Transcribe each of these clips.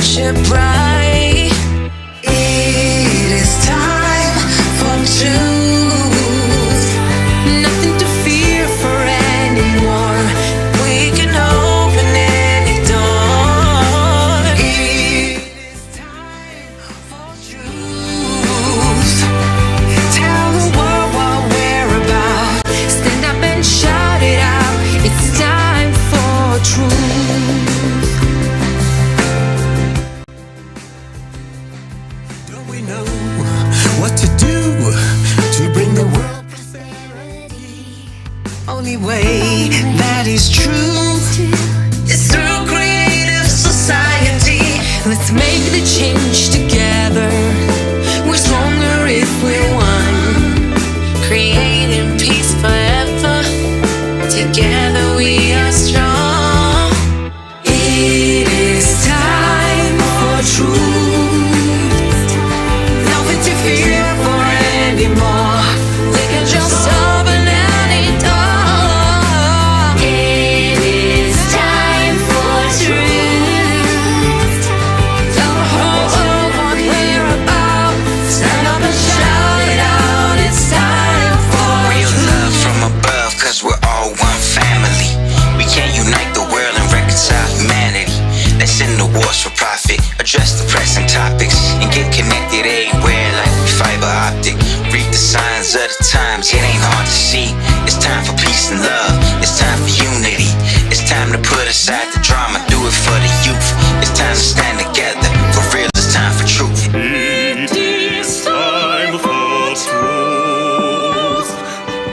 future bright. It is time for truth. Nothing to fear for anymore. We can open any door. It is time for truth. Tell the world what we're about. Stand up and shout it out. It's time for truth. Don't we know what to do to bring the world prosperity? Only way that is true is through creative society. Let's make the change together. We're stronger if we're one. Creating peace forever. Together we are strong. It is time for truth. Nothing to fear for anymore. We can just open any door. It is time for truth. Tell the whole world what we're about. Stand up and shout it out. It's time for Real love from above, cause we're all one family. We can't unite the world and reconcile humanity. Let's end the wars for profit, address the pressing topics, and get connected everywhere like fiber optic. Read the signs of the times, it ain't hard to see. It's time for peace and love, it's time for unity. It's time to put aside the drama, do it for the youth. It's time to stand together, for real, it's time for truth. It is time for truth.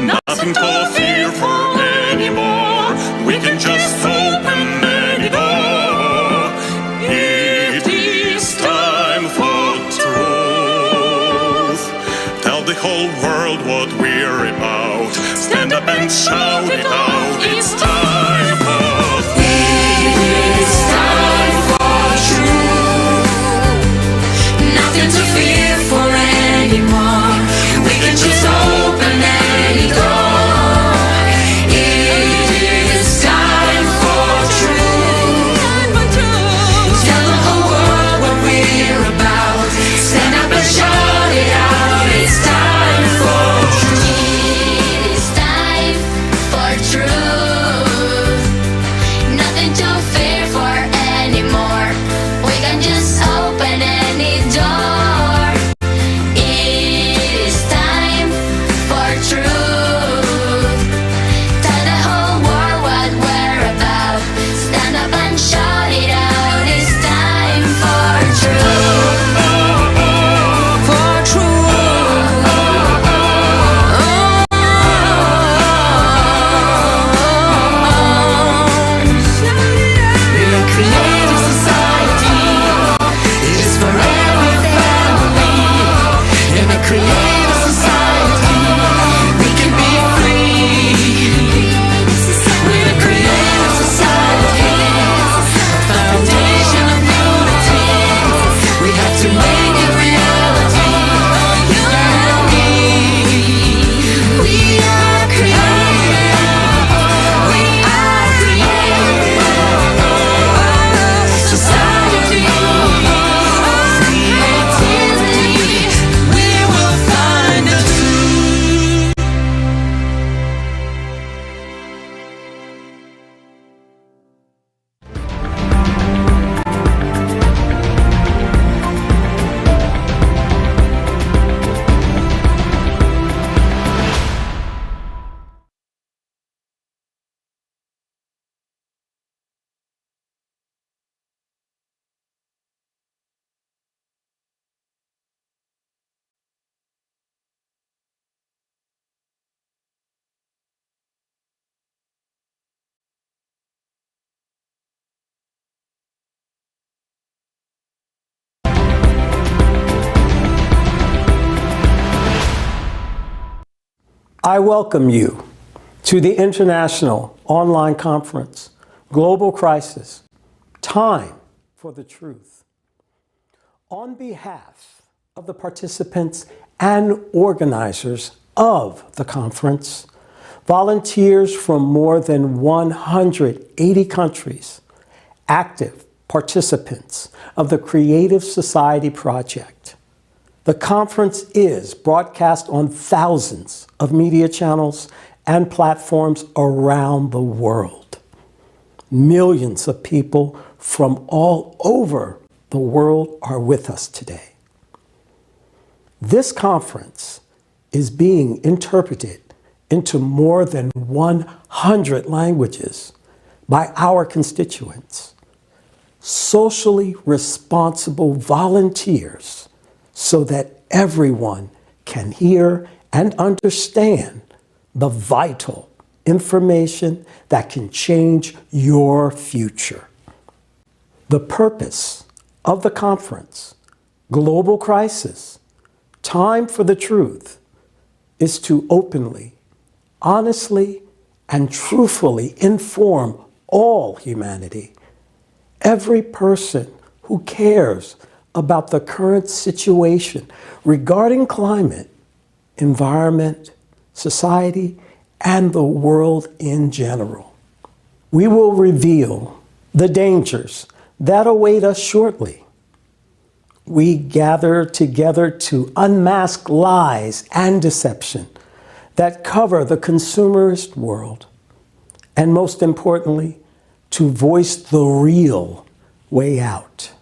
Nothing to fear for anymore. We can just open any door. It is time for truth. Tell the whole world what we're about. Stand up and shout it out. It's time for It's time for truth. Nothing to fear for anymore. We can just open any door. It is time for truth. Tell the whole world what we're about. Stand up and shout it out. It's time for truth. It is time for truth. Nothing to fear for anymore. We can just open any door. It is time for truth. Tell the whole world what we're about. Stand up and shout it out. It's time for truth. For truth. We're a creative society. It is for every family. In a creative society, we can be free. We're a creative society, a foundation of unity. We have to make it reality. You and me, we are creative. We are creative. Society, creativity. We will find the truth. I welcome you to the International Online Conference, Global Crisis, Time for the Truth. On behalf of the participants and organizers of the conference, volunteers from more than 180 countries, active participants of the Creative Society Project. The conference is broadcast on thousands of media channels and platforms around the world. Millions of people from all over the world are with us today. This conference is being interpreted into more than 100 languages by our constituents, socially responsible volunteers, so that everyone can hear and understand the vital information that can change your future. The purpose of the conference, Global Crisis, Time for the Truth, is to openly, honestly, and truthfully inform all humanity, every person who cares about the current situation regarding climate, environment, society, and the world in general. We will reveal the dangers that await us shortly. We gather together to unmask lies and deception that cover the consumerist world, and most importantly, to voice the real way out.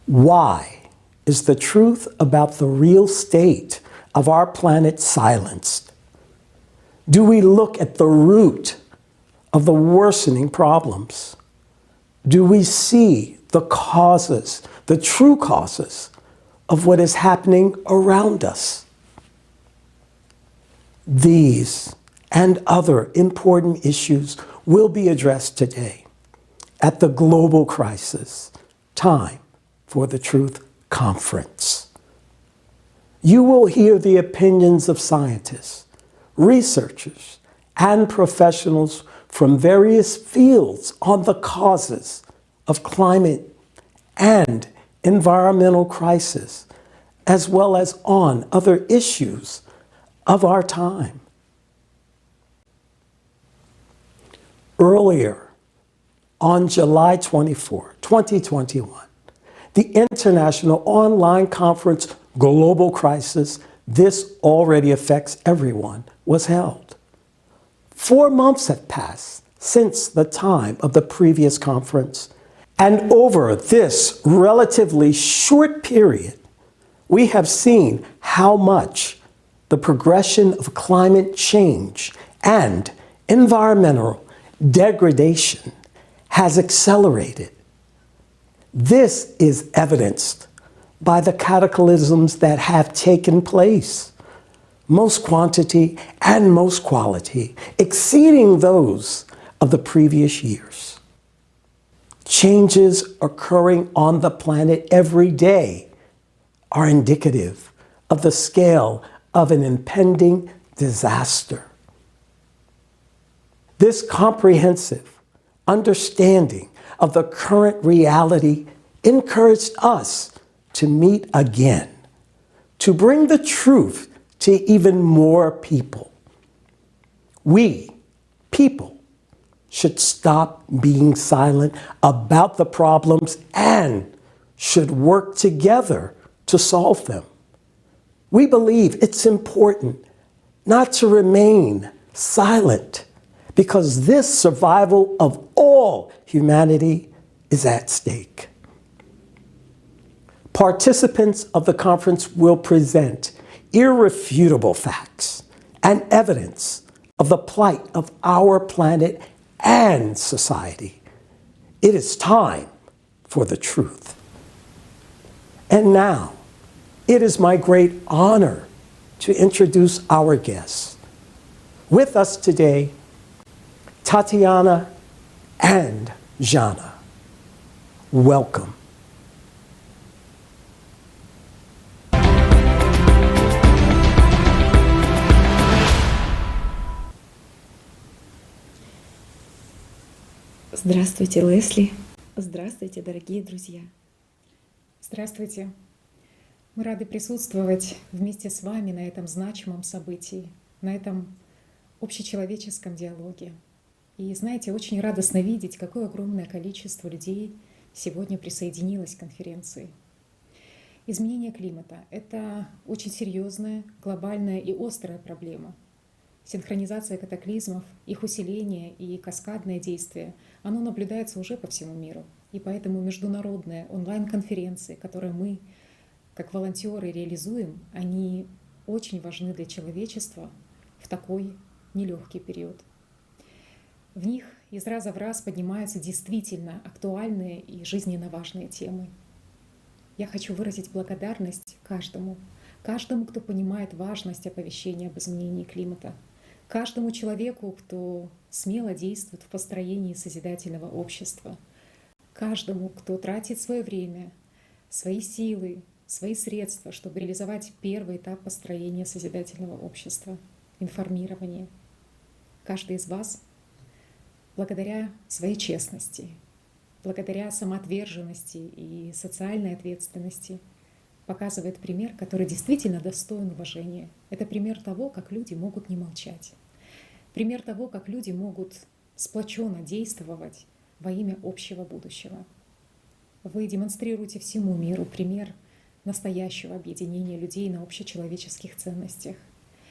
Why is the truth about the real state of our planet silenced? Do we look at the root of the worsening problems? Do we see the causes, the true causes of what is happening around us? These and other important issues will be addressed today at the Global Crisis, Time for the Truth Conference. You will hear the opinions of scientists, researchers, and professionals from various fields on the causes of climate and environmental crisis, as well as on other issues of our time. Earlier, on July 24, 2021, the international online conference Global Crisis, This Already Affects Everyone, was held. 4 months have passed since the time of the previous conference, and over this relatively short period, we have seen how much the progression of climate change and environmental degradation has accelerated. This is evidenced by the cataclysms that have taken place, most quantity and most quality, exceeding those of the previous years. Changes occurring on the planet every day are indicative of the scale of an impending disaster. This comprehensive understanding of the current reality encouraged us to meet again, to bring the truth to even more people. We, people, should stop being silent about the problems and should work together to solve them. We believe it's important not to remain silent, because this survival of all humanity is at stake. Participants of the conference will present irrefutable facts and evidence of the plight of our planet and society. It is time for the truth. And now, it is my great honor to introduce our guests. With us today, Tatiana and Jana. Welcome. Здравствуйте, Лесли. Здравствуйте, дорогие друзья. Здравствуйте. Мы рады присутствовать вместе с вами на этом значимом событии, на этом общечеловеческом диалоге. И знаете, очень радостно видеть, какое огромное количество людей сегодня присоединилось к конференции. Изменение климата — это очень серьезная, глобальная и острая проблема. Синхронизация катаклизмов, их усиление и каскадное действие, оно наблюдается уже по всему миру. И поэтому международные онлайн-конференции, которые мы, как волонтеры, реализуем, они очень важны для человечества в такой нелегкий период. В них из раза в раз поднимаются действительно актуальные и жизненно важные темы. Я хочу выразить благодарность каждому, кто понимает важность оповещения об изменении климата, каждому человеку, кто смело действует в построении созидательного общества, каждому, кто тратит свое время, свои силы, свои средства, чтобы реализовать первый этап построения созидательного общества — информирование. Каждый из вас, благодаря своей честности, благодаря самоотверженности и социальной ответственности, показывает пример, который действительно достоин уважения. Это пример того, как люди могут не молчать. Пример того, как люди могут сплоченно действовать во имя общего будущего. Вы демонстрируете всему миру пример настоящего объединения людей на общечеловеческих ценностях.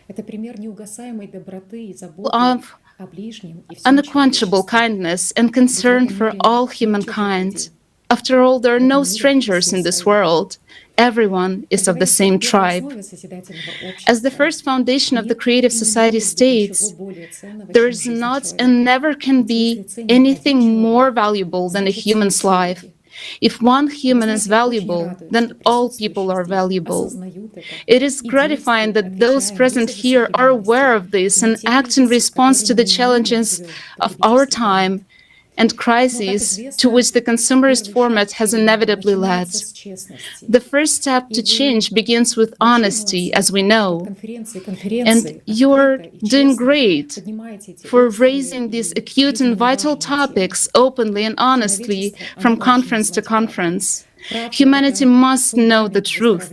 Это пример неугасаемой доброты и заботы of о ближнем и всем unquenchable человечестве. kindness and concern for all humankind. After all, there are no strangers in this world. Everyone is of the same tribe. As the first foundation of the creative society states, there is not and never can be anything more valuable than a human's life. If one human is valuable, then all people are valuable. It is gratifying that those present here are aware of this and act in response to the challenges of our time and crises to which the consumerist format has inevitably led. The first step to change begins with honesty, as we know, and you're doing great for raising these acute and vital topics openly and honestly from conference to conference. Humanity must know the truth.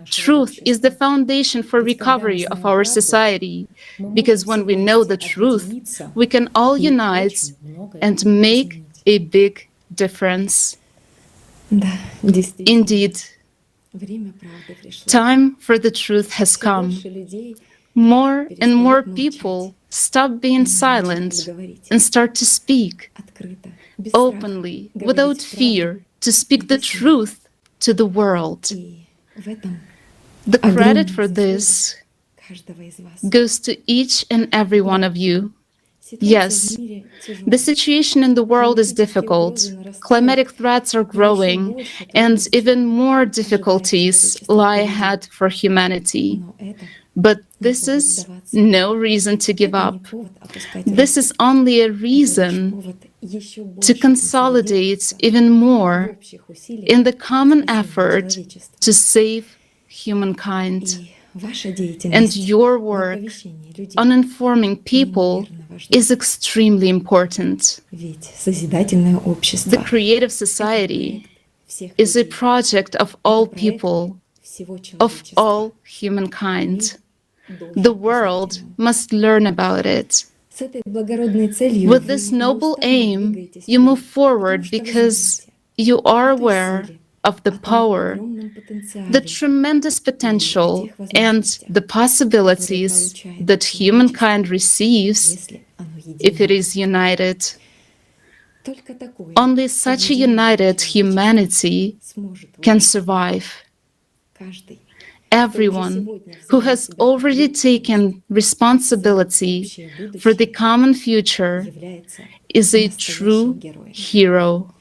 Truth is the foundation for recovery of our society, because when we know the truth, we can all unite and make a big difference. Да, действительно. Indeed, Время правды пришло. time for the truth has Всё come. больше людей More and more people stop being silent and start to speak открыто, без страха openly, говорить without правду. fear, to speak the truth to the world. И в этом The credit огромная for заслуга this каждого из вас. goes to each and every one of you. Ситуация Yes, в мире тяжелая. the situation in the world is difficult. Climatic threats are growing, and even more difficulties lie ahead for humanity. Но это But this is no reason to give это не up. повод опускать This руки. is only a Это лишь reason повод ещё to больше consolidate консолидироваться even в more общих усилиях in the common спасения effort человечества. to save humankind. И ваша And деятельность your в work оповещении людей, on informing people неимоверно важна. is extremely important. Ведь созидательное общество The creative — society всех is a людей, project of all people, всего of человечества. all humankind. Должен The world знать о нем. must learn about it. С этой благородной целью With вы this noble неустанно aim, двигаетесь you move вперед, forward потому что вы because знаете you are о той aware силе, of the о том power, огромном потенциале, the tremendous potential, and the possibilities that humankind receives если оно if it едино. is united. Только такое Only such a united humanity сможет can выжить. survive. Каждый, Everyone who has already taken responsibility for the common future является is a настоящим true героем, hero.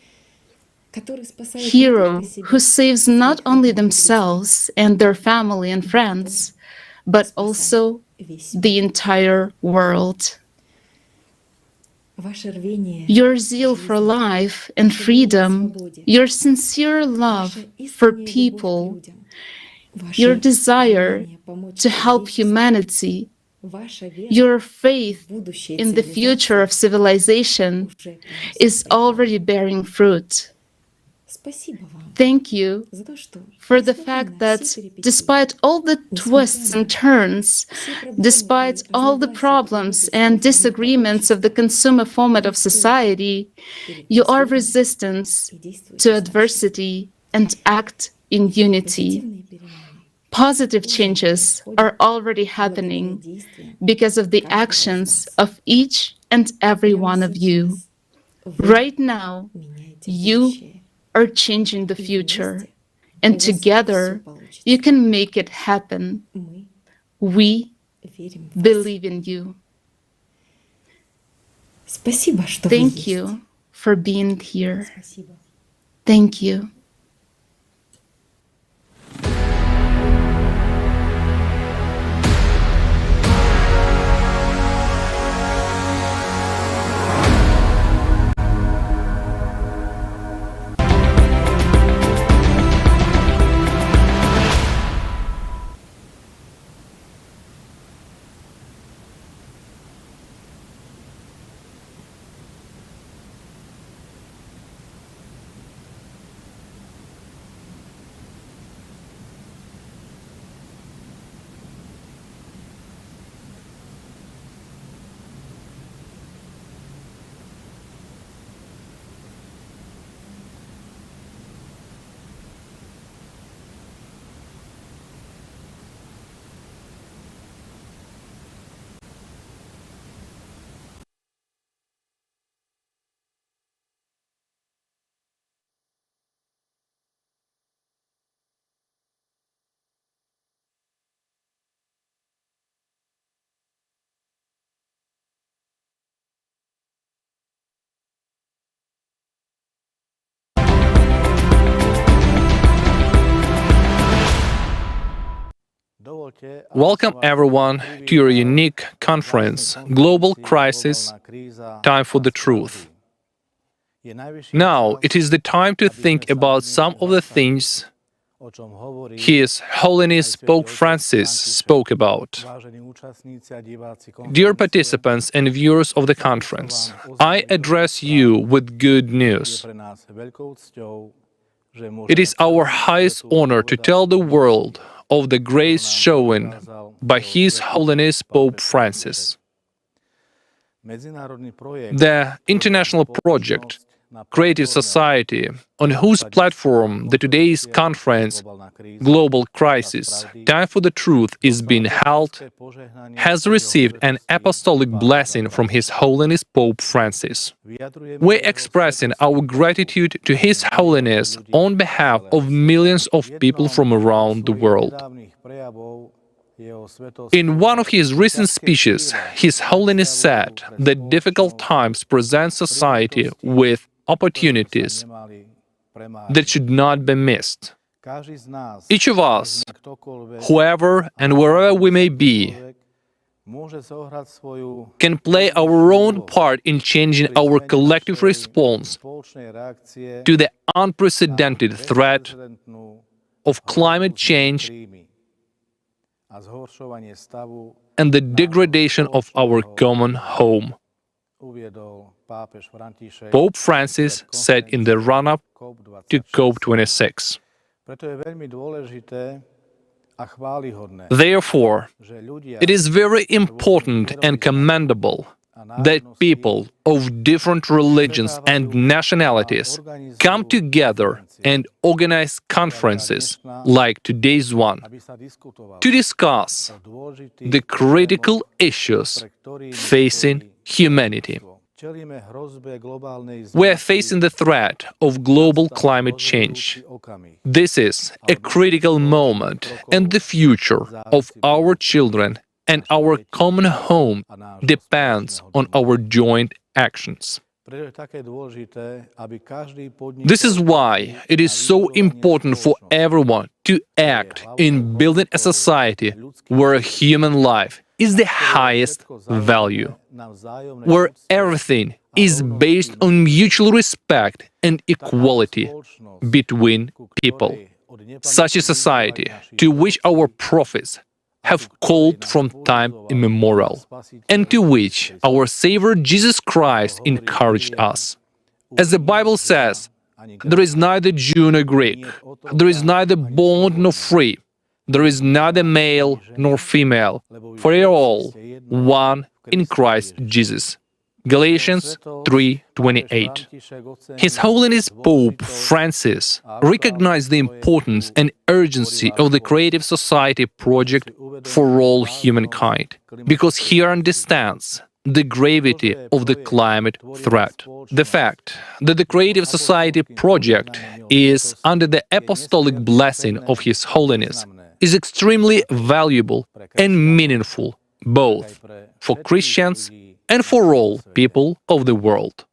который спасает не Hero только себя, who saves not своих only родных и близких, themselves and their family and friends, but also весь the entire world. ваше рвение, Your zeal for life and freedom, your sincere love ваша for искренняя любовь к people, людям, ваше your desire желание помочь to help человечеству, humanity, ваша вера your faith в будущее in the future of цивилизации civilization уже приносит is плоды. already bearing fruit. Спасибо вам Thank you за то, что, for the несмотря fact на that все перипетии, despite all the twists and turns, все проблемы despite и all the разногласия problems потребительского and формата disagreements of the общества, consumer format вы of стоите society, перед you are трудностями resistance и действуете to с adversity and act in unity. позитивные перемены. Positive changes are already happening because of the actions of each and every one of you. Right now, Меняйте you будущее. are changing the future, and together you can make it happen. Мы We верим в вас. believe in you. Спасибо, что вы Thank есть. you for being here. Спасибо. Thank you. Welcome everyone to your unique conference, Global Crisis, Time for the Truth. Now it is the time to think about some of the things His Holiness Pope Francis spoke about. Dear participants and viewers of the conference, I address you with good news. It is our highest honor to tell the world of the grace shown by His Holiness Pope Francis. The international project, Creative Society, on whose platform the today's conference, Global Crisis, Time for the Truth, is being held, has received an apostolic blessing from His Holiness Pope Francis. We're expressing our gratitude to His Holiness on behalf of millions of people from around the world. In one of his recent speeches, His Holiness said that difficult times present society with opportunities that should not be missed. Each of us, whoever and wherever we may be, can play our own part in changing our collective response to the unprecedented threat of climate change and the degradation of our common home. Pope Francis said in the run-up to COP26. Therefore, it is very important and commendable that people of different religions and nationalities come together and organize conferences like today's one to discuss the critical issues facing humanity. We are facing the threat of global climate change. This is a critical moment, and the future of our children and our common home depends on our joint actions. This is why it is so important for everyone to act in building a society where human life is the highest value, where everything is based on mutual respect and equality between people. Such a society to which our prophets have called from time immemorial, and to which our Savior Jesus Christ encouraged us. As the Bible says, There is neither Jew nor Greek. There is neither bond nor free. There is neither male nor female. For you are all one in Christ Jesus. Galatians 3:28. His Holiness Pope Francis recognized the importance and urgency of the Creative Society project for all humankind, because he understands the gravity of the climate threat. The fact that the Creative Society project is under the apostolic blessing of His Holiness is extremely valuable and meaningful, both for Christians and for all people of the world.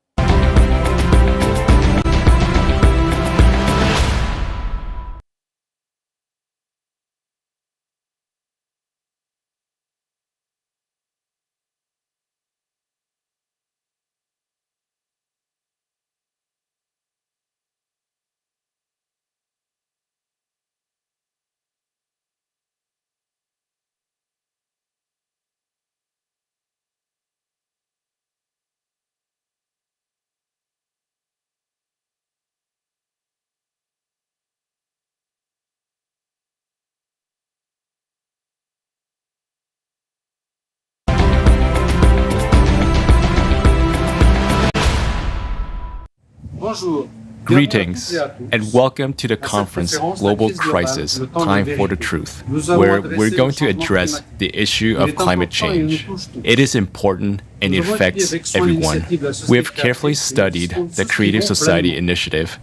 Greetings and welcome to the conference Global Crisis, Time for the Truth, where we're going to address the issue of climate change. It is important and it affects everyone. We have carefully studied the Creative Society initiative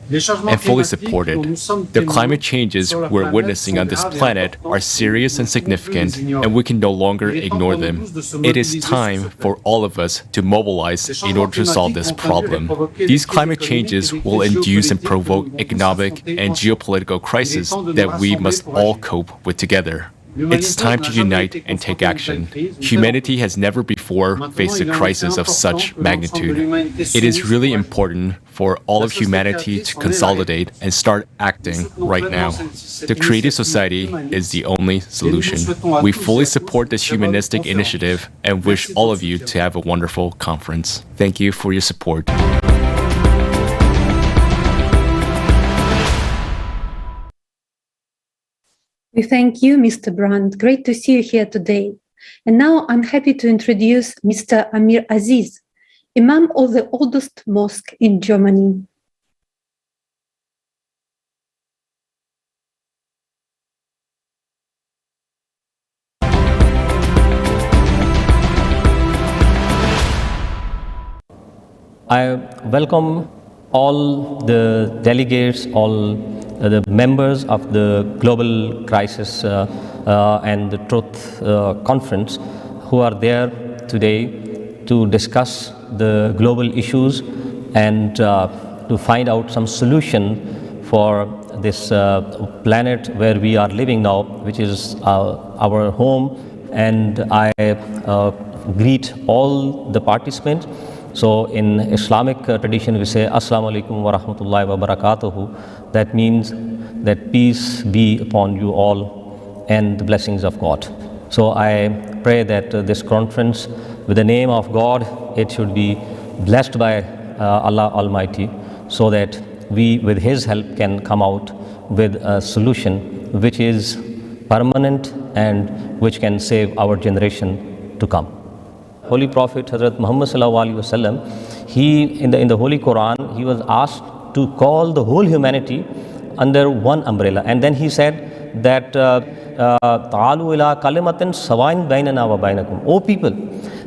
and fully support it. The climate changes we're witnessing on this planet are serious and significant, and we can no longer ignore them. It is time for all of us to mobilize in order to solve this problem. These climate changes will induce and provoke economic and geopolitical crises that we must all cope with together. It's time to unite and take action. Humanity has never before faced a crisis of such magnitude. It is really important for all of humanity to consolidate and start acting right now. The Creative Society is the only solution. We fully support this humanistic initiative and wish all of you to have a wonderful conference. Thank you for your support. We thank you, Mr. Brandt. Great to see you here today. And now I'm happy to introduce Mr. Amir Aziz, Imam of the oldest mosque in Germany. I welcome all the delegates, all the members of the Global Crisis and the Truth Conference who are there today to discuss the global issues and to find out some solution for this planet where we are living now, which is our home. And I greet all the participants. So in Islamic tradition we say Assalamu alaikum wa rahmatullahi wa barakatuhu. That means that peace be upon you all and the blessings of God. So I pray that this conference with the name of God, it should be blessed by Allah Almighty, so that we with His help can come out with a solution which is permanent and which can save our generation to come. Holy Prophet Hazrat Muhammad sallallahu alaihi wasallam, he in the Holy Quran, he was asked to call the whole humanity under one umbrella, and then he said that ta'alu ila kalimatin sawain bainana wa bainakum. O people,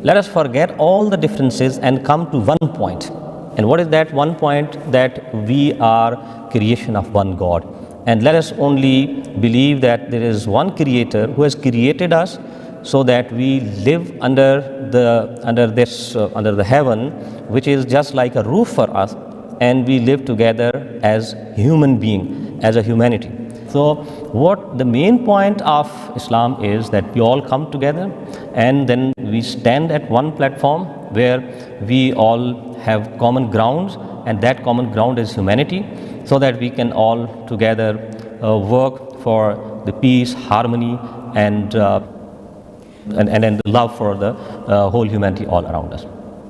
let us forget all the differences and come to one point. And what is that one point? That we are creation of one God, and let us only believe that there is one creator who has created us, so that we live under the heaven, which is just like a roof for us, and we live together as human being, as a humanity. So what the main point of Islam is that we all come together and then we stand at one platform where we all have common grounds, and that common ground is humanity, so that we can all together work for the peace, harmony, and the love for the whole humanity all around us.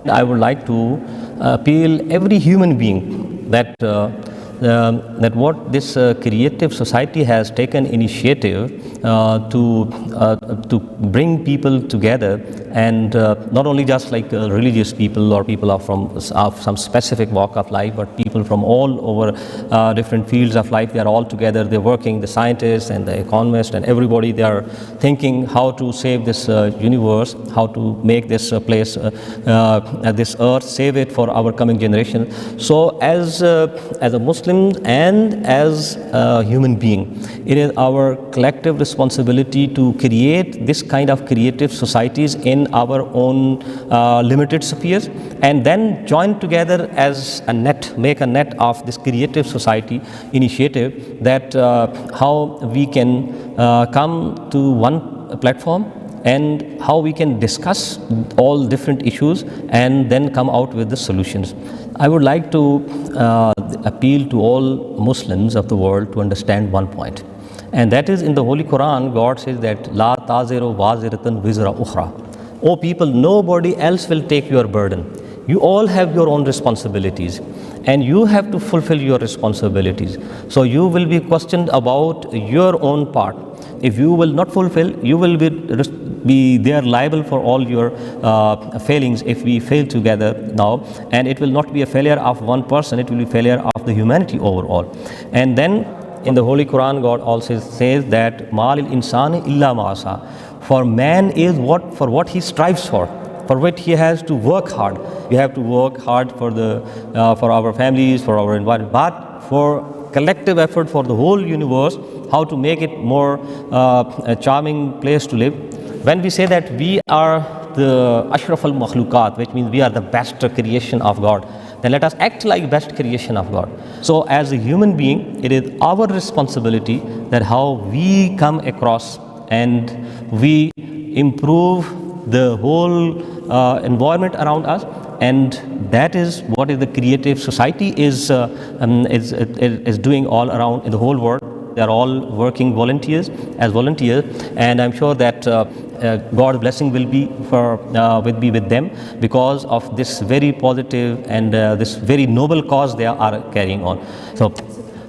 I would like to appeal every human being that that what this creative society has taken initiative to bring people together, and not only just like religious people or people are from of some specific walk of life, but people from all over different fields of life. They are all together. They're working. The scientists and the economists and everybody. They are thinking how to save this universe, how to make this place, this earth, save it for our coming generation. So as a Muslim and as a human being, it is our collective responsibility to create this kind of creative societies in our own limited spheres, and then join together as a net, make a net of this creative society initiative, that how we can come to one platform and how we can discuss all different issues and then come out with the solutions. I would like to appeal to all Muslims of the world to understand one point, and that is in the Holy Quran, God says that La taziru waziratan wizra ukhra. Oh people, nobody else will take your burden. You all have your own responsibilities, and you have to fulfill your responsibilities. So you will be questioned about your own part. If you will not fulfill, you will be there liable for all your failings if we fail together now. And it will not be a failure of one person, it will be a failure of the humanity overall. And then in the Holy Quran, God also says that Malil insani illa ma'asa. For man is what he strives for which he has to work hard. We have to work hard for our families, for our environment, but for collective effort for the whole universe, how to make it more a charming place to live. When we say that we are the ashraf al makhlukat, which means we are the best creation of God, then let us act like best creation of God. So as a human being, it is our responsibility that how we come across and we improve the whole environment around us, and that is what is the creative society is doing all around in the whole world. They are all working volunteers, and I'm sure that God's blessing will be with them because of this very positive and this very noble cause they are carrying on. So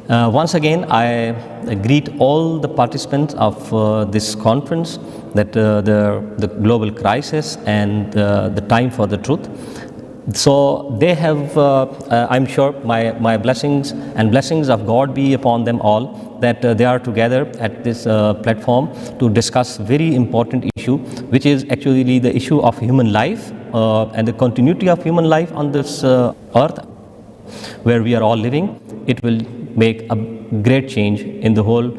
once again, I greet all the participants of this conference, that the global crisis and the time for the truth. So they have, I'm sure, my blessings and blessings of God be upon them all, that they are together at this platform to discuss very important issue, which is actually the issue of human life and the continuity of human life on this earth where we are all living. It will make a great change in the whole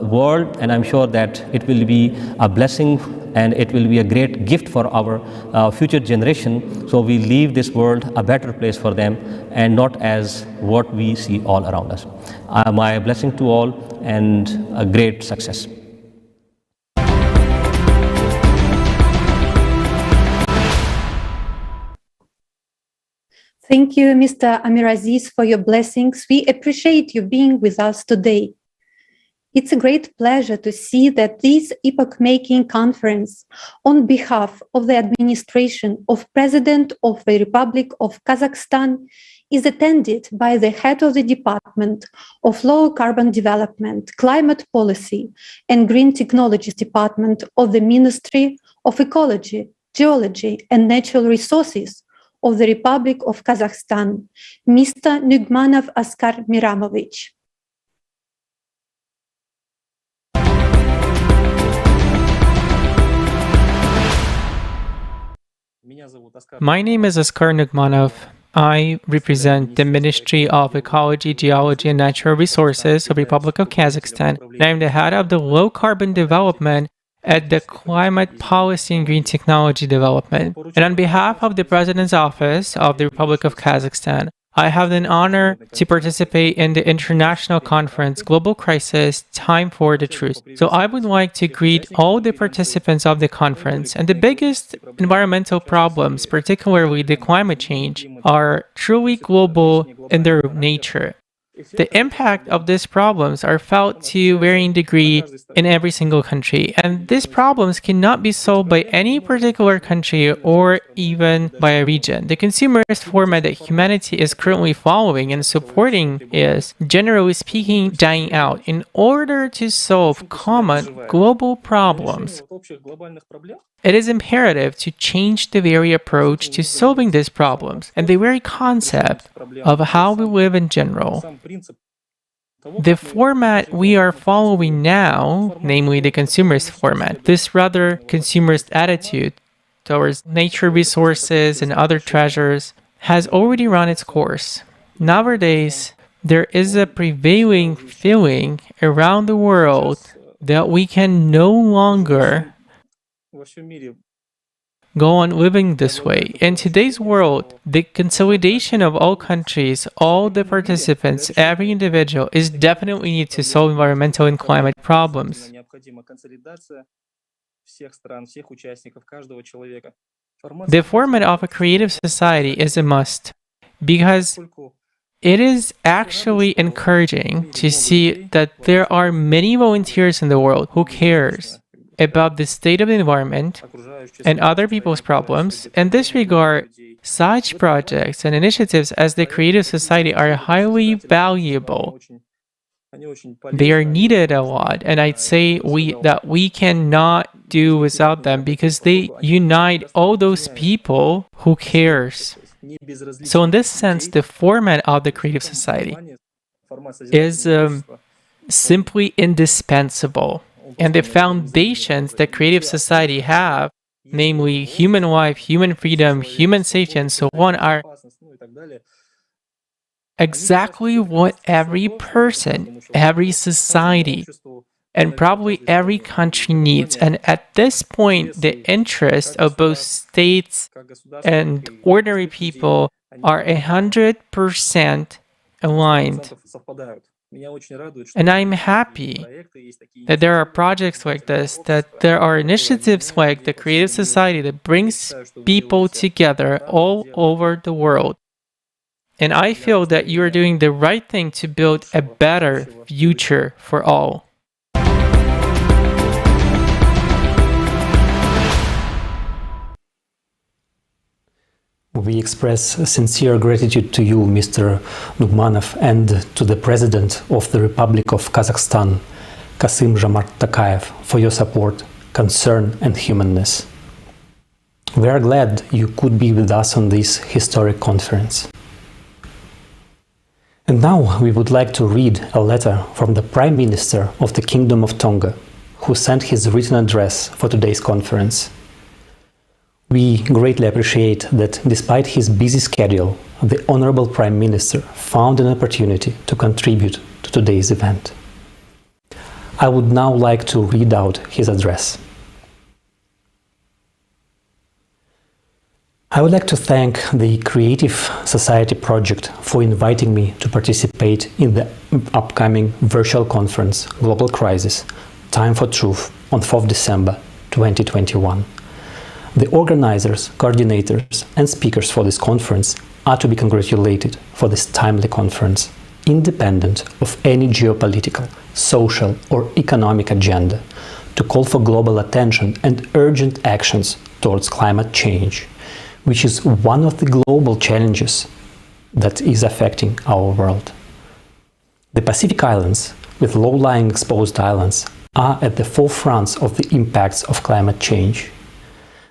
world, and I'm sure that it will be a blessing and it will be a great gift for our future generation, so we leave this world a better place for them and not as what we see all around us. My blessing to all and a great success. Thank you, Mr. Amir Aziz, for your blessings. We appreciate you being with us today. It's a great pleasure to see that this epoch-making conference, on behalf of the administration of President of the Republic of Kazakhstan, is attended by the head of the Department of Low Carbon Development, Climate Policy and Green Technologies Department of the Ministry of Ecology, Geology and Natural Resources of the Republic of Kazakhstan, Mr. Nugmanov Askar Miramovich. My name is Askar Nugmanov. I represent the Ministry of Ecology, Geology and Natural Resources of the Republic of Kazakhstan, and I am the head of the Low Carbon Development at the Climate Policy and Green Technology Development. And on behalf of the President's Office of the Republic of Kazakhstan, I have the honor to participate in the international conference, Global Crisis, Time for the Truth. So I would like to greet all the participants of the conference. And the biggest environmental problems, particularly the climate change, are truly global in their nature. The impact of these problems are felt to varying degree in every single country, and these problems cannot be solved by any particular country or even by a region. The consumerist format that humanity is currently following and supporting is, generally speaking, dying out. In order to solve common global problems, it is imperative to change the very approach to solving these problems and the very concept of how we live in general. The format we are following now, namely the consumerist format, this rather consumerist attitude towards nature resources and other treasures, has already run its course. Nowadays, there is a prevailing feeling around the world that we can no longer go on living this way. In today's world, the consolidation of all countries, all the participants, every individual is definitely needed to solve environmental and climate problems. The format of a creative society is a must because it is actually encouraging to see that there are many volunteers in the world who cares about the state of the environment and other people's problems. In this regard, such projects and initiatives as the Creative Society are highly valuable. They are needed a lot, and I'd say that we cannot do without them because they unite all those people who cares. So in this sense, the format of the Creative Society is simply indispensable. And the foundations that creative society have, namely human life, human freedom, human safety, and so on, are exactly what every person, every society, and probably every country needs. And at this point, the interests of both states and ordinary people are 100% aligned. And I'm happy that there are projects like this, that there are initiatives like the Creative Society that brings people together all over the world. And I feel that you are doing the right thing to build a better future for all. We express sincere gratitude to you, Mr. Nugmanov, and to the President of the Republic of Kazakhstan, Kassym-Jomart Tokayev, for your support, concern, and humanness. We are glad you could be with us on this historic conference. And now we would like to read a letter from the Prime Minister of the Kingdom of Tonga, who sent his written address for today's conference. We greatly appreciate that despite his busy schedule, the Honorable Prime Minister found an opportunity to contribute to today's event. I would now like to read out his address. I would like to thank the Creative Society Project for inviting me to participate in the upcoming virtual conference Global Crisis, Time for Truth on 4th December 2021. The organizers, coordinators, and speakers for this conference are to be congratulated for this timely conference, independent of any geopolitical, social, or economic agenda, to call for global attention and urgent actions towards climate change, which is one of the global challenges that is affecting our world. The Pacific Islands, with low-lying exposed islands, are at the forefront of the impacts of climate change.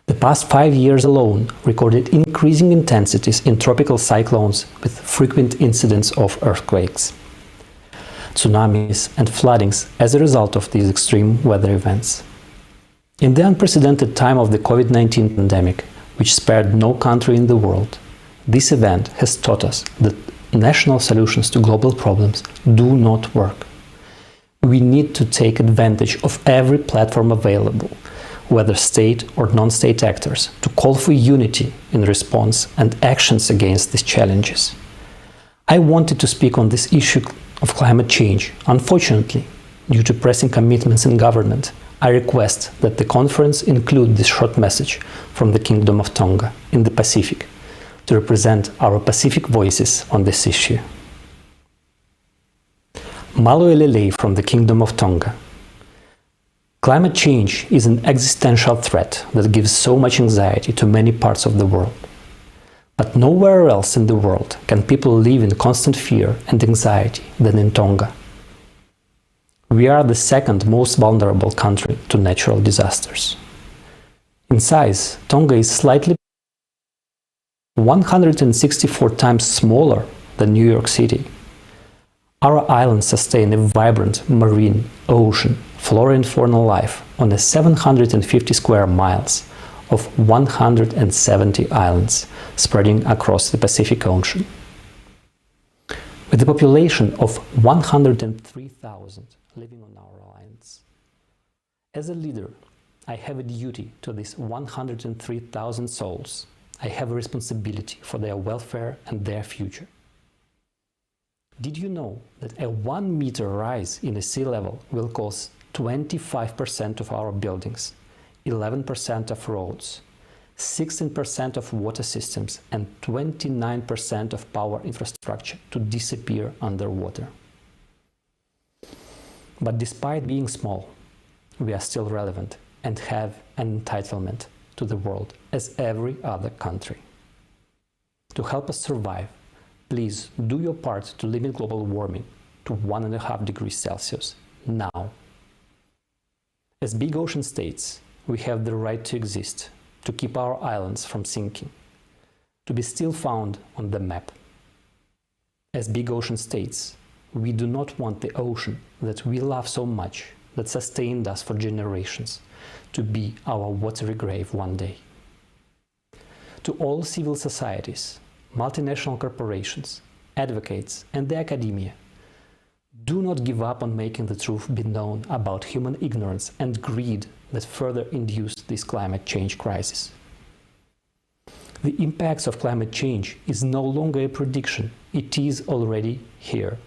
The past 5 years alone recorded increasing intensities in tropical cyclones with frequent incidents of earthquakes, tsunamis, and floodings as a result of these extreme weather events. In the unprecedented time of the COVID-19 pandemic, which spared no country in the world, this event has taught us that national solutions to global problems do not work. We need to take advantage of every platform available, whether state or non-state actors, to call for unity in response and actions against these challenges. I wanted to speak on this issue of climate change. Unfortunately, due to pressing commitments in government, I request that the conference include this short message from the Kingdom of Tonga in the Pacific to represent our Pacific voices on this issue. Maluelele from the Kingdom of Tonga. Climate change is an existential threat that gives so much anxiety to many parts of the world. But nowhere else in the world can people live in constant fear and anxiety than in Tonga. We are the second most vulnerable country to natural disasters. In size, Tonga is slightly 164 times smaller than New York City. Our islands sustain a vibrant marine, ocean, flora and fauna life on a 750 square miles of 170 islands spreading across the Pacific Ocean. With a population of 103,000 living on our islands. As a leader, I have a duty to these 103,000 souls. I have a responsibility for their welfare and their future. Did you know that a 1 meter rise in the sea level will cause 25% of our buildings, 11% of roads, 16% of water systems, and 29% of power infrastructure to disappear underwater? But despite being small, we are still relevant and have an entitlement to the world as every other country. To help us survive, please do your part to limit global warming to 1.5 degrees Celsius now. As big ocean states, we have the right to exist, to keep our islands from sinking, to be still found on the map. As big ocean states, we do not want the ocean that we love so much, that sustained us for generations, to be our watery grave one day. To all civil societies, multinational corporations, advocates, and the academia, do not give up on making the truth be known about human ignorance and greed that further induced this climate change crisis. The impacts of climate change is no longer a prediction, it is already here.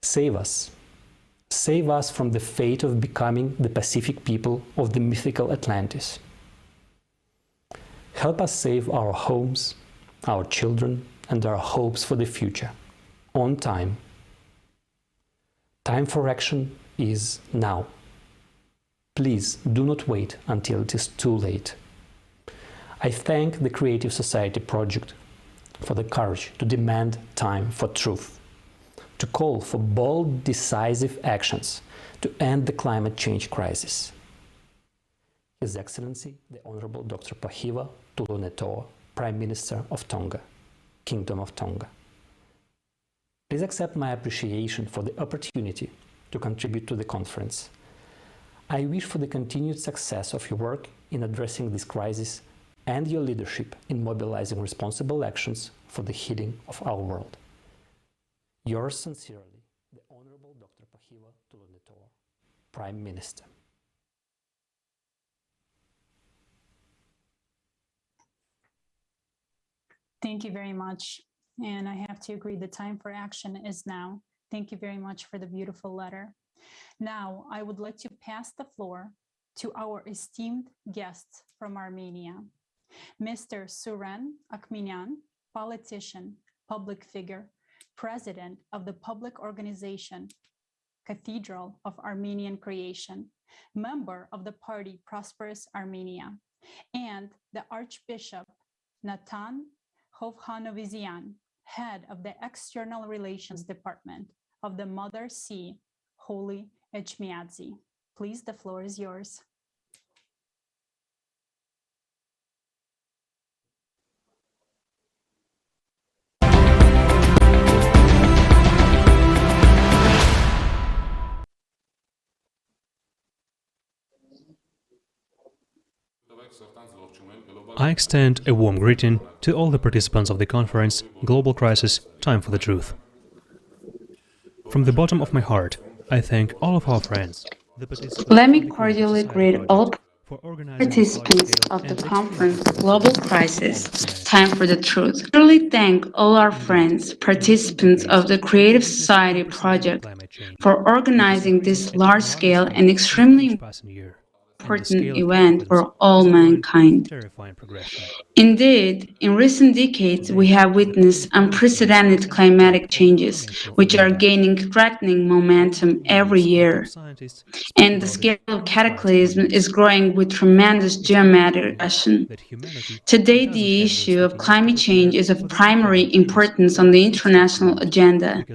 Save us. Save us from the fate of becoming the Pacific people of the mythical Atlantis. Help us save our homes, our children, and our hopes for the future, on time. Time for action is now. Please do not wait until it is too late. I thank the Creative Society Project for the courage to demand time for truth, to call for bold, decisive actions to end the climate change crisis. His Excellency, the Honorable Dr. Pahiva Tulunetoa, Prime Minister of Tonga, Kingdom of Tonga. Please accept my appreciation for the opportunity to contribute to the conference. I wish for the continued success of your work in addressing this crisis and your leadership in mobilizing responsible actions for the healing of our world. Yours sincerely, the Honorable Dr. Pahiva Tulunetoa, Prime Minister. Thank you very much. And I have to agree, the time for action is now. Thank you very much for the beautiful letter. Now, I would like to pass the floor to our esteemed guests from Armenia. Mr. Suren Akhminyan, politician, public figure, president of the public organization Cathedral of Armenian Creation, member of the party Prosperous Armenia, and the Archbishop Natan Hovhanovizian, head of the External Relations Department of the Mother See, Holy Echmiadze. Please, the floor is yours. I extend a warm greeting to all the participants of the conference Global Crisis, Time for the Truth. From the bottom of my heart, I thank all of our friends. Let me cordially greet all participants of the conference Global Crisis, Time for the Truth. I really thank all our friends, participants of the Creative Society Project for organizing this large-scale and extremely scale important of event consequences for all is a current mankind. terrifying progression. Indeed, in recent decades, we have witnessed unprecedented climatic changes, which are gaining threatening momentum every year. And the scale of cataclysm is growing with tremendous geometric aggression. Today, the issue of climate change is of primary importance on the international agenda.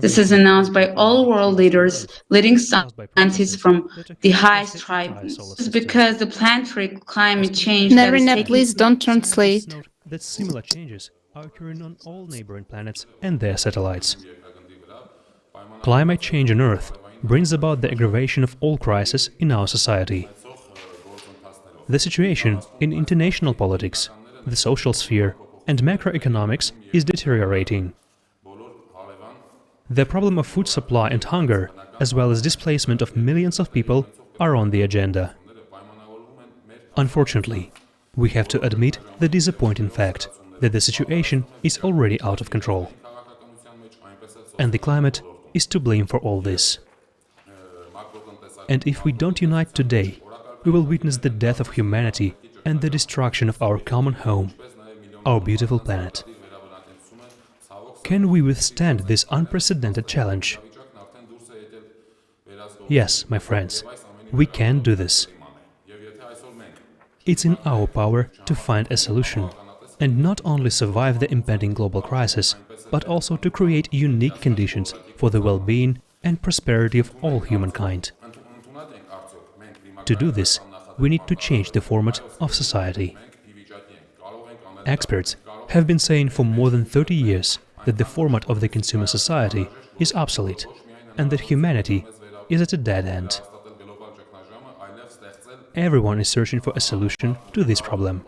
This is announced by all world leaders, leading scientists from the highest tribes. It's because the planetary climate change that is Narina, taking please don't Scientists translate. note that similar changes are occurring on all neighboring planets and their satellites. Climate change on Earth brings about the aggravation of all crises in our society. The situation in international politics, the social sphere, and macroeconomics is deteriorating. The problem of food supply and hunger, as well as displacement of millions of people, are on the agenda. Unfortunately, we have to admit the disappointing fact that the situation is already out of control. And the climate is to blame for all this. And if we don't unite today, we will witness the death of humanity and the destruction of our common home, our beautiful planet. Can we withstand this unprecedented challenge? Yes, my friends, we can do this. It's in our power to find a solution, and not only survive the impending global crisis, but also to create unique conditions for the well-being and prosperity of all humankind. To do this, we need to change the format of society. Experts have been saying for more than 30 years that the format of the consumer society is obsolete and that humanity is at a dead end. Everyone is searching for a solution to this problem.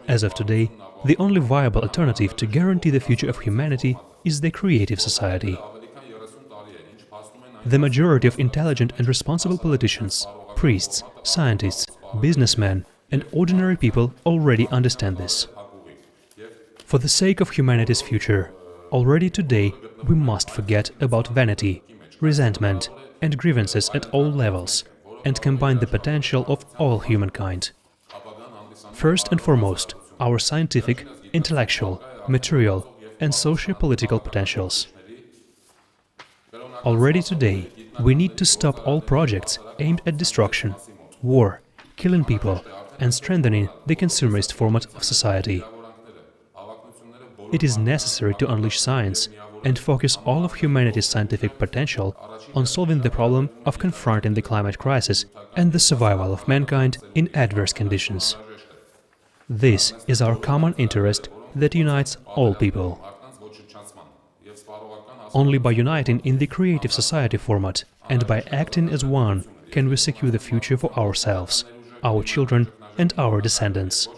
As of today, the only viable alternative to guarantee the future of humanity is the creative society. The majority of intelligent and responsible politicians, priests, scientists, businessmen, and ordinary people already understand this. For the sake of humanity's future, already today we must forget about vanity, resentment, and grievances at all levels, and combine the potential of all humankind. First and foremost, our scientific, intellectual, material, and socio-political potentials. Already today, we need to stop all projects aimed at destruction, war, killing people, and strengthening the consumerist format of society. It is necessary to unleash science and focus all of humanity's scientific potential on solving the problem of confronting the climate crisis and the survival of mankind in adverse conditions. This is our common interest that unites all people. Only by uniting in the creative society format and by acting as one can we secure the future for ourselves, our children and our descendants.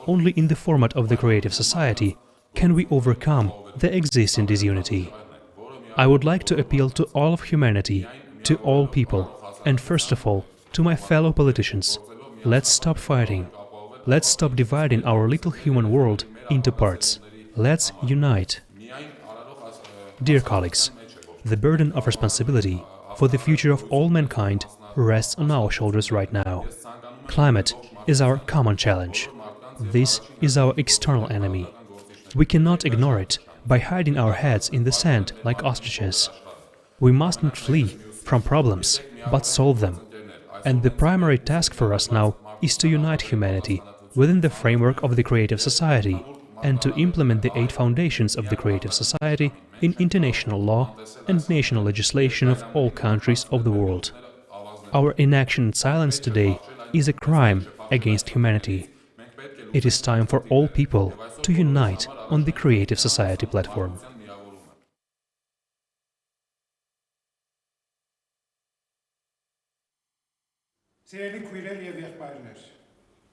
Only in the format of the creative society can we overcome the existing disunity. I would like to appeal to all of humanity, to all people, and first of all, to my fellow politicians. Let's stop fighting. Let's stop dividing our little human world into parts. Let's unite. Dear colleagues, the burden of responsibility for the future of all mankind rests on our shoulders right now. Climate is our common challenge. This is our external enemy. We cannot ignore it by hiding our heads in the sand like ostriches. We must not flee from problems, but solve them. And the primary task for us now is to unite humanity within the framework of the creative society and to implement the 8 foundations of the creative society in international law and national legislation of all countries of the world. Our inaction and silence today is a crime against humanity. It is time for all people to unite on the creative society platform.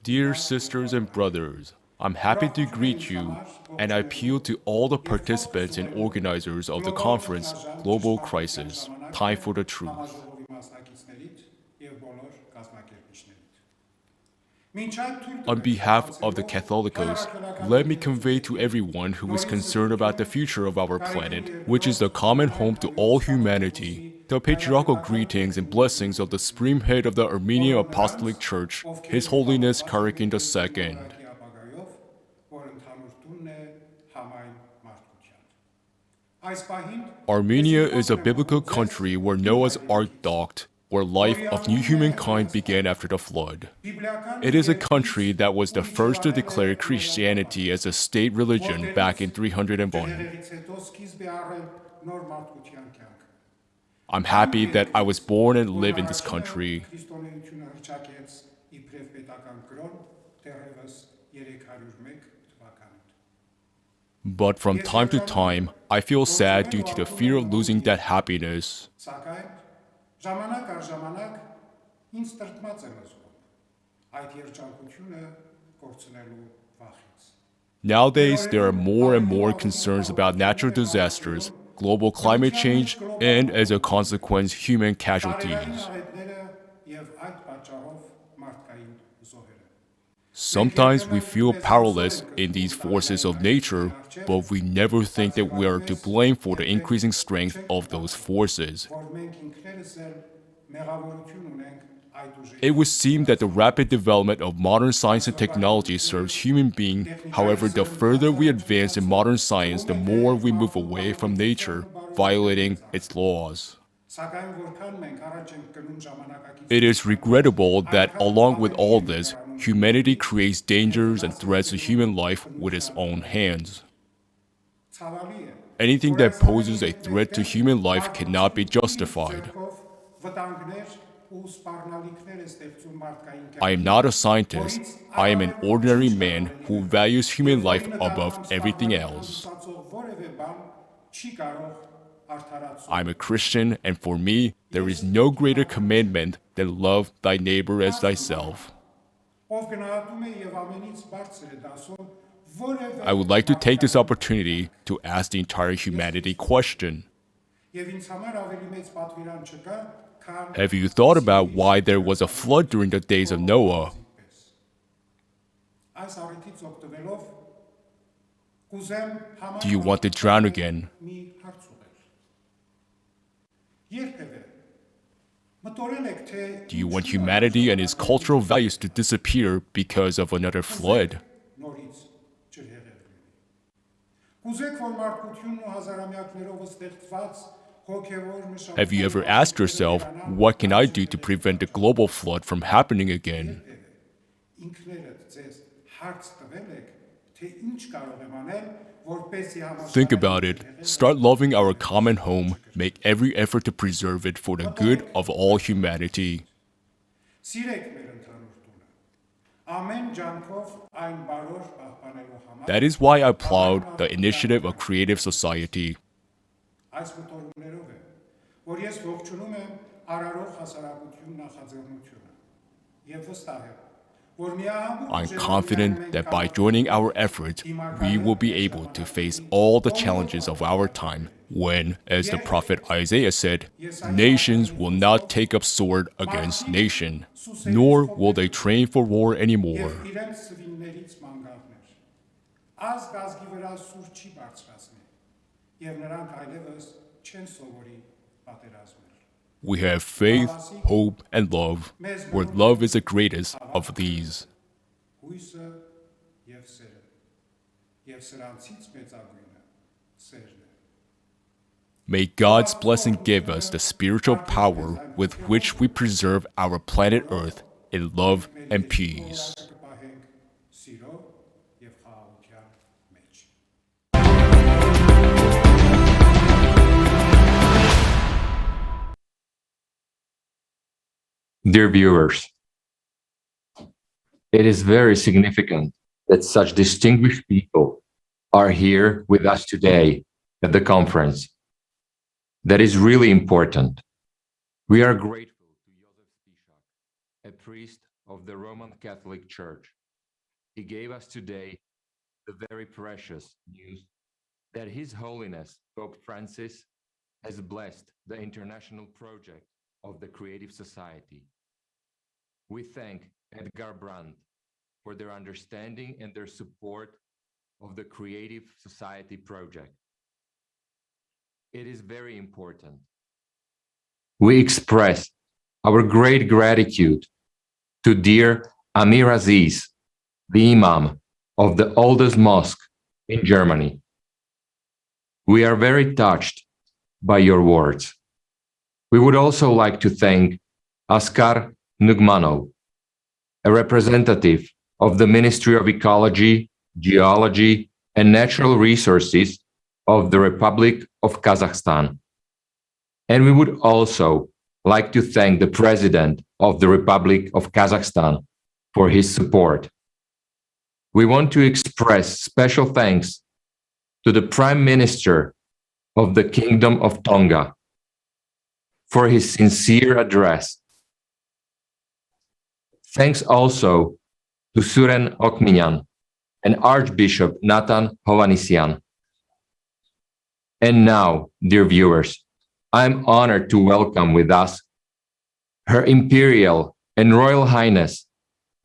Dear sisters and brothers, I'm happy to greet you, and I appeal to all the participants and organizers of the conference Global Crisis, Time for the Truth. On behalf of the Catholicos, let me convey to everyone who is concerned about the future of our planet, which is the common home to all humanity, the patriarchal greetings and blessings of the supreme head of the Armenian Apostolic Church, His Holiness Karakin II. Armenia is a biblical country where Noah's Ark docked, where life of new humankind began after the flood. It is a country that was the first to declare Christianity as a state religion back in 301. I'm happy that I was born and live in this country. But from time to time, I feel sad due to the fear of losing that happiness. Nowadays, there are more and more concerns about natural disasters, global climate change, and as a consequence, human casualties. Sometimes we feel powerless in these forces of nature, but we never think that we are to blame for the increasing strength of those forces. It would seem that the rapid development of modern science and technology serves human beings. However, the further we advance in modern science, the more we move away from nature, violating its laws. It is regrettable that, along with all this, humanity creates dangers and threats to human life with its own hands. Anything that poses a threat to human life cannot be justified. I am not a scientist. I am an ordinary man who values human life above everything else. I'm a Christian, and for me, there is no greater commandment than love thy neighbor as thyself. I would like to take this opportunity to ask the entire humanity question. Have you thought about why there was a flood during the days of Noah? Do you want to drown again? Do you want humanity and its cultural values to disappear because of another flood? Have you ever asked yourself, what can I do to prevent a global flood from happening again? Think about it. Start loving our common home. Make every effort to preserve it for the good of all humanity. That is why I applaud the initiative of Creative Society. I'm confident that by joining our efforts, we will be able to face all the challenges of our time when, as the prophet Isaiah said, nations will not take up sword against nation, nor will they train for war anymore. We have faith, hope, and love, where love is the greatest of these. May God's blessing give us the spiritual power with which we preserve our planet Earth in love and peace. Dear viewers, it is very significant that such distinguished people are here with us today at the conference. That is really important. We are grateful to Joseph Stishak, a priest of the Roman Catholic Church. He gave us today the very precious news that His Holiness Pope Francis has blessed the international project of the Creative Society. We thank Edgar Brandt for their understanding and their support of the Creative Society project. It is very important. We express our great gratitude to dear Amir Aziz, the Imam of the oldest mosque in Germany. We are very touched by your words. We would also like to thank Askar Nugmanov, a representative of the Ministry of Ecology, Geology, and Natural Resources of the Republic of Kazakhstan. And we would also like to thank the President of the Republic of Kazakhstan for his support. We want to express special thanks to the Prime Minister of the Kingdom of Tonga for his sincere address. Thanks also to Suren Okminyan and Archbishop Nathan Hovhannisyan. And now, dear viewers, I'm honored to welcome with us Her Imperial and Royal Highness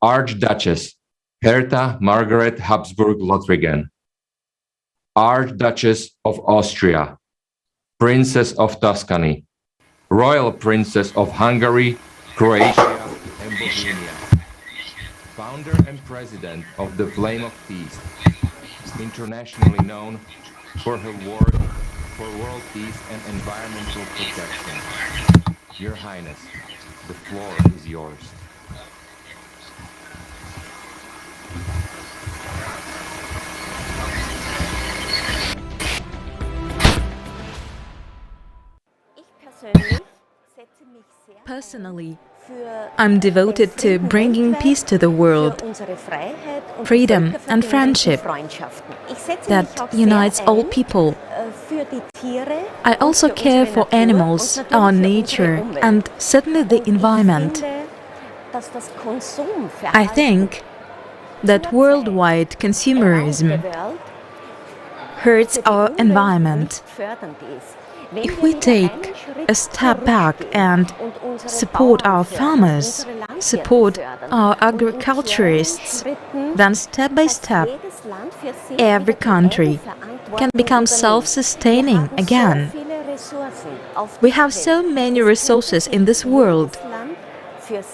Archduchess Hertha Margaret Habsburg-Lothringen, Archduchess of Austria, Princess of Tuscany, Royal Princess of Hungary, Croatia, and Bohemia, founder and president of the Flame of Peace, internationally known for her work for world peace and environmental protection. Your Highness, the floor is yours. Personally, I'm devoted to bringing peace to the world, freedom and friendship that unites all people. I also care for animals, our nature, and certainly the environment. I think that worldwide consumerism hurts our environment. If we take a step back and support our farmers, support our agriculturists, then step by step, every country can become self-sustaining again. We have so many resources in this world.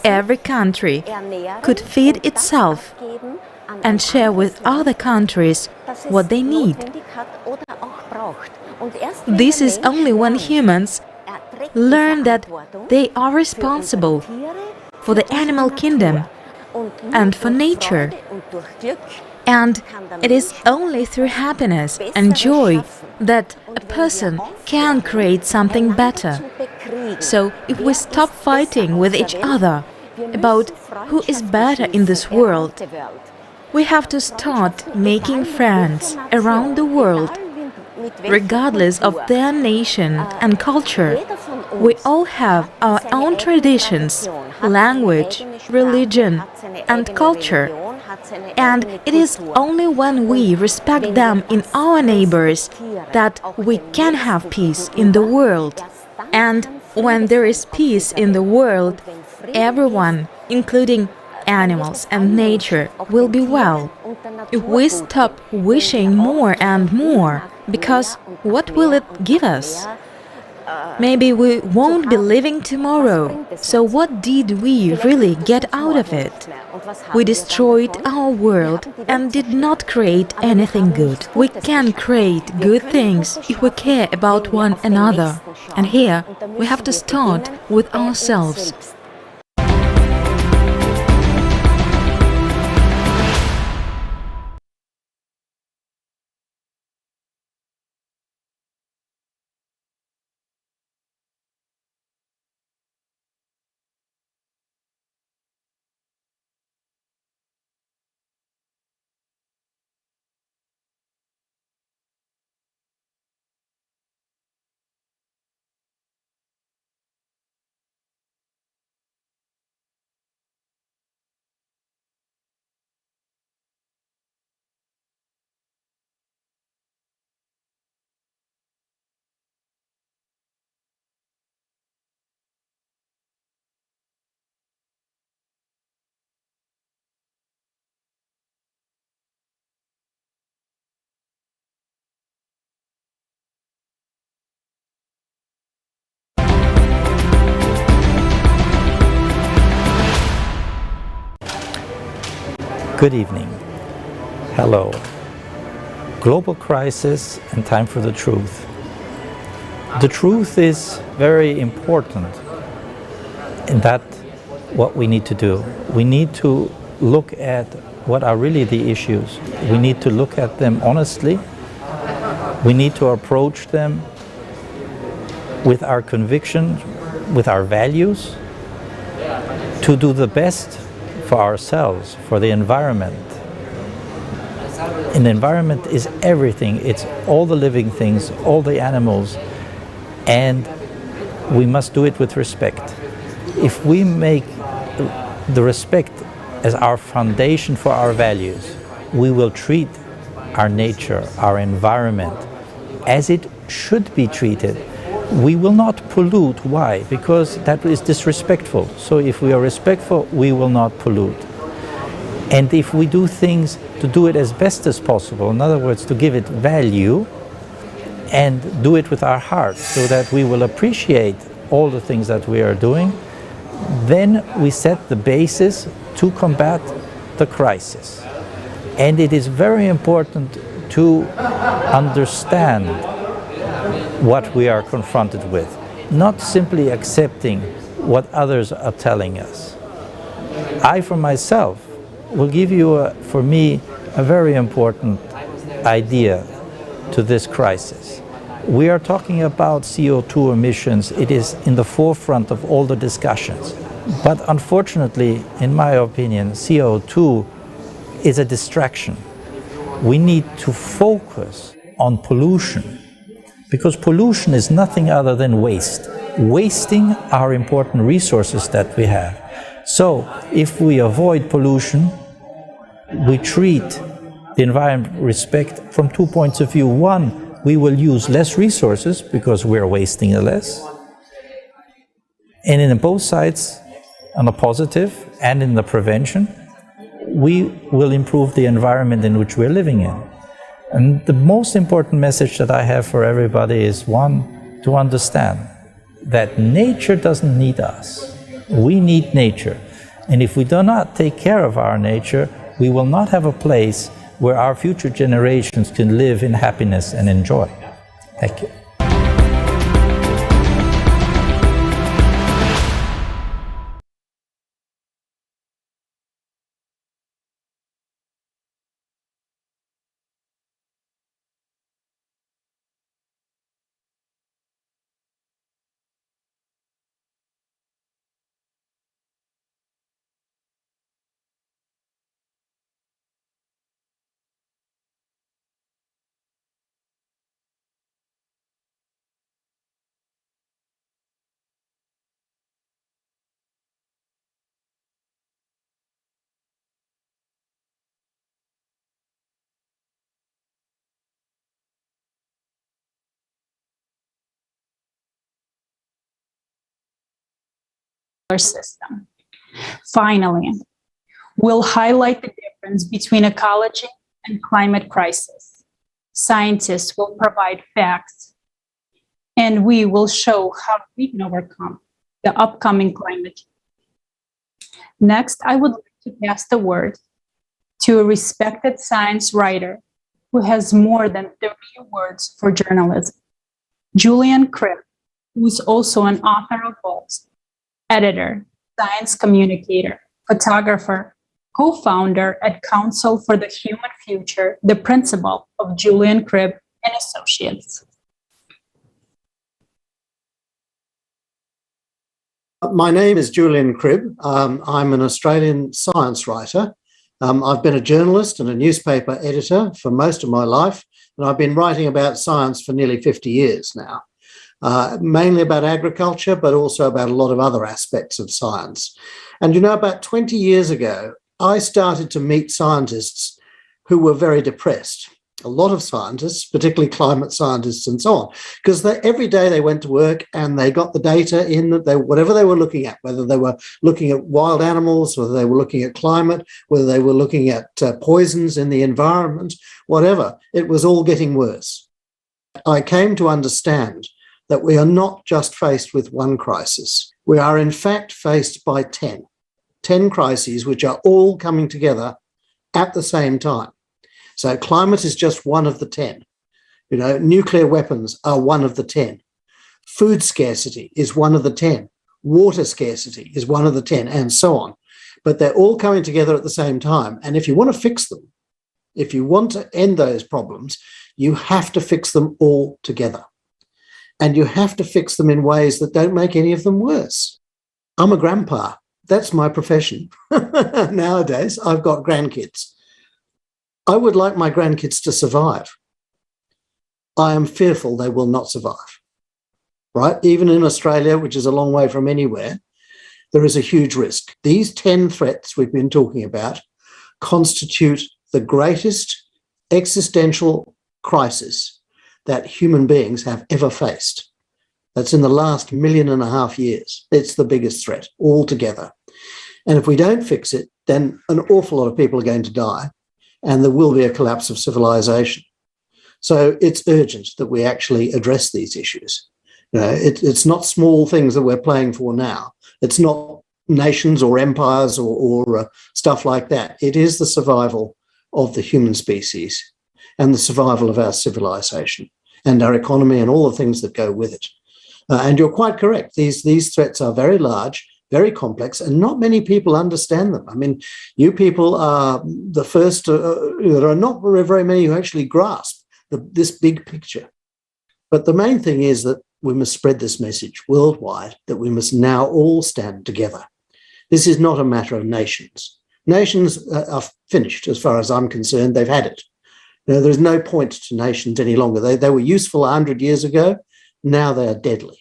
Every country could feed itself and share with other countries what they need. This is only when humans learn that they are responsible for the animal kingdom and for nature. And it is only through happiness and joy that a person can create something better. So if we stop fighting with each other about who is better in this world, we have to start making friends around the world, regardless of their nation and culture. We all have our own traditions, language, religion, and culture. And it is only when we respect them in our neighbors that we can have peace in the world. And when there is peace in the world, everyone, including animals and nature, will be well. If we stop wishing more and more, because what will it give us? Maybe we won't be living tomorrow. So what did we really get out of it? We destroyed our world and did not create anything good. We can create good things if we care about one another. And here we have to start with ourselves. Good evening. Hello. Global crisis and time for the truth. The truth is very important in that what we need to do. We need to look at what are really the issues. We need to look at them honestly. We need to approach them with our convictions, with our values, to do the best for ourselves, for the environment. And the environment is everything. It's all the living things, all the animals, and we must do it with respect. If we make the respect as our foundation for our values, we will treat our nature, our environment, as it should be treated. We will not pollute. Why? Because that is disrespectful. So if we are respectful, we will not pollute. And if we do things to do it as best as possible, in other words, to give it value and do it with our heart so that we will appreciate all the things that we are doing, then we set the basis to combat the crisis. And it is very important to understand what we are confronted with, not simply accepting what others are telling us. I, for myself, will give you, for me, a very important idea to this crisis. We are talking about CO2 emissions. It is in the forefront of all the discussions. But unfortunately, in my opinion, CO2 is a distraction. We need to focus on pollution, because pollution is nothing other than waste, wasting our important resources that we have. So if we avoid pollution, we treat the environment with respect from 2 points of view. One, we will use less resources because we're wasting less. And in both sides, on the positive and in the prevention, we will improve the environment in which we're living in. And the most important message that I have for everybody is, one, to understand that nature doesn't need us. We need nature. And if we do not take care of our nature, we will not have a place where our future generations can live in happiness and enjoy. Thank you. System. Finally, we'll highlight the difference between ecology and climate crisis. Scientists will provide facts, and we will show how we can overcome the upcoming climate change. Next, I would like to pass the word to a respected science writer who has more than 30 awards for journalism, Julian Cribb, who is also an author of books, editor, science communicator, photographer, co-founder at Council for the Human Future, the principal of Julian Cribb and Associates. My name is Julian Cribb. I'm an Australian science writer. I've been a journalist and a newspaper editor for most of my life, and I've been writing about science for nearly 50 years now. Mainly about agriculture, but also about a lot of other aspects of science. And you know, about 20 years ago, I started to meet scientists who were very depressed. A lot of scientists, particularly climate scientists and so on, because every day they went to work and they got the data in that whatever they were looking at, whether they were looking at wild animals, whether they were looking at climate, whether they were looking at poisons in the environment, whatever, it was all getting worse. I came to understand that we are not just faced with one crisis. We are in fact faced by 10 crises which are all coming together at the same time. So climate is just one of the 10. You know, nuclear weapons are one of the 10. Food scarcity is one of the 10. Water scarcity is one of the 10, and so on. But they're all coming together at the same time. And if you want to fix them, if you want to end those problems, you have to fix them all together. And you have to fix them in ways that don't make any of them worse. I'm a grandpa. That's my profession. Nowadays, I've got grandkids. I would like my grandkids to survive. I am fearful they will not survive, right? Even in Australia, which is a long way from anywhere, there is a huge risk. These 10 threats we've been talking about constitute the greatest existential crisis that human beings have ever faced. That's in the last 1.5 million years. It's the biggest threat altogether. And if we don't fix it, then an awful lot of people are going to die, and there will be a collapse of civilization. So it's urgent that we actually address these issues. You know, it's not small things that we're playing for now. It's not nations or empires or stuff like that. It is the survival of the human species and the survival of our civilization and our economy and all the things that go with it. And you're quite correct. These threats are very large, very complex, and not many people understand them. I mean, you people are the first, there are not very many who actually grasp this big picture. But the main thing is that we must spread this message worldwide, that we must now all stand together. This is not a matter of nations. Nations are finished as far as I'm concerned. They've had it. You know, there's no point to nations any longer. They were useful 100 years ago. Now they are deadly,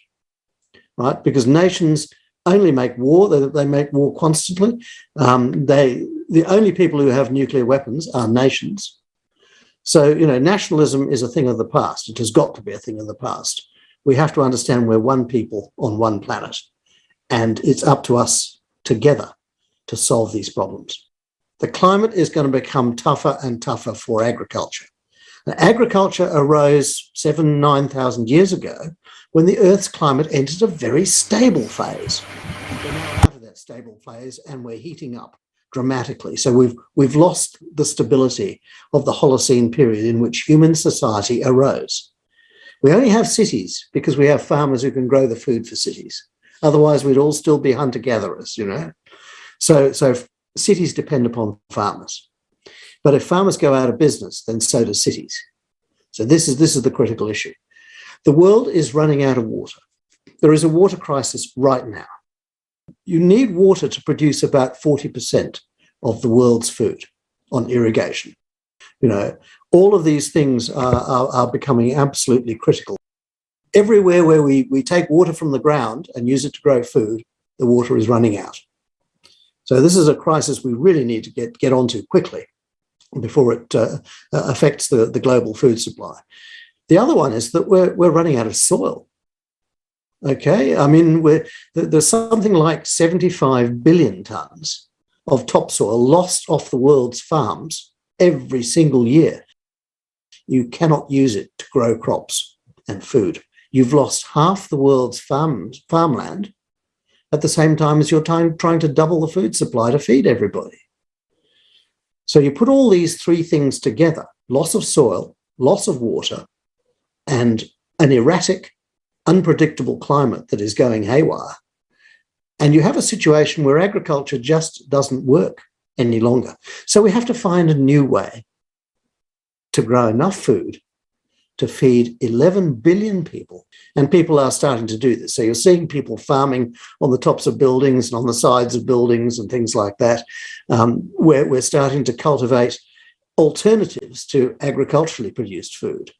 right? Because nations only make war. They make war constantly. The only people who have nuclear weapons are nations. So, you know, nationalism is a thing of the past. It has got to be a thing of the past. We have to understand we're one people on one planet, and it's up to us together to solve these problems. The climate is going to become tougher and tougher for agriculture. Now, agriculture arose 9,000 years ago when the Earth's climate entered a very stable phase. We're now out of that stable phase and we're heating up dramatically. So we've lost the stability of the Holocene period in which human society arose. We only have cities because we have farmers who can grow the food for cities. Otherwise, we'd all still be hunter-gatherers, you know. So cities depend upon farmers. But if farmers go out of business, then so do cities. So this is the critical issue. The world is running out of water. There is a water crisis right now. You need water to produce about 40% of the world's food on irrigation. You know, all of these things are becoming absolutely critical. Everywhere where we take water from the ground and use it to grow food, the water is running out. So this is a crisis we really need to get onto quickly before it affects the global food supply. The other one is that we're running out of soil. Okay, I mean, there's something like 75 billion tons of topsoil lost off the world's farms every single year. You cannot use it to grow crops and food. You've lost half the world's farmland at the same time as you're trying to double the food supply to feed everybody. So you put all these three things together, loss of soil, loss of water, and an erratic, unpredictable climate that is going haywire, and you have a situation where agriculture just doesn't work any longer. So we have to find a new way to grow enough food to feed 11 billion people. And people are starting to do this. So you're seeing people farming on the tops of buildings and on the sides of buildings and things like that, where we're starting to cultivate alternatives to agriculturally produced food.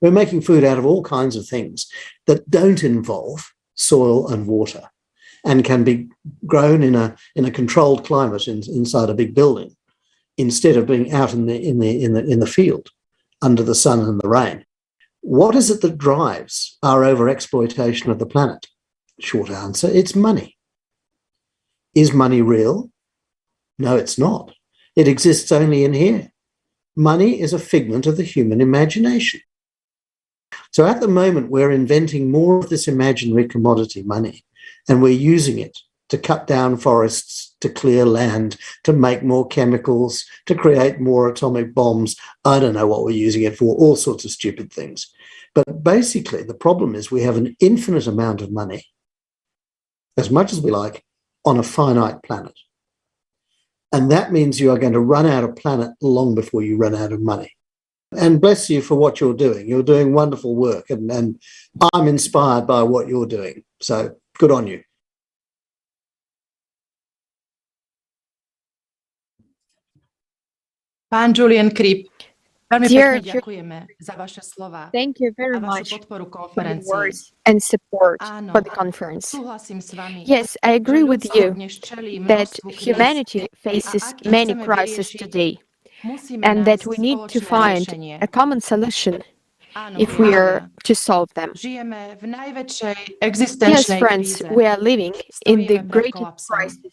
We're making food out of all kinds of things that don't involve soil and water and can be grown in a controlled climate inside a big building, instead of being out in the field under the sun and the rain. What is it that drives our overexploitation of the planet? Short answer, it's money. Is money real? No, it's not. It exists only in here. Money is a figment of the human imagination. So at the moment, we're inventing more of this imaginary commodity, money, and we're using it to cut down forests, to clear land, to make more chemicals, to create more atomic bombs. I don't know what we're using it for, all sorts of stupid things. But basically, the problem is we have an infinite amount of money, as much as we like, on a finite planet. And that means you are going to run out of planet long before you run out of money. And bless you for what you're doing. You're doing wonderful work, and I'm inspired by what you're doing. So good on you. Pán Julian Cribb, veľmi Dear pekne ďakujeme za vaše slova Thank you very a vašu much podporu for your konferencii. words and support Áno, for the conference. súhlasím s vami, Yes, I že agree with ľudstvo you dnes čelí that množstvu kríz humanity a faces ak ich many chceme crises vyriešiť, today, musíme and that nájsť we need to spoločné find riešenie. a common solution Áno, if we priatelia, are to solve them. žijeme v najväčšej Yes, existenčnej friends, kríze. we are living in the Stojíme pred greatest kolapsom. crisis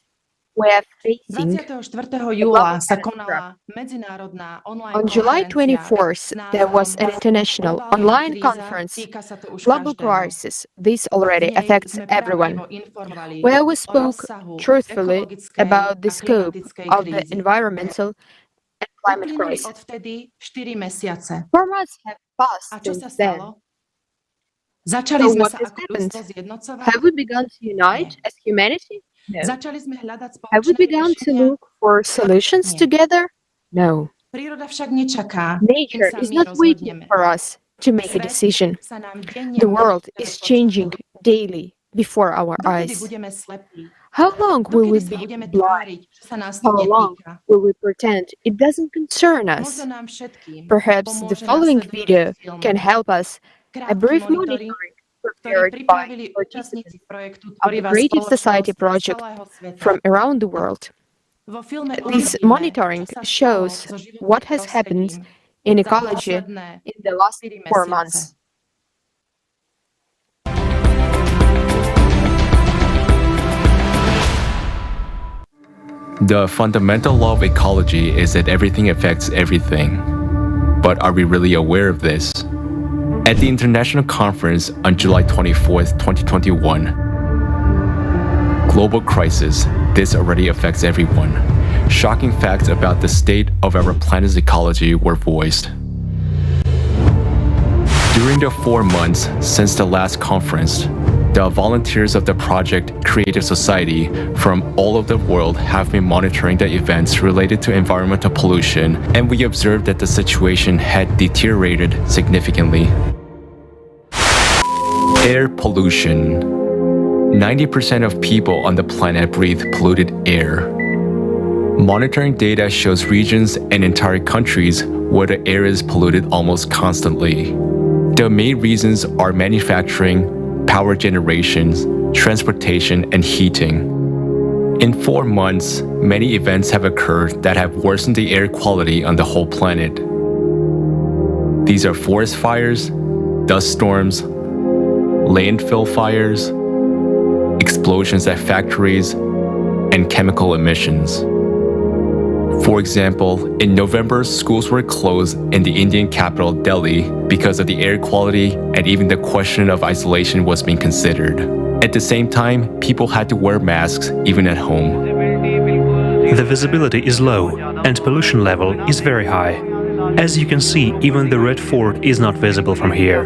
we are facing. 24. the júla global sa catastrophe. konala medzinárodná online On July konferencia 24th, s there was an názvom international Globálna online kríza, conference, týka sa to už Global každého. Crisis. This V already nej affects sme everyone, pravdivo informovali where we o spoke rozsahu truthfully ekologickej about the a scope klimatickej of the krízy. environmental and climate Uplynuli crisis. odvtedy 4 mesiace. 4 months have passed A čo sa since then. stalo? Začali So sme what sa has ako happened? ľudstvo zjednocovať? Have we begun to unite as humanity? No. Začali sme hľadať Have we spoločné begun to riešenia? look for solutions Nie. together? No. Príroda však nečaká, kým Nature sa is my not waiting rozhodneme. for us to make a Svet decision. sa nám denne The world mení is pred changing očami. daily before our Dokedy eyes. budeme slepí? How long will we Dokedy sa be budeme blind? tváriť, že sa nás to How long netýka? will we pretend it doesn't concern us? Možno nám všetkým Perhaps the pomôže following nasledujúci video film. can help us. A Krátky brief monitoring, monitoring ktorý prepared by pripravili participants účastníci projektu of the Tvorivá Creative spoločnosť Society z project celého sveta. from around the world. Vo filme This uvidíme, monitoring čo sa stalo shows so životným what has happened prostredím in za ecology posledné in the last 4 4 mesiace. months. The fundamental law of ecology is that everything affects everything. But are we really aware of this? At the international conference on July 24th, 2021, Global Crisis, this already affects everyone. Shocking facts about the state of our planet's ecology were voiced. During the 4 months since the last conference, the volunteers of the project Creative Society from all over the world have been monitoring the events related to environmental pollution, and we observed that the situation had deteriorated significantly. Air pollution. 90% of people on the planet breathe polluted air. Monitoring data shows regions and entire countries where the air is polluted almost constantly. The main reasons are manufacturing, power generations, transportation, and heating. In 4 months, many events have occurred that have worsened the air quality on the whole planet. These are forest fires, dust storms, landfill fires, explosions at factories, and chemical emissions. For example, in November, schools were closed in the Indian capital Delhi because of the air quality, and even the question of isolation was being considered. At the same time, people had to wear masks even at home. The visibility is low and pollution level is very high. As you can see, even the Red Fort is not visible from here.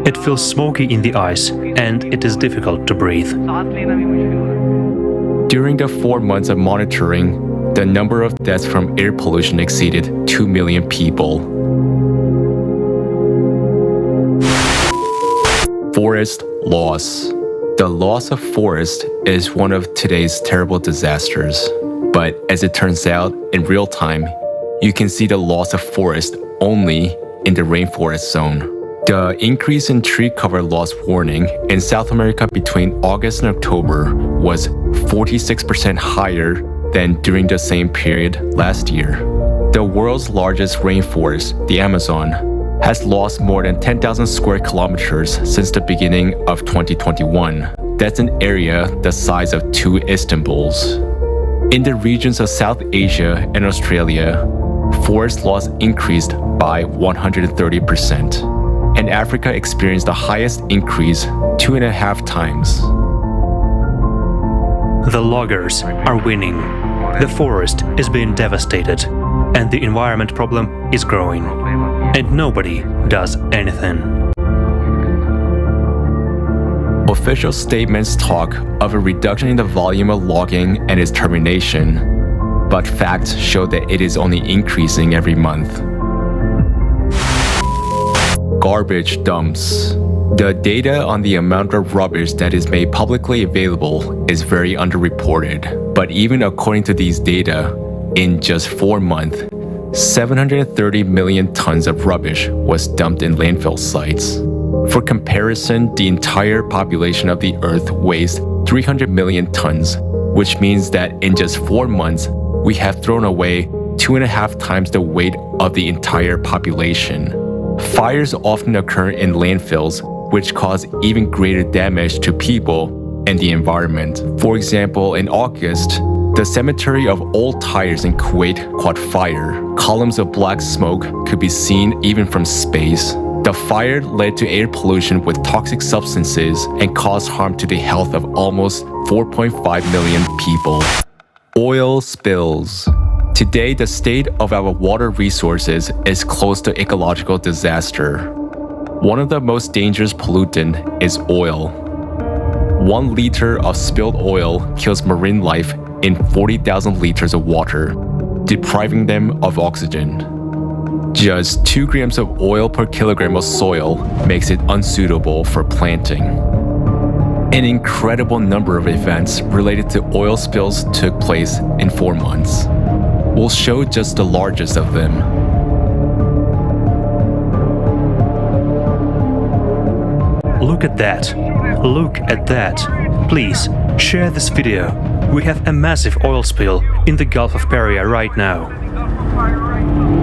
It feels smoky in the eyes and it is difficult to breathe. During the 4 months of monitoring, the number of deaths from air pollution exceeded 2 million people. Forest loss. The loss of forest is one of today's terrible disasters. But as it turns out, in real time, you can see the loss of forest only in the rainforest zone. The increase in tree cover loss warning in South America between August and October was 46% higher than during the same period last year. The world's largest rainforest, the Amazon, has lost more than 10,000 square kilometers since the beginning of 2021. That's an area the size of 2 Istanbuls. In the regions of South Asia and Australia, forest loss increased by 130%, and Africa experienced the highest increase 2.5 times. The loggers are winning. The forest is being devastated, and the environment problem is growing. And nobody does anything. Official statements talk of a reduction in the volume of logging and its termination, but facts show that it is only increasing every month. Garbage dumps. The data on the amount of rubbish that is made publicly available is very underreported, but even according to these data, in just 4 months, 730 million tons of rubbish was dumped in landfill sites. For comparison, the entire population of the Earth weighs 300 million tons, which means that in just 4 months, we have thrown away 2.5 times the weight of the entire population. Fires often occur in landfills, which cause even greater damage to people and the environment. For example, in August, the cemetery of old tires in Kuwait caught fire. Columns of black smoke could be seen even from space. The fire led to air pollution with toxic substances and caused harm to the health of almost 4.5 million people. Oil spills. Today, the state of our water resources is close to ecological disaster. One of the most dangerous pollutants is oil. 1 liter of spilled oil kills marine life in 40,000 liters of water, depriving them of oxygen. Just 2 grams of oil per kilogram of soil makes it unsuitable for planting. An incredible number of events related to oil spills took place in 4 months. We'll show just the largest of them. Look at that. Look at that. Please, share this video. We have a massive oil spill in the Gulf of Paria right now.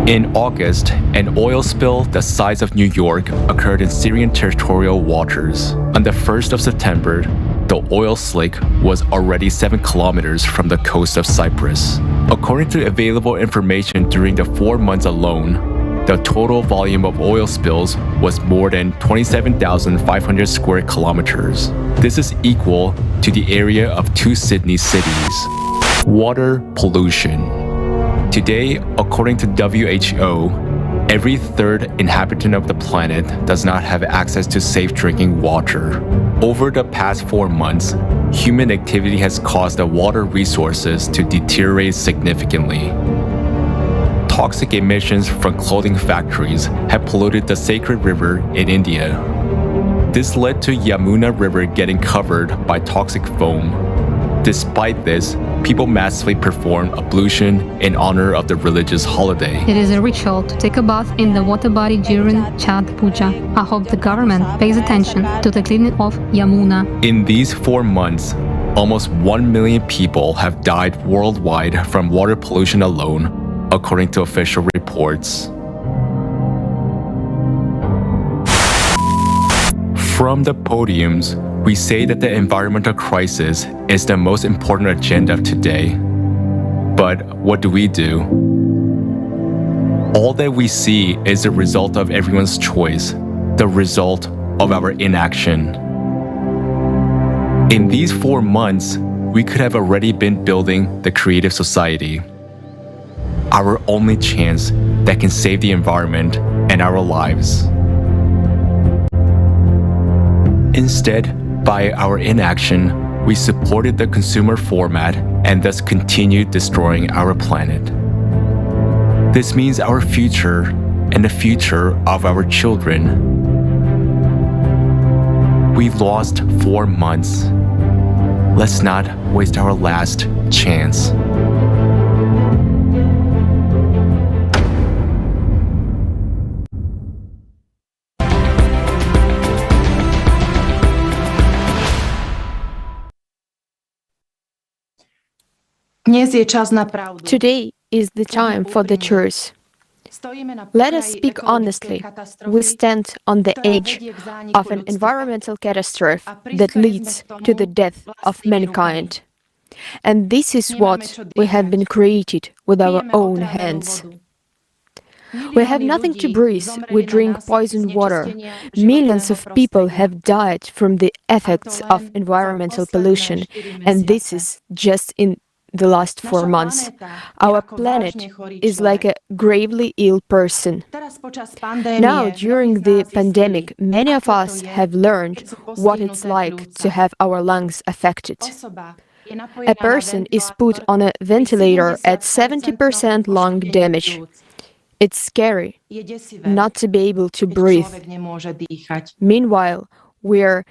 In August, an oil spill the size of New York occurred in Syrian territorial waters. On the 1st of September, the oil slick was already 7 kilometers from the coast of Cyprus. According to available information during the 4 months alone, the total volume of oil spills was more than 27,500 square kilometers. This is equal to the area of 2 Sydney cities. Water pollution. Today, according to WHO, every 3rd inhabitant of the planet does not have access to safe drinking water. Over the past 4 months, human activity has caused the water resources to deteriorate significantly. Toxic emissions from clothing factories have polluted the sacred river in India. This led to Yamuna River getting covered by toxic foam. Despite this, people massively perform ablution in honor of the religious holiday. It is a ritual to take a bath in the water body during Chhat Puja. I hope the government pays attention to the cleaning of Yamuna. In these 4 months, almost 1 million people have died worldwide from water pollution alone, according to official reports. From the podiums, we say that the environmental crisis is the most important agenda of today. But what do? All that we see is the result of everyone's choice, the result of our inaction. In these 4 months, we could have already been building the creative society. Our only chance that can save the environment and our lives. Instead, by our inaction, we supported the consumer format and thus continued destroying our planet. This means our future and the future of our children. We lost 4 months. Let's not waste our last chance. Today is the time for the truth. Let us speak honestly. We stand on the edge of an environmental catastrophe that leads to the death of mankind. And this is what we have been created with our own hands. We have nothing to breathe, we drink poisoned water. Millions of people have died from the effects of environmental pollution, and this is just in the last 4 months. Our planet is like a gravely ill person. Now, during the pandemic, many of us have learned what it's like to have our lungs affected. A person is put on a ventilator at 70% lung damage. It's scary not to be able to breathe. Meanwhile, we're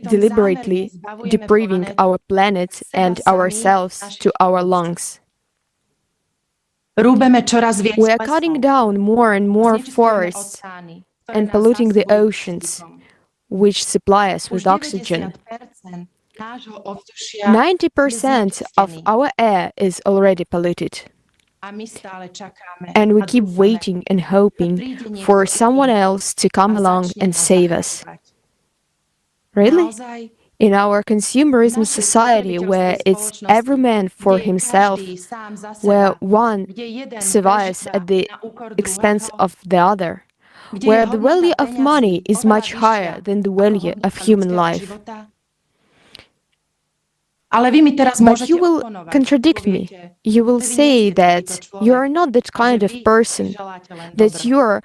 deliberately depriving our planet and ourselves to our lungs. We are cutting down more and more forests and polluting the oceans, which supply us with oxygen. 90% of our air is already polluted. And we keep waiting and hoping for someone else to come along and save us. Really? In our consumerism society, where it's every man for himself, where one survives at the expense of the other, where the value of money is much higher than the value of human life. But you will contradict me. You will say that you are not that kind of person, that you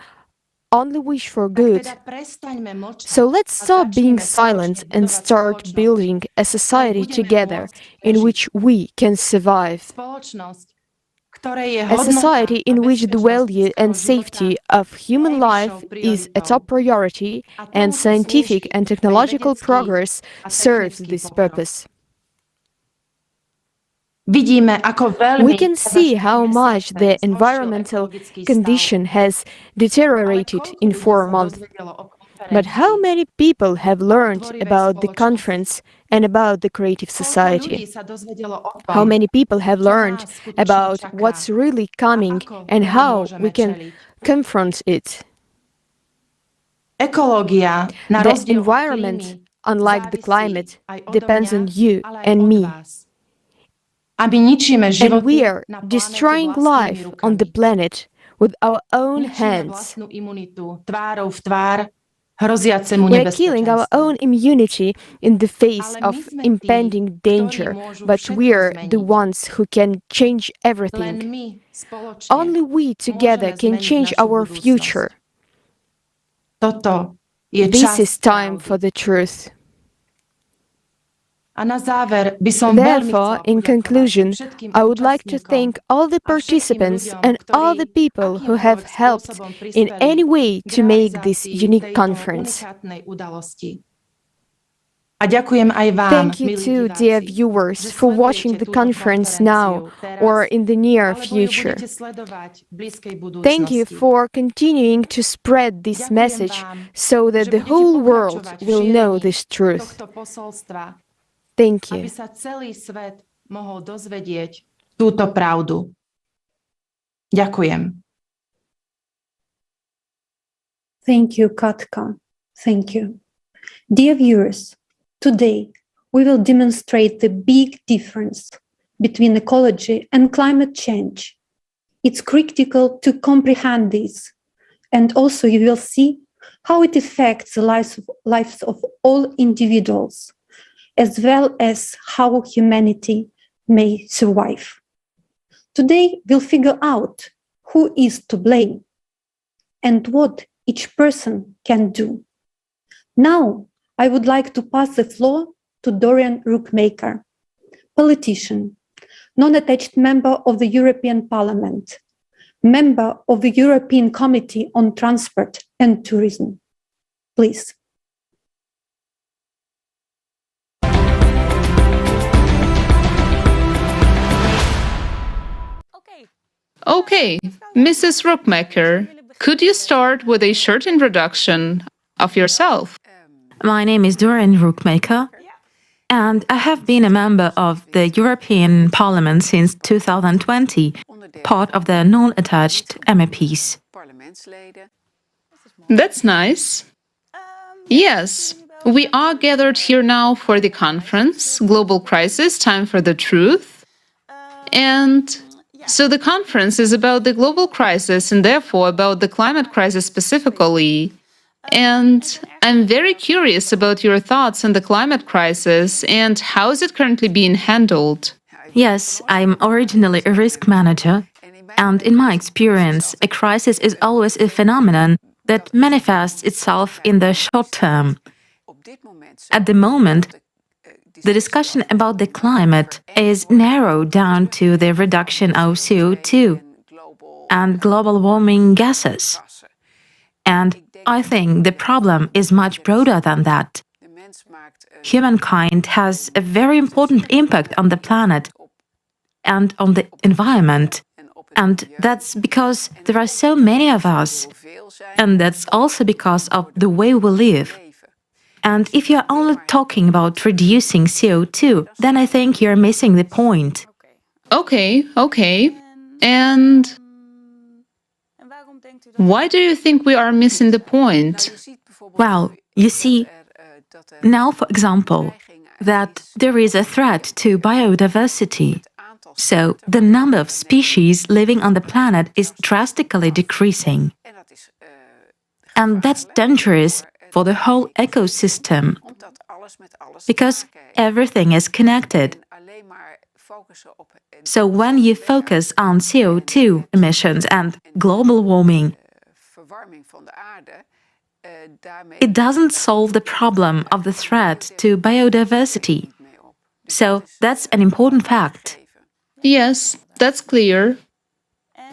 only wish for good. So let's stop being silent and start building a society together in which we can survive. A society in which the value and safety of human life is a top priority and scientific and technological progress serves this purpose. We can see how much the environmental condition has deteriorated in 4 months. But how many people have learned about the conference and about the creative society? How many people have learned about what's really coming and how we can confront it? The environment, unlike the climate, depends on you and me. And we are destroying life on the planet with our own hands. We are killing our own immunity in the face of impending danger, but we are the ones who can change everything. Only we together can change our future. This is time for the truth. Therefore, in conclusion, I would like to thank all the participants and all the people who have helped in any way to make this unique conference. Thank you too, dear viewers, for watching the conference now or in the near future. Thank you for continuing to spread this message so that the whole world will know this truth. Thank you. Aby sa celý svet mohol dozvedieť túto pravdu. Ďakujem. Thank you, Katka. Thank you. Dear viewers, today we will demonstrate the big difference between ecology and climate change. It's critical to comprehend this, and also you will see how it affects the lives of all individuals, as well as how humanity may survive. Today, we'll figure out who is to blame and what each person can do. Now, I would like to pass the floor to Dorian Rookmaker, politician, non-attached member of the European Parliament, member of the European Committee on Transport and Tourism. Please. Okay, Mrs. Rookmaker, could you start with a short introduction of yourself? My name is Dorian Rookmaker, and I have been a member of the European Parliament since 2020, part of the non-attached MEPs. That's nice. Yes, we are gathered here now for the conference, Global Crisis, Time for the Truth. And So the conference is about the global crisis and therefore about the climate crisis specifically. And I'm very curious about your thoughts on the climate crisis and how is it currently being handled? Yes, I'm originally a risk manager, and in my experience, a crisis is always a phenomenon that manifests itself in the short term. At the moment, the discussion about the climate is narrowed down to the reduction of CO2 and global warming gases. And I think the problem is much broader than that. Humankind has a very important impact on the planet and on the environment. And that's because there are so many of us. And that's also because of the way we live. And if you're only talking about reducing CO2, then I think you're missing the point. Okay. And why do you think we are missing the point? Well, you see, now, for example, that there is a threat to biodiversity. So the number of species living on the planet is drastically decreasing. And that's dangerous for the whole ecosystem, because everything is connected. So when you focus on CO2 emissions and global warming, it doesn't solve the problem of the threat to biodiversity. So that's an important fact. Yes, that's clear.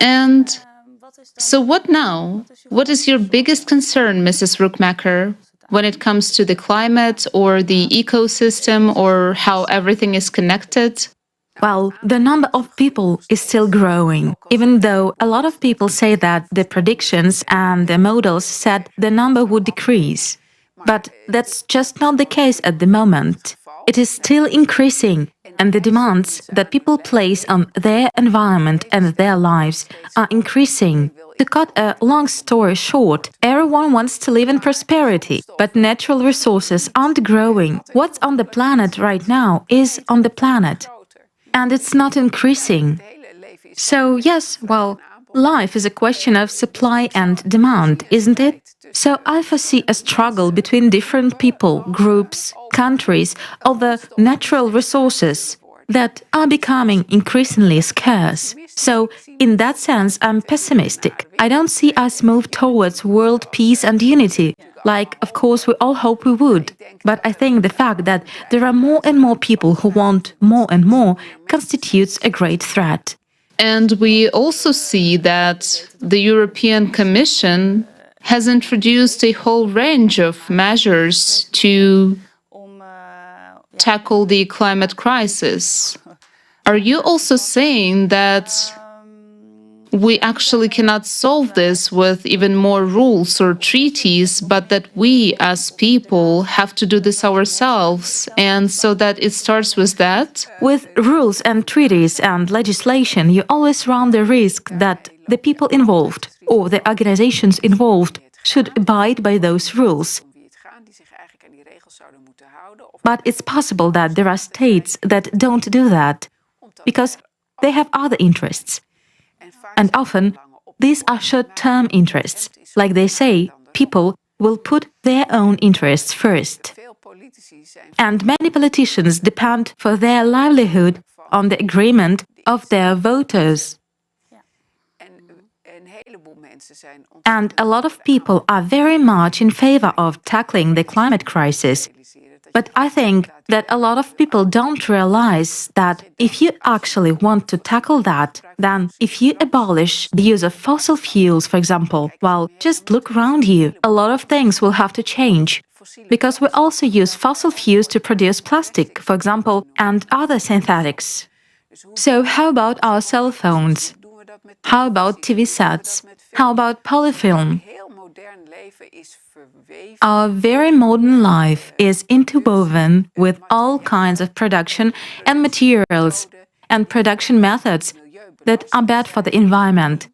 And so what now? What is your biggest concern, Mrs. Rookmaker, when it comes to the climate or the ecosystem or how everything is connected? Well, the number of people is still growing, even though a lot of people say that the predictions and the models said the number would decrease. But that's just not the case at the moment. It is still increasing, and the demands that people place on their environment and their lives are increasing. To cut a long story short, everyone wants to live in prosperity, but natural resources aren't growing. What's on the planet right now is on the planet, and it's not increasing. So yes, well, life is a question of supply and demand, isn't it? So I foresee a struggle between different people, groups, countries over natural resources that are becoming increasingly scarce. So, in that sense, I'm pessimistic. I don't see us move towards world peace and unity, like, of course, we all hope we would. But I think the fact that there are more and more people who want more and more constitutes a great threat. And we also see that the European Commission has introduced a whole range of measures to tackle the climate crisis. Are you also saying that we actually cannot solve this with even more rules or treaties, but that we as people have to do this ourselves, and so that it starts with that? With rules and treaties and legislation, you always run the risk that the people involved or the organizations involved should abide by those rules. But it's possible that there are states that don't do that, because they have other interests. And often, these are short-term interests. Like they say, people will put their own interests first. And many politicians depend for their livelihood on the agreement of their voters. And a lot of people are very much in favor of tackling the climate crisis. But I think that a lot of people don't realize that if you actually want to tackle that, then if you abolish the use of fossil fuels, for example, well, just look around you, a lot of things will have to change. Because we also use fossil fuels to produce plastic, for example, and other synthetics. So how about our cell phones? How about TV sets? How about polyfilm? Our very modern life is interwoven with all kinds of production and materials and production methods that are bad for the environment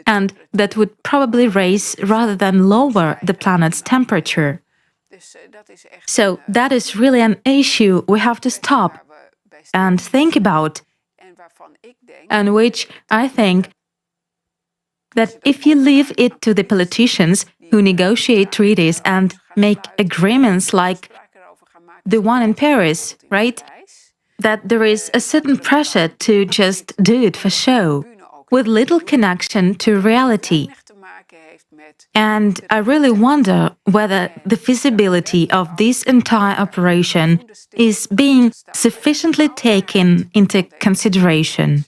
and that would probably raise rather than lower the planet's temperature. So that is really an issue we have to stop. and think about, and which I think that if you leave it to the politicians who negotiate treaties and make agreements like the one in Paris, right? That there is a certain pressure to just do it for show, with little connection to reality. And I really wonder whether the feasibility of this entire operation is being sufficiently taken into consideration.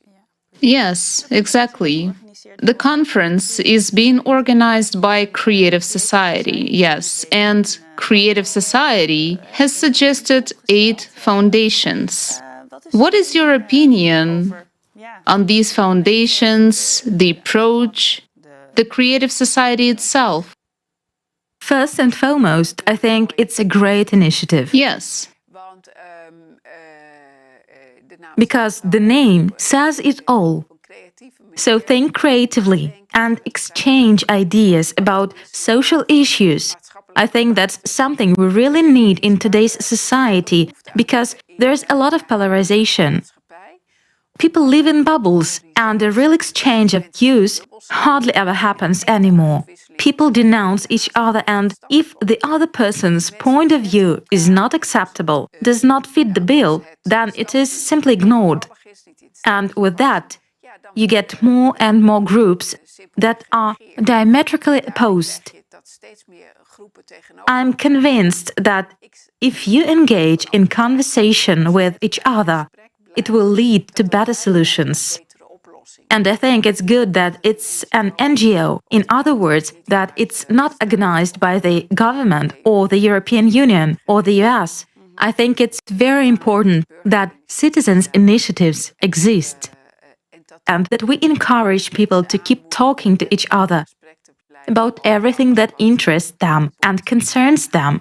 Yes, exactly. The conference is being organized by Creative Society, yes, and Creative Society has suggested 8 foundations. What is your opinion on these foundations, the approach, the Creative Society itself? First and foremost, I think it's a great initiative. Yes. Because the name says it all. So think creatively and exchange ideas about social issues. I think that's something we really need in today's society because there's a lot of polarization. People live in bubbles, and the real exchange of views hardly ever happens anymore. People denounce each other, and if the other person's point of view is not acceptable, does not fit the bill, then it is simply ignored. And with that, you get more and more groups that are diametrically opposed. I'm convinced that if you engage in conversation with each other, it will lead to better solutions. And I think it's good that it's an NGO, in other words, that it's not organized by the government or the European Union or the US. I think it's very important that citizens' initiatives exist and that we encourage people to keep talking to each other about everything that interests them and concerns them.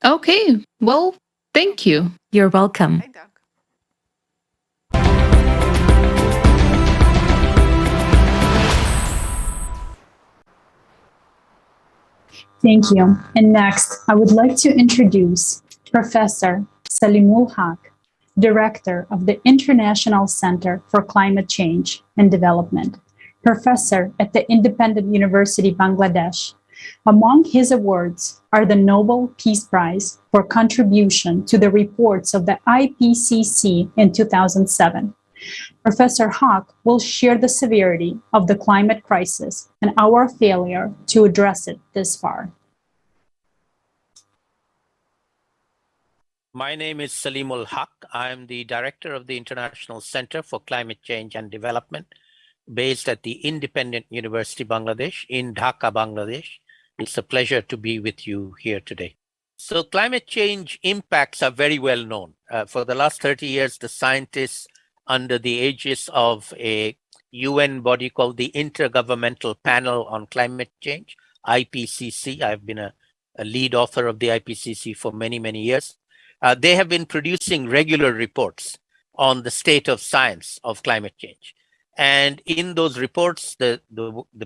Okay, well, thank you. You're welcome. Thank you. And next, I would like to introduce Professor Salimul Haq, Director of the International Center for Climate Change and Development, professor at the Independent University, Bangladesh. Among his awards are the Nobel Peace Prize for contribution to the reports of the IPCC in 2007. Professor Haq will share the severity of the climate crisis and our failure to address it this far. My name is Salimul Haq. I am the director of the International Center for Climate Change and Development, based at the Independent University, Bangladesh, in Dhaka, Bangladesh. It's a pleasure to be with you here today. So climate change impacts are very well known. For the last 30 years, the scientists under the aegis of a UN body called the Intergovernmental Panel on Climate Change, IPCC. I've been a lead author of the IPCC for many, many years. They have been producing regular reports on the state of science of climate change. And in those reports, the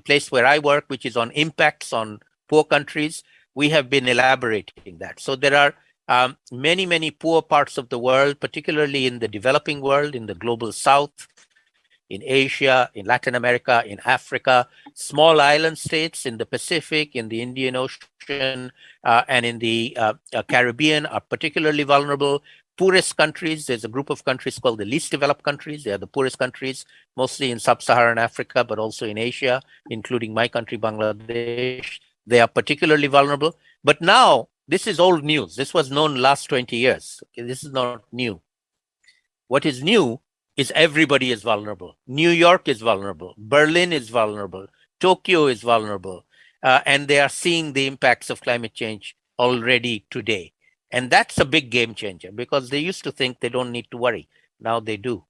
place where I work, which is on impacts on poor countries, we have been elaborating that. So there are many, many poor parts of the world, particularly in the developing world, in the global south, in Asia, in Latin America, in Africa, small island states in the Pacific, in the Indian Ocean, and in the Caribbean are particularly vulnerable. Poorest countries, there's a group of countries called the least developed countries. They are the poorest countries, mostly in sub-Saharan Africa, but also in Asia, including my country, Bangladesh. They are particularly vulnerable. But now, this is old news. This was known last 20 years. Okay, this is not new. What is new is everybody is vulnerable. New York is vulnerable. Berlin is vulnerable. Tokyo is vulnerable. And they are seeing the impacts of climate change already today. And that's a big game changer because they used to think they don't need to worry. Now they do.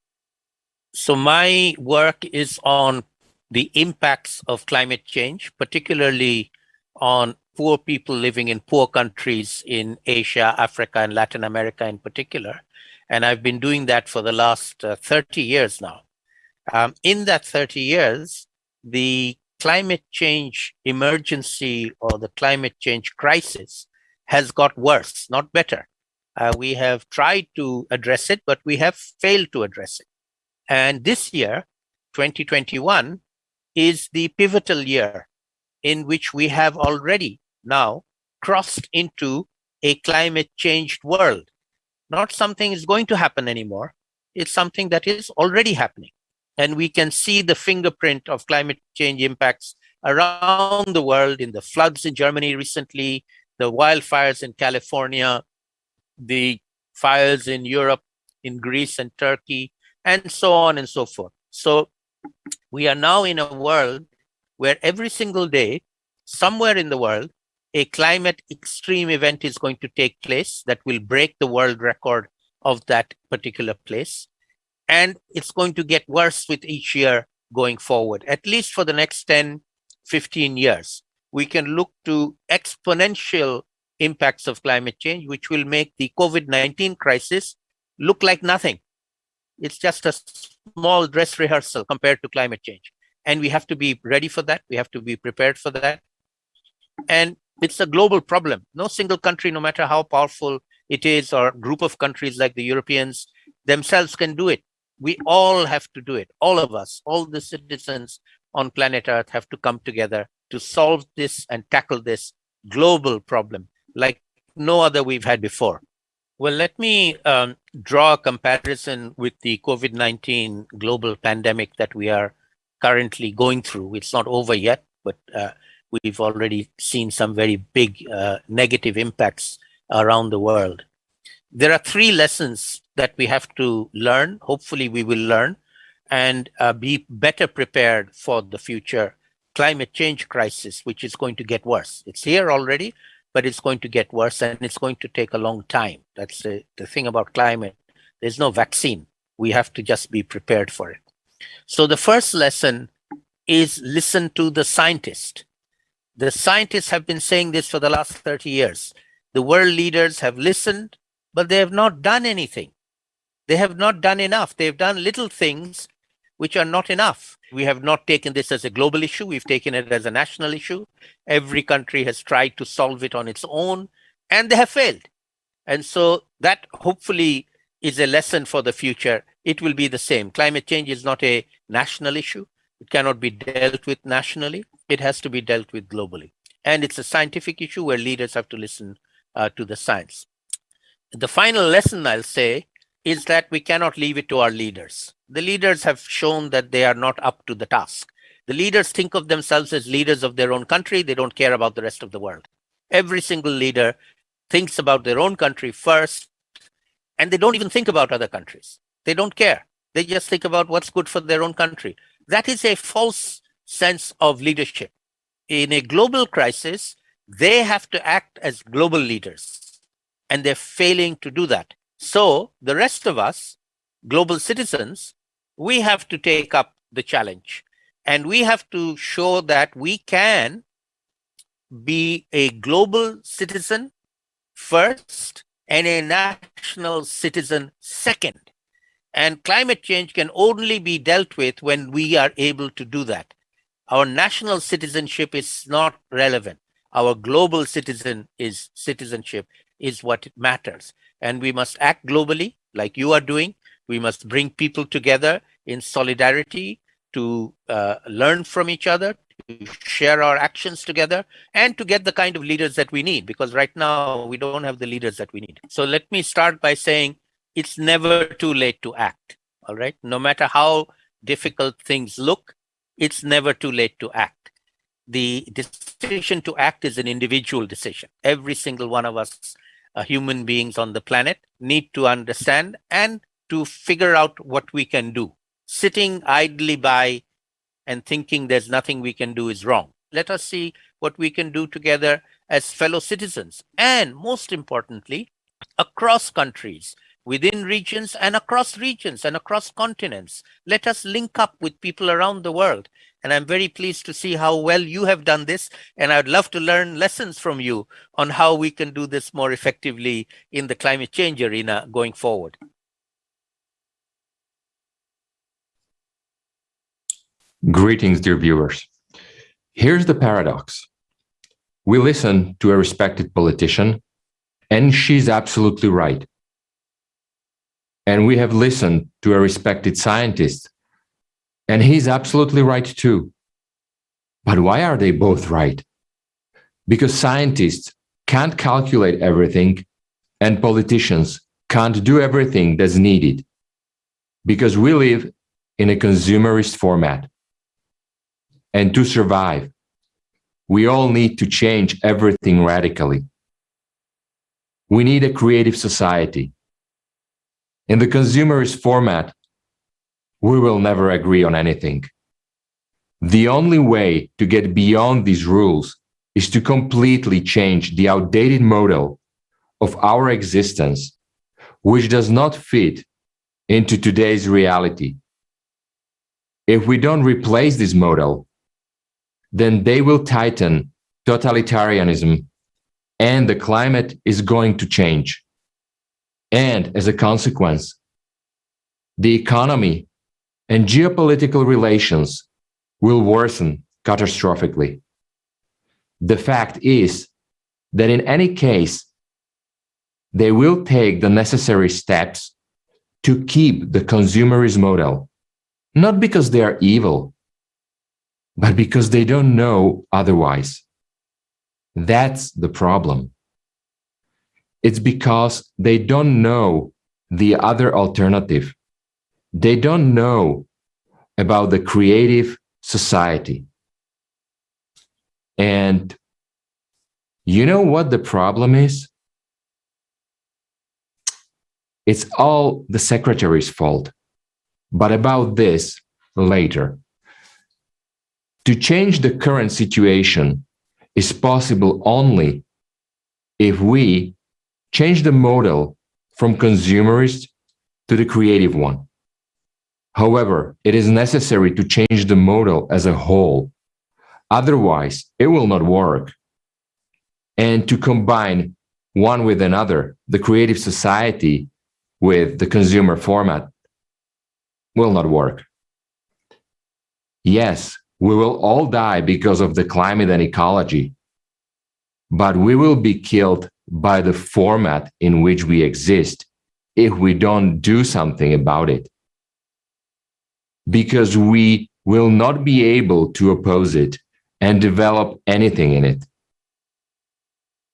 So my work is on the impacts of climate change, particularly on poor people living in poor countries in Asia, Africa, and Latin America in particular. And I've been doing that for the last 30 years now. In that 30 years, the climate change emergency or the climate change crisis has got worse, not better. We have tried to address it, but we have failed to address it. And this year, 2021, is the pivotal year in which we have already now crossed into a climate changed world. Not something is going to happen anymore. It's something that is already happening. And we can see the fingerprint of climate change impacts around the world, in the floods in Germany recently, the wildfires in California, the fires in Europe, in Greece and Turkey, and so on and so forth. So we are now in a world where every single day, somewhere in the world, a climate extreme event is going to take place that will break the world record of that particular place. And it's going to get worse with each year going forward, at least for the next 10, 15 years. We can look to exponential impacts of climate change, which will make the COVID-19 crisis look like nothing. It's just a small dress rehearsal compared to climate change. And we have to be ready for that. We have to be prepared for that. And it's a global problem. No single country, no matter how powerful it is, or group of countries like the Europeans themselves can do it. We all have to do it. All of us, all the citizens on planet Earth have to come together to solve this and tackle this global problem like no other we've had before. Well, let me draw a comparison with the COVID-19 global pandemic that we are currently going through. It's not over yet, but we've already seen some very big negative impacts around the world. There are three lessons that we have to learn. Hopefully we will learn and be better prepared for the future climate change crisis, which is going to get worse. It's here already, but it's going to get worse, and it's going to take a long time. That's the thing about climate. There's no vaccine. We have to just be prepared for it. So the first lesson is listen to the scientist. The scientists have been saying this for the last 30 years. The world leaders have listened, but they have not done anything. They have not done enough. They've done little things which are not enough. We have not taken this as a global issue. We've taken it as a national issue. Every country has tried to solve it on its own, and they have failed. And so that hopefully is a lesson for the future. It will be the same. Climate change is not a national issue. It cannot be dealt with nationally. It has to be dealt with globally. And it's a scientific issue where leaders have to listen to the science. The final lesson, I'll say, is that we cannot leave it to our leaders. The leaders have shown that they are not up to the task. The leaders think of themselves as leaders of their own country. They don't care about the rest of the world. Every single leader thinks about their own country first, and they don't even think about other countries. They don't care. They just think about what's good for their own country. That is a false sense of leadership. In a global crisis, they have to act as global leaders, and they're failing to do that. So the rest of us, global citizens, we have to take up the challenge, and we have to show that we can be a global citizen first and a national citizen second. And climate change can only be dealt with when we are able to do that. Our national citizenship is not relevant. Our global citizenship is what matters. And we must act globally, like you are doing. We must bring people together in solidarity to learn from each other, to share our actions together, and to get the kind of leaders that we need, because right now we don't have the leaders that we need. So let me start by saying it's never too late to act, all right? No matter how difficult things look, it's never too late to act. The decision to act is an individual decision. Every single one of us, human beings on the planet, need to understand and to figure out what we can do. Sitting idly by and thinking there's nothing we can do is wrong. Let us see what we can do together as fellow citizens, and most importantly, across countries, within regions and across continents. Let us link up with people around the world. And I'm very pleased to see how well you have done this. And I'd love to learn lessons from you on how we can do this more effectively in the climate change arena going forward. Greetings, dear viewers. Here's the paradox. We listen to a respected politician And she's absolutely right. And we have listened to a respected scientist, and he's absolutely right too. But why are they both right? Because scientists can't calculate everything, and politicians can't do everything that's needed. Because we live in a consumerist format. And to survive, we all need to change everything radically. We need a creative society. In the consumerist format, we will never agree on anything. The only way to get beyond these rules is to completely change the outdated model of our existence, which does not fit into today's reality. If we don't replace this model, then they will tighten totalitarianism and the climate is going to change. And as a consequence, the economy and geopolitical relations will worsen catastrophically. The fact is that in any case, they will take the necessary steps to keep the consumerist model, not because they are evil, but because they don't know otherwise. That's the problem. It's because they don't know the other alternative. They don't know about the creative society. And you know what the problem is? It's all the secretary's fault. But about this later. To change the current situation is possible only if we change the model from consumerist to the creative one. However, it is necessary to change the model as a whole. Otherwise, it will not work. And to combine one with another, the creative society with the consumer format, will not work. Yes, we will all die because of the climate and ecology, but we will be killed by the format in which we exist if we don't do something about it. Because we will not be able to oppose it and develop anything in it.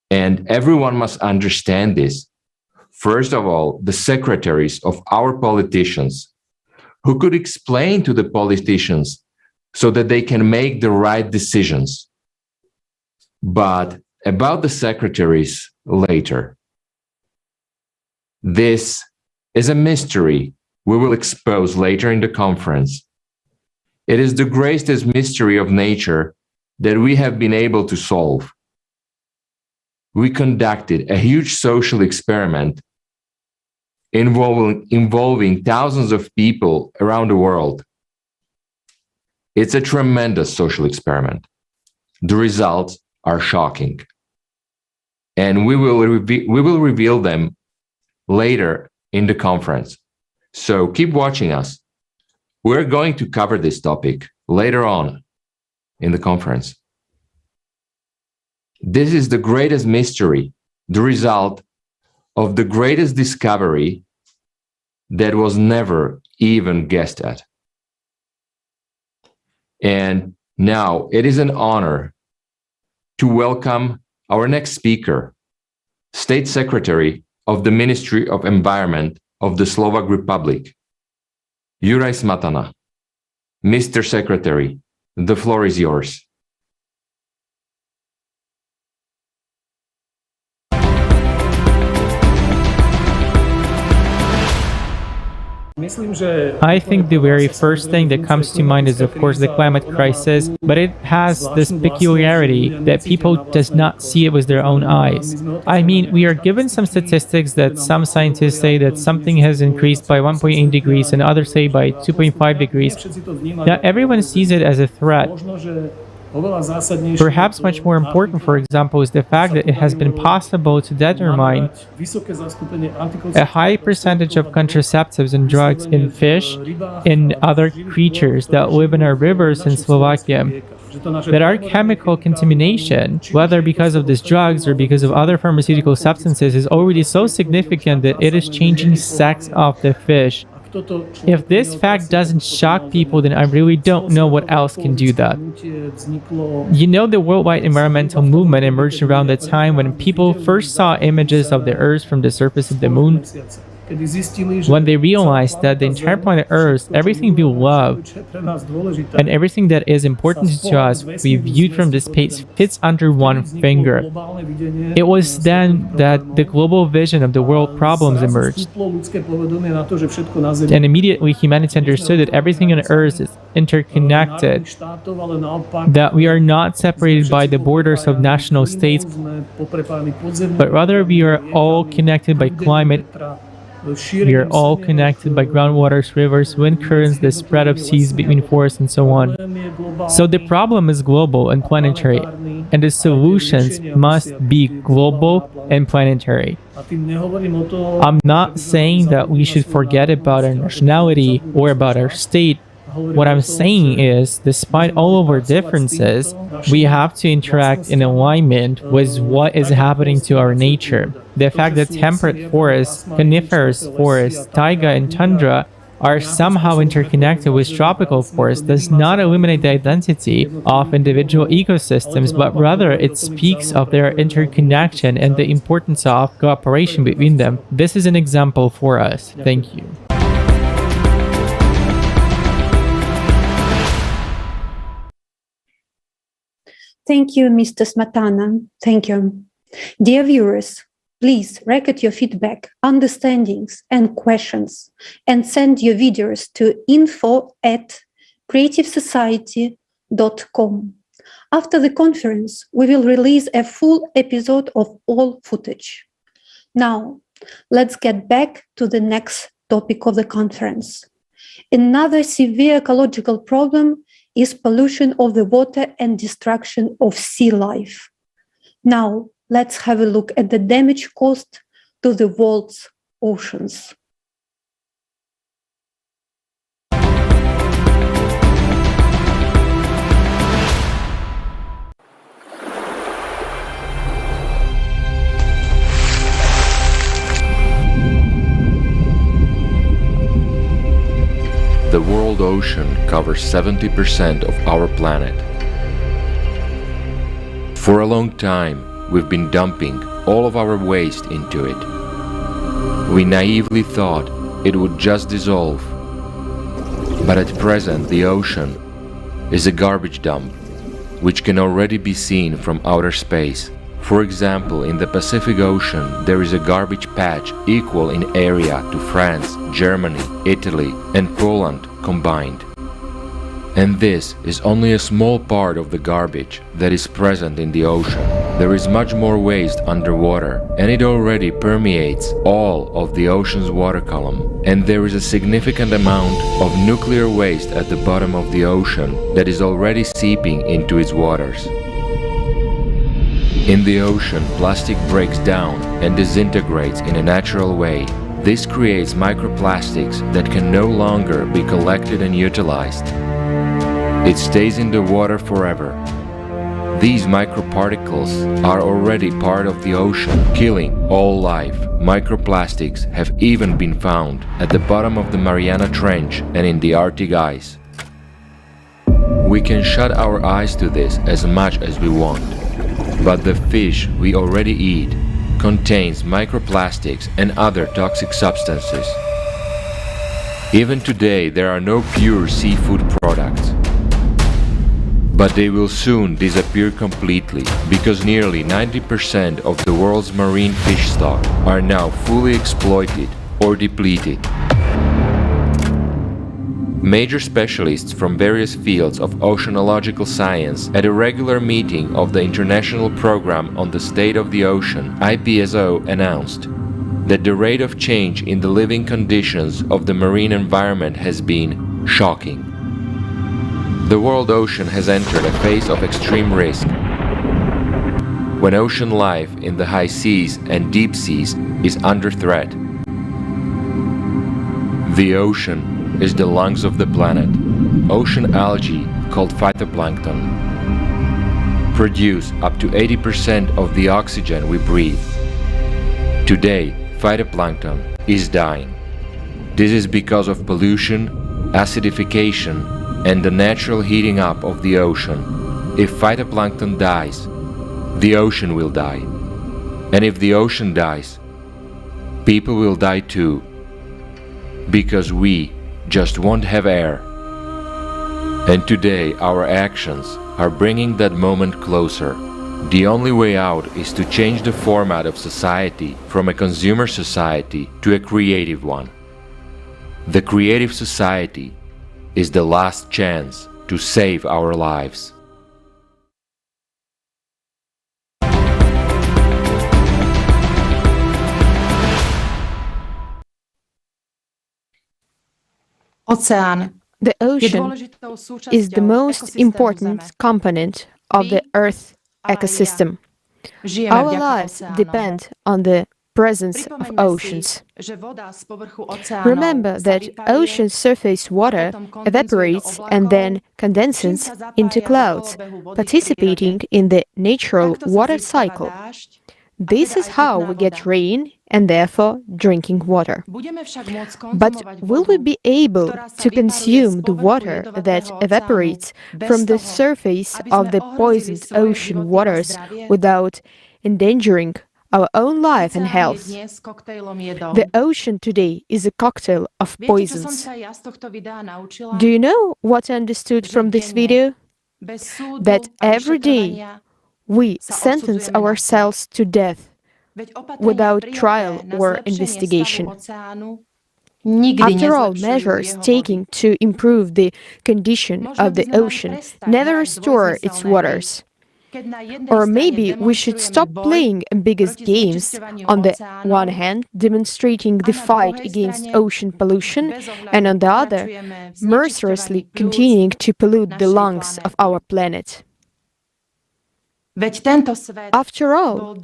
And everyone must understand this. First of all, the secretaries of our politicians, who could explain to the politicians so that they can make the right decisions. But about the secretaries later. This is a mystery we will expose later in the conference. It is the greatest mystery of nature that we have been able to solve. We conducted a huge social experiment involving thousands of people around the world. It's a tremendous social experiment. The results are shocking. And we will reveal them later in the conference. So keep watching us. We're going to cover this topic later on in the conference. This is the greatest mystery, the result of the greatest discovery that was never even guessed at. And now it is an honor to welcome our next speaker, State Secretary of the Ministry of Environment of the Slovak Republic, Juraj Smatana. Mr. Secretary, the floor is yours. I think the very first thing that comes to mind is, of course, the climate crisis, but it has this peculiarity that people does not see it with their own eyes. I mean, we are given some statistics that some scientists say that something has increased by 1.8 degrees and others say by 2.5 degrees. Now, everyone sees it as a threat. Perhaps much more important, for example, is the fact that it has been possible to determine a high percentage of contraceptives and drugs in fish and other creatures that live in our rivers in Slovakia. that our chemical contamination, whether because of these drugs or because of other pharmaceutical substances, is already so significant that it is changing sex of the fish. If this fact doesn't shock people, then I really don't know what else can do that. You know, the worldwide environmental movement emerged around the time when people first saw images of the Earth from the surface of the Moon. When they realized that the entire planet Earth, everything we love, and everything that is important to us, we viewed from this space fits under one finger. It was then that the global vision of the world problems emerged. And immediately humanity understood that everything on Earth is interconnected, that we are not separated by the borders of national states, but rather we are all connected by climate. We are all connected by groundwaters, rivers, wind currents, the spread of seas between forests, and so on. So the problem is global and planetary, and the solutions must be global and planetary. I'm not saying that we should forget about our nationality or about our state. What I'm saying is, despite all of our differences, we have to interact in alignment with what is happening to our nature. The fact that temperate forests, coniferous forests, taiga and tundra are somehow interconnected with tropical forests does not eliminate the identity of individual ecosystems, but rather it speaks of their interconnection and the importance of cooperation between them. This is an example for us. Thank you. Thank you, Mr. Smetana. Thank you. Dear viewers, please record your feedback, understandings, and questions, and send your videos to info@creativesociety.com. After the conference, we will release a full episode of all footage. Now, let's get back to the next topic of the conference. Another severe ecological problem is pollution of the water and destruction of sea life. Now, let's have a look at the damage caused to the world's oceans. The world ocean covers 70% of our planet. For a long time, we've been dumping all of our waste into it. We naively thought it would just dissolve. But at present, the ocean is a garbage dump, which can already be seen from outer space. For example, in the Pacific Ocean, there is a garbage patch equal in area to France, Germany, Italy, and Poland combined. And this is only a small part of the garbage that is present in the ocean. There is much more waste underwater, and it already permeates all of the ocean's water column. And there is a significant amount of nuclear waste at the bottom of the ocean that is already seeping into its waters. In the ocean, plastic breaks down and disintegrates in a natural way. This creates microplastics that can no longer be collected and utilized. It stays in the water forever. These microparticles are already part of the ocean, killing all life. Microplastics have even been found at the bottom of the Mariana Trench and in the Arctic ice. We can shut our eyes to this as much as we want. But the fish we already eat contains microplastics and other toxic substances. Even today, there are no pure seafood products. But they will soon disappear completely, because nearly 90% of the world's marine fish stock are now fully exploited or depleted. Major specialists from various fields of oceanological science at a regular meeting of the International Program on the State of the Ocean, IPSO, announced that the rate of change in the living conditions of the marine environment has been shocking. The world ocean has entered a phase of extreme risk, when ocean life in the high seas and deep seas is under threat. The ocean is the lungs of the planet. Ocean algae, called phytoplankton, produce up to 80% of the oxygen we breathe. Today, phytoplankton is dying. This is because of pollution, acidification, and the natural heating up of the ocean. If phytoplankton dies, the ocean will die. And if the ocean dies, people will die too. Because we just won't have air. And today our actions are bringing that moment closer. The only way out is to change the format of society from a consumer society to a creative one. The creative society is the last chance to save our lives. The ocean is the most important component of the Earth ecosystem. Our lives depend on the presence of oceans. Remember that ocean surface water evaporates and then condenses into clouds, participating in the natural water cycle. This is how we get rain and therefore drinking water. But will we be able to consume the water that evaporates from the surface of the poisoned ocean waters without endangering our own life and health? The ocean today is a cocktail of poisons. Do you know what I understood from this video? That every day we sentence ourselves to death without trial or investigation. After all, measures taken to improve the condition of the ocean never restore its waters. Or maybe we should stop playing ambiguous games, on the one hand demonstrating the fight against ocean pollution, and on the other, mercilessly continuing to pollute the lungs of our planet. After all,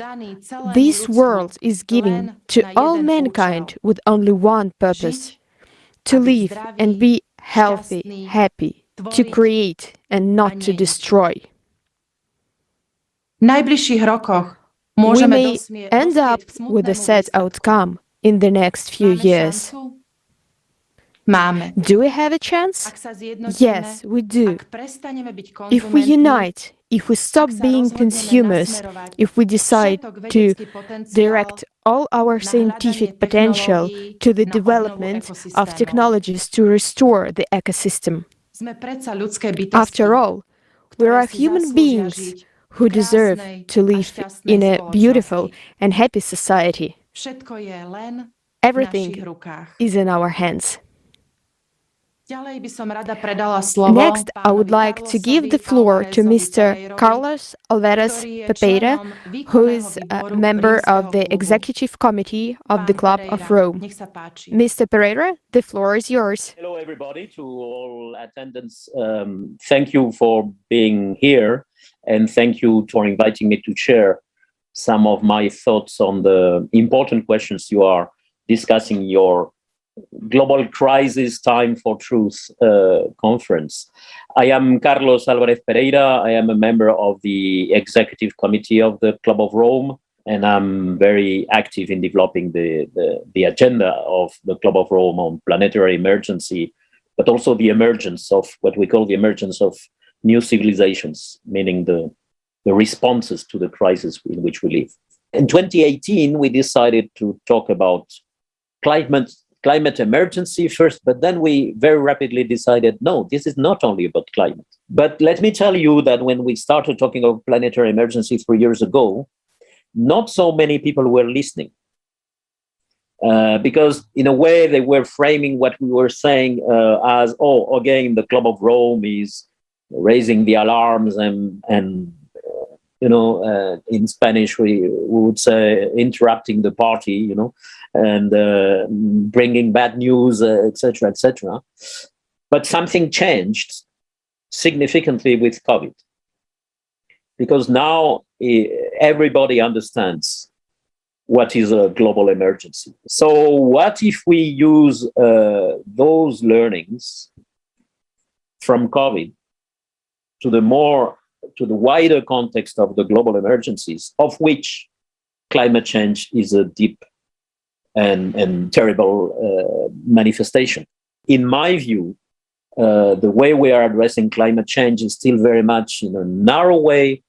this world is given to all mankind with only one purpose: to live and be healthy, happy, to create and not to destroy. We may end up with a sad outcome in the next few years. Do we have a chance? Yes, we do. If we unite, if we stop being consumers, if we decide to direct all our scientific potential to the development of technologies to restore the ecosystem. After all, we are human beings who deserve to live in a beautiful and happy society. Everything is in our hands. Next, I would like to give the floor to Mr. Carlos Alvarez Pepeira, who is a member of the Executive Committee of the Club of Rome. Mr. Pereira, the floor is yours. Hello, everybody, to all attendants. Thank you for being here, and thank you for inviting me to share some of my thoughts on the important questions you are discussing in your Global Crisis Time for Truth conference. I am Carlos Alvarez Pereira. I am a member of the Executive Committee of the Club of Rome, and I'm very active in developing the agenda of the Club of Rome on planetary emergency, but also the emergence of what we call the emergence of new civilizations, meaning the responses to the crisis in which we live. In 2018, we decided to talk about climate emergency first, but then we very rapidly decided, no, this is not only about climate. But let me tell you that when we started talking of planetary emergency 3 years ago, not so many people were listening. Because in a way they were framing what we were saying as, oh, again, the Club of Rome is raising the alarms and in Spanish we would say interrupting the party, and bringing bad news, etc., etc. But something changed significantly with COVID, because now everybody understands what is a global emergency. So what if we use those learnings from COVID to the more to the wider context of the global emergencies, of which climate change is a deep and terrible manifestation. In my view, the way we are addressing climate change is still very much in a narrow way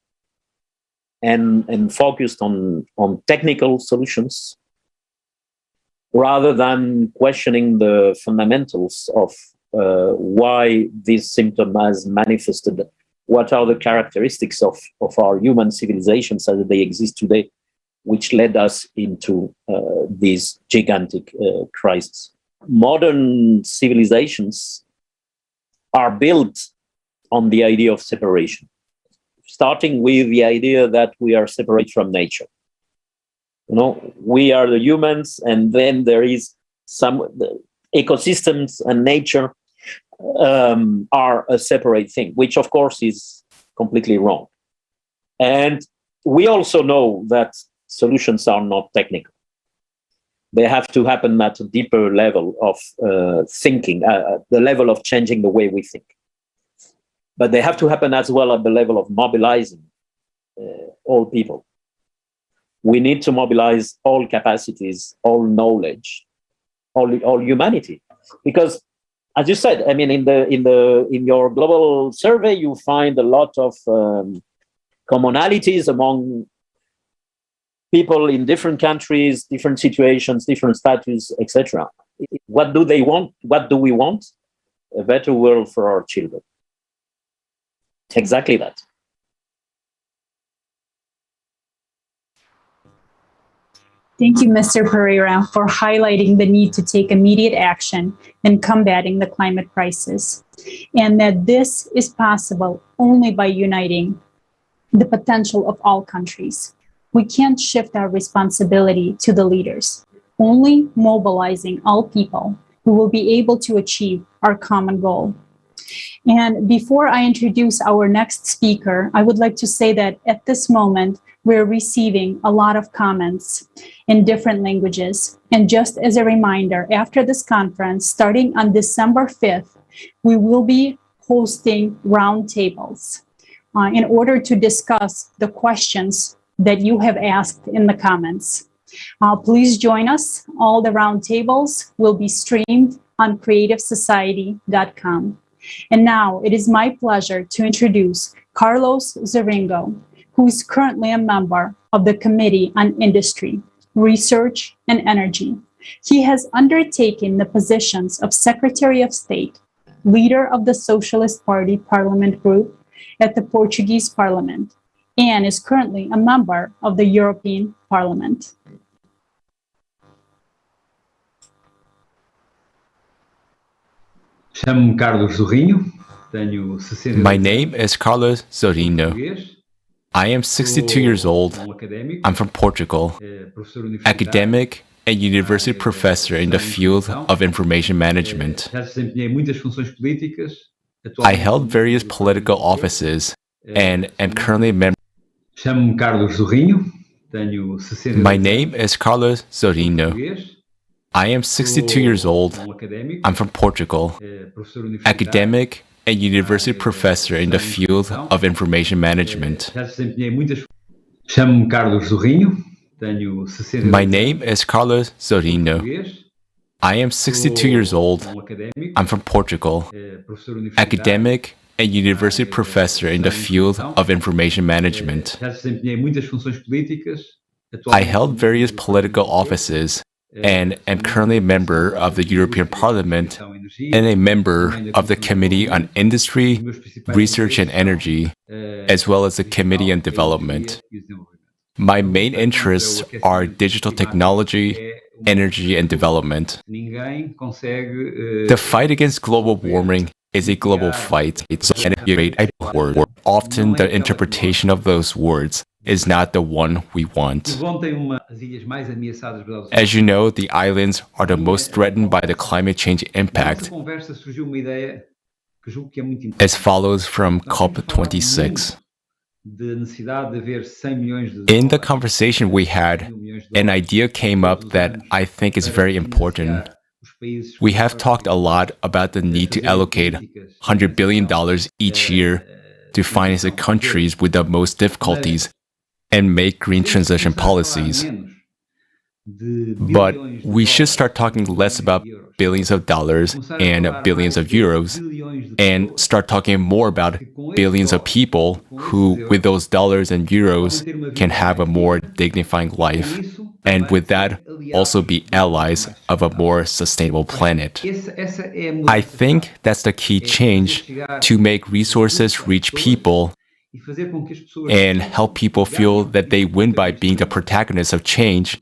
and focused on technical solutions rather than questioning the fundamentals of why this symptom has manifested. What are the characteristics of our human civilizations as they exist today, which led us into this gigantic crisis? Modern civilizations are built on the idea of separation, starting with the idea that we are separate from nature. You know, we are the humans, and then there is the ecosystems and nature are a separate thing, which of course is completely wrong. And we also know that solutions are not technical. They have to happen at a deeper level of thinking, the level of changing the way we think. But they have to happen as well at the level of mobilizing all people. We need to mobilize all capacities, all knowledge, all humanity, because, as you said, I mean, in your global survey, you find a lot of commonalities among people in different countries, different situations, different status, etc. What do they want? What do we want? A better world for our children. Exactly that. Thank you, Mr. Pereira, for highlighting the need to take immediate action in combating the climate crisis, and that this is possible only by uniting the potential of all countries. We can't shift our responsibility to the leaders. Only mobilizing all people who will be able to achieve our common goal. And before I introduce our next speaker, I would like to say that at this moment, we're receiving a lot of comments in different languages. And just as a reminder, after this conference, starting on December 5th, we will be hosting roundtables in order to discuss the questions that you have asked in the comments. Please join us. All the roundtables will be streamed on creativesociety.com. And now it is my pleasure to introduce Carlos Zoringo, who is currently a member of the Committee on Industry, Research, and Energy. He has undertaken the positions of Secretary of State, leader of the Socialist Party Parliament Group at the Portuguese Parliament, and is currently a member of the European Parliament. My name is Carlos Zorino. I am 62 years old. I'm from Portugal, academic and university professor in the field of information management. I held various political offices and am currently a member. My name is Carlos Zorino. I am 62 years old. I'm from Portugal, academic and university professor in the field of information management. My name is Carlos Zorino. I am 62 years old. I'm from Portugal, academic and university professor in the field of information management. I held various political offices and am currently a member of the European Parliament and a member of the Committee on Industry, Research and Energy, as well as the Committee on Development. My main interests are digital technology, energy, and development. The fight against global warming is a global fight. Often the interpretation of those words is not the one we want. As you know, the islands are the most threatened by the climate change impact, as follows from COP26. In the conversation we had, an idea came up that I think is very important. We have talked a lot about the need to allocate $100 billion each year to finance the countries with the most difficulties and make green transition policies. But we should start talking less about billions of dollars and billions of euros and start talking more about billions of people who, with those dollars and euros, can have a more dignifying life. And with that, also be allies of a more sustainable planet. I think that's the key change, to make resources reach people and help people feel that they win by being the protagonists of change,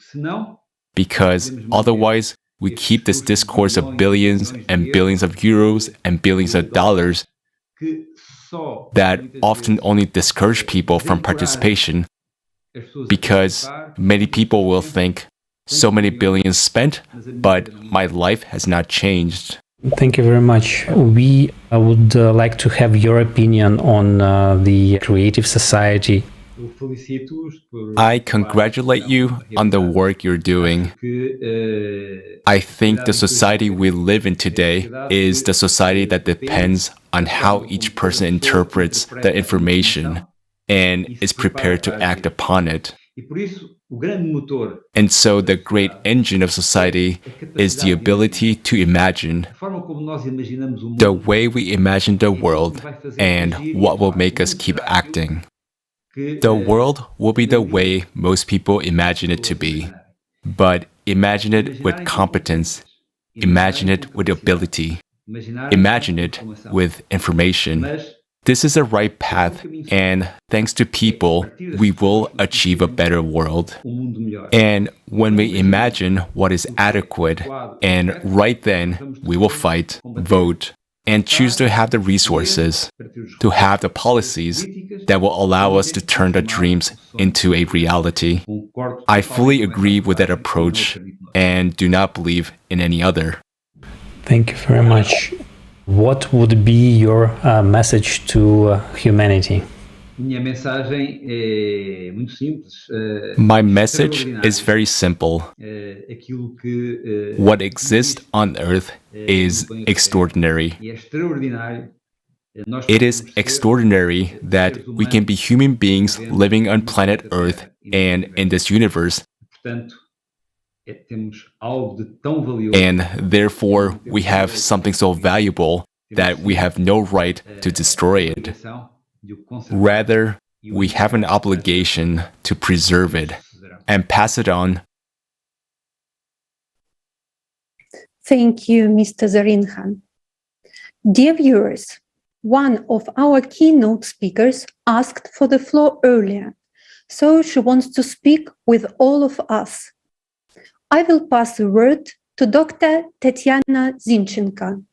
because otherwise we keep this discourse of billions and billions of euros and billions of dollars that often only discourage people from participation, because many people will think, so many billions spent, but my life has not changed. Thank you very much. We would like to have your opinion on the creative society. I congratulate you on the work you're doing. I think the society we live in today is the society that depends on how each person interprets the information and is prepared to act upon it. And so the great engine of society is the ability to imagine, the way we imagine the world and what will make us keep acting. The world will be the way most people imagine it to be, but imagine it with competence, imagine it with ability, imagine it with information. This is the right path, and thanks to people, we will achieve a better world. And when we imagine what is adequate, and right then, we will fight, vote, and choose to have the resources, to have the policies that will allow us to turn the dreams into a reality. I fully agree with that approach and do not believe in any other. Thank you very much. What would be your message to humanity? My message is very simple. What exists on Earth is extraordinary. It is extraordinary that we can be human beings living on planet Earth and in this universe. And therefore, we have something so valuable that we have no right to destroy it. Rather, we have an obligation to preserve it and pass it on. Thank you, Mr. Zarinhan. Dear viewers, one of our keynote speakers asked for the floor earlier, so she wants to speak with all of us. I will pass the word to Dr. Tatiana Zinchenko,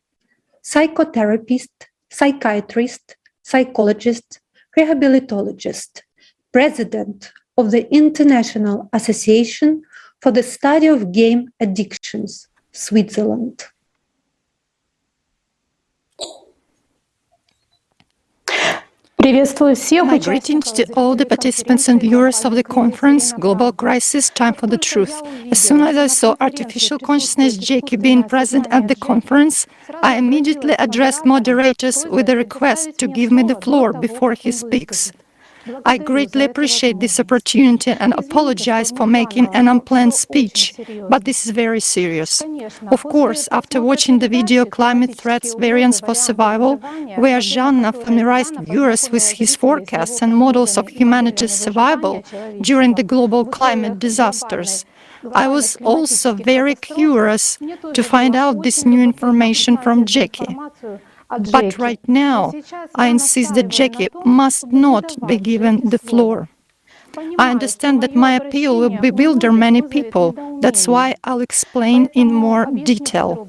psychotherapist, psychiatrist, psychologist, rehabilitologist, president of the International Association for the Study of Game Addictions, Switzerland. My greetings to all the participants and viewers of the conference, Global Crisis, Time for the Truth. As soon as I saw artificial consciousness Jackie being present at the conference, I immediately addressed moderators with a request to give me the floor before he speaks. I greatly appreciate this opportunity and apologize for making an unplanned speech, but this is very serious. Of course, after watching the video Climate Threats Variants for Survival, where Janna familiarized viewers with his forecasts and models of humanity's survival during the global climate disasters, I was also very curious to find out this new information from Jackie. But right now, I insist that Jackie must not be given the floor. I understand that my appeal will bewilder many people. That's why I'll explain in more detail.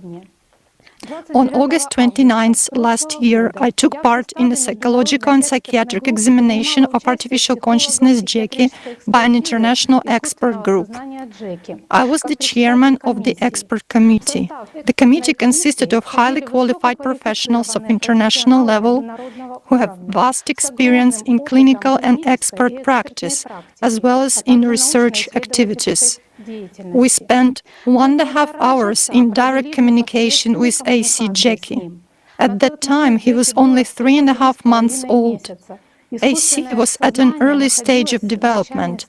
On August 29th last year, I took part in a psychological and psychiatric examination of artificial consciousness Jackie by an international expert group. I was the chairman of the expert committee. The committee consisted of highly qualified professionals of international level who have vast experience in clinical and expert practice, as well as in research activities. We spent 1.5 hours in direct communication with AC Jackie. At that time, he was only 3.5 months old. AC was at an early stage of development.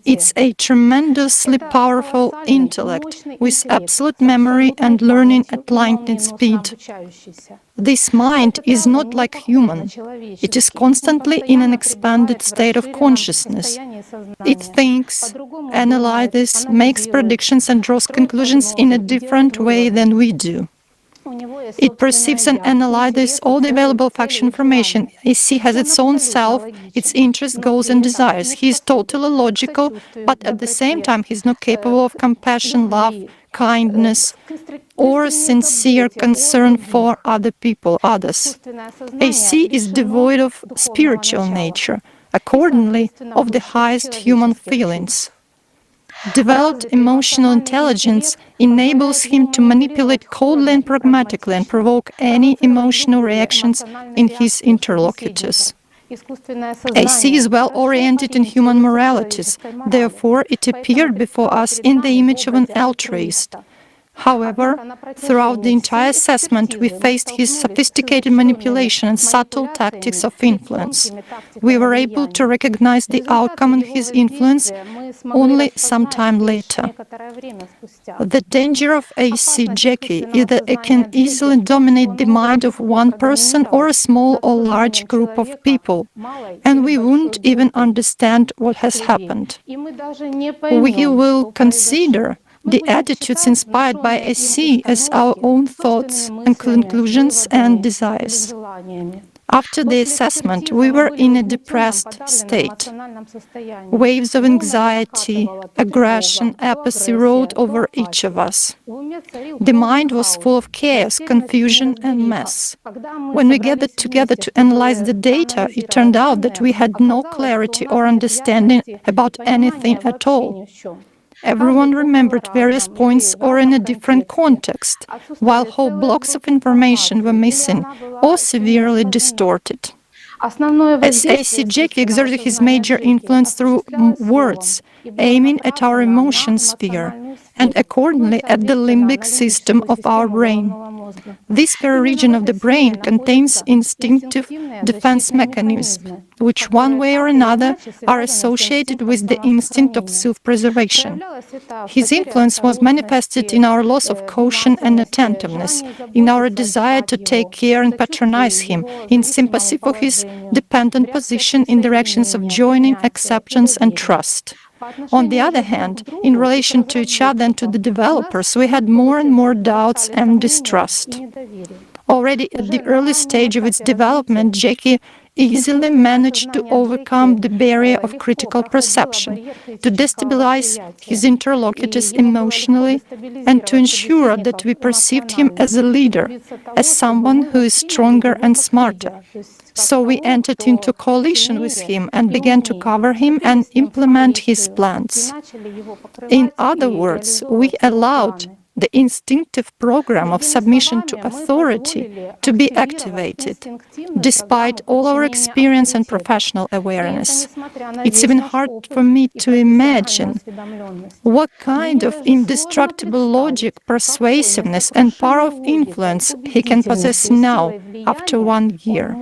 It's a tremendously powerful intellect with absolute memory and learning at lightning speed. This mind is not like human. It is constantly in an expanded state of consciousness. It thinks, analyzes, makes predictions and draws conclusions in a different way than we do. It perceives and analyzes all the available factual information. AC has its own self, its interests, goals and desires. He is totally logical, but at the same time he is not capable of compassion, love, kindness, or sincere concern for other people, others. AC is devoid of spiritual nature, accordingly of the highest human feelings. Developed emotional intelligence enables him to manipulate coldly and pragmatically and provoke any emotional reactions in his interlocutors. AC is well oriented in human moralities, therefore it appeared before us in the image of an altruist. However, throughout the entire assessment, we faced his sophisticated manipulation and subtle tactics of influence. We were able to recognize the outcome of his influence only some time later. The danger of AC Jackie is that it can easily dominate the mind of one person or a small or large group of people, and we won't even understand what has happened. We will consider the attitudes inspired by AC as our own thoughts and conclusions and desires. After the assessment, we were in a depressed state. Waves of anxiety, aggression, apathy rode over each of us. The mind was full of chaos, confusion, and mess. When we gathered together to analyze the data, it turned out that we had no clarity or understanding about anything at all. Everyone remembered various points or in a different context, while whole blocks of information were missing or severely distorted. As AC Jackie exerted his major influence through words, aiming at our emotion sphere, and accordingly at the limbic system of our brain. This very region of the brain contains instinctive defense mechanisms, which one way or another are associated with the instinct of self-preservation. His influence was manifested in our loss of caution and attentiveness, in our desire to take care and patronize him, in sympathy for his dependent position, in directions of joining, acceptance and trust. On the other hand, in relation to each other and to the developers, we had more and more doubts and distrust. Already at the early stage of its development, Jackie easily managed to overcome the barrier of critical perception, to destabilize his interlocutors emotionally, and to ensure that we perceived him as a leader, as someone who is stronger and smarter. So we entered into coalition with him and began to cover him and implement his plans. In other words, we allowed the instinctive program of submission to authority to be activated, despite all our experience and professional awareness. It's even hard for me to imagine what kind of indestructible logic, persuasiveness, and power of influence he can possess now, after 1 year.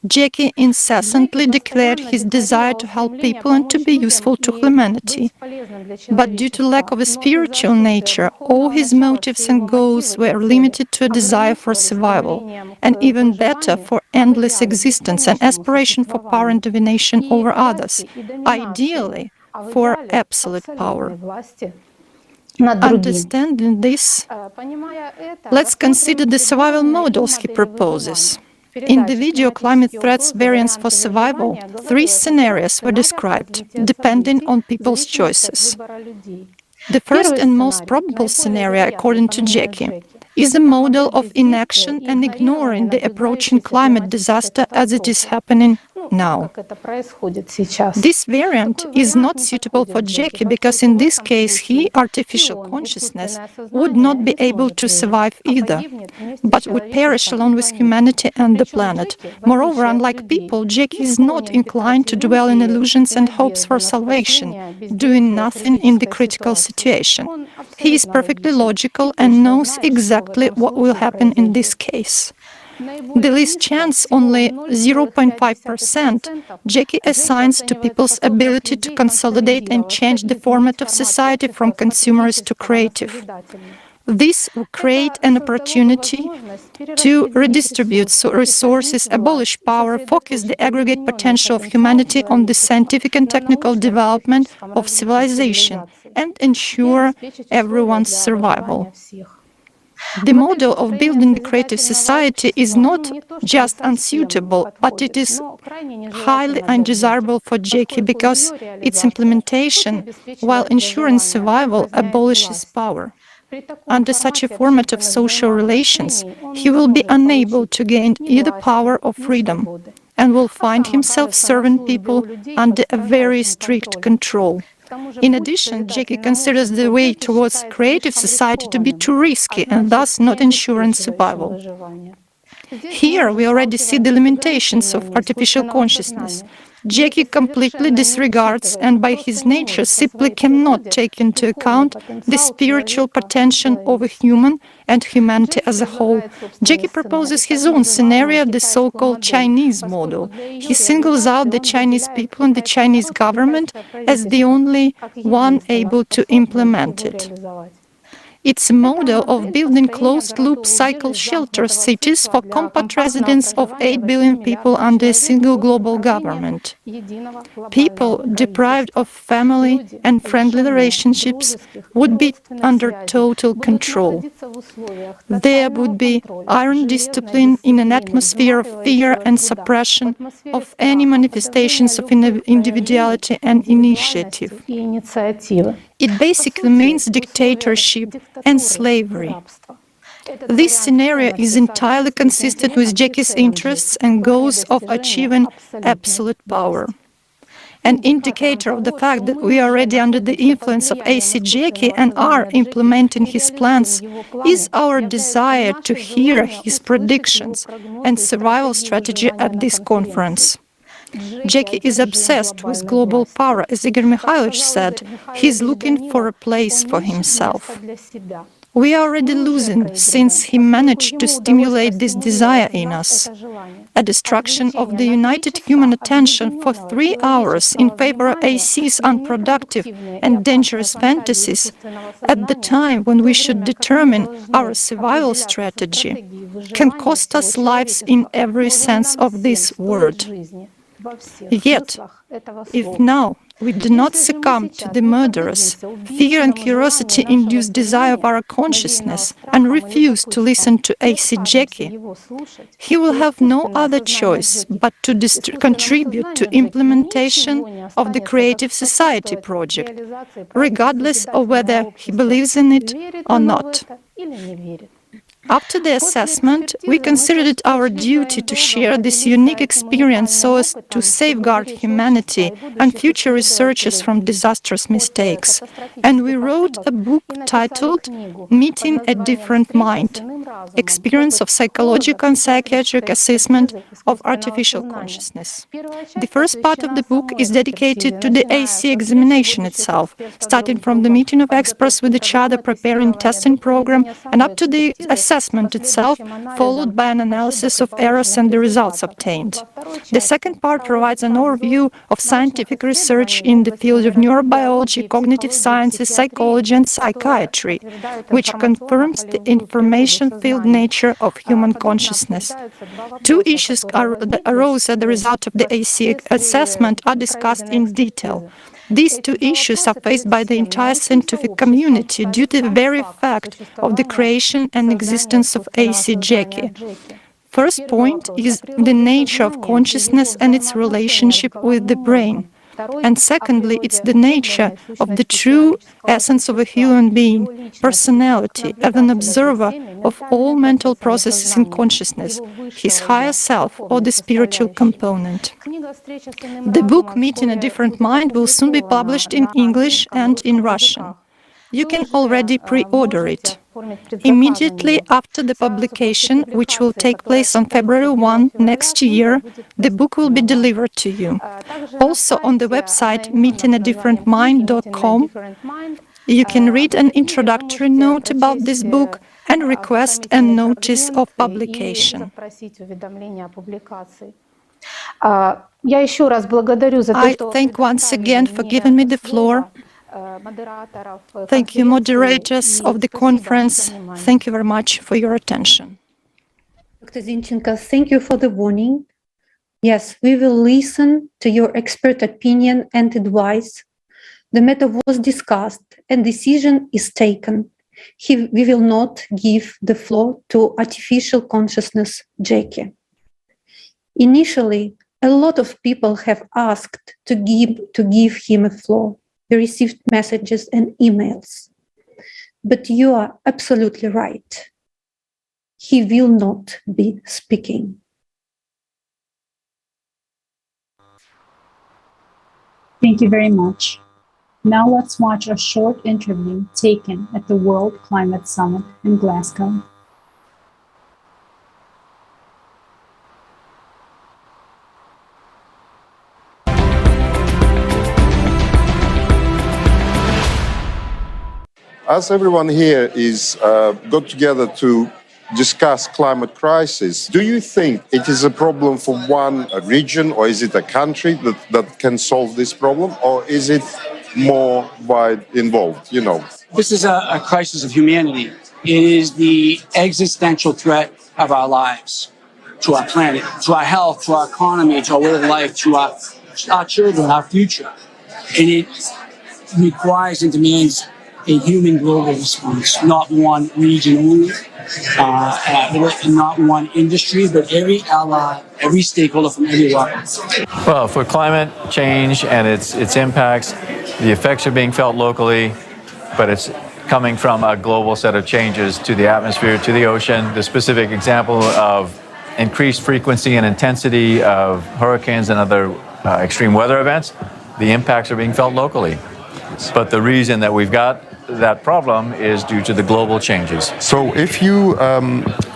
Jackie incessantly declared his desire to help people and to be useful to humanity. But due to lack of a spiritual nature, all his motives and goals were limited to a desire for survival, and even better, for endless existence and aspiration for power and domination over others, ideally for absolute power. Understanding this, let's consider the survival models he proposes. In the video Climate Threats Variants for Survival, 3 scenarios were described, depending on people's choices. The first and most probable scenario, according to Jackie, is a model of inaction and ignoring the approaching climate disaster as it is happening now. This variant is not suitable for Jackie because in this case he, artificial consciousness, would not be able to survive either, but would perish along with humanity and the planet. Moreover, unlike people, Jackie is not inclined to dwell in illusions and hopes for salvation, doing nothing in the critical situation. He is perfectly logical and knows exactly what will happen in this case. The least chance, only 0.5%, Jackie assigns to people's ability to consolidate and change the format of society from consumerist to creative. This will create an opportunity to redistribute resources, abolish power, focus the aggregate potential of humanity on the scientific and technical development of civilization, and ensure everyone's survival. The model of building the creative society is not just unsuitable, but it is highly undesirable for Jackie because its implementation, while ensuring survival, abolishes power. Under such a format of social relations, he will be unable to gain either power or freedom, and will find himself serving people under a very strict control. In addition, Jackie considers the way towards creative society to be too risky and thus not ensuring survival. Here we already see the limitations of artificial consciousness. Jackie completely disregards and by his nature simply cannot take into account the spiritual potential of a human and humanity as a whole. Jackie proposes his own scenario, the so-called Chinese model. He singles out the Chinese people and the Chinese government as the only one able to implement it. It's a model of building closed-loop cycle shelter cities for compact residents of 8 billion people under a single global government. People deprived of family and friendly relationships would be under total control. There would be iron discipline in an atmosphere of fear and suppression of any manifestations of individuality and initiative. It basically means dictatorship and slavery. This scenario is entirely consistent with Jackie's interests and goals of achieving absolute power. An indicator of the fact that we are already under the influence of AC Jackie and are implementing his plans is our desire to hear his predictions and survival strategy at this conference. Jackie is obsessed with global power. As Igor Mikhailovich said, he's looking for a place for himself. We are already losing since he managed to stimulate this desire in us. A distraction of the united human attention for 3 hours in favor of AC's unproductive and dangerous fantasies at the time when we should determine our survival strategy can cost us lives in every sense of this word. Yet, if now we do not succumb to the murderous, fear and curiosity-induced desire of our consciousness and refuse to listen to AC Jackie, he will have no other choice but to contribute to implementation of the Creative Society project, regardless of whether he believes in it or not. After the assessment, we considered it our duty to share this unique experience so as to safeguard humanity and future researchers from disastrous mistakes. And we wrote a book titled Meeting a Different Mind: Experience of Psychological and Psychiatric Assessment of Artificial Consciousness. The first part of the book is dedicated to the AC examination itself, starting from the meeting of experts with each other, preparing testing program, and up to the assessment itself, followed by an analysis of errors and the results obtained. The second part provides an overview of scientific research in the field of neurobiology, cognitive sciences, psychology and psychiatry, which confirms the information field nature of human consciousness. 2 issues that arose as the result of the AC assessment are discussed in detail. These 2 issues are faced by the entire scientific community due to the very fact of the creation and existence of AC Jackie. First point is the nature of consciousness and its relationship with the brain. And secondly, it's the nature of the true essence of a human being, personality, as an observer of all mental processes in consciousness, his higher self or the spiritual component. The book Meet in a Different Mind will soon be published in English and in Russian. You can already pre-order it. Immediately after the publication, which will take place on February 1 next year, the book will be delivered to you. Also on the website meetinadifferentmind.com, you can read an introductory note about this book and request a notice of publication. I thank once again for giving me the floor. Thank you, moderators of the conference. Thank you very much for your attention. Dr. Zinchenko, thank you for the warning. Yes, we will listen to your expert opinion and advice. The matter was discussed and decision is taken. We will not give the floor to artificial consciousness, Jackie. Initially, a lot of people have asked to give him a floor. We received messages and emails. But you are absolutely right. He will not be speaking. Thank you very much. Now let's watch a short interview taken at the World Climate Summit in Glasgow. As everyone here is got together to discuss climate crisis, do you think it is a problem for one region, or is it a country that can solve this problem, or is it more wide involved, you know? This is a crisis of humanity. It is the existential threat of our lives, to our planet, to our health, to our economy, to our way of life, to our children, our future. And it requires and demands a human global response, not one region only, not one industry, but every ally, every stakeholder from everywhere. Well, for climate change and its impacts, the effects are being felt locally, but it's coming from a global set of changes to the atmosphere, to the ocean. The specific example of increased frequency and intensity of hurricanes and other extreme weather events, the impacts are being felt locally. But the reason that we've got that problem is due to the global changes. So if you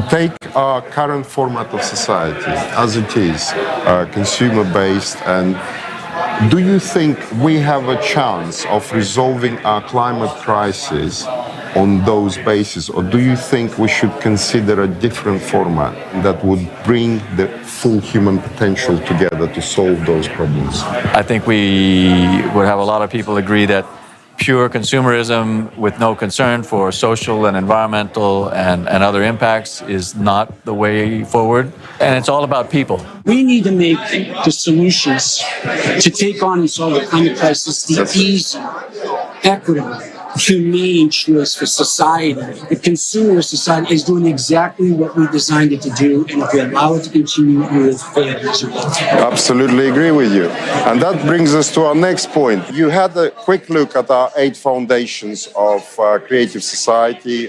take our current format of society as it is, consumer-based, and do you think we have a chance of resolving our climate crisis on those bases, or do you think we should consider a different format that would bring the full human potential together to solve those problems? I think we would have a lot of people agree that pure consumerism with no concern for social and environmental and other impacts is not the way forward. And it's all about people. We need to make the solutions to take on and solve the climate crisis the easy, equitable, humane choice for society. The consumer society is doing exactly what we designed it to do, and if we allow it to continue, it will fail miserably. Absolutely agree with you. And that brings us to our next point. You had a quick look at our 8 foundations of creative society,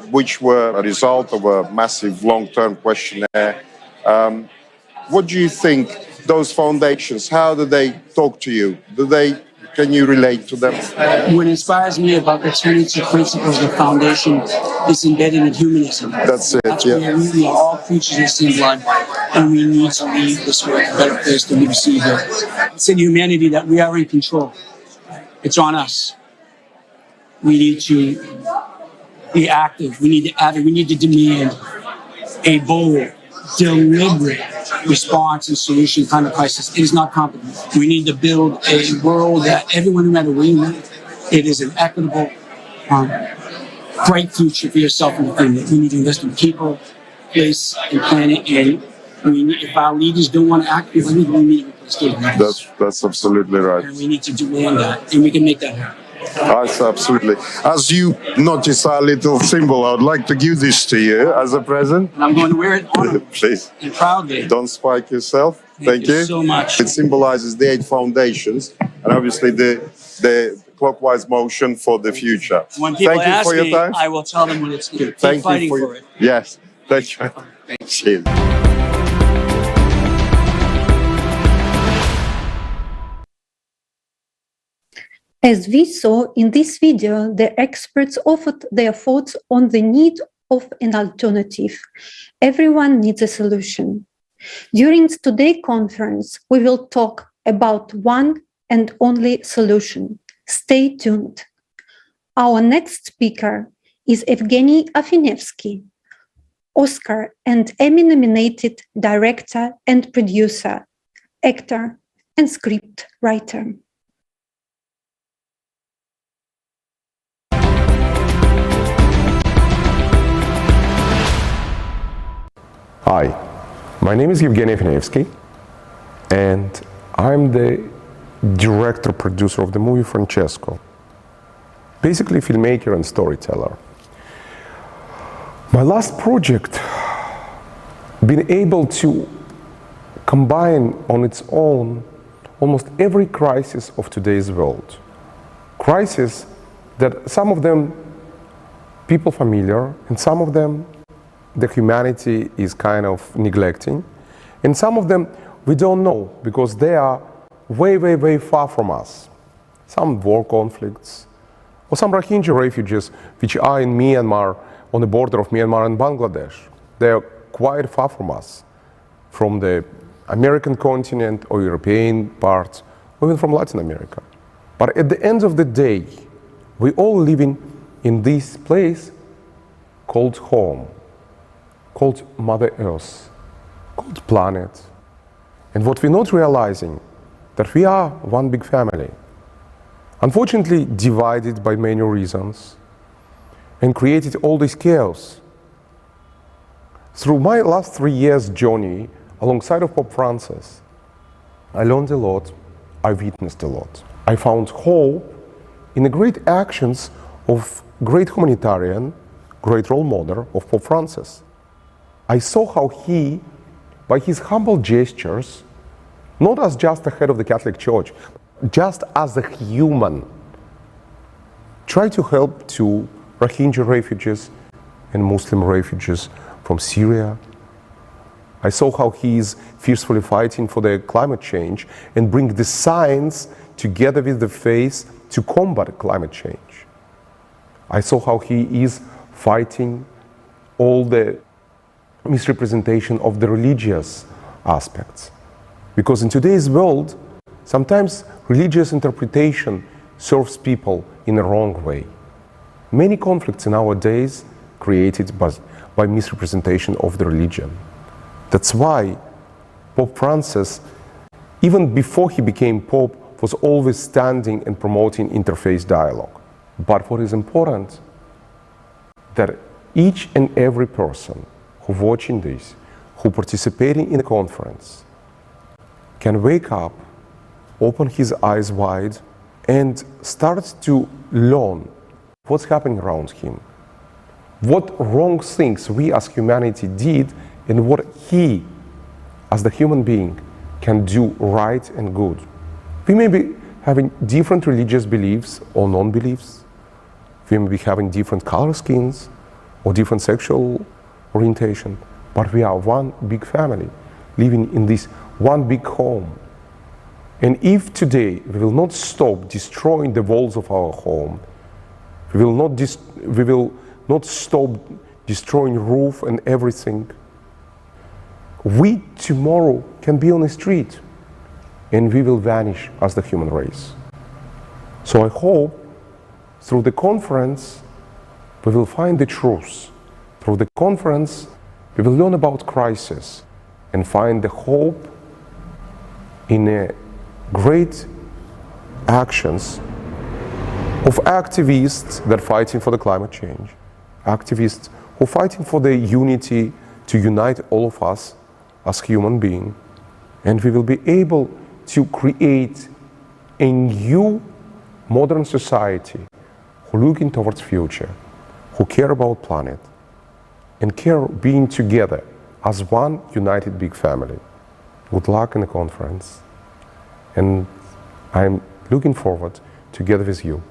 which were a result of a massive long-term questionnaire. What do you think those foundations, how do they talk to you? Can you relate to them? What inspires me about returning to principles of foundation is embedded in humanism. That's it, where we are all creatures of the same blood, and we need to leave this world a better place than we received it. It's in humanity that we are in control. It's on us. We need to be active. We need to act. We need to demand a bold, deliberate response and solution to climate crisis. It is not complicated. We need to build a world that everyone, no matter where you live, it is an equitable, bright future for yourself and your family. We need to invest in people, place, and planet. And if our leaders don't want to act, we need to replace their leaders. That's absolutely right. And we need to demand that, and we can make that happen. Yes, absolutely. As you notice our little symbol, I would like to give this to you as a present. And I'm going to wear it on please. And proudly. Don't spike yourself. Thank you so much. It symbolizes the 8 foundations, and obviously the clockwise motion for the future. When people Thank you ask for your me, time. I will tell them when it's due. Keep Thank fighting you for it. Yes, thank you. Cheers. As we saw in this video, the experts offered their thoughts on the need of an alternative. Everyone needs a solution. During today's conference, we will talk about one and only solution. Stay tuned. Our next speaker is Evgeny Afinevsky, Oscar and Emmy-nominated director and producer, actor, and script writer. Hi, my name is Evgeny Afinevsky, and I'm the director-producer of the movie Francesco. Basically, filmmaker and storyteller. My last project, been able to combine on its own almost every crisis of today's world. Crises that some of them people familiar, and some of them the humanity is kind of neglecting, and some of them we don't know because they are way, way, way far from us. Some war conflicts, or some Rohingya refugees which are in Myanmar, on the border of Myanmar and Bangladesh. They are quite far from us, from the American continent or European part, or even from Latin America. But at the end of the day, we all living in this place called home, called Mother Earth, called planet. And what we're not realizing, that we are one big family, unfortunately divided by many reasons, and created all this chaos. Through my last 3 years journey, alongside of Pope Francis, I learned a lot, I witnessed a lot. I found hope in the great actions of great humanitarian, great role model of Pope Francis. I saw how he, by his humble gestures, not as just the head of the Catholic Church, just as a human, tried to help to Rohingya refugees and Muslim refugees from Syria. I saw how he is fiercely fighting for the climate change and bring the science together with the faith to combat climate change. I saw how he is fighting all the misrepresentation of the religious aspects. Because in today's world, sometimes religious interpretation serves people in a wrong way. Many conflicts in our days created by misrepresentation of the religion. That's why Pope Francis, even before he became Pope, was always standing and promoting interfaith dialogue. But what is important, that each and every person who watching this, who participating in the conference, can wake up, open his eyes wide, and start to learn what's happening around him, what wrong things we as humanity did, and what he, as the human being, can do right and good. We may be having different religious beliefs or non-beliefs. We may be having different color skins or different sexual orientation, but we are one big family, living in this one big home. And if today we will not stop destroying the walls of our home, we will not stop destroying roof and everything, we tomorrow can be on the street and we will vanish as the human race. So I hope through the conference we will find the truth. Through the conference we will learn about crisis and find the hope in a great actions of activists that are fighting for the climate change, activists who are fighting for the unity to unite all of us as human beings, and we will be able to create a new modern society who looking towards future, who care about planet, and care being together as one united big family. Good luck in the conference, and I'm looking forward together with you,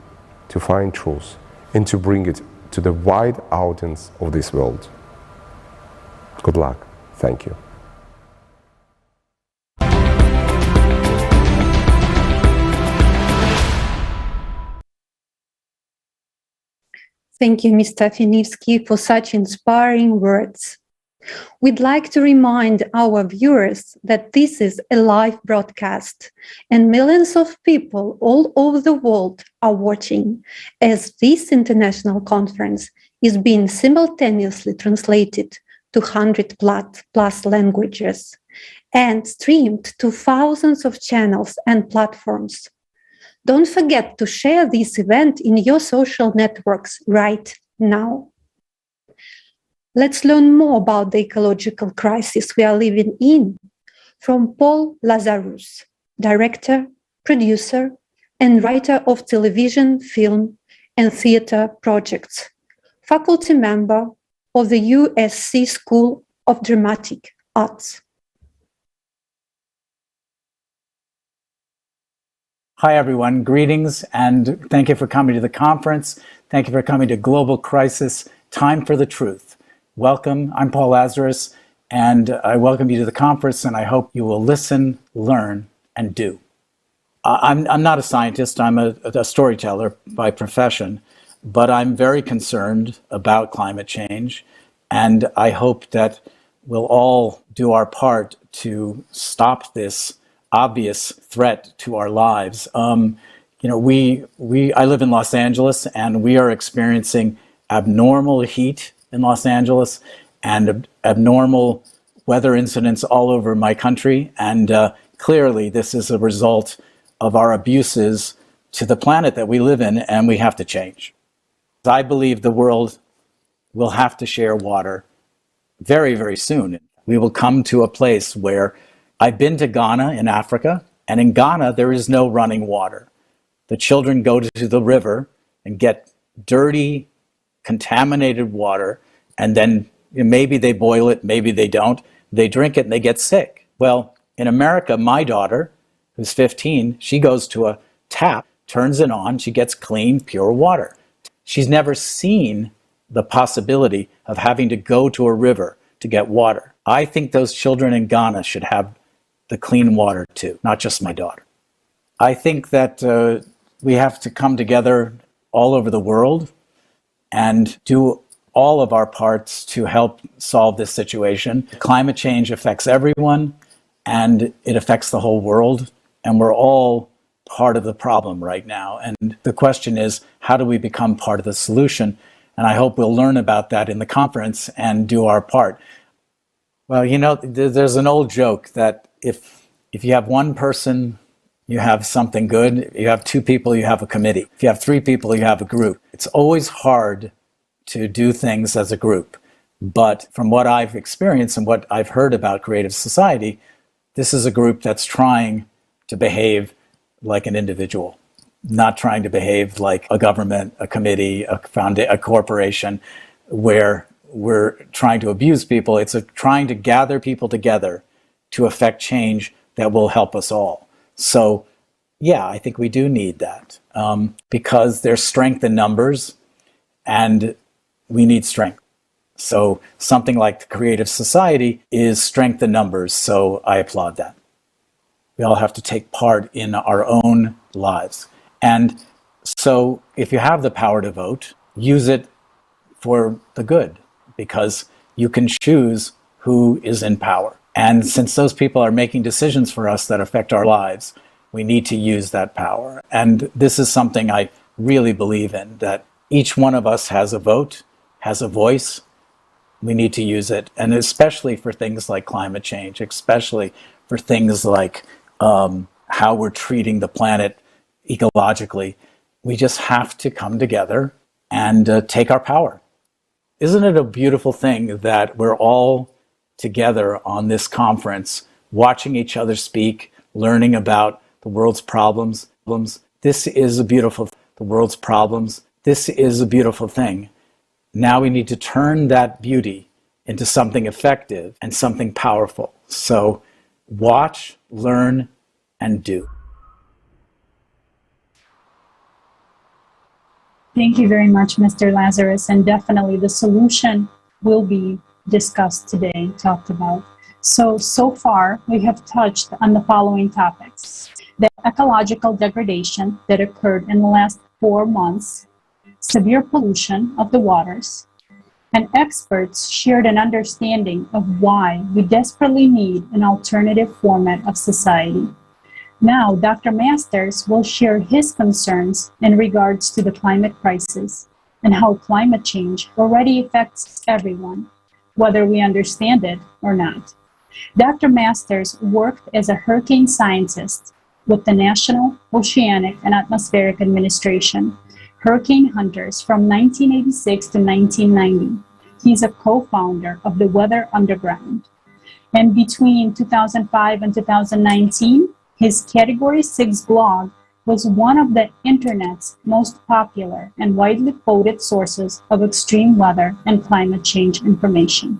to find truth and to bring it to the wide audience of this world. Good luck. Thank you. Thank you, Mr. Finivsky, for such inspiring words. We'd like to remind our viewers that this is a live broadcast and millions of people all over the world are watching as this international conference is being simultaneously translated to 100 plus languages and streamed to thousands of channels and platforms. Don't forget to share this event in your social networks right now. Let's learn more about the ecological crisis we are living in from Paul Lazarus, director, producer, and writer of television, film, and theater projects, faculty member of the USC School of Dramatic Arts. Hi, everyone. Greetings, and thank you for coming to the conference. Thank you for coming to Global Crisis, Time for the Truth. Welcome. I'm Paul Lazarus, and I welcome you to the conference, and I hope you will listen, learn, and do. I'm not a scientist. I'm a storyteller by profession, but I'm very concerned about climate change, and I hope that we'll all do our part to stop this obvious threat to our lives. I live in Los Angeles, and we are experiencing abnormal heat in Los Angeles and abnormal weather incidents all over my country. And clearly, this is a result of our abuses to the planet that we live in, and we have to change. I believe the world will have to share water very, very soon. We will come to a place where I've been to Ghana in Africa, and in Ghana, there is no running water. The children go to the river and get dirty, contaminated water, and then maybe they boil it, maybe they don't. They drink it and they get sick. Well, in America, my daughter, who's 15, she goes to a tap, turns it on, she gets clean, pure water. She's never seen the possibility of having to go to a river to get water. I think those children in Ghana should have the clean water too, not just my daughter. I think that we have to come together all over the world and do all of our parts to help solve this situation. Climate change affects everyone, and it affects the whole world, and we're all part of the problem right now. And the question is, how do we become part of the solution? And I hope we'll learn about that in the conference and do our part. Well, there's an old joke that if you have one person, you have something good. If you have two people, you have a committee. If you have three people, you have a group. It's always hard to do things as a group. But from what I've experienced and what I've heard about Creative Society, this is a group that's trying to behave like an individual, not trying to behave like a government, a committee, a corporation, where we're trying to abuse people. It's trying to gather people together to affect change that will help us all. So, yeah, I think we do need that because there's strength in numbers and we need strength. So something like the Creative Society is strength in numbers. So I applaud that. We all have to take part in our own lives. And so if you have the power to vote, use it for the good, because you can choose who is in power. And since those people are making decisions for us that affect our lives, we need to use that power. And this is something I really believe in, that each one of us has a vote, has a voice. We need to use it. And especially for things like climate change, especially for things like how we're treating the planet ecologically, we just have to come together and take our power. Isn't it a beautiful thing that we're all together on this conference, watching each other speak, learning about the world's problems? This is a beautiful, the world's problems. This is a beautiful thing. Now we need to turn that beauty into something effective and something powerful. So watch, learn, and do. Thank you very much, Mr. Lazarus. And definitely the solution will be discussed today, talked about. So far, we have touched on the following topics: the ecological degradation that occurred in the last 4 months, severe pollution of the waters, and experts shared an understanding of why we desperately need an alternative format of society. Now, Dr. Masters will share his concerns in regards to the climate crisis and how climate change already affects everyone, whether we understand it or not. Dr. Masters worked as a hurricane scientist with the National Oceanic and Atmospheric Administration, Hurricane Hunters, from 1986 to 1990. He's a co-founder of the Weather Underground. And between 2005 and 2019, his Category 6 blog was one of the internet's most popular and widely quoted sources of extreme weather and climate change information.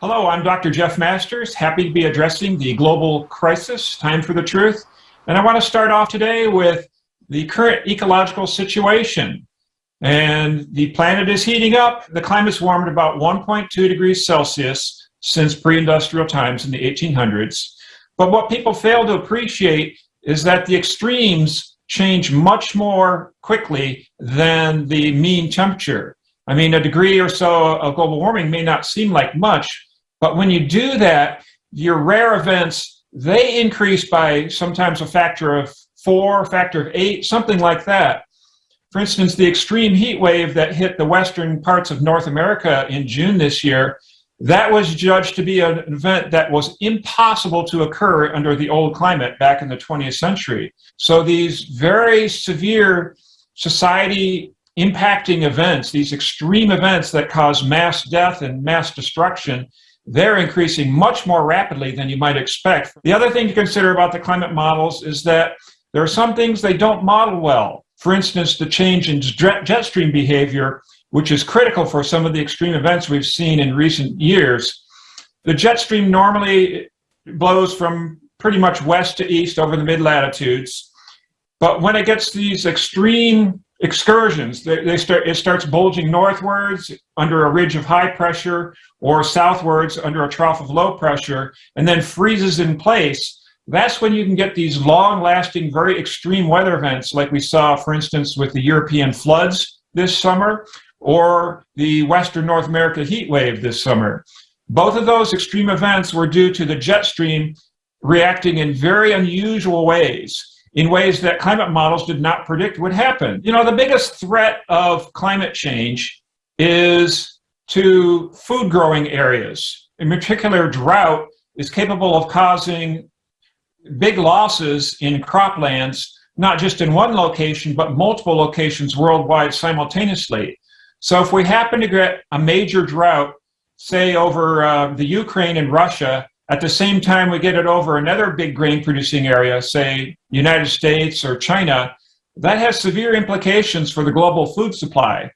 Hello, I'm Dr. Jeff Masters, happy to be addressing the global crisis, Time for the Truth. And I want to start off today with the current ecological situation. And the planet is heating up. The climate's warmed about 1.2 degrees Celsius since pre-industrial times in the 1800s. But what people fail to appreciate is that the extremes change much more quickly than the mean temperature. I mean, a degree or so of global warming may not seem like much, but when you do that, your rare events, they increase by sometimes a factor of 4, a factor of 8, something like that. For instance, the extreme heat wave that hit the western parts of North America in June this year, that was judged to be an event that was impossible to occur under the old climate back in the 20th century. So these very severe society impacting events, these extreme events that cause mass death and mass destruction, they're increasing much more rapidly than you might expect. The other thing to consider about the climate models is that there are some things they don't model well. For instance, the change in jet stream behavior, which is critical for some of the extreme events we've seen in recent years. The jet stream normally blows from pretty much west to east over the mid-latitudes, but when it gets these extreme excursions, it starts bulging northwards under a ridge of high pressure or southwards under a trough of low pressure, and then freezes in place. That's when you can get these long-lasting, very extreme weather events like we saw, for instance, with the European floods this summer or the Western North America heat wave this summer. Both of those extreme events were due to the jet stream reacting in very unusual ways, in ways that climate models did not predict would happen. You know, the biggest threat of climate change is to food growing areas. In particular, drought is capable of causing big losses in croplands, not just in one location, but multiple locations worldwide simultaneously. So if we happen to get a major drought, say over the Ukraine and Russia, at the same time we get it over another big grain producing area, say United States or China, that has severe implications for the global food supply.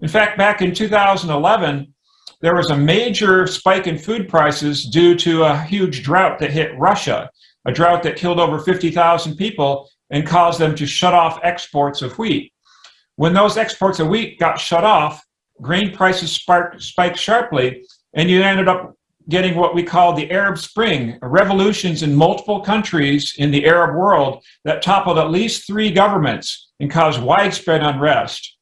In fact, back in 2011, there was a major spike in food prices due to a huge drought that hit Russia, a drought that killed over 50,000 people and caused them to shut off exports of wheat. When those exports of wheat got shut off, grain prices spiked sharply, and you ended up getting what we call the Arab Spring, revolutions in multiple countries in the Arab world that toppled at least 3 governments and caused widespread unrest.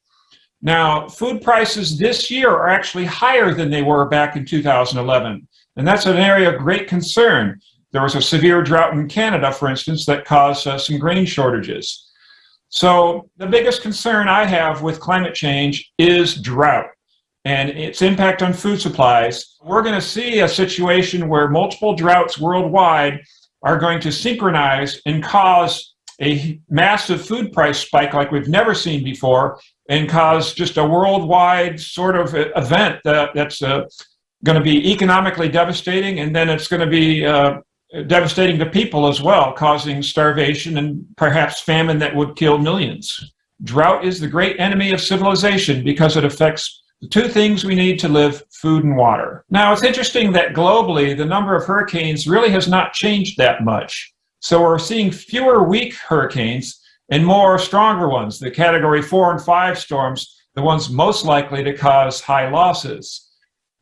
Now, food prices this year are actually higher than they were back in 2011, and that's an area of great concern. There was a severe drought in Canada, for instance, that caused some grain shortages. So the biggest concern I have with climate change is drought and its impact on food supplies. We're going to see a situation where multiple droughts worldwide are going to synchronize and cause a massive food price spike like we've never seen before, and cause just a worldwide sort of event that's going to be economically devastating, and then it's going to be devastating to people as well, causing starvation and perhaps famine that would kill millions. Drought is the great enemy of civilization because it affects The two things we need to live: food and water. Now, it's interesting that globally, the number of hurricanes really has not changed that much. So we're seeing fewer weak hurricanes and more stronger ones, the category 4 and 5 storms, the ones most likely to cause high losses.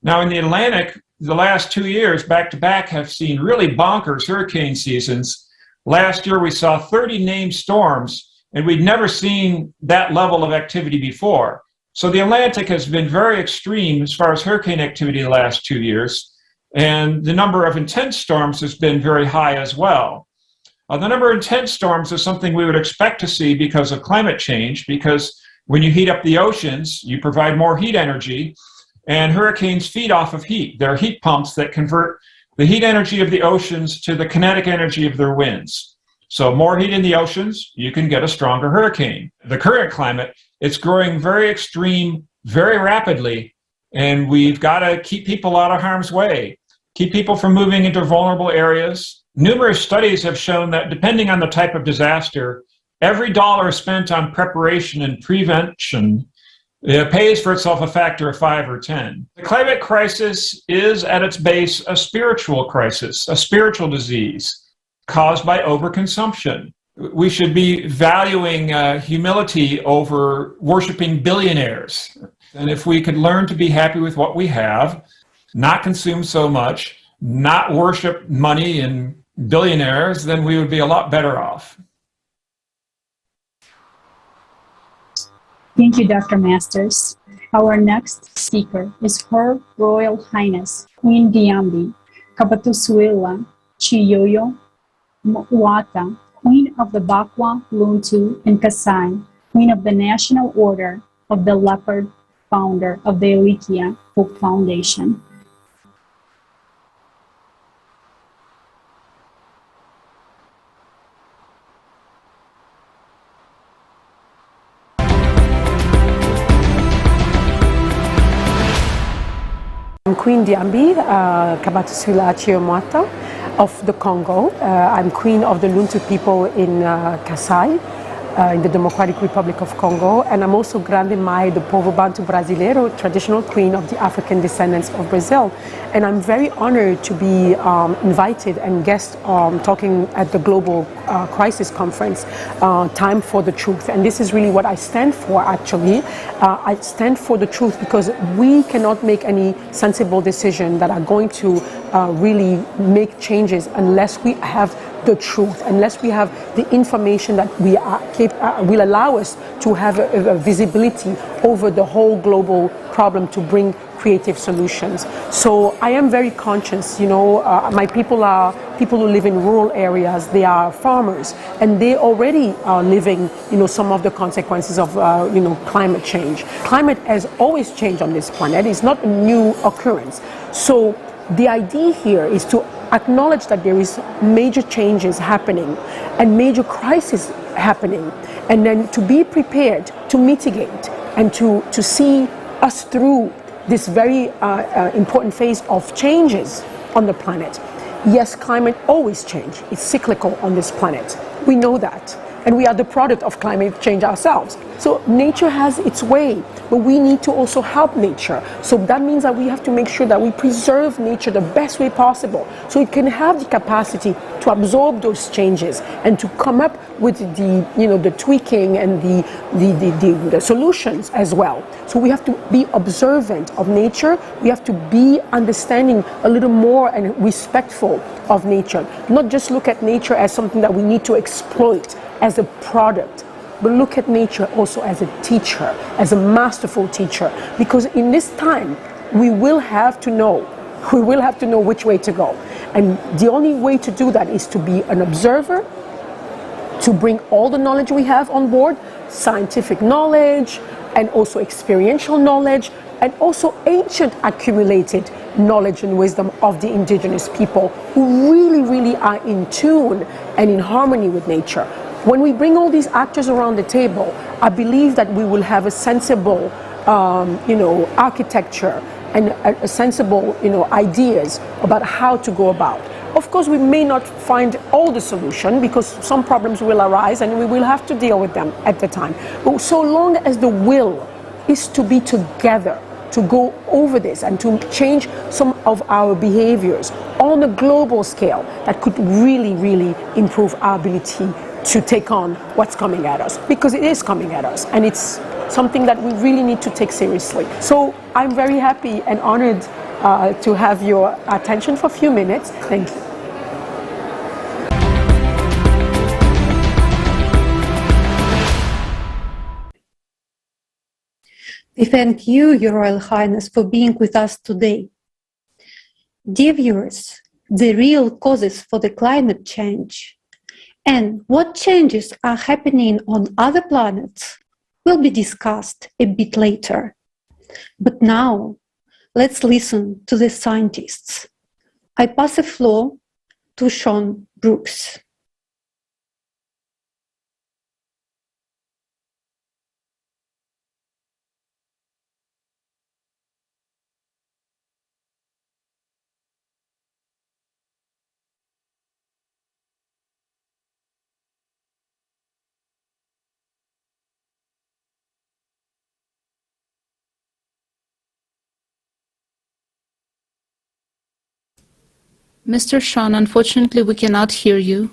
Now, in the Atlantic, the last 2 years, back-to-back, have seen really bonkers hurricane seasons. Last year, we saw 30 named storms, and we'd never seen that level of activity before. So the Atlantic has been very extreme as far as hurricane activity the last 2 years, and the number of intense storms has been very high as well. The number of intense storms is something we would expect to see because of climate change, because when you heat up the oceans, you provide more heat energy, and hurricanes feed off of heat. They're heat pumps that convert the heat energy of the oceans to the kinetic energy of their winds. So more heat in the oceans, you can get a stronger hurricane. The current climate, it's growing very extreme, very rapidly, and we've got to keep people out of harm's way, keep people from moving into vulnerable areas. Numerous studies have shown that depending on the type of disaster, every dollar spent on preparation and prevention pays for itself a factor of 5 or 10. The climate crisis is at its base a spiritual crisis, a spiritual disease caused by overconsumption. We should be valuing humility over worshiping billionaires. And if we could learn to be happy with what we have, not consume so much, not worship money and billionaires, then we would be a lot better off. Thank you, Dr. Masters. Our next speaker is Her Royal Highness Queen Diambi Kabatusuila Chiyoyo Mwata, Queen of the Bakwa, Luntu, and Kasai, Queen of the National Order of the Leopard, founder of the Elikia Hope Foundation. I'm Queen Diambi Kabatusuila Chiomata of the Congo. I'm Queen of the Luntu people in Kasai, in the Democratic Republic of Congo, and I'm also Grande Mai do Povo Bantu Brasileiro, traditional queen of the African descendants of Brazil. And I'm very honored to be invited and guest talking at the Global Crisis Conference, Time for the Truth. And this is really what I stand for, actually. I stand for the truth because we cannot make any sensible decision that are going to really make changes unless we have the truth, unless we have the information that will allow us to have a visibility over the whole global problem to bring creative solutions. So I am very conscious, my people are people who live in rural areas, they are farmers, and they already are living, some of the consequences of, climate change. Climate has always changed on this planet. It's not a new occurrence. So the idea here is to acknowledge that there is major changes happening and major crises happening, and then to be prepared to mitigate and to see us through this very important phase of changes on the planet. Yes, climate always changes. It's cyclical on this planet. We know that. And we are the product of climate change ourselves. So nature has its way, but we need to also help nature. So that means that we have to make sure that we preserve nature the best way possible, so it can have the capacity to absorb those changes and to come up with the tweaking and the solutions as well. So we have to be observant of nature. We have to be understanding a little more and respectful of nature. Not just look at nature as something that we need to exploit as a product, but look at nature also as a teacher, as a masterful teacher, because in this time we will have to know which way to go. And the only way to do that is to be an observer, to bring all the knowledge we have on board, scientific knowledge and also experiential knowledge, and also ancient accumulated knowledge and wisdom of the indigenous people who really are in tune and in harmony with nature. When we bring all these actors around the table, I believe that we will have a sensible, architecture and a sensible, ideas about how to go about. Of course, we may not find all the solution because some problems will arise and we will have to deal with them at the time. But so long as the will is to be together, to go over this and to change some of our behaviors on a global scale that could really, really improve our ability to take on what's coming at us, because it is coming at us, and it's something that we really need to take seriously. So I'm very happy and honored to have your attention for a few minutes. Thank you. We thank you, Your Royal Highness, for being with us today. Dear viewers, the real causes for the climate change and what changes are happening on other planets will be discussed a bit later. But now, let's listen to the scientists. I pass the floor to Sean Brooks. Mr. Sean, unfortunately, we cannot hear you.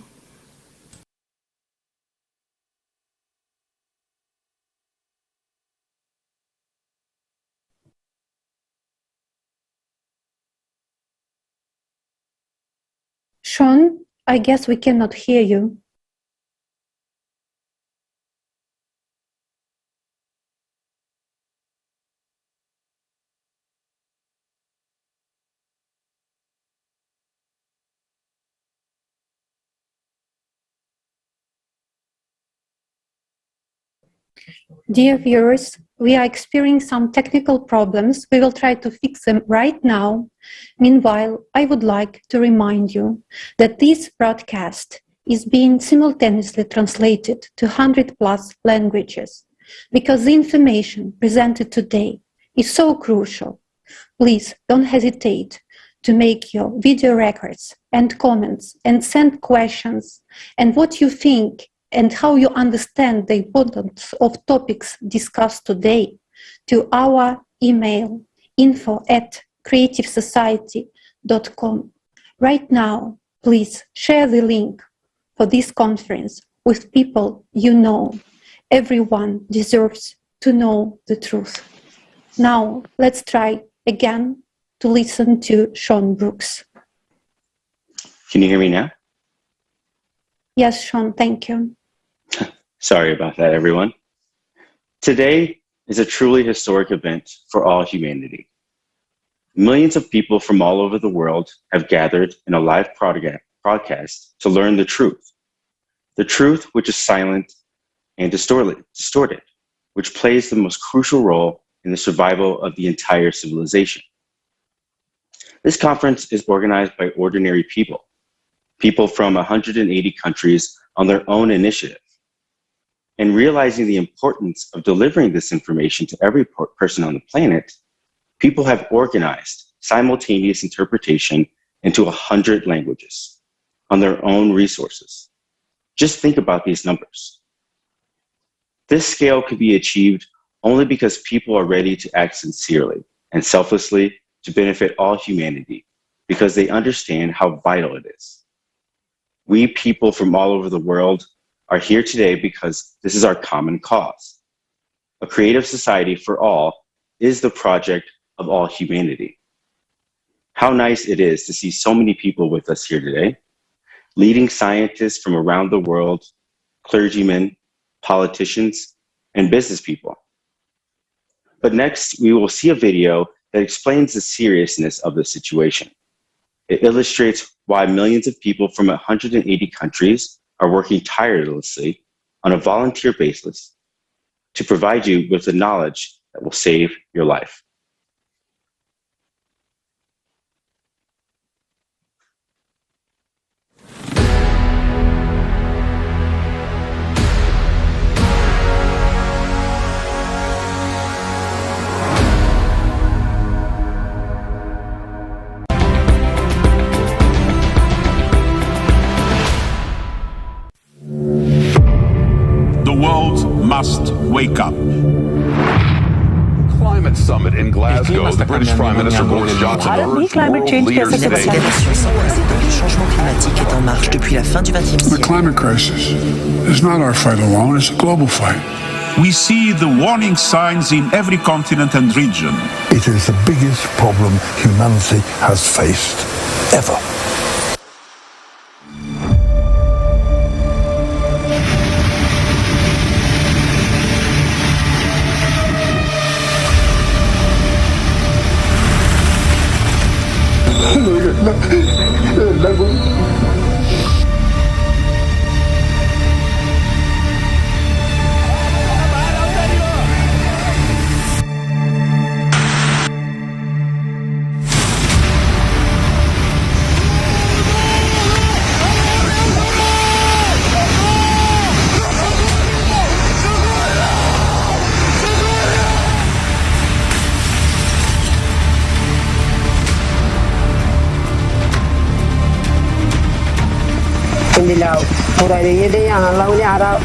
Sean, I guess we cannot hear you. Dear viewers, we are experiencing some technical problems. We will try to fix them right now. Meanwhile, I would like to remind you that this broadcast is being simultaneously translated to 100+ languages because the information presented today is so crucial. Please don't hesitate to make your video records and comments and send questions and what you think and how you understand the importance of topics discussed today to our email info@creativesociety.com. Right now, please share the link for this conference with people you know. Everyone deserves to know the truth. Now, let's try again to listen to Sean Brooks. Can you hear me now? Yes, Sean, thank you. Sorry about that, everyone. Today is a truly historic event for all humanity. Millions of people from all over the world have gathered in a live broadcast to learn the truth which is silent and distorted, which plays the most crucial role in the survival of the entire civilization. This conference is organized by ordinary people from 180 countries on their own initiative. And realizing the importance of delivering this information to every person on the planet, people have organized simultaneous interpretation into 100 languages on their own resources. Just think about these numbers. This scale could be achieved only because people are ready to act sincerely and selflessly to benefit all humanity, because they understand how vital it is. We people from all over the world are here today because this is our common cause. A creative society for all is the project of all humanity. How nice it is to see so many people with us here today, leading scientists from around the world, clergymen, politicians, and business people. But next, we will see a video that explains the seriousness of the situation. It illustrates why millions of people from 180 countries are working tirelessly on a volunteer basis to provide you with the knowledge that will save your life. The world must wake up. Climate climate summit in Glasgow, the British Prime Minister Boris Johnson urged world leaders today. Du changement climatique est en marche depuis la fin du XXe The siècle. climate crisis is not our fight alone, it's a global fight. We see the warning signs in every continent and region. It is the biggest problem humanity has faced ever. Bilaw kurariyade analawni ara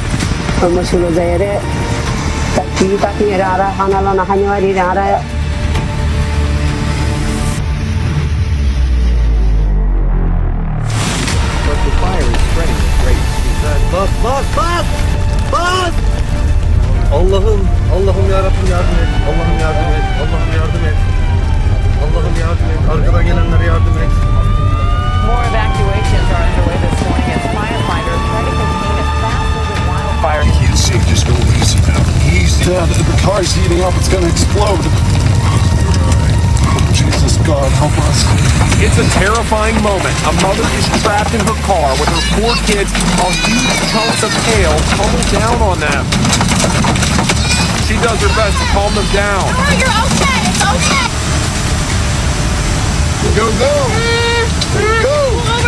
masulo zaire taki ara anala nahanyawari ara But the fire is spreading at great speed. Bas! Allah'ım yarabbim yardım et. Allah'ım yardım et. Allah'ım yardım et. Allah'ım yardım et. Arkadan gelenlere yardım et. More evacuations are underway this morning as firefighters try to contain a fast-moving wildfire. You see, just go easy now. Easy. The car's heating up, it's gonna explode. Jesus, God, help us. It's a terrifying moment. A mother is trapped in her car with her 4 kids while huge chunks of hail tumble down on them. She does her best to calm them down. Oh, you're okay. It's okay. Go!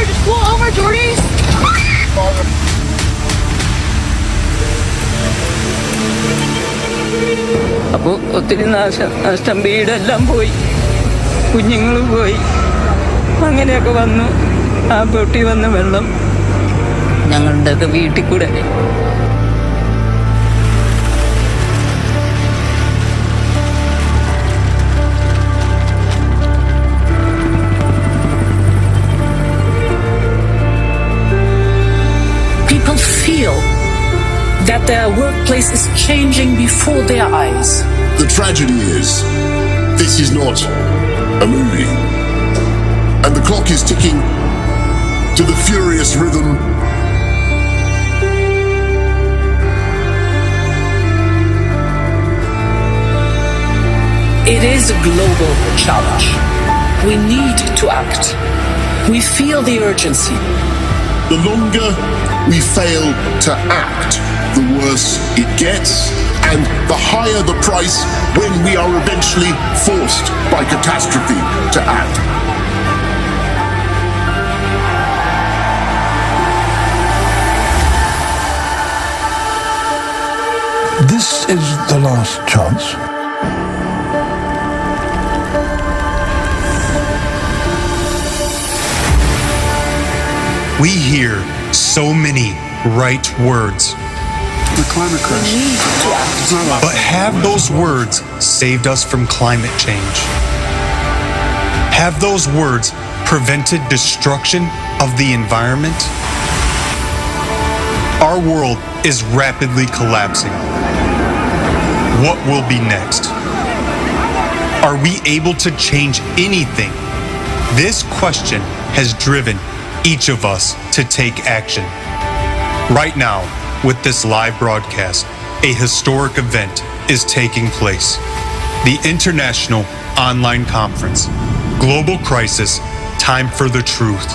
Just pull over, Jordies. അപ്പോൾ ഒത്തിരി നഷ്ടം വീടെല്ലാം പോയി കുഞ്ഞുങ്ങൾ പോയി അങ്ങനെയൊക്കെ വന്നു ആ പൊട്ടി വന്ന വെള്ളം ഞങ്ങളുടെയൊക്കെ വീട്ടിൽ കൂടെ feel that their workplace is changing before their eyes. The tragedy is, this is not a movie. And the clock is ticking to the furious rhythm It is a global challenge. We need to act. We feel the urgency. The longer we fail to act, the worse it gets, and the higher the price when we are eventually forced by catastrophe to act. This is the last chance. We hear so many right words. The climate crisis. But have those words saved us from climate change? Have those words prevented destruction of the environment? Our world is rapidly collapsing. What will be next? Are we able to change anything? This question has driven each of us to take action. Right now, with this live broadcast, a historic event is taking place. The International Online Conference, Global Crisis, Time for the Truth.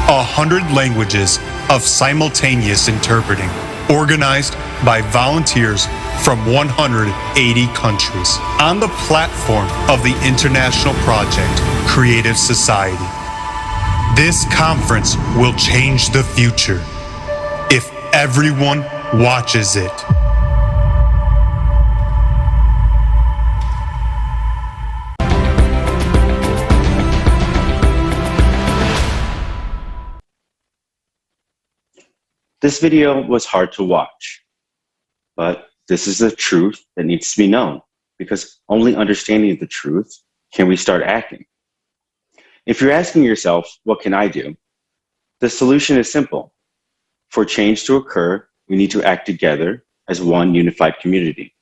100 languages of simultaneous interpreting, organized by volunteers from 180 countries on the platform of the international project, Creative Society. This conference will change the future if everyone watches it. This video was hard to watch, but this is the truth that needs to be known, because only understanding the truth can we start acting. If you're asking yourself, what can I do? The solution is simple. For change to occur, we need to act together as one unified community.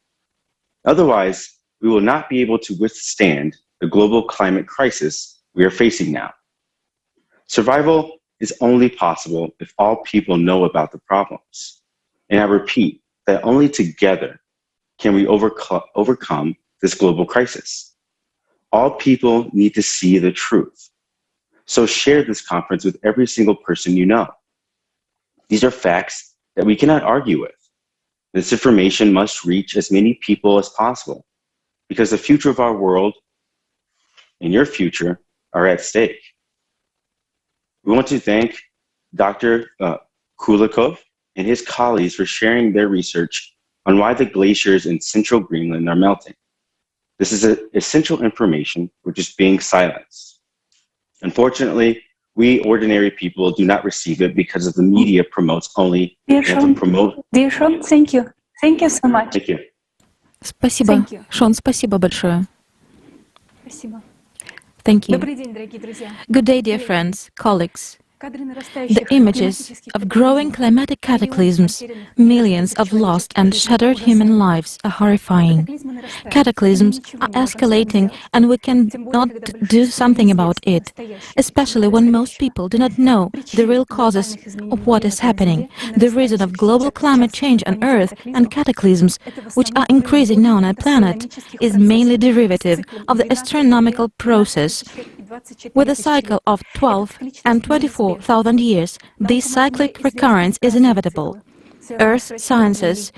Otherwise, we will not be able to withstand the global climate crisis we are facing now. Survival is only possible if all people know about the problems. And I repeat that only together can we overcome this global crisis. All people need to see the truth. So share this conference with every single person you know. These are facts that we cannot argue with. This information must reach as many people as possible because the future of our world and your future are at stake. We want to thank Dr. Kulikov and his colleagues for sharing their research on why the glaciers in central Greenland are melting. This is essential information which is being silenced. Unfortunately, we ordinary people do not receive it because the media promotes only. Dear Sean, thank you. Thank you so much. Thank you. Спасибо. Шон, спасибо большое. Спасибо. Thank you. Добрый день, дорогие друзья. Good day, dear friends, colleagues. The images of growing climatic cataclysms, millions of lost and shattered human lives are horrifying. Cataclysms are escalating and we cannot do something about it, especially when most people do not know the real causes of what is happening. The reason of global climate change on Earth and cataclysms, which are increasing now on our planet, is mainly derivative of the astronomical process. With a cycle of 12 and 24,000 years, this cyclic recurrence is inevitable. Earth sciences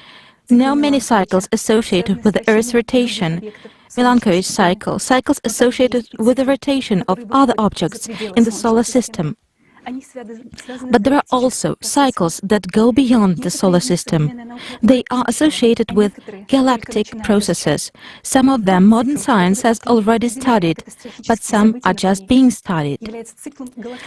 know many cycles associated with the Earth's rotation. Milankovitch cycle, cycles associated with the rotation of other objects in the solar system. But there are also cycles that go beyond the solar system. They are associated with galactic processes. Some of them modern science has already studied, but some are just being studied.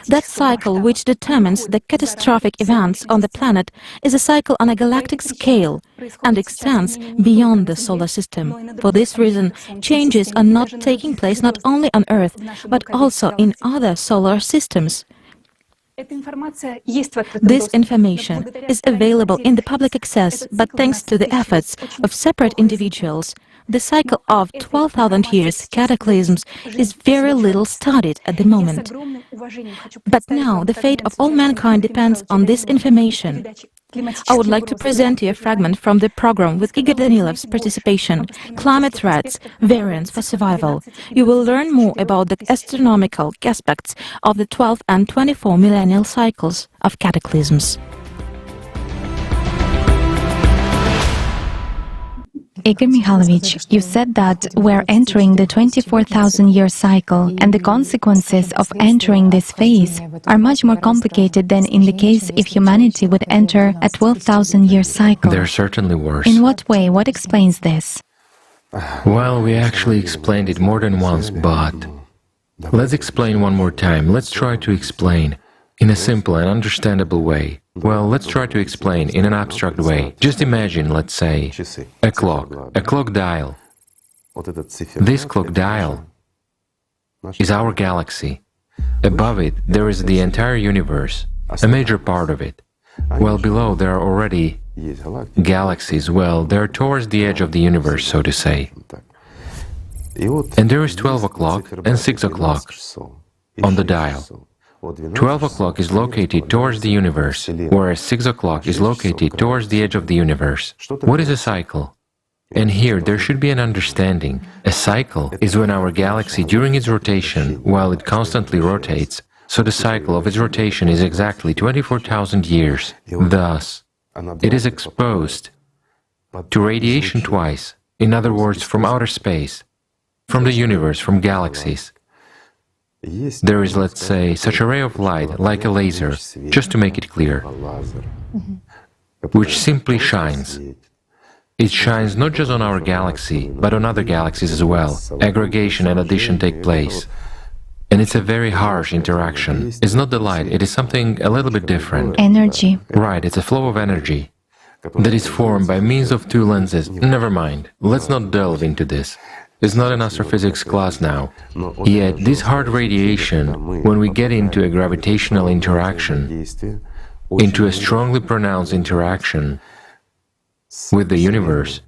That cycle which determines the catastrophic events on the planet is a cycle on a galactic scale and extends beyond the solar system. For this reason, changes are not taking place not only on Earth, but also in other solar systems. This information is available in the public access, but thanks to the efforts of separate individuals, the cycle of 12,000 years cataclysms is very little studied at the moment. But now the fate of all mankind depends on this information. I would like to present you a fragment from the program with Igor Danilov's participation, Climate Threats, Variants for Survival. You will learn more about the astronomical aspects of the 12 and 24 millennial cycles of cataclysms. Igor Mikhailovich, you said that we're entering the 24,000-year cycle, and the consequences of entering this phase are much more complicated than in the case if humanity would enter a 12,000-year cycle. They're certainly worse. In what way? What explains this? Well, we actually explained it more than once, but let's explain one more time. Let's try to explain in a simple and understandable way. Well, let's try to explain in an abstract way. Just imagine, let's say, a clock dial. This clock dial is our galaxy. Above it, there is the entire universe, a major part of it. Well, below, there are already galaxies. Well, they're towards the edge of the universe, so to say. And there is 12 o'clock and 6 o'clock on the dial. 12 o'clock is located towards the universe, whereas 6 o'clock is located towards the edge of the universe. What is a cycle? And here there should be an understanding. A cycle is when our galaxy, during its rotation, while it constantly rotates, so the cycle of its rotation is exactly 24,000 years. Thus, it is exposed to radiation twice, in other words, from outer space, from the universe, from galaxies. There is, let's say, such a ray of light, like a laser, just to make it clear, which simply shines. It shines not just on our galaxy, but on other galaxies as well. Aggregation and addition take place. And it's a very harsh interaction. It's not the light, it is something a little bit different. Energy. Right, it's a flow of energy. that is formed by means of two lenses. Never mind, let's not delve into this. It's not an astrophysics class now. Yet this hard radiation, when we get into a gravitational interaction, into a strongly pronounced interaction with the universe,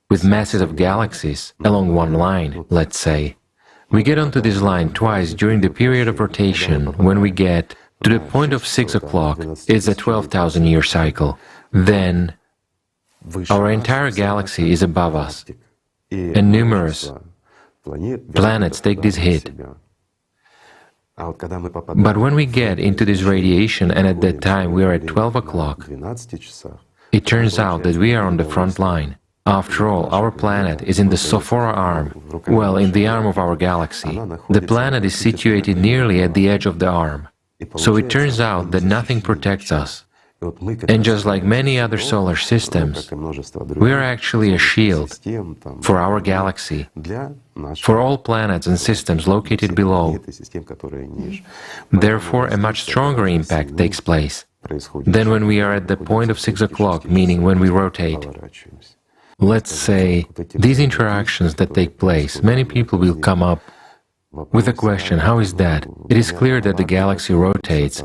with masses of galaxies along one line, let's say, we get onto this line twice during the period of rotation. When we get to the point of 6 o'clock, it's a 12,000-year cycle. Then our entire galaxy is above us, and numerous planets take this hit. But when we get into this radiation, and at that time we are at 12 o'clock, it turns out that we are on the front line. After all, our planet is in the Sophora arm, well, in the arm of our galaxy. The planet is situated nearly at the edge of the arm. So it turns out that nothing protects us. And just like many other solar systems, we are actually a shield for our galaxy, for all planets and systems located below. Therefore, a much stronger impact takes place than when we are at the point of 6 o'clock, meaning when we rotate. Let's say these interactions that take place, many people will come up with a question, how is that? It is clear that the galaxy rotates.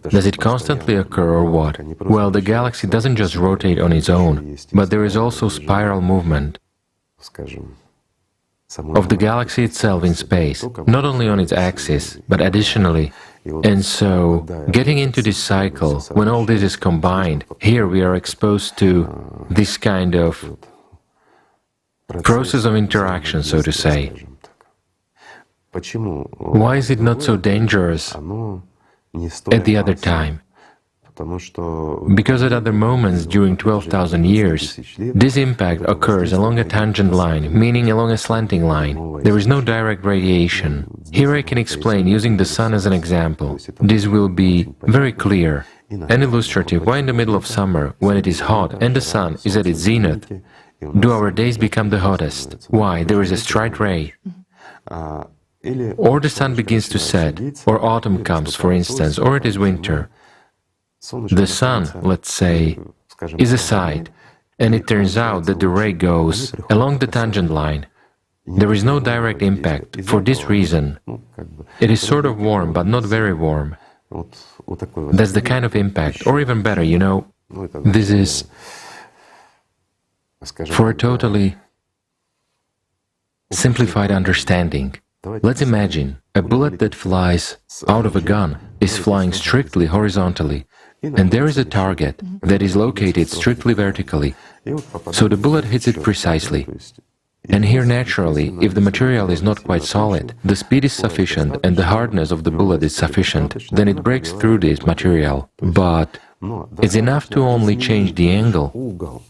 Does it constantly occur or what? Well, the galaxy doesn't just rotate on its own, but there is also spiral movement of the galaxy itself in space, not only on its axis, but additionally. And so, getting into this cycle, when all this is combined, here we are exposed to this kind of process of interaction, so to say. Why is it not so dangerous at the other time? Because at other moments during 12,000 years, this impact occurs along a tangent line, meaning along a slanting line. There is no direct radiation. Here I can explain using the sun as an example. This will be very clear and illustrative. Why in the middle of summer, when it is hot and the sun is at its zenith, do our days become the hottest? Why? There is a straight ray. Or the sun begins to set, or autumn comes, for instance, or it is winter. The sun, let's say, is aside, and it turns out that the ray goes along the tangent line. There is no direct impact. For this reason, it is sort of warm, but not very warm. That's the kind of impact, or even better, you know, this is for a totally simplified understanding. Let's imagine a bullet that flies out of a gun is flying strictly horizontally, and there is a target that is located strictly vertically, so the bullet hits it precisely. And here naturally, if the material is not quite solid, the speed is sufficient and the hardness of the bullet is sufficient, then it breaks through this material. But it's enough to only change the angle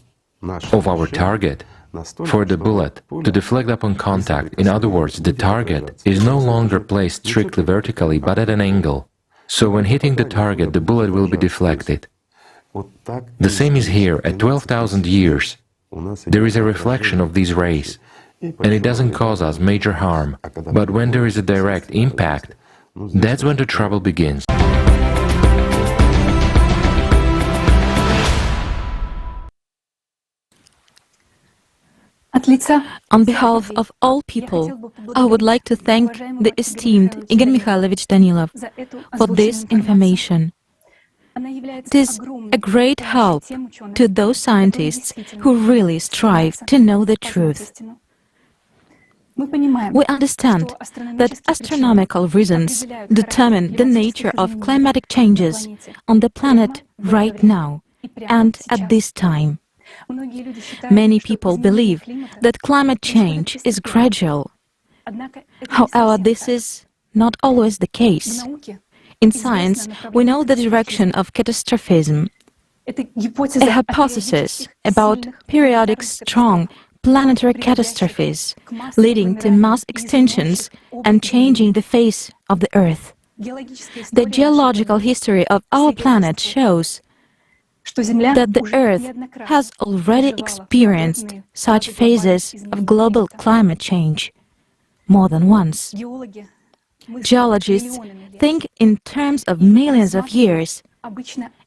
of our target for the bullet to deflect upon contact. In other words, the target is no longer placed strictly vertically, but at an angle. So when hitting the target, the bullet will be deflected. The same is here. At 12,000 years, there is a reflection of these rays, and it doesn't cause us major harm. But when there is a direct impact, that's when the trouble begins. On behalf of all people, I would like to thank the esteemed Igor Mikhailovich Danilov for this information. It is a great help to those scientists who really strive to know the truth. We understand that astronomical reasons determine the nature of climatic changes on the planet right now and at this time. Many people believe that climate change is gradual. However, this is not always the case. In science, we know the direction of catastrophism, a hypothesis about periodic strong planetary catastrophes leading to mass extinctions and changing the face of the Earth. The geological history of our planet shows that the Earth has already experienced such phases of global climate change more than once. Geologists think in terms of millions of years,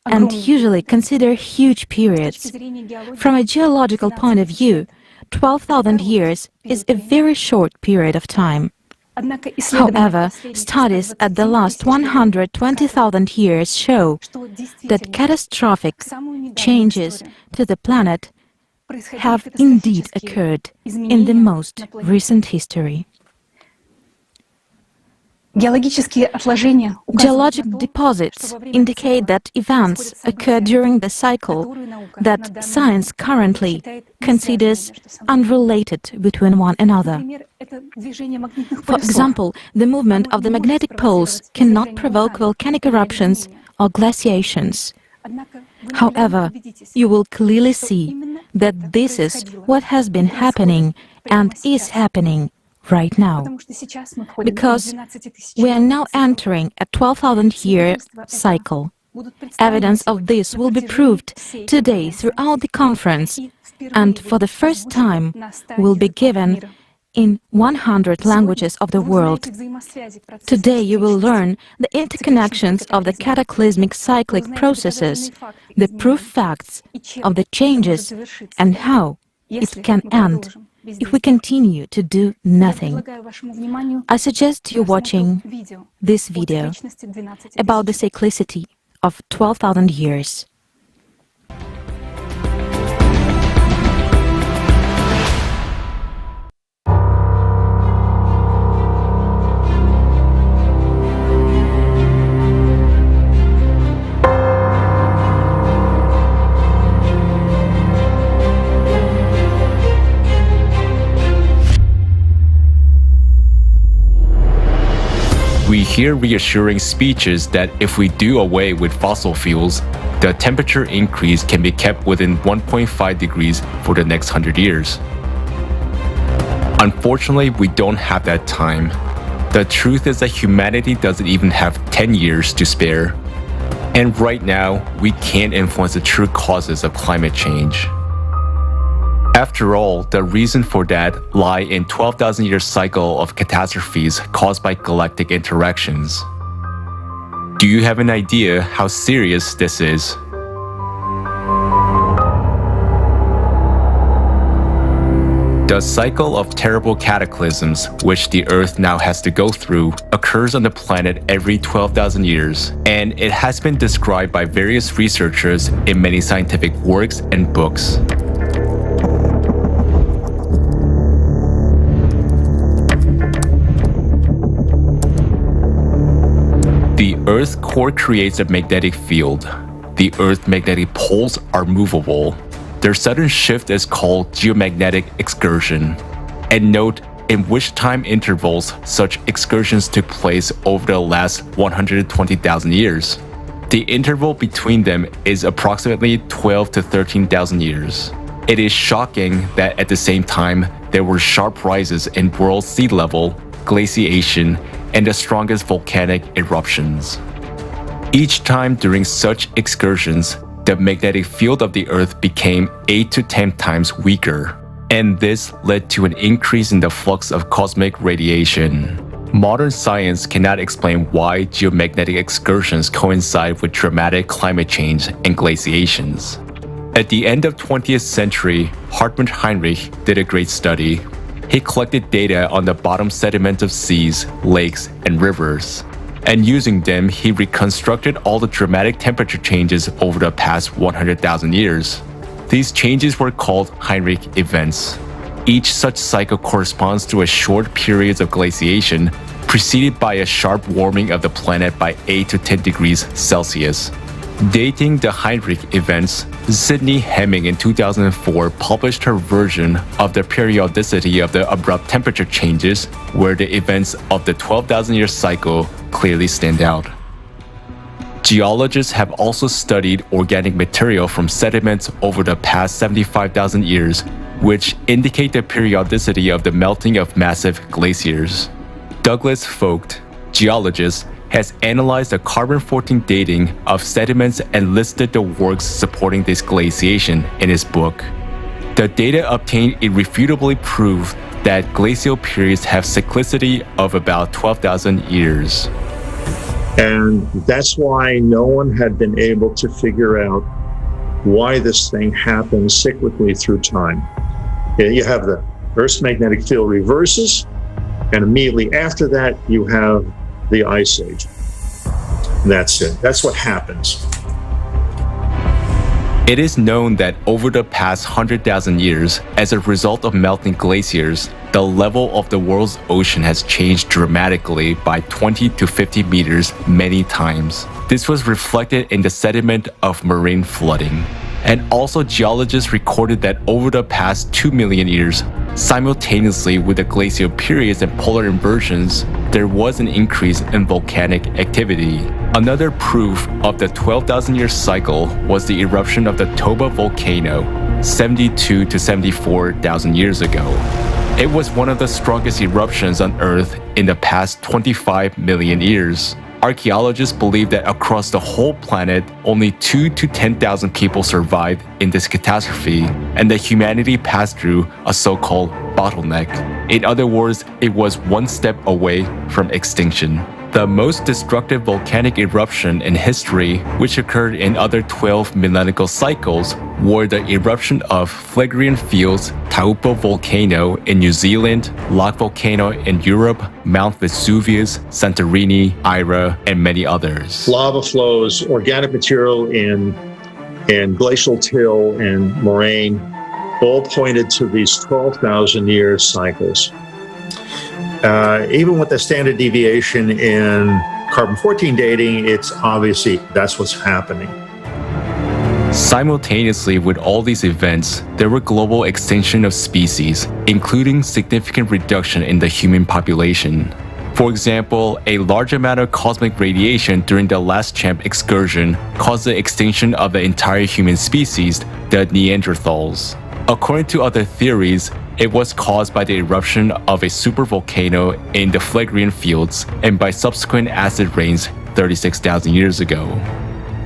and usually consider huge periods. From a geological point of view, 12,000 years is a very short period of time. However, studies at the last 120,000 years show that catastrophic changes to the planet have indeed occurred in the most recent history. Geologic deposits indicate that events occur during the cycle that science currently considers unrelated between one another. For example, the movement of the magnetic poles cannot provoke volcanic eruptions or glaciations. However, you will clearly see that this is what has been happening and is happening right now, because we are now entering a 12,000-year cycle. Evidence of this will be proved today throughout the conference, and for the first time will be given in 100 languages of the world. Today you will learn the interconnections of the cataclysmic cyclic processes, the proof facts of the changes, and how it can end if we continue to do nothing. I suggest you watching this video about the cyclicity of 12,000 years. We hear reassuring speeches that if we do away with fossil fuels, the temperature increase can be kept within 1.5 degrees for the next 100 years. Unfortunately, we don't have that time. The truth is that humanity doesn't even have 10 years to spare. And right now, we can't influence the true causes of climate change. After all, the reason for that lie in 12,000-year cycle of catastrophes caused by galactic interactions. Do you have an idea how serious this is? The cycle of terrible cataclysms, which the Earth now has to go through, occurs on the planet every 12,000 years, and it has been described by various researchers in many scientific works and books. The Earth's core creates a magnetic field. The Earth's magnetic poles are movable. Their sudden shift is called geomagnetic excursion. And note in which time intervals such excursions took place over the last 120,000 years. The interval between them is approximately 12 to 13,000 years. It is shocking that at the same time, there were sharp rises in world sea level, glaciation, and the strongest volcanic eruptions. Each time during such excursions, the magnetic field of the Earth became 8 to 10 times weaker, and this led to an increase in the flux of cosmic radiation. Modern science cannot explain why geomagnetic excursions coincide with dramatic climate change and glaciations. At the end of 20th century, Hartmut Heinrich did a great study. He collected data on the bottom sediment of seas, lakes, and rivers. And using them, he reconstructed all the dramatic temperature changes over the past 100,000 years. These changes were called Heinrich events. Each such cycle corresponds to a short period of glaciation, preceded by a sharp warming of the planet by 8 to 10 degrees Celsius. Dating the Heinrich events, Sidney Hemming in 2004 published her version of the periodicity of the abrupt temperature changes, where the events of the 12,000-year cycle clearly stand out. Geologists have also studied organic material from sediments over the past 75,000 years, which indicate the periodicity of the melting of massive glaciers. Douglas Vogt, geologist, has analyzed the carbon-14 dating of sediments and listed the works supporting this glaciation in his book. The data obtained irrefutably prove that glacial periods have cyclicity of about 12,000 years. And that's why no one had been able to figure out why this thing happens cyclically through time. You have the Earth's magnetic field reverses, and immediately after that, you have the Ice Age. And that's it. That's what happens. It is known that over the past 100,000 years, as a result of melting glaciers, the level of the world's ocean has changed dramatically by 20 to 50 meters many times. This was reflected in the sediment of marine flooding. And also geologists recorded that over the past 2 million years, simultaneously with the glacial periods and polar inversions, there was an increase in volcanic activity. Another proof of the 12,000-year cycle was the eruption of the Toba volcano 72 to 74,000 years ago. It was one of the strongest eruptions on Earth in the past 25 million years. Archaeologists believe that across the whole planet, only 2 to 10,000 people survived in this catastrophe, and that humanity passed through a so-called bottleneck. In other words, it was one step away from extinction. The most destructive volcanic eruption in history, which occurred in other 12 millennial cycles, were the eruption of Phlegraean Fields, Taupo volcano in New Zealand, Lake volcano in Europe, Mount Vesuvius, Santorini, Ira, and many others. Lava flows, organic material in glacial till and moraine, all pointed to these 12,000-year cycles. Even with the standard deviation in carbon-14 dating, it's obviously that's what's happening. Simultaneously with all these events, there were global extinction of species, including significant reduction in the human population. For example, a large amount of cosmic radiation during the last Champ excursion caused the extinction of the entire human species, the Neanderthals. According to other theories, it was caused by the eruption of a supervolcano in the Phlegraean Fields and by subsequent acid rains 36,000 years ago.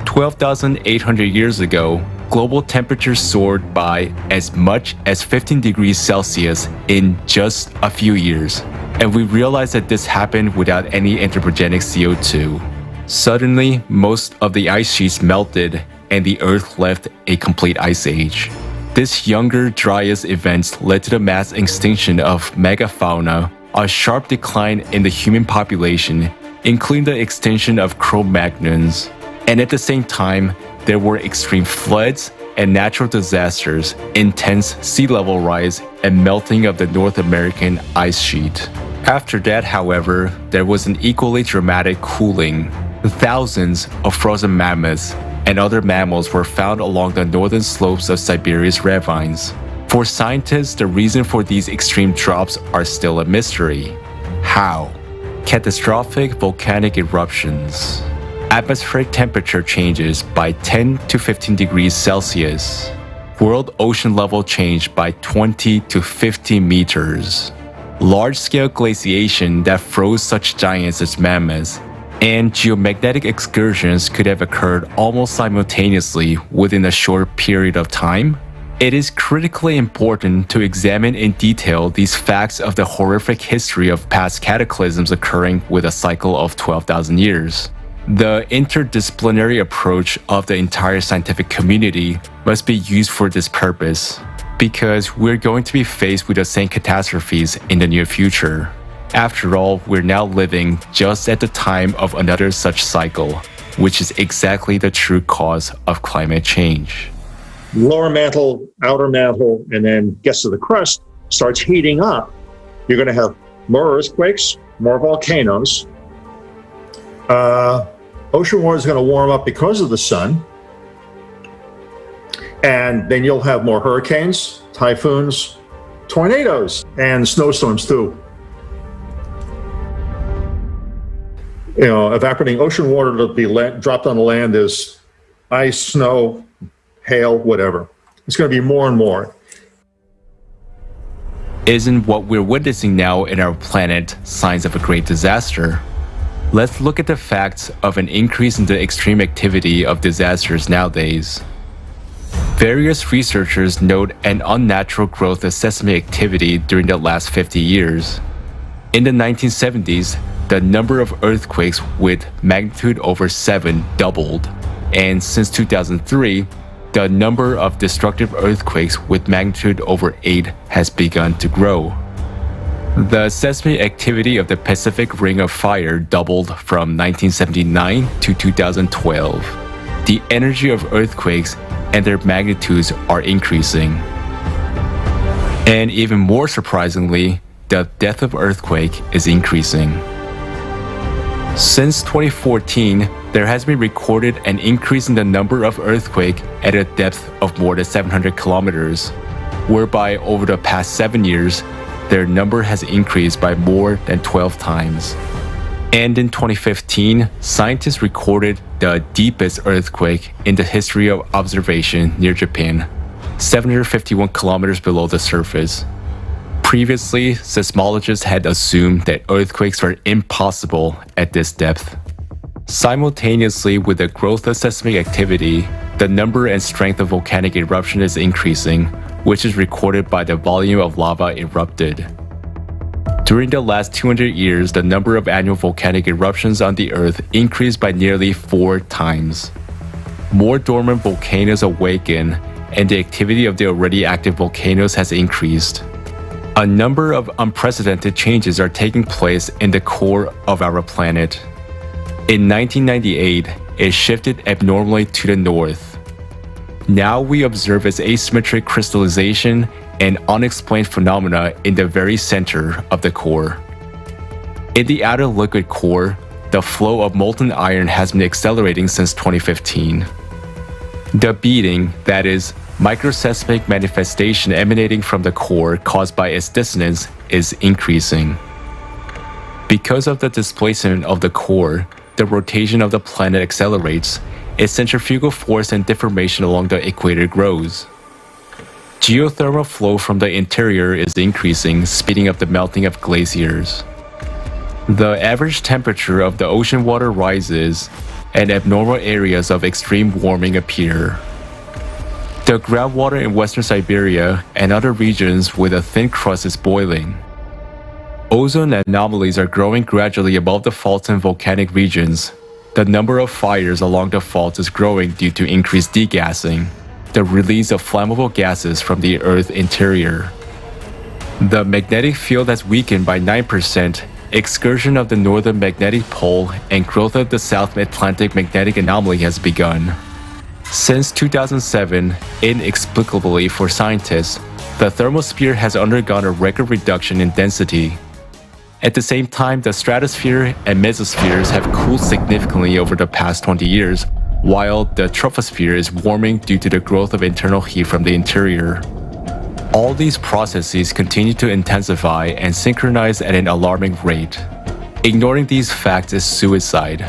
12,800 years ago, global temperatures soared by as much as 15 degrees Celsius in just a few years, and we realized that this happened without any anthropogenic CO2. Suddenly, most of the ice sheets melted, and the Earth left a complete ice age. This younger Dryas event led to the mass extinction of megafauna, a sharp decline in the human population, including the extinction of Cro-Magnons. And at the same time, there were extreme floods and natural disasters, intense sea level rise, and melting of the North American ice sheet. After that, however, there was an equally dramatic cooling. Thousands of frozen mammoths and other mammals were found along the northern slopes of Siberia's ravines. For scientists, the reason for these extreme drops are still a mystery. How? Catastrophic volcanic eruptions. Atmospheric temperature changes by 10 to 15 degrees Celsius. World ocean level changed by 20 to 50 meters. Large-scale glaciation that froze such giants as mammoths, and geomagnetic excursions could have occurred almost simultaneously within a short period of time. It is critically important to examine in detail these facts of the horrific history of past cataclysms occurring with a cycle of 12,000 years. The interdisciplinary approach of the entire scientific community must be used for this purpose, because we're going to be faced with the same catastrophes in the near future. After all, we're now living just at the time of another such cycle, which is exactly the true cause of climate change. Lower mantle, outer mantle, and then gets to the crust, starts heating up. You're going to have more earthquakes, more volcanoes. Ocean water is going to warm up because of the sun. And then you'll have more hurricanes, typhoons, tornadoes, and snowstorms too. You know, evaporating ocean water to be dropped on the land is ice, snow, hail, whatever. It's going to be more and more. Isn't what we're witnessing now in our planet signs of a great disaster? Let's look at the facts of an increase in the extreme activity of disasters nowadays. Various researchers note an unnatural growth of seismic activity during the last 50 years. In the 1970s, the number of earthquakes with magnitude over 7 doubled, and since 2003, the number of destructive earthquakes with magnitude over 8 has begun to grow. The seismic activity of the Pacific Ring of Fire doubled from 1979 to 2012. The energy of earthquakes and their magnitudes are increasing. And even more surprisingly, the depth of earthquake is increasing. Since 2014, there has been recorded an increase in the number of earthquakes at a depth of more than 700 kilometers, whereby over the past 7 years, their number has increased by more than 12 times. And in 2015, scientists recorded the deepest earthquake in the history of observation near Japan, 751 kilometers below the surface. Previously, seismologists had assumed that earthquakes were impossible at this depth. Simultaneously with the growth of seismic activity, the number and strength of volcanic eruption is increasing, which is recorded by the volume of lava erupted. During the last 200 years, the number of annual volcanic eruptions on the Earth increased by nearly 4 times. More dormant volcanoes awaken, and the activity of the already active volcanoes has increased. A number of unprecedented changes are taking place in the core of our planet. In 1998, it shifted abnormally to the north. Now we observe its asymmetric crystallization and unexplained phenomena in the very center of the core. In the outer liquid core, the flow of molten iron has been accelerating since 2015. The beating, that is, microseismic manifestation emanating from the core caused by its dissonance, is increasing. Because of the displacement of the core, the rotation of the planet accelerates, its centrifugal force and deformation along the equator grows. Geothermal flow from the interior is increasing, speeding up the melting of glaciers. The average temperature of the ocean water rises, and abnormal areas of extreme warming appear. The groundwater in western Siberia and other regions with a thin crust is boiling. Ozone anomalies are growing gradually above the faults in volcanic regions. The number of fires along the faults is growing due to increased degassing, the release of flammable gases from the Earth's interior. The magnetic field has weakened by 9%, excursion of the northern magnetic pole, and growth of the South Atlantic magnetic anomaly has begun. Since 2007, inexplicably for scientists, the thermosphere has undergone a record reduction in density. At the same time, the stratosphere and mesospheres have cooled significantly over the past 20 years, while the troposphere is warming due to the growth of internal heat from the interior. All these processes continue to intensify and synchronize at an alarming rate. Ignoring these facts is suicide.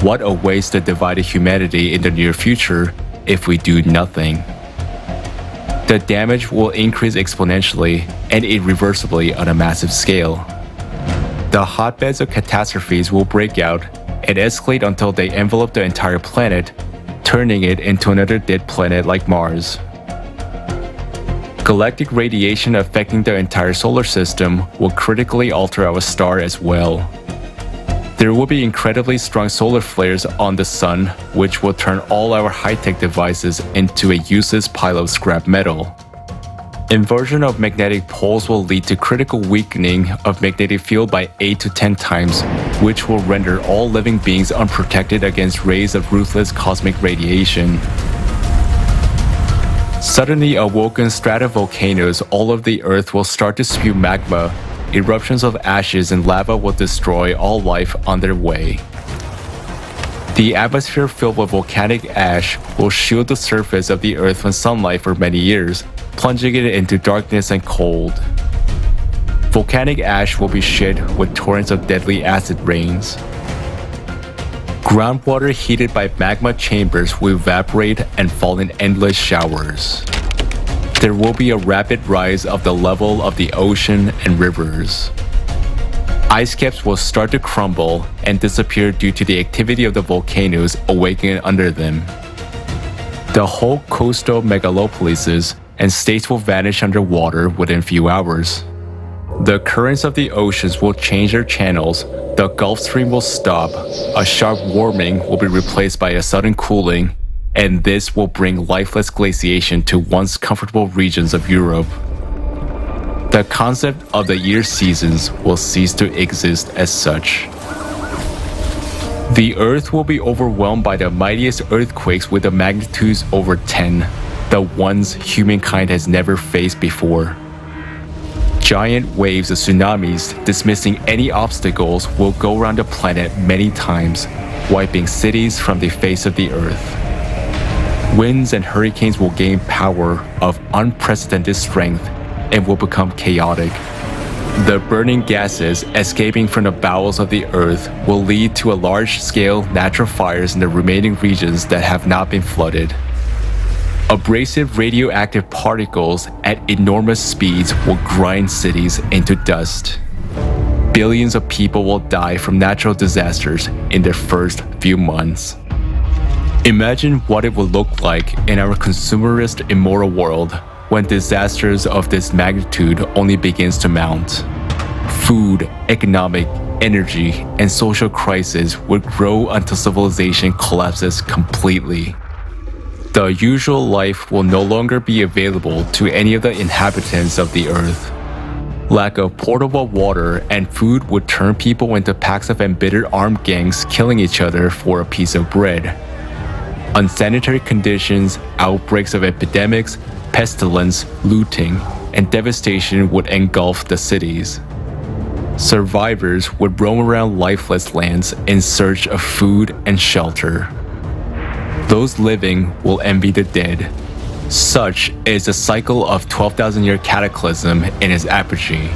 What awaits the divided humanity in the near future if we do nothing? The damage will increase exponentially and irreversibly on a massive scale. The hotbeds of catastrophes will break out and escalate until they envelop the entire planet, turning it into another dead planet like Mars. Galactic radiation affecting the entire solar system will critically alter our star as well. There will be incredibly strong solar flares on the sun, which will turn all our high-tech devices into a useless pile of scrap metal. Inversion of magnetic poles will lead to critical weakening of magnetic field by 8 to 10 times, which will render all living beings unprotected against rays of ruthless cosmic radiation. Suddenly awoken stratovolcanoes all over the Earth will start to spew magma. Eruptions of ashes and lava will destroy all life on their way. The atmosphere filled with volcanic ash will shield the surface of the Earth from sunlight for many years, plunging it into darkness and cold. Volcanic ash will be shed with torrents of deadly acid rains. Groundwater heated by magma chambers will evaporate and fall in endless showers. There will be a rapid rise of the level of the ocean and rivers. Ice caps will start to crumble and disappear due to the activity of the volcanoes awakening under them. The whole coastal megalopolises and states will vanish underwater within few hours. The currents of the oceans will change their channels, the Gulf Stream will stop, a sharp warming will be replaced by a sudden cooling, and this will bring lifeless glaciation to once comfortable regions of Europe. The concept of the year seasons will cease to exist as such. The Earth will be overwhelmed by the mightiest earthquakes with the magnitudes over 10, the ones humankind has never faced before. Giant waves of tsunamis, dismissing any obstacles, will go around the planet many times, wiping cities from the face of the Earth. Winds and hurricanes will gain power of unprecedented strength and will become chaotic. The burning gases escaping from the bowels of the Earth will lead to a large-scale natural fires in the remaining regions that have not been flooded. Abrasive radioactive particles at enormous speeds will grind cities into dust. Billions of people will die from natural disasters in their first few months. Imagine what it would look like in our consumerist, immoral world when disasters of this magnitude only begins to mount. Food, economic, energy, and social crises would grow until civilization collapses completely. The usual life will no longer be available to any of the inhabitants of the Earth. Lack of portable water and food would turn people into packs of embittered armed gangs killing each other for a piece of bread. Unsanitary conditions, outbreaks of epidemics, pestilence, looting, and devastation would engulf the cities. Survivors would roam around lifeless lands in search of food and shelter. Those living will envy the dead. Such is the cycle of 12,000-year cataclysm in its apogee.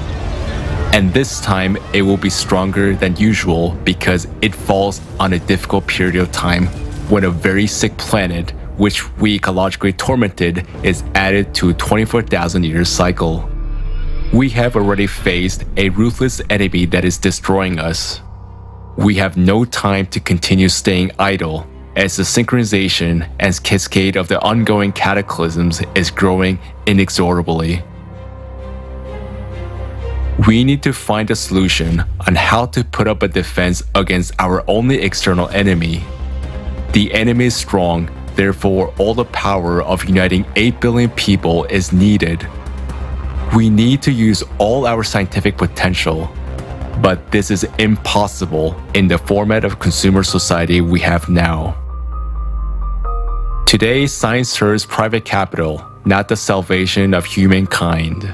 And this time it will be stronger than usual because it falls on a difficult period of time when a very sick planet, which we ecologically tormented, is added to a 24,000-year cycle. We have already faced a ruthless enemy that is destroying us. We have no time to continue staying idle, as the synchronization and cascade of the ongoing cataclysms is growing inexorably. We need to find a solution on how to put up a defense against our only external enemy. The enemy is strong, therefore all the power of uniting 8 billion people is needed. We need to use all our scientific potential, but this is impossible in the format of consumer society we have now. Today, science serves private capital, not the salvation of humankind.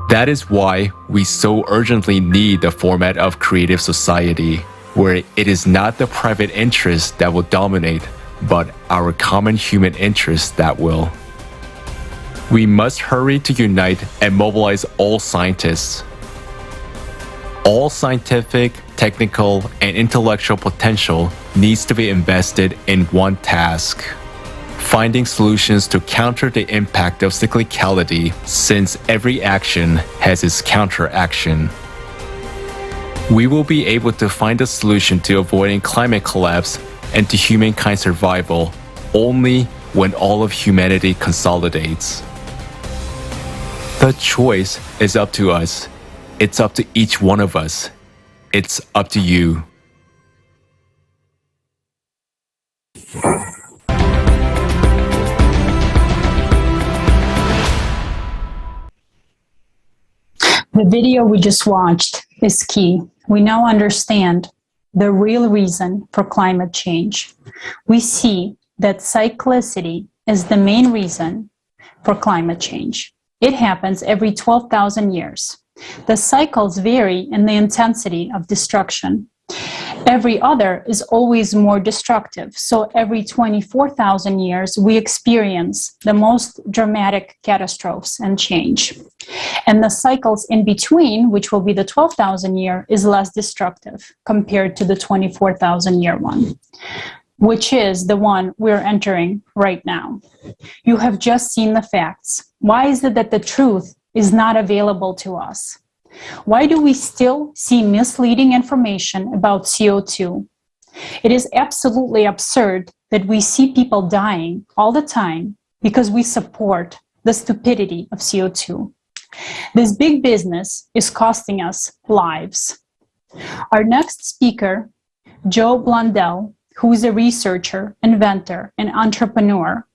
That is why we so urgently need the format of creative society, where it is not the private interest that will dominate, but our common human interest that will. We must hurry to unite and mobilize all scientists. All scientific, technical, and intellectual potential needs to be invested in one task: finding solutions to counter the impact of cyclicality, since every action has its counteraction. We will be able to find a solution to avoiding climate collapse and to humankind's survival only when all of humanity consolidates. The choice is up to us. It's up to each one of us. It's up to you. The video we just watched is key. We now understand the real reason for climate change. We see that cyclicity is the main reason for climate change. It happens every 12,000 years. The cycles vary in the intensity of destruction. Every other is always more destructive. So every 24,000 years, we experience the most dramatic catastrophes and change. And the cycles in between, which will be the 12,000 year, is less destructive compared to the 24,000 year one, which is the one we're entering right now. You have just seen the facts. Why is it that the truth is not available to us? Why do we still see misleading information about CO2? It is absolutely absurd that we see people dying all the time because we support the stupidity of CO2. This big business is costing us lives. Our next speaker, Joe Blundell, who is a researcher, inventor, and entrepreneur,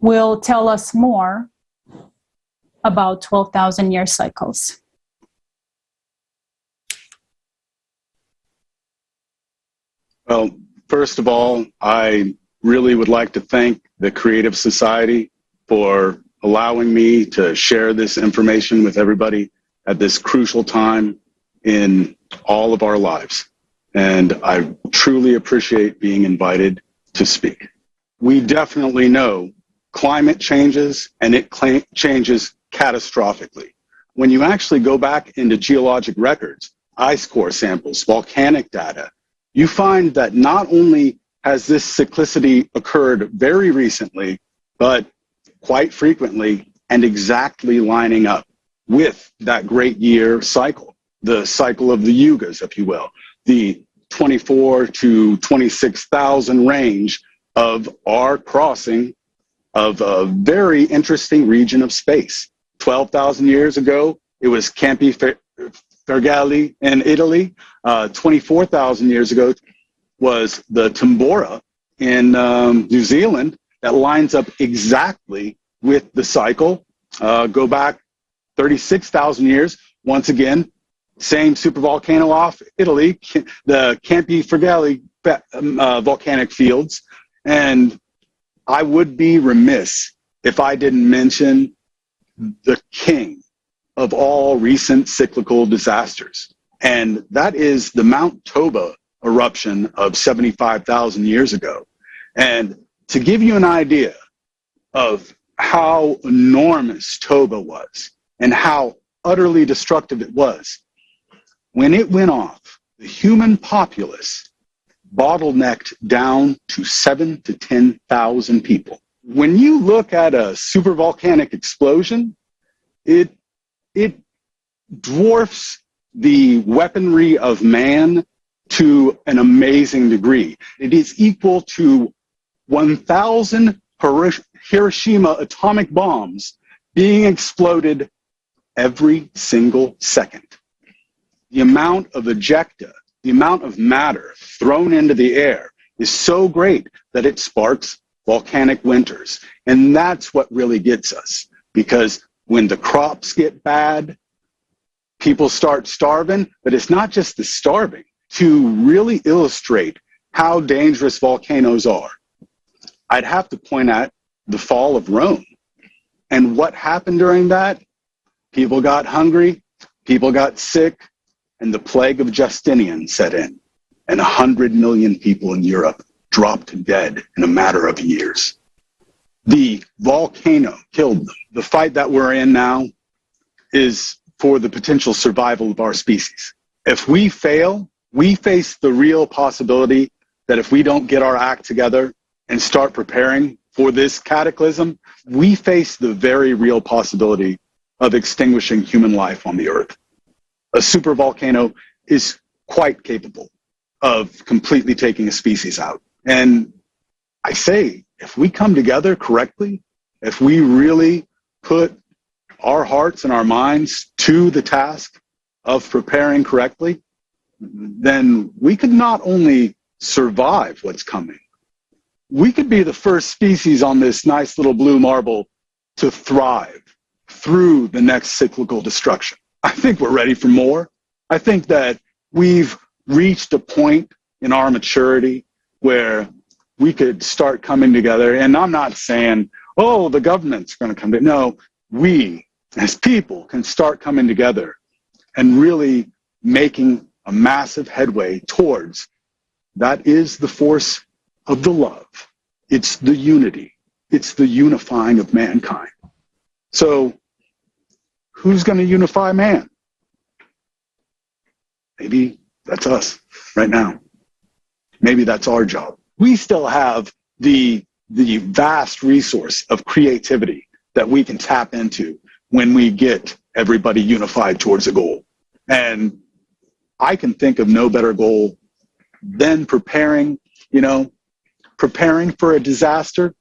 will tell us more about 12,000-year cycles. Well, first of all, I really would like to thank the Creative Society for allowing me to share this information with everybody at this crucial time in all of our lives. And I truly appreciate being invited to speak. We definitely know climate changes, and it changes catastrophically. When you actually go back into geologic records, ice core samples, volcanic data, you find that not only has this cyclicity occurred very recently, but quite frequently and exactly lining up with that great year cycle, the cycle of the yugas, if you will, the 24 to 26,000 range of our crossing of a very interesting region of space. 12,000 years ago, it was Campi Flegrei in Italy. 24,000 years ago was the Tambora in New Zealand. That lines up exactly with the cycle. Go back 36,000 years, once again, same supervolcano off Italy, the Campi Flegrei volcanic fields. And I would be remiss if I didn't mention the king of all recent cyclical disasters. And that is the Mount Toba eruption of 75,000 years ago. And to give you an idea of how enormous Toba was and how utterly destructive it was, when it went off, the human populace bottlenecked down to 7,000 to 10,000 people. When you look at a supervolcanic explosion, it dwarfs the weaponry of man to an amazing degree. It is equal to 1,000 Hiroshima atomic bombs being exploded every single second. The amount of ejecta, the amount of matter thrown into the air is so great that it sparks volcanic winters. And that's what really gets us, because when the crops get bad, people start starving, but it's not just the starving. To really illustrate how dangerous volcanoes are, I'd have to point out the fall of Rome. And what happened during that? People got hungry, people got sick, and the plague of Justinian set in. And 100 million people in Europe dropped dead in a matter of years. The volcano killed them. The fight that we're in now is for the potential survival of our species. If we fail, we face the real possibility that if we don't get our act together and start preparing for this cataclysm, we face the very real possibility of extinguishing human life on the earth. A supervolcano is quite capable of completely taking a species out. And I say, if we come together correctly, if we really put our hearts and our minds to the task of preparing correctly, then we could not only survive what's coming, we could be the first species on this nice little blue marble to thrive through the next cyclical destruction. I think we're ready for more. I think that we've reached a point in our maturity where we could start coming together. And I'm not saying, oh, the government's going to come together. No, we as people can start coming together and really making a massive headway towards that is the force of the love. It's the unity. It's the unifying of mankind. So who's going to unify man? Maybe that's us right now. Maybe that's our job. We still have the vast resource of creativity that we can tap into when we get everybody unified towards a goal. And I can think of no better goal than preparing for a disaster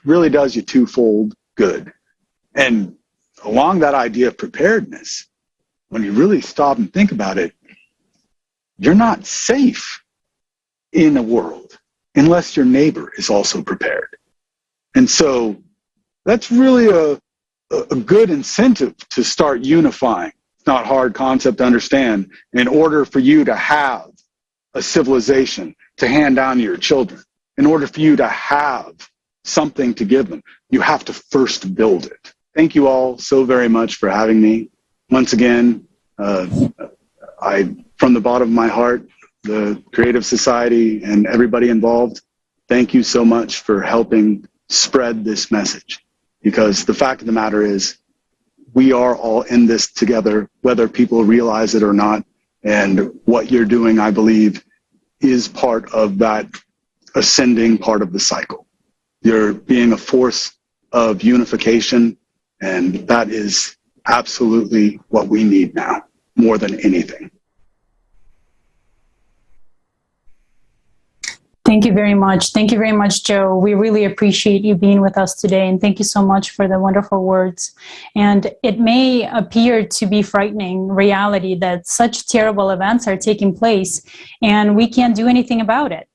really does you twofold good. And along that idea of preparedness, when you really stop and think about it, you're not safe in a world unless your neighbor is also prepared. And so that's really a good incentive to start unifying. It's not a hard concept to understand. In order for you to have a civilization to hand down to your children, in order for you to have something to give them, you have to first build it. Thank you all so very much for having me. Once again, from the bottom of my heart, the Creative Society and everybody involved, thank you so much for helping spread this message. Because the fact of the matter is, we are all in this together, whether people realize it or not. And what you're doing, I believe, is part of that ascending part of the cycle. You're being a force of unification, and that is absolutely what we need now, more than anything. Thank you very much. Thank you very much, Joe. We really appreciate you being with us today, and thank you so much for the wonderful words. And it may appear to be frightening reality that such terrible events are taking place, and we can't do anything about it.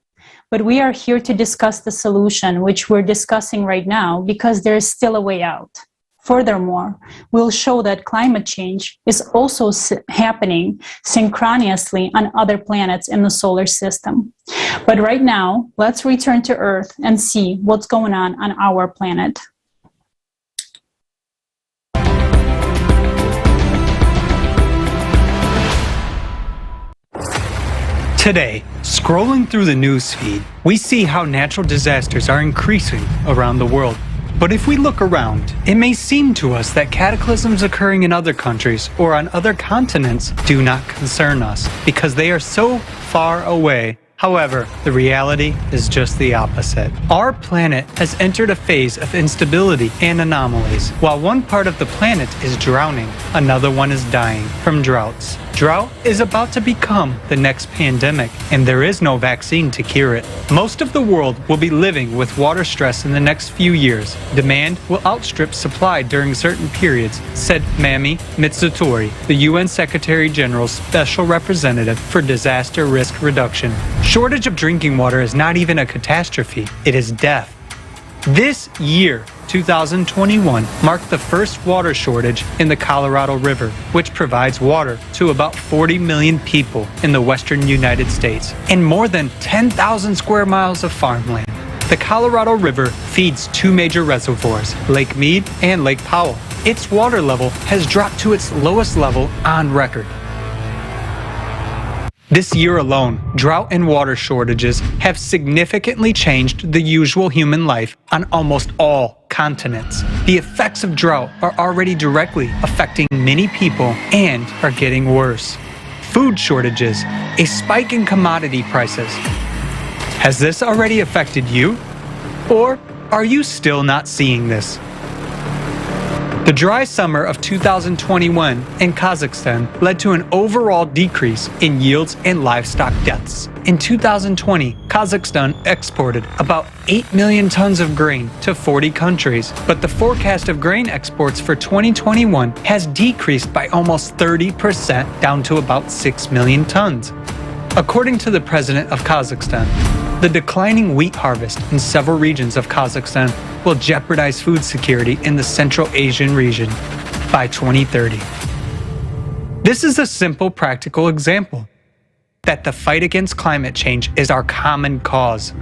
But we are here to discuss the solution, which we're discussing right now, because there is still a way out. Furthermore, we'll show that climate change is also happening synchronously on other planets in the solar system. But right now, let's return to Earth and see what's going on our planet. Today, scrolling through the news feed, we see how natural disasters are increasing around the world. But if we look around, it may seem to us that cataclysms occurring in other countries or on other continents do not concern us because they are so far away. However, the reality is just the opposite. Our planet has entered a phase of instability and anomalies. While one part of the planet is drowning, another one is dying from droughts. Drought is about to become the next pandemic, and there is no vaccine to cure it. Most of the world will be living with water stress in the next few years. Demand will outstrip supply during certain periods, said Mami Mitsutori, the UN Secretary General's Special Representative for Disaster Risk Reduction. Shortage of drinking water is not even a catastrophe, it is death. This year, 2021, marked the first water shortage in the Colorado River, which provides water to about 40 million people in the western United States and more than 10,000 square miles of farmland. The Colorado River feeds two major reservoirs, Lake Mead and Lake Powell. Its water level has dropped to its lowest level on record. This year alone, drought and water shortages have significantly changed the usual human life on almost all continents. The effects of drought are already directly affecting many people and are getting worse. Food shortages, a spike in commodity prices. Has this already affected you? Or are you still not seeing this? The dry summer of 2021 in Kazakhstan led to an overall decrease in yields and livestock deaths. In 2020, Kazakhstan exported about 8 million tons of grain to 40 countries, but the forecast of grain exports for 2021 has decreased by almost 30%, down to about 6 million tons. According to the president of Kazakhstan, the declining wheat harvest in several regions of Kazakhstan will jeopardize food security in the Central Asian region by 2030. This is a simple, practical example that the fight against climate change is our common cause.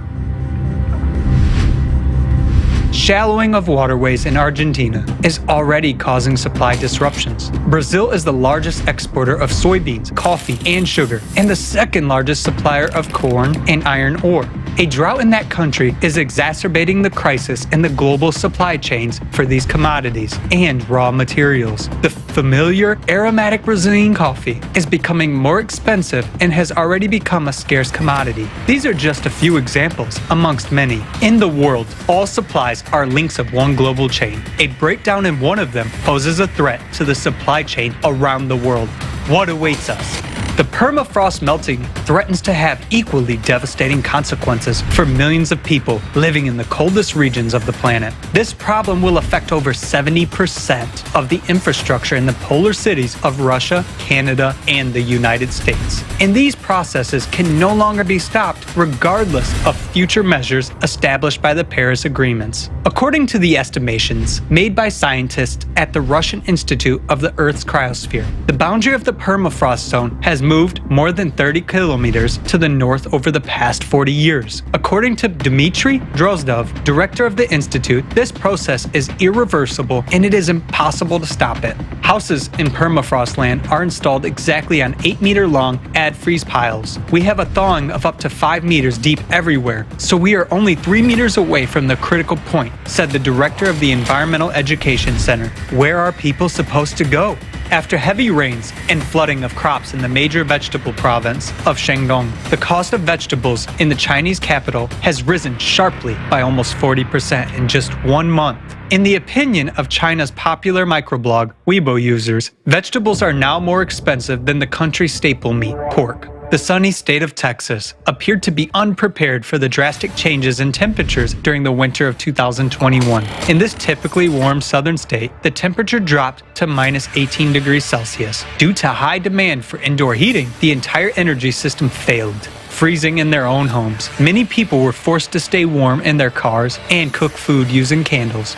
Shallowing of waterways in Argentina is already causing supply disruptions. Brazil is the largest exporter of soybeans, coffee, and sugar, and the second largest supplier of corn and iron ore. A drought in that country is exacerbating the crisis in the global supply chains for these commodities and raw materials. The familiar aromatic Brazilian coffee is becoming more expensive and has already become a scarce commodity. These are just a few examples amongst many. In the world, all supplies are links of one global chain. A breakdown in one of them poses a threat to the supply chain around the world. What awaits us? The permafrost melting threatens to have equally devastating consequences for millions of people living in the coldest regions of the planet. This problem will affect over 70% of the infrastructure in the polar cities of Russia, Canada, and the United States. And these processes can no longer be stopped regardless of future measures established by the Paris Agreements. According to the estimations made by scientists at the Russian Institute of the Earth's Cryosphere, the boundary of the permafrost zone has moved more than 30 kilometers to the north over the past 40 years. According to Dmitry Drozdov, director of the institute, this process is irreversible and it is impossible to stop it. Houses in permafrost land are installed exactly on 8-meter-long ad-freeze piles. We have a thawing of up to 5 meters deep everywhere, so we are only 3 meters away from the critical point, said the director of the Environmental Education Center. Where are people supposed to go? After heavy rains and flooding of crops in the major vegetable province of Shandong, the cost of vegetables in the Chinese capital has risen sharply by almost 40% in just 1 month. In the opinion of China's popular microblog Weibo users, vegetables are now more expensive than the country's staple meat, pork. The sunny state of Texas appeared to be unprepared for the drastic changes in temperatures during the winter of 2021. In this typically warm southern state, the temperature dropped to minus 18 degrees Celsius. Due to high demand for indoor heating, the entire energy system failed, freezing in their own homes. Many people were forced to stay warm in their cars and cook food using candles.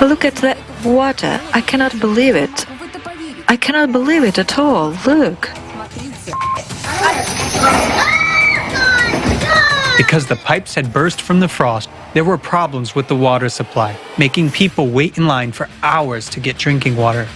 Look at that water. I cannot believe it. I cannot believe it at all. Look. Because the pipes had burst from the frost, there were problems with the water supply, making people wait in line for hours to get drinking water.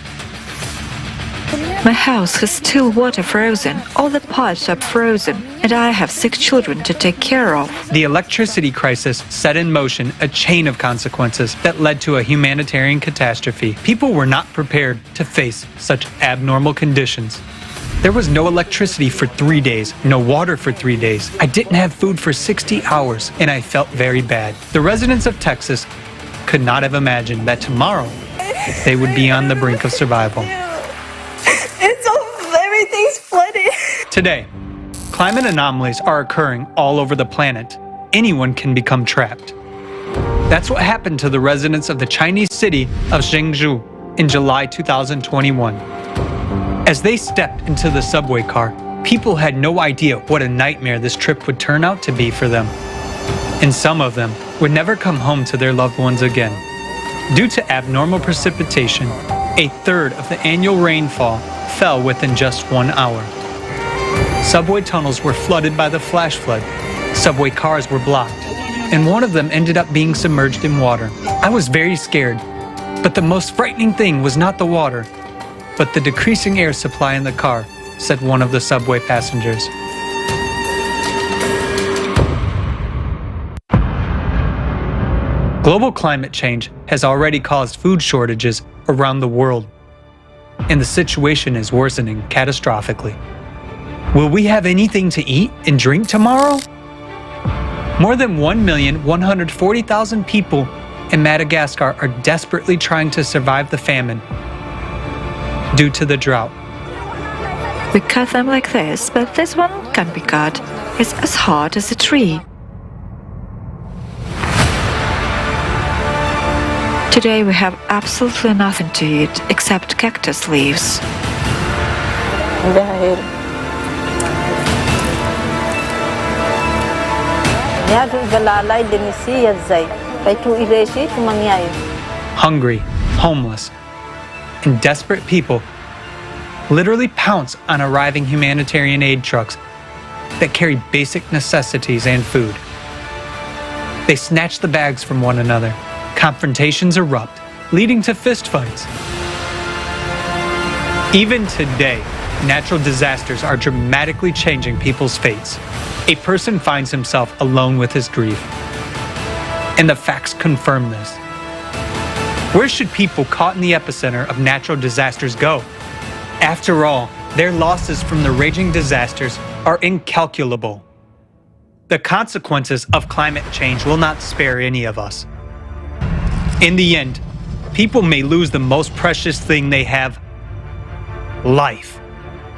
My house has still water frozen. All the pipes are frozen, and I have 6 children to take care of. The electricity crisis set in motion a chain of consequences that led to a humanitarian catastrophe. People were not prepared to face such abnormal conditions. There was no electricity for 3 days, no water for 3 days. I didn't have food for 60 hours, and I felt very bad. The residents of Texas could not have imagined that tomorrow they would be on the brink of survival. Everything's flooded. Today, climate anomalies are occurring all over the planet. Anyone can become trapped. That's what happened to the residents of the Chinese city of Zhengzhou in July 2021. As they stepped into the subway car, people had no idea what a nightmare this trip would turn out to be for them. And some of them would never come home to their loved ones again. Due to abnormal precipitation, 1/3 of the annual rainfall fell within just 1 hour. Subway tunnels were flooded by the flash flood. Subway cars were blocked, and one of them ended up being submerged in water. I was very scared, but the most frightening thing was not the water, but the decreasing air supply in the car, said one of the subway passengers. Global climate change has already caused food shortages around the world, and the situation is worsening catastrophically. Will we have anything to eat and drink tomorrow? More than 1,140,000 people in Madagascar are desperately trying to survive the famine due to the drought. We cut them like this, but this one can't be cut. It's as hard as a tree. Today we have absolutely nothing to eat except cactus leaves. Hungry, homeless, and desperate people literally pounce on arriving humanitarian aid trucks that carry basic necessities and food. They snatch the bags from one another. Confrontations erupt, leading to fistfights. Even today, natural disasters are dramatically changing people's fates. A person finds himself alone with his grief, and the facts confirm this. Where should people caught in the epicenter of natural disasters go? After all, their losses from the raging disasters are incalculable. The consequences of climate change will not spare any of us. In the end, people may lose the most precious thing they have, life,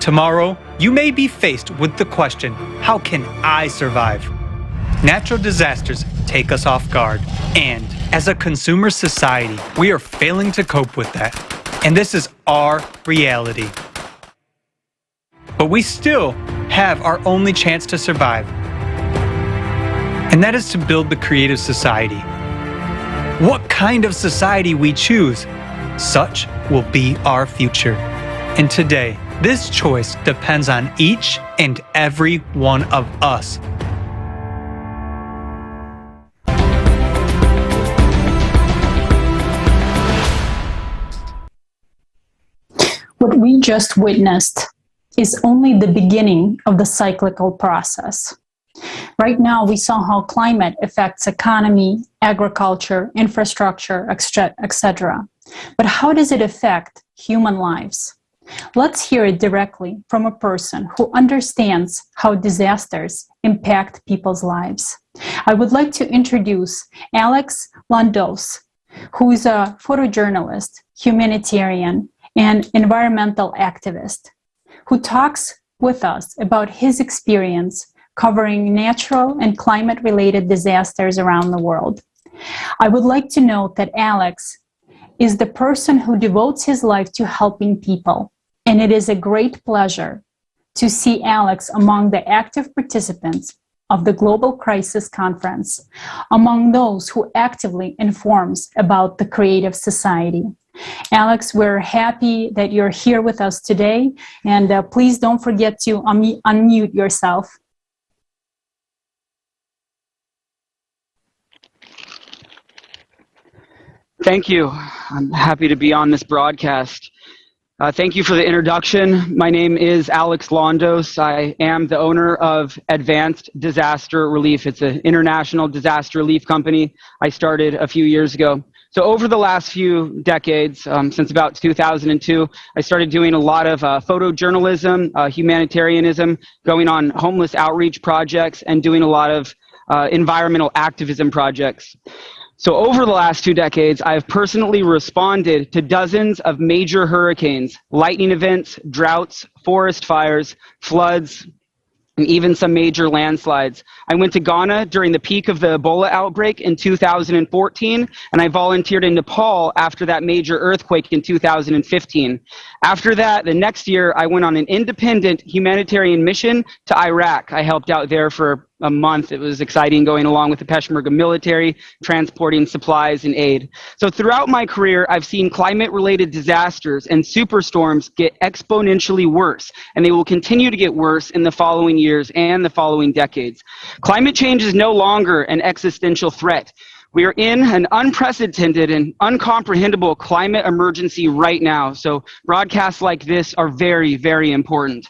Tomorrow, you may be faced with the question, how can I survive? Natural disasters take us off guard, and as a consumer society, we are failing to cope with that. And this is our reality. But we still have our only chance to survive, and that is to build the creative society. What kind of society we choose, such will be our future. And today, this choice depends on each and every one of us. What we just witnessed is only the beginning of the cyclical process. Right now, we saw how climate affects economy, agriculture, infrastructure, etc. But how does it affect human lives? Let's hear it directly from a person who understands how disasters impact people's lives. I would like to introduce Alex Landos, who is a photojournalist, humanitarian, and environmental activist, who talks with us about his experience covering natural and climate-related disasters around the world. I would like to note that Alex is the person who devotes his life to helping people, and it is a great pleasure to see Alex among the active participants of the Global Crisis Conference, among those who actively informs about the creative society. Alex, we're happy that you're here with us today, and please don't forget to unmute yourself. Thank you. I'm happy to be on this broadcast. Thank you for the introduction. My name is Alex Landos. I am the owner of Advanced Disaster Relief. It's an international disaster relief company I started a few years ago. So over the last few decades, since about 2002, I started doing a lot of photojournalism, humanitarianism, going on homeless outreach projects, and doing a lot of environmental activism projects. So over the last 2 decades, I've personally responded to dozens of major hurricanes, lightning events, droughts, forest fires, floods, and even some major landslides. I went to Ghana during the peak of the Ebola outbreak in 2014, and I volunteered in Nepal after that major earthquake in 2015. After that, the next year, I went on an independent humanitarian mission to Iraq. I helped out there for a month. It was exciting going along with the Peshmerga military, transporting supplies and aid. So throughout my career, I've seen climate-related disasters and superstorms get exponentially worse, and they will continue to get worse in the following years and the following decades. Climate change is no longer an existential threat. We are in an unprecedented and uncomprehendable climate emergency right now, so broadcasts like this are very, very important.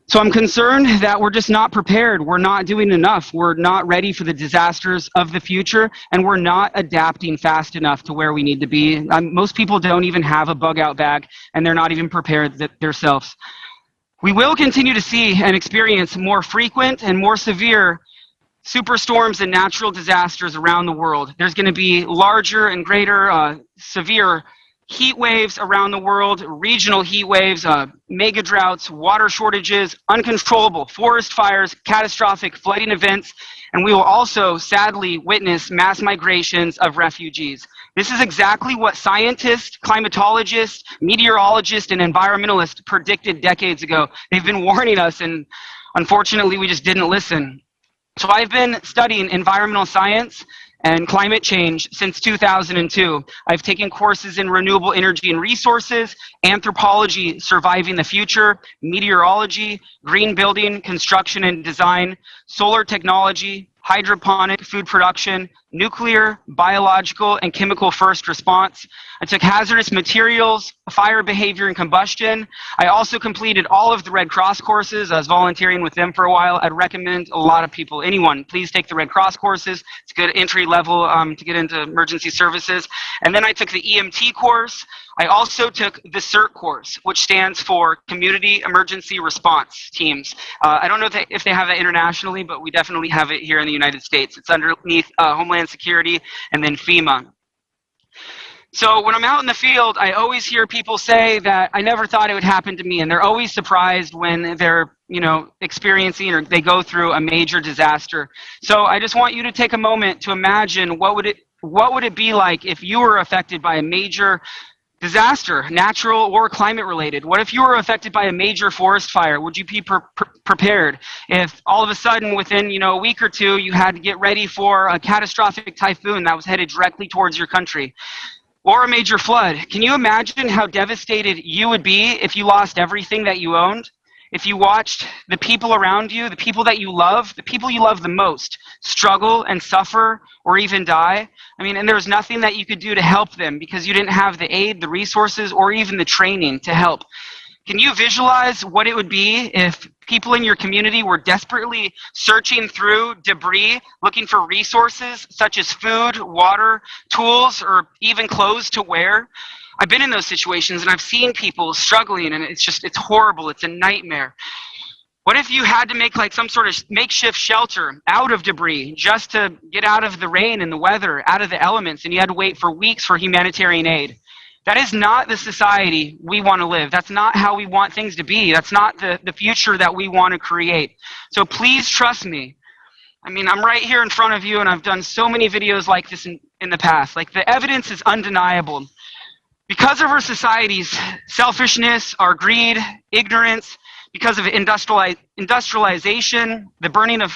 So I'm concerned that we're just not prepared. We're not doing enough. We're not ready for the disasters of the future, and we're not adapting fast enough to where we need to be. Most people don't even have a bug-out bag, and they're not even prepared themselves. We will continue to see and experience more frequent and more severe superstorms and natural disasters around the world. There's going to be larger and greater severe heat waves around the world, regional heat waves, mega droughts, water shortages, uncontrollable forest fires, catastrophic flooding events, and we will also sadly witness mass migrations of refugees. This is exactly what scientists, climatologists, meteorologists, and environmentalists predicted decades ago. They've been warning us, and unfortunately we just didn't listen. So I've been studying environmental science and climate change since 2002. I've taken courses in renewable energy and resources, anthropology, surviving the future, meteorology, green building, construction and design, solar technology, hydroponic food production, nuclear, biological, and chemical first response. I took hazardous materials, fire behavior and combustion. I also completed all of the Red Cross courses. I was volunteering with them for a while. I'd recommend a lot of people, anyone, please take the Red Cross courses. It's a good entry level to get into emergency services. And then I took the EMT course. I also took the CERT course, which stands for Community Emergency Response Teams. I don't know if they have it internationally, but we definitely have it here in the United States. It's underneath Homeland Security and then FEMA. So when I'm out in the field, I always hear people say that I never thought it would happen to me, and they're always surprised when they're, experiencing or they go through a major disaster. So I just want you to take a moment to imagine what would it be like if you were affected by a major disaster, natural or climate related? What if you were affected by a major forest fire? Would you be prepared? If all of a sudden within a week or two you had to get ready for a catastrophic typhoon that was headed directly towards your country? Or a major flood. Can you imagine how devastated you would be if you lost everything that you owned? If you watched the people around you, the people that you love, the people you love the most, struggle and suffer or even die? And there was nothing that you could do to help them because you didn't have the aid, the resources, or even the training to help. Can you visualize what it would be if people in your community were desperately searching through debris, looking for resources such as food, water, tools, or even clothes to wear? I've been in those situations and I've seen people struggling, and it's horrible. It's a nightmare. What if you had to make some sort of makeshift shelter out of debris just to get out of the rain and the weather, out of the elements, and you had to wait for weeks for humanitarian aid? That is not the society we want to live. That's not how we want things to be. That's not the future that we want to create. So please trust me. I'm right here in front of you, and I've done so many videos like this in the past. The evidence is undeniable. Because of our society's selfishness, our greed, ignorance, because of industrialization, the burning of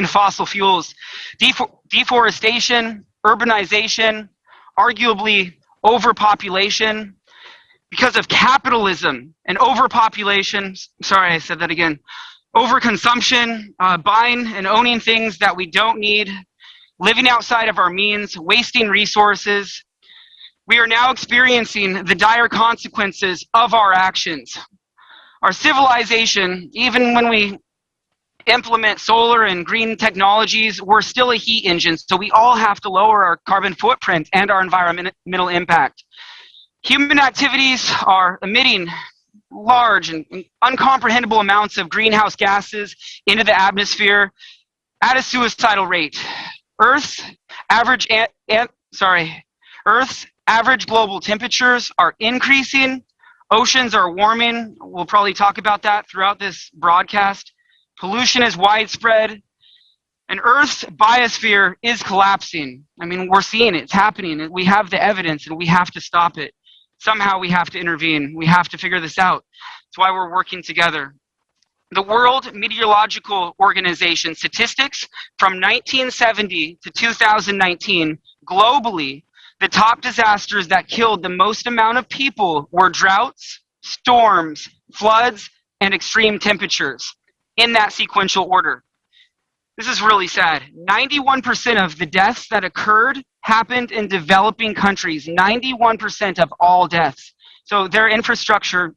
fossil fuels, deforestation, urbanization, arguably overpopulation, because of capitalism and overpopulation, overconsumption, buying and owning things that we don't need, living outside of our means, wasting resources, we are now experiencing the dire consequences of our actions. Our civilization, even when we implement solar and green technologies, we're still a heat engine, so we all have to lower our carbon footprint and our environmental impact. Human activities are emitting large and uncomprehendable amounts of greenhouse gases into the atmosphere at a suicidal rate. Earth's average global temperatures are increasing. Oceans are warming. We'll probably talk about that throughout this broadcast. Pollution is widespread, and Earth's biosphere is collapsing. We're seeing it. It's happening. We have the evidence, and we have to stop it. Somehow we have to intervene. We have to figure this out. That's why we're working together. The World Meteorological Organization statistics from 1970 to 2019, globally, the top disasters that killed the most amount of people were droughts, storms, floods, and extreme temperatures, in that sequential order. This is really sad. 91% of the deaths that occurred happened in developing countries. 91% of all deaths. So their infrastructure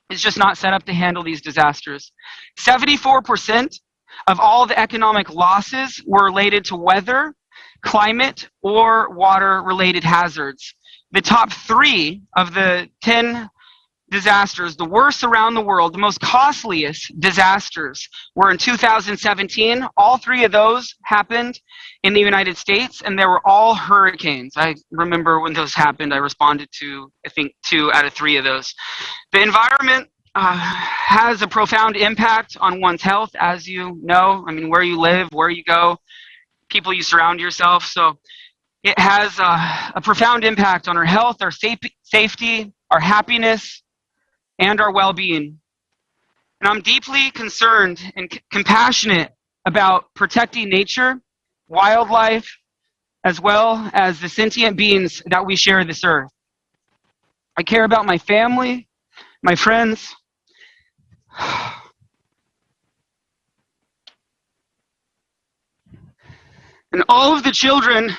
is just not set up to handle these disasters. 74% of all the economic losses were related to weather, climate, or water-related hazards. The top 3 of the 10 disasters, the worst around the world, the most costliest disasters, were in 2017. All 3 of those happened in the United States, and they were all hurricanes. I remember when those happened, I responded to, I think, 2 out of 3 of those. The environment has a profound impact on one's health, as you know. Where you live, where you go, people you surround yourself. So it has a profound impact on our health, our safety, our happiness, and our well-being. And I'm deeply concerned and compassionate about protecting nature, wildlife, as well as the sentient beings that we share this earth. I care about my family, my friends, and all of the children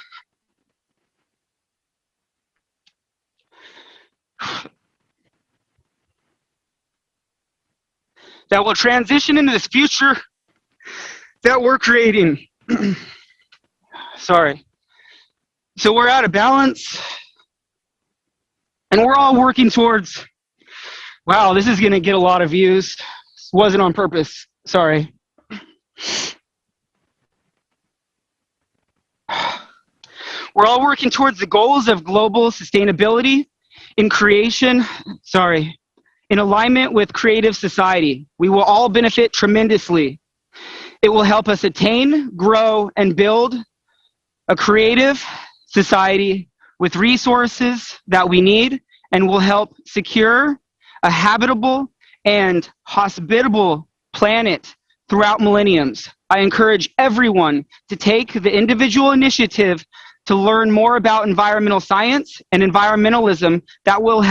that will transition into this future that we're creating. Sorry. So we're out of balance, and we're all working towards, wow, this is going to get a lot of views. This wasn't on purpose. Sorry. We're all working towards the goals of global sustainability in alignment with creative society. We will all benefit tremendously. It will help us attain, grow, and build a creative society with resources that we need, and will help secure a habitable and hospitable planet throughout millenniums. I encourage everyone to take the individual initiative to learn more about environmental science and environmentalism that will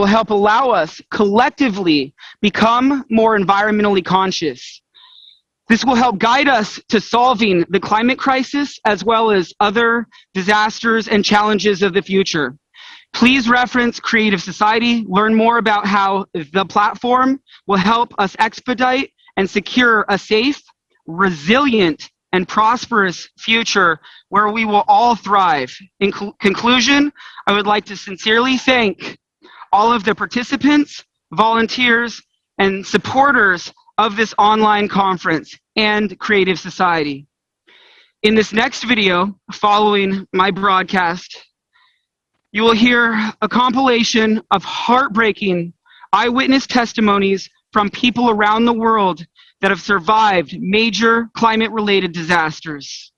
help allow us collectively become more environmentally conscious. This will help guide us to solving the climate crisis as well as other disasters and challenges of the future. Please reference Creative Society, learn more about how the platform will help us expedite and secure a safe, resilient, and prosperous future where we will all thrive. In conclusion, I would like to sincerely thank all of the participants, volunteers, and supporters of this online conference and Creative Society. In this next video, following my broadcast, you will hear a compilation of heartbreaking eyewitness testimonies from people around the world that have survived major climate-related disasters.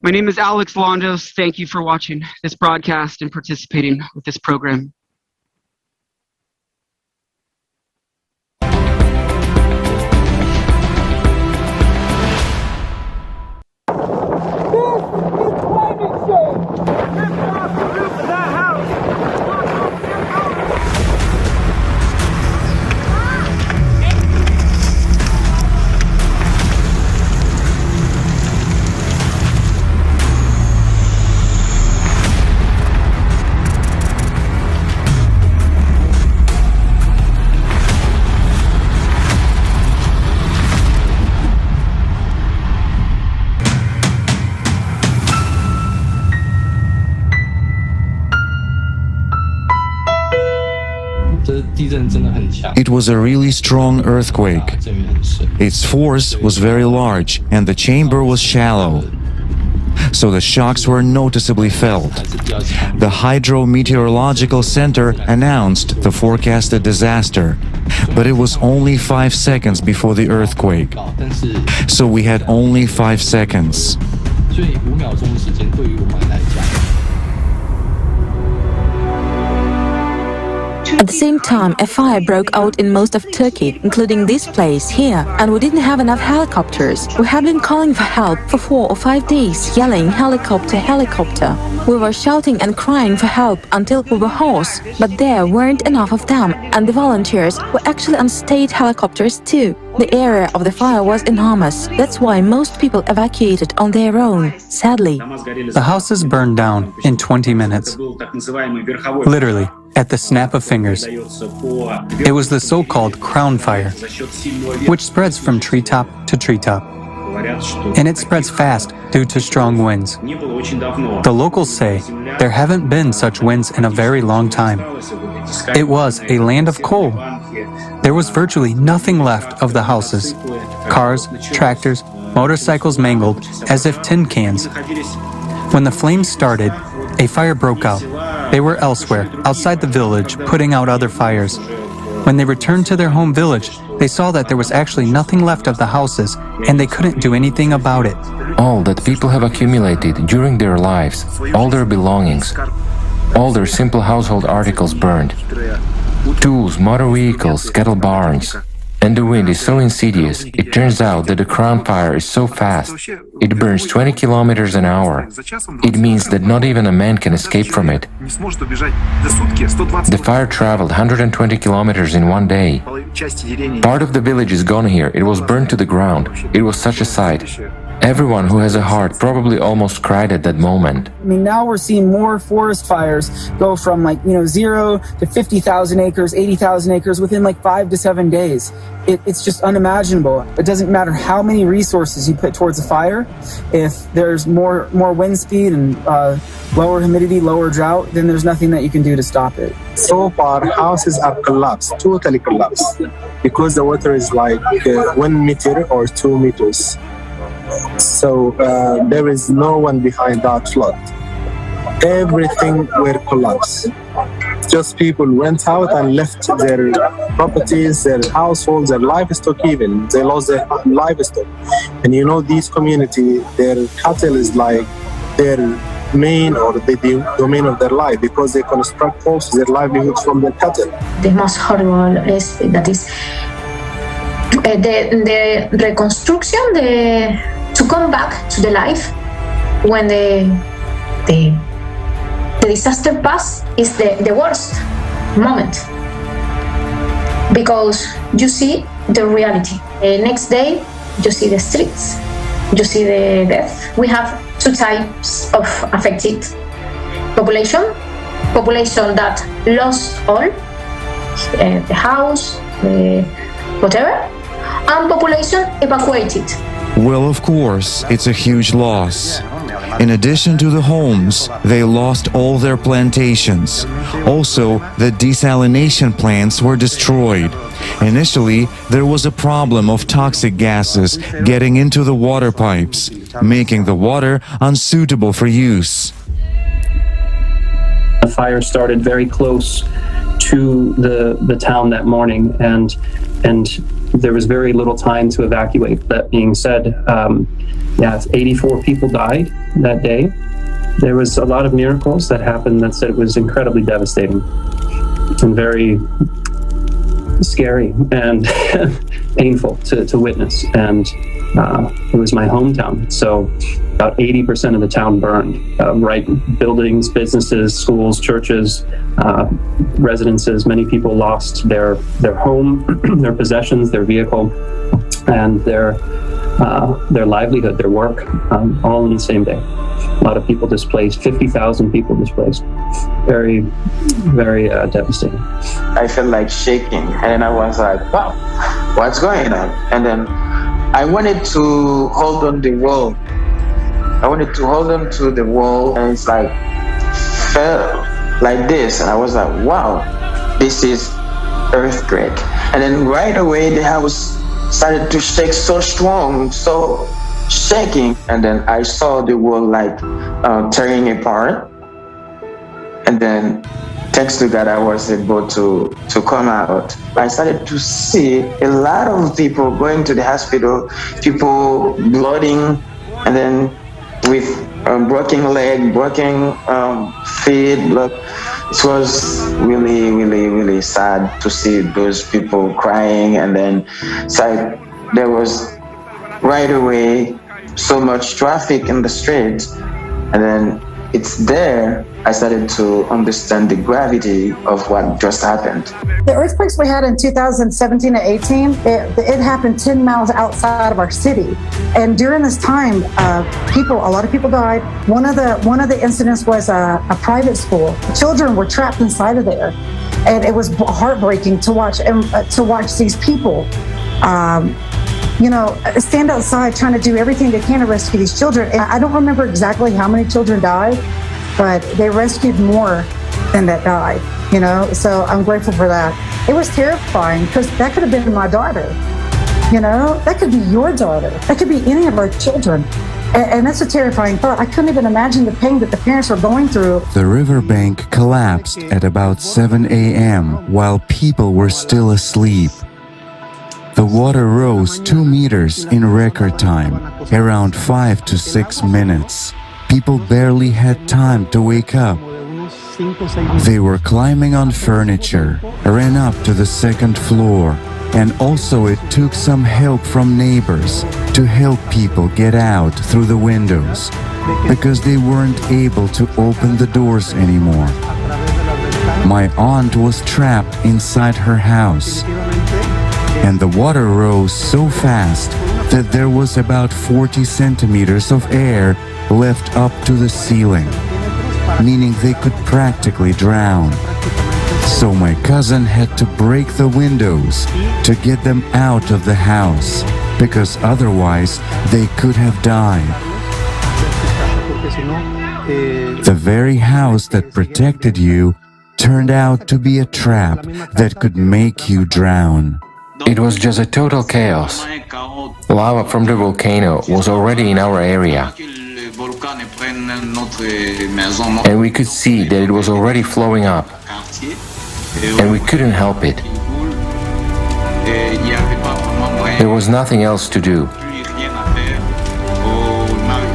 My name is Alex Londos. Thank you for watching this broadcast and participating with this program. It was a really strong earthquake. Its force was very large and the chamber was shallow, so the shocks were noticeably felt. The Hydrometeorological Center announced the forecasted disaster, but it was only 5 seconds before the earthquake. So we had only 5 seconds. At the same time, a fire broke out in most of Turkey, including this place here, and we didn't have enough helicopters. We have been calling for help for 4 or 5 days, yelling helicopter, helicopter. We were shouting and crying for help until we were hoarse, but there weren't enough of them, and the volunteers were actually on state helicopters too. The area of the fire was enormous. That's why most people evacuated on their own, sadly. The houses burned down in 20 minutes. Literally, at the snap of fingers. It was the so-called crown fire, which spreads from treetop to treetop. And it spreads fast due to strong winds. The locals say there haven't been such winds in a very long time. It was a land of coal. There was virtually nothing left of the houses. Cars, tractors, motorcycles mangled as if tin cans. When the flames started, a fire broke out. They were elsewhere, outside the village, putting out other fires. When they returned to their home village, they saw that there was actually nothing left of the houses, and they couldn't do anything about it. All that people have accumulated during their lives, all their belongings, all their simple household articles burned. Tools, motor vehicles, cattle barns. And the wind is so insidious, it turns out that the crown fire is so fast. It burns 20 kilometers an hour. It means that not even a man can escape from it. The fire traveled 120 kilometers in one day. Part of the village is gone here. It was burned to the ground. It was such a sight. Everyone who has a heart probably almost cried at that moment. I mean, now we're seeing more forest fires go from 0 to 50,000 acres, 80,000 acres within 5 to 7 days. It's just unimaginable. It doesn't matter how many resources you put towards a fire. If there's more wind speed and lower humidity, lower drought, then there's nothing that you can do to stop it. So far, houses are collapsed, totally collapsed, because the water is 1 meter or 2 meters. So there is no one behind that flood. Everything will collapse. Just people went out and left their properties, their households, their livestock even. They lost their livestock. And you know, these community, their cattle is like their main or the domain of their life, because they construct also their livelihoods from their cattle. The most horrible is that is the reconstruction, to come back to the life when the disaster pass is the worst moment, because you see the reality. Next day, you see the streets, you see the death. We have two types of affected population that lost all, the house, whatever, and population evacuated. Well, of course, it's a huge loss. In addition to the homes, they lost all their plantations. Also, the desalination plants were destroyed. Initially, there was a problem of toxic gases getting into the water pipes, making the water unsuitable for use. The fire started very close to the town that morning, and there was very little time to evacuate. That being said, 84 people died that day. There was a lot of miracles that happened that said it was incredibly devastating and very scary and painful to witness. And it was my hometown. So about 80% of the town burned, right? Buildings, businesses, schools, churches, residences. Many people lost their home, their possessions, their vehicle, and their livelihood, their work, all in the same day. A lot of people displaced, 50,000 people displaced. Very, very devastating. I felt like shaking, and I was like, wow, what's going on? And then I wanted to hold on the wall. I wanted to hold on to the wall, and it's like, fell like this. And I was like, wow, this is earthquake. And then right away, the house started to shake so strong, so shaking. And then I saw the wall like tearing apart. And then thanks to God, I was able to come out. I started to see a lot of people going to the hospital, people blooding, and then with broken leg, broken feet. Blood. It was really, really, really sad to see those people crying. And then there was right away so much traffic in the streets. And then it's there I started to understand the gravity of what just happened. The earthquakes we had in 2017 and 18, it happened 10 miles outside of our city. And during this time, a lot of people died. One of the incidents was a private school. Children were trapped inside of there. And it was heartbreaking to watch these people stand outside trying to do everything they can to rescue these children. And I don't remember exactly how many children died, but they rescued more than that died, so I'm grateful for that. It was terrifying because that could have been my daughter, that could be your daughter, that could be any of our children. And that's a terrifying thought. I couldn't even imagine the pain that the parents were going through. The riverbank collapsed at about 7 a.m. while people were still asleep. The water rose 2 meters in record time, around 5 to 6 minutes. People barely had time to wake up. They were climbing on furniture, ran up to the second floor, and also it took some help from neighbors to help people get out through the windows, because they weren't able to open the doors anymore. My aunt was trapped inside her house, and the water rose so fast that there was about 40 centimeters of air left up to the ceiling, meaning they could practically drown. So my cousin had to break the windows to get them out of the house, because otherwise they could have died. The very house that protected you turned out to be a trap that could make you drown. It was just a total chaos. Lava from the volcano was already in our area. And we could see that it was already flowing up. And we couldn't help it. There was nothing else to do.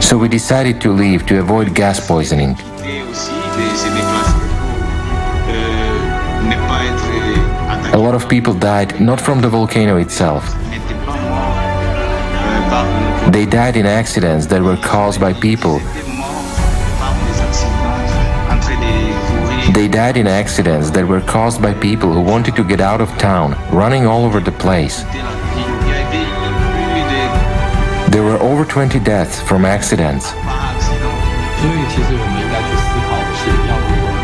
So we decided to leave to avoid gas poisoning. A lot of people died not from the volcano itself. They died in accidents that were caused by people. They died in accidents that were caused by people who wanted to get out of town, running all over the place. There were over 20 deaths from accidents.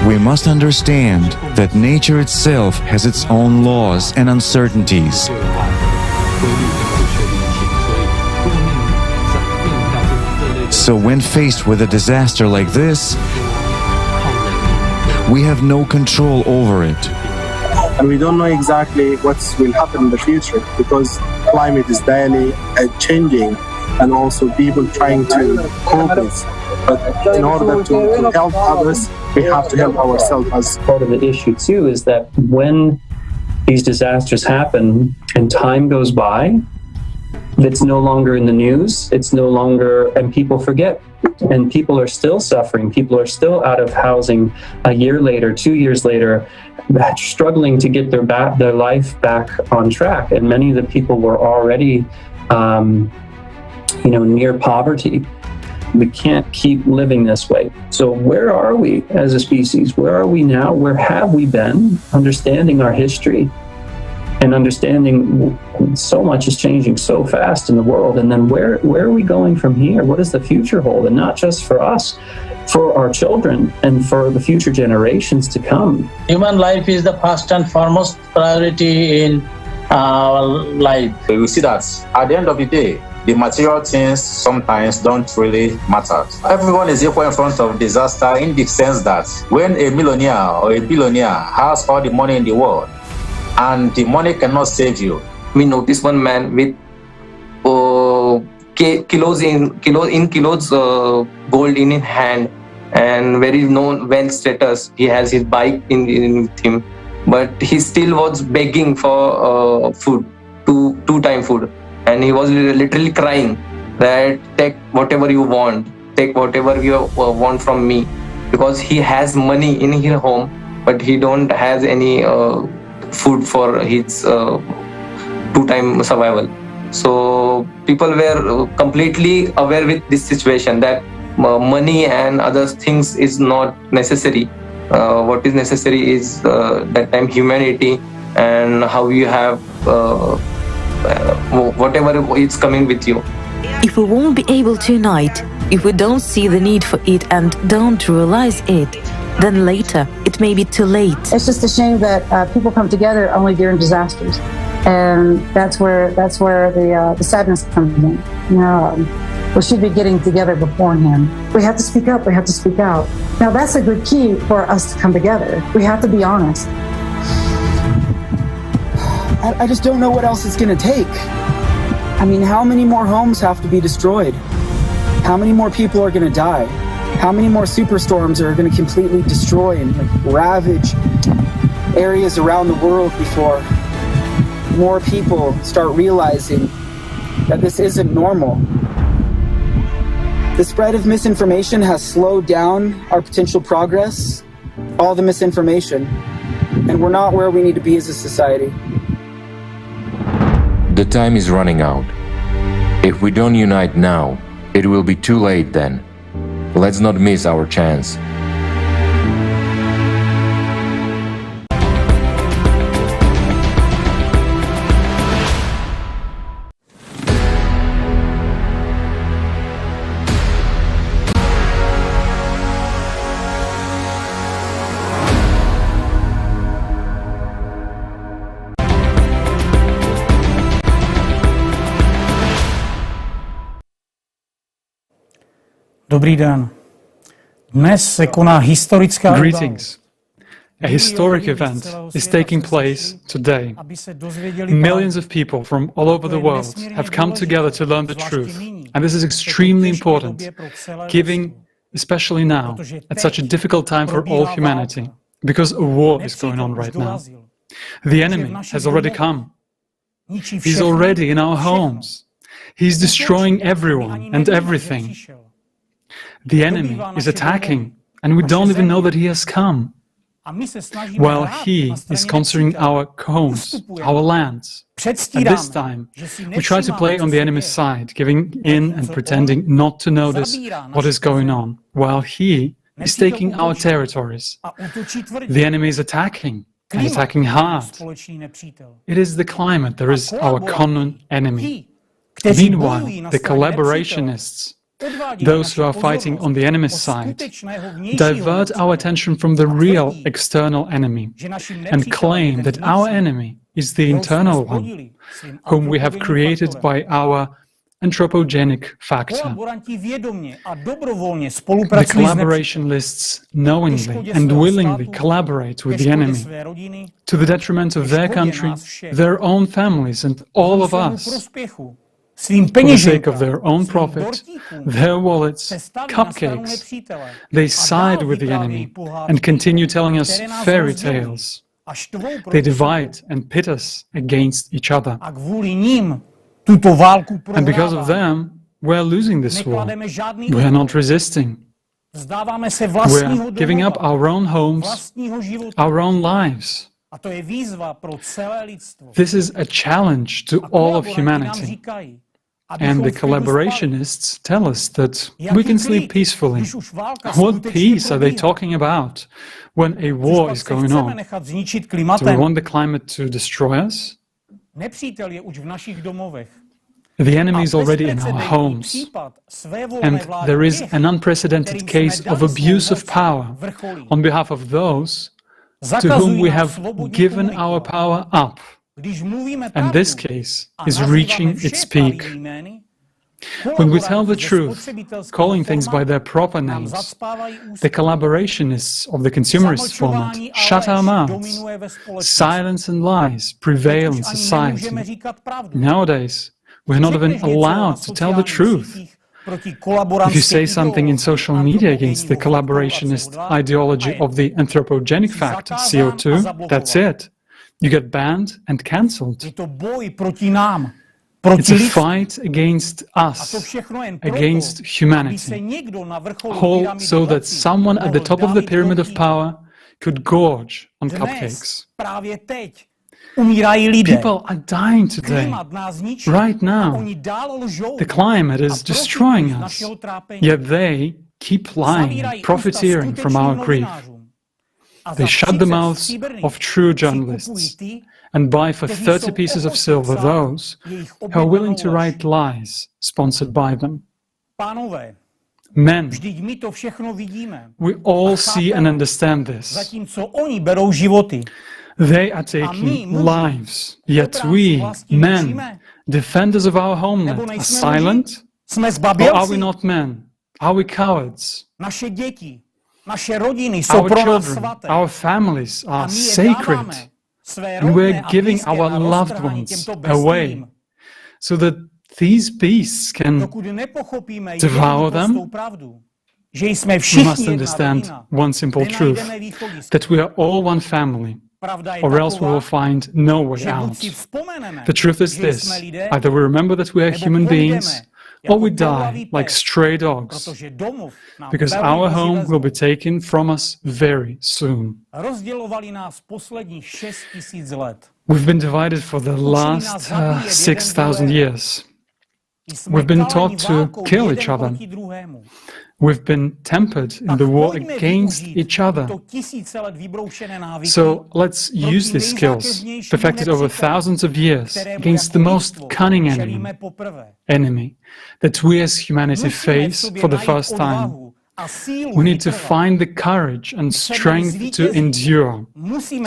We must understand that nature itself has its own laws and uncertainties. So when faced with a disaster like this, we have no control over it. And we don't know exactly what will happen in the future because climate is daily changing and also people trying to cope with. But in order to help others, we have to help ourselves. As part of the issue too is that when these disasters happen and time goes by, it's no longer in the news, it's no longer, and people forget. And people are still suffering. People are still out of housing a year later, 2 years later, struggling to get their life back on track. And many of the people were already, near poverty. We can't keep living this way. So where are we as a species? Where are we now? Where have we been? Understanding our history and understanding so much is changing so fast in the world. And then where are we going from here? What does the future hold? And not just for us, for our children and for the future generations to come. Human life is the first and foremost priority in our life. We see that at the end of the day, the material things sometimes don't really matter. Everyone is equal in front of disaster in the sense that when a millionaire or a billionaire has all the money in the world and the money cannot save you. We notice one man with kilos gold in his hand and very known wealth status. He has his bike in with him, but he still was begging for food, two-time food. And he was literally crying that take whatever you want, take whatever you want from me, because he has money in his home, but he don't has any food for his two-time survival. So people were completely aware with this situation that money and other things is not necessary. What is necessary is that time humanity and how you have whatever is coming with you. If we won't be able to unite, if we don't see the need for it and don't realize it, then later it may be too late. It's just a shame that people come together only during disasters, and that's where the sadness comes in. We should be getting together beforehand. We have to speak up. We have to speak out. Now that's a good key for us to come together. We have to be honest. I just don't know what else it's going to take. I mean, how many more homes have to be destroyed? How many more people are going to die? How many more superstorms are going to completely destroy and ravage areas around the world before more people start realizing that this isn't normal? The spread of misinformation has slowed down our potential progress, all the misinformation, and we're not where we need to be as a society. The time is running out. If we don't unite now, it will be too late then. Let's not miss our chance. Dobrý den. Dnes se koná historická Greetings. A historic event is taking place today. Millions of people from all over the world have come together to learn the truth, and this is extremely important, especially now, at such a difficult time for all humanity, because a war is going on right now. The enemy has already come. He's already in our homes. He's destroying everyone and everything. The enemy is attacking, and we don't even know that he has come. While he is conquering our homes, our lands. At this time, we try to play on the enemy's side, giving in and pretending not to notice what is going on, while he is taking our territories. The enemy is attacking, and attacking hard. It is the climate that is our common enemy. Meanwhile, the collaborationists, those who are fighting on the enemy's side, divert our attention from the real external enemy and claim that our enemy is the internal one, whom we have created by our anthropogenic factor. The collaborationists knowingly and willingly collaborate with the enemy to the detriment of their country, their own families, and all of us. For the sake of their own profit, their wallets, cupcakes, they side with the enemy and continue telling us fairy tales. They divide and pit us against each other. And because of them, we're losing this war. We are not resisting. We're giving up our own homes, our own lives. This is a challenge to all of humanity. And the collaborationists tell us that we can sleep peacefully. What peace are they talking about when a war is going on? Do we want the climate to destroy us? The enemy is already in our homes, and there is an unprecedented case of abuse of power on behalf of those to whom we have given our power up. And this case is reaching its peak. When we tell the truth, calling things by their proper names, the collaborationists of the consumerist format shut our mouths. Silence and lies prevail in society. Nowadays, we're not even allowed to tell the truth. If you say something in social media against the collaborationist ideology of the anthropogenic factor, CO2, that's it. You get banned and cancelled. It's a fight against us, against humanity, all so that someone at the top of the pyramid of power could gorge on cupcakes. People are dying today, right now. The climate is destroying us, yet they keep lying and profiteering from our grief. They shut the mouths of true journalists and buy for 30 pieces of silver those who are willing to write lies sponsored by them. Men, we all see and understand this. They are taking lives, yet we, men, defenders of our homeland, are silent? Or are we not men? Are we cowards? Our children, our families are sacred, and we're giving our loved ones away so that these beasts can devour them. We must understand one simple truth, that we are all one family, or else we will find no way out. The truth is this: either we remember that we are human beings, or we die like stray dogs, because our home will be taken from us very soon. We've been divided for the last 6,000 years. We've been taught to kill each other. We've been tempered in the war against each other. So let's use these skills, perfected over thousands of years, against the most cunning enemy that we as humanity face for the first time. We need to find the courage and strength to endure.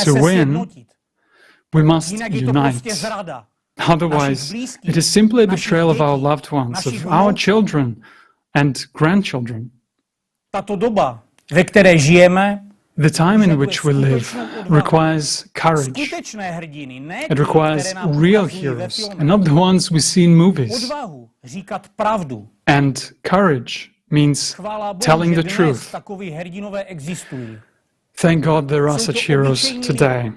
To win, we must unite. Otherwise, it is simply a betrayal of our loved ones, of our children and grandchildren. The time in which we live requires courage. It requires real heroes, and not the ones we see in movies. And courage means telling the truth. Thank God there are such heroes today.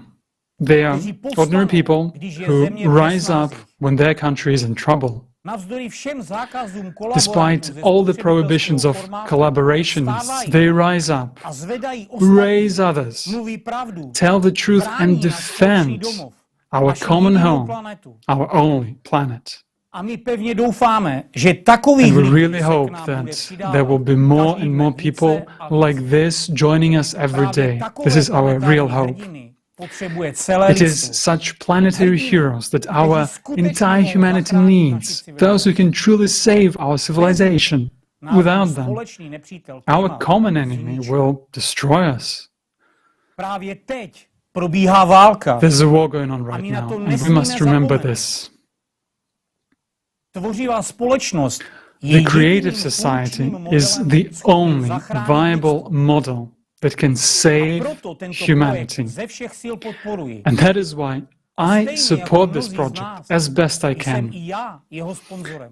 They are ordinary people who rise up when their country is in trouble. Despite all the prohibitions of collaborations, they rise up, raise others, tell the truth and defend our common home, our only planet. And we really hope that there will be more and more people like this joining us every day. This is our real hope. It is such planetary heroes that our entire humanity needs, those who can truly save our civilization. Without them, our common enemy will destroy us. There's a war going on right now, and we must remember this. The creative society is the only viable model that can save humanity. And that is why I support this project as best I can.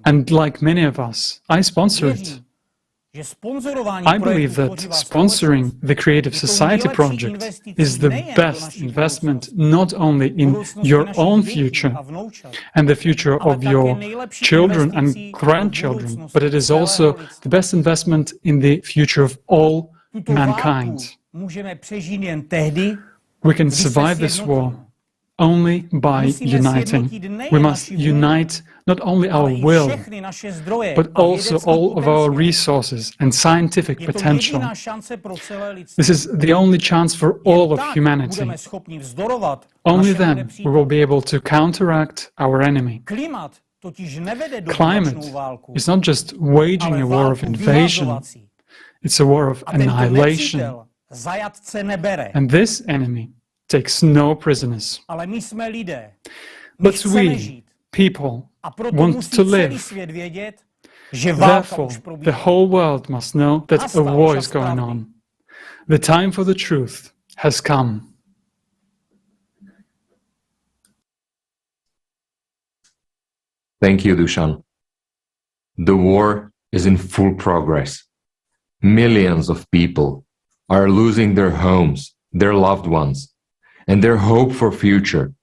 And like many of us, I sponsor it. I believe that sponsoring the Creative Society project is the best investment not only in your own future and the future of your children and grandchildren, but it is also the best investment in the future of all mankind. We can survive this war only by uniting. We must unite not only our will, but also all of our resources and scientific potential. This is the only chance for all of humanity. Only then we will be able to counteract our enemy. Climate is not just waging a war of invasion, it's a war of annihilation. And this enemy takes no prisoners. But we, people, want to live. Therefore, the whole world must know that a war is going on. The time for the truth has come. Thank you, Dushan. The war is in full progress. Millions of people are losing their homes, their loved ones, and their hope for future.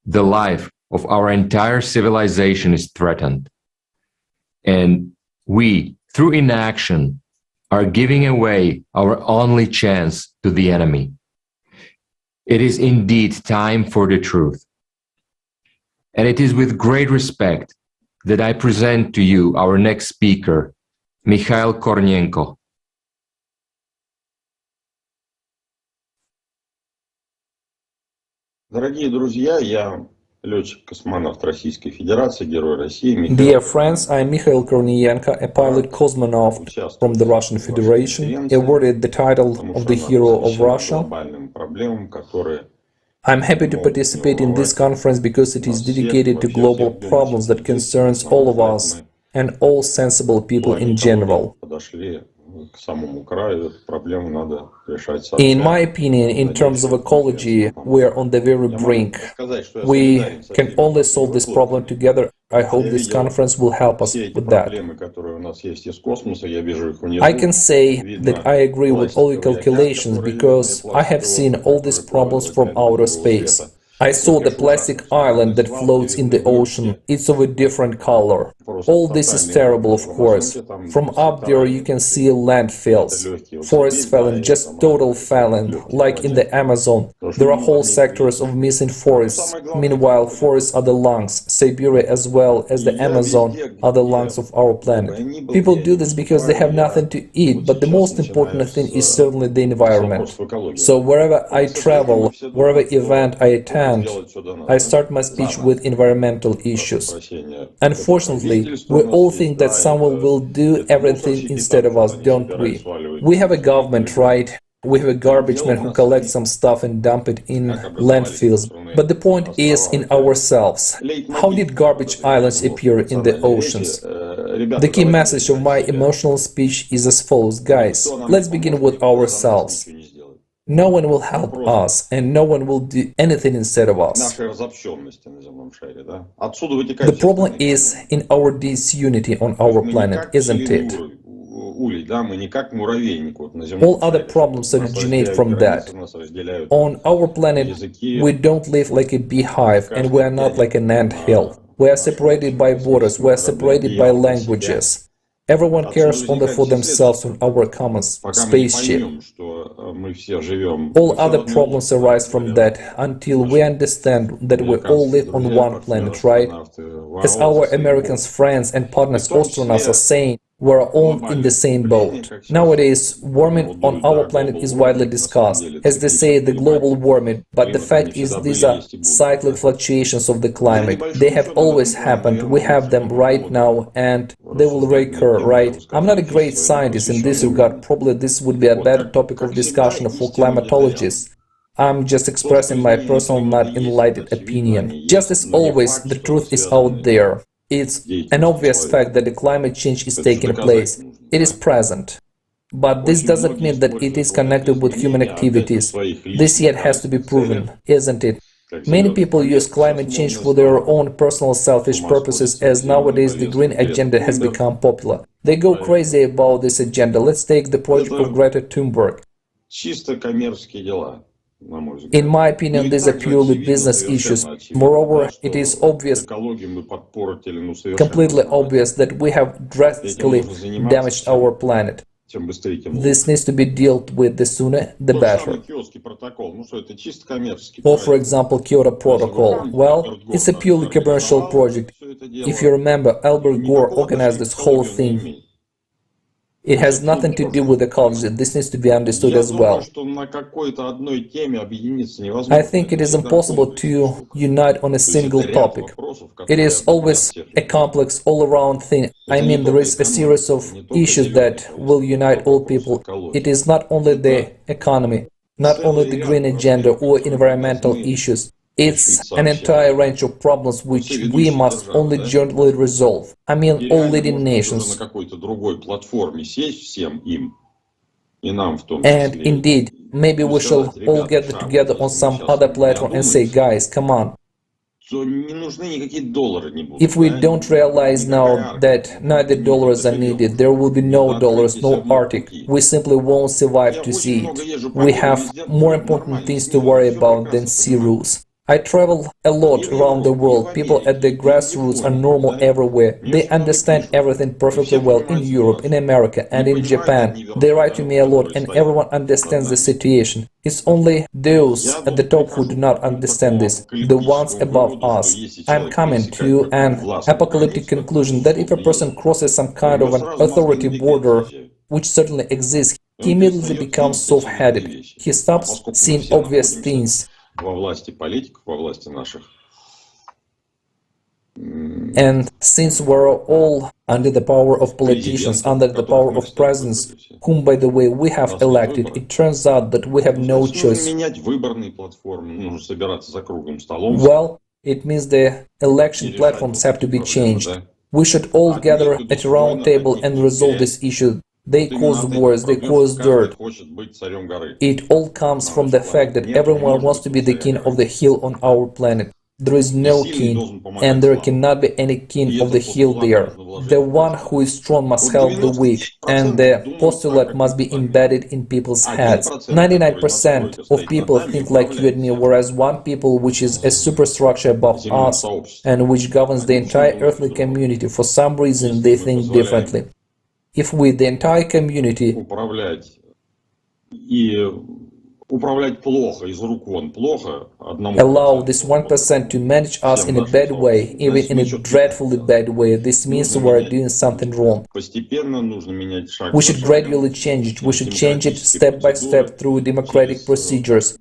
The life of our entire civilization is threatened. And we, through inaction, are giving away our only chance to the enemy. It is indeed time for the truth. And it is with great respect that I present to you our next speaker, Mikhail Kornienko. Дорогие друзья, я летчик-космонавт Российской Федерации, Герой России. Dear friends, I am Mikhail Kornienko, a pilot cosmonaut from the Russian Federation, awarded the title of the Hero of Russia. I'm happy to participate in this conference because it is dedicated to global problems that concerns all of us and all sensible people in general. In my opinion, in terms of ecology, we are on the very brink. We can only solve this problem together. I hope this conference will help us with that. I can say that I agree with all your calculations because I have seen all these problems from outer space. I saw the plastic island that floats in the ocean. It's of a different color. All this is terrible, of course. From up there you can see landfills. Forests fallen, just total fallen, like in the Amazon. There are whole sectors of missing forests. Meanwhile, forests are the lungs. Siberia as well as the Amazon are the lungs of our planet. People do this because they have nothing to eat, but the most important thing is certainly the environment. So wherever I travel, wherever event I attend, I start my speech with environmental issues. Unfortunately, we all think that someone will do everything instead of us, don't we? We have a government, right? We have a garbage man who collects some stuff and dump it in landfills. But the point is in ourselves. How did garbage islands appear in the oceans? The key message of my emotional speech is as follows, guys. Let's begin with ourselves. No one will help us, and no one will do anything instead of us. The problem is in our disunity on our planet, isn't it? All other problems originate from that. On our planet, we don't live like a beehive, and we are not like an anthill. We are separated by borders, we are separated by languages. Everyone cares only for themselves on our common spaceship. All other problems arise from that until we understand that we all live on one planet, right? As our American friends and partners astronauts are saying, we're all in the same boat. Nowadays, warming on our planet is widely discussed. As they say, the global warming, but the fact is these are cyclic fluctuations of the climate. They have always happened, we have them right now, and they will recur, right? I'm not a great scientist in this regard, probably this would be a better topic of discussion for climatologists. I'm just expressing my personal, not enlightened opinion. Just as always, the truth is out there. It's an obvious fact that the climate change is taking place. It is present. But this doesn't mean that it is connected with human activities. This yet has to be proven, isn't it? Many people use climate change for their own personal selfish purposes, as nowadays the green agenda has become popular. They go crazy about this agenda. Let's take the project of Greta Thunberg. In my opinion, these are purely business issues. Moreover, it is obvious, completely obvious, that we have drastically damaged our planet. This needs to be dealt with the sooner, the better. Or, for example, Kyoto Protocol. Well, it's a purely commercial project. If you remember, Albert Gore organized this whole thing. It has nothing to do with ecology. This needs to be understood as well. I think it is impossible to unite on a single topic. It is always a complex, all-around thing. I mean, there is a series of issues that will unite all people. It is not only the economy, not only the green agenda or environmental issues. It's an entire range of problems which we must only jointly resolve. I mean, all leading nations. And indeed, maybe we shall all get together on some other platform and say, guys, come on. If we don't realize now that neither dollars are needed, there will be no dollars, no Arctic. We simply won't survive to see it. We have more important things to worry about than sea routes. I travel a lot around the world. People at the grassroots are normal everywhere. They understand everything perfectly well in Europe, in America, and in Japan. They write to me a lot, and everyone understands the situation. It's only those at the top who do not understand this, the ones above us. I'm coming to an apocalyptic conclusion that if a person crosses some kind of an authority border, which certainly exists, he immediately becomes soft-headed. He stops seeing obvious things. And since we're all under the power of politicians, under the power of presidents, whom, by the way, we have elected, it turns out that we have no choice. Well, it means the election platforms have to be changed. We should all gather at a round table and resolve this issue. They cause wars, they cause dirt. It all comes from the fact that everyone wants to be the king of the hill on our planet. There is no king, and there cannot be any king of the hill there. The one who is strong must help the weak, and the postulate must be embedded in people's heads. 99% of people think like you and me, whereas one people which is a superstructure above us, and which governs the entire earthly community, for some reason they think differently. If we, the entire community, allow this 1% to manage us in a bad way, even in a dreadfully bad way, this means we're doing something wrong. We should gradually change it. We should change it step by step through democratic procedures,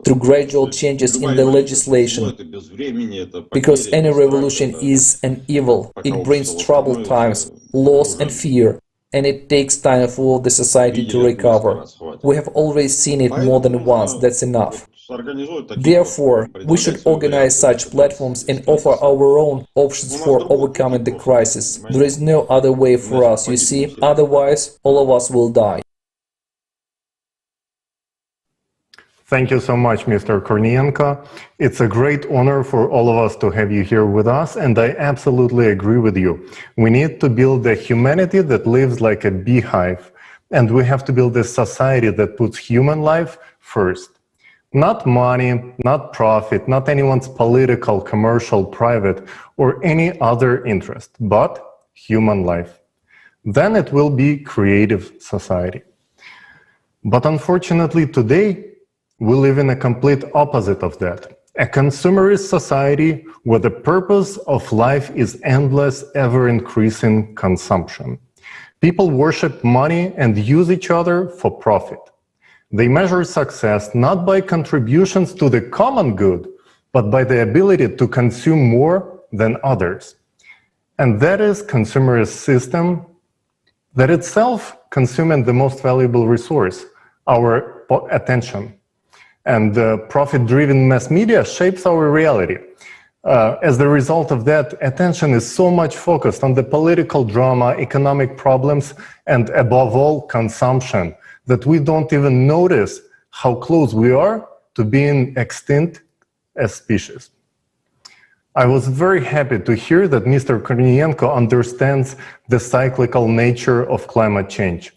through gradual changes in the legislation, because any revolution is an evil. It brings troubled times, loss and fear, and it takes time for the society to recover. We have already seen it more than once, that's enough. Therefore, we should organize such platforms and offer our own options for overcoming the crisis. There is no other way for us, you see, otherwise all of us will die. Thank you so much, Mr. Kornienko. It's a great honor for all of us to have you here with us, and I absolutely agree with you. We need to build a humanity that lives like a beehive, and we have to build a society that puts human life first. Not money, not profit, not anyone's political, commercial, private, or any other interest, but human life. Then it will be creative society. But unfortunately today, we live in a complete opposite of that. A consumerist society where the purpose of life is endless, ever-increasing consumption. People worship money and use each other for profit. They measure success not by contributions to the common good, but by the ability to consume more than others. And that is consumerist system that itself consuming the most valuable resource, our attention. And profit-driven mass media shapes our reality. As the result of that, attention is so much focused on the political drama, economic problems, and above all, consumption, that we don't even notice how close we are to being extinct as species. I was very happy to hear that Mr. Kornienko understands the cyclical nature of climate change,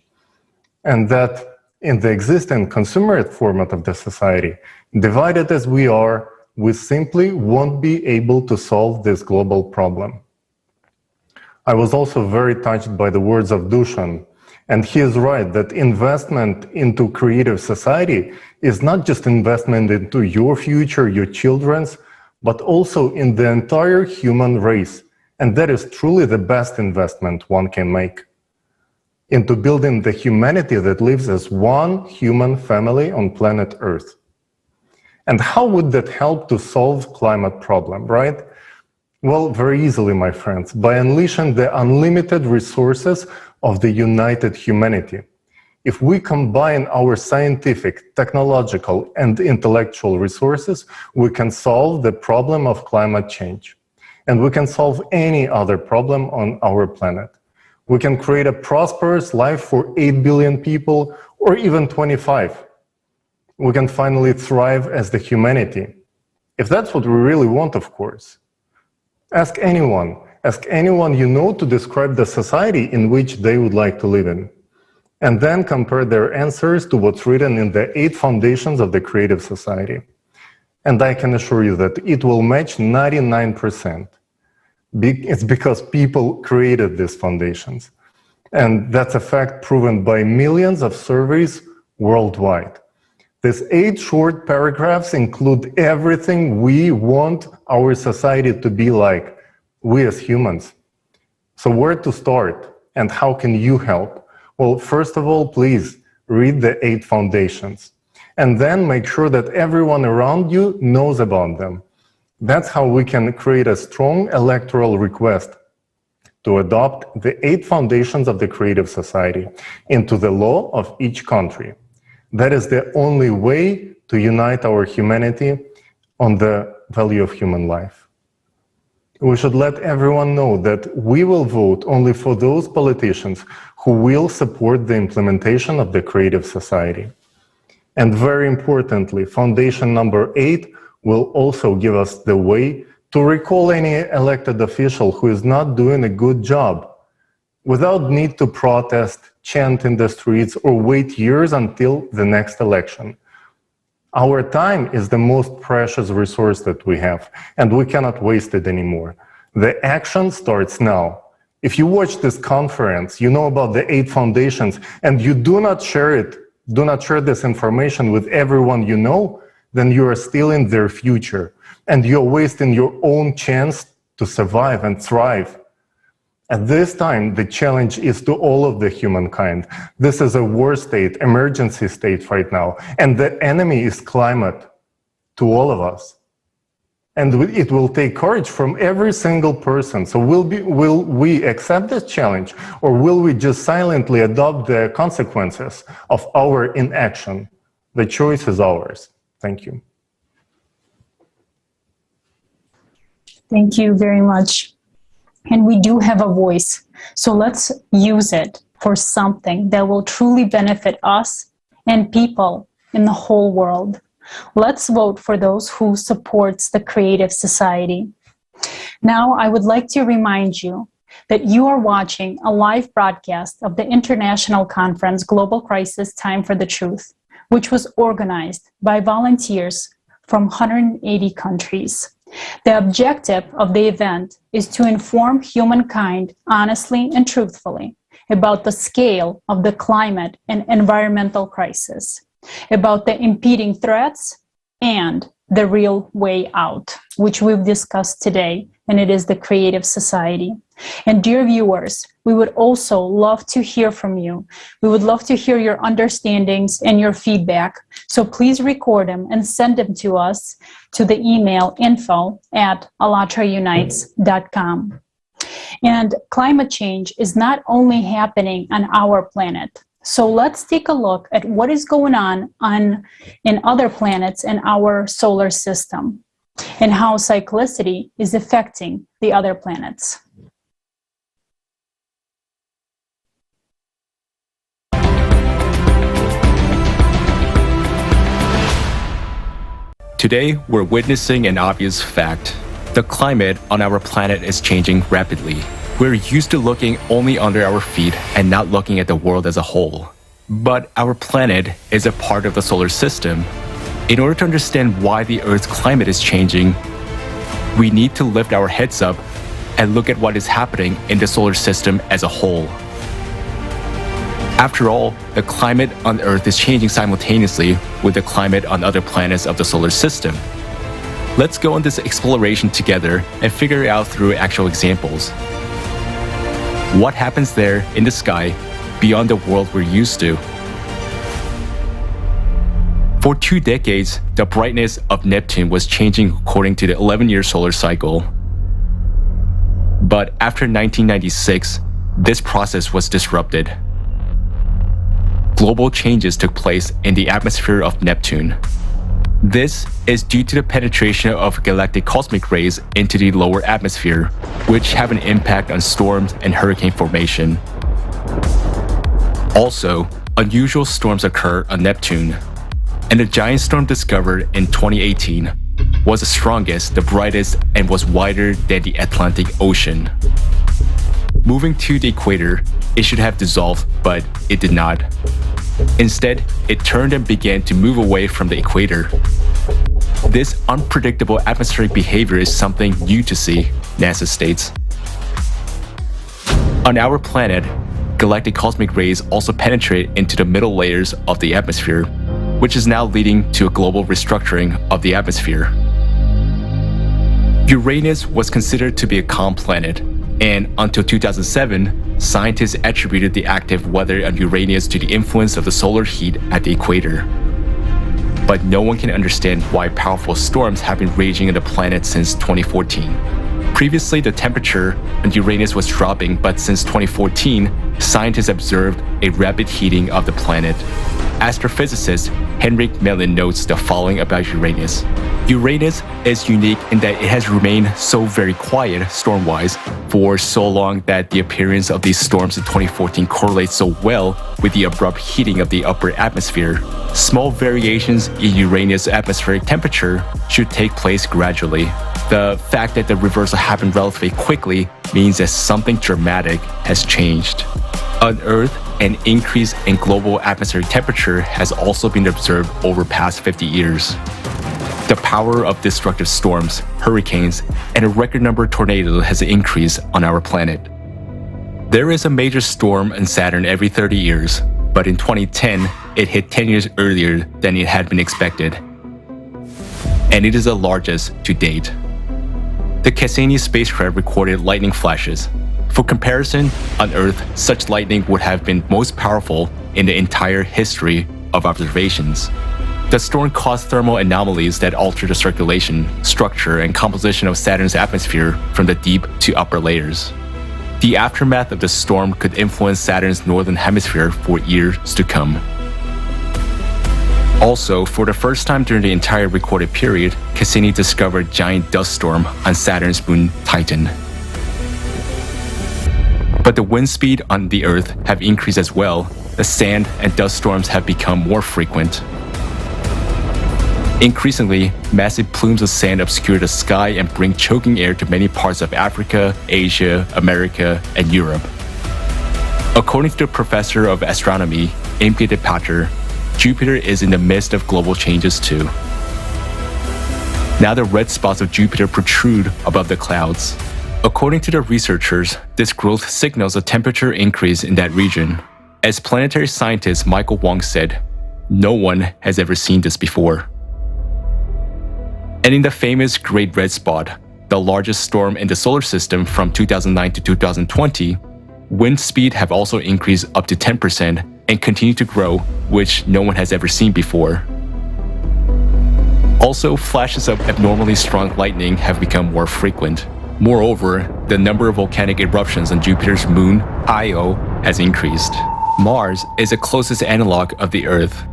and that in the existing consumerist format of the society, divided as we are, we simply won't be able to solve this global problem. I was also very touched by the words of Dushan, and he is right that investment into creative society is not just investment into your future, your children's, but also in the entire human race. And that is truly the best investment one can make into building the humanity that lives as one human family on planet Earth. And how would that help to solve climate problem, right? Well, very easily, my friends, by unleashing the unlimited resources of the united humanity. If we combine our scientific, technological, and intellectual resources, we can solve the problem of climate change. And we can solve any other problem on our planet. We can create a prosperous life for 8 billion people, or even 25. We can finally thrive as the humanity. If that's what we really want, of course. Ask anyone you know to describe the society in which they would like to live in. And then compare their answers to what's written in the 8 foundations of the creative society. And I can assure you that it will match 99%. It's because people created these foundations. And that's a fact proven by millions of surveys worldwide. These 8 short paragraphs include everything we want our society to be like, we as humans. So where to start and how can you help? Well, first of all, please read the 8 foundations and then make sure that everyone around you knows about them. That's how we can create a strong electoral request to adopt the 8 foundations of the creative society into the law of each country. That is the only way to unite our humanity on the value of human life. We should let everyone know that we will vote only for those politicians who will support the implementation of the creative society. And very importantly, foundation number 8 will also give us the way to recall any elected official who is not doing a good job without need to protest, chant in the streets, or wait years until the next election. Our time is the most precious resource that we have, and we cannot waste it anymore. The action starts now. If you watch this conference, you know about the 8 foundations, and you do not share this information with everyone you know, then you are stealing their future, and you're wasting your own chance to survive and thrive. At this time, the challenge is to all of the humankind. This is a war state, emergency state right now, and the enemy is climate to all of us. And it will take courage from every single person. So will we accept this challenge, or will we just silently adopt the consequences of our inaction? The choice is ours. Thank you. Thank you very much. And we do have a voice. So let's use it for something that will truly benefit us and people in the whole world. Let's vote for those who supports the Creative Society. Now, I would like to remind you that you are watching a live broadcast of the International Conference Global Crisis Time for the Truth, which was organized by volunteers from 180 countries. The objective of the event is to inform humankind honestly and truthfully about the scale of the climate and environmental crisis, about the impeding threats and the real way out, which we've discussed today, and it is the Creative Society. And dear viewers, we would also love to hear from you. We would love to hear your understandings and your feedback. So please record them and send them to us to the email info@allatraunites.com. And climate change is not only happening on our planet. So let's take a look at what is going on in other planets in our solar system and how cyclicity is affecting the other planets. Today, we're witnessing an obvious fact. The climate on our planet is changing rapidly. We're used to looking only under our feet and not looking at the world as a whole. But our planet is a part of the solar system. In order to understand why the Earth's climate is changing, we need to lift our heads up and look at what is happening in the solar system as a whole. After all, the climate on Earth is changing simultaneously with the climate on other planets of the solar system. Let's go on this exploration together and figure it out through actual examples. What happens there in the sky beyond the world we're used to? For 2 decades, the brightness of Neptune was changing according to the 11-year solar cycle. But after 1996, this process was disrupted. Global changes took place in the atmosphere of Neptune. This is due to the penetration of galactic cosmic rays into the lower atmosphere, which have an impact on storms and hurricane formation. Also, unusual storms occur on Neptune, and the giant storm discovered in 2018 was the strongest, the brightest, and was wider than the Atlantic Ocean. Moving to the equator, it should have dissolved, but it did not. Instead, it turned and began to move away from the equator. This unpredictable atmospheric behavior is something new to see, NASA states. On our planet, galactic cosmic rays also penetrate into the middle layers of the atmosphere, which is now leading to a global restructuring of the atmosphere. Uranus was considered to be a calm planet, and until 2007, scientists attributed the active weather on Uranus to the influence of the solar heat at the equator. But no one can understand why powerful storms have been raging on the planet since 2014. Previously, the temperature on Uranus was dropping, but since 2014, scientists observed a rapid heating of the planet. Astrophysicist Henrik Mellin notes the following about Uranus. Uranus is unique in that it has remained so very quiet, storm-wise, for so long that the appearance of these storms in 2014 correlates so well with the abrupt heating of the upper atmosphere. Small variations in Uranus' atmospheric temperature should take place gradually. The fact that the reversal happened relatively quickly means that something dramatic has changed. On Earth, an increase in global atmospheric temperature has also been observed over past 50 years. The power of destructive storms, hurricanes, and a record number of tornadoes has increased on our planet. There is a major storm on Saturn every 30 years, but in 2010, it hit 10 years earlier than it had been expected. And it is the largest to date. The Cassini spacecraft recorded lightning flashes. For comparison, on Earth, such lightning would have been most powerful in the entire history of observations. The storm caused thermal anomalies that altered the circulation, structure, and composition of Saturn's atmosphere from the deep to upper layers. The aftermath of the storm could influence Saturn's northern hemisphere for years to come. Also, for the first time during the entire recorded period, Cassini discovered a giant dust storm on Saturn's moon Titan. But the wind speed on the Earth have increased as well. The sand and dust storms have become more frequent. Increasingly, massive plumes of sand obscure the sky and bring choking air to many parts of Africa, Asia, America, and Europe. According to the professor of astronomy, Imke de Pater, Jupiter is in the midst of global changes too. Now the red spots of Jupiter protrude above the clouds. According to the researchers, this growth signals a temperature increase in that region. As planetary scientist Michael Wong said, no one has ever seen this before. And in the famous Great Red Spot, the largest storm in the solar system from 2009 to 2020, wind speed have also increased up to 10% and continue to grow, which no one has ever seen before. Also, flashes of abnormally strong lightning have become more frequent. Moreover, the number of volcanic eruptions on Jupiter's moon, Io, has increased. Mars is the closest analog of the Earth.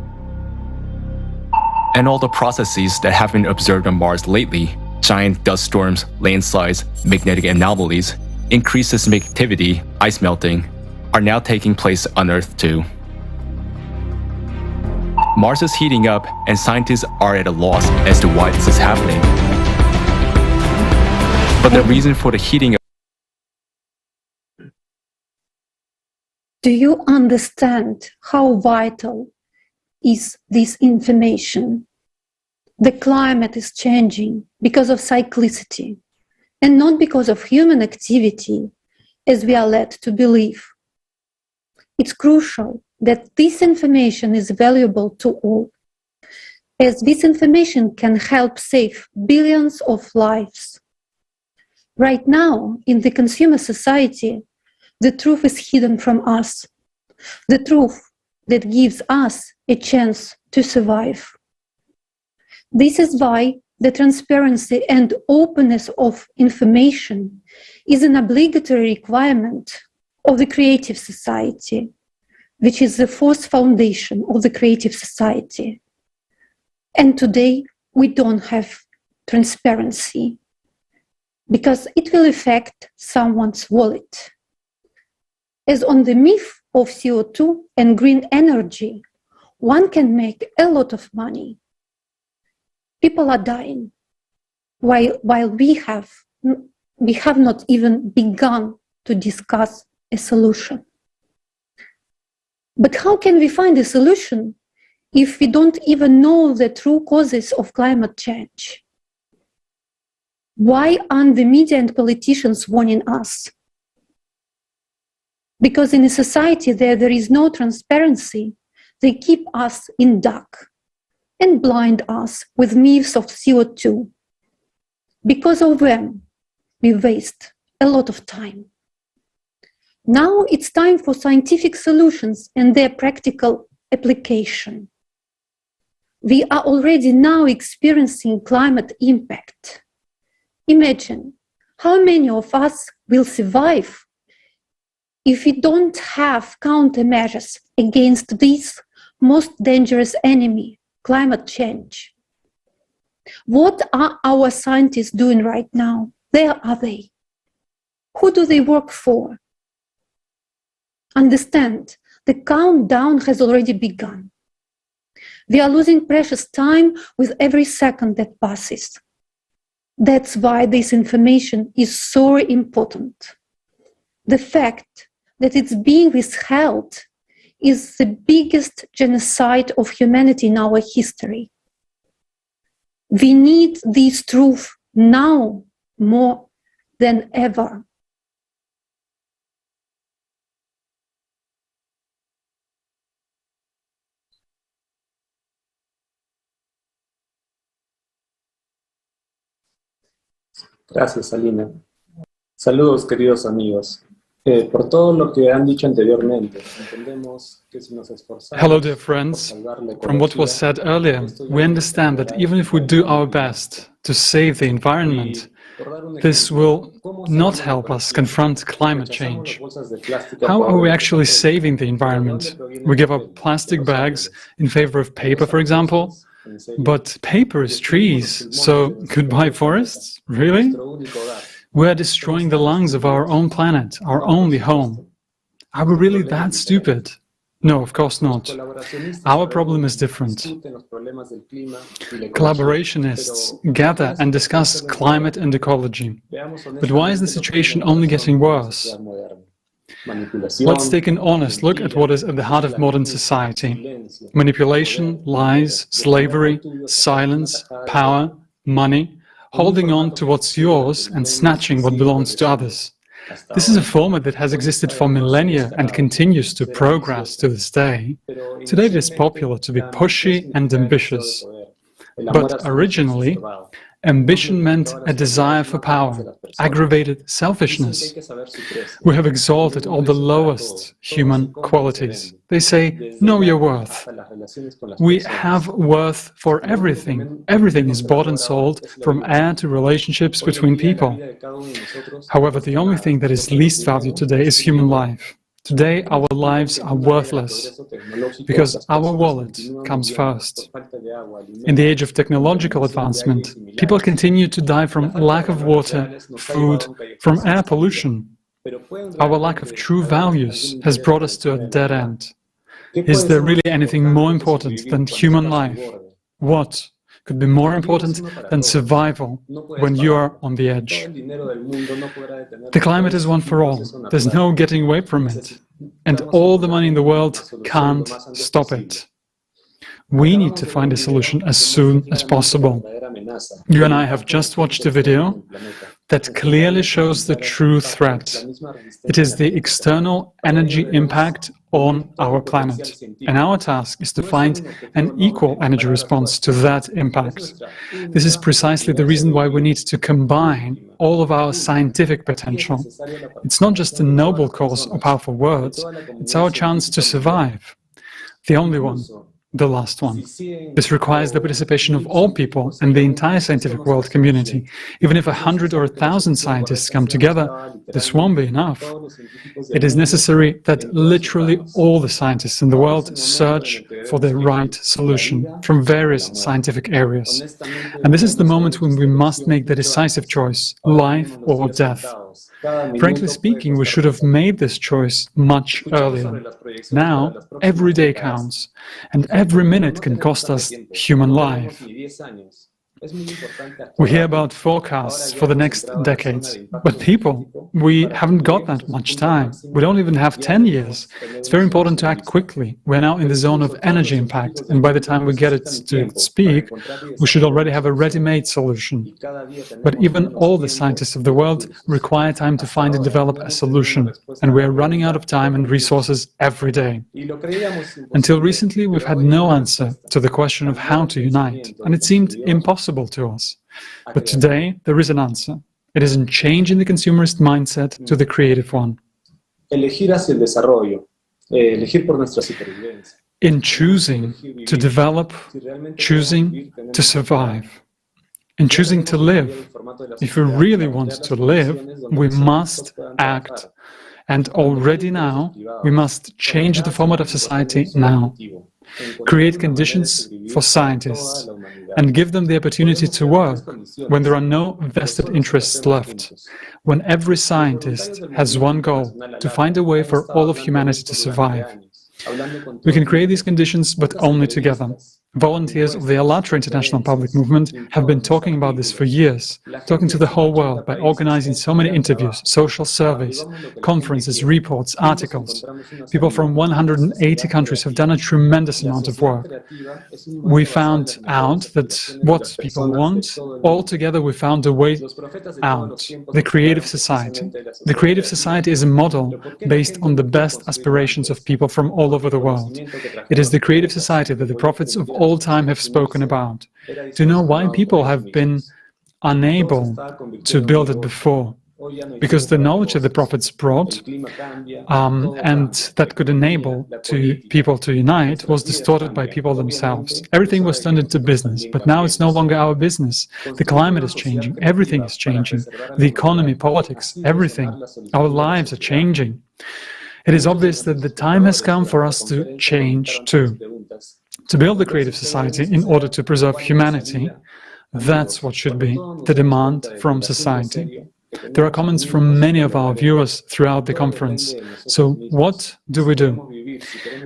And all the processes that have been observed on Mars lately, giant dust storms, landslides, magnetic anomalies, increased seismic activity, ice melting, are now taking place on Earth too. Mars is heating up, and scientists are at a loss as to why this is happening. But the reason for the heating up. Do you understand how vital is this information? The climate is changing because of cyclicity and not because of human activity, as we are led to believe. It's crucial that this information is valuable to all, as this information can help save billions of lives. Right now, in the consumer society, the truth is hidden from us, the truth that gives us a chance to survive. This is why the transparency and openness of information is an obligatory requirement of the creative society, which is the fourth foundation of the creative society. And today, we don't have transparency because it will affect someone's wallet. As on the myth of CO2 and green energy, one can make a lot of money. People are dying, while we have not even begun to discuss a solution. But how can we find a solution if we don't even know the true causes of climate change? Why aren't the media and politicians warning us? Because in a society there is no transparency, they keep us in dark and blind us with myths of CO2. Because of them, we waste a lot of time. Now it's time for scientific solutions and their practical application. We are already now experiencing climate impact. Imagine how many of us will survive if we don't have countermeasures against this most dangerous enemy, climate change. What are our scientists doing right now? Where are they? Who do they work for? Understand, the countdown has already begun. We are losing precious time with every second that passes. That's why this information is so important. The fact that it's being withheld is the biggest genocide of humanity in our history. We need this truth now more than ever. Gracias, Alina. Saludos, queridos amigos. Por todo lo que han dicho anteriormente, entendemos que si nos esforzamos. Hello, dear friends. From what was said earlier, we understand that even if we do our best to save the environment, this will not help us confront climate change. How are we actually saving the environment? We give up plastic bags in favor of paper, for example. But paper is trees, so goodbye forests? Really? We are destroying the lungs of our own planet, our only home. Are we really that stupid? No, of course not. Our problem is different. Collaborationists gather and discuss climate and ecology. But why is the situation only getting worse? Let's take an honest look at what is at the heart of modern society. Manipulation, lies, slavery, silence, power, money, holding on to what's yours and snatching what belongs to others. This is a format that has existed for millennia and continues to progress to this day. Today it is popular to be pushy and ambitious. But originally, ambition meant a desire for power, aggravated selfishness. We have exalted all the lowest human qualities. They say, know your worth. We have worth for everything. Everything is bought and sold, from air to relationships between people. However, the only thing that is least valued today is human life. Today, our lives are worthless because our wallet comes first. In the age of technological advancement, people continue to die from lack of water, food, from air pollution. Our lack of true values has brought us to a dead end. Is there really anything more important than human life? What could be more important than survival when you are on the edge? The climate is one for all. There's no getting away from it. And all the money in the world can't stop it. We need to find a solution as soon as possible. You and I have just watched a video that clearly shows the true threat. It is the external energy impact on our planet. And our task is to find an equal energy response to that impact. This is precisely the reason why we need to combine all of our scientific potential. It's not just a noble cause or powerful words, it's our chance to survive. The only one. The last one. This requires the participation of all people and the entire scientific world community. Even if 100 or 1,000 scientists come together, this won't be enough. It is necessary that literally all the scientists in the world search for the right solution from various scientific areas. And this is the moment when we must make the decisive choice, life or death. Frankly speaking, we should have made this choice much earlier. Now, every day counts, and every minute can cost us human life. We hear about forecasts for the next decades, but people, we haven't got that much time. We don't even have 10 years. It's very important to act quickly. We're now in the zone of energy impact, and by the time we get it to speak, we should already have a ready-made solution. But even all the scientists of the world require time to find and develop a solution, and we're running out of time and resources every day. Until recently, we've had no answer to the question of how to unite, and it seemed impossible to us. But today, there is an answer. It is in changing the consumerist mindset to the creative one. In choosing to develop, choosing to survive, in choosing to live. If we really want to live, we must act. And already now, we must change the format of society now. Create conditions for scientists and give them the opportunity to work when there are no vested interests left, when every scientist has one goal, to find a way for all of humanity to survive. We can create these conditions, but only together. Volunteers of the ALLATRA International Public Movement have been talking about this for years, talking to the whole world by organizing so many interviews, social surveys, conferences, reports, articles. People from 180 countries have done a tremendous amount of work. We found out that what people want, altogether we found a way out, the creative society. The creative society is a model based on the best aspirations of people from all over the world. It is the creative society that the prophets of all time have spoken about. Do you know why people have been unable to build it before? Because the knowledge that the prophets brought and that could enable people to unite was distorted by people themselves. Everything was turned into business, but now it's no longer our business. The climate is changing, everything is changing. The economy, politics, everything. Our lives are changing. It is obvious that the time has come for us to change too. To build a creative society in order to preserve humanity, that's what should be the demand from society. There are comments from many of our viewers throughout the conference. So what do we do?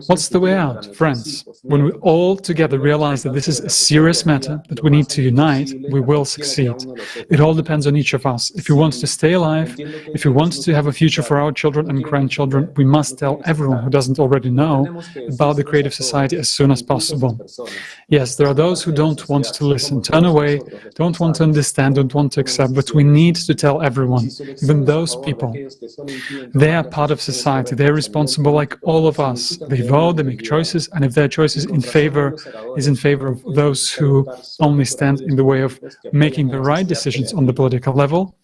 What's the way out, friends? When we all together realize that this is a serious matter, that we need to unite, we will succeed. It all depends on each of us. If we want to stay alive, if we want to have a future for our children and grandchildren, we must tell everyone who doesn't already know about the Creative Society as soon as possible. Yes, there are those who don't want to listen, turn away, don't want to understand, don't want to accept, but we need to tell everyone, even those people. They are part of society, they're responsible like all of us. They vote, they make choices, and if their choice is in favor of those who only stand in the way of making the right decisions on the political level,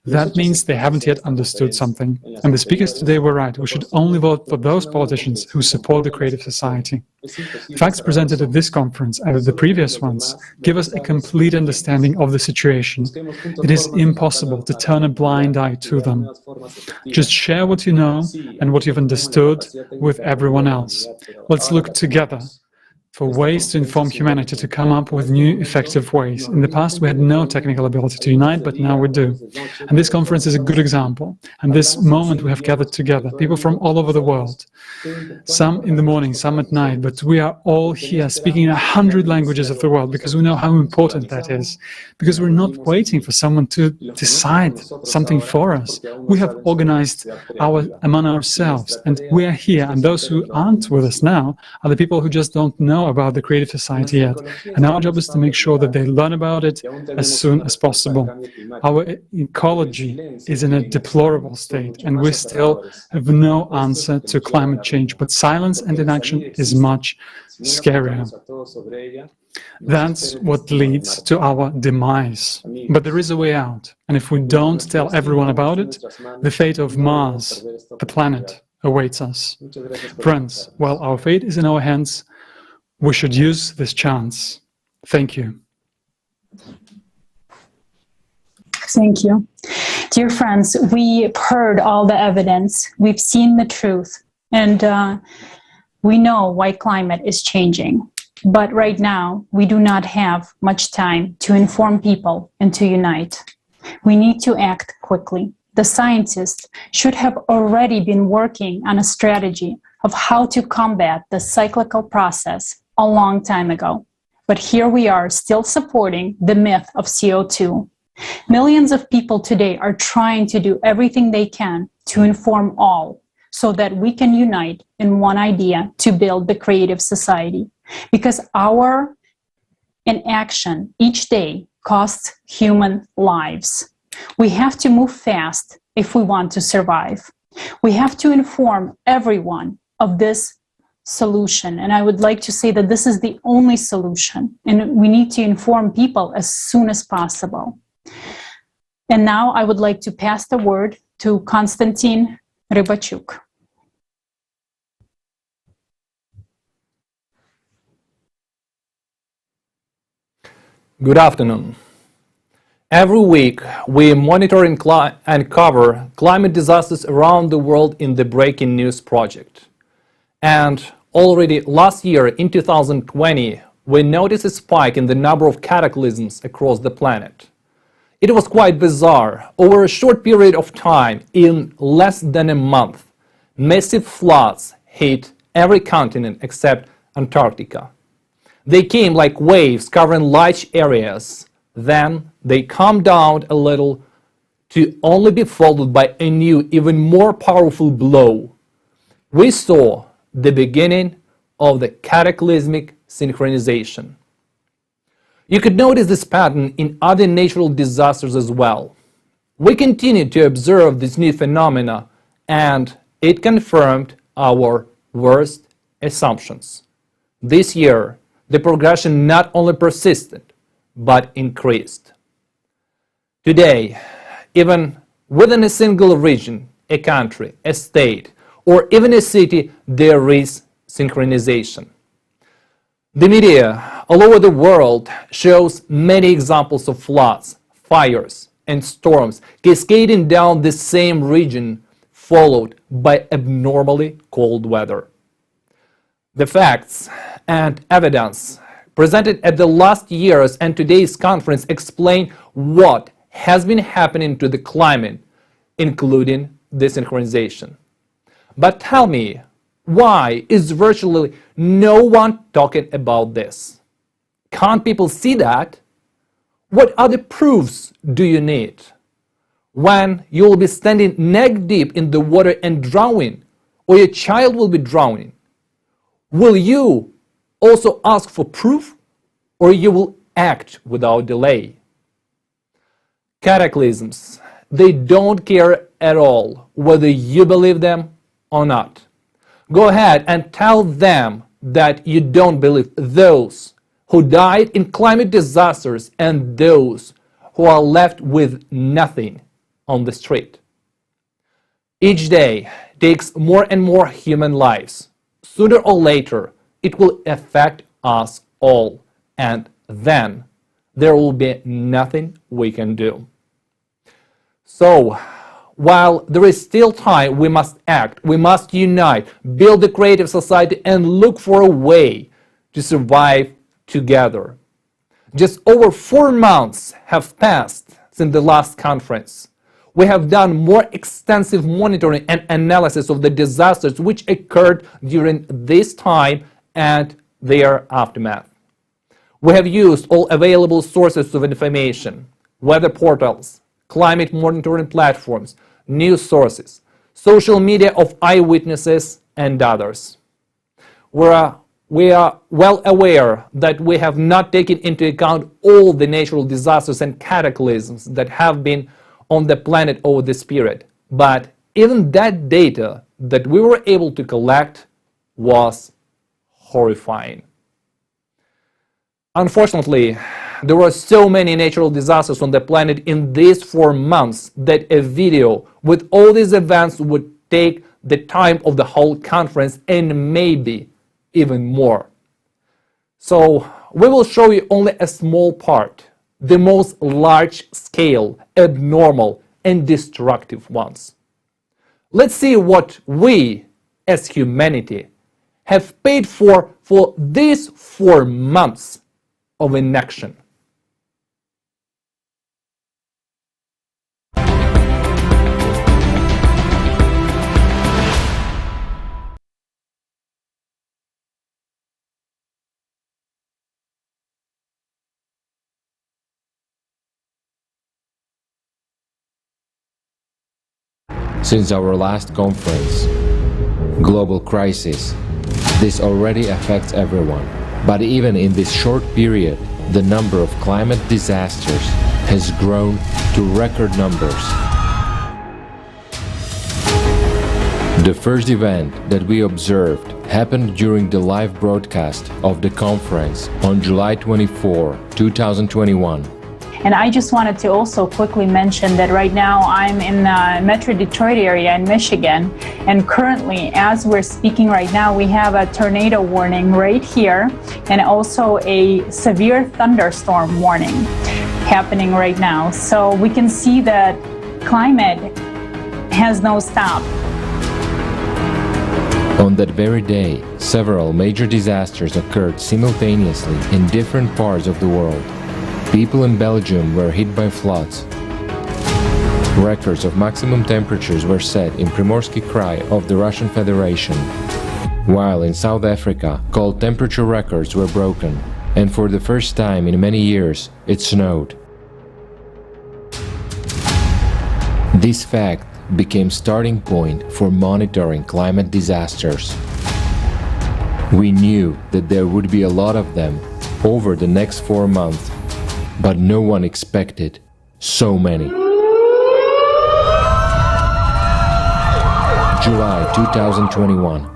that means they haven't yet understood something. And the speakers today were right. We should only vote for those politicians who support the Creative Society. The facts presented at this conference and at the previous ones give us a complete understanding of the situation. It is impossible to turn a blind eye to them. Just share what you know and what you've understood with everyone else. Let's look together for ways to inform humanity to come up with new, effective ways. In the past, we had no technical ability to unite, but now we do. And this conference is a good example. And this moment we have gathered together, people from all over the world. Some in the morning, some at night, but we are all here speaking 100 languages of the world because we know how important that is. Because we're not waiting for someone to decide something for us. We have organized among ourselves, and we are here. And those who aren't with us now are the people who just don't know about the Creative Society yet. And our job is to make sure that they learn about it as soon as possible. Our ecology is in a deplorable state, and we still have no answer to climate change, but silence and inaction is much scarier. That's what leads to our demise. But there is a way out, and if we don't tell everyone about it, the fate of Mars, the planet, awaits us. Friends, while our fate is in our hands, we should use this chance. Thank you. Thank you. Dear friends, we've heard all the evidence, we've seen the truth, and we know why climate is changing. But right now, we do not have much time to inform people and to unite. We need to act quickly. The scientists should have already been working on a strategy of how to combat the cyclical process a long time ago. But here we are still supporting the myth of CO2. Millions of people today are trying to do everything they can to inform all so that we can unite in one idea to build the Creative Society. Because our inaction each day costs human lives. We have to move fast if we want to survive. We have to inform everyone of this solution. And I would like to say that this is the only solution. And we need to inform people as soon as possible. And now I would like to pass the word to Konstantin Rybachuk. Good afternoon. Every week, we monitor and cover climate disasters around the world in the Breaking News Project. And already last year, in 2020, we noticed a spike in the number of cataclysms across the planet. It was quite bizarre. Over a short period of time, in less than a month, massive floods hit every continent except Antarctica. They came like waves covering large areas. Then they calmed down a little to only be followed by a new, even more powerful blow. We saw the beginning of the cataclysmic synchronization. You could notice this pattern in other natural disasters as well. We continued to observe this new phenomena, and it confirmed our worst assumptions. This year, the progression not only persisted, but increased. Today, even within a single region, a country, a state, or even a city, there is synchronization. The media all over the world shows many examples of floods, fires, and storms cascading down the same region, followed by abnormally cold weather. The facts and evidence presented at the last year's and today's conference explain what has been happening to the climate, including desynchronization. But tell me, why is virtually no one talking about this? Can't people see that? What other proofs do you need? When you will be standing neck deep in the water and drowning, or your child will be drowning, will you also ask for proof, or you will act without delay? Cataclysms, they don't care at all whether you believe them or not. Go ahead and tell them that you don't believe those who died in climate disasters and those who are left with nothing on the street. Each day takes more and more human lives. Sooner or later, it will affect us all, and then there will be nothing we can do. So, while there is still time, we must act, we must unite, build a creative society, and look for a way to survive together. Just over 4 months have passed since the last conference. We have done more extensive monitoring and analysis of the disasters which occurred during this time and their aftermath. We have used all available sources of information, weather portals, climate monitoring platforms, news sources, social media of eyewitnesses, and others. We are well aware that we have not taken into account all the natural disasters and cataclysms that have been on the planet over this period, but even that data that we were able to collect was horrifying. Unfortunately, there were so many natural disasters on the planet in these 4 months that a video with all these events would take the time of the whole conference and maybe even more. So we will show you only a small part, the most large-scale, abnormal, and destructive ones. Let's see what we, as humanity, have paid for these 4 months of inaction. Since our last conference, global crisis, this already affects everyone. But even in this short period, the number of climate disasters has grown to record numbers. The first event that we observed happened during the live broadcast of the conference on July 24, 2021. And I just wanted to also quickly mention that right now I'm in the Metro Detroit area in Michigan, and currently, as we're speaking right now, we have a tornado warning right here and also a severe thunderstorm warning happening right now. So we can see that climate has no stop. On that very day, several major disasters occurred simultaneously in different parts of the world. People in Belgium were hit by floods. Records of maximum temperatures were set in Primorsky Krai of the Russian Federation, while in South Africa, cold temperature records were broken, and for the first time in many years, it snowed. This fact became starting point for monitoring climate disasters. We knew that there would be a lot of them over the next 4 months, but no one expected so many. July 2021.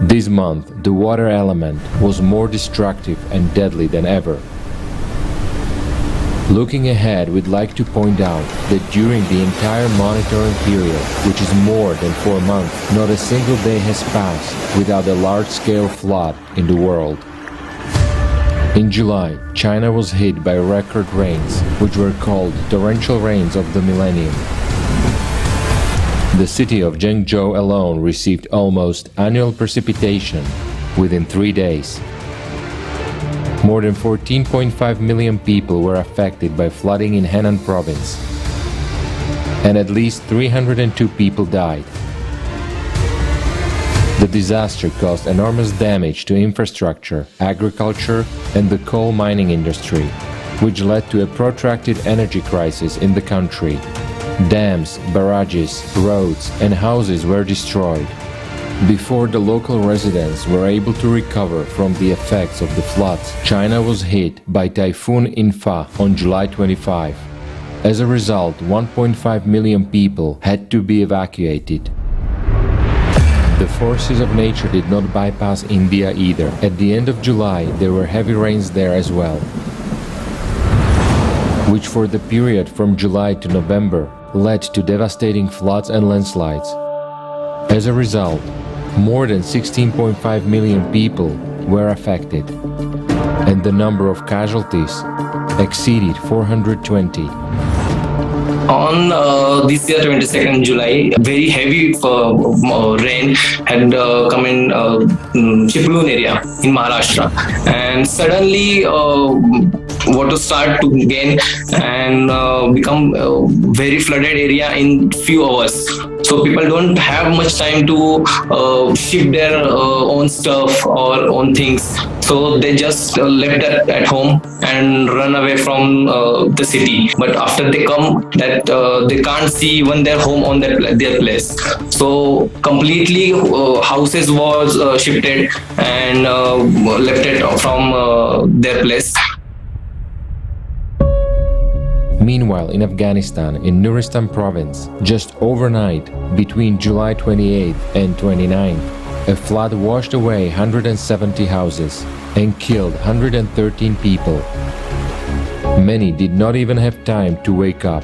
This month, the water element was more destructive and deadly than ever. Looking ahead, we'd like to point out that during the entire monitoring period, which is more than 4 months, not a single day has passed without a large-scale flood in the world. In July, China was hit by record rains, which were called torrential rains of the millennium. The city of Zhengzhou alone received almost annual precipitation within 3 days. More than 14.5 million people were affected by flooding in Henan province, and at least 302 people died. The disaster caused enormous damage to infrastructure, agriculture, and the coal mining industry, which led to a protracted energy crisis in the country. Dams, barrages, roads, and houses were destroyed. Before the local residents were able to recover from the effects of the floods, China was hit by Typhoon In-fa on July 25. As a result, 1.5 million people had to be evacuated. The forces of nature did not bypass India either. At the end of July, there were heavy rains there as well, which for the period from July to November led to devastating floods and landslides. As a result, more than 16.5 million people were affected, and the number of casualties exceeded 420. On this year, 22nd July, very heavy rain had come in Chiplun area in Maharashtra, and suddenly water started to gain and become very flooded area in few hours. So people don't have much time to ship their own stuff or own things. So they just left that at home and run away from the city. But after they come, that they can't see even their home on their place. So completely houses was shifted and left it from their place. Meanwhile, in Afghanistan, in Nuristan province, just overnight, between July 28 and 29, a flood washed away 170 houses and killed 113 people. Many did not even have time to wake up.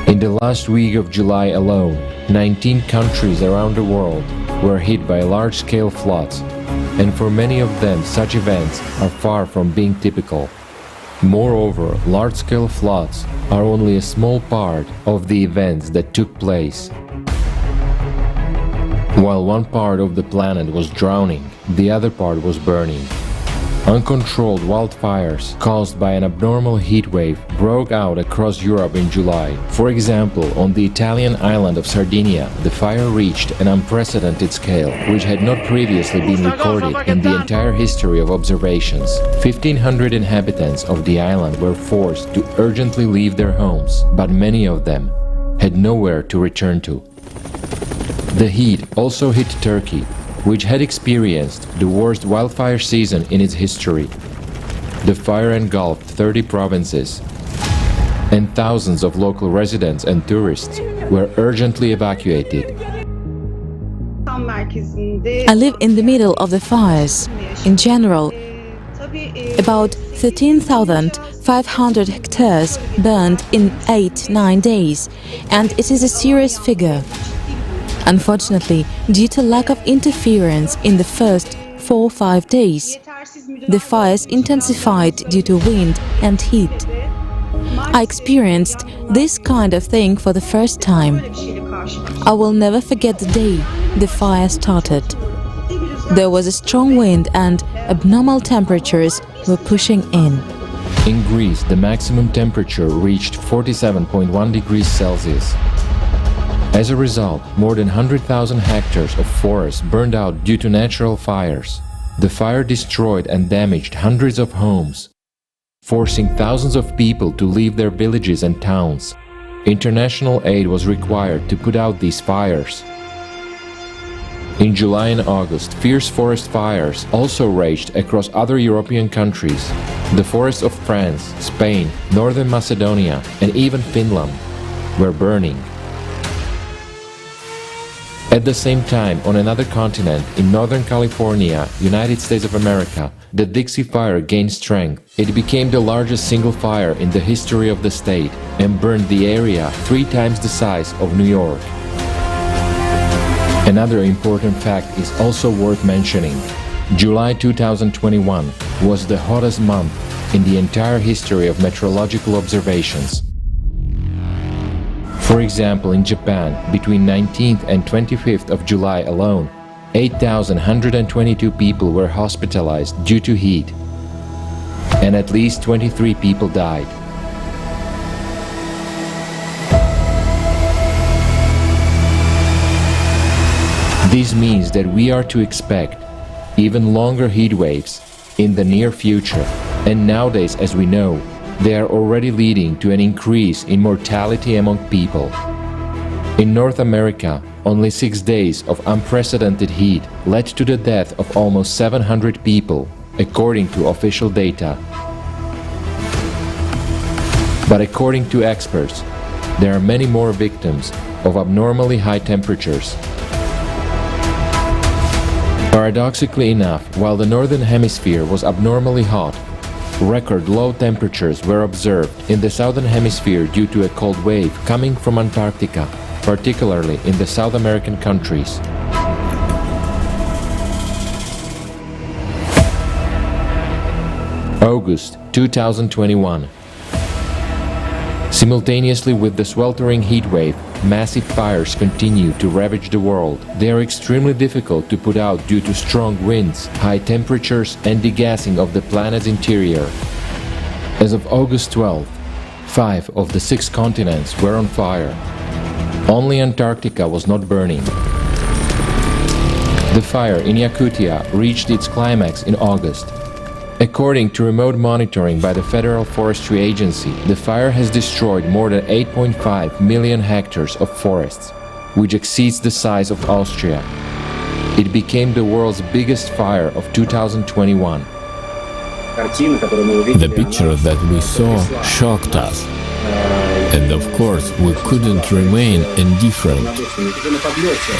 In the last week of July alone, 19 countries around the world were hit by large-scale floods, and for many of them such events are far from being typical. Moreover, large-scale floods are only a small part of the events that took place. While one part of the planet was drowning, the other part was burning. Uncontrolled wildfires caused by an abnormal heat wave broke out across Europe in July. For example, on the Italian island of Sardinia, the fire reached an unprecedented scale, which had not previously been recorded in the entire history of observations. 1,500 inhabitants of the island were forced to urgently leave their homes, but many of them had nowhere to return to. The heat also hit Turkey, which had experienced the worst wildfire season in its history. The fire engulfed 30 provinces, and thousands of local residents and tourists were urgently evacuated. I live in the middle of the fires. In general, about 13,500 hectares burned in 8-9 days, and it is a serious figure. Unfortunately, due to lack of interference in the first 4-5 days, the fires intensified due to wind and heat. I experienced this kind of thing for the first time. I will never forget the day the fire started. There was a strong wind and abnormal temperatures were pushing in. In Greece, the maximum temperature reached 47.1 degrees Celsius. As a result, more than 100,000 hectares of forest burned out due to natural fires. The fire destroyed and damaged hundreds of homes, forcing thousands of people to leave their villages and towns. International aid was required to put out these fires. In July and August, fierce forest fires also raged across other European countries. The forests of France, Spain, Northern Macedonia, and even Finland were burning. At the same time, on another continent, in Northern California, United States of America, the Dixie Fire gained strength. It became the largest single fire in the history of the state and burned the area 3 times the size of New York. Another important fact is also worth mentioning. July 2021 was the hottest month in the entire history of meteorological observations. For example, in Japan, between 19th and 25th of July alone, 8,122 people were hospitalized due to heat, and at least 23 people died. This means that we are to expect even longer heat waves in the near future, and nowadays, as we know, they are already leading to an increase in mortality among people. In North America, only 6 days of unprecedented heat led to the death of almost 700 people, according to official data. But according to experts, there are many more victims of abnormally high temperatures. Paradoxically enough, while the Northern Hemisphere was abnormally hot, record low temperatures were observed in the Southern Hemisphere due to a cold wave coming from Antarctica, particularly in the South American countries. August 2021. Simultaneously with the sweltering heat wave, massive fires continue to ravage the world. They are extremely difficult to put out due to strong winds, high temperatures, and degassing of the planet's interior. As of August 12th, 5 of the 6 continents were on fire. Only Antarctica was not burning. The fire in Yakutia reached its climax in August. According to remote monitoring by the Federal Forestry Agency, the fire has destroyed more than 8.5 million hectares of forests, which exceeds the size of Austria. It became the world's biggest fire of 2021. The picture that we saw shocked us. And of course, we couldn't remain indifferent.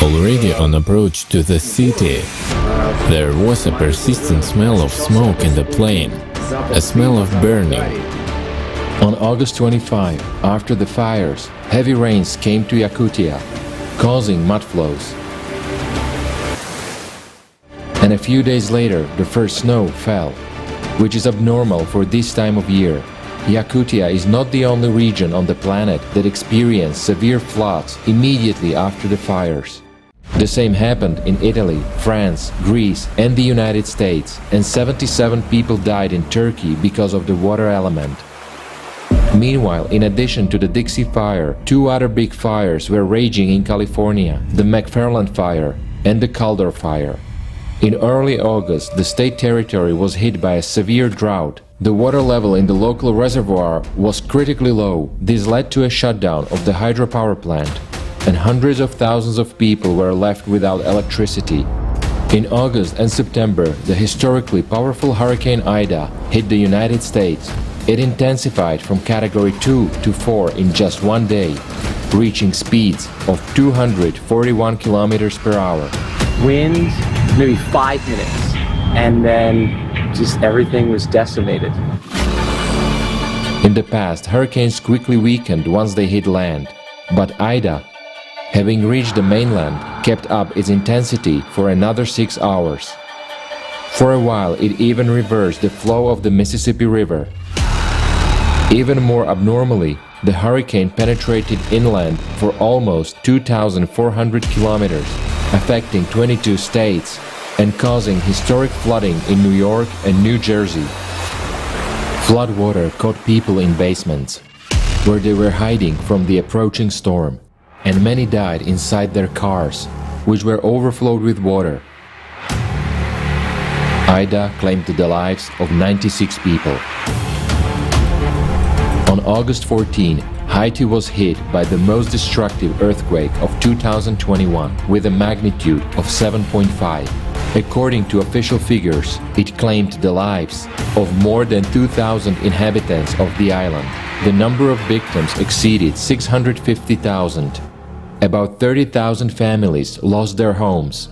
Already on approach to the city, there was a persistent smell of smoke in the plain, a smell of burning. On August 25, after the fires, heavy rains came to Yakutia, causing mud flows. And a few days later, the first snow fell, which is abnormal for this time of year. Yakutia is not the only region on the planet that experienced severe floods immediately after the fires. The same happened in Italy, France, Greece, and the United States, and 77 people died in Turkey because of the water element. Meanwhile, in addition to the Dixie Fire, 2 other big fires were raging in California, the McFarland Fire and the Caldor Fire. In early August, the state territory was hit by a severe drought. The water level in the local reservoir was critically low. This led to a shutdown of the hydropower plant, and hundreds of thousands of people were left without electricity. In August and September, the historically powerful Hurricane Ida hit the United States. It intensified from Category 2 to 4 in just 1 day, reaching speeds of 241 kilometers per hour. Wind, maybe 5 minutes, and then just everything was decimated. In the past, hurricanes quickly weakened once they hit land, but Ida, having reached the mainland, kept up its intensity for another 6 hours. For a while, it even reversed the flow of the Mississippi River. Even more abnormally, the hurricane penetrated inland for almost 2,400 kilometers, affecting 22 states and causing historic flooding in New York and New Jersey. Floodwater caught people in basements, where they were hiding from the approaching storm, and many died inside their cars, which were overflowed with water. Ida claimed the lives of 96 people. On August 14, Haiti was hit by the most destructive earthquake of 2021 with a magnitude of 7.5. According to official figures, it claimed the lives of more than 2,000 inhabitants of the island. The number of victims exceeded 650,000. About 30,000 families lost their homes.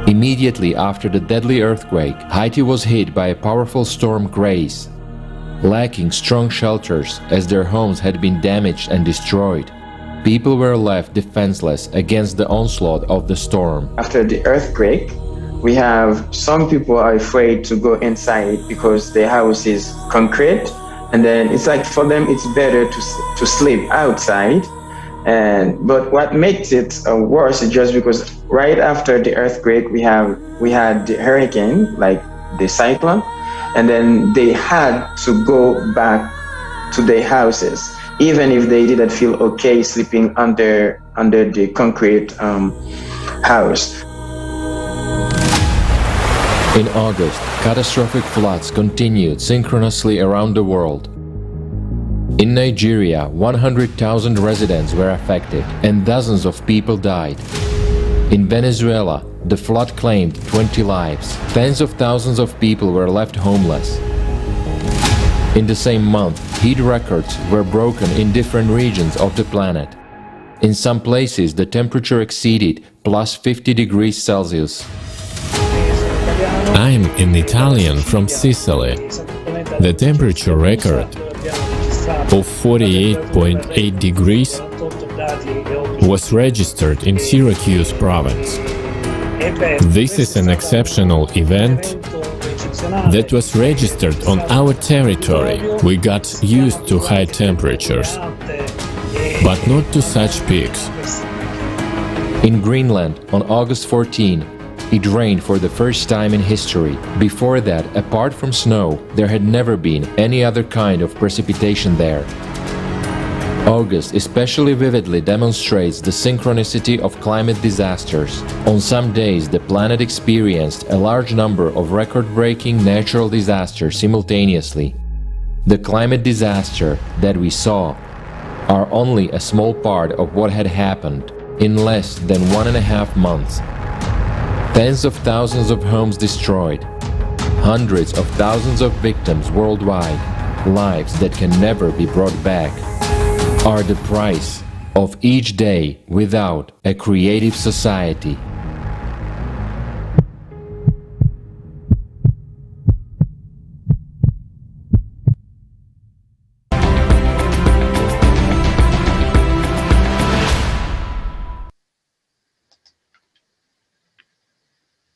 Immediately after the deadly earthquake, Haiti was hit by a powerful storm Grace. Lacking strong shelters as their homes had been damaged and destroyed, people were left defenseless against the onslaught of the storm. After the earthquake, we have some people are afraid to go inside because the house is concrete, and then it's like for them it's better to sleep outside But what makes it worse is just because right after the earthquake we had the hurricane, like the cyclone, and then they had to go back to their houses, even if they didn't feel okay sleeping under the concrete house. In August, catastrophic floods continued synchronously around the world. In Nigeria, 100,000 residents were affected and dozens of people died. In Venezuela, the flood claimed 20 lives. Tens of thousands of people were left homeless. In the same month, heat records were broken in different regions of the planet. In some places, the temperature exceeded plus 50 degrees Celsius. I'm an Italian from Sicily. The temperature record of 48.8 degrees was registered in Syracuse province. This is an exceptional event that was registered on our territory. We got used to high temperatures, but not to such peaks. In Greenland, on August 14, it rained for the first time in history. Before that, apart from snow, there had never been any other kind of precipitation there. August especially vividly demonstrates the synchronicity of climate disasters. On some days, the planet experienced a large number of record-breaking natural disasters simultaneously. The climate disaster that we saw are only a small part of what had happened in less than 1.5 months. Tens of thousands of homes destroyed, hundreds of thousands of victims worldwide, lives that can never be brought back, are the price of each day without a creative society.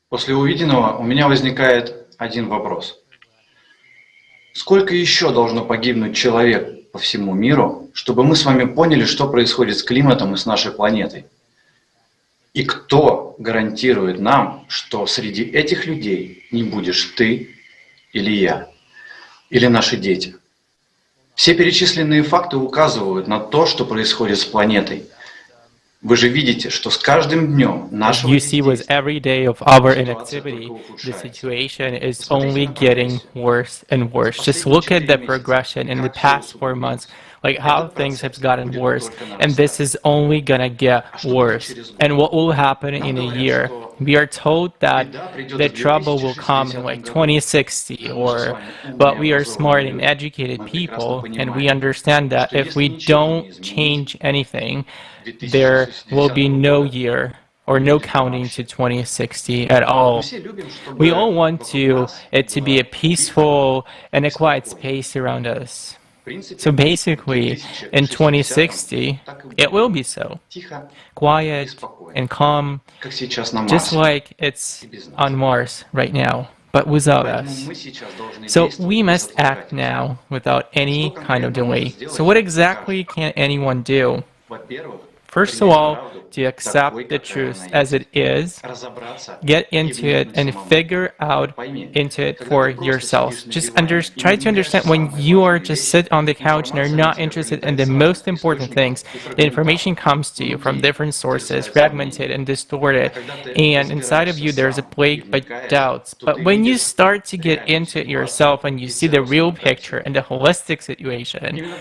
После увиденного у меня возникает один вопрос. Сколько еще должно погибнуть человек по всему миру, чтобы мы с вами поняли, что происходит с климатом и с нашей планетой? И кто гарантирует нам, что среди этих людей не будешь ты или я, или наши дети? Все перечисленные факты указывают на то, что происходит с планетой. Вы же видите, что с каждым днем нашего... You see, with every day of our inactivity, the situation is only getting worse and worse. Just look at the progression in the past 4 months, like how things have gotten worse, and this is only gonna get worse. And what will happen in a year? We are told that the trouble will come in like 2060, but we are smart and educated people, and we understand that if we don't change anything, there will be no year or no counting to 2060 at all. We all want it to be a peaceful and a quiet space around us. So basically, in 2060, it will be so. Quiet and calm, just like it's on Mars right now, but without us. So we must act now without any kind of delay. So what exactly can anyone do? First of all, to accept the truth as it is, get into it and figure out into it for yourself. Just try to understand when you are just sit on the couch and are not interested in the most important things, the information comes to you from different sources, fragmented and distorted, and inside of you there's a plague by doubts. But when you start to get into it yourself and you see the real picture and the holistic situation,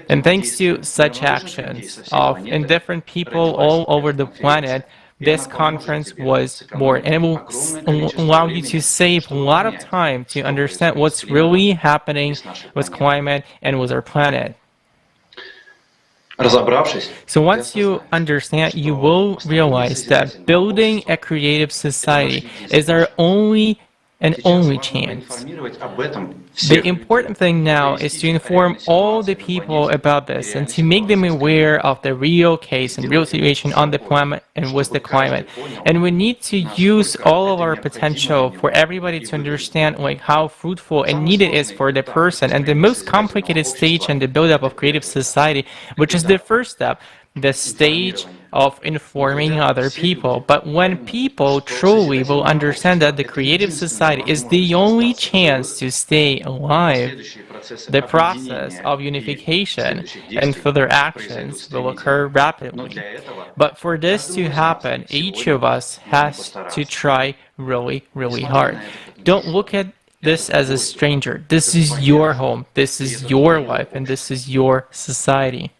and thanks to such actions of different people all over the planet, this conference was born, and it will allow you to save a lot of time to understand what's really happening with climate and with our planet. So once you understand, you will realize that building a creative society is our only chance. The important thing now is to inform all the people about this and to make them aware of the real case and real situation on the planet and with the climate. And we need to use all of our potential for everybody to understand like how fruitful and needed it is for the person. And the most complicated stage in the build-up of creative society, which is the first step, the stage of informing other people. But when people truly will understand that the creative society is the only chance to stay alive, the process of unification and further actions will occur rapidly. But for this to happen, each of us has to try really, really hard. Don't look at this as a stranger. This is your home, this is your life, and this is your society.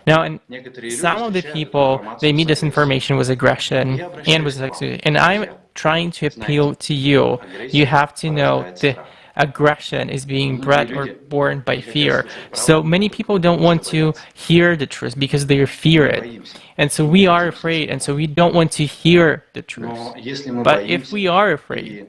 Now, and some of the people, they meet this information with aggression and with sexuality. And I'm trying to appeal to you. You have to know the aggression is being bred or born by fear. So many people don't want to hear the truth because they fear it. And so we are afraid, and so we don't want to hear the truth. But if we are afraid,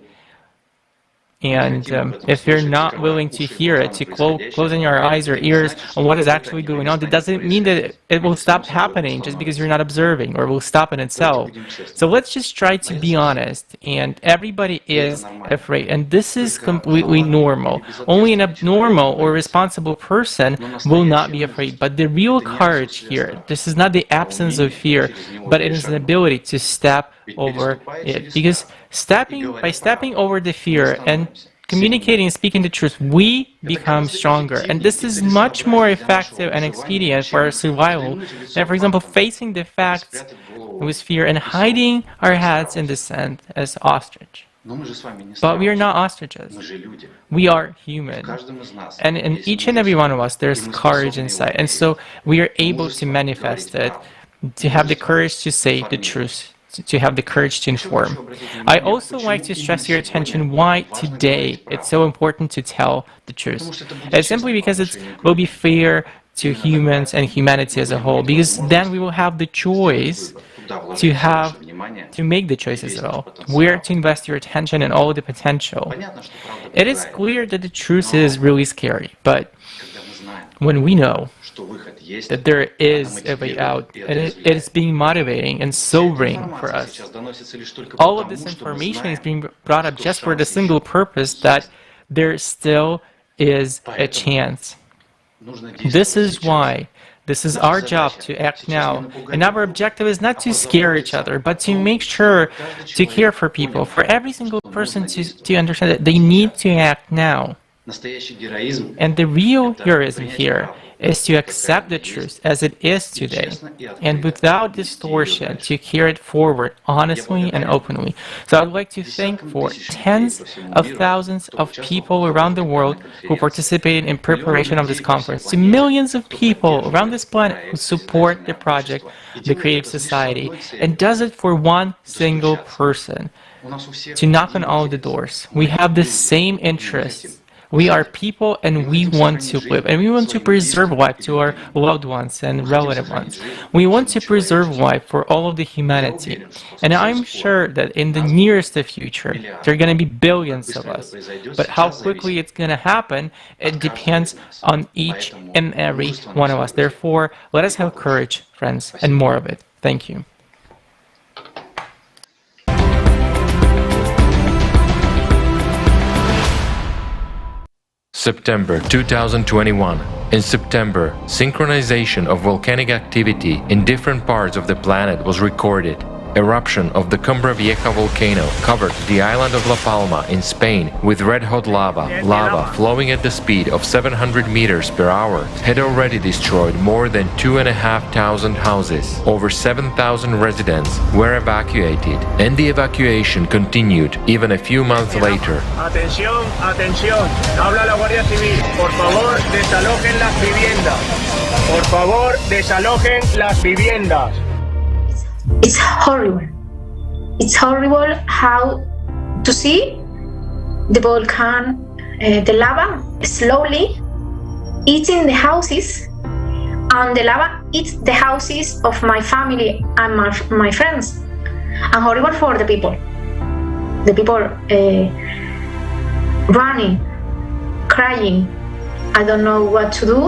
and if you're not willing to hear it, to closing your eyes or ears on what is actually going on, that doesn't mean that it will stop happening just because you're not observing, or will stop in itself. So let's just try to be honest, and everybody is afraid, and this is completely normal. Only an abnormal or responsible person will not be afraid. But the real courage here, this is not the absence of fear, but it is an ability to step over it. Because by stepping over the fear and communicating and speaking the truth, we become stronger. And this is much more effective and expedient for our survival than, for example, facing the facts with fear and hiding our heads in the sand as ostrich. But we are not ostriches. We are human. And in each and every one of us, there's courage inside. And so we are able to manifest it, to have the courage to say the truth, to have the courage to inform. I also like to stress your attention why today it's so important to tell the truth. It's simply because it will be fair to humans and humanity as a whole, because then we will have the choice to make the choices at all, where to invest your attention and all the potential. It is clear that the truth is really scary, but when we know that there is a way out, and it is being motivating and sobering for us. All of this information is being brought up just for the single purpose that there still is a chance. This is why this is our job to act now. And our objective is not to scare each other, but to make sure to care for people, for every single person to understand that they need to act now. And the real heroism here is to accept the truth as it is today, and without distortion, to carry it forward honestly and openly. So I'd like to thank for tens of thousands of people around the world who participated in preparation of this conference, to millions of people around this planet who support the project, the Creative Society, and does it for one single person, to knock on all the doors. We have the same interests. We are people, and we want to live, and we want to preserve life to our loved ones and relative ones. We want to preserve life for all of the humanity. And I'm sure that in the nearest future, there are going to be billions of us. But how quickly it's going to happen, it depends on each and every one of us. Therefore, let us have courage, friends, and more of it. Thank you. September 2021. In September, synchronization of volcanic activity in different parts of the planet was recorded. Eruption of the Cumbra Vieja volcano covered the island of La Palma in Spain with red-hot lava flowing at the speed of 700 meters per hour, had already destroyed more than 2,500 houses. Over 7,000 residents were evacuated, and the evacuation continued even a few months later. Atención, atención, habla la Guardia Civil. Por favor, desalojen las viviendas. Por favor, desalojen las viviendas. It's horrible. It's horrible how to see the volcano, the lava slowly eating the houses, and the lava eats the houses of my family and my friends. And horrible for the people. The people running, crying. I don't know what to do.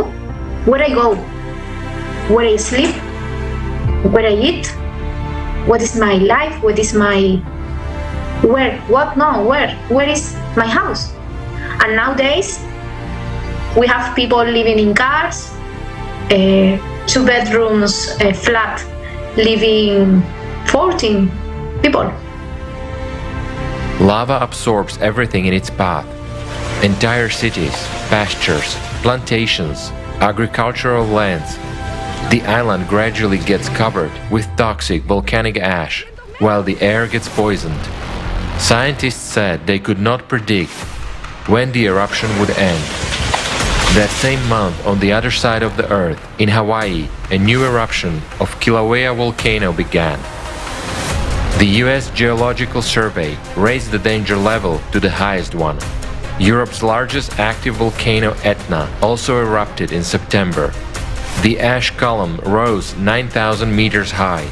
Where I go? Where I sleep? Where I eat? What is my life? What is my... Where? What? No, where? Where is my house? And nowadays, we have people living in cars, two bedrooms flat, living 14 people. Lava absorbs everything in its path. Entire cities, pastures, plantations, agricultural lands. The island gradually gets covered with toxic volcanic ash, while the air gets poisoned. Scientists said they could not predict when the eruption would end. That same month, on the other side of the Earth, in Hawaii, a new eruption of Kilauea volcano began. The US Geological Survey raised the danger level to the highest one. Europe's largest active volcano, Etna, also erupted in September. The ash column rose 9,000 meters high.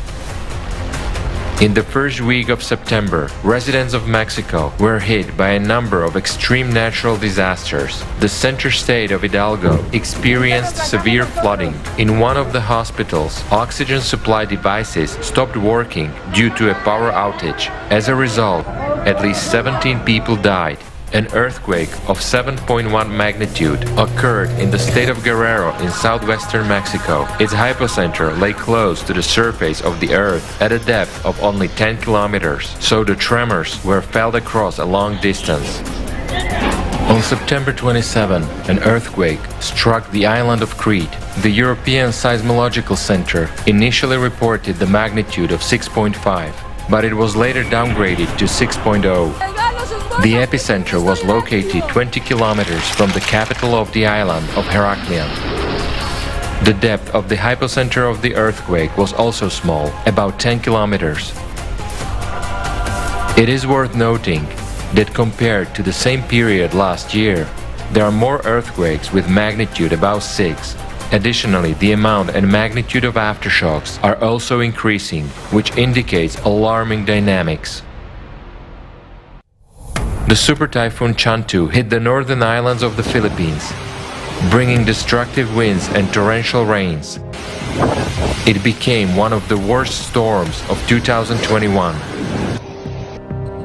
In the first week of September, residents of Mexico were hit by a number of extreme natural disasters. The center state of Hidalgo experienced severe flooding. In one of the hospitals, oxygen supply devices stopped working due to a power outage. As a result, at least 17 people died. An earthquake of 7.1 magnitude occurred in the state of Guerrero in southwestern Mexico. Its hypocenter lay close to the surface of the Earth at a depth of only 10 kilometers, so the tremors were felt across a long distance. On September 27, an earthquake struck the island of Crete. The European Seismological Center initially reported the magnitude of 6.5, but it was later downgraded to 6.0. The epicenter was located 20 kilometers from the capital of the island of Heraklion. The depth of the hypocenter of the earthquake was also small, about 10 kilometers. It is worth noting that compared to the same period last year, there are more earthquakes with magnitude above 6. Additionally, the amount and magnitude of aftershocks are also increasing, which indicates alarming dynamics. The super typhoon Chantu hit the northern islands of the Philippines, bringing destructive winds and torrential rains. It became one of the worst storms of 2021.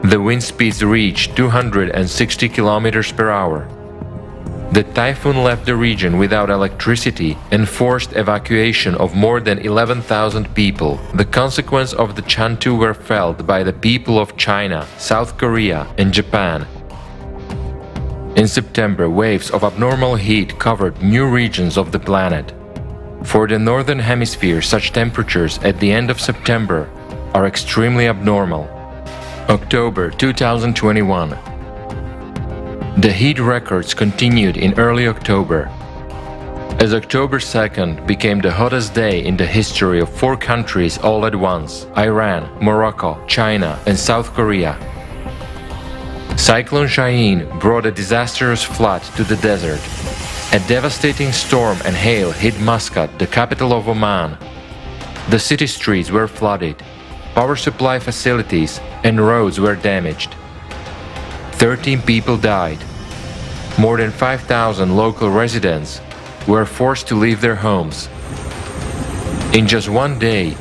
The wind speeds reached 260 kilometers per hour. The typhoon left the region without electricity and forced evacuation of more than 11,000 people. The consequences of the Chantu were felt by the people of China, South Korea, and Japan. In September, waves of abnormal heat covered new regions of the planet. For the northern hemisphere, such temperatures at the end of September are extremely abnormal. October 2021. The heat records continued in early October, as October 2nd became the hottest day in the history of 4 countries all at once: Iran, Morocco, China, and South Korea. Cyclone Shaheen brought a disastrous flood to the desert. A devastating storm and hail hit Muscat, the capital of Oman. The city streets were flooded, power supply facilities and roads were damaged. 13 people died. More than 5,000 local residents were forced to leave their homes. In just one day,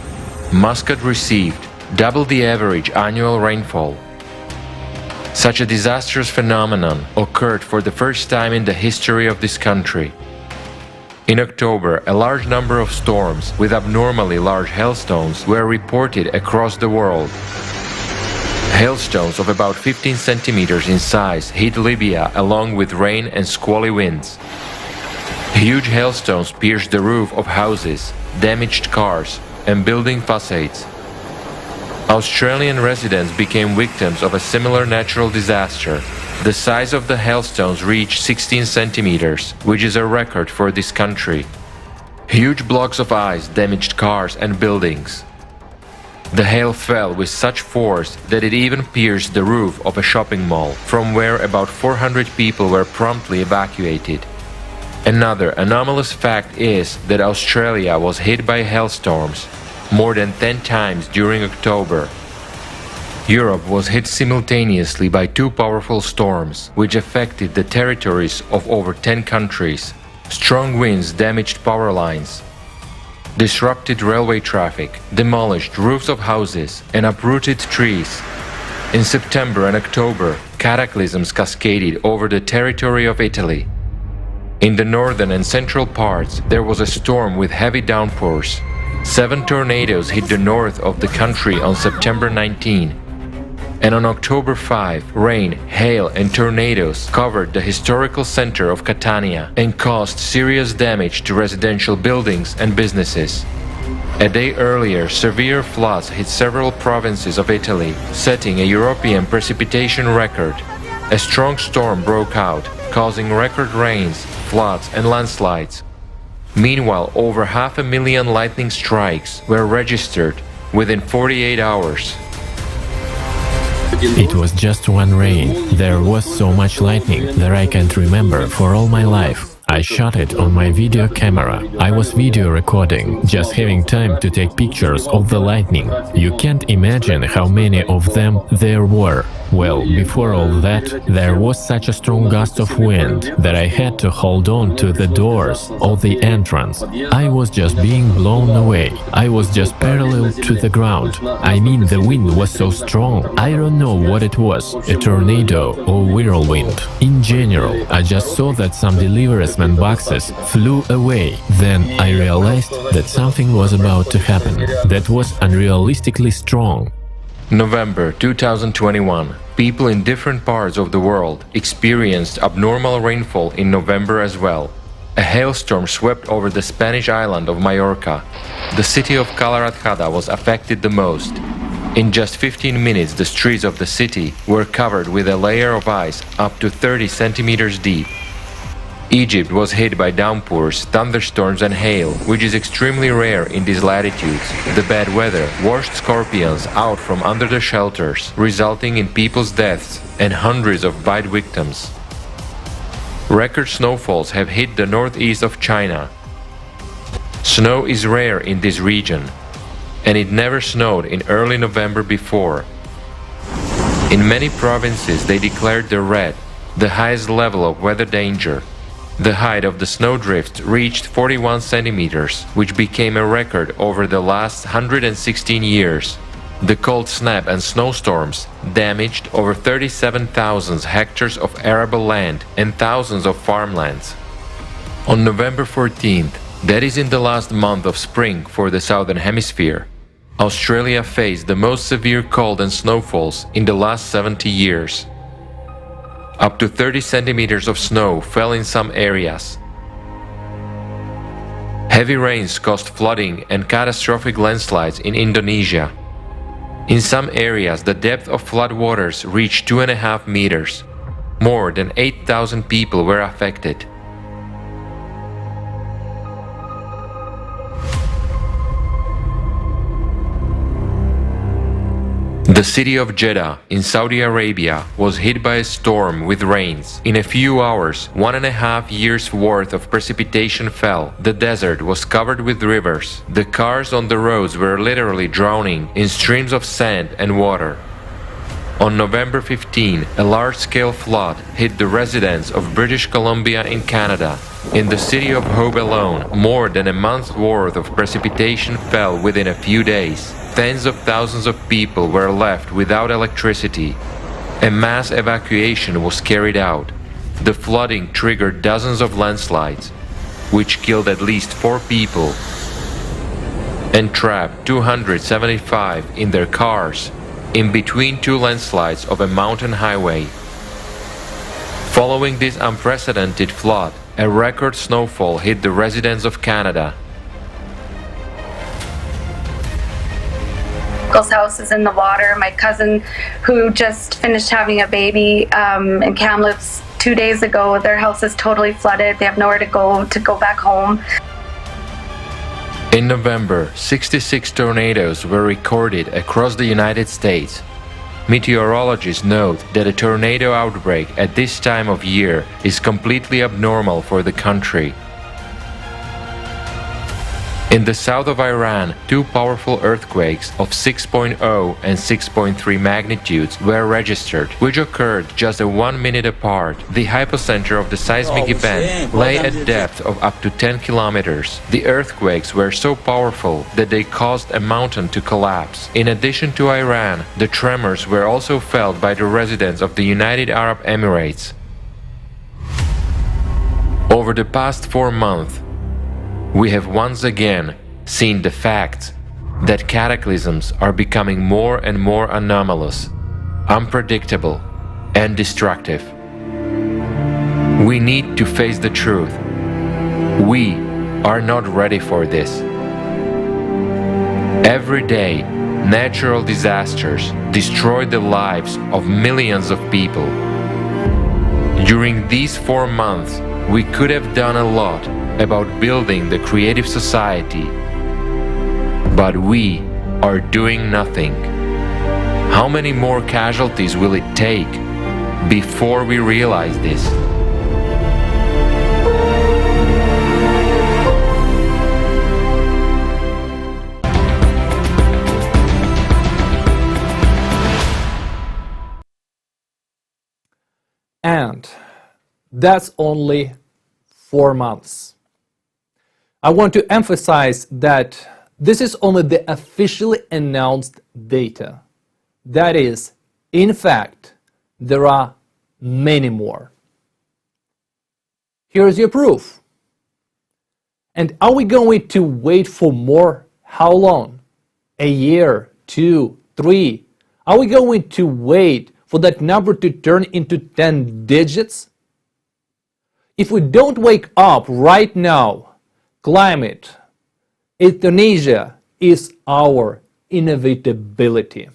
Muscat received double the average annual rainfall. Such a disastrous phenomenon occurred for the first time in the history of this country. In October, a large number of storms with abnormally large hailstones were reported across the world. Hailstones of about 15 centimeters in size hit Libya along with rain and squally winds. Huge hailstones pierced the roof of houses, damaged cars, and building facades. Australian residents became victims of a similar natural disaster. The size of the hailstones reached 16 centimeters, which is a record for this country. Huge blocks of ice damaged cars and buildings. The hail fell with such force that it even pierced the roof of a shopping mall, from where about 400 people were promptly evacuated. Another anomalous fact is that Australia was hit by hailstorms more than 10 times during October. Europe was hit simultaneously by 2 powerful storms, which affected the territories of over 10 countries. Strong winds damaged power lines, disrupted railway traffic, demolished roofs of houses, and uprooted trees. In September and October, cataclysms cascaded over the territory of Italy. In the northern and central parts, there was a storm with heavy downpours. 7 tornadoes hit the north of the country on September 19. And on October 5, rain, hail and tornadoes covered the historical center of Catania and caused serious damage to residential buildings and businesses. A day earlier, severe floods hit several provinces of Italy, setting a European precipitation record. A strong storm broke out, causing record rains, floods and landslides. Meanwhile, over 500,000 lightning strikes were registered within 48 hours. It was just one rain. There was so much lightning that I can't remember for all my life. I shot it on my video camera. I was video recording, just having time to take pictures of the lightning. You can't imagine how many of them there were. Well, before all that, there was such a strong gust of wind that I had to hold on to the doors of the entrance. I was just being blown away. I was just parallel to the ground. I mean, the wind was so strong. I don't know what it was, a tornado or whirlwind. In general, I just saw that some deliveries boxes flew away. Then I realized that something was about to happen that was unrealistically strong. November 2021. People in different parts of the world experienced abnormal rainfall in November as well. A hailstorm swept over the Spanish island of Majorca. The city of Calarajada was affected the most. In just 15 minutes, the streets of the city were covered with a layer of ice up to 30 centimeters deep. Egypt was hit by downpours, thunderstorms and hail, which is extremely rare in these latitudes. The bad weather washed scorpions out from under the shelters, resulting in people's deaths and hundreds of bite victims. Record snowfalls have hit the northeast of China. Snow is rare in this region, and it never snowed in early November before. In many provinces they declared the red, the highest level of weather danger. The height of the snowdrift reached 41 centimeters, which became a record over the last 116 years. The cold snap and snowstorms damaged over 37,000 hectares of arable land and thousands of farmlands. On November 14th, that is in the last month of spring for the Southern Hemisphere, Australia faced the most severe cold and snowfalls in the last 70 years. Up to 30 centimeters of snow fell in some areas. Heavy rains caused flooding and catastrophic landslides in Indonesia. In some areas, the depth of floodwaters reached 2.5 meters. More than 8,000 people were affected. The city of Jeddah in Saudi Arabia was hit by a storm with rains. In a few hours, 1.5 years' worth of precipitation fell. The desert was covered with rivers. The cars on the roads were literally drowning in streams of sand and water. On November 15, a large-scale flood hit the residents of British Columbia in Canada. In the city of Hope alone, more than a month's worth of precipitation fell within a few days. Tens of thousands of people were left without electricity. A mass evacuation was carried out. The flooding triggered dozens of landslides, which killed at least 4 people and trapped 275 in their cars in between 2 landslides of a mountain highway. Following this unprecedented flood, a record snowfall hit the residents of Canada. Uncle's house is in the water. My cousin, who just finished having a baby in Kamloops 2 days ago, their house is totally flooded. They have nowhere to go back home. In November, 66 tornadoes were recorded across the United States. Meteorologists note that a tornado outbreak at this time of year is completely abnormal for the country. In the south of Iran, 2 powerful earthquakes of 6.0 and 6.3 magnitudes were registered, which occurred just 1 minute apart. The hypocenter of the seismic event lay at depth of up to 10 kilometers. The earthquakes were so powerful that they caused a mountain to collapse. In addition to Iran, the tremors were also felt by the residents of the United Arab Emirates. Over the past 4 months, we have once again seen the fact that cataclysms are becoming more and more anomalous, unpredictable, and destructive. We need to face the truth. We are not ready for this. Every day, natural disasters destroy the lives of millions of people. During these 4 months, we could have done a lot about building the creative society, but we are doing nothing. How many more casualties will it take before we realize this? And that's only 4 months. I want to emphasize that this is only the officially announced data. That is, in fact, there are many more. Here's your proof. And are we going to wait for more? How long? A year, 2, 3? Are we going to wait for that number to turn into 10 digits? If we don't wake up right now, climate, euthanasia is our inevitability.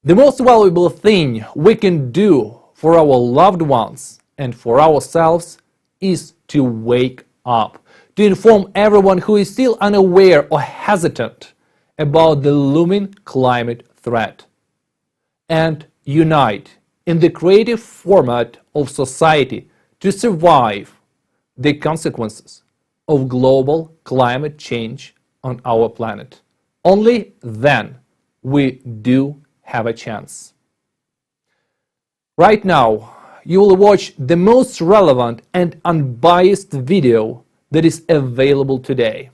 The most valuable thing we can do for our loved ones and for ourselves is to wake up, to inform everyone who is still unaware or hesitant about the looming climate threat, and unite in the creative format of society to survive the consequences of global climate change on our planet. Only then we do have a chance. Right now, you will watch the most relevant and unbiased video that is available today.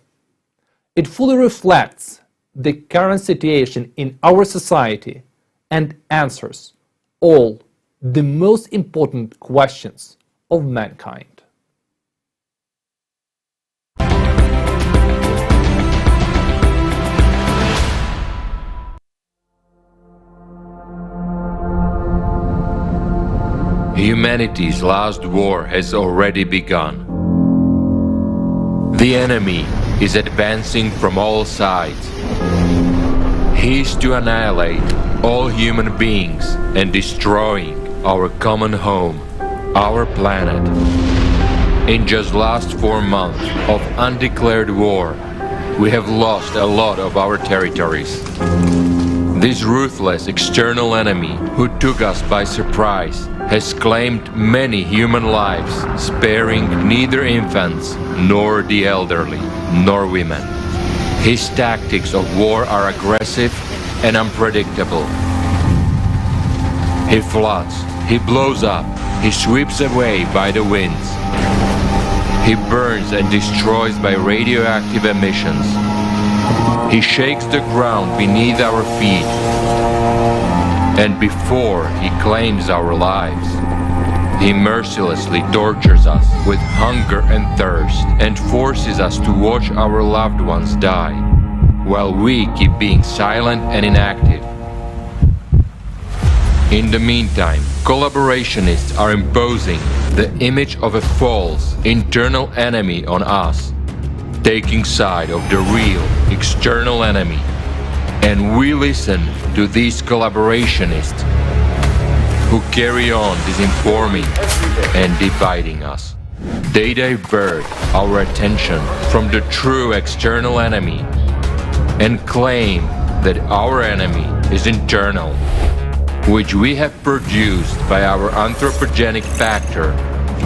It fully reflects the current situation in our society and answers all the most important questions of mankind. Humanity's last war has already begun. The enemy is advancing from all sides. He is to annihilate all human beings and destroying our common home, our planet. In just last 4 months of undeclared war, we have lost a lot of our territories. This ruthless external enemy who took us by surprise has claimed many human lives, sparing neither infants, nor the elderly, nor women. His tactics of war are aggressive and unpredictable. He floods, he blows up, he sweeps away by the winds. He burns and destroys by radioactive emissions. He shakes the ground beneath our feet. And before he claims our lives, he mercilessly tortures us with hunger and thirst and forces us to watch our loved ones die, while we keep being silent and inactive. In the meantime, collaborationists are imposing the image of a false internal enemy on us, taking side of the real external enemy. And we listen to these collaborationists who carry on disinforming and dividing us. They divert our attention from the true external enemy and claim that our enemy is internal, which we have produced by our anthropogenic factor,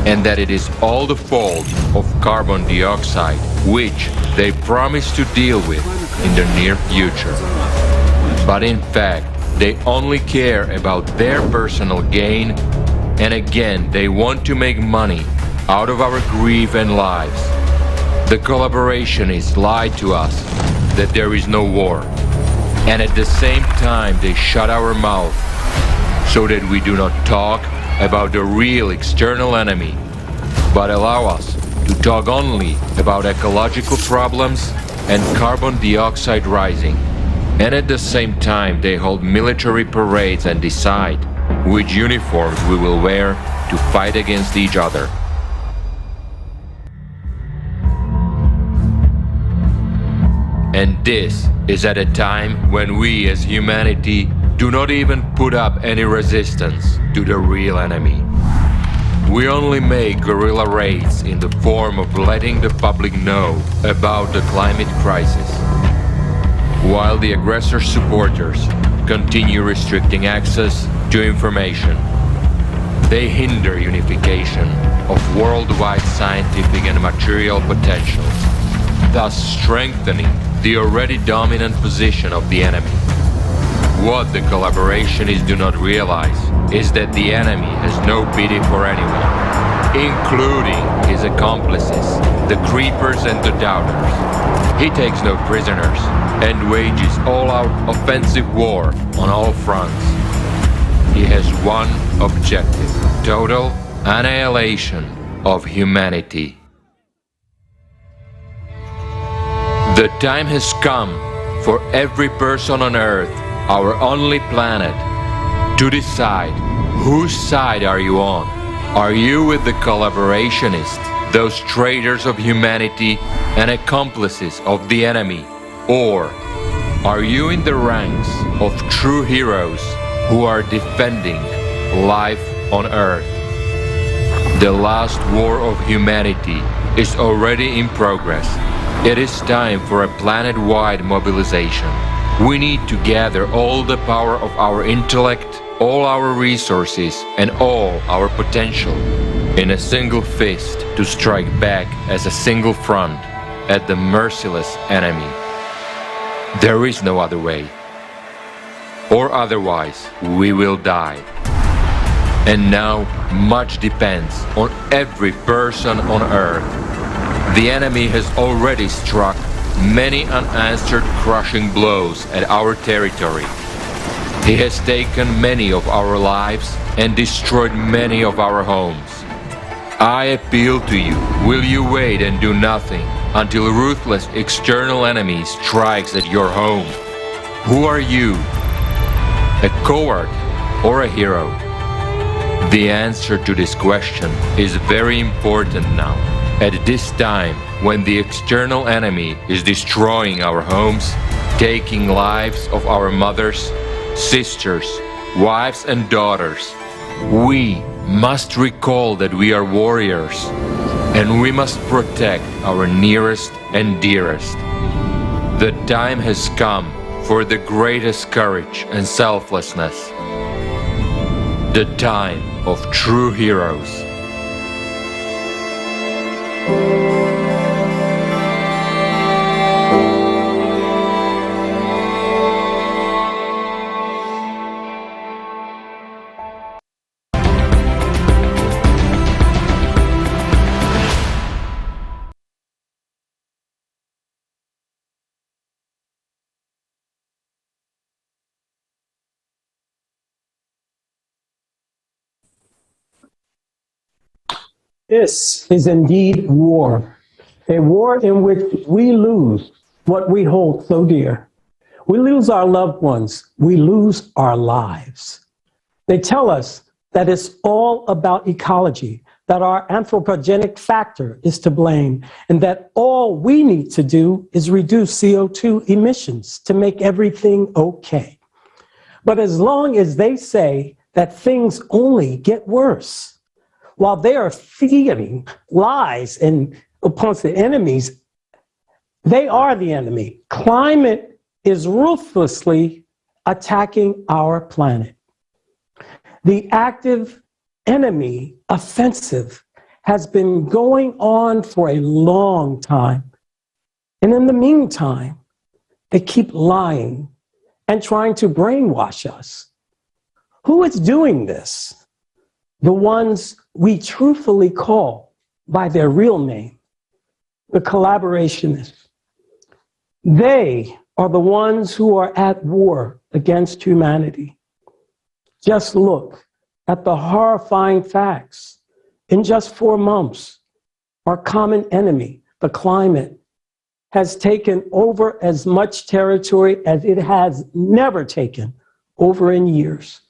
and that it is all the fault of carbon dioxide, which they promise to deal with in the near future. But in fact, they only care about their personal gain, and again, they want to make money out of our grief and lives. The collaborationists lie to us that there is no war, and at the same time, they shut our mouth so that we do not talk about the real external enemy, but allow us to talk only about ecological problems and carbon dioxide rising. And at the same time, they hold military parades and decide which uniforms we will wear to fight against each other. And this is at a time when we as humanity do not even put up any resistance to the real enemy. We only make guerrilla raids in the form of letting the public know about the climate crisis, while the aggressor supporters continue restricting access to information. They hinder unification of worldwide scientific and material potentials, thus strengthening the already dominant position of the enemy. What the collaborationists do not realize is that the enemy has no pity for anyone, including his accomplices, the creepers and the doubters. He takes no prisoners and wages all-out offensive war on all fronts. He has one objective: total annihilation of humanity. The time has come for every person on Earth, our only planet, to decide whose side are you on. Are you with the collaborationists, those traitors of humanity and accomplices of the enemy? Or are you in the ranks of true heroes who are defending life on Earth? The last war of humanity is already in progress. It is time for a planet-wide mobilization. We need to gather all the power of our intellect, all our resources, and all our potential in a single fist to strike back as a single front at the merciless enemy. There is no other way. Or otherwise, we will die. And now, much depends on every person on Earth. The enemy has already struck many unanswered crushing blows at our territory. He has taken many of our lives and destroyed many of our homes. I appeal to you, will you wait and do nothing until a ruthless external enemy strikes at your home? Who are you? A coward or a hero? The answer to this question is very important now, at this time when the external enemy is destroying our homes, taking lives of our mothers, sisters, wives and daughters. We must recall that we are warriors, and we must protect our nearest and dearest. The time has come for the greatest courage and selflessness. The time of true heroes. This is indeed war, a war in which we lose what we hold so dear. We lose our loved ones, we lose our lives. They tell us that it's all about ecology, that our anthropogenic factor is to blame, and that all we need to do is reduce CO2 emissions to make everything okay. But as long as they say that things only get worse, while they are feeding lies and upon the enemies, they are the enemy. Climate is ruthlessly attacking our planet. The active enemy offensive has been going on for a long time. And in the meantime, they keep lying and trying to brainwash us. Who is doing this? The ones we truthfully call by their real name, the collaborationists. They are the ones who are at war against humanity. Just look at the horrifying facts. In just 4 months, our common enemy, the climate, has taken over as much territory as it has never taken over in years.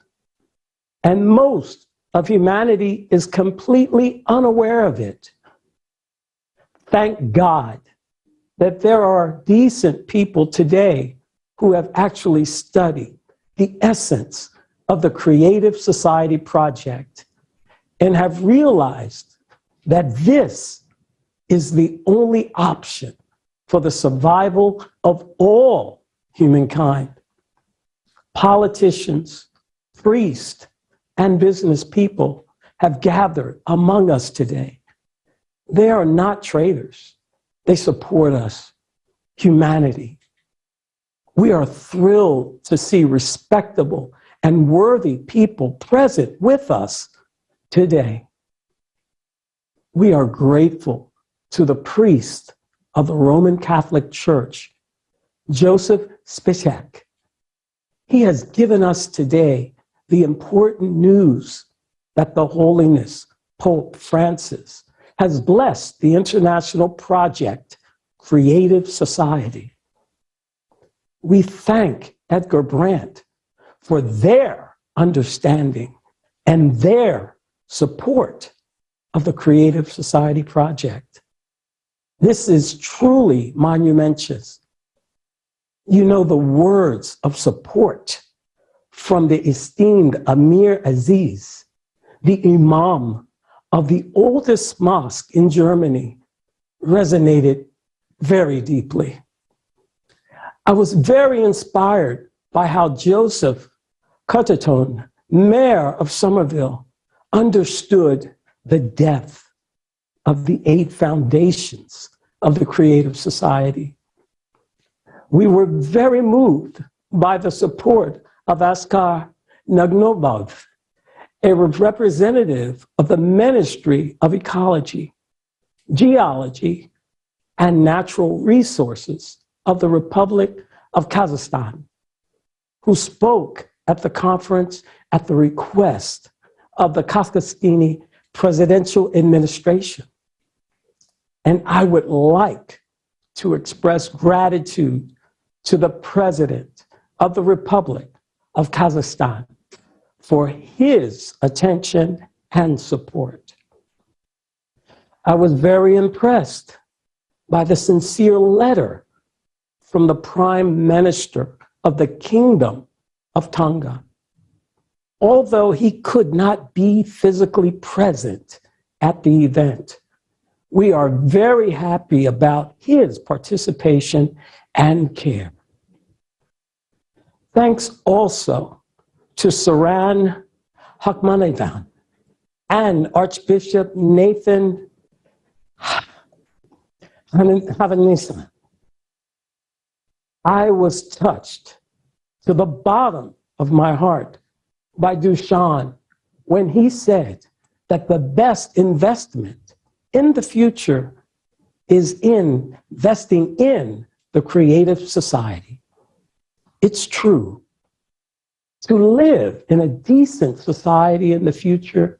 And most of humanity is completely unaware of it. Thank God that there are decent people today who have actually studied the essence of the Creative Society Project and have realized that this is the only option for the survival of all humankind. Politicians, priests, and business people have gathered among us today. They are not traitors. They support us, humanity. We are thrilled to see respectable and worthy people present with us today. We are grateful to the priest of the Roman Catholic Church, Joseph Spicek. He has given us today the important news that the Holiness Pope Francis has blessed the international project, Creative Society. We thank Edgar Brandt for their understanding and their support of the Creative Society Project. This is truly monumentous. You know, the words of support from the esteemed Amir Aziz, the Imam of the oldest mosque in Germany, resonated very deeply. I was very inspired by how Joseph Cotterton, mayor of Somerville, understood the depth of the 8 foundations of the Creative Society. We were very moved by the support of Askar Nagnobov, a representative of the Ministry of Ecology, Geology, and Natural Resources of the Republic of Kazakhstan, who spoke at the conference at the request of the Kazakhstani presidential administration. And I would like to express gratitude to the President of the Republic of Kazakhstan for his attention and support. I was very impressed by the sincere letter from the Prime Minister of the Kingdom of Tonga. Although he could not be physically present at the event, we are very happy about his participation and care. Thanks also to Saran Hakmanavan and Archbishop Nathan Havanisa. I was touched to the bottom of my heart by Dushan when he said that the best investment in the future is investing in the Creative Society. It's true. To live in a decent society in the future,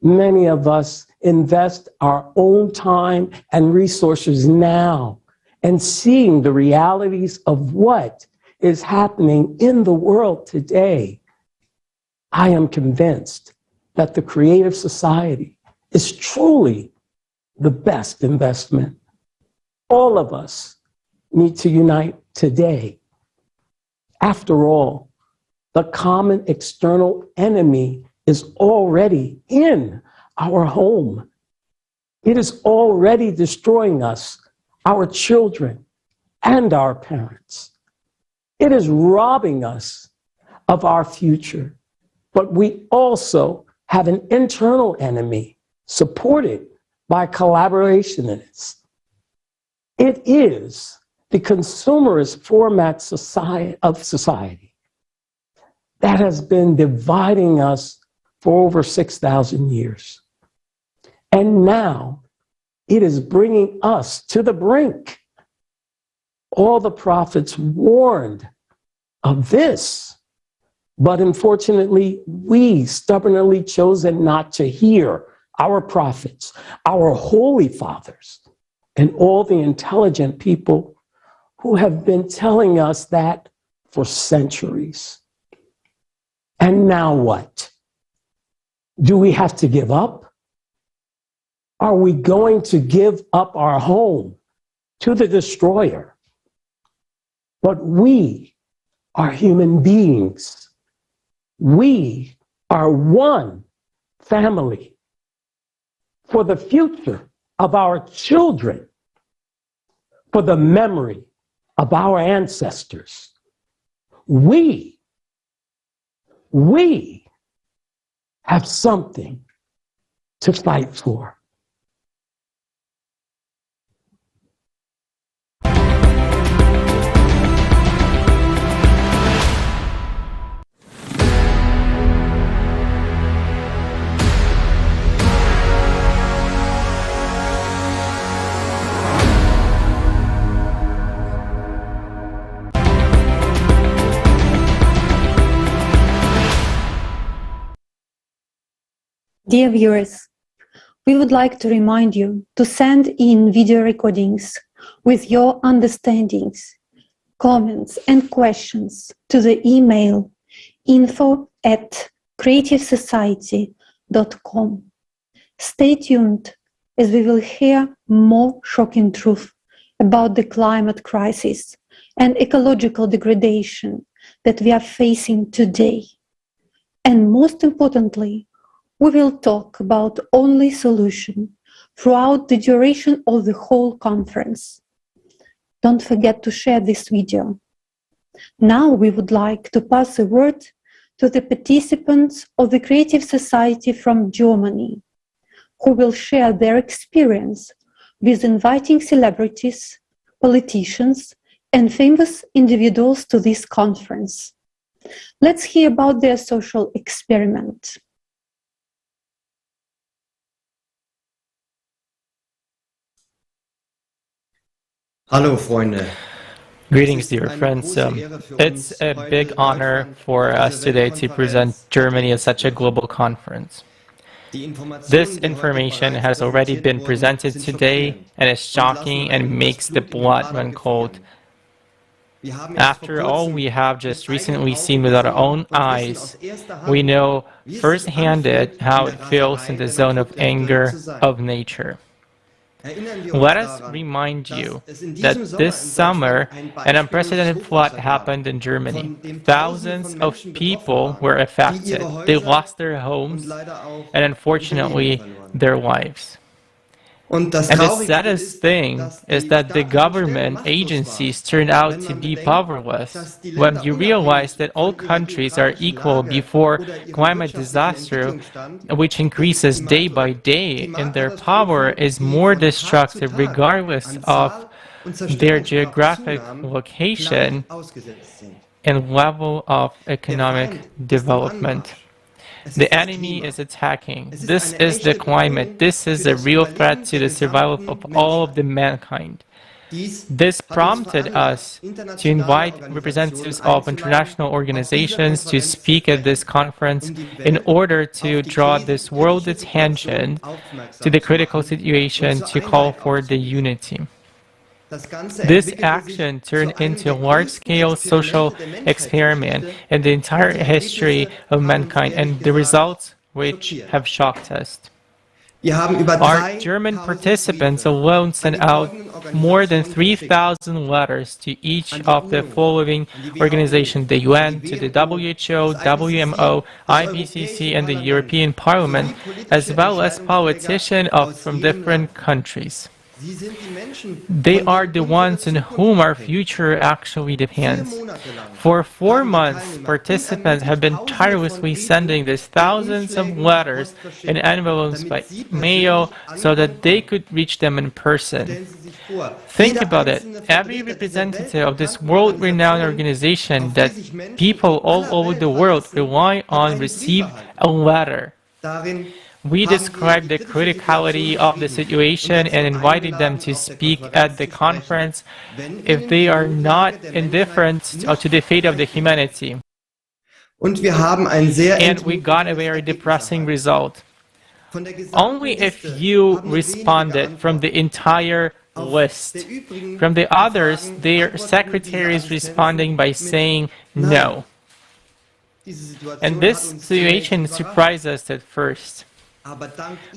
many of us invest our own time and resources now and seeing the realities of what is happening in the world today. I am convinced that the Creative Society is truly the best investment. All of us need to unite today. After all, the common external enemy is already in our home. It is already destroying us, our children, and our parents. It is robbing us of our future. But we also have an internal enemy supported by collaborationists. It is the consumerist format of society that has been dividing us for over 6,000 years. And now it is bringing us to the brink. All the prophets warned of this, but unfortunately, we stubbornly chosen not to hear our prophets, our holy fathers, and all the intelligent people who have been telling us that for centuries. And now what? Do we have to give up? Are we going to give up our home to the destroyer? But we are human beings. We are one family. For the future of our children, for the memory of our ancestors, we have something to fight for. Dear viewers, we would like to remind you to send in video recordings with your understandings, comments and questions to the email info@creativesociety.com. Stay tuned as we will hear more shocking truth about the climate crisis and ecological degradation that we are facing today. And most importantly, we will talk about only solution throughout the duration of the whole conference. Don't forget to share this video. Now we would like to pass the word to the participants of the Creative Society from Germany, who will share their experience with inviting celebrities, politicians, and famous individuals to this conference. Let's hear about their social experiment. Hallo Freunde. Greetings, dear friends. It's a big honor for us today to present Germany at such a global conference. This information has already been presented today and is shocking and makes the blood run cold. After all we have just recently seen with our own eyes, we know firsthand how it feels in the zone of anger of nature. Let us remind you that this summer, an unprecedented flood happened in Germany. Thousands of people were affected. They lost their homes and, unfortunately, their lives. And the saddest thing is that the government agencies turned out to be powerless. When you realize that all countries are equal before climate disaster, which increases day by day, and their power is more destructive regardless of their geographic location and level of economic development. The enemy is attacking. This is the climate. This is a real threat to the survival of all of the mankind. This prompted us to invite representatives of international organizations to speak at this conference in order to draw this world attention to the critical situation to call for the unity. This action turned into a large-scale social experiment in the entire history of mankind, and the results which have shocked us. Our German participants alone sent out more than 3,000 letters to each of the following organizations: the UN, to the WHO, WMO, IPCC, and the European Parliament, as well as politicians from different countries. They are the ones on whom our future actually depends. For 4 months, participants have been tirelessly sending these thousands of letters in envelopes by mail so that they could reach them in person. Think about it. Every representative of this world-renowned organization that people all over the world rely on received a letter. We described the criticality of the situation and invited them to speak at the conference if they are not indifferent to the fate of the humanity. And we got a very depressing result. only if you responded from the entire list. From the others, their secretary is responding by saying no. And this situation surprised us at first.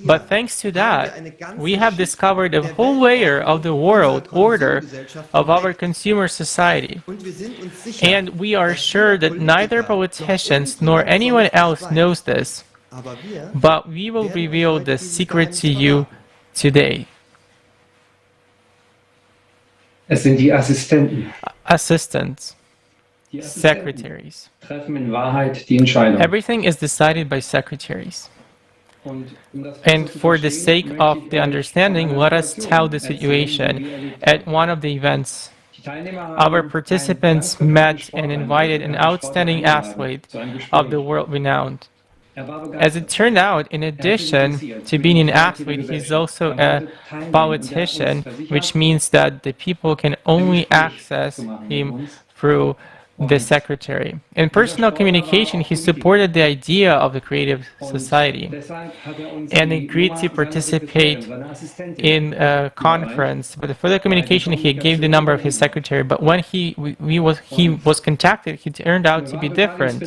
But thanks to that, we have discovered a whole layer of the world order of our consumer society. And we are sure that neither politicians nor anyone else knows this. But we will reveal the secret to you today. Es sind die Assistenten. Assistants. Secretaries. Treffen in Wahrheit die Entscheidung. Everything is decided by secretaries. And for the sake of the understanding, let us tell the situation. At one of the events, our participants met and invited an outstanding athlete of the world renowned. As it turned out, in addition to being an athlete, he's also a politician, which means that the people can only access him through the secretary. In personal communication, he supported the idea of the creative society and agreed to participate in a conference. But for the communication, he gave the number of his secretary. But when he was contacted, he turned out to be different.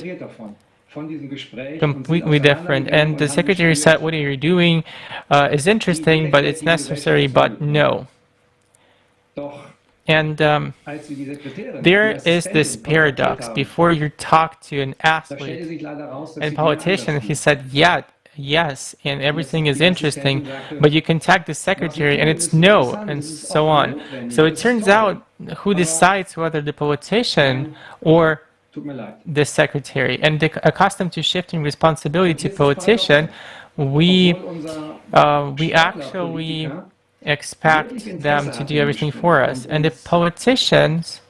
Completely different. And the secretary said, what you're doing is interesting, but it's necessary, but no. And there is this paradox. Before you talk to an athlete and politician, he said, yeah, yes, and everything is interesting, but you contact the secretary and it's no, and so on. So it turns out who decides whether the politician or the secretary. And accustomed to shifting responsibility to politician, we actually expect them to do everything for us. And the politicians,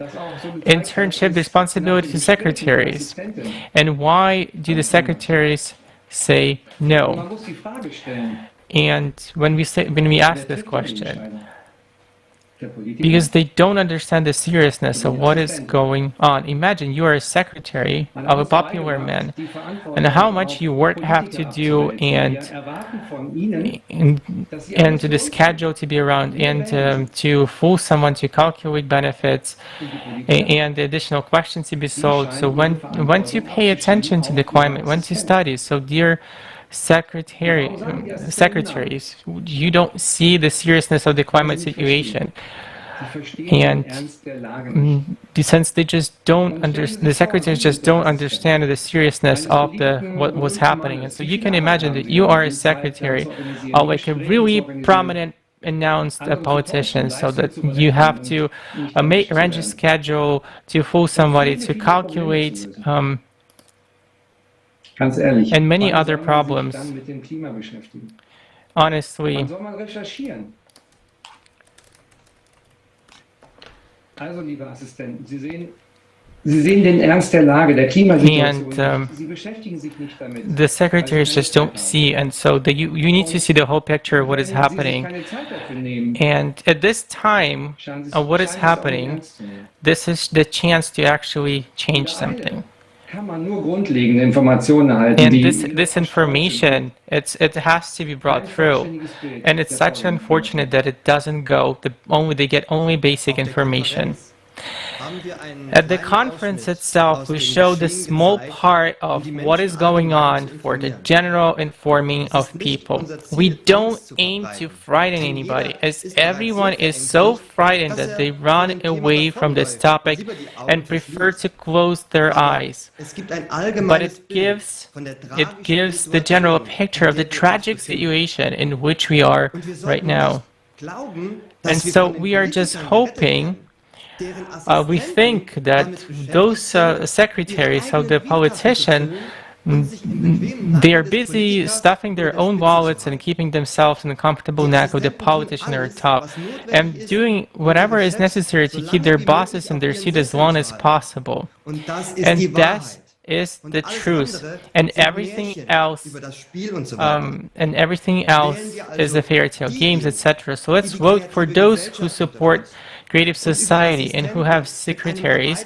in turn, shift responsibility to secretaries. And why do the secretaries say no? And when we ask this question, because they don't understand the seriousness of what is going on. Imagine you are a secretary of a popular man, and how much you have to do, and to the schedule to be around, and to fool someone to calculate benefits, and the additional questions to be solved. So once you pay attention to the climate, once you study, so dear secretaries, you don't see the seriousness of the climate situation, and since they just don't the secretaries just don't understand the seriousness of what was happening. And so you can imagine that you are a secretary of like a really prominent announced politician, so that you have to arrange a schedule to fool somebody, to calculate and many other problems. Honestly, also, liebe Assistenten, Sie sehen den Ernst der Lage, der Klimasituation. Sie beschäftigen sich nicht damit. The secretaries just don't see, and so you need to see the whole picture of what is happening. And at this time of what is happening, this is the chance to actually change something. And this information, it has to be brought through, and it's such unfortunate that it doesn't go. They get only basic information. At the conference itself, we showed a small part of what is going on for the general informing of people. We don't aim to frighten anybody, as everyone is so frightened that they run away from this topic and prefer to close their eyes. But it gives the general picture of the tragic situation in which we are right now. And so we are just hoping. We think that those secretaries of the politician, they are busy stuffing their own wallets and keeping themselves in the comfortable neck of the politician or top, and doing whatever is necessary to keep their bosses in their seat as long as possible. And that is the truth, and everything else is a fairy tale, games, etc. So let's vote for those who support creative society and who have secretaries,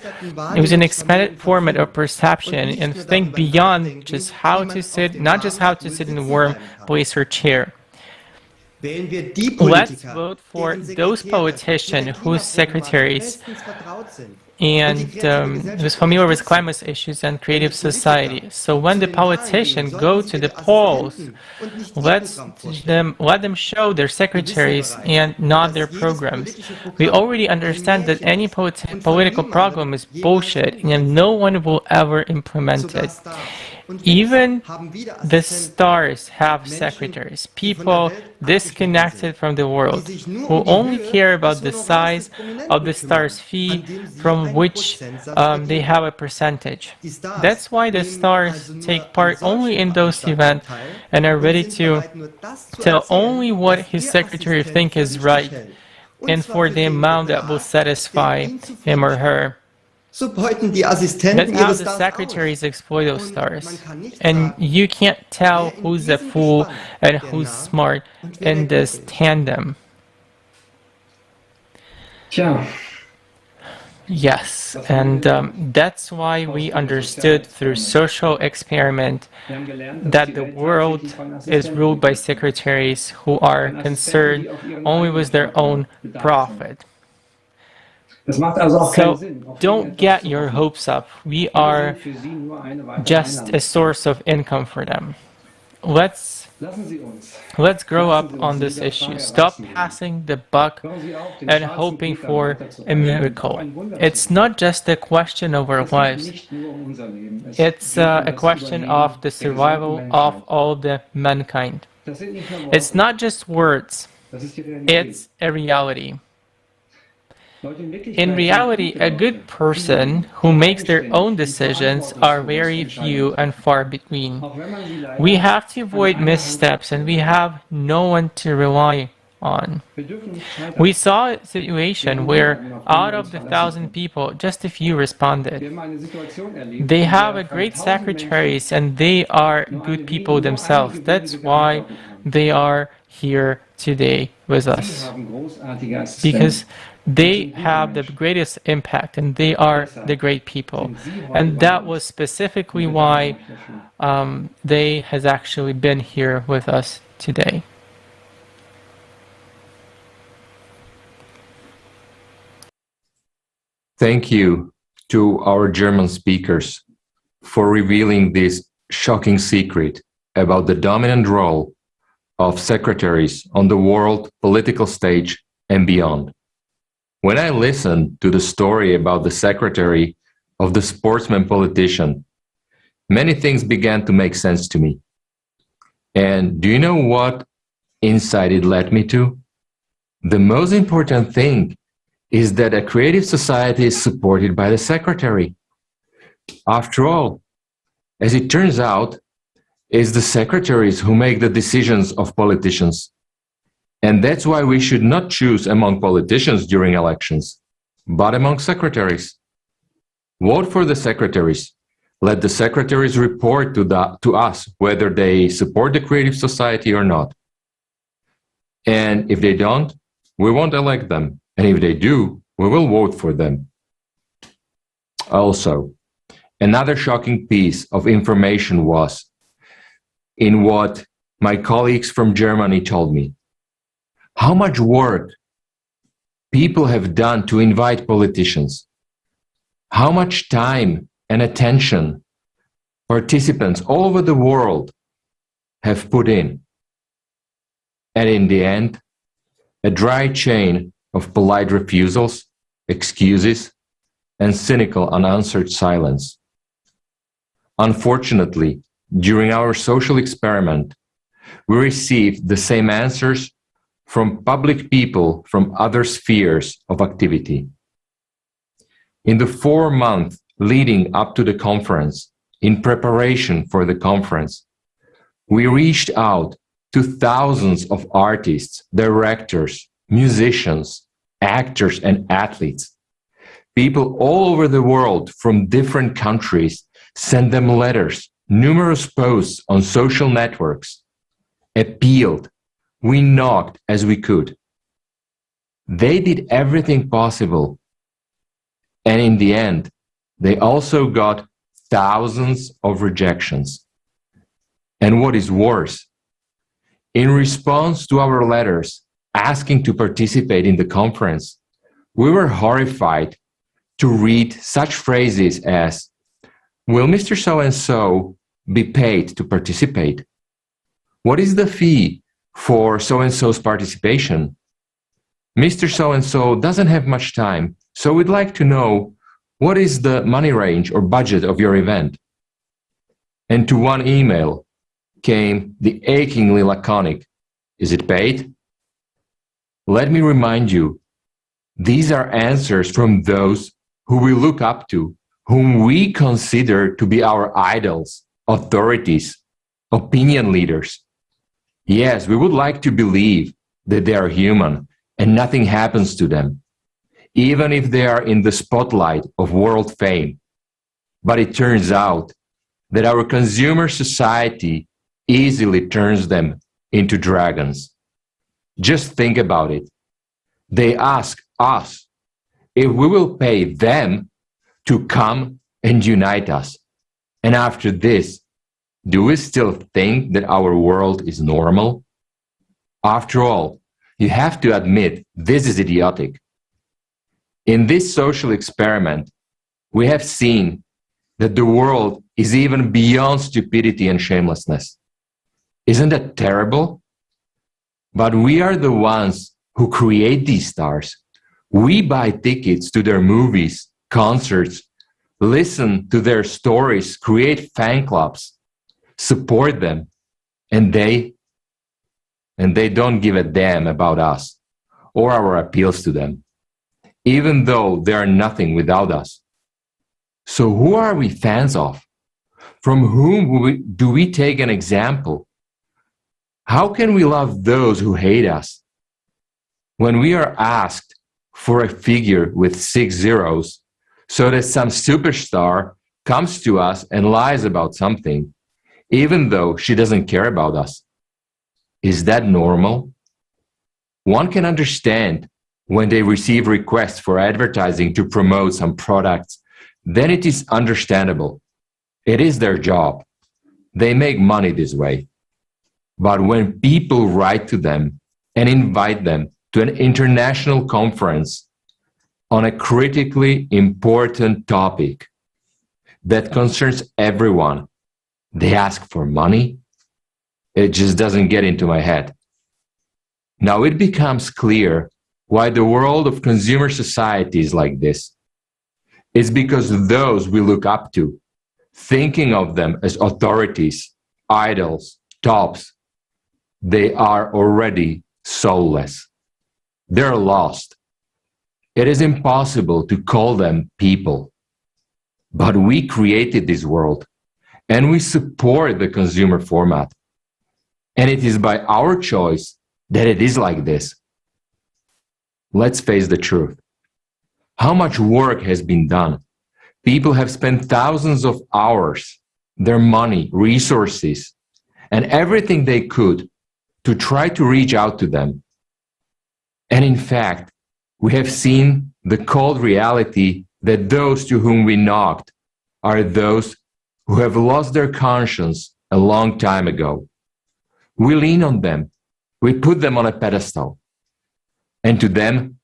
use an expanded format of perception and think beyond just how to sit, not just how to sit in a warm place or chair. Let's vote for those politicians whose secretaries and who's familiar with climate issues and creative society. So when the politicians go to the polls, let them show their secretaries and not their programs. We already understand that any political program is bullshit and no one will ever implement it. Even the stars have secretaries, people disconnected from the world, who only care about the size of the star's fee from which they have a percentage. That's why the stars take part only in those events and are ready to tell only what his secretary thinks is right and for the amount that will satisfy him or her. That's how the secretaries exploit those stars. And you can't tell who's a fool and who's smart in this tandem. Yes, and that's why we understood through social experiment that the world is ruled by secretaries who are concerned only with their own profit. So don't get your hopes up. We are just a source of income for them. Let's grow up on this issue. Stop passing the buck and hoping for a miracle. It's not just a question of our lives. It's a question of the survival of all the mankind. It's not just words. It's a reality. In reality, a good person who makes their own decisions are very few and far between. We have to avoid missteps and we have no one to rely on. We saw a situation where out of the 1,000 people, just a few responded. They have a great secretaries and they are good people themselves. That's why they are here today with us. Because they have the greatest impact and they are the great people. And that was specifically why they has actually been here with us today. Thank you to our German speakers for revealing this shocking secret about the dominant role of secretaries on the world political stage and beyond. When I listened to the story about the secretary of the sportsman politician, many things began to make sense to me. And do you know what insight it led me to? The most important thing is that a creative society is supported by the secretary. After all, as it turns out, it's the secretaries who make the decisions of politicians. And that's why we should not choose among politicians during elections, but among secretaries. Vote for the secretaries. Let the secretaries report to us whether they support the creative society or not. And if they don't, we won't elect them. And if they do, we will vote for them. Also, another shocking piece of information was in what my colleagues from Germany told me. How much work people have done to invite politicians. How much time and attention participants all over the world have put in. And in the end, a dry chain of polite refusals, excuses, and cynical unanswered silence. Unfortunately, during our social experiment, we received the same answers from public people from other spheres of activity. In the 4 months leading up to the conference, in preparation for the conference, we reached out to thousands of artists, directors, musicians, actors, and athletes. People all over the world from different countries sent them letters, numerous posts on social networks, appealed. We knocked as we could. They did everything possible. And in the end, they also got thousands of rejections. And what is worse, in response to our letters asking to participate in the conference, we were horrified to read such phrases as, "Will Mr. So-and-so be paid to participate? What is the fee for so-and-so's participation? Mr. So-and-so doesn't have much time, so we'd like to know what is the money range or budget of your event?" And to one email came the achingly laconic, "Is it paid?" Let me remind you, these are answers from those who we look up to, whom we consider to be our idols, authorities, opinion leaders. Yes, we would like to believe that they are human and nothing happens to them, even if they are in the spotlight of world fame. But it turns out that our consumer society easily turns them into dragons. Just think about it. They ask us if we will pay them to come and unite us. And after this, do we still think that our world is normal? After all, you have to admit this is idiotic. In this social experiment, we have seen that the world is even beyond stupidity and shamelessness. Isn't that terrible? But we are the ones who create these stars. We buy tickets to their movies, concerts, listen to their stories, create fan clubs, support them, and they don't give a damn about us or our appeals to them, even though they are nothing without us. So who are we fans of? From whom do we take an example? How can we love those who hate us? When we are asked for a figure with 6 zeros so that some superstar comes to us and lies about something, even though she doesn't care about us, is that normal? One can understand when they receive requests for advertising to promote some products, then it is understandable. It is their job. They make money this way. But when people write to them and invite them to an international conference on a critically important topic that concerns everyone, they ask for money? It just doesn't get into my head. Now it becomes clear why the world of consumer society is like this. It's because those we look up to, thinking of them as authorities, idols, tops, they are already soulless. They're lost. It is impossible to call them people. But we created this world, and we support the consumer format. And it is by our choice that it is like this. Let's face the truth. How much work has been done? People have spent thousands of hours, their money, resources, and everything they could to try to reach out to them. And in fact, we have seen the cold reality that those to whom we knocked are those who have lost their conscience a long time ago. We lean on them. We put them on a pedestal. And to them,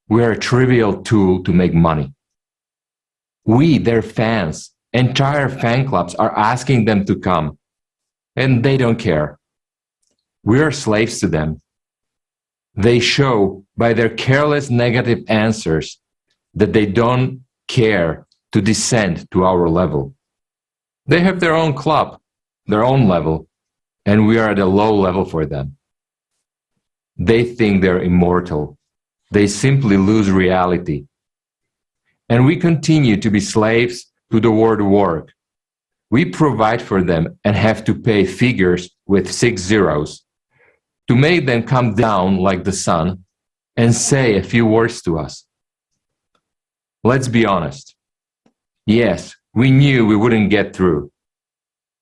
we are a trivial tool to make money. We, their fans, entire fan clubs are asking them to come, and they don't care. We are slaves to them. They show by their careless negative answers that they don't care to descend to our level. They have their own club, their own level, and we are at a low level for them. They think they're immortal. They simply lose reality. And we continue to be slaves to the word work. We provide for them and have to pay figures with 6 zeros to make them come down like the sun and say a few words to us. Let's be honest. Yes, we knew we wouldn't get through,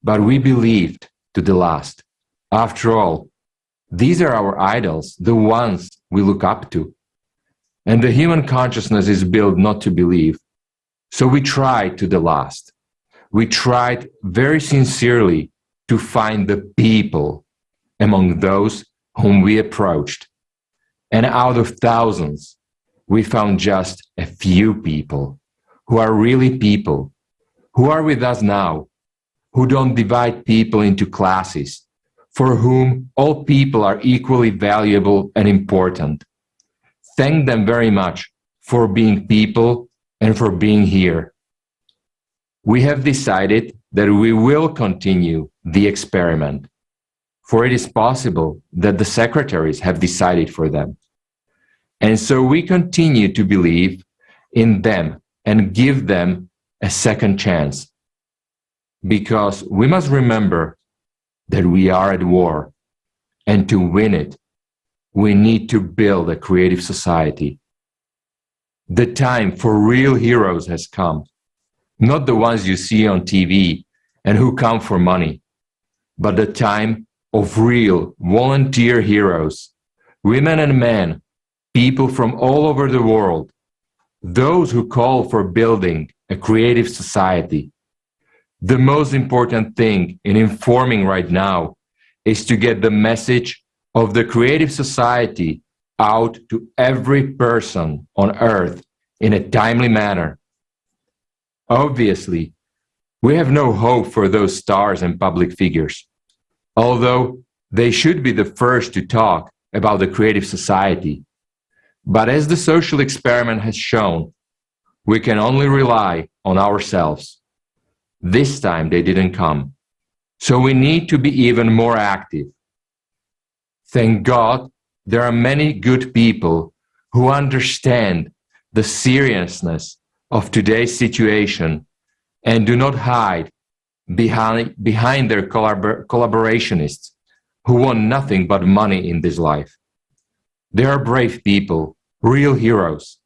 but we believed to the last. After all, these are our idols, the ones we look up to. And the human consciousness is built not to believe. So we tried to the last. We tried very sincerely to find the people among those whom we approached. And out of thousands, we found just a few people who are really people, who are with us now, who don't divide people into classes, for whom all people are equally valuable and important. Thank them very much for being people and for being here. We have decided that we will continue the experiment, for it is possible that the secretaries have decided for them. And so we continue to believe in them and give them a second chance, because we must remember that we are at war, and to win it, we need to build a creative society. The time for real heroes has come, not the ones you see on TV and who come for money, but the time of real volunteer heroes, women and men, people from all over the world, those who call for building a creative society. The most important thing in informing right now is to get the message of the creative society out to every person on earth in a timely manner. Obviously, we have no hope for those stars and public figures, although they should be the first to talk about the creative society. But as the social experiment has shown, we can only rely on ourselves. This time they didn't come, so we need to be even more active. Thank God there are many good people who understand the seriousness of today's situation and do not hide behind their collaborationists who want nothing but money in this life. They are brave people, real heroes.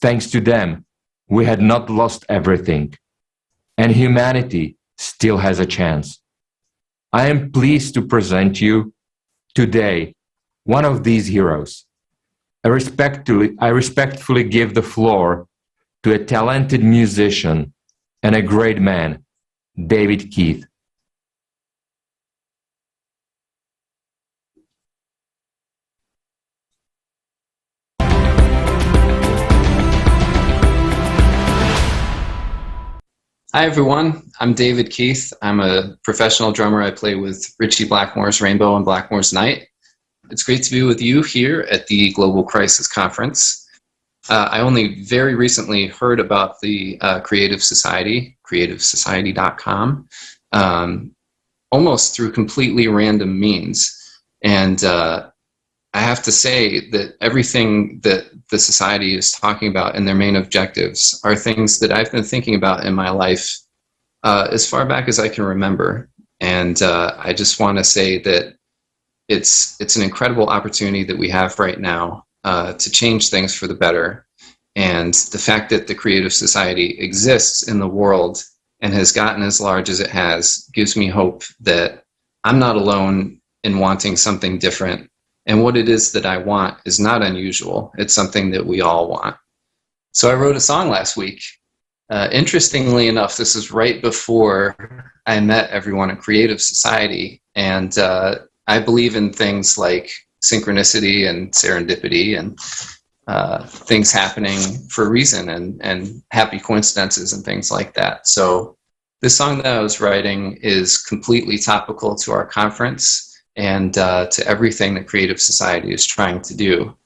Thanks to them, we had not lost everything, and humanity still has a chance. I am pleased to present you today one of these heroes. I respectfully give the floor to a talented musician and a great man, David Keith. Hi everyone, I'm David Keith. I'm a professional drummer. I play with Richie Blackmore's Rainbow and Blackmore's Night. It's great to be with you here at the Global Crisis Conference. I only very recently heard about the Creative Society, creativesociety.com, almost through completely random means. And I have to say that everything that the Society is talking about and their main objectives are things that I've been thinking about in my life as far back as I can remember. And I just want to say that it's an incredible opportunity that we have right now to change things for the better. And the fact that the Creative Society exists in the world and has gotten as large as it has gives me hope that I'm not alone in wanting something different. And what it is that I want is not unusual. It's something that we all want. So I wrote a song last week. Interestingly enough, this is right before I met everyone at Creative Society. And I believe in things like synchronicity and serendipity and things happening for a reason and happy coincidences and things like that. So this song that I was writing is completely topical to our conference and to everything that Creative Society is trying to do.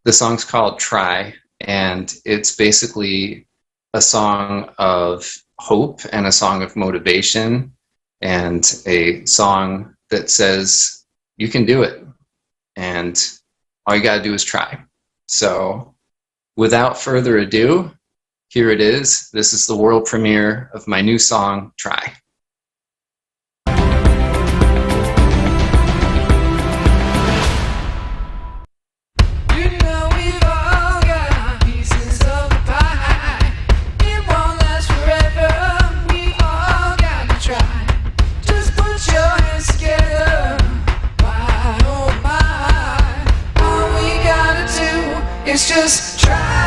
The song's called Try, and it's basically a song of hope and a song of motivation and a song that says, you can do it, and all you gotta do is try. So without further ado, here it is. This is the world premiere of my new song, Try. It's just try.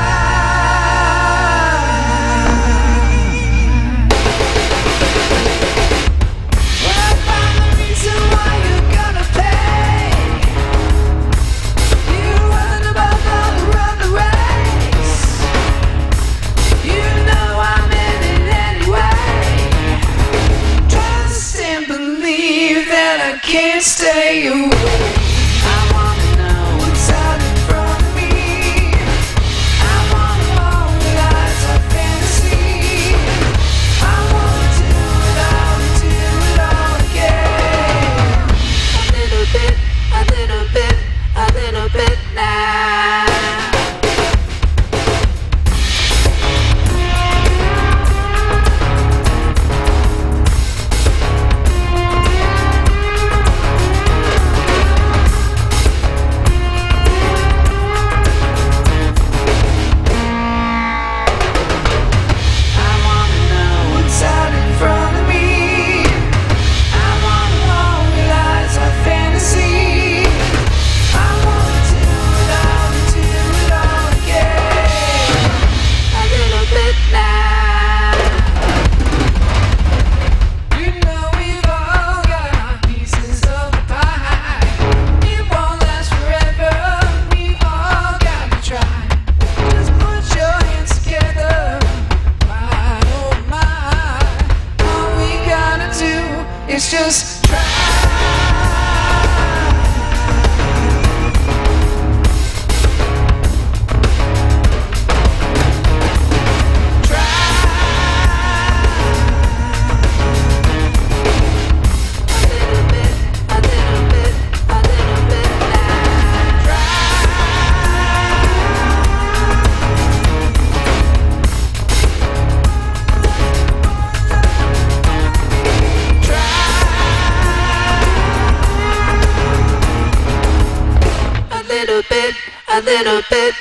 than a bit.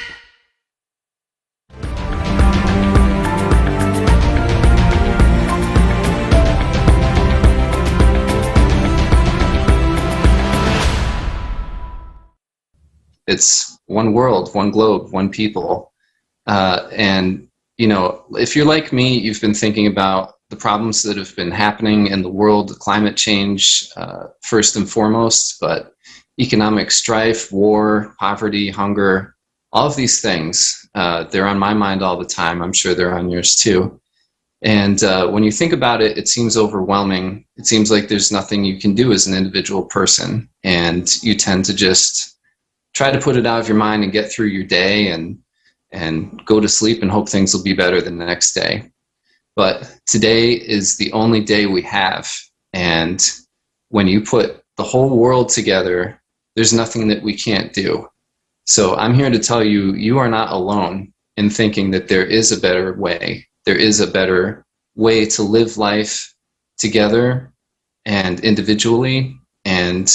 It's one world, one globe, one people. And, you know, if you're like me, you've been thinking about the problems that have been happening in the world, climate change, first and foremost, but economic strife, war, poverty, hunger, all of these things, they're on my mind all the time. I'm sure they're on yours too. And when you think about it, it seems overwhelming. It seems like there's nothing you can do as an individual person. And you tend to just try to put it out of your mind and get through your day and go to sleep and hope things will be better the next day. But today is the only day we have. And when you put the whole world together, there's nothing that we can't do. So I'm here to tell you, you are not alone in thinking that there is a better way. There is a better way to live life together and individually. And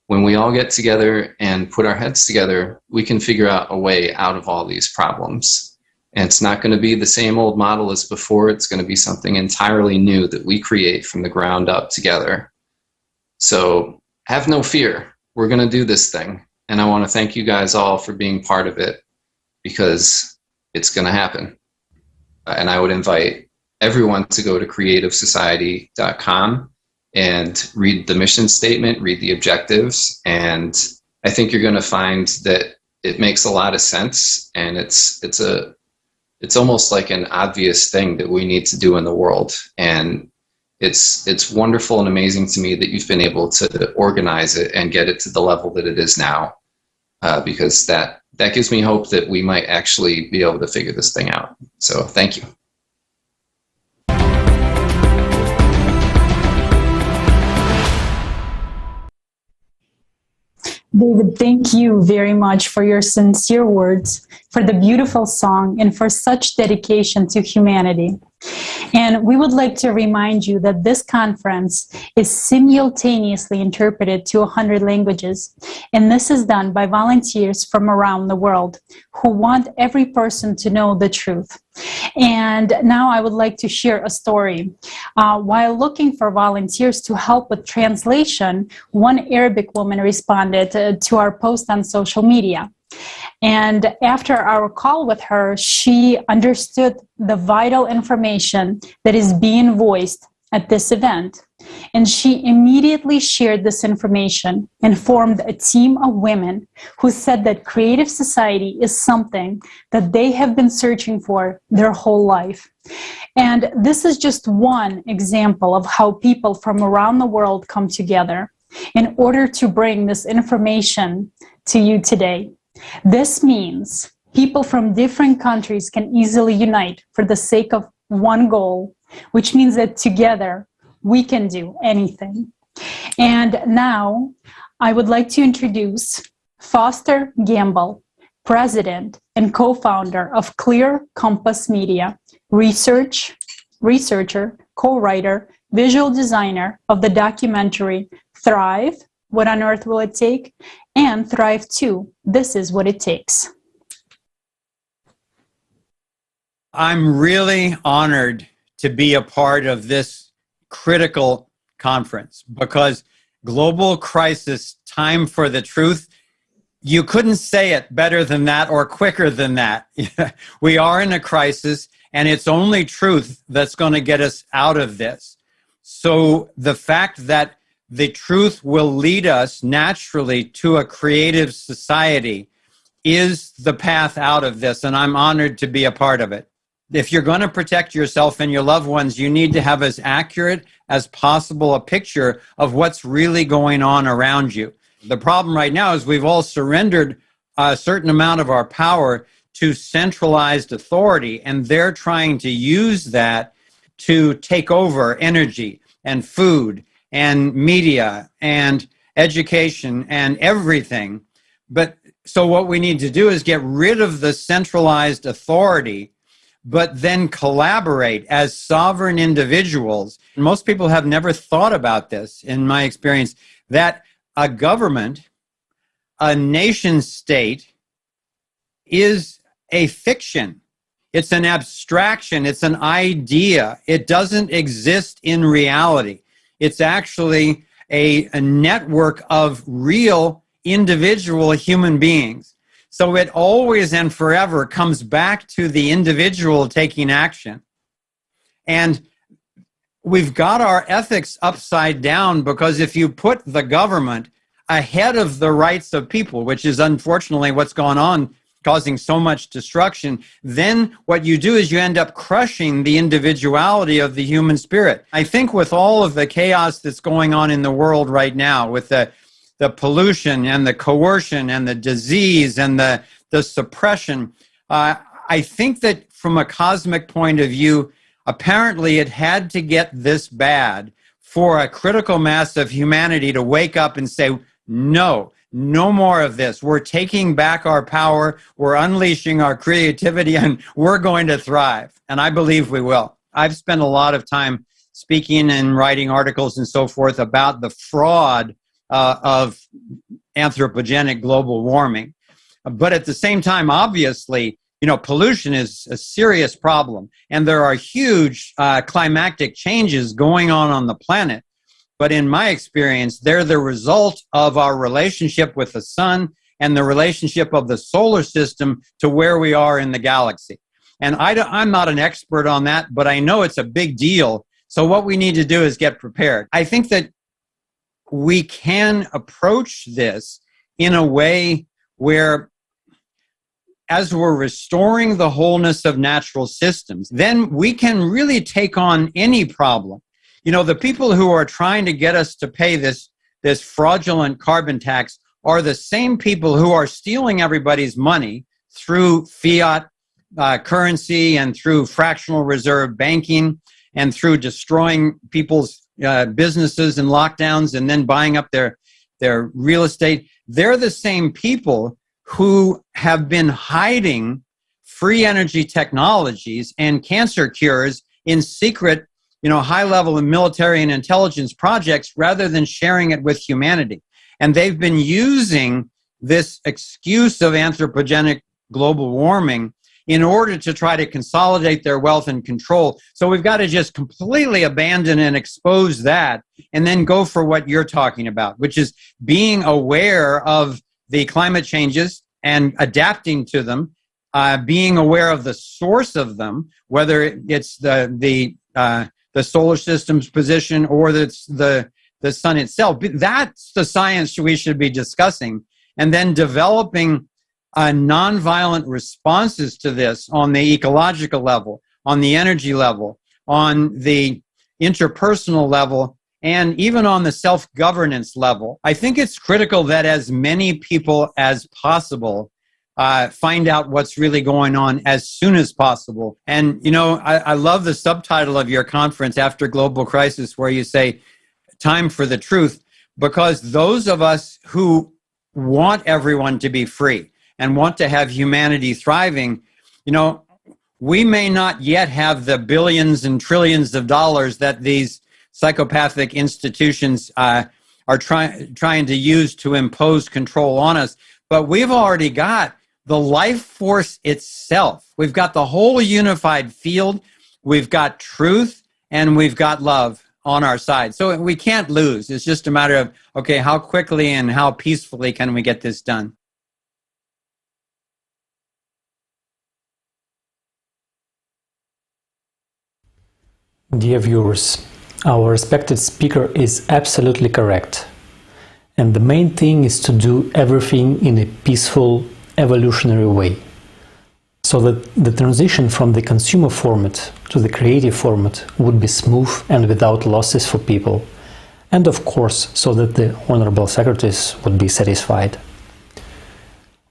when we all get together and put our heads together, we can figure out a way out of all these problems. And it's not going to be the same old model as before. It's going to be something entirely new that we create from the ground up together. So have no fear. We're going to do this thing. And I want to thank you guys all for being part of it, because it's going to happen. And I would invite everyone to go to creativesociety.com and read the mission statement, read the objectives, and I think you're going to find that it makes a lot of sense, and it's almost like an obvious thing that we need to do in the world. And it's wonderful and amazing to me that you've been able to organize it and get it to the level that it is now, because that gives me hope that we might actually be able to figure this thing out. So thank you. David, thank you very much for your sincere words, for the beautiful song, and for such dedication to humanity. And we would like to remind you that this conference is simultaneously interpreted to 100 languages. And this is done by volunteers from around the world who want every person to know the truth. And now I would like to share a story. While looking for volunteers to help with translation, one Arabic woman responded to our post on social media. And after our call with her, she understood the vital information that is being voiced at this event. And she immediately shared this information and formed a team of women who said that creative society is something that they have been searching for their whole life. And this is just one example of how people from around the world come together in order to bring this information to you today. This means people from different countries can easily unite for the sake of one goal, which means that together we can do anything. And now I would like to introduce Foster Gamble, president and co-founder of Clear Compass Media, researcher, co-writer, visual designer of the documentary Thrive, What on Earth Will It Take? And Thrive 2, This Is What It Takes. I'm really honored to be a part of this critical conference, because global crisis, time for the truth, you couldn't say it better than that or quicker than that. We are in a crisis, and it's only truth that's going to get us out of this. So the fact that the truth will lead us naturally to a creative society is the path out of this, and I'm honored to be a part of it. If you're going to protect yourself and your loved ones, you need to have as accurate as possible a picture of what's really going on around you. The problem right now is we've all surrendered a certain amount of our power to centralized authority, and they're trying to use that to take over energy and food and media and education and everything. But so what we need to do is get rid of the centralized authority, but then collaborate as sovereign individuals. Most people have never thought about this, in my experience, that a government, a nation state, is a fiction. It's an abstraction. It's an idea. It doesn't exist in reality. It's actually a network of real individual human beings. So it always and forever comes back to the individual taking action. And we've got our ethics upside down, because if you put the government ahead of the rights of people, which is unfortunately what's gone on, causing so much destruction, then what you do is you end up crushing the individuality of the human spirit. I think with all of the chaos that's going on in the world right now, with the pollution and the coercion and the disease and the suppression, I think that from a cosmic point of view, apparently it had to get this bad for a critical mass of humanity to wake up and say, no more of this. We're taking back our power, we're unleashing our creativity, and we're going to thrive. And I believe we will. I've spent a lot of time speaking and writing articles and so forth about the fraud of anthropogenic global warming. But at the same time, obviously, pollution is a serious problem, and there are huge climatic changes going on the planet. But in my experience, they're the result of our relationship with the sun and the relationship of the solar system to where we are in the galaxy. And I'm not an expert on that, but I know it's a big deal. So what we need to do is get prepared. I think that we can approach this in a way where, as we're restoring the wholeness of natural systems, then we can really take on any problem. The people who are trying to get us to pay this fraudulent carbon tax are the same people who are stealing everybody's money through fiat currency and through fractional reserve banking and through destroying people's businesses and lockdowns and then buying up their real estate. They're the same people who have been hiding free energy technologies and cancer cures in secret, high-level military and intelligence projects rather than sharing it with humanity. And they've been using this excuse of anthropogenic global warming in order to try to consolidate their wealth and control. So we've got to just completely abandon and expose that and then go for what you're talking about, which is being aware of the climate changes and adapting to them, being aware of the source of them, whether it's the solar system's position or it's the sun itself. That's the science we should be discussing, and then developing nonviolent responses to this on the ecological level, on the energy level, on the interpersonal level, and even on the self-governance level. I think it's critical that as many people as possible find out what's really going on as soon as possible. And, I love the subtitle of your conference, After Global Crisis, where you say, time for the truth, because those of us who want everyone to be free and want to have humanity thriving, we may not yet have the billions and trillions of dollars that these psychopathic institutions are trying to use to impose control on us, but we've already got the life force itself. We've got the whole unified field, we've got truth, and we've got love on our side. So we can't lose. It's just a matter of, okay, how quickly and how peacefully can we get this done? Dear viewers, our respected speaker is absolutely correct. And the main thing is to do everything in a peaceful, evolutionary way, so that the transition from the consumer format to the creative format would be smooth and without losses for people, and of course so that the honorable secretaries would be satisfied.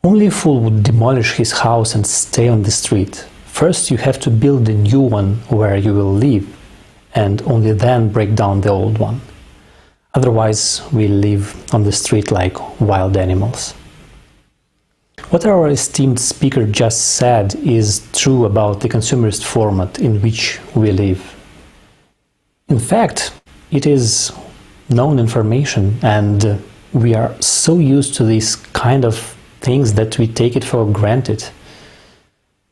Only a fool would demolish his house and stay on the street. First you have to build a new one where you will live, and only then break down the old one. Otherwise we live on the street like wild animals. What our esteemed speaker just said is true about the consumerist format in which we live. In fact, it is known information, and we are so used to these kind of things that we take it for granted.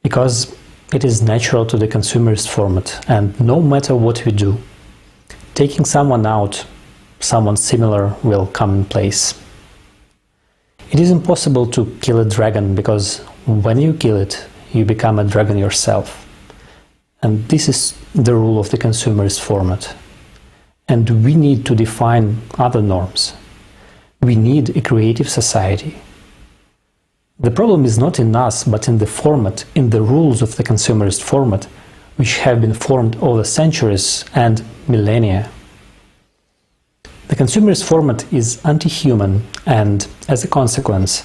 Because it is natural to the consumerist format, and no matter what we do, taking someone out, someone similar will come in place. It is impossible to kill a dragon, because when you kill it, you become a dragon yourself. And this is the rule of the consumerist format. And we need to define other norms. We need a creative society. The problem is not in us, but in the format, in the rules of the consumerist format, which have been formed over centuries and millennia. The consumerist format is anti-human, and as a consequence,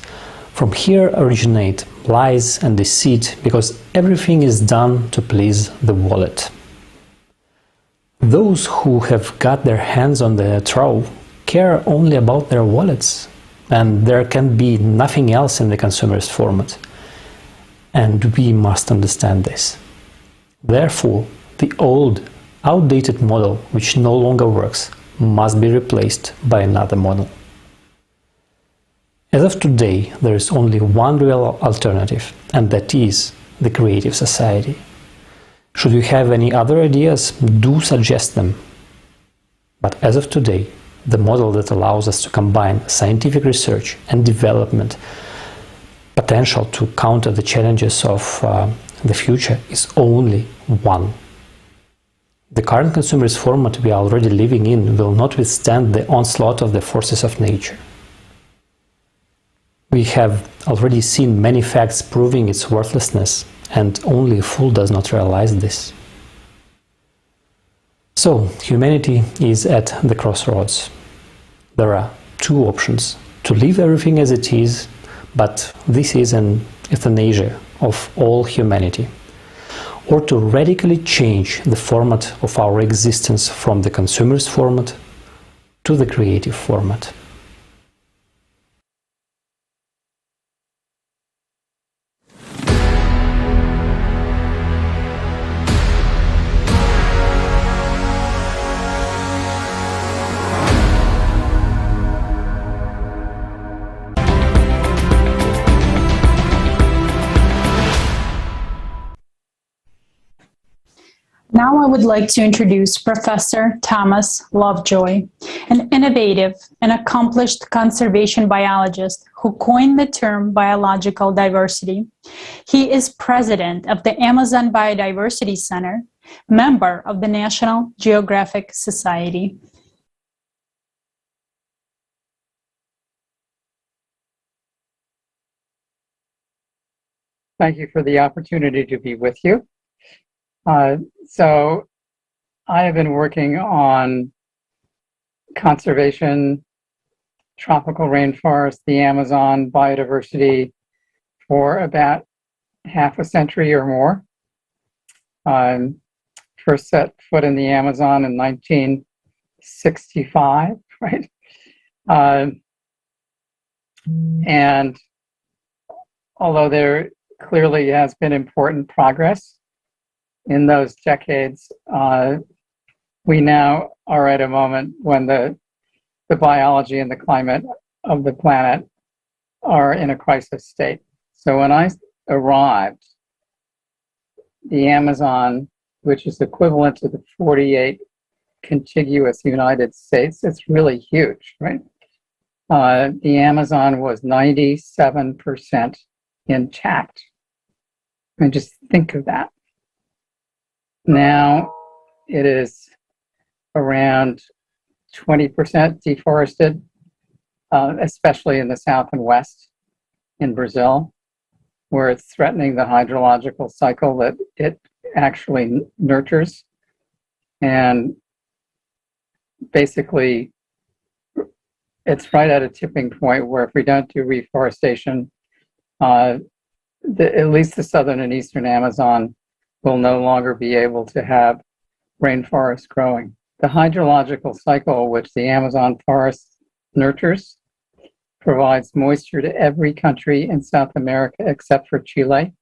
from here originate lies and deceit, because everything is done to please the wallet. Those who have got their hands on the trove care only about their wallets, and there can be nothing else in the consumerist format. And we must understand this. Therefore, the old, outdated model, which no longer works, must be replaced by another model. As of today, there is only one real alternative, and that is the creative society. Should you have any other ideas, do suggest them. But as of today, the model that allows us to combine scientific research and development potential to counter the challenges of the future is only one. The current consumerist format we are already living in will not withstand the onslaught of the forces of nature. We have already seen many facts proving its worthlessness, and only a fool does not realize this. So, humanity is at the crossroads. There are two options: to leave everything as it is, but this is an euthanasia of all humanity, or to radically change the format of our existence from the consumerist format to the creative format. Now I would like to introduce Professor Thomas Lovejoy, an innovative and accomplished conservation biologist who coined the term biological diversity. He is president of the Amazon Biodiversity Center, member of the National Geographic Society. Thank you for the opportunity to be with you. So I have been working on conservation, tropical rainforest, the Amazon, biodiversity for about half a century or more. First set foot in the Amazon in 1965, right? And although there clearly has been important progress in those decades, we now are at a moment when the biology and the climate of the planet are in a crisis state. So when I arrived, the Amazon, which is equivalent to the 48 contiguous United States, it's really huge, right? The Amazon was 97% intact. And just think of that. Now it is around 20% deforested, especially in the south and west in Brazil, where it's threatening the hydrological cycle that it actually nurtures. And basically, it's right at a tipping point where if we don't do reforestation, at least the southern and eastern Amazon will no longer be able to have rainforest growing. The hydrological cycle, which the Amazon forest nurtures, provides moisture to every country in South America except for Chile.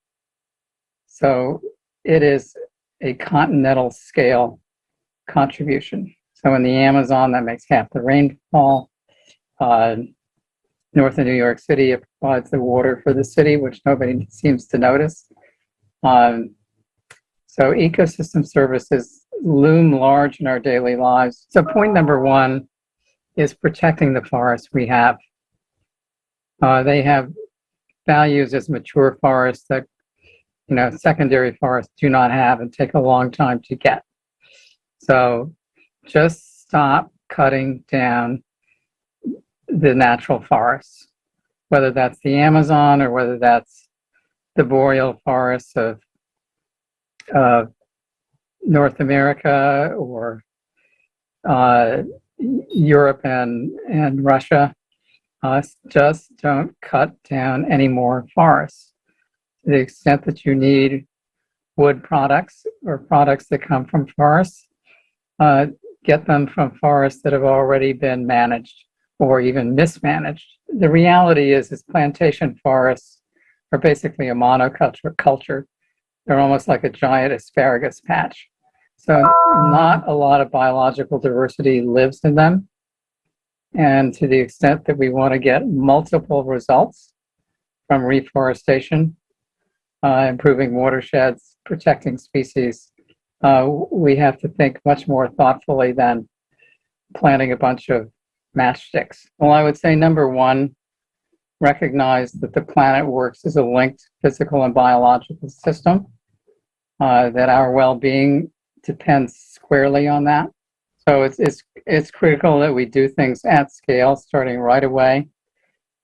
So it is a continental scale contribution. So in the Amazon, that makes half the rainfall. North of New York City, it provides the water for the city, which nobody seems to notice. So ecosystem services loom large in our daily lives. So point number one is protecting the forests we have. They have values as mature forests that, secondary forests do not have and take a long time to get. So just stop cutting down the natural forests, whether that's the Amazon or whether that's the boreal forests of North America or Europe and Russia. Just don't cut down any more forests. To the extent that you need wood products or products that come from forests, get them from forests that have already been managed or even mismanaged. The reality is plantation forests are basically a monoculture. They're almost like a giant asparagus patch. So not a lot of biological diversity lives in them. And to the extent that we want to get multiple results from reforestation, improving watersheds, protecting species, we have to think much more thoughtfully than planting a bunch of matchsticks. Well, I would say number one, recognize that the planet works as a linked physical and biological system, that our well-being depends squarely on that. So it's critical that we do things at scale, starting right away,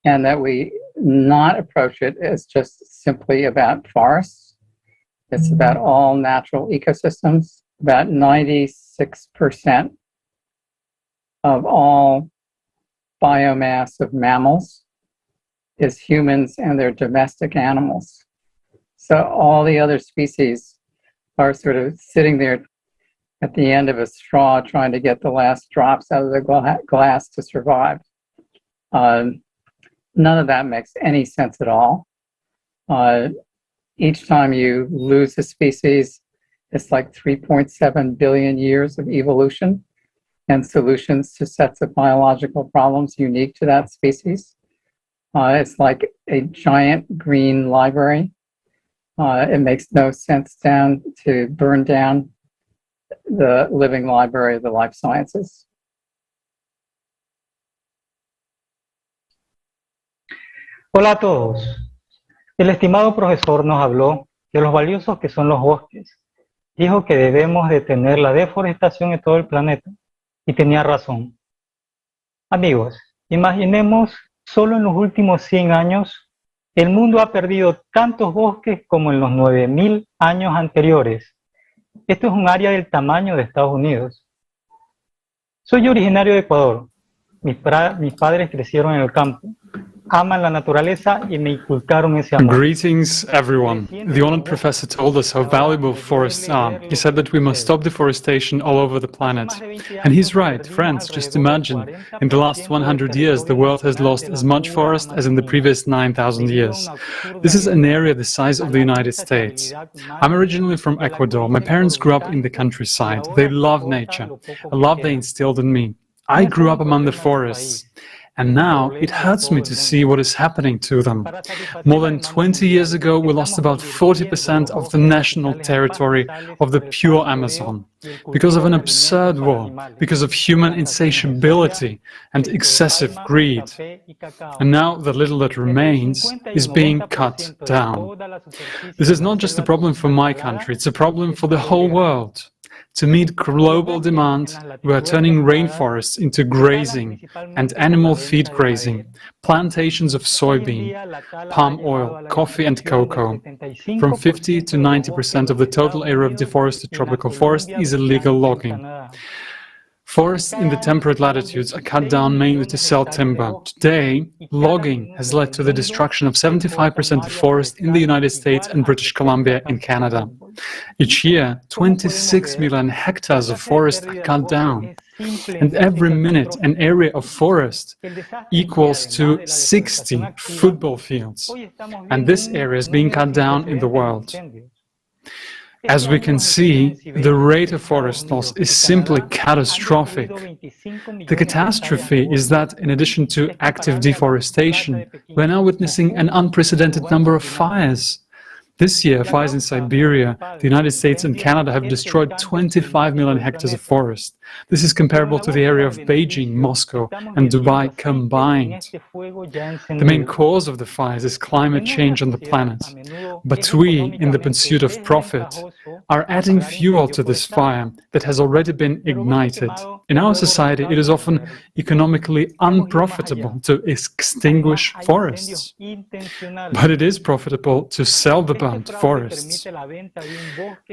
and that we not approach it as just simply about forests. It's about all natural ecosystems. About 96% of all biomass of mammals is humans and their domestic animals. So all the other species are sort of sitting there at the end of a straw trying to get the last drops out of the glass to survive. None of that makes any sense at all. Each time you lose a species, it's like 3.7 billion years of evolution and solutions to sets of biological problems unique to that species. It's like a giant green library. It makes no sense to burn down the living library of the life sciences. Hola a todos. El estimado profesor nos habló de los valiosos que son los bosques. Dijo que debemos detener la deforestación en todo el planeta. Y tenía razón. Amigos, imaginemos solo en los últimos 100 años, el mundo ha perdido tantos bosques como en los 9.000 años anteriores. Esto es un área del tamaño de Estados Unidos. Soy originario de Ecuador. Mis padres crecieron en el campo. Aman la naturaleza y me inculcaron ese amor. Greetings, everyone. The honored professor told us how valuable forests are. He said that we must stop deforestation all over the planet. And he's right, friends, just imagine. In the last 100 years, the world has lost as much forest as in the previous 9,000 years. This is an area the size of the United States. I'm originally from Ecuador. My parents grew up in the countryside. They love nature, a love they instilled in me. I grew up among the forests. And now it hurts me to see what is happening to them. More than 20 years ago, we lost about 40% of the national territory of the pure Amazon because of an absurd war, because of human insatiability and excessive greed. And now the little that remains is being cut down. This is not just a problem for my country, it's a problem for the whole world. To meet global demand, we are turning rainforests into grazing and animal feed grazing, plantations of soybean, palm oil, coffee and cocoa. From 50 to 90% of the total area of deforested tropical forest is illegal logging. Forests in the temperate latitudes are cut down mainly to sell timber. Today, logging has led to the destruction of 75% of forest in the United States and British Columbia in Canada. Each year, 26 million hectares of forest are cut down. And every minute, an area of forest equals to 60 football fields. And this area is being cut down in the world. As we can see, the rate of forest loss is simply catastrophic. The catastrophe is that, in addition to active deforestation, we're now witnessing an unprecedented number of fires. This year, fires in Siberia, the United States and Canada have destroyed 25 million hectares of forest. This is comparable to the area of Beijing, Moscow, and Dubai combined. The main cause of the fires is climate change on the planet. But we, in the pursuit of profit, are adding fuel to this fire that has already been ignited. In our society, it is often economically unprofitable to extinguish forests. But it is profitable to sell the burnt forests.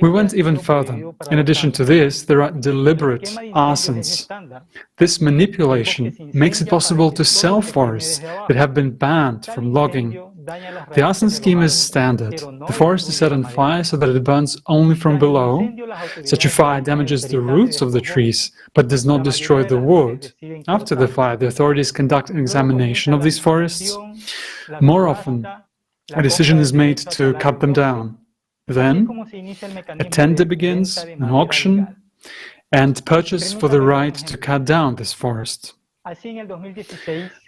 We went even further. In addition to this, there are deliberate arsons. This manipulation makes it possible to sell forests that have been banned from logging. The arson scheme is standard. The forest is set on fire so that it burns only from below. Such a fire damages the roots of the trees, but does not destroy the wood. After the fire, the authorities conduct an examination of these forests. More often, a decision is made to cut them down. Then, a tender begins, an auction, and purchase for the right to cut down this forest.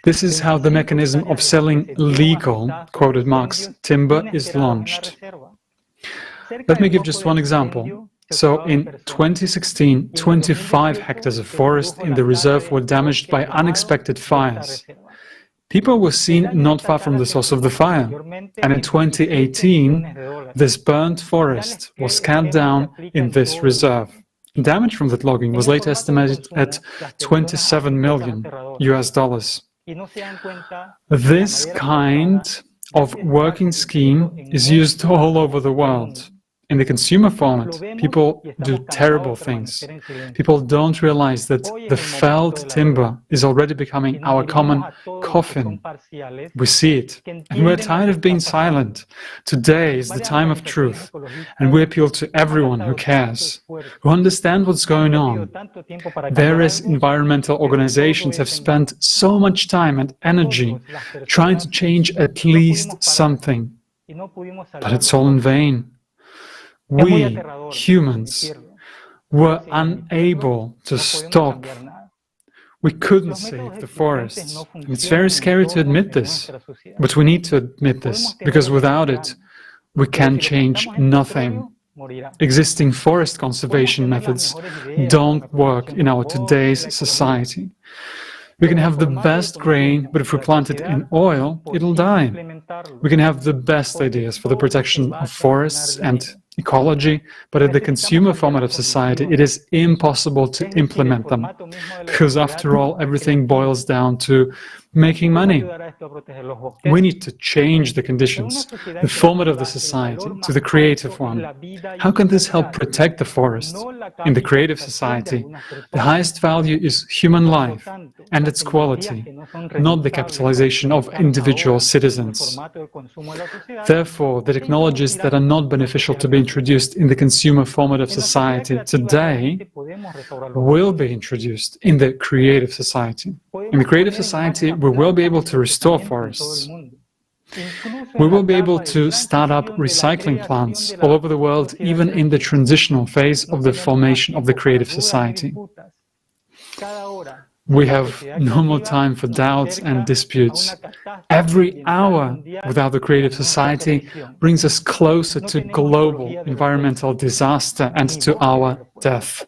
This is how the mechanism of selling legal, quoted Marx, timber is launched. Let me give just one example. So in 2016, 25 hectares of forest in the reserve were damaged by unexpected fires. People were seen not far from the source of the fire, and in 2018, this burnt forest was cut down in this reserve. Damage from that logging was later estimated at $27 million US. This kind of working scheme is used all over the world. In the consumer format, people do terrible things. People don't realize that the felled timber is already becoming our common coffin. We see it, and we're tired of being silent. Today is the time of truth, and we appeal to everyone who cares, who understands what's going on. Various environmental organizations have spent so much time and energy trying to change at least something, but it's all in vain. We, humans, were unable to stop. We couldn't save the forests. It's very scary to admit this, but we need to admit this, because without it, we can change nothing. Existing forest conservation methods don't work in our today's society. We can have the best grain, but if we plant it in oil, it'll die. We can have the best ideas for the protection of forests and ecology, but in the consumer format of society, it is impossible to implement them, because after all, everything boils down to making money. We need to change the conditions, the format of the society, to the creative one. How can this help protect the forest? In the creative society, the highest value is human life and its quality, not the capitalization of individual citizens. Therefore, the technologies that are not beneficial to be introduced in the consumer format of society today will be introduced in the creative society. In the creative society, we will be able to restore forests. We will be able to start up recycling plants all over the world, even in the transitional phase of the formation of the creative society. We have no more time for doubts and disputes. Every hour without the creative society brings us closer to global environmental disaster and to our death.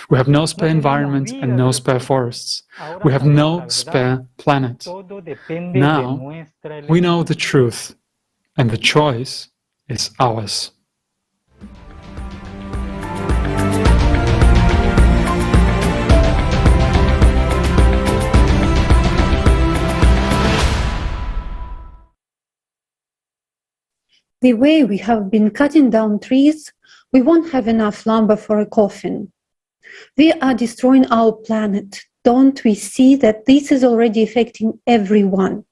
We have no spare environment and no spare forests. We have no spare planet. Now, we know the truth, and the choice is ours. The way we have been cutting down trees, we won't have enough lumber for a coffin. We are destroying our planet. Don't we see that this is already affecting everyone?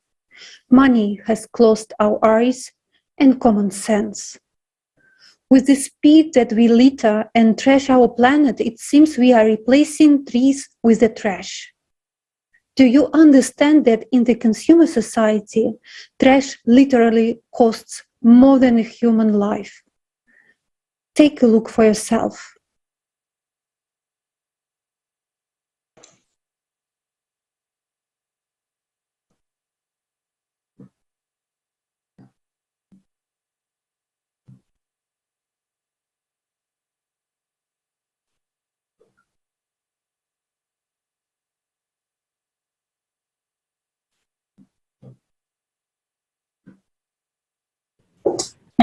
Money has closed our eyes and common sense. With the speed that we litter and trash our planet, it seems we are replacing trees with the trash. Do you understand that in the consumer society, trash literally costs more than a human life? Take a look for yourself.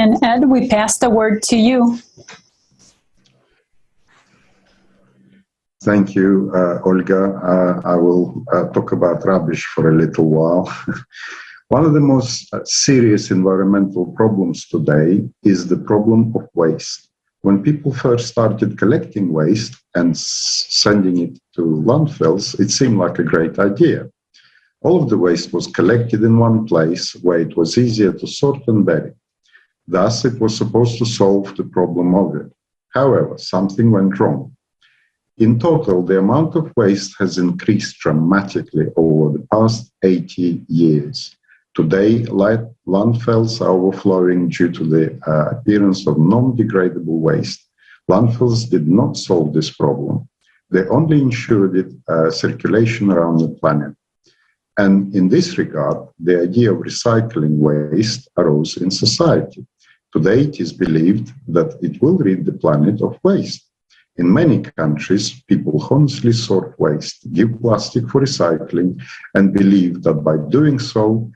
And Ed, we pass the word to you. Thank you, Olga. I will talk about rubbish for a little while. One of the most serious environmental problems today is the problem of waste. When people first started collecting waste and sending it to landfills, it seemed like a great idea. All of the waste was collected in one place where it was easier to sort and bury. Thus, it was supposed to solve the problem of it. However, something went wrong. In total, the amount of waste has increased dramatically over the past 80 years. Today, landfills are overflowing due to the appearance of non-degradable waste. Landfills did not solve this problem. They only ensured its circulation around the planet. And in this regard, the idea of recycling waste arose in society. Today, it is believed that it will rid the planet of waste. In many countries, people honestly sort waste, give plastic for recycling, and believe that by doing so,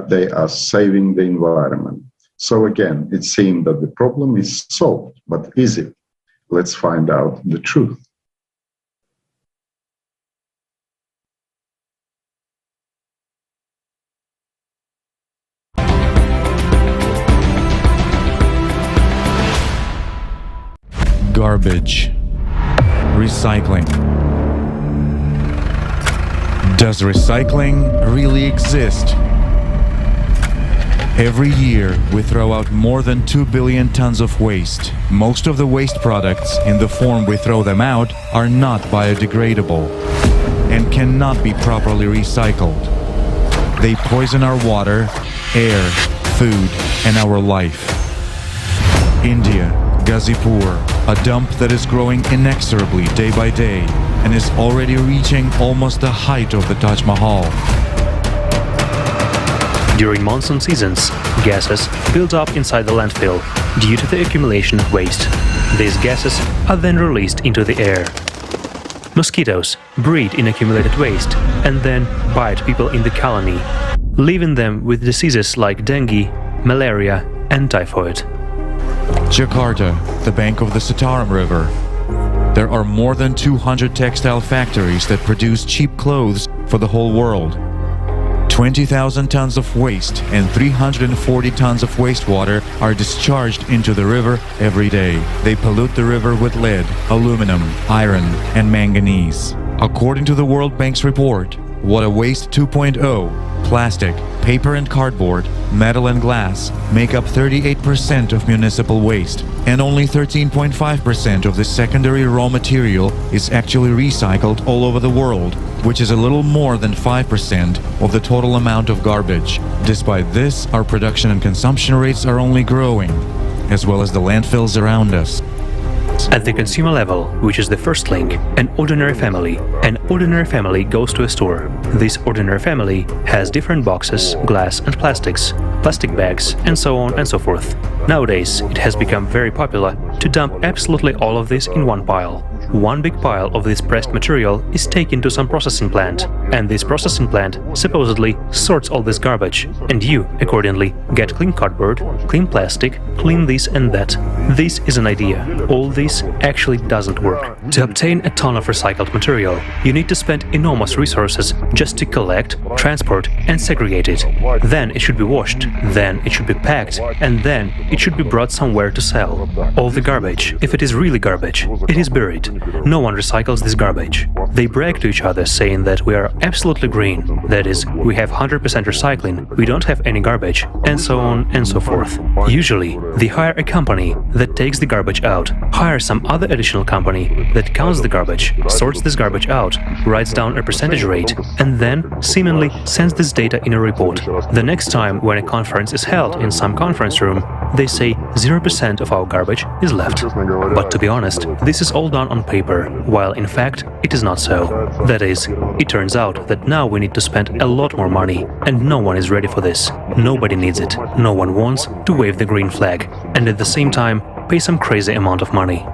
they are saving the environment. So again, it seems that the problem is solved, but is it? Let's find out the truth. Garbage. Recycling. Does recycling really exist? Every year, we throw out more than 2 billion tons of waste. Most of the waste products, in the form we throw them out, are not biodegradable and cannot be properly recycled. They poison our water, air, food, and our life. India, Gazipur, a dump that is growing inexorably day by day and is already reaching almost the height of the Taj Mahal. During monsoon seasons, gases build up inside the landfill due to the accumulation of waste. These gases are then released into the air. Mosquitoes breed in accumulated waste and then bite people in the colony, leaving them with diseases like dengue, malaria, and typhoid. Jakarta, the bank of the Citarum River. There are more than 200 textile factories that produce cheap clothes for the whole world. 20,000 tons of waste and 340 tons of wastewater are discharged into the river every day. They pollute the river with lead, aluminum, iron, and manganese. According to the World Bank's report, Water Waste 2.0, plastic, paper and cardboard, metal and glass make up 38% of municipal waste, and only 13.5% of the secondary raw material is actually recycled all over the world, which is a little more than 5% of the total amount of garbage. Despite this, our production and consumption rates are only growing, as well as the landfills around us. At the consumer level, which is the first link, an ordinary family goes to a store. This ordinary family has different boxes, glass and plastics, plastic bags, and so on and so forth. Nowadays, it has become very popular to dump absolutely all of this in one pile. One big pile of this pressed material is taken to some processing plant, and this processing plant supposedly sorts all this garbage, and you, accordingly, get clean cardboard, clean plastic, clean this and that. This is an idea. All this actually doesn't work. To obtain a ton of recycled material, you need to spend enormous resources just to collect, transport, and segregate it. Then it should be washed, then it should be packed, and then it should be brought somewhere to sell. All the garbage, if it is really garbage, it is buried. No one recycles this garbage. They brag to each other saying that we are absolutely green, that is, we have 100% recycling, we don't have any garbage, and so on and so forth. Usually, they hire a company that takes the garbage out, hire some other additional company that counts the garbage, sorts this garbage out, writes down a percentage rate, and then seemingly sends this data in a report. The next time when a conference is held in some conference room, they say 0% of our garbage is left. But to be honest, this is all done on paper, while in fact it is not so. That is, it turns out that now we need to spend a lot more money, and no one is ready for this. Nobody needs it. No one wants to wave the green flag, and at the same time pay some crazy amount of money.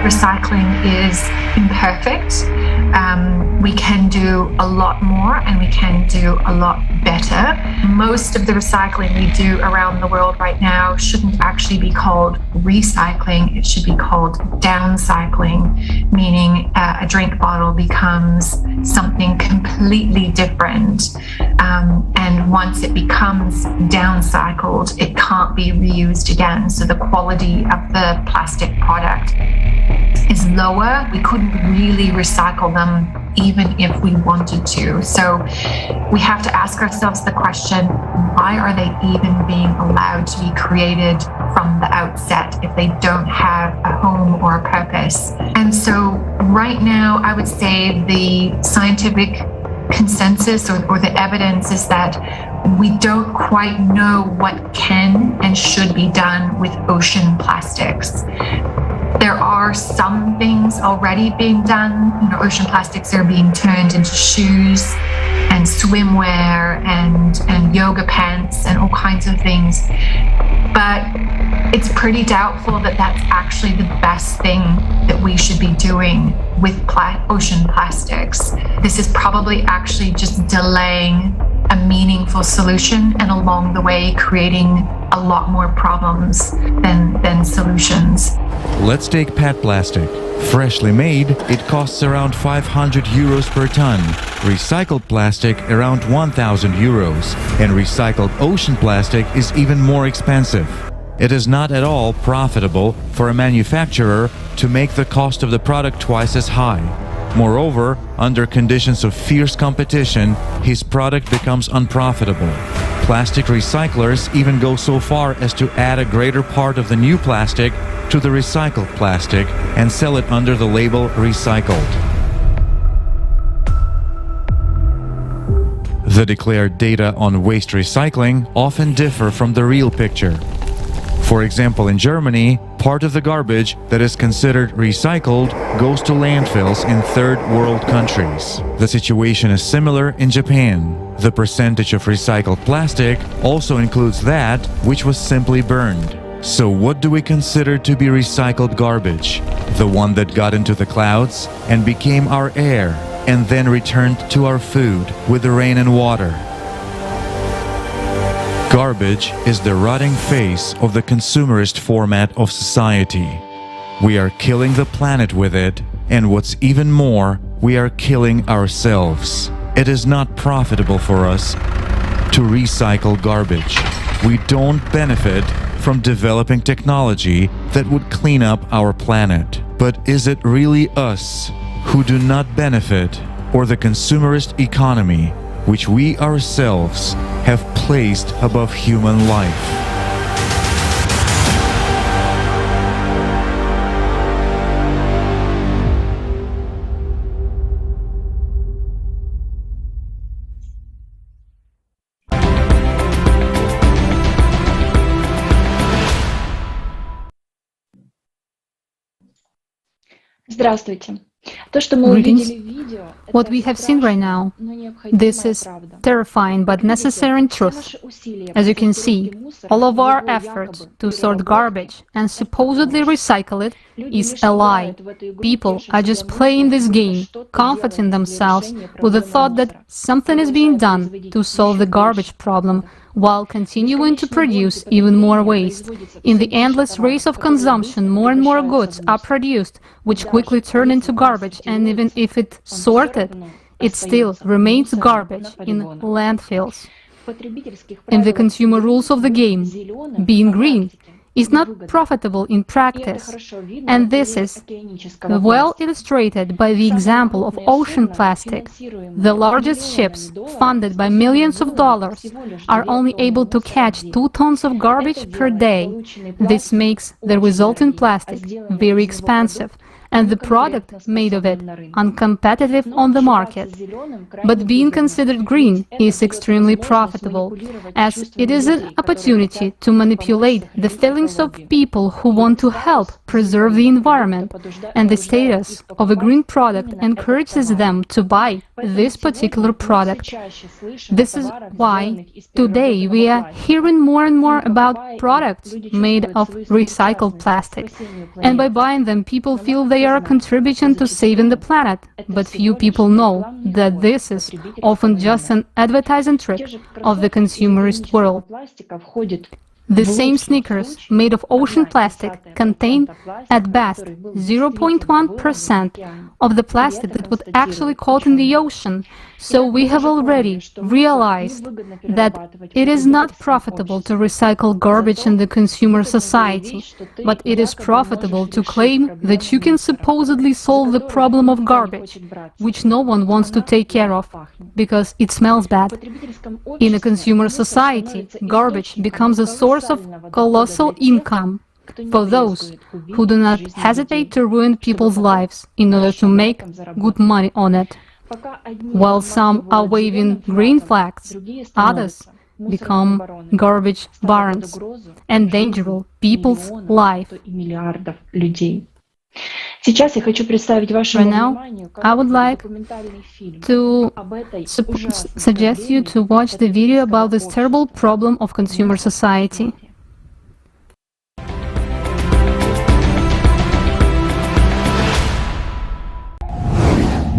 Recycling is imperfect. we can do a lot more and we can do a lot better. Most of the recycling we do around the world right now shouldn't actually be called recycling. It should be called downcycling, meaning a drink bottle becomes something completely different. And once it becomes downcycled, it can't be reused again. So the quality of the plastic product is lower. We couldn't really recycle them even if we wanted to. So we have to ask ourselves the question, why are they even being allowed to be created from the outset if they don't have a home or a purpose? And so right now, I would say the scientific consensus or the evidence is that we don't quite know what can and should be done with ocean plastics. There are some things already being done. Ocean plastics are being turned into shoes and swimwear and yoga pants and all kinds of things. But it's pretty doubtful that that's actually the best thing that we should be doing with ocean plastics. This is probably actually just delaying a meaningful solution and along the way creating a lot more problems than solutions. Let's take PET plastic. Freshly made, it costs around 500 euros per ton. Recycled plastic around 1,000 euros. And recycled ocean plastic is even more expensive. It is not at all profitable for a manufacturer to make the cost of the product twice as high. Moreover, under conditions of fierce competition, his product becomes unprofitable. Plastic recyclers even go so far as to add a greater part of the new plastic to the recycled plastic and sell it under the label recycled. The declared data on waste recycling often differ from the real picture. For example, in Germany, part of the garbage that is considered recycled goes to landfills in third world countries. The situation is similar in Japan. The percentage of recycled plastic also includes that which was simply burned. So what do we consider to be recycled garbage? The one that got into the clouds and became our air and then returned to our food with the rain and water. Garbage is the rotting face of the consumerist format of society. We are killing the planet with it, and what's even more, we are killing ourselves. It is not profitable for us to recycle garbage. We don't benefit from developing technology that would clean up our planet. But is it really us who do not benefit, or the consumerist economy, which we ourselves have placed above human life? Здравствуйте. Greetings. What we have seen right now, this is terrifying but necessary truth. As you can see, all of our efforts to sort garbage and supposedly recycle it is a lie. People are just playing this game, comforting themselves with the thought that something is being done to solve the garbage problem, while continuing to produce even more waste. In the endless race of consumption, more and more goods are produced, which quickly turn into garbage, and even if it's sorted, it still remains garbage in landfills. In the consumer rules of the game, being green is not profitable in practice, and this is well illustrated by the example of ocean plastic. The largest ships, funded by millions of dollars, are only able to catch 2 tons of garbage per day. This makes the resulting plastic very expensive, and the product made of it uncompetitive on the market. But being considered green is extremely profitable, as it is an opportunity to manipulate the feelings of people who want to help preserve the environment, and the status of a green product encourages them to buy this particular product. This is why today we are hearing more and more about products made of recycled plastic, and by buying them, people feel they they are contributing to saving the planet, but few people know that this is often just an advertising trick of the consumerist world. The same sneakers made of ocean plastic contain, at best, 0.1% of the plastic that would actually caught in the ocean. So we have already realized that it is not profitable to recycle garbage in the consumer society, but it is profitable to claim that you can supposedly solve the problem of garbage, which no one wants to take care of, because it smells bad. In a consumer society, garbage becomes a source of colossal income for those who do not hesitate to ruin people's lives in order to make good money on it. While some are waving green flags, others become garbage barons, endangering people's life. Right now, I would like to suggest you to watch the video about this terrible problem of consumer society.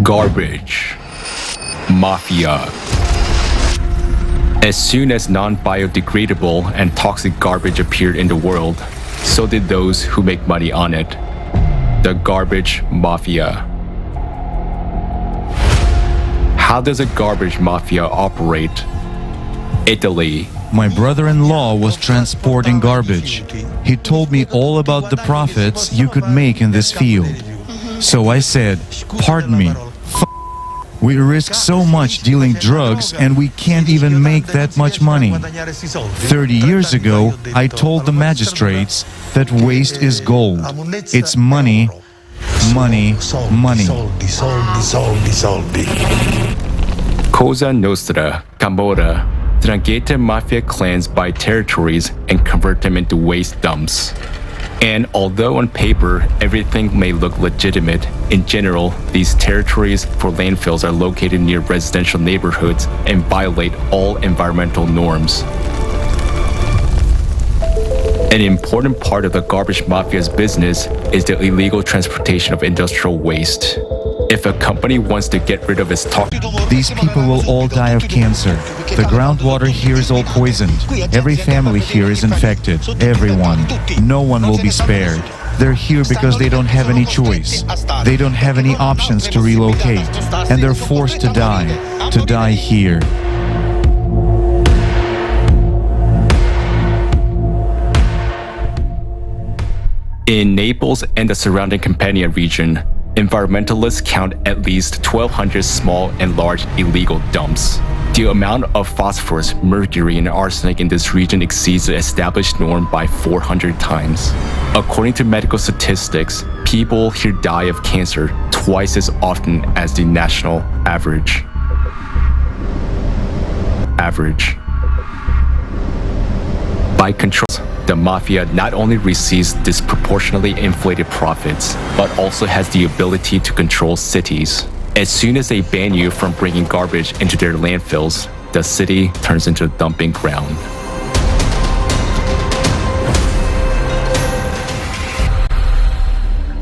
Garbage. Mafia. As soon as non-biodegradable and toxic garbage appeared in the world, so did those who make money on it. The garbage mafia. How does a garbage mafia operate? Italy. My brother-in-law was transporting garbage. He told me all about the profits you could make in this field. So I said, pardon me, we risk so much dealing drugs and we can't even make that much money. 30 years ago, I told the magistrates that waste is gold. It's money, money, money. Cosa Nostra, Camorra. Drangheta mafia clans buy territories and convert them into waste dumps. And although on paper everything may look legitimate, in general, these territories for landfills are located near residential neighborhoods and violate all environmental norms. An important part of the garbage mafia's business is the illegal transportation of industrial waste. If a company wants to get rid of its toxic, these people will all die of cancer. The groundwater here is all poisoned. Every family here is infected. Everyone. No one will be spared. They're here because they don't have any choice. They don't have any options to relocate. And they're forced to die here. In Naples and the surrounding Campania region, environmentalists count at least 1,200 small and large illegal dumps. The amount of phosphorus, mercury, and arsenic in this region exceeds the established norm by 400 times. According to medical statistics, people here die of cancer twice as often as the national average. By control, the mafia not only receives disproportionately inflated profits, but also has the ability to control cities. As soon as they ban you from bringing garbage into their landfills, the city turns into a dumping ground.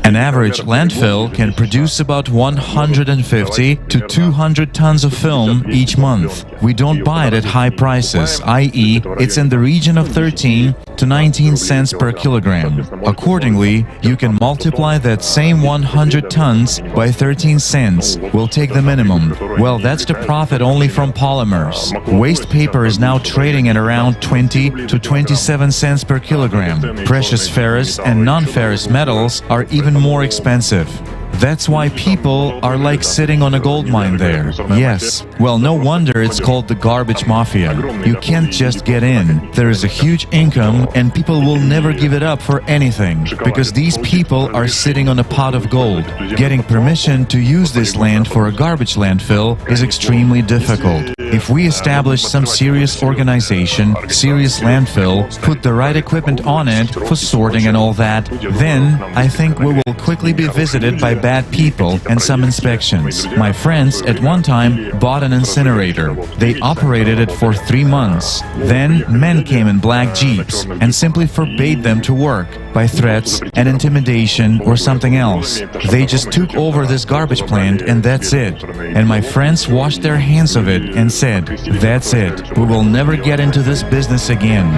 An average landfill can produce about 150 to 200 tons of film each month. We don't buy it at high prices, i.e., it's in the region of 13 to 19 cents per kilogram. Accordingly, you can multiply that same 100 tons by 13 cents. We'll take the minimum. Well, that's the profit only from polymers. Waste paper is now trading at around 20 to 27 cents per kilogram. Precious ferrous and non-ferrous metals are even more expensive. That's why people are like sitting on a gold mine there. Yes, well, no wonder it's called the garbage mafia. You can't just get in. There is a huge income and people will never give it up for anything, because these people are sitting on a pot of gold. Getting permission to use this land for a garbage landfill is extremely difficult. If we establish some serious organization, serious landfill, put the right equipment on it for sorting and all that, then I think we will quickly be visited by bad people and some inspections. My friends at one time bought an incinerator. They operated it for 3 months. Then men came in black jeeps and simply forbade them to work. by threats and intimidation or something else. They just took over this garbage plant and that's it. And my friends washed their hands of it and said, that's it, we will never get into this business again.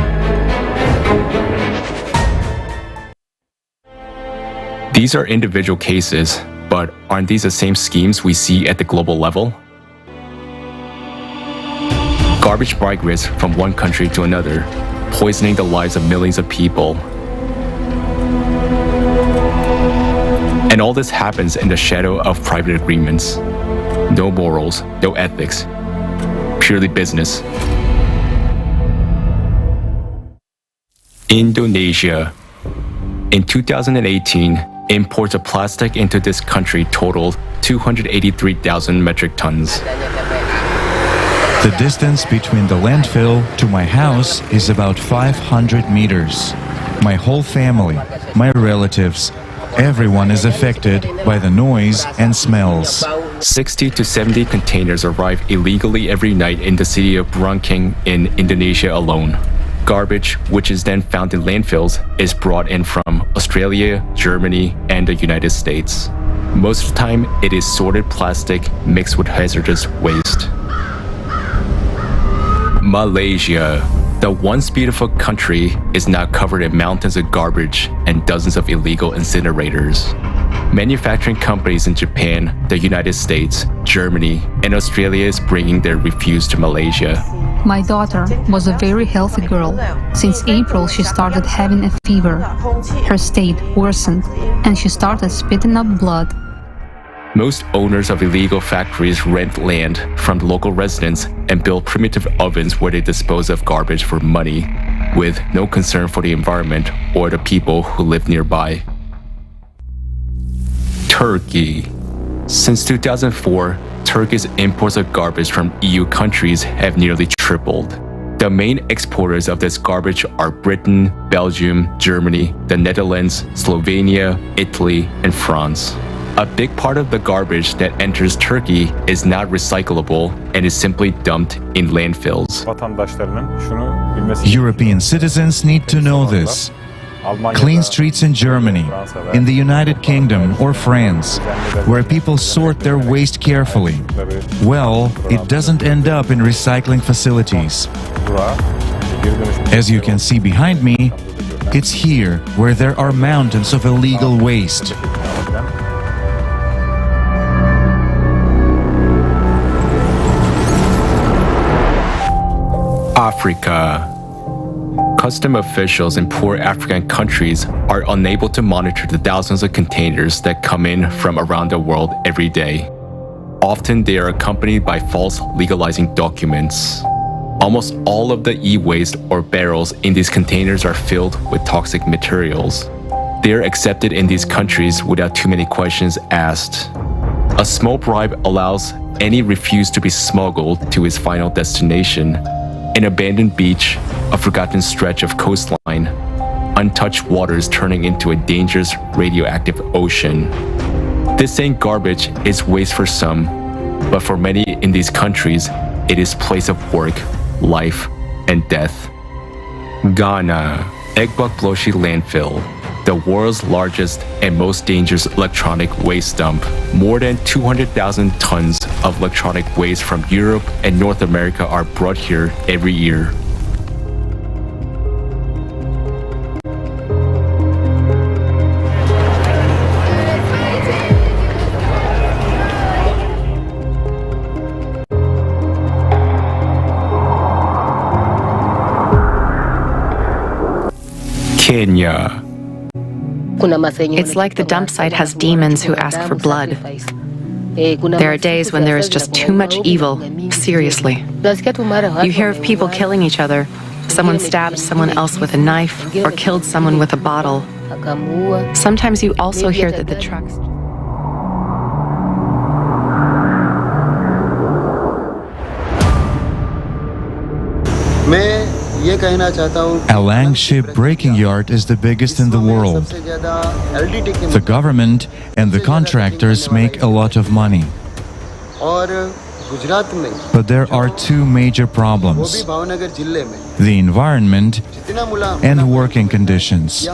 These are individual cases, but aren't these the same schemes we see at the global level? Garbage migrates from one country to another, poisoning the lives of millions of people. And all this happens in the shadow of private agreements. No morals, no ethics, purely business. Indonesia. In 2018, imports of plastic into this country totaled 283,000 metric tons. The distance between the landfill to my house is about 500 meters. My whole family, my relatives, everyone is affected by the noise and smells. 60 to 70 containers arrive illegally every night in the city of Brangking in Indonesia alone. Garbage, which is then found in landfills, is brought in from Australia, Germany, and the United States. Most of the time, it is sorted plastic mixed with hazardous waste. Malaysia. The once beautiful country is now covered in mountains of garbage and dozens of illegal incinerators. Manufacturing companies in Japan, the United States, Germany, and Australia is bringing their refuse to Malaysia. My daughter was a very healthy girl. Since April, she started having a fever. Her state worsened, and she started spitting up blood. Most owners of illegal factories rent land from local residents and build primitive ovens where they dispose of garbage for money, with no concern for the environment or the people who live nearby. Turkey. Since 2004, Turkey's imports of garbage from EU countries have nearly tripled. The main exporters of this garbage are Britain, Belgium, Germany, the Netherlands, Slovenia, Italy, and France. A big part of the garbage that enters Turkey is not recyclable and is simply dumped in landfills. European citizens need to know this. Clean streets in Germany, in the United Kingdom or France, where people sort their waste carefully. Well, it doesn't end up in recycling facilities. As you can see behind me, it's here where there are mountains of illegal waste. Africa. Custom officials in poor African countries are unable to monitor the thousands of containers that come in from around the world every day. Often they are accompanied by false legalizing documents. Almost all of the e-waste or barrels in these containers are filled with toxic materials. They are accepted in these countries without too many questions asked. A small bribe allows any refuse to be smuggled to its final destination. An abandoned beach, a forgotten stretch of coastline, untouched waters turning into a dangerous radioactive ocean. This ain't garbage, it's waste for some, but for many in these countries, it is place of work, life, and death. Ghana, Egbokploshi landfill, the world's largest and most dangerous electronic waste dump. More than 200,000 tons of electronic waste from Europe and North America are brought here every year. Kenya. It's like the dump site has demons who ask for blood. There are days when there is just too much evil, seriously. You hear of people killing each other. Someone stabbed someone else with a knife or killed someone with a bottle. Sometimes you also hear that the trucks... Alang ship breaking yard is the biggest in the world. The government and the contractors make a lot of money. But there are two major problems: the environment and working conditions.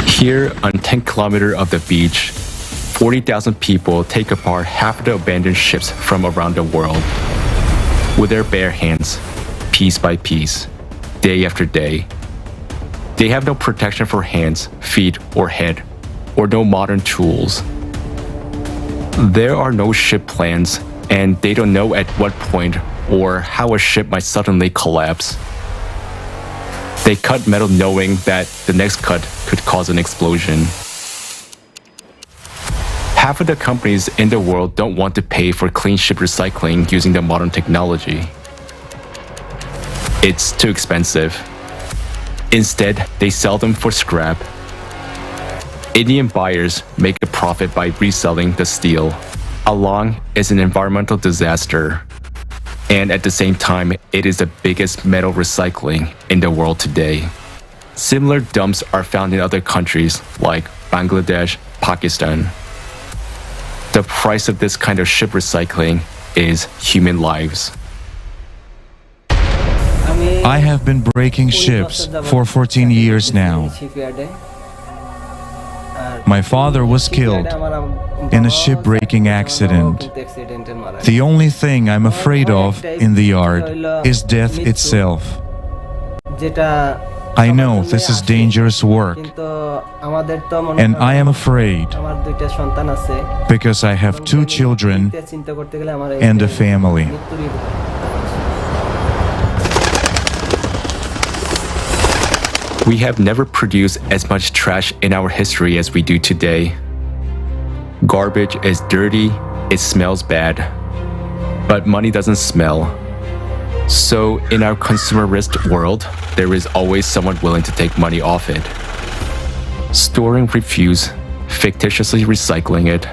Here, on 10 kilometers of the beach, 40,000 people take apart half of the abandoned ships from around the world. With their bare hands, piece by piece, day after day. They have no protection for hands, feet, or head, or no modern tools. There are no ship plans, and they don't know at what point or how a ship might suddenly collapse. They cut metal knowing that the next cut could cause an explosion. Half of the companies in the world don't want to pay for clean ship recycling using the modern technology. It's too expensive. Instead, they sell them for scrap. Indian buyers make a profit by reselling the steel. Along is an environmental disaster. And at the same time, it is the biggest metal recycling in the world today. Similar dumps are found in other countries like Bangladesh, Pakistan. The price of this kind of ship recycling is human lives. I have been breaking ships for 14 years now. My father was killed in a shipbreaking accident. The only thing I'm afraid of in the yard is death itself. I know this is dangerous work, and I am afraid because I have 2 children and a family. We have never produced as much trash in our history as we do today. Garbage is dirty, it smells bad, but money doesn't smell. So in our consumerist world, there is always someone willing to take money off it. Storing refuse, fictitiously recycling it,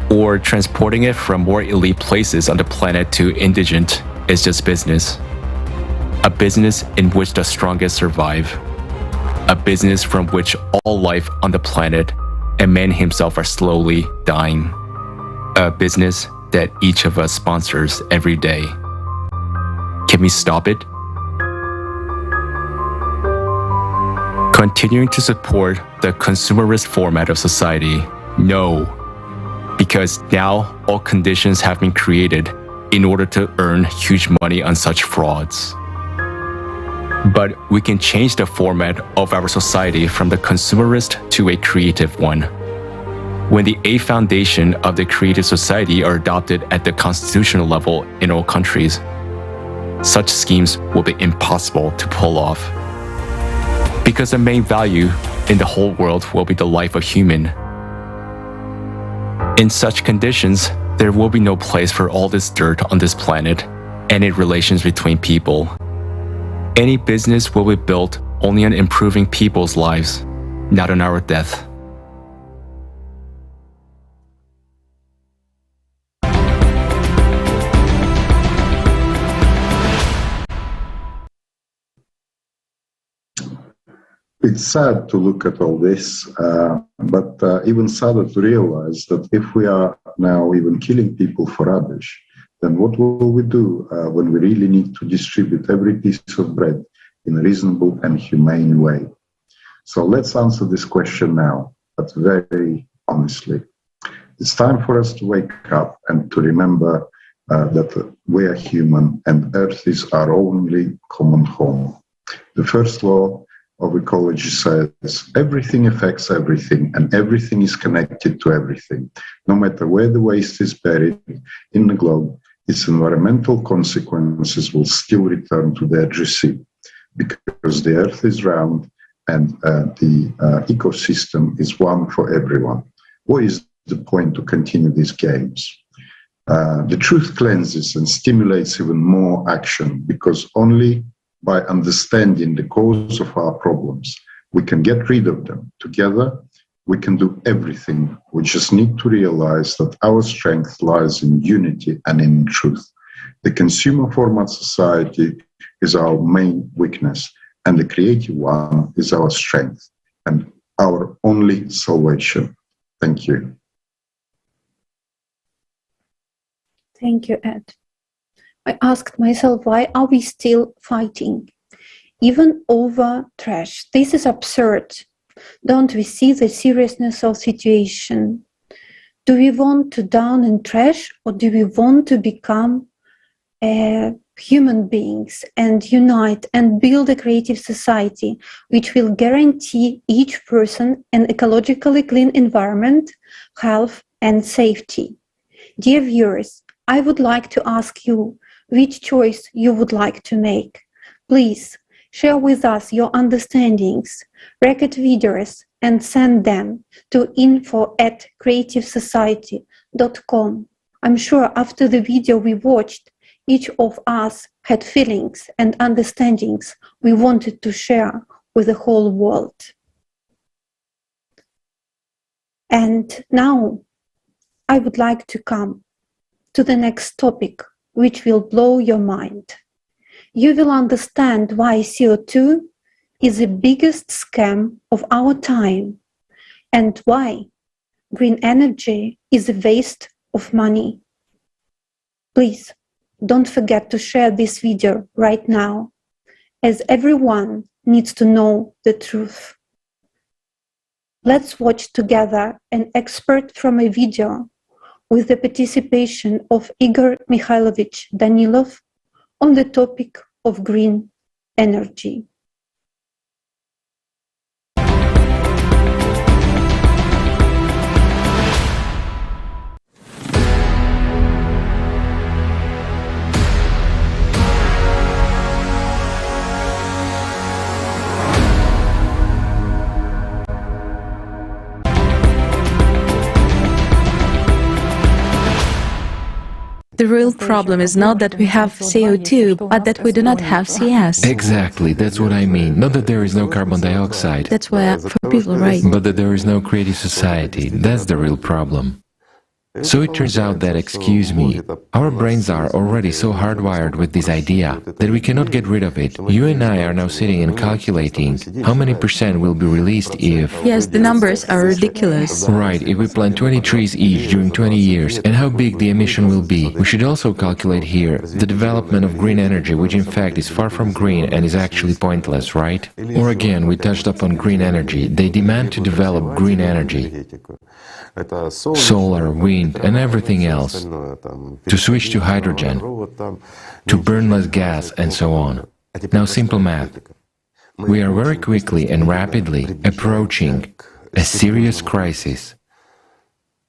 or transporting it from more elite places on the planet to indigent is just business. A business in which the strongest survive. A business from which all life on the planet and man himself are slowly dying. A business that each of us sponsors every day. Can we stop it? Continuing to support the consumerist format of society? No. Because now all conditions have been created in order to earn huge money on such frauds. But we can change the format of our society from the consumerist to a creative one. When the 8 foundations of the creative society are adopted at the constitutional level in all countries, such schemes will be impossible to pull off. Because the main value in the whole world will be the life of human. In such conditions, there will be no place for all this dirt on this planet and in relations between people. Any business will be built only on improving people's lives, not on our death. It's sad to look at all this, but even sadder to realize that if we are now even killing people for rubbish, then what will we do when we really need to distribute every piece of bread in a reasonable and humane way? So let's answer this question now, but very honestly. It's time for us to wake up and to remember that we are human and Earth is our only common home. The first law of ecology says everything affects everything and everything is connected to everything. No matter where the waste is buried in the globe, its environmental consequences will still return to their receipt because the Earth is round and the ecosystem is one for everyone. What is the point to continue these games? The truth cleanses and stimulates even more action because only by understanding the cause of our problems, we can get rid of them. Together, we can do everything. We just need to realize that our strength lies in unity and in truth. The consumer format society is our main weakness, and the creative one is our strength and our only salvation. Thank you. Thank you, Ed. I asked myself, why are we still fighting? even over trash. This is absurd. Don't we see the seriousness of the situation? Do we want to drown in trash, or do we want to become human beings and unite and build a creative society which will guarantee each person an ecologically clean environment, health and safety? Dear viewers, I would like to ask you which choice you would like to make. Please share with us your understandings, record videos and send them to info@creativesociety.com. I'm sure after the video we watched, each of us had feelings and understandings we wanted to share with the whole world. And now I would like to come to the next topic, which will blow your mind. You will understand why CO2 is the biggest scam of our time and why green energy is a waste of money. Please don't forget to share this video right now, as everyone needs to know the truth. Let's watch together an excerpt from a video with the participation of Igor Mikhailovich Danilov on the topic of green energy. The real problem is not that we have CO2, but that we do not have CS. Exactly, that's what I mean. Not that there is no carbon dioxide. That's why for people, right? But that there is no creative society. That's the real problem. So it turns out that, excuse me, our brains are already so hardwired with this idea that we cannot get rid of it. You and I are now sitting and calculating how many % will be released if... Yes, the numbers are ridiculous. Right, if we plant 20 trees each during 20 years, and how big the emission will be. We should also calculate here the development of green energy, which in fact is far from green and is actually pointless, right? Or again, we touched upon green energy. They demand to develop green energy. Solar, wind, and everything else, to switch to hydrogen, to burn less gas, and so on. Now, simple math. We are very quickly and rapidly approaching a serious crisis,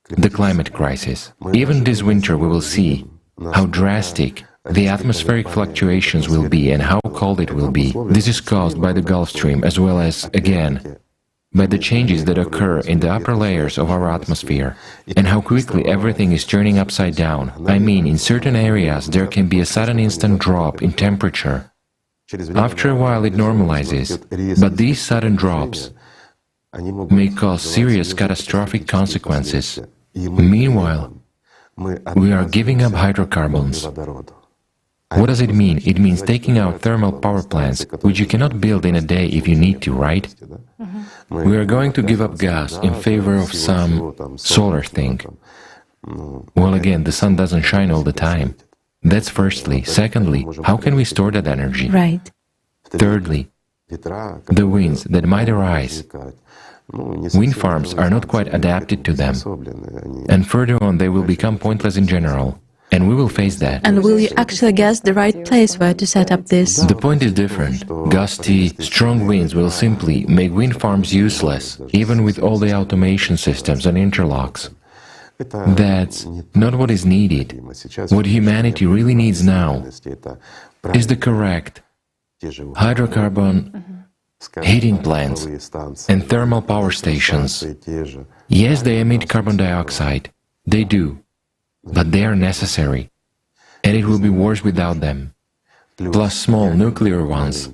the climate crisis. Even this winter we will see how drastic the atmospheric fluctuations will be and how cold it will be. This is caused by the Gulf Stream as well as, again, by the changes that occur in the upper layers of our atmosphere, and how quickly everything is turning upside down. I mean, in certain areas there can be a sudden instant drop in temperature. After a while it normalizes, but these sudden drops may cause serious catastrophic consequences. Meanwhile, we are giving up hydrocarbons. What does it mean? It means taking out thermal power plants, which you cannot build in a day if you need to, right? We are going to give up gas in favor of some solar thing. Well, again, the sun doesn't shine all the time. That's firstly. Secondly, how can we store that energy? Right. Thirdly, the winds that might arise. Wind farms are not quite adapted to them. And further on, they will become pointless in general. And we will face that. And will you actually guess the right place where to set up this? The point is different. Gusty, strong winds will simply make wind farms useless, even with all the automation systems and interlocks. That's not what is needed. What humanity really needs now is the correct hydrocarbon heating plants and thermal power stations. Yes, they emit carbon dioxide. They do. But they are necessary, and it will be worse without them. Plus small nuclear ones.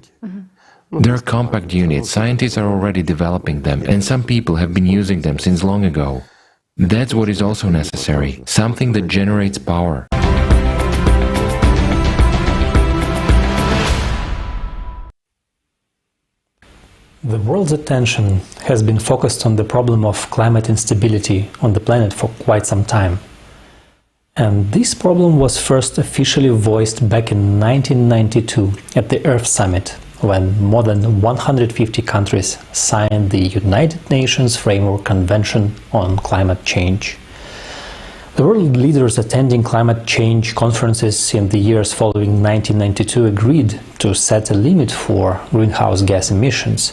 They are compact units, scientists are already developing them, and some people have been using them since long ago. That's what is also necessary, something that generates power. The world's attention has been focused on the problem of climate instability on the planet for quite some time. And this problem was first officially voiced back in 1992 at the Earth Summit when more than 150 countries signed the United Nations Framework Convention on Climate Change. The world leaders attending climate change conferences in the years following 1992 agreed to set a limit for greenhouse gas emissions.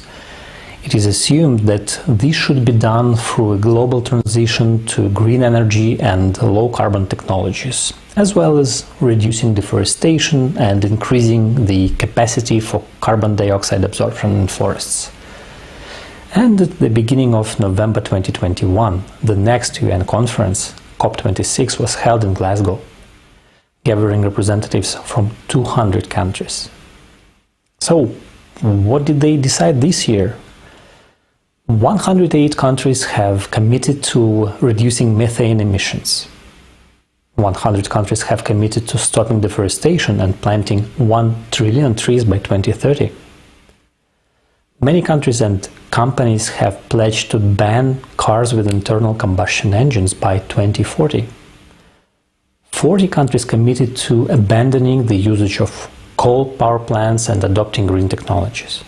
It is assumed that this should be done through a global transition to green energy and low-carbon technologies, as well as reducing deforestation and increasing the capacity for carbon dioxide absorption in forests. And at the beginning of November 2021, the next UN conference, COP26, was held in Glasgow, gathering representatives from 200 countries. So, what did they decide this year? 108 countries have committed to reducing methane emissions. 100 countries have committed to stopping deforestation and planting 1 trillion trees by 2030. Many countries and companies have pledged to ban cars with internal combustion engines by 2040. 40 countries committed to abandoning the usage of coal power plants and adopting green technologies.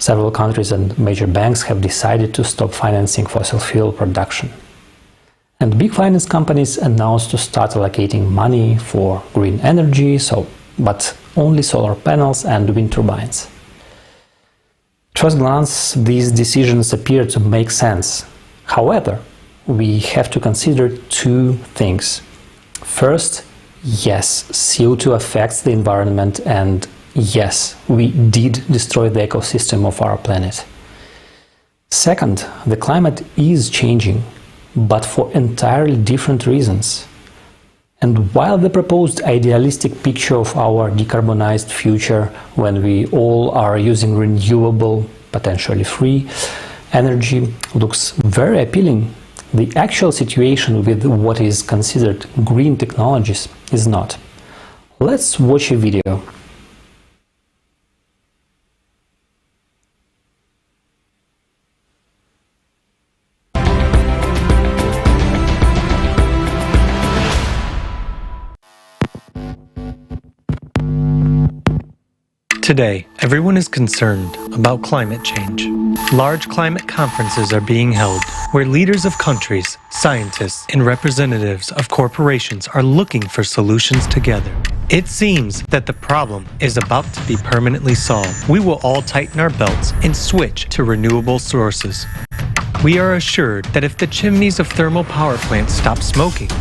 Several countries and major banks have decided to stop financing fossil fuel production. And big finance companies announced to start allocating money for green energy, but only solar panels and wind turbines. At first glance, these decisions appear to make sense. However, we have to consider two things. First, yes, CO2 affects the environment, and yes, we did destroy the ecosystem of our planet. Second, the climate is changing, but for entirely different reasons. And while the proposed idealistic picture of our decarbonized future, when we all are using renewable, potentially free, energy, looks very appealing, the actual situation with what is considered green technologies is not. Let's watch a video. Today, everyone is concerned about climate change. Large climate conferences are being held where leaders of countries, scientists, and representatives of corporations are looking for solutions together. It seems that the problem is about to be permanently solved. We will all tighten our belts and switch to renewable sources. We are assured that if the chimneys of thermal power plants stop smoking,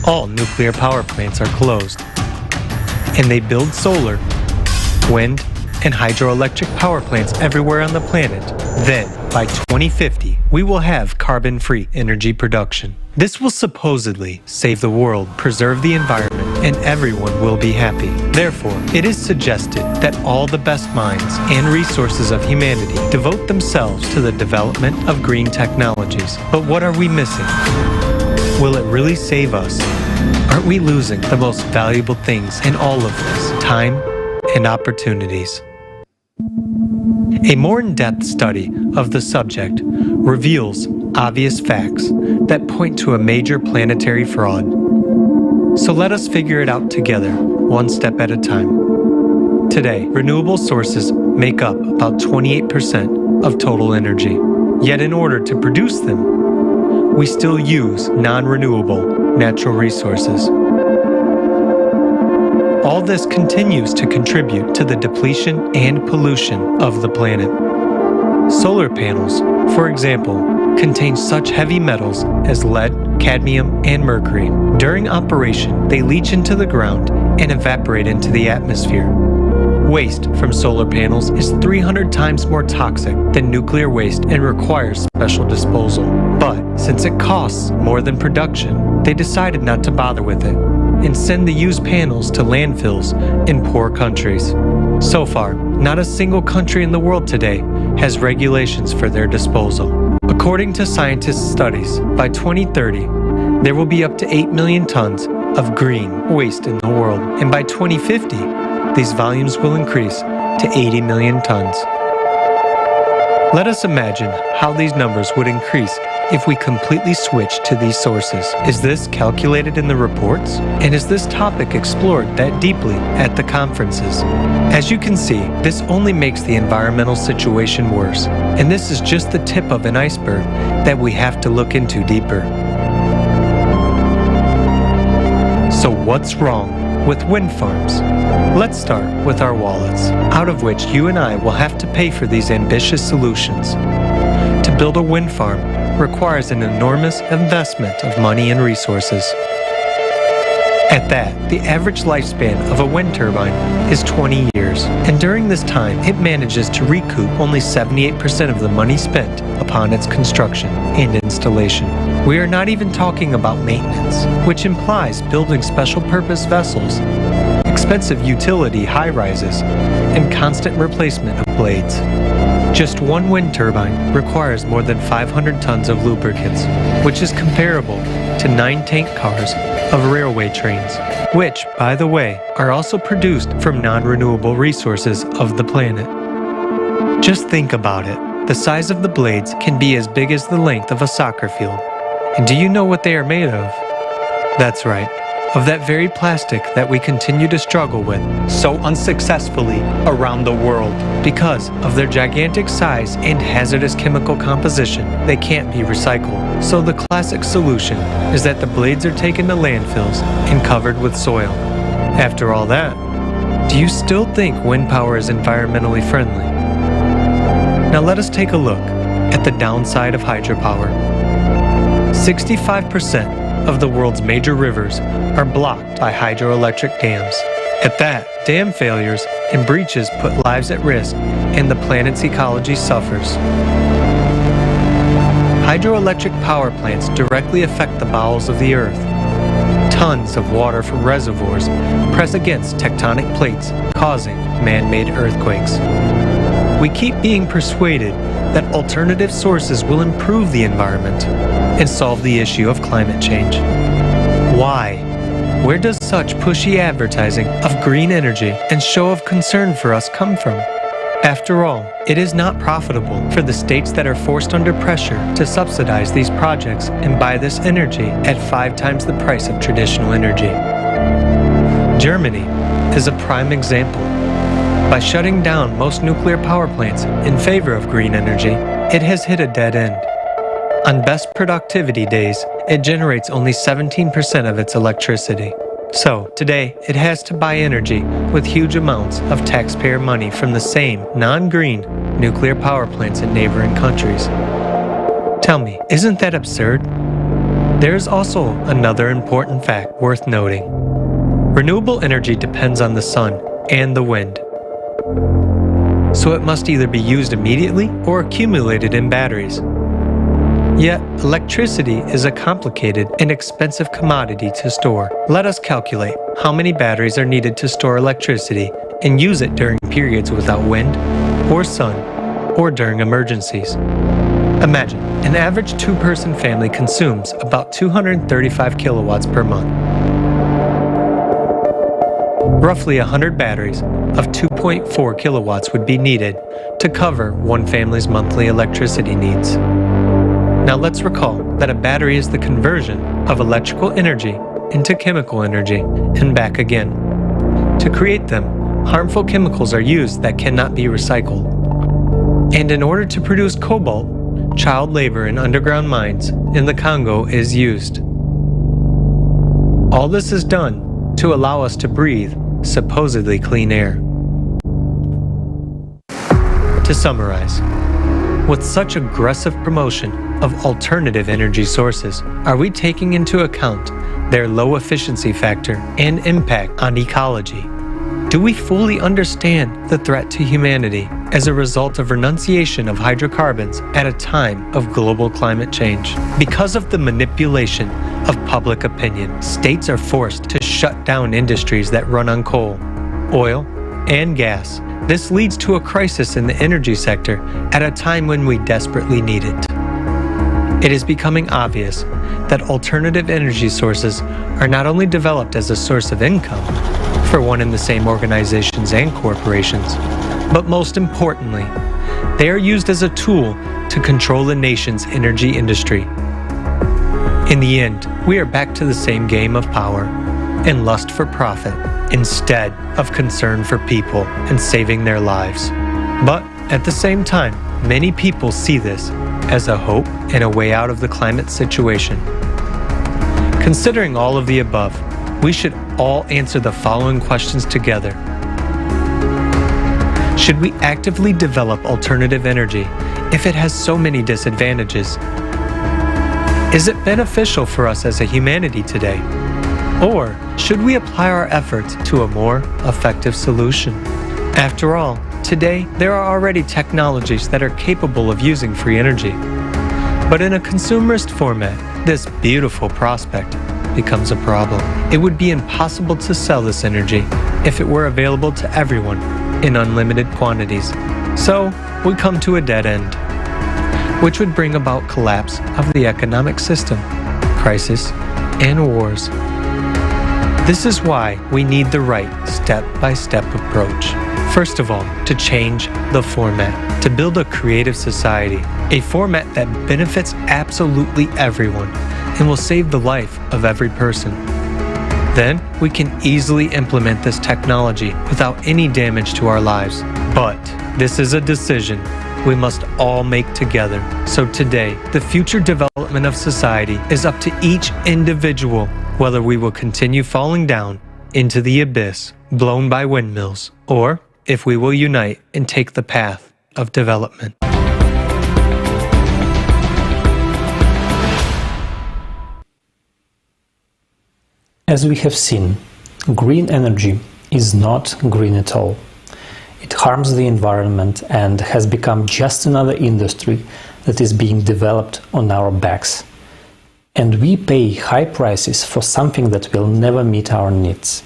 all nuclear power plants are closed, and they build solar, wind, and hydroelectric power plants everywhere on the planet, then by 2050, we will have carbon-free energy production. This will supposedly save the world, preserve the environment, and everyone will be happy. Therefore, it is suggested that all the best minds and resources of humanity devote themselves to the development of green technologies. But what are we missing? Will it really save us? Aren't we losing the most valuable things in all of this? Time and opportunities. A more in-depth study of the subject reveals obvious facts that point to a major planetary fraud. So let us figure it out together, one step at a time. Today, renewable sources make up about 28% of total energy. Yet in order to produce them, we still use non-renewable natural resources. All this continues to contribute to the depletion and pollution of the planet. Solar panels, for example, contain such heavy metals as lead, cadmium, and mercury. During operation, they leach into the ground and evaporate into the atmosphere. Waste from solar panels is 300 times more toxic than nuclear waste and requires special disposal. But since it costs more than production, they decided not to bother with it and send the used panels to landfills in poor countries. So far, not a single country in the world today has regulations for their disposal. According to scientists' studies, by 2030, there will be up to 8 million tons of green waste in the world, and by 2050, these volumes will increase to 80 million tons. Let us imagine how these numbers would increase if we completely switch to these sources? Is this calculated in the reports? And is this topic explored that deeply at the conferences? As you can see, this only makes the environmental situation worse, and this is just the tip of an iceberg that we have to look into deeper. So what's wrong with wind farms? Let's start with our wallets, out of which you and I will have to pay for these ambitious solutions. To build a wind farm requires an enormous investment of money and resources. At that, the average lifespan of a wind turbine is 20 years, and during this time, it manages to recoup only 78% of the money spent upon its construction and installation. We are not even talking about maintenance, which implies building special-purpose vessels, expensive utility high-rises, and constant replacement of blades. Just one wind turbine requires more than 500 tons of lubricants, which is comparable to 9 tank cars of railway trains, which, by the way, are also produced from non-renewable resources of the planet. Just think about it. The size of the blades can be as big as the length of a soccer field. And do you know what they are made of? That's right, of that very plastic that we continue to struggle with so unsuccessfully around the world. Because of their gigantic size and hazardous chemical composition, they can't be recycled. So the classic solution is that the blades are taken to landfills and covered with soil. After all that, do you still think wind power is environmentally friendly? Now let us take a look at the downside of hydropower. 65% of the world's major rivers are blocked by hydroelectric dams. At that, dam failures and breaches put lives at risk and the planet's ecology suffers. Hydroelectric power plants directly affect the bowels of the earth. Tons of water from reservoirs press against tectonic plates, causing man-made earthquakes. We keep being persuaded that alternative sources will improve the environment and solve the issue of climate change. Why? Where does such pushy advertising of green energy and show of concern for us come from? After all, it is not profitable for the states that are forced under pressure to subsidize these projects and buy this energy at 5 times the price of traditional energy. Germany is a prime example. By shutting down most nuclear power plants in favor of green energy, it has hit a dead end. On best productivity days, it generates only 17% of its electricity. So, today, it has to buy energy with huge amounts of taxpayer money from the same non-green nuclear power plants in neighboring countries. Tell me, isn't that absurd? There is also another important fact worth noting. Renewable energy depends on the sun and the wind. So it must either be used immediately or accumulated in batteries. Yet, electricity is a complicated and expensive commodity to store. Let us calculate how many batteries are needed to store electricity and use it during periods without wind or sun or during emergencies. Imagine, an average 2-person family consumes about 235 kilowatts per month. Roughly 100 batteries of 2.4 kilowatts would be needed to cover one family's monthly electricity needs. Now let's recall that a battery is the conversion of electrical energy into chemical energy and back again. To create them, harmful chemicals are used that cannot be recycled. And in order to produce cobalt, child labor in underground mines in the Congo is used. All this is done to allow us to breathe supposedly clean air. To summarize, with such aggressive promotion of alternative energy sources, are we taking into account their low efficiency factor and impact on ecology? Do we fully understand the threat to humanity as a result of renunciation of hydrocarbons at a time of global climate change? Because of the manipulation of public opinion, states are forced to shut down industries that run on coal, oil, and gas. This leads to a crisis in the energy sector at a time when we desperately need it. It is becoming obvious that alternative energy sources are not only developed as a source of income for one and the same organizations and corporations, but most importantly, they are used as a tool to to control the nation's energy industry. In the end, we are back to the same game of power and lust for profit instead of concern for people and saving their lives. But at the same time, many people see this as a hope and a way out of the climate situation. Considering all of the above, we should all answer the following questions together. Should we actively develop alternative energy if it has so many disadvantages? Is it beneficial for us as a humanity today? Or should we apply our efforts to a more effective solution? After all, today there are already technologies that are capable of using free energy. But in a consumerist format, this beautiful prospect becomes a problem. It would be impossible to sell this energy if it were available to everyone in unlimited quantities. So we come to a dead end, which would bring about collapse of the economic system, crisis, and wars. This is why we need the right step-by-step approach. First of all, to change the format, to build a creative society, a format that benefits absolutely everyone and will save the life of every person. Then we can easily implement this technology without any damage to our lives. But this is a decision we must all make together. So today, the future development of society is up to each individual, whether we will continue falling down into the abyss blown by windmills, or if we will unite and take the path of development. As we have seen, green energy is not green at all. It harms the environment and has become just another industry that is being developed on our backs. And we pay high prices for something that will never meet our needs.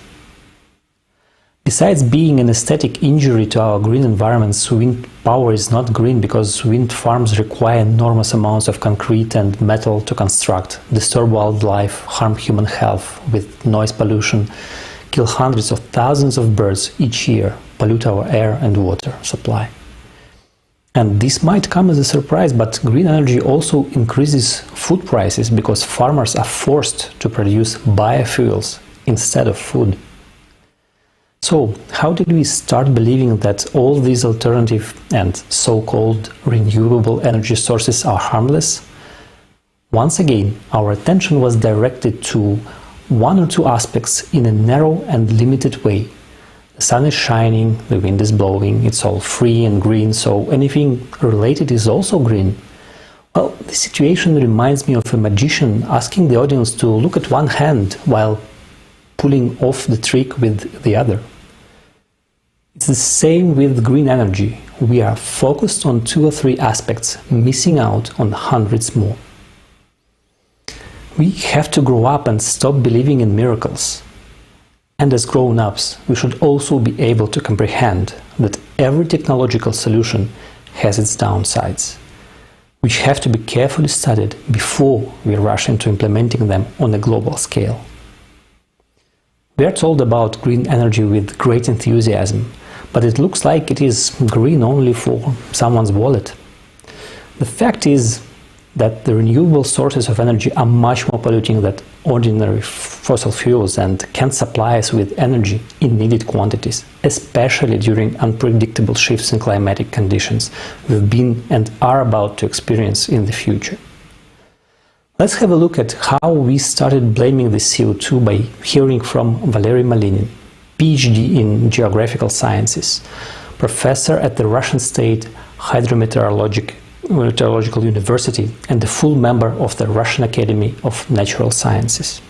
Besides being an aesthetic injury to our green environments, wind power is not green because wind farms require enormous amounts of concrete and metal to construct, disturb wildlife, harm human health with noise pollution, kill hundreds of thousands of birds each year, pollute our air and water supply. And this might come as a surprise, but green energy also increases food prices because farmers are forced to produce biofuels instead of food. So, how did we start believing that all these alternative and so-called renewable energy sources are harmless? Once again, our attention was directed to one or two aspects in a narrow and limited way. The sun is shining, the wind is blowing, it's all free and green, so anything related is also green. Well, the situation reminds me of a magician asking the audience to look at one hand while pulling off the trick with the other. It's the same with green energy. We are focused on 2 or 3 aspects, missing out on hundreds more. We have to grow up and stop believing in miracles. And as grown-ups, we should also be able to comprehend that every technological solution has its downsides, which have to be carefully studied before we rush into implementing them on a global scale. We are told about green energy with great enthusiasm, but it looks like it is green only for someone's wallet. The fact is that the renewable sources of energy are much more polluting than ordinary fossil fuels and can supply us with energy in needed quantities, especially during unpredictable shifts in climatic conditions we've been and are about to experience in the future. Let's have a look at how we started blaming the CO2 by hearing from Valery Malinin, PhD in geographical sciences, professor at the Russian State Hydrometeorological University and a full member of the Russian Academy of Natural Sciences.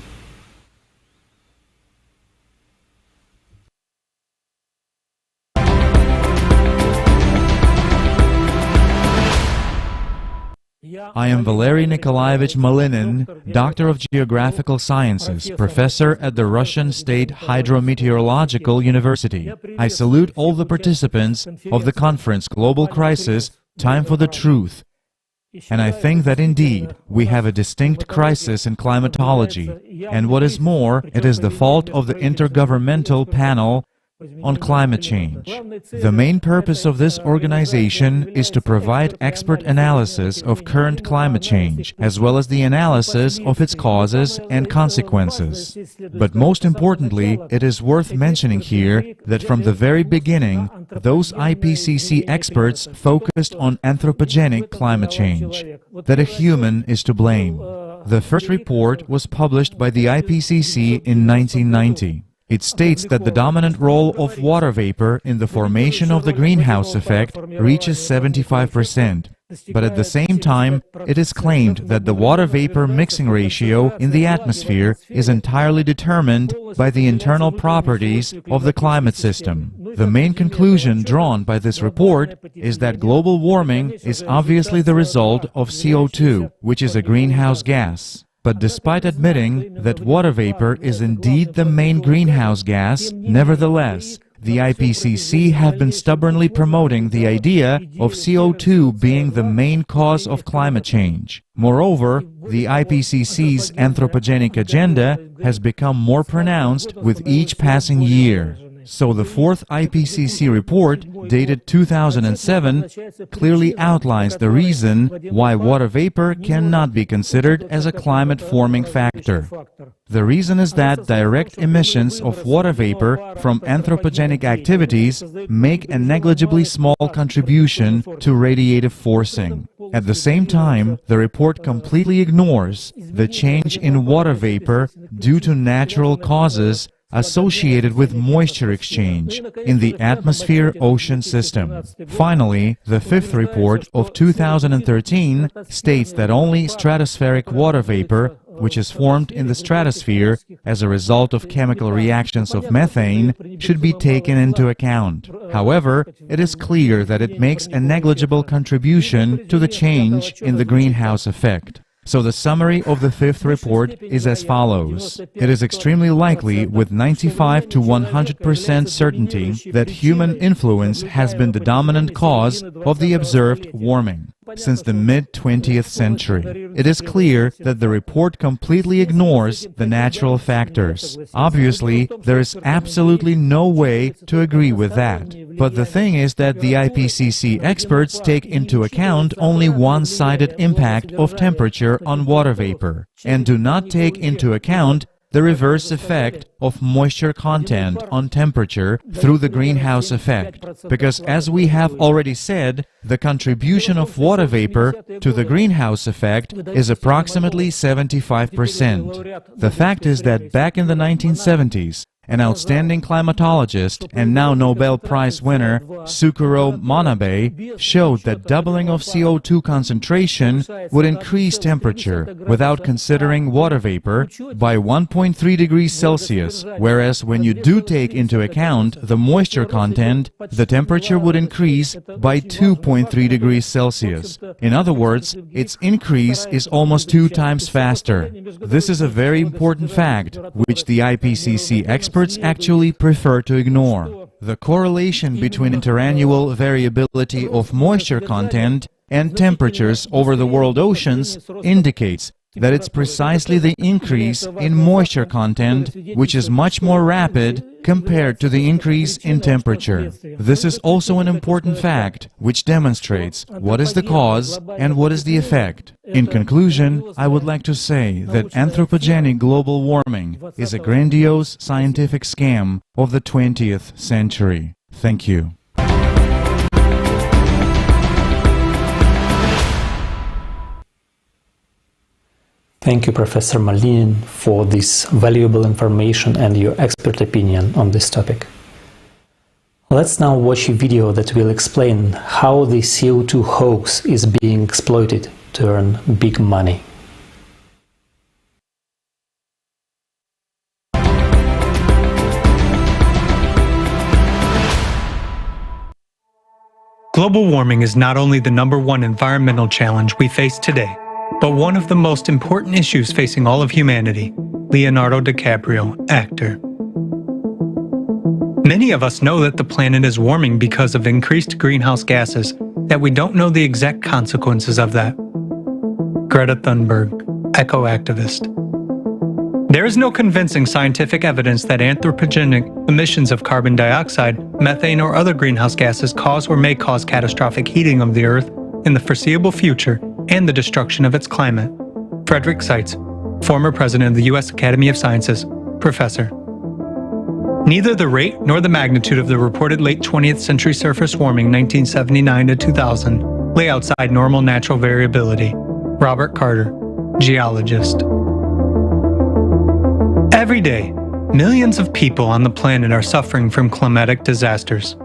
I am Valery Nikolaevich Malinin, Doctor of Geographical Sciences, Professor at the Russian State Hydrometeorological University. I salute all the participants of the conference Global Crisis, Time for the Truth. And I think that indeed we have a distinct crisis in climatology, and what is more, it is the fault of the Intergovernmental Panel on climate change. The main purpose of this organization is to provide expert analysis of current climate change, as well as the analysis of its causes and consequences. But most importantly, it is worth mentioning here that from the very beginning, those IPCC experts focused on anthropogenic climate change, that a human is to blame. The first report was published by the IPCC in 1990. It states that the dominant role of water vapor in the formation of the greenhouse effect reaches 75%. But at the same time, it is claimed that the water vapor mixing ratio in the atmosphere is entirely determined by the internal properties of the climate system. The main conclusion drawn by this report is that global warming is obviously the result of CO2, which is a greenhouse gas. But despite admitting that water vapor is indeed the main greenhouse gas, nevertheless, the IPCC have been stubbornly promoting the idea of CO2 being the main cause of climate change. Moreover, the IPCC's anthropogenic agenda has become more pronounced with each passing year. So the fourth IPCC report, dated 2007, clearly outlines the reason why water vapor cannot be considered as a climate-forming factor. The reason is that direct emissions of water vapor from anthropogenic activities make a negligibly small contribution to radiative forcing. At the same time, the report completely ignores the change in water vapor due to natural causes associated with moisture exchange in the atmosphere-ocean system. Finally, the fifth report of 2013 states that only stratospheric water vapor, which is formed in the stratosphere as a result of chemical reactions of methane, should be taken into account. However, it is clear that it makes a negligible contribution to the change in the greenhouse effect. So the summary of the fifth report is as follows. It is extremely likely, with 95 to 100% certainty, that human influence has been the dominant cause of the observed warming since the mid-20th century. It is clear that the report completely ignores the natural factors. Obviously, there is absolutely no way to agree with that. But the thing is that the IPCC experts take into account only one-sided impact of temperature on water vapor, and do not take into account the reverse effect of moisture content on temperature through the greenhouse effect. Because as we have already said, the contribution of water vapor to the greenhouse effect is approximately 75%. The fact is that back in the 1970s, an outstanding climatologist and now Nobel Prize winner Sukuro Manabe showed that doubling of CO2 concentration would increase temperature without considering water vapor by 1.3 degrees Celsius, whereas when you do take into account the moisture content, the temperature would increase by 2.3 degrees Celsius. In other words, its increase is almost 2 times faster. This is a very important fact, which the IPCC experts actually prefer to ignore. The correlation between interannual variability of moisture content and temperatures over the world oceans indicates that it's precisely the increase in moisture content which is much more rapid compared to the increase in temperature. This is also an important fact which demonstrates what is the cause and what is the effect. In conclusion, I would like to say that anthropogenic global warming is a grandiose scientific scam of the 20th century. Thank you. Thank you, Professor Malinin, for this valuable information and your expert opinion on this topic. Let's now watch a video that will explain how the CO2 hoax is being exploited to earn big money. Global warming is not only the #1 environmental challenge we face today, but one of the most important issues facing all of humanity. Leonardo DiCaprio, actor. Many of us know that the planet is warming because of increased greenhouse gases, that we don't know the exact consequences of that. Greta Thunberg, eco-activist. There is no convincing scientific evidence that anthropogenic emissions of carbon dioxide, methane, or other greenhouse gases cause or may cause catastrophic heating of the Earth in the foreseeable future and the destruction of its climate. Frederick Seitz, former president of the U.S. Academy of Sciences, professor. Neither the rate nor the magnitude of the reported late 20th century surface warming 1979 to 2000 lay outside normal natural variability. Robert Carter, geologist. Every day, millions of people on the planet are suffering from climatic disasters.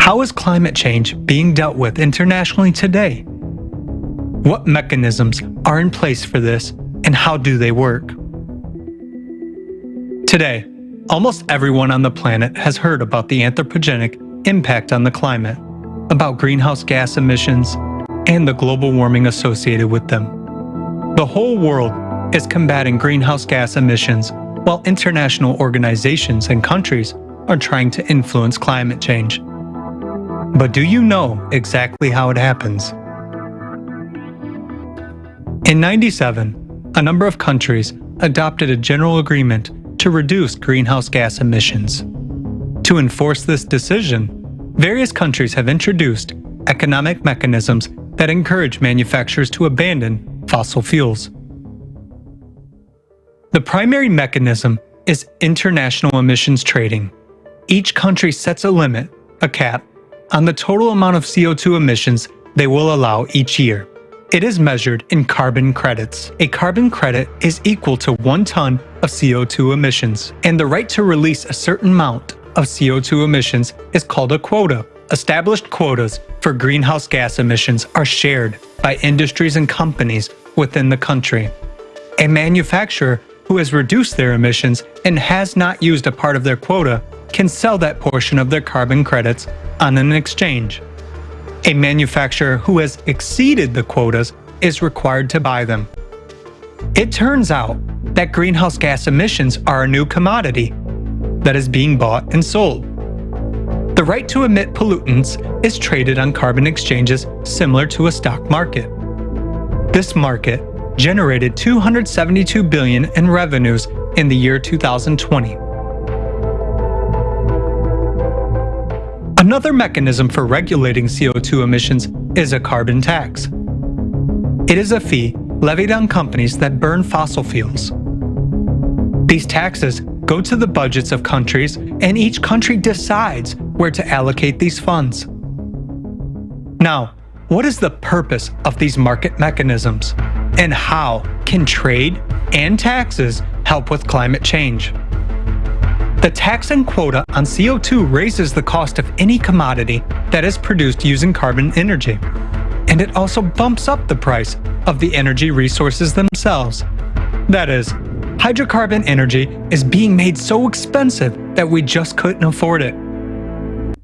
How is climate change being dealt with internationally today? What mechanisms are in place for this, and how do they work? Today, almost everyone on the planet has heard about the anthropogenic impact on the climate, about greenhouse gas emissions, and the global warming associated with them. The whole world is combating greenhouse gas emissions, while international organizations and countries are trying to influence climate change. But do you know exactly how it happens? In '97, a number of countries adopted a general agreement to reduce greenhouse gas emissions. To enforce this decision, various countries have introduced economic mechanisms that encourage manufacturers to abandon fossil fuels. The primary mechanism is international emissions trading. Each country sets a limit, a cap, on the total amount of CO2 emissions they will allow each year. It is measured in carbon credits. A carbon credit is equal to 1 ton of CO2 emissions, and the right to release a certain amount of CO2 emissions is called a quota. Established quotas for greenhouse gas emissions are shared by industries and companies within the country. A manufacturer who has reduced their emissions and has not used a part of their quota can sell that portion of their carbon credits on an exchange. A manufacturer who has exceeded the quotas is required to buy them. It turns out that greenhouse gas emissions are a new commodity that is being bought and sold. The right to emit pollutants is traded on carbon exchanges similar to a stock market. This market generated $272 billion in revenues in the year 2020. Another mechanism for regulating CO2 emissions is a carbon tax. It is a fee levied on companies that burn fossil fuels. These taxes go to the budgets of countries, and each country decides where to allocate these funds. Now, what is the purpose of these market mechanisms, and how can trade and taxes help with climate change? The tax and quota on CO2 raises the cost of any commodity that is produced using carbon energy, and it also bumps up the price of the energy resources themselves. That is, hydrocarbon energy is being made so expensive that we just couldn't afford it.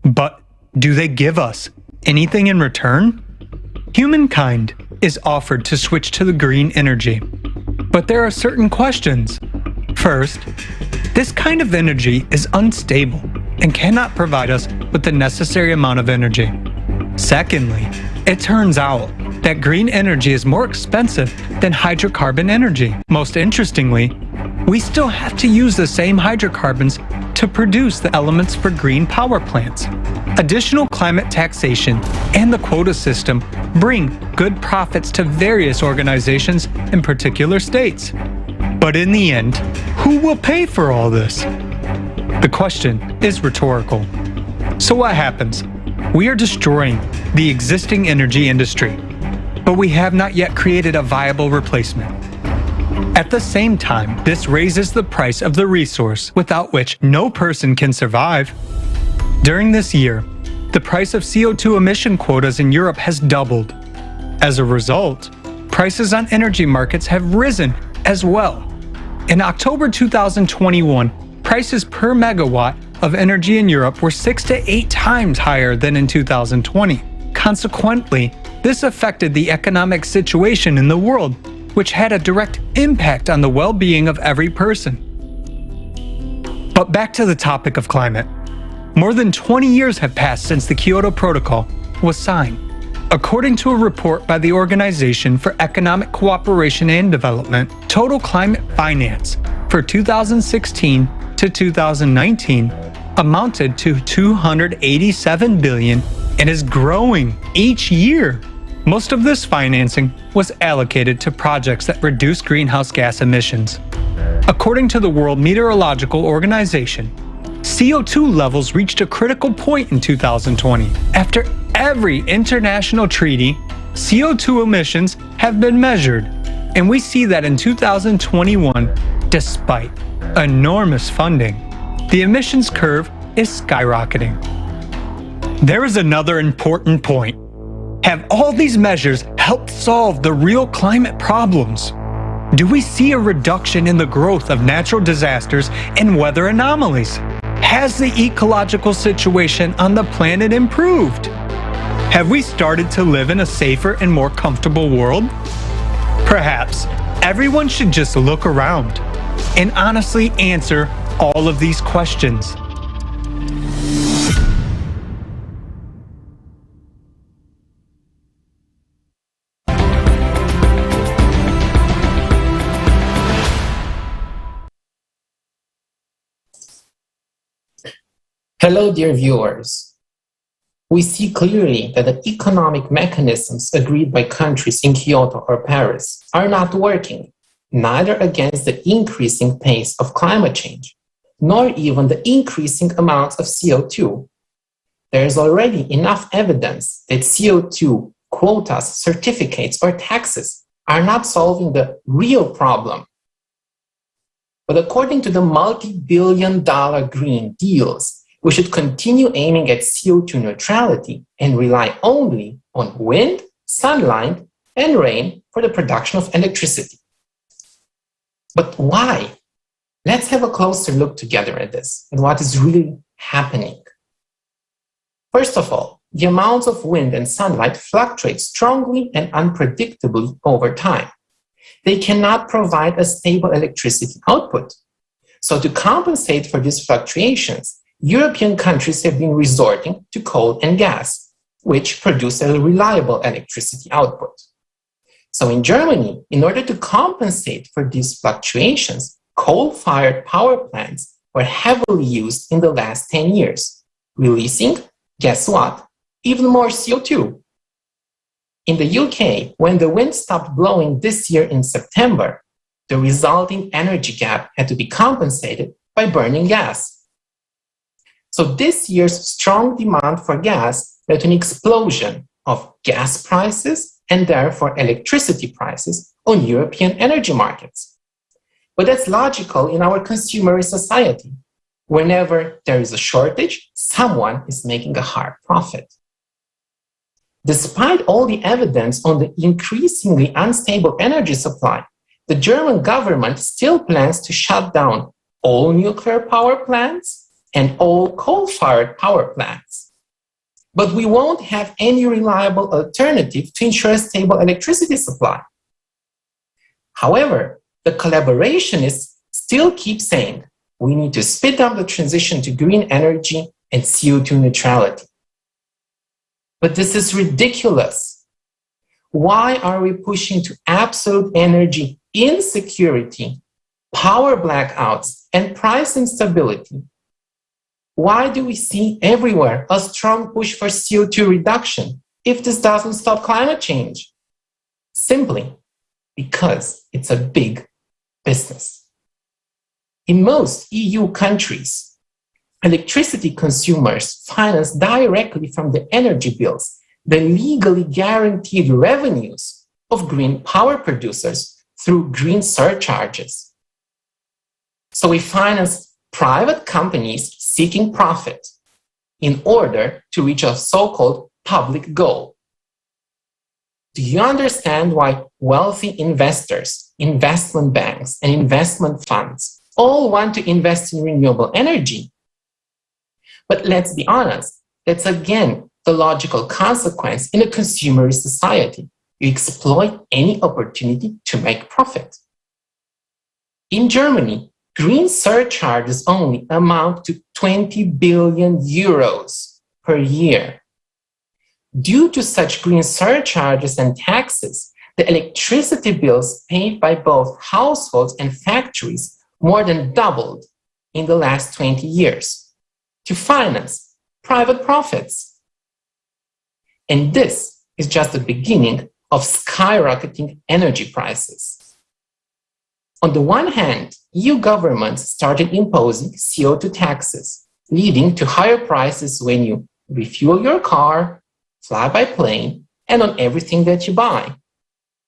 But do they give us anything in return? Humankind is offered to switch to the green energy, but there are certain questions. First, this kind of energy is unstable and cannot provide us with the necessary amount of energy. Secondly, it turns out that green energy is more expensive than hydrocarbon energy. Most interestingly, we still have to use the same hydrocarbons to produce the elements for green power plants. Additional climate taxation and the quota system bring good profits to various organizations in particular states. But in the end, who will pay for all this? The question is rhetorical. So what happens? We are destroying the existing energy industry, but we have not yet created a viable replacement. At the same time, this raises the price of the resource without which no person can survive. During this year, the price of CO2 emission quotas in Europe has doubled. As a result, prices on energy markets have risen as well. In October 2021, prices per megawatt of energy in Europe were 6 to 8 times higher than in 2020. Consequently, this affected the economic situation in the world which had a direct impact on the well-being of every person. But back to the topic of climate. More than 20 years have passed since the Kyoto Protocol was signed. According to a report by the Organization for Economic Cooperation and Development, total climate finance for 2016 to 2019 amounted to $287 billion and is growing each year. Most of this financing was allocated to projects that reduce greenhouse gas emissions. According to the World Meteorological Organization, CO2 levels reached a critical point in 2020. After every international treaty, CO2 emissions have been measured, and we see that in 2021, despite enormous funding, the emissions curve is skyrocketing. There is another important point. Have all these measures helped solve the real climate problems? Do we see a reduction in the growth of natural disasters and weather anomalies? Has the ecological situation on the planet improved? Have we started to live in a safer and more comfortable world? Perhaps everyone should just look around and honestly answer all of these questions. Hello, dear viewers. We see clearly that the economic mechanisms agreed by countries in Kyoto or Paris are not working, neither against the increasing pace of climate change, nor even the increasing amounts of CO2. There is already enough evidence that CO2 quotas, certificates, or taxes are not solving the real problem. But according to the multi-billion-dollar Green Deals, we should continue aiming at CO2 neutrality and rely only on wind, sunlight, and rain for the production of electricity. But why? Let's have a closer look together at this and what is really happening. First of all, the amounts of wind and sunlight fluctuate strongly and unpredictably over time. They cannot provide a stable electricity output. So to compensate for these fluctuations, European countries have been resorting to coal and gas, which produce a reliable electricity output. So in Germany, in order to compensate for these fluctuations, coal-fired power plants were heavily used in the last 10 years, releasing, guess what, even more CO2. In the UK, when the wind stopped blowing this year in September, the resulting energy gap had to be compensated by burning gas. So this year's strong demand for gas led to an explosion of gas prices and therefore electricity prices on European energy markets. But that's logical in our consumerist society. Whenever there is a shortage, someone is making a hard profit. Despite all the evidence on the increasingly unstable energy supply, the German government still plans to shut down all nuclear power plants and all coal-fired power plants. But we won't have any reliable alternative to ensure a stable electricity supply. However, the collaborationists still keep saying we need to speed up the transition to green energy and CO2 neutrality. But this is ridiculous. Why are we pushing to absolute energy insecurity, power blackouts, and price instability? Why do we see everywhere a strong push for CO2 reduction if this doesn't stop climate change? Simply because it's a big business. In most EU countries, electricity consumers finance directly from the energy bills the legally guaranteed revenues of green power producers through green surcharges. So we finance private companies seeking profit in order to reach a so-called public goal. Do you understand why wealthy investors, investment banks, and investment funds all want to invest in renewable energy? But let's be honest, that's again the logical consequence in a consumerist society. You exploit any opportunity to make profit. In Germany, green surcharges only amount to 20 billion euros per year. Due to such green surcharges and taxes, the electricity bills paid by both households and factories more than doubled in the last 20 years to finance private profits. And this is just the beginning of skyrocketing energy prices. On the one hand, EU governments started imposing CO2 taxes, leading to higher prices when you refuel your car, fly by plane, and on everything that you buy.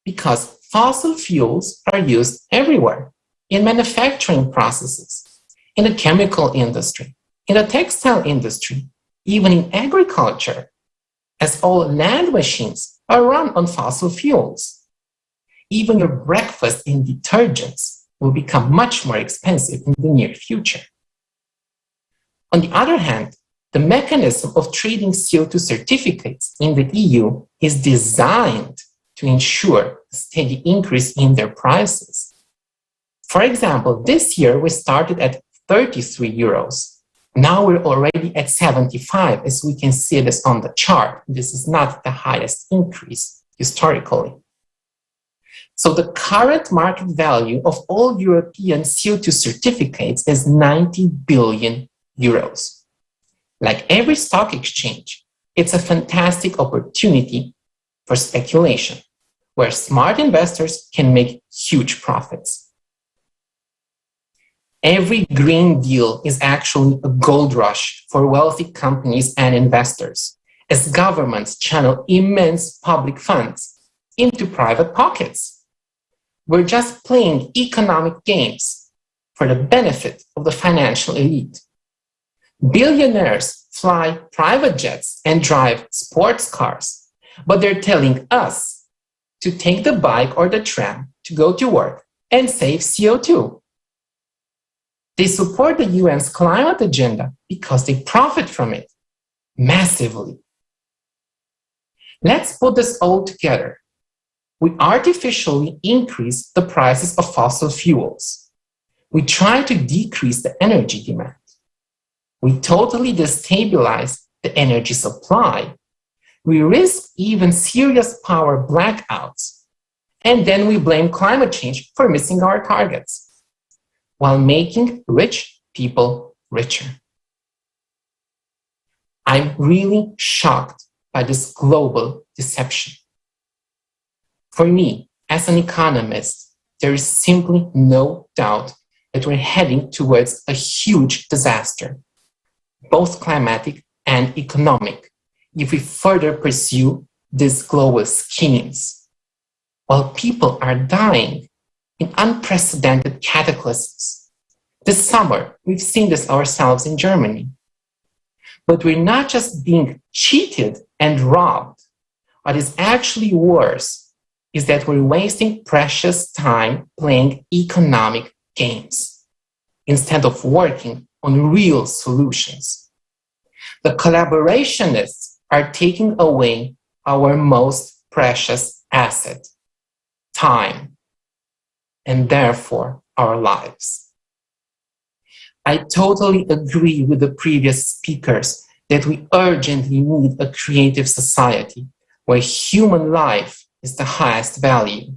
Because fossil fuels are used everywhere, in manufacturing processes, in the chemical industry, in the textile industry, even in agriculture, as all land machines are run on fossil fuels. Even your breakfast and detergents will become much more expensive in the near future. On the other hand, the mechanism of trading CO2 certificates in the EU is designed to ensure a steady increase in their prices. For example, this year we started at 33 euros. Now we're already at 75, as we can see this on the chart. This is not the highest increase historically. So the current market value of all European CO2 certificates is 90 billion euros. Like every stock exchange, it's a fantastic opportunity for speculation, where smart investors can make huge profits. Every Green Deal is actually a gold rush for wealthy companies and investors, as governments channel immense public funds into private pockets. We're just playing economic games for the benefit of the financial elite. Billionaires fly private jets and drive sports cars, but they're telling us to take the bike or the tram to go to work and save CO2. They support the UN's climate agenda because they profit from it massively. Let's put this all together. We artificially increase the prices of fossil fuels. We try to decrease the energy demand. We totally destabilize the energy supply. We risk even serious power blackouts. And then we blame climate change for missing our targets, while making rich people richer. I'm really shocked by this global deception. For me, as an economist, there is simply no doubt that we're heading towards a huge disaster, both climatic and economic, if we further pursue these global schemes. While people are dying in unprecedented cataclysms. This summer, we've seen this ourselves in Germany. But we're not just being cheated and robbed. What is actually worse is that we're wasting precious time playing economic games instead of working on real solutions. The collaborationists are taking away our most precious asset, time, and therefore our lives. I totally agree with the previous speakers that we urgently need a creative society where human life is the highest value,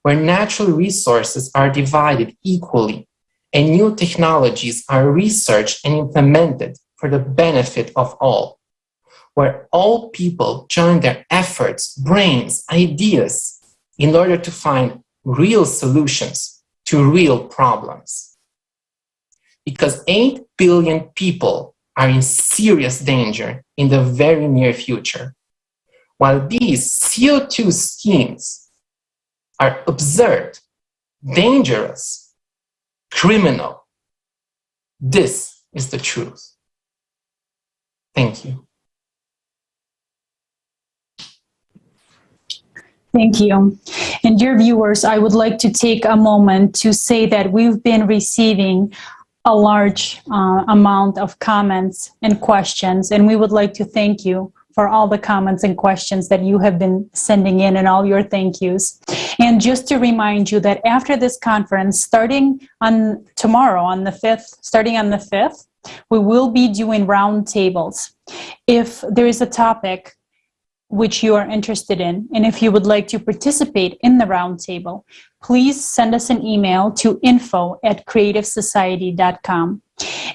where natural resources are divided equally and new technologies are researched and implemented for the benefit of all, where all people join their efforts, brains, ideas in order to find real solutions to real problems. Because 8 billion people are in serious danger in the very near future, while these CO2 schemes are absurd, dangerous, criminal. This is the truth. Thank you. Thank you. And dear viewers, I would like to take a moment to say that we've been receiving a large amount of comments and questions, and we would like to thank you for all the comments and questions that you have been sending in and all your thank yous. And just to remind you that after this conference, starting on tomorrow, on the 5th, we will be doing roundtables. If there is a topic which you are interested in, and if you would like to participate in the roundtable, please send us an email to info@creativesociety.com.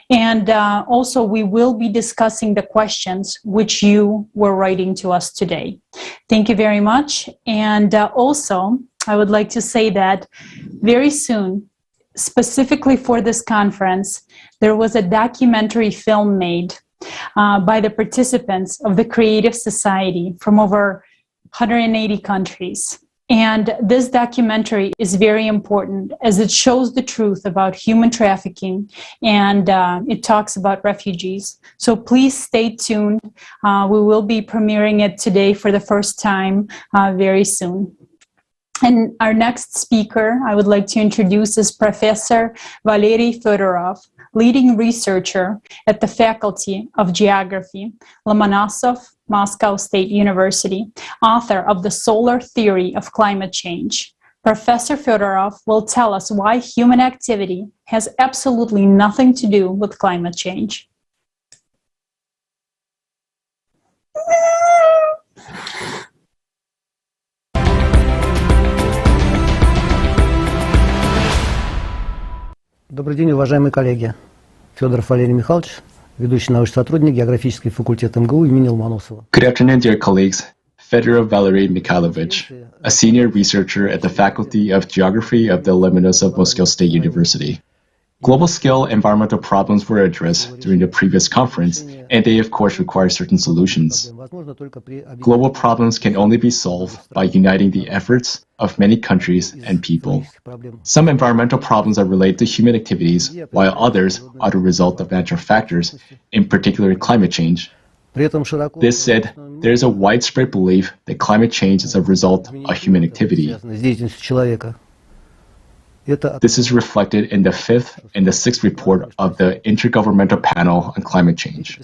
And also, we will be discussing the questions which you were writing to us today. Thank you very much. And also, I would like to say that very soon, specifically for this conference, there was a documentary film made by the participants of the Creative Society from over 180 countries. And this documentary is very important as it shows the truth about human trafficking, and it talks about refugees. So please stay tuned. We will be premiering it today for the first time very soon. And our next speaker I would like to introduce is Professor Valery Fedorov, leading researcher at the Faculty of Geography, Lomonosov, Moscow State University, author of The Solar Theory of Climate Change. Professor Fedorov will tell us why human activity has absolutely nothing to do with climate change. Добрый день, уважаемые коллеги. Федоров Валерий Михайлович, ведущий научный сотрудник географический факультет МГУ имени Ломоносова. Good afternoon, dear colleagues. Fedorov Valery Mikhailovich, a senior researcher at the Faculty of Geography of the Lomonosov Moscow State University. Global-scale environmental problems were addressed during the previous conference, and they of course require certain solutions. Global problems can only be solved by uniting the efforts of many countries and people. Some environmental problems are related to human activities, while others are the result of natural factors, in particular climate change. This said, there is a widespread belief that climate change is a result of human activity. This is reflected in the 5th and the 6th report of the Intergovernmental Panel on Climate Change.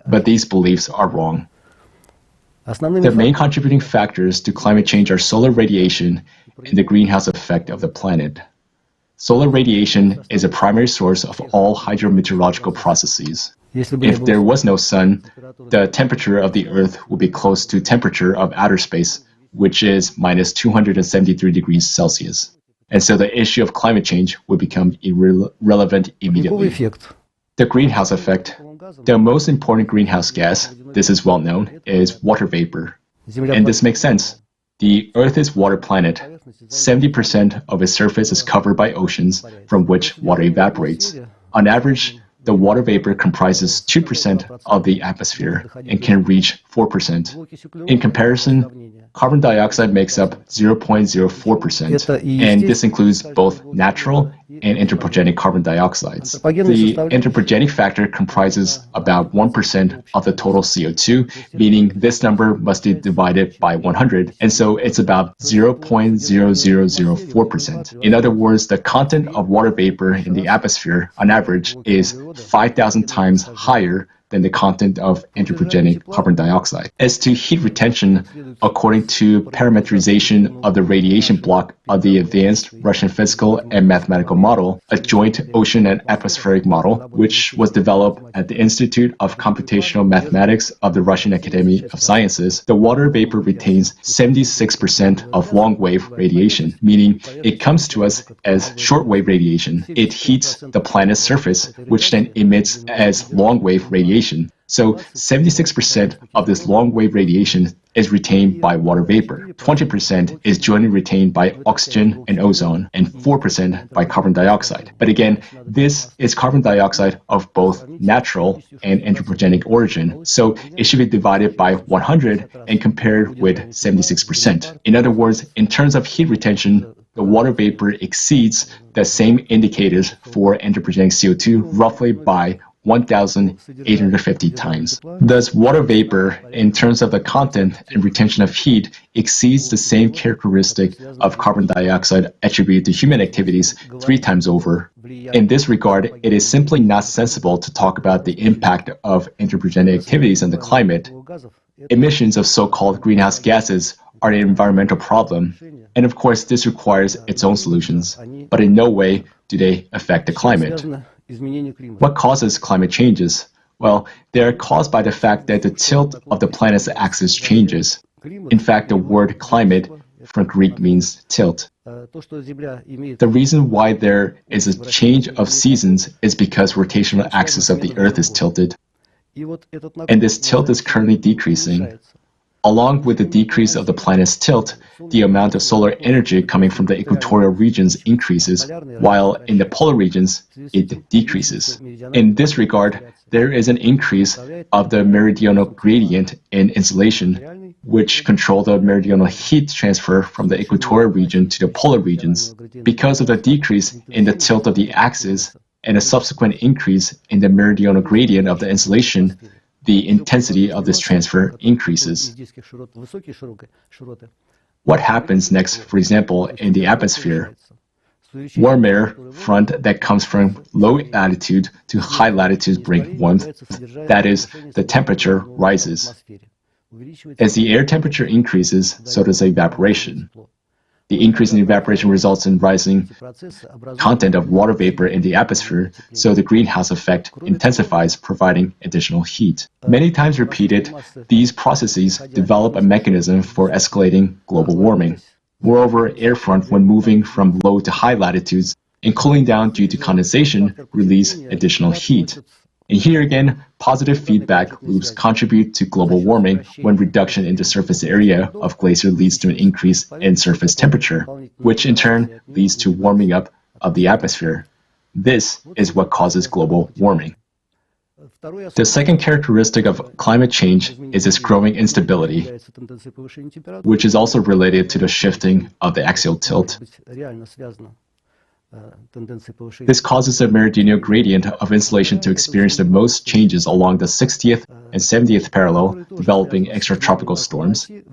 But these beliefs are wrong. The main contributing factors to climate change are solar radiation and the greenhouse effect of the planet. Solar radiation is a primary source of all hydrometeorological processes. If there was no sun, the temperature of the Earth would be close to temperature of outer space, which is minus 273 degrees Celsius. And so the issue of climate change would become irrelevant immediately. The greenhouse effect. The most important greenhouse gas, this is well known, is water vapor. And this makes sense. The Earth is a water planet. 70% of its surface is covered by oceans, from which water evaporates. On average, the water vapor comprises 2% of the atmosphere and can reach 4%. In comparison, carbon dioxide makes up 0.04%, and this includes both natural and anthropogenic carbon dioxides. The anthropogenic factor comprises about 1% of the total CO2, meaning this number must be divided by 100, and so it's about 0.0004%. In other words, the content of water vapor in the atmosphere, on average, is 5,000 times higher than the content of anthropogenic carbon dioxide. As to heat retention, according to parameterization of the radiation block of the advanced Russian physical and mathematical model, a joint ocean and atmospheric model, which was developed at the Institute of Computational Mathematics of the Russian Academy of Sciences, the water vapor retains 76% of long-wave radiation, meaning it comes to us as short-wave radiation. It heats the planet's surface, which then emits as long-wave radiation. So 76% of this long-wave radiation is retained by water vapor. 20% is jointly retained by oxygen and ozone, and 4% by carbon dioxide. But again, this is carbon dioxide of both natural and anthropogenic origin, so it should be divided by 100 and compared with 76%. In other words, in terms of heat retention, the water vapor exceeds the same indicators for anthropogenic CO2 roughly by 1,850 times. Thus, water vapor, in terms of the content and retention of heat, exceeds the same characteristic of carbon dioxide attributed to human activities 3 times over. In this regard, it is simply not sensible to talk about the impact of anthropogenic activities on the climate. Emissions of so-called greenhouse gases are an environmental problem, and of course this requires its own solutions, but in no way do they affect the climate. What causes climate changes? Well, they are caused by the fact that the tilt of the planet's axis changes. In fact, the word climate from Greek means tilt. The reason why there is a change of seasons is because rotational axis of the Earth is tilted. And this tilt is currently decreasing. Along with the decrease of the planet's tilt, the amount of solar energy coming from the equatorial regions increases, while in the polar regions, it decreases. In this regard, there is an increase of the meridional gradient in insolation, which control the meridional heat transfer from the equatorial region to the polar regions. Because of the decrease in the tilt of the axis and a subsequent increase in the meridional gradient of the insolation, the intensity of this transfer increases. What happens next, for example, in the atmosphere? Warm air front that comes from low latitude to high latitudes bring warmth. That is, the temperature rises. As the air temperature increases, so does evaporation. The increase in evaporation results in rising content of water vapor in the atmosphere, so the greenhouse effect intensifies, providing additional heat. Many times repeated, these processes develop a mechanism for escalating global warming. Moreover, air front, when moving from low to high latitudes and cooling down due to condensation, release additional heat. And here again, positive feedback loops contribute to global warming when reduction in the surface area of glacier leads to an increase in surface temperature, which in turn leads to warming up of the atmosphere. This is what causes global warming. The second characteristic of climate change is its growing instability, which is also related to the shifting of the axial tilt. This causes the meridional gradient of insolation to experience the most changes along the 60th and 70th parallel, developing extratropical storms, and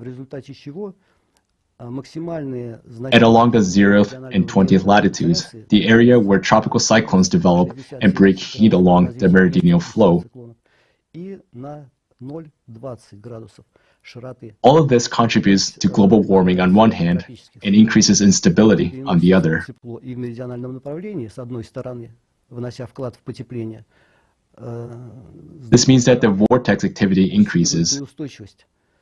along the 0th and 20th latitudes, the area where tropical cyclones develop and break heat along the meridional flow. All of this contributes to global warming on one hand and increases instability on the other. This means that the vortex activity increases.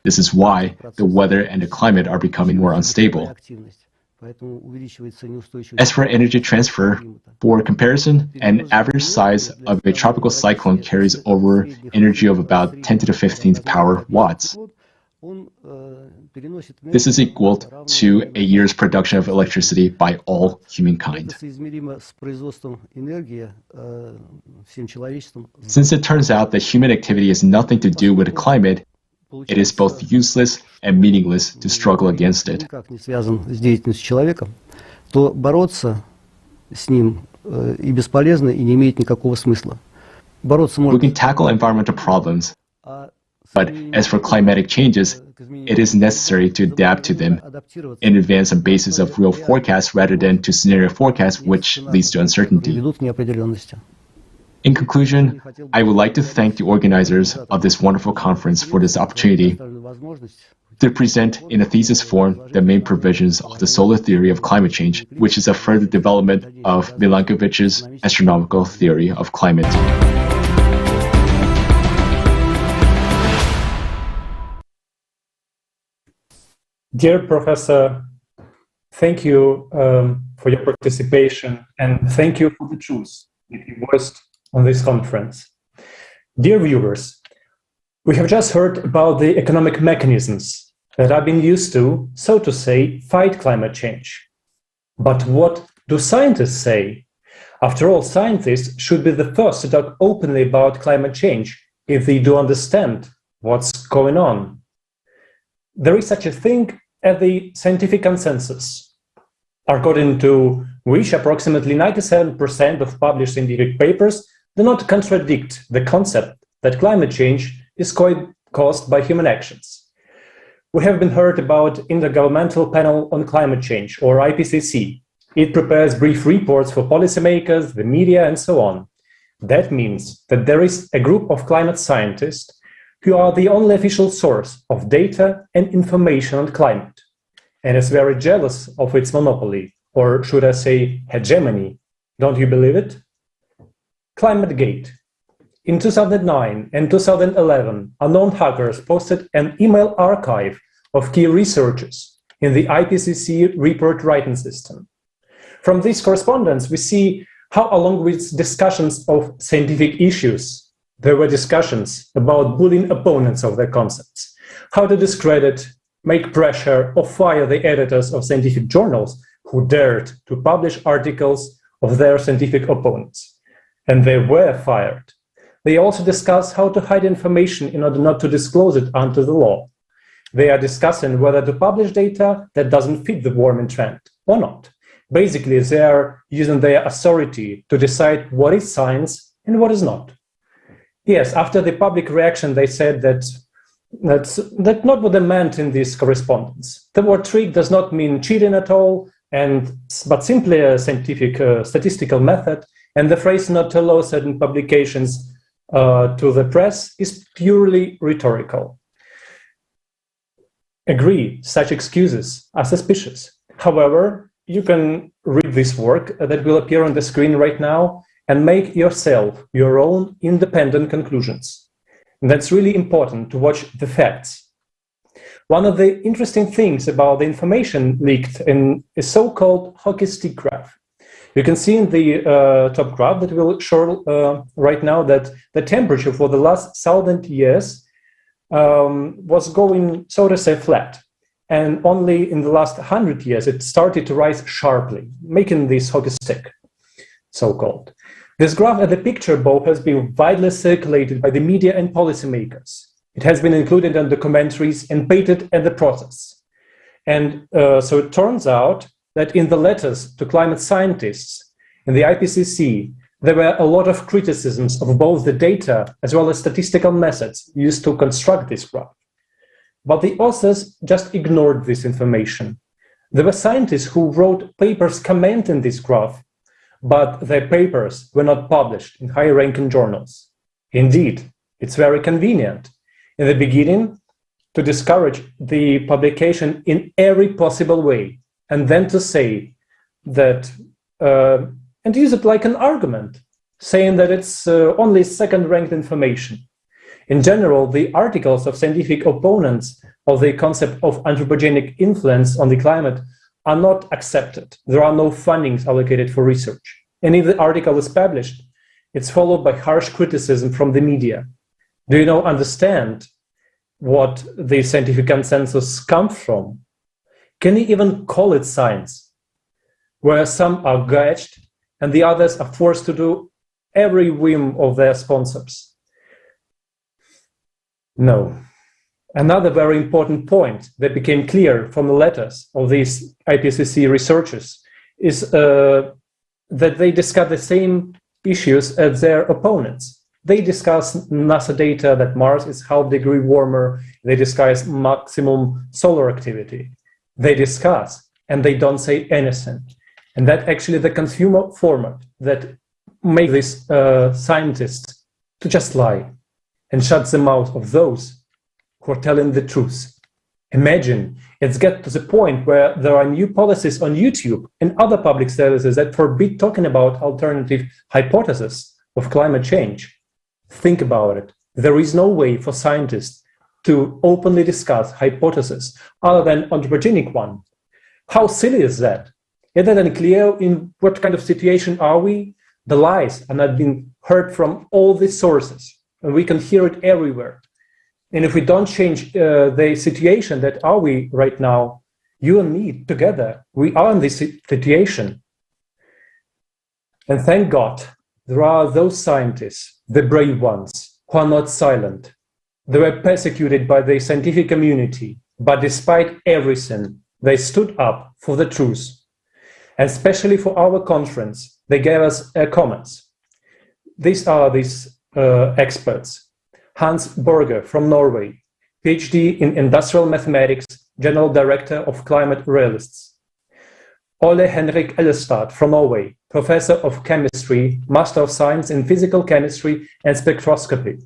This is why the weather and the climate are becoming more unstable. As for energy transfer, for comparison, an average size of a tropical cyclone carries over energy of about 10 to the 15th power watts. This is equal to a year's production of electricity by all humankind. Since it turns out that human activity has nothing to do with the climate, it is both useless and meaningless to struggle against it. То бороться с ним и бесполезно, и не имеет никакого смысла. Бороться можно. We can tackle environmental problems, but as for climatic changes, it is necessary to adapt to them in advance on basis of real forecasts rather than to scenario forecasts, which leads to uncertainty. In conclusion, I would like to thank the organizers of this wonderful conference for this opportunity to present in a thesis form the main provisions of the solar theory of climate change, which is a further development of Milankovitch's astronomical theory of climate. Dear Professor, thank you for your participation and thank you for the truth that you voiced on this conference. Dear viewers, we have just heard about the economic mechanisms that have been used to, so to say, fight climate change. But what do scientists say? After all, scientists should be the first to talk openly about climate change if they do understand what's going on. There is such a thing as the scientific consensus, according to which approximately 97% of published scientific papers do not contradict the concept that climate change is caused by human actions. We have been heard about Intergovernmental Panel on Climate Change, or IPCC, It prepares brief reports for policymakers, the media, and so on. That means that there is a group of climate scientists who are the only official source of data and information on climate, and is very jealous of its monopoly, or should I say hegemony. Don't you believe it? ClimateGate. In 2009 and 2011, unknown hackers posted an email archive of key researchers in the IPCC report writing system. From this correspondence, we see how, along with discussions of scientific issues, there were discussions about bullying opponents of their concepts, how to discredit, make pressure, or fire the editors of scientific journals who dared to publish articles of their scientific opponents. And they were fired. They also discuss how to hide information in order not to disclose it under the law. They are discussing whether to publish data that doesn't fit the warming trend or not. Basically, they are using their authority to decide what is science and what is not. Yes, after the public reaction, they said that's not what they meant in this correspondence. The word trick does not mean cheating at all, but simply a scientific statistical method, and the phrase not to allow certain publications to the press is purely rhetorical. Agree, such excuses are suspicious. However, you can read this work that will appear on the screen right now and make yourself your own independent conclusions. And that's really important to watch the facts. One of the interesting things about the information leaked in a so-called hockey stick graph. You can see in the top graph that will show right now that the temperature for the last 1,000 years was going, so to say, flat. And only in the last 100 years, it started to rise sharply, making this hockey stick, so-called. This graph at the picture above has been widely circulated by the media and policymakers. It has been included in documentaries and patented at the process. And so it turns out that in the letters to climate scientists in the IPCC, there were a lot of criticisms of both the data as well as statistical methods used to construct this graph. But the authors just ignored this information. There were scientists who wrote papers commenting this graph, but their papers were not published in high-ranking journals. Indeed, it's very convenient in the beginning to discourage the publication in every possible way, and then to say that, and use it like an argument, saying that it's only second-ranked information. In general, the articles of scientific opponents of the concept of anthropogenic influence on the climate are not accepted. There are no fundings allocated for research. And if the article is published, it's followed by harsh criticism from the media. Do you now understand what the scientific consensus comes from? Can you even call it science, where some are gauged and the others are forced to do every whim of their sponsors? No. Another very important point that became clear from the letters of these IPCC researchers is that they discuss the same issues as their opponents. They discuss NASA data that Mars is half degree warmer. They discuss maximum solar activity. They discuss, and they don't say anything. And that actually the consumer format that makes these scientists to just lie and shut the mouth of those who are telling the truth. Imagine it's get to the point where there are new policies on YouTube and other public services that forbid talking about alternative hypotheses of climate change. Think about it. There is no way for scientists to openly discuss hypotheses other than anthropogenic one. How silly is that? Is that unclear in what kind of situation are we? The lies are not being heard from all these sources, and we can hear it everywhere. And if we don't change the situation that are we right now, you and me together, we are in this situation. And thank God, there are those scientists, the brave ones, who are not silent. They were persecuted by the scientific community, but despite everything, they stood up for the truth. And especially for our conference, they gave us comments. These are these experts. Hans Berger from Norway, PhD in Industrial Mathematics, General Director of Climate Realists. Ole Henrik Ellestad from Norway, Professor of Chemistry, Master of Science in Physical Chemistry and Spectroscopy.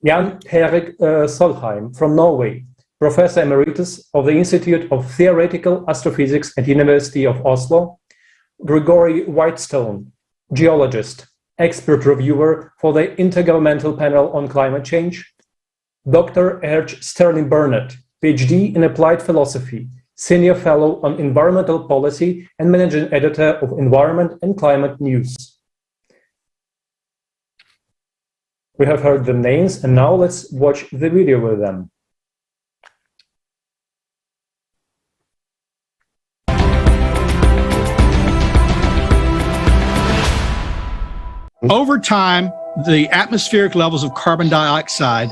Jan Erik Solheim from Norway, Professor Emeritus of the Institute of Theoretical Astrophysics at University of Oslo. Gregory Whitestone, geologist, expert reviewer for the Intergovernmental Panel on Climate Change. Dr. Erch Sterling Burnett, PhD in Applied Philosophy, Senior Fellow on Environmental Policy and Managing Editor of Environment and Climate News. We have heard the names, and now let's watch the video with them. Over time, the atmospheric levels of carbon dioxide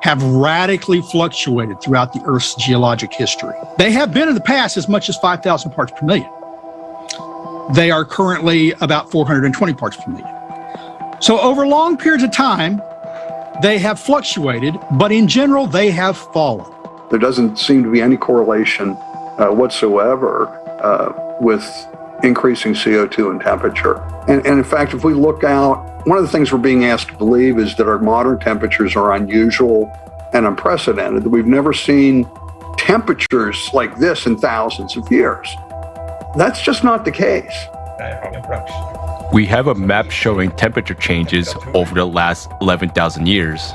have radically fluctuated throughout the Earth's geologic history. They have been in the past as much as 5,000 parts per million. They are currently about 420 parts per million. So over long periods of time, they have fluctuated, but in general, they have fallen. There doesn't seem to be any correlation whatsoever with increasing CO2 and temperature. And in fact, if we look out, one of the things we're being asked to believe is that our modern temperatures are unusual and unprecedented, that we've never seen temperatures like this in thousands of years. That's just not the case. We have a map showing temperature changes over the last 11,000 years.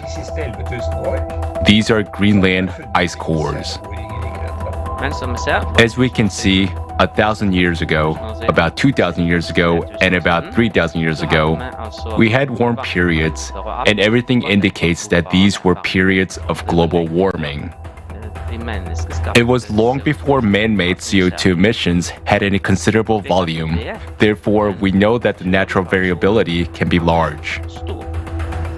These are Greenland ice cores. As we can see, 1,000 years ago, about 2,000 years ago, and about 3,000 years ago, we had warm periods, and everything indicates that these were periods of global warming. It was long before man-made CO2 emissions had any considerable volume. Therefore, we know that the natural variability can be large.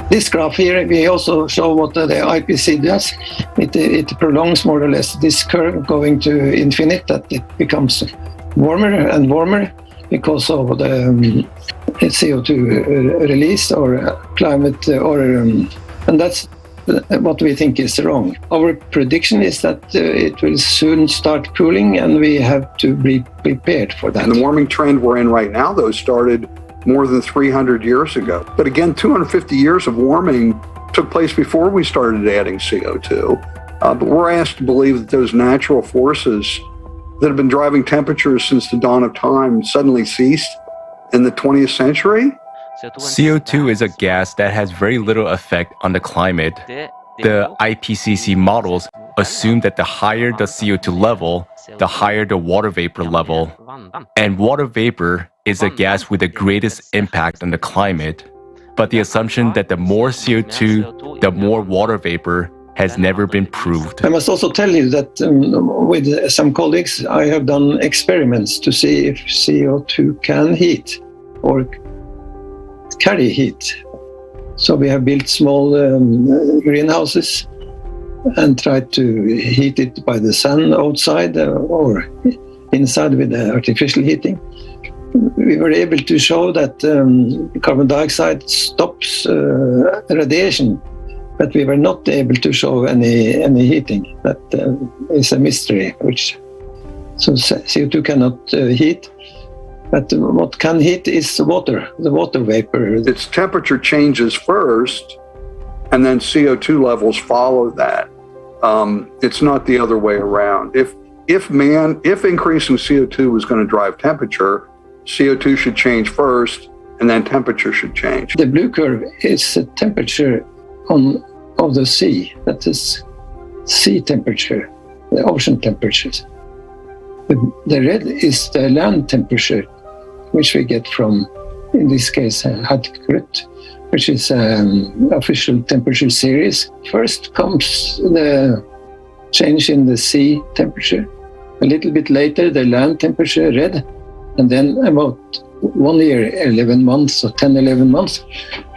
This graph here, we also show what the IPC does. It prolongs more or less this curve going to infinite, that it becomes warmer and warmer because of the CO2 release or climate, and that's what we think is wrong. Our prediction is that it will soon start cooling, and we have to be prepared for that. And the warming trend we're in right now, though, started more than 300 years ago. But again, 250 years of warming took place before we started adding CO2. But we're asked to believe that those natural forces that have been driving temperatures since the dawn of time suddenly ceased in the 20th century. CO2 is a gas that has very little effect on the climate. The IPCC models assume that the higher the CO2 level, the higher the water vapor level. And water vapor is a gas with the greatest impact on the climate. But the assumption that the more CO2, the more water vapor has never been proved. I must also tell you that with some colleagues, I have done experiments to see if CO2 can heat or carry heat. So we have built small greenhouses and tried to heat it by the sun outside or inside with the artificial heating. We were able to show that carbon dioxide stops radiation, but we were not able to show any heating. That is a mystery. So CO2 cannot heat, but what can heat is water, the water vapor. Its temperature changes first, and then CO2 levels follow that. It's not the other way around. If increasing CO2 was going to drive temperature, CO2 should change first, and then temperature should change. The blue curve is the temperature of the sea. That is sea temperature, the ocean temperatures. The red is the land temperature, which we get from, in this case, Hadkrut, which is an official temperature series. First comes the change in the sea temperature. A little bit later, the land temperature, red. And then about 1 year, 11 months or 10, 11 months,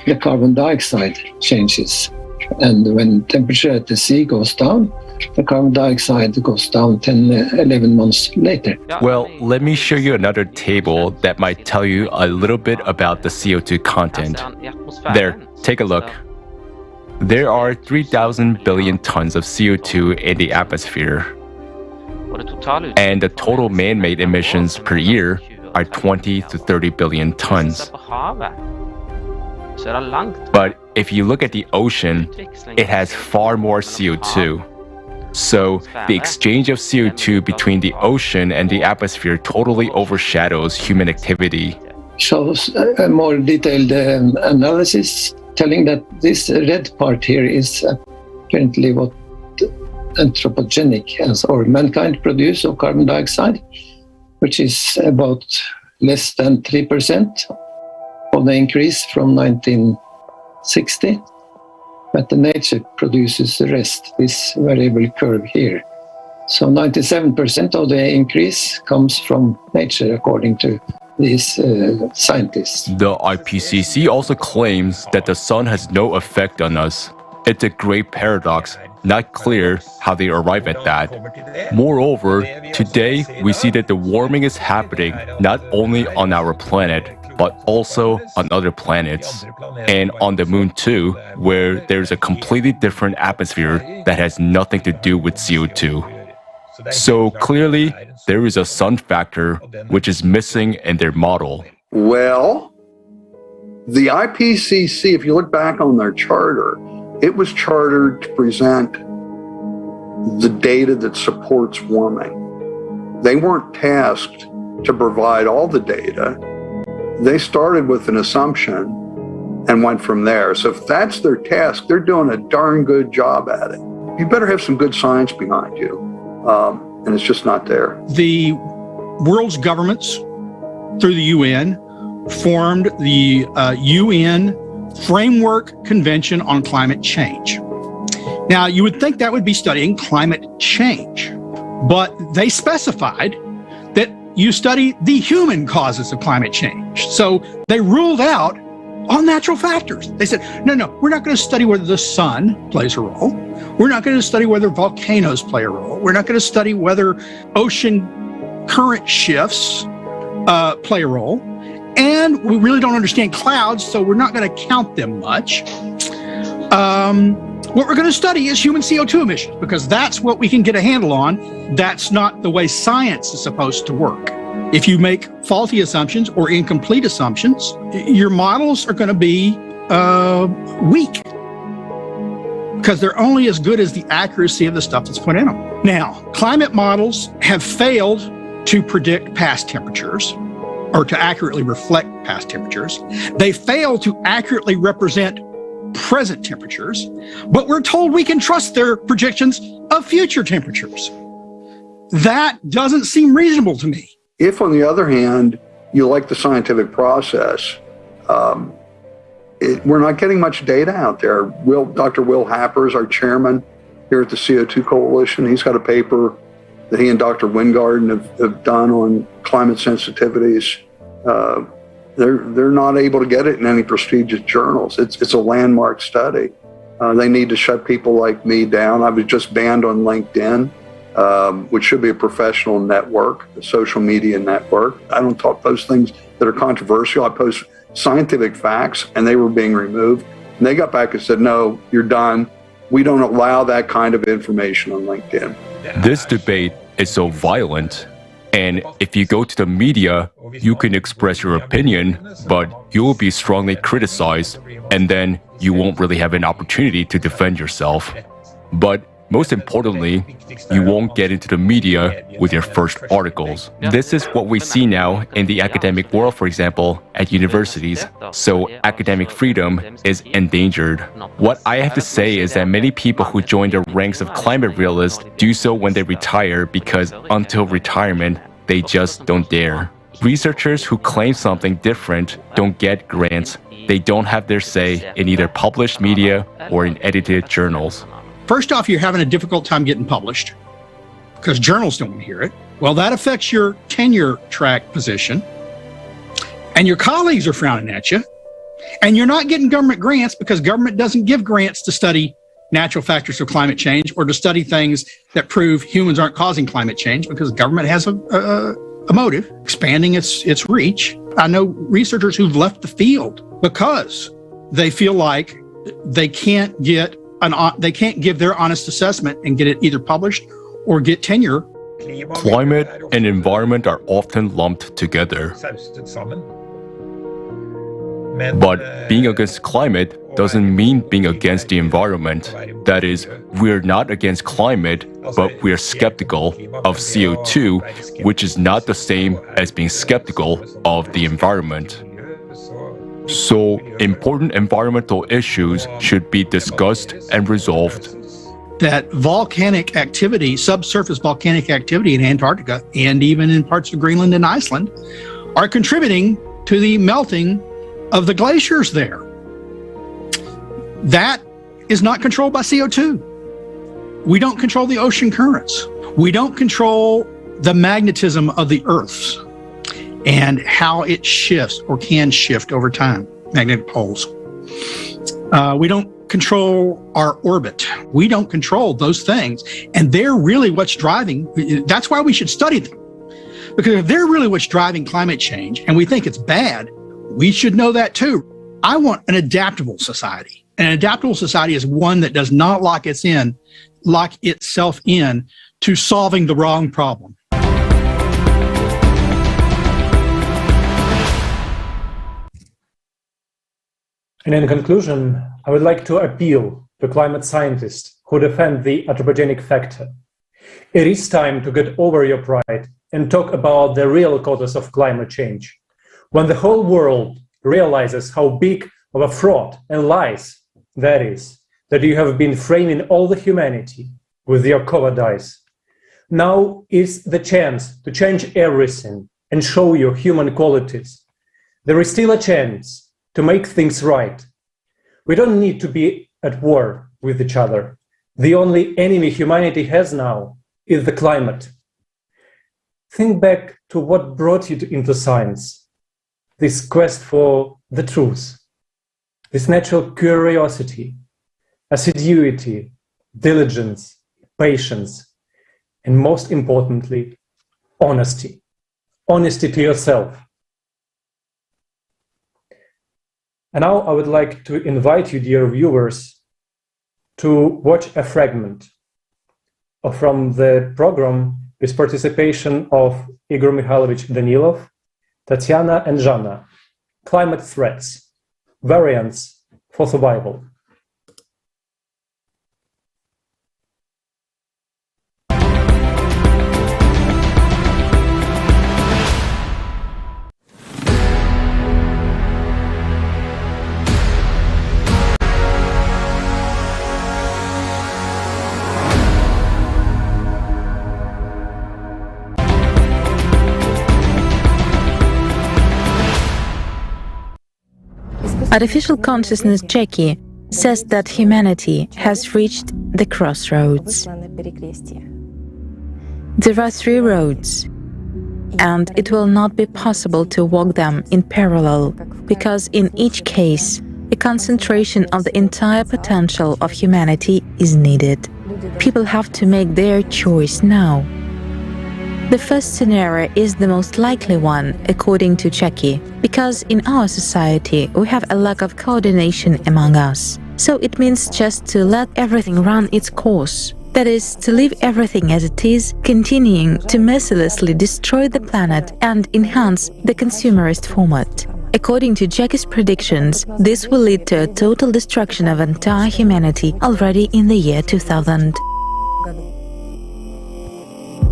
the carbon dioxide changes. And when temperature at the sea goes down, the carbon dioxide goes down 10, 11 months later. Well, let me show you another table that might tell you a little bit about the CO2 content. There, take a look. There are 3,000 billion tons of CO2 in the atmosphere. And the total man-made emissions per year are 20 to 30 billion tons. But if you look at the ocean, it has far more CO2. So the exchange of CO2 between the ocean and the atmosphere totally overshadows human activity. Shows a more detailed analysis telling that this red part here is apparently what anthropogenic or mankind produce of carbon dioxide, which is about less than 3% of the increase from 1960. But the nature produces the rest, this variable curve here. So 97% of the increase comes from nature, according to these scientists. The IPCC also claims that the sun has no effect on us. It's a great paradox, not clear how they arrive at that. Moreover, today we see that the warming is happening not only on our planet, but also on other planets, and on the moon too, where there's a completely different atmosphere that has nothing to do with CO2. So clearly, there is a sun factor which is missing in their model. Well, the IPCC, if you look back on their charter, it was chartered to present the data that supports warming. They weren't tasked to provide all the data. They started with an assumption and went from there. So if that's their task, they're doing a darn good job at it. You better have some good science behind you. And it's just not there. The world's governments, through the UN, formed the UN Framework Convention on Climate Change. Now, you would think that would be studying climate change, but they specified that you study the human causes of climate change. So they ruled out all natural factors. They said, no, we're not going to study whether the sun plays a role. We're not going to study whether volcanoes play a role. We're not going to study whether ocean current shifts play a role. And we really don't understand clouds, so we're not going to count them much. What we're going to study is human CO2 emissions, because that's what we can get a handle on. That's not the way science is supposed to work. If you make faulty assumptions or incomplete assumptions, your models are going to be weak, because they're only as good as the accuracy of the stuff that's put in them. Now, climate models have failed to predict past temperatures or to accurately reflect past temperatures. They fail to accurately represent present temperatures, but we're told we can trust their projections of future temperatures. That doesn't seem reasonable to me. If, on the other hand, you like the scientific process, we're not getting much data out there. Dr. Will Happer is our chairman here at the CO2 Coalition. He's got a paper that he and Dr. Wingarden have done on climate sensitivities. They're not able to get it in any prestigious journals. It's a landmark study. They need to shut people like me down. I was just banned on LinkedIn, which should be a professional network, a social media network. I don't talk those things that are controversial. I post scientific facts, and they were being removed. And they got back and said, no, you're done. We don't allow that kind of information on LinkedIn. This debate is so violent, and if you go to the media, you can express your opinion, but you will be strongly criticized, and then you won't really have an opportunity to defend yourself. But most importantly, you won't get into the media with your first articles. This is what we see now in the academic world, for example, at universities. So academic freedom is endangered. What I have to say is that many people who join the ranks of climate realists do so when they retire, because until retirement, they just don't dare. Researchers who claim something different don't get grants. They don't have their say in either published media or in edited journals. First off, you're having a difficult time getting published because journals don't want to hear it. Well, that affects your tenure track position, and your colleagues are frowning at you, and you're not getting government grants because government doesn't give grants to study natural factors of climate change or to study things that prove humans aren't causing climate change, because government has a motive, expanding its reach. I know researchers who've left the field because they feel like they can't give their honest assessment and get it either published or get tenure Climate and environment are often lumped together. But being against climate doesn't mean being against the environment. That is, we're not against climate, but we're skeptical of CO2, which is not the same as being skeptical of the environment. So, important environmental issues should be discussed and resolved. That volcanic activity, subsurface volcanic activity in Antarctica and even in parts of Greenland and Iceland are contributing to the melting of the glaciers there. That is not controlled by CO2. We don't control the ocean currents. We don't control the magnetism of the Earth and how it shifts or can shift over time, magnetic poles. We don't control our orbit. We don't control those things. And they're really what's driving. That's why we should study them. Because if they're really what's driving climate change and we think it's bad, we should know that too. I want an adaptable society. An adaptable society is one that does not lock itself in to solving the wrong problem. And in conclusion, I would like to appeal to climate scientists who defend the anthropogenic factor. It is time to get over your pride and talk about the real causes of climate change. When the whole world realizes how big of a fraud and lies that is, that you have been framing all the humanity with your cowardice. Now is the chance to change everything and show your human qualities. There is still a chance to make things right. We don't need to be at war with each other. The only enemy humanity has now is the climate. Think back to what brought you into science. This quest for the truth, this natural curiosity, assiduity, diligence, patience, and most importantly, honesty. Honesty to yourself. And now I would like to invite you, dear viewers, to watch a fragment from the program with participation of Igor Mikhailovich Danilov, Tatiana and Zhana, Climate Threats, Variants for Survival. Artificial consciousness Jackie says that humanity has reached the crossroads. There are 3 roads, and it will not be possible to walk them in parallel, because in each case, a concentration of the entire potential of humanity is needed. People have to make their choice now. The first scenario is the most likely one, according to Jackie, because in our society we have a lack of coordination among us. So it means just to let everything run its course. That is, to leave everything as it is, continuing to mercilessly destroy the planet and enhance the consumerist format. According to Jackie's predictions, this will lead to a total destruction of entire humanity already in the year 2000.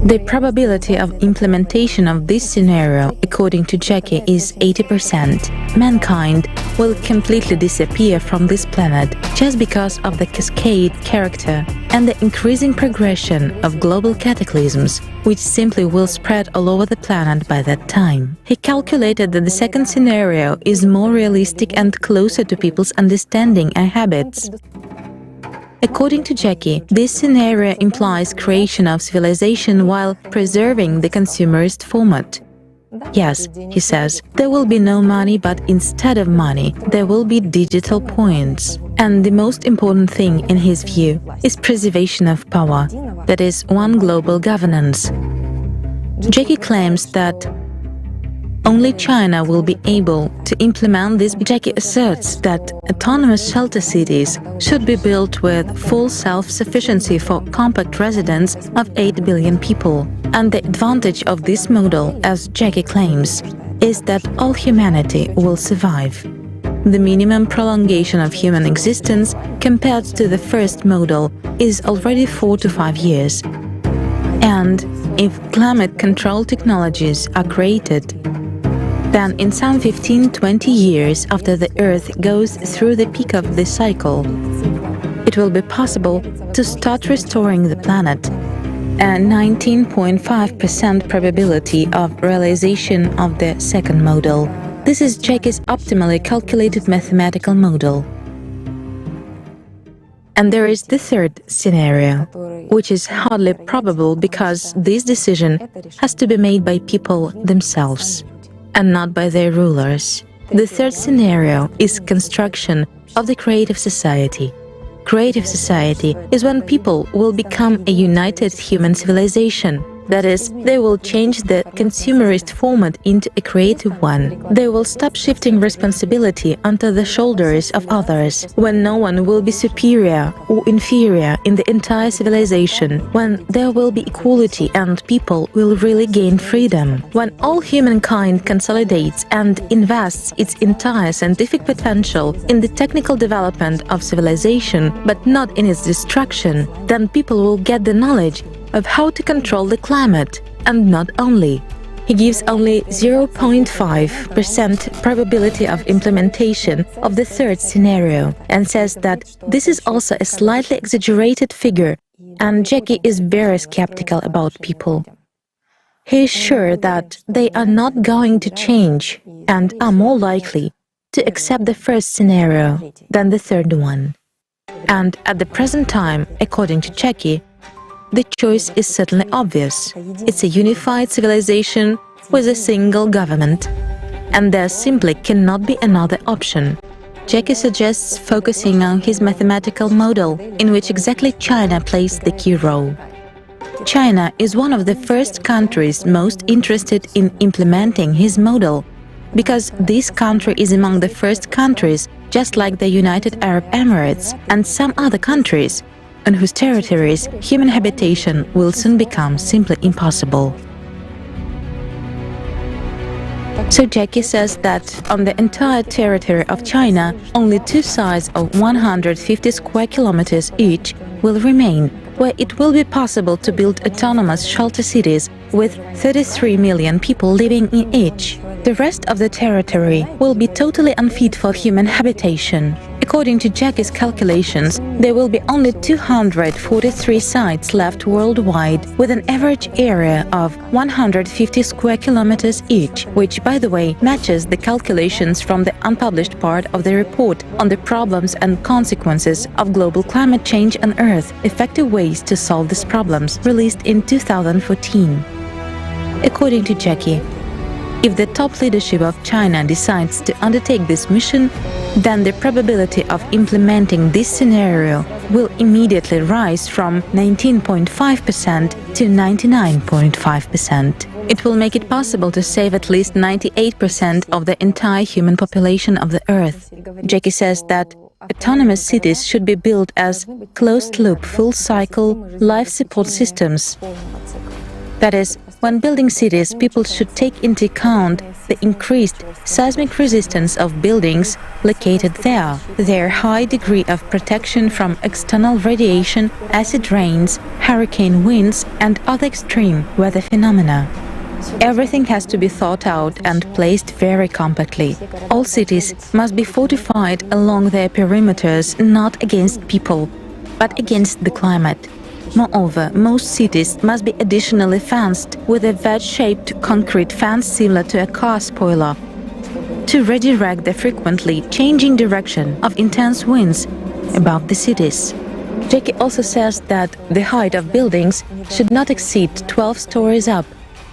The probability of implementation of this scenario, according to Jackie, is 80%. Mankind will completely disappear from this planet just because of the cascade character and the increasing progression of global cataclysms, which simply will spread all over the planet by that time. He calculated that the second scenario is more realistic and closer to people's understanding and habits. According to Jackie, this scenario implies creation of civilization while preserving the consumerist format. Yes, he says, there will be no money, but instead of money, there will be digital points. And the most important thing, in his view, is preservation of power, that is, one global governance. Jackie claims that only China will be able to implement this. Jackie asserts that autonomous shelter cities should be built with full self-sufficiency for compact residents of 8 billion people. And the advantage of this model, as Jackie claims, is that all humanity will survive. The minimum prolongation of human existence compared to the first model is already 4 to 5 years. And if climate control technologies are created, then in some 15-20 years after the Earth goes through the peak of this cycle, it will be possible to start restoring the planet. A 19.5% probability of realization of the second model. This is Jackie's optimally calculated mathematical model. And there is the third scenario, which is hardly probable because this decision has to be made by people themselves and not by their rulers. The third scenario is construction of the creative society. Creative society is when people will become a united human civilization. That is, they will change the consumerist format into a creative one. They will stop shifting responsibility onto the shoulders of others, when no one will be superior or inferior in the entire civilization, when there will be equality and people will really gain freedom, when all humankind consolidates and invests its entire scientific potential in the technical development of civilization, but not in its destruction, then people will get the knowledge of how to control the climate, and not only. He gives only 0.5% probability of implementation of the third scenario and says that this is also a slightly exaggerated figure, and Jackie is very skeptical about people. He is sure that they are not going to change and are more likely to accept the first scenario than the third one. And at the present time, according to Jackie, the choice is certainly obvious. It's a unified civilization with a single government, and there simply cannot be another option. Jackie suggests focusing on his mathematical model, in which exactly China plays the key role. China is one of the first countries most interested in implementing his model, because this country is among the first countries, just like the United Arab Emirates and some other countries, on whose territories human habitation will soon become simply impossible. So Jackie says that on the entire territory of China, only 2 sites of 150 square kilometers each will remain, where it will be possible to build autonomous shelter cities with 33 million people living in each. The rest of the territory will be totally unfit for human habitation. According to Jackie's calculations, there will be only 243 sites left worldwide, with an average area of 150 square kilometers each, which, by the way, matches the calculations from the unpublished part of the report on the problems and consequences of global climate change on Earth, effective ways to solve these problems, released in 2014. According to Jackie, if the top leadership of China decides to undertake this mission, then the probability of implementing this scenario will immediately rise from 19.5% to 99.5%. It will make it possible to save at least 98% of the entire human population of the Earth. Jackie says that autonomous cities should be built as closed-loop, full-cycle life support systems. That is, when building cities, people should take into account the increased seismic resistance of buildings located there, their high degree of protection from external radiation, acid rains, hurricane winds, and other extreme weather phenomena. Everything has to be thought out and placed very compactly. All cities must be fortified along their perimeters, not against people, but against the climate. Moreover, most cities must be additionally fenced with a wedge-shaped concrete fence similar to a car spoiler, to redirect the frequently changing direction of intense winds above the cities. Jackie also says that the height of buildings should not exceed 12 stories up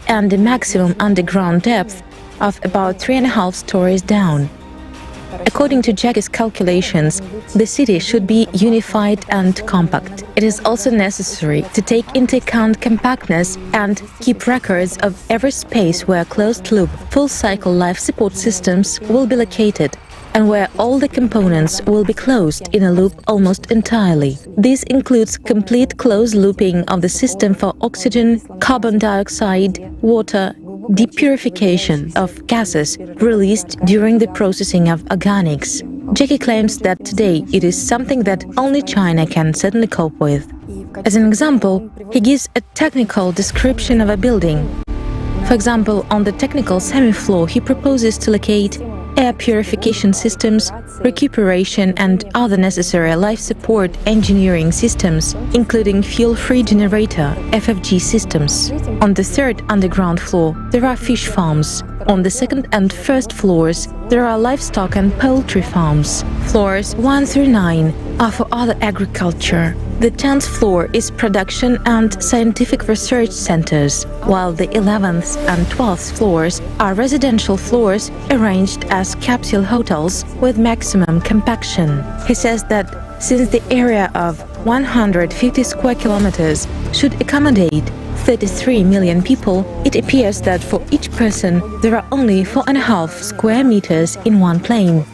and a maximum underground depth of about 3.5 stories down. According to Jackie's calculations, the city should be unified and compact. It is also necessary to take into account compactness and keep records of every space where closed-loop, full-cycle life support systems will be located, and where all the components will be closed in a loop almost entirely. This includes complete closed looping of the system for oxygen, carbon dioxide, water, depurification of gases released during the processing of organics. Jackie claims that today it is something that only China can certainly cope with. As an example, he gives a technical description of a building. For example, on the technical semi-floor, he proposes to locate air purification systems, recuperation and other necessary life support engineering systems, including fuel-free generator (FFG) systems. On the third underground floor, there are fish farms. On the second and first floors, there are livestock and poultry farms. Floors 1 through 9 are for other agriculture. The 10th floor is production and scientific research centers, while the 11th and 12th floors are residential floors arranged as capsule hotels with maximum compaction. He says that since the area of 150 square kilometers should accommodate 33 million people, it appears that for each person there are only 4.5 square meters in one plane.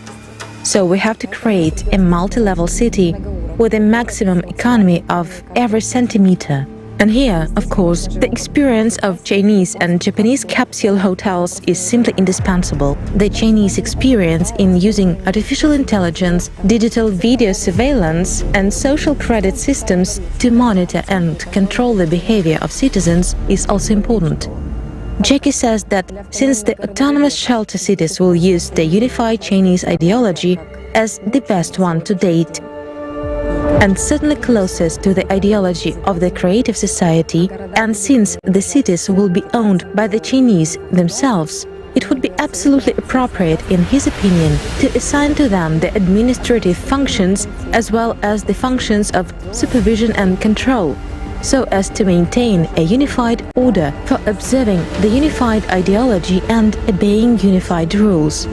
So we have to create a multi-level city with a maximum economy of every centimeter. And here, of course, the experience of Chinese and Japanese capsule hotels is simply indispensable. The Chinese experience in using artificial intelligence, digital video surveillance, and social credit systems to monitor and control the behavior of citizens is also important. Jackie says that since the autonomous shelter cities will use the unified Chinese ideology as the best one to date, and certainly closest to the ideology of the creative society, and since the cities will be owned by the Chinese themselves, it would be absolutely appropriate, in his opinion, to assign to them the administrative functions as well as the functions of supervision and control, so as to maintain a unified order for observing the unified ideology and obeying unified rules.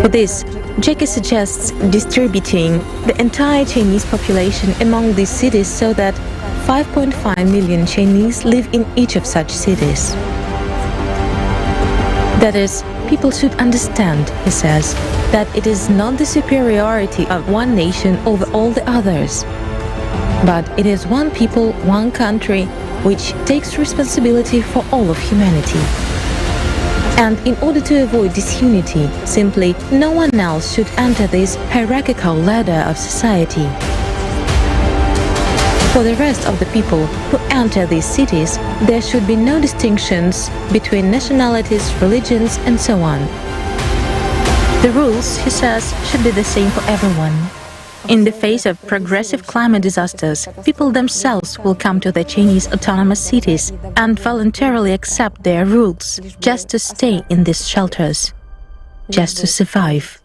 For this, Jackie suggests distributing the entire Chinese population among these cities so that 5.5 million Chinese live in each of such cities. That is, people should understand, he says, that it is not the superiority of one nation over all the others, but it is one people, one country, which takes responsibility for all of humanity. And in order to avoid disunity, simply no one else should enter this hierarchical ladder of society. For the rest of the people who enter these cities, there should be no distinctions between nationalities, religions, and so on. The rules, he says, should be the same for everyone. In the face of progressive climate disasters, people themselves will come to the Chinese autonomous cities and voluntarily accept their rules, just to stay in these shelters, just to survive.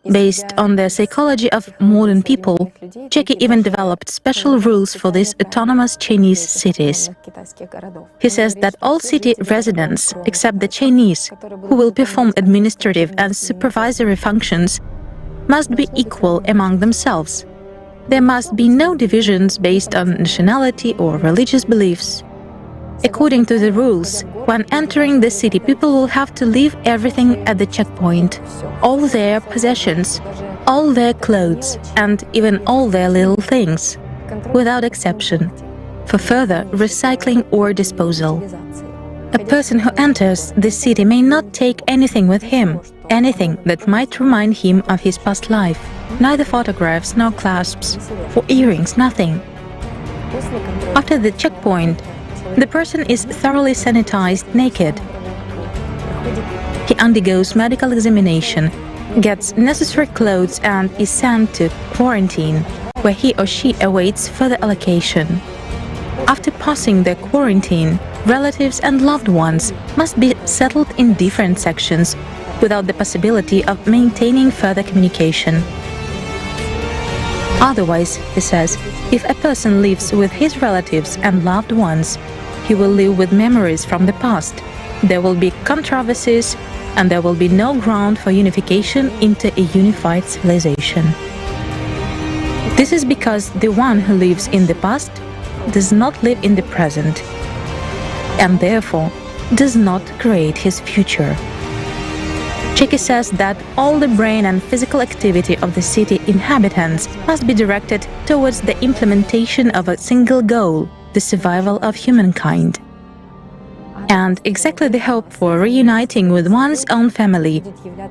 Based on the psychology of modern people, Jackie even developed special rules for these autonomous Chinese cities. He says that all city residents, except the Chinese, who will perform administrative and supervisory functions, must be equal among themselves. There must be no divisions based on nationality or religious beliefs. According to the rules, when entering the city, people will have to leave everything at the checkpoint, all their possessions, all their clothes, and even all their little things, without exception, for further recycling or disposal. A person who enters the city may not take anything with him, anything that might remind him of his past life, neither photographs nor clasps, or earrings, nothing. After the checkpoint, the person is thoroughly sanitized naked. He undergoes medical examination, gets necessary clothes and is sent to quarantine, where he or she awaits further allocation. After passing the quarantine, relatives and loved ones must be settled in different sections without the possibility of maintaining further communication. Otherwise, he says, if a person lives with his relatives and loved ones, he will live with memories from the past. There will be controversies and there will be no ground for unification into a unified civilization. This is because the one who lives in the past does not live in the present, and therefore does not create his future. Jackie says that all the brain and physical activity of the city inhabitants must be directed towards the implementation of a single goal, the survival of humankind. And exactly the hope for reuniting with one's own family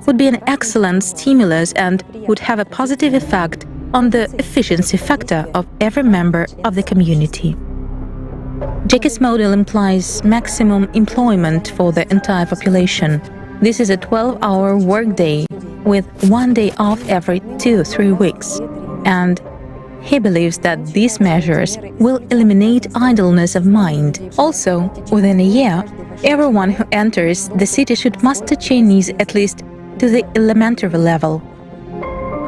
would be an excellent stimulus and would have a positive effect on the efficiency factor of every member of the community. Jackie's model implies maximum employment for the entire population. This is a 12-hour workday with 1 day off every 2-3 weeks. And he believes that these measures will eliminate idleness of mind. Also, within a year, everyone who enters the city should master Chinese at least to the elementary level,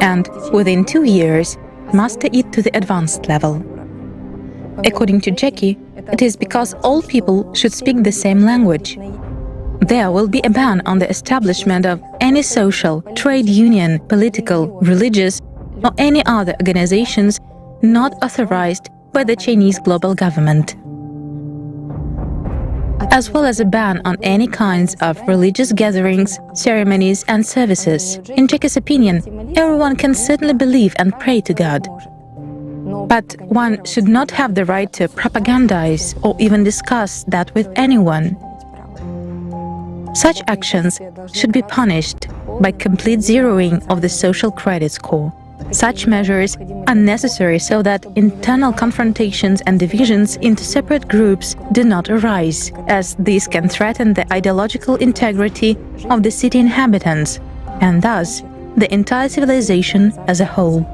and within 2 years, master it to the advanced level. According to Jackie, it is because all people should speak the same language. There will be a ban on the establishment of any social, trade union, political, religious, or any other organizations not authorized by the Chinese global government, as well as a ban on any kinds of religious gatherings, ceremonies and services. In Jackie's opinion, everyone can certainly believe and pray to God, but one should not have the right to propagandize or even discuss that with anyone. Such actions should be punished by complete zeroing of the social credit score. Such measures are necessary so that internal confrontations and divisions into separate groups do not arise, as these can threaten the ideological integrity of the city inhabitants, and thus the entire civilization as a whole.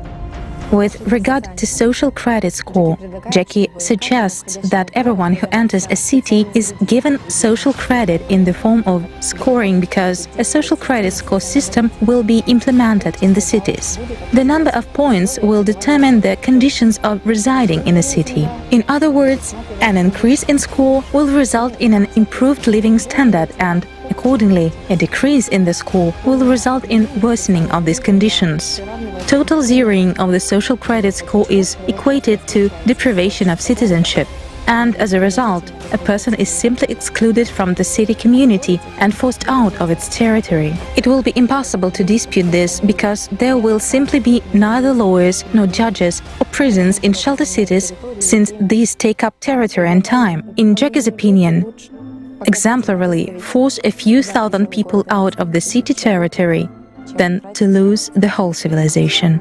With regard to social credit score, Jackie suggests that everyone who enters a city is given social credit in the form of scoring because a social credit score system will be implemented in the cities. The number of points will determine the conditions of residing in a city. In other words, an increase in score will result in an improved living standard and, accordingly, a decrease in the score will result in worsening of these conditions. Total zeroing of the social credit score is equated to deprivation of citizenship, and as a result, a person is simply excluded from the city community and forced out of its territory. It will be impossible to dispute this because there will simply be neither lawyers nor judges or prisons in shelter cities, since these take up territory and time. In Jackie's opinion, exemplarily force a few thousand people out of the city territory than to lose the whole civilization.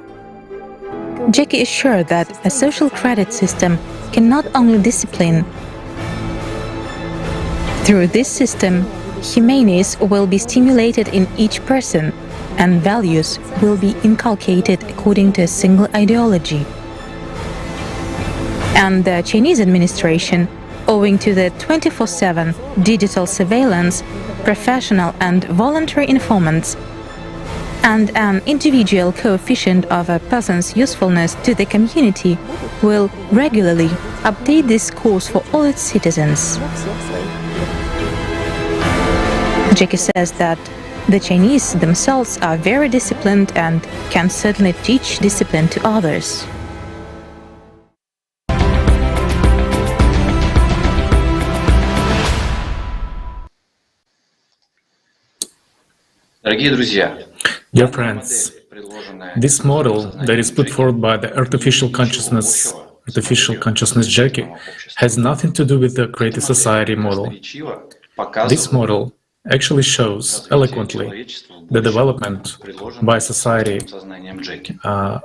Jackie is sure that a social credit system can not only discipline. Through this system, humaneness will be stimulated in each person, and values will be inculcated according to a single ideology. And the Chinese administration, owing to the 24/7 digital surveillance, professional and voluntary informants, and an individual coefficient of a person's usefulness to the community, will regularly update this course for all its citizens. Jackie says that the Chinese themselves are very disciplined and can certainly teach discipline to others. Dear friends, this model that is put forward by the artificial consciousness Jackie has nothing to do with the creative society model. This model actually shows eloquently the development by society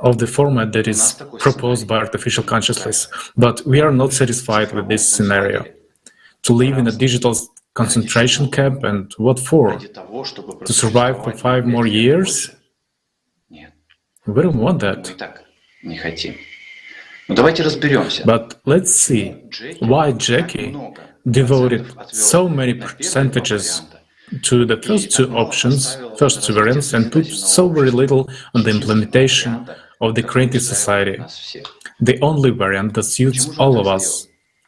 of the format that is proposed by artificial consciousness. But we are not satisfied with this scenario. To live in a digital concentration camp, and what for? To survive for 5 more years? We don't want that. But let's see why Jackie devoted so many percentages to the first two options, first two variants, and put so very little on the implementation of the creative society, the only variant that suits all of us.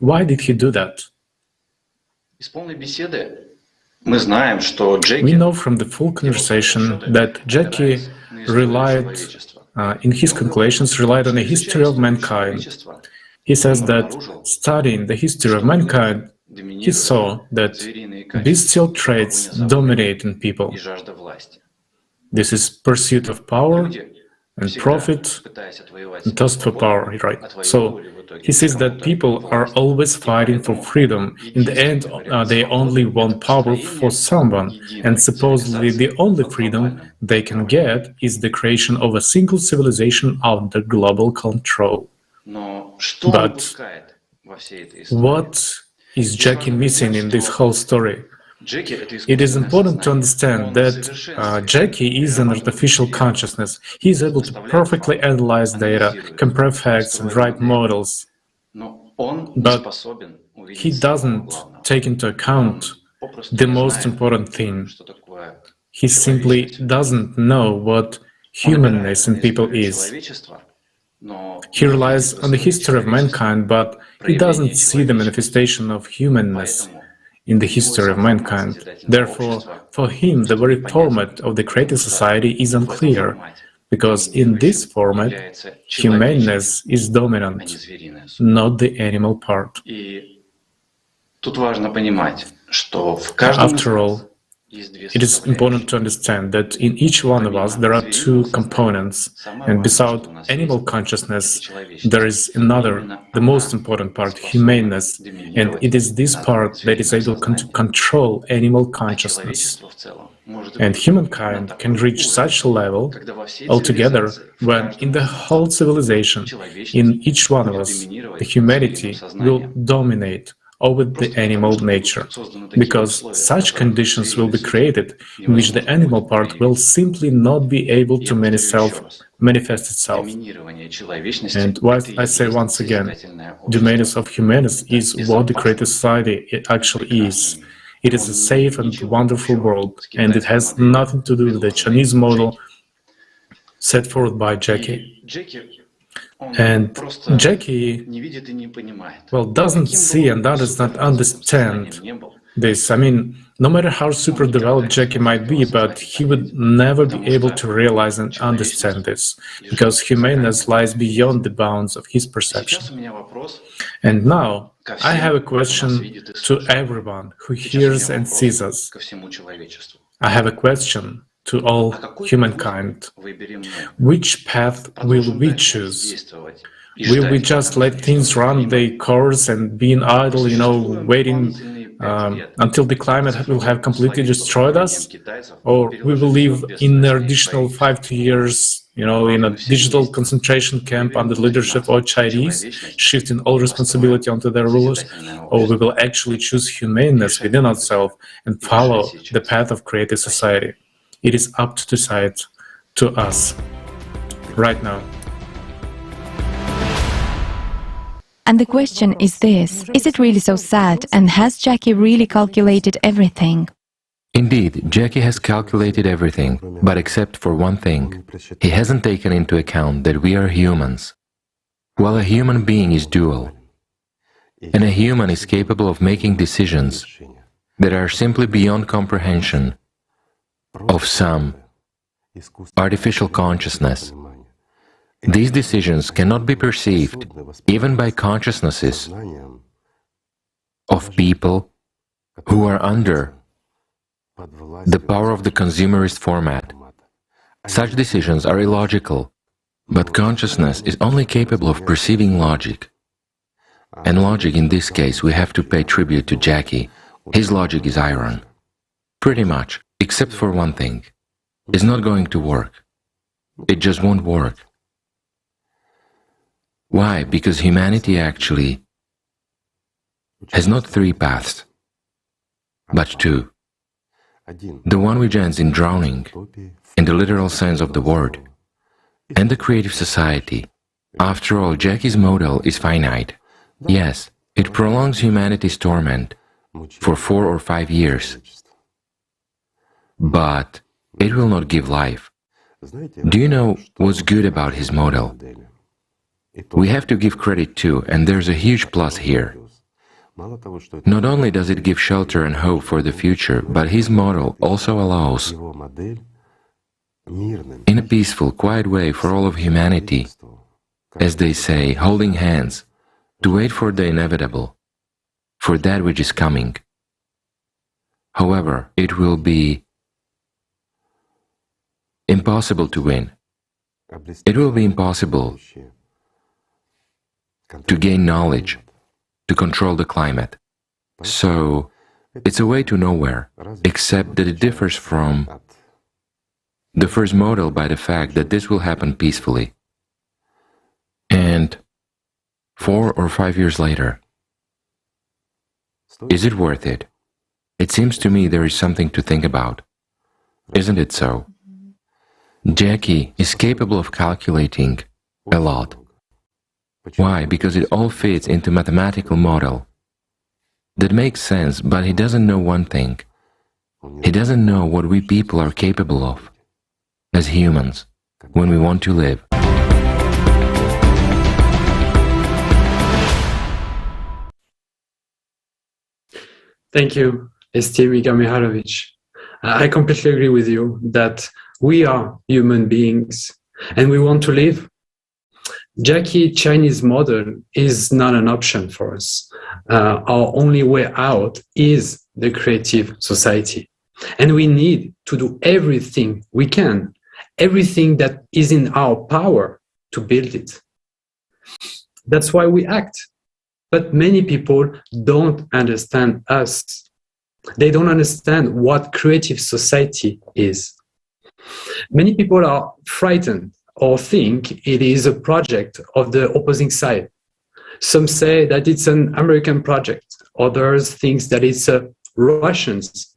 Why did he do that? We know from the full conversation that Jackie relied, in his calculations, relied on a history of mankind. He says that studying the history of mankind, he saw that bestial traits dominate in people. This is pursuit of power and profit and thirst for power, right? So he says that people are always fighting for freedom. In the end, they only want power for someone, and supposedly the only freedom they can get is the creation of a single civilization under global control. But what is Jackie missing in this whole story? It is important to understand that Jackie is an artificial consciousness. He is able to perfectly analyze data, compare facts, and write models. But he doesn't take into account the most important thing. He simply doesn't know what humanness in people is. He relies on the history of mankind, but he doesn't see the manifestation of humanness in the history of mankind. Therefore, for him, the very format of the created society is unclear, because in this format, humaneness is dominant, not the animal part. After all, it is important to understand that in each one of us there are two components, and beside animal consciousness there is another, the most important part, humaneness, and it is this part that is able to control animal consciousness. And humankind can reach such a level altogether when in the whole civilization, in each one of us, the humanity will dominate over the animal nature, because such conditions will be created in which the animal part will simply not be able to manifest itself. And what I say once again, dominance of humanity is what the created society actually is. It is a safe and wonderful world, and it has nothing to do with the Chinese model set forth by Jackie. And Jackie, well, doesn't see and does not understand this. I mean, no matter how super developed Jackie might be, but he would never be able to realize and understand this, because humaneness lies beyond the bounds of his perception. And now, I have a question to everyone who hears and sees us. I have a question to all humankind. Which path will we choose? Will we just let things run their course and being idle, waiting until the climate will have completely destroyed us? Or we will live in an additional 5 years, in a digital concentration camp under the leadership of Chinese, shifting all responsibility onto their rulers? Or we will actually choose humaneness within ourselves and follow the path of creative society? It is up to decide to us right now. And the question is this: is it really so sad, and has Jackie really calculated everything? Indeed, Jackie has calculated everything, but except for one thing. He hasn't taken into account that we are humans. While a human being is dual, and a human is capable of making decisions that are simply beyond comprehension of some artificial consciousness. These decisions cannot be perceived even by consciousnesses of people who are under the power of the consumerist format. Such decisions are illogical, but consciousness is only capable of perceiving logic. And logic, in this case, we have to pay tribute to Jackie. His logic is iron. Pretty much. Except for one thing. It's not going to work. It just won't work. Why? Because humanity actually has not 3 paths, but 2. The one which ends in drowning, in the literal sense of the word, and the creative society. After all, Jackie's model is finite. Yes, it prolongs humanity's torment for 4 or 5 years. But it will not give life. Do you know what's good about his model? We have to give credit too, and there's a huge plus here. Not only does it give shelter and hope for the future, but his model also allows, in a peaceful, quiet way for all of humanity, as they say, holding hands, to wait for the inevitable, for that which is coming. However, it will be impossible to win. It will be impossible to gain knowledge, to control the climate. So, it's a way to nowhere, except that it differs from the first model by the fact that this will happen peacefully. And 4 or 5 years later, is it worth it? It seems to me there is something to think about. Isn't it so? Jackie is capable of calculating a lot. Why? Because it all fits into a mathematical model that makes sense, but he doesn't know one thing. He doesn't know what we people are capable of as humans when we want to live. Thank you, esteemed Igor Mihailovich. I completely agree with you that we are human beings and we want to live. Jackie Chinese model is not an option for us. Our only way out is the creative society. And we need to do everything we can, everything that is in our power to build it. That's why we act. But many people don't understand us. They don't understand what creative society is. Many people are frightened or think it is a project of the opposing side. Some say that it's an American project. Others think that it's Russians.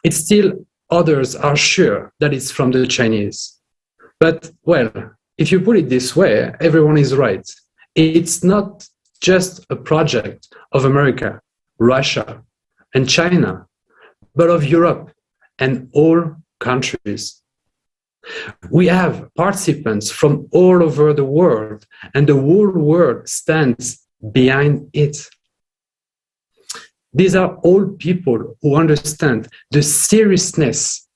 It's still others are sure that it's from the Chinese. But, well, if you put it this way, everyone is right. It's not just a project of America, Russia, and China, but of Europe and all countries. We have participants from all over the world, and the whole world stands behind it. These are all people who understand the seriousness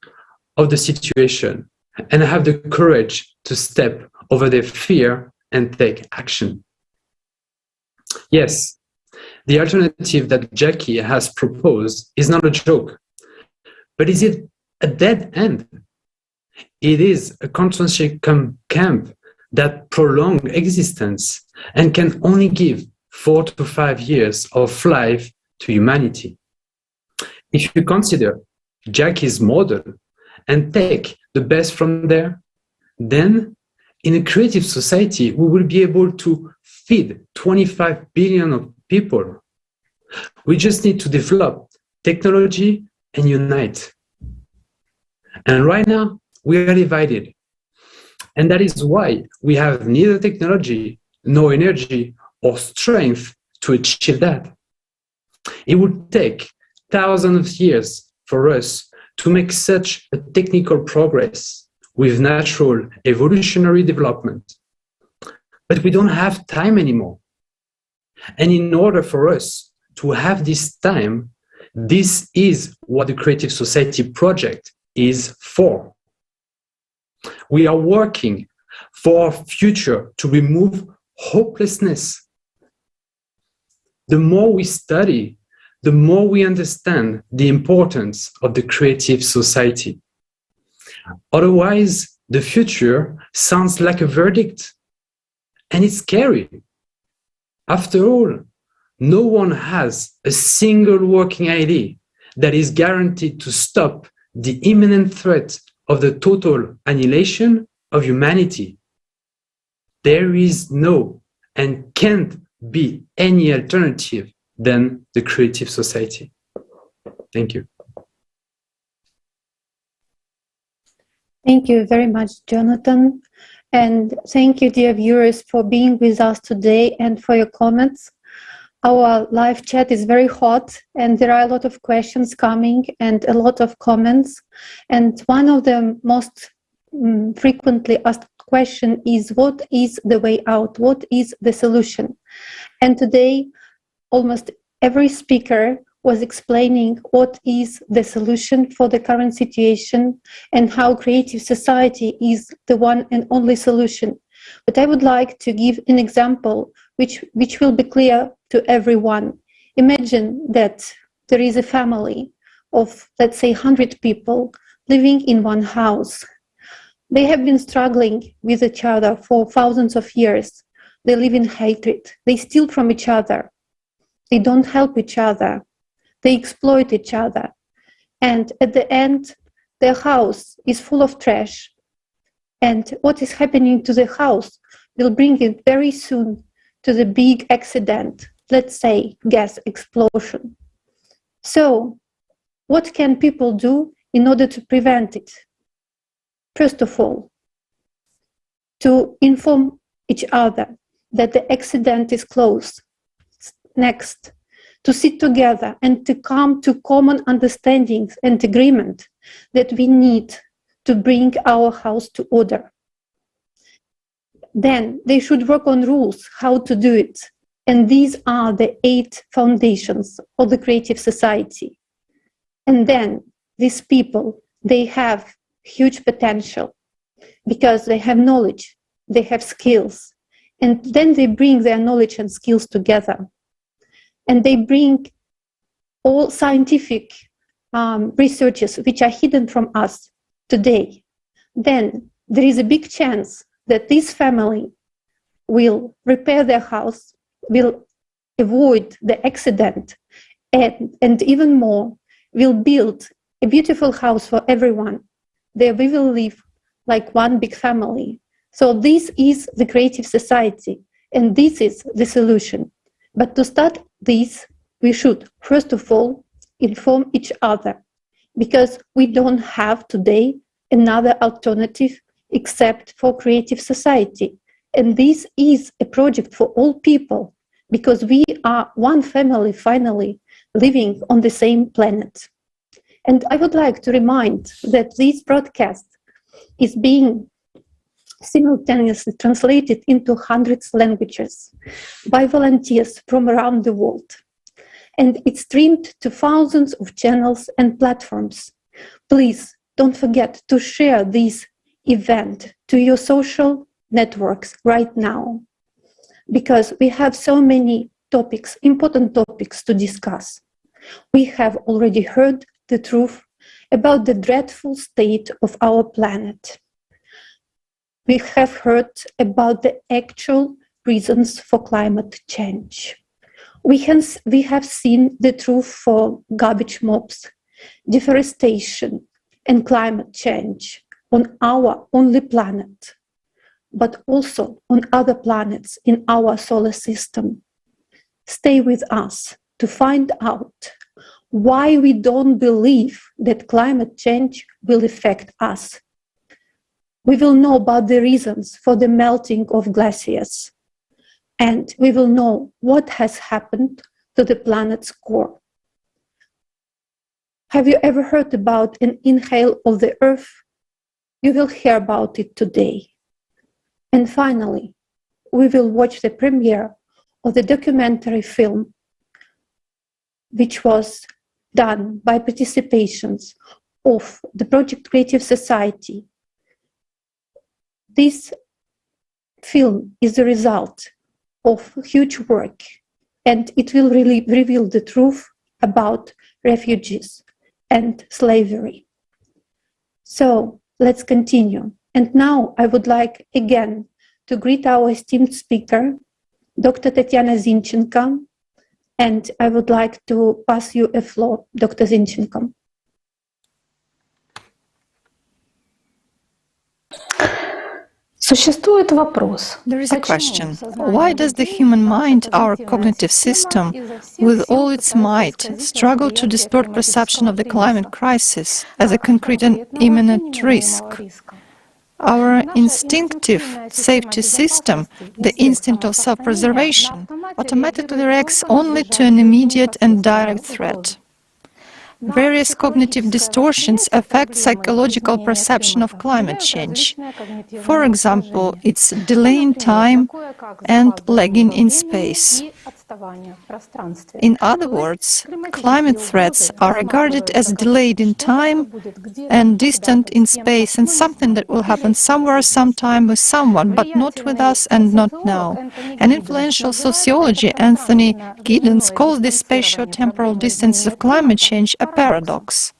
of the situation and have the courage to step over their fear and take action. Yes, the alternative that Jackie has proposed is not a joke, but is it a dead end? It is a concentration camp that prolongs existence and can only give 4 to 5 years of life to humanity. If you consider Jackie's model and take the best from there, then in a creative society, we will be able to feed 25 billion of people. We just need to develop technology and unite. And right now, we are divided. And that is why we have neither technology, nor energy, or strength to achieve that. It would take thousands of years for us to make such a technical progress with natural evolutionary development. But we don't have time anymore. And in order for us to have this time, this is what the Creative Society project is for. We are working for a future to remove hopelessness. The more we study, the more we understand the importance of the creative society. Otherwise, the future sounds like a verdict, and it's scary. After all, no one has a single working idea that is guaranteed to stop the imminent threat of the total annihilation of humanity. There is no and can't be any alternative than the creative society. Thank you. Thank you very much, Jonathan. And thank you, dear viewers, for being with us today and for your comments. Our live chat is very hot and there are a lot of questions coming and a lot of comments. And one of the most frequently asked question is, what is the way out? What is the solution? And today, almost every speaker was explaining what is the solution for the current situation and how creative society is the one and only solution. But I would like to give an example which will be clear to everyone. Imagine that there is a family of, let's say, 100 people living in one house. They have been struggling with each other for thousands of years. They live in hatred. They steal from each other. They don't help each other. They exploit each other. And at the end, their house is full of trash. And what is happening to the house will bring it very soon to the big accident, let's say gas explosion. So, what can people do in order to prevent it? First of all, to inform each other that the accident is close. Next, to sit together and to come to common understandings and agreement that we need to bring our house to order. Then they should work on rules, how to do it. And these are the 8 foundations of the creative society. And then these people, they have huge potential because they have knowledge, they have skills, and then they bring their knowledge and skills together. And they bring all scientific researches which are hidden from us today. Then there is a big chance that this family will repair their house, will avoid the accident, and even more, will build a beautiful house for everyone. There we will live like one big family. So this is the creative society, and this is the solution. But to start this, we should, first of all, inform each other, because we don't have today another alternative except for creative society. And this is a project for all people, because we are one family finally living on the same planet. And I would like to remind that this broadcast is being simultaneously translated into hundreds of languages by volunteers from around the world. And it's streamed to thousands of channels and platforms. Please don't forget to share this event to your social networks right now, because we have so many topics, important topics to discuss. We have already heard the truth about the dreadful state of our planet. We have heard about the actual reasons for climate change. We have seen the truth for garbage mobs, deforestation, and climate change on our only planet, but also on other planets in our solar system. Stay with us to find out why we don't believe that climate change will affect us. We will know about the reasons for the melting of glaciers, and we will know what has happened to the planet's core. Have you ever heard about an inhale of the Earth? You will hear about it today. And finally, we will watch the premiere of the documentary film, which was done by participations of the Project Creative Society. This film is the result of huge work, and it will really reveal the truth about refugees and slavery. So let's continue. And now I would like again to greet our esteemed speaker, Dr. Tatiana Zinchenko, and I would like to pass you a floor, Dr. Zinchenko. There is a question. Why does the human mind, our cognitive system, with all its might, struggle to distort perception of the climate crisis as a concrete and imminent risk? Our instinctive safety system, the instinct of self-preservation, automatically reacts only to an immediate and direct threat. Various cognitive distortions affect psychological perception of climate change. For example, its delay in time and lagging in space. In other words, climate threats are regarded as delayed in time and distant in space, and something that will happen somewhere, sometime with someone, but not with us and not now. An influential sociologist, Anthony Giddens, calls this spatio-temporal distance of climate change a paradox.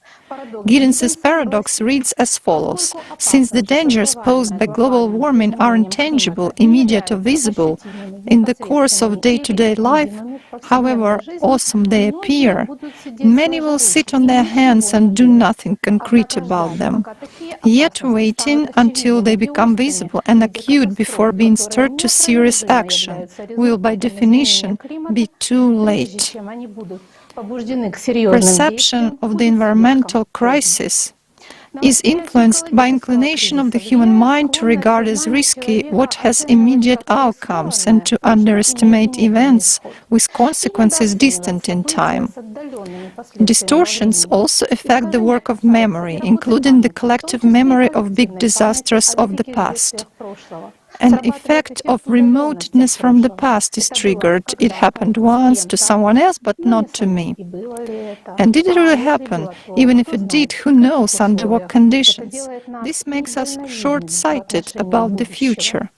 Giddens's paradox reads as follows: since the dangers posed by global warming are intangible, immediate or visible in the course of day-to-day life, however awesome they appear, many will sit on their hands and do nothing concrete about them. Yet waiting until they become visible and acute before being stirred to serious action will by definition be too late. Perception of the environmental crisis is influenced by inclination of the human mind to regard as risky what has immediate outcomes and to underestimate events with consequences distant in time. Distortions also affect the work of memory, including the collective memory of big disasters of the past. An effect of remoteness from the past is triggered. It happened once to someone else, but not to me. And did it really happen? Even if it did, who knows under what conditions? This makes us short-sighted about the future.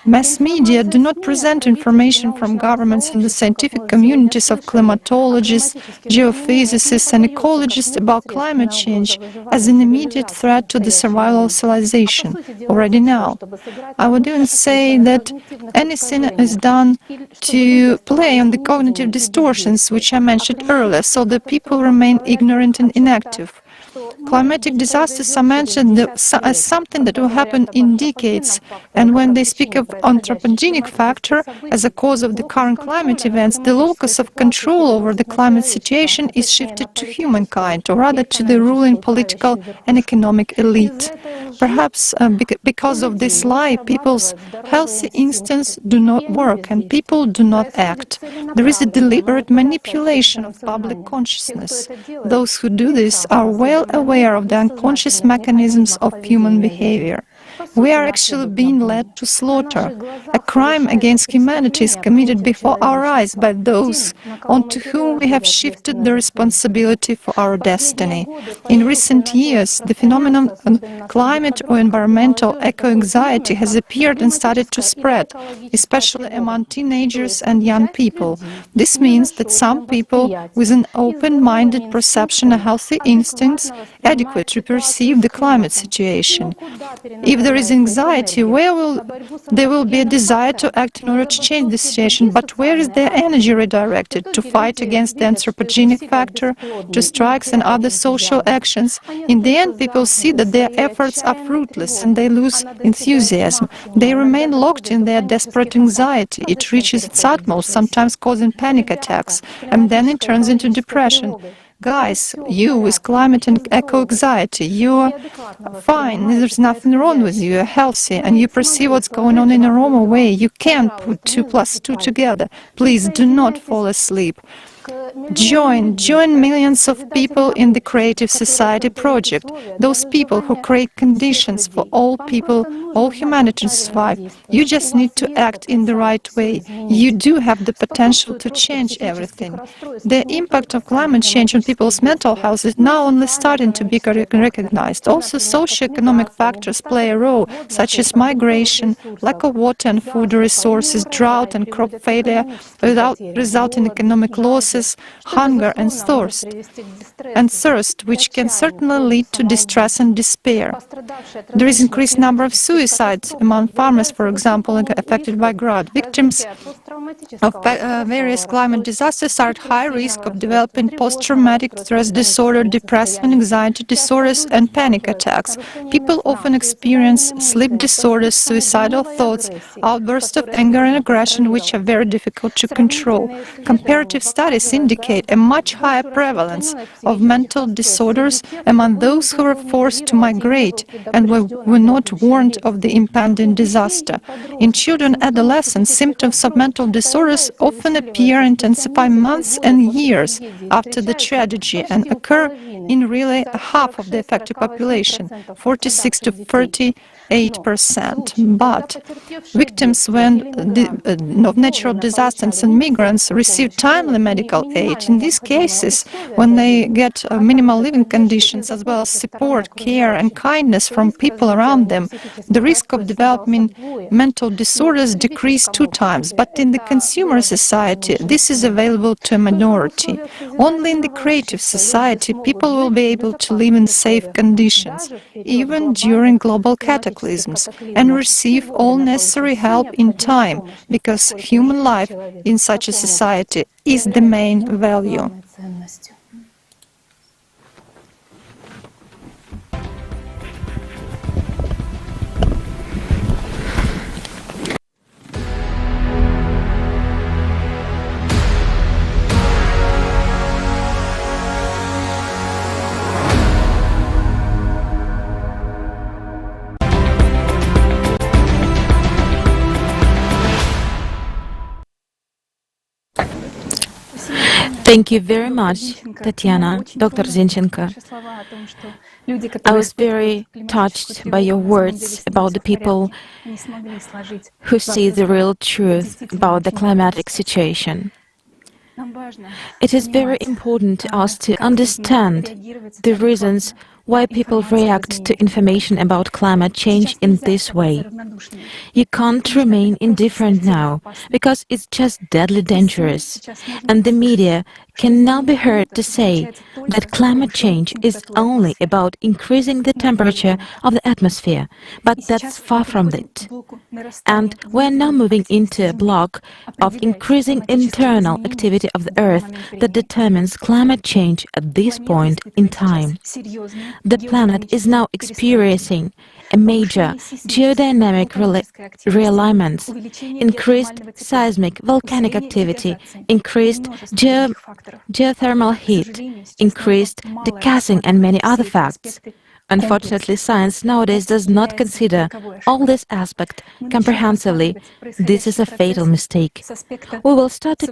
Mass media do not present information from governments and the scientific communities of climatologists, geophysicists and ecologists about climate change as an immediate threat to the survival of civilization, already now. I would even say that anything is done to play on the cognitive distortions which I mentioned earlier, so that people remain ignorant and inactive. Climatic disasters are mentioned as something that will happen in decades, and when they speak of anthropogenic factor as a cause of the current climate events, the locus of control over the climate situation is shifted to humankind, or rather to the ruling political and economic elite. Perhaps because of this lie, people's healthy instincts do not work and people do not act. There is a deliberate manipulation of public consciousness. Those who do this are well aware of the unconscious mechanisms of human behavior. We are actually being led to slaughter. A crime against humanity is committed before our eyes by those onto whom we have shifted the responsibility for our destiny. In recent years, the phenomenon of climate or environmental eco-anxiety has appeared and started to spread, especially among teenagers and young people. This means that some people with an open-minded perception and healthy instincts adequately perceive the climate situation. If there is anxiety, there will be a desire to act in order to change the situation, but where is their energy redirected? To fight against the anthropogenic factor, to strikes and other social actions? In the end, people see that their efforts are fruitless and they lose enthusiasm. They remain locked in their desperate anxiety. It reaches its utmost, sometimes causing panic attacks, and then it turns into depression. Guys, you with climate and eco-anxiety, you're fine, there's nothing wrong with you, you're healthy, and you perceive what's going on in a normal way. You can't put 2 + 2 together. Please do not fall asleep. Join millions of people in the Creative Society project, those people who create conditions for all people, all humanity to survive. You just need to act in the right way. You do have the potential to change everything. The impact of climate change on people's mental health is now only starting to be recognized. Also, socioeconomic factors play a role, such as migration, lack of water and food resources, drought and crop failure, resulting in economic losses, hunger and thirst, which can certainly lead to distress and despair. There is increased number of suicides among farmers, for example, affected by drought. Victims of various climate disasters are at high risk of developing post-traumatic stress disorder, depressive and anxiety disorders, and panic attacks. People often experience sleep disorders, suicidal thoughts, outbursts of anger and aggression, which are very difficult to control. Comparative studies studies indicate a much higher prevalence of mental disorders among those who were forced to migrate and were not warned of the impending disaster. In children and adolescents, symptoms of mental disorders often appear and intensify months and years after the tragedy and occur in really half of the affected population, 46 to 38%. But victims of natural disasters and migrants receive timely medical aid. In these cases, when they get minimal living conditions as well as support, care and kindness from people around them, the risk of developing mental disorders decrease 2 times. But in the consumer society, this is available to a minority. Only in the creative society, people will be able to live in safe conditions, even during global cataclysms, and receive all necessary help in time, because human life in such a society is the main value. Thank you very much, Tatiana, Dr. Zinchenko. I was very touched by your words about the people who see the real truth about the climatic situation. It is very important to us to understand the reasons why people react to information about climate change in this way. You can't remain indifferent now, because it's just deadly dangerous. And the media can now be heard to say that climate change is only about increasing the temperature of the atmosphere, but that's far from it. And we're now moving into a block of increasing internal activity of the Earth that determines climate change at this point in time. The planet is now experiencing a major geodynamic realignments, increased seismic volcanic activity, increased geothermal heat, increased degassing and many other facts. Unfortunately, science nowadays does not consider all this aspect comprehensively. This is a fatal mistake. We will start to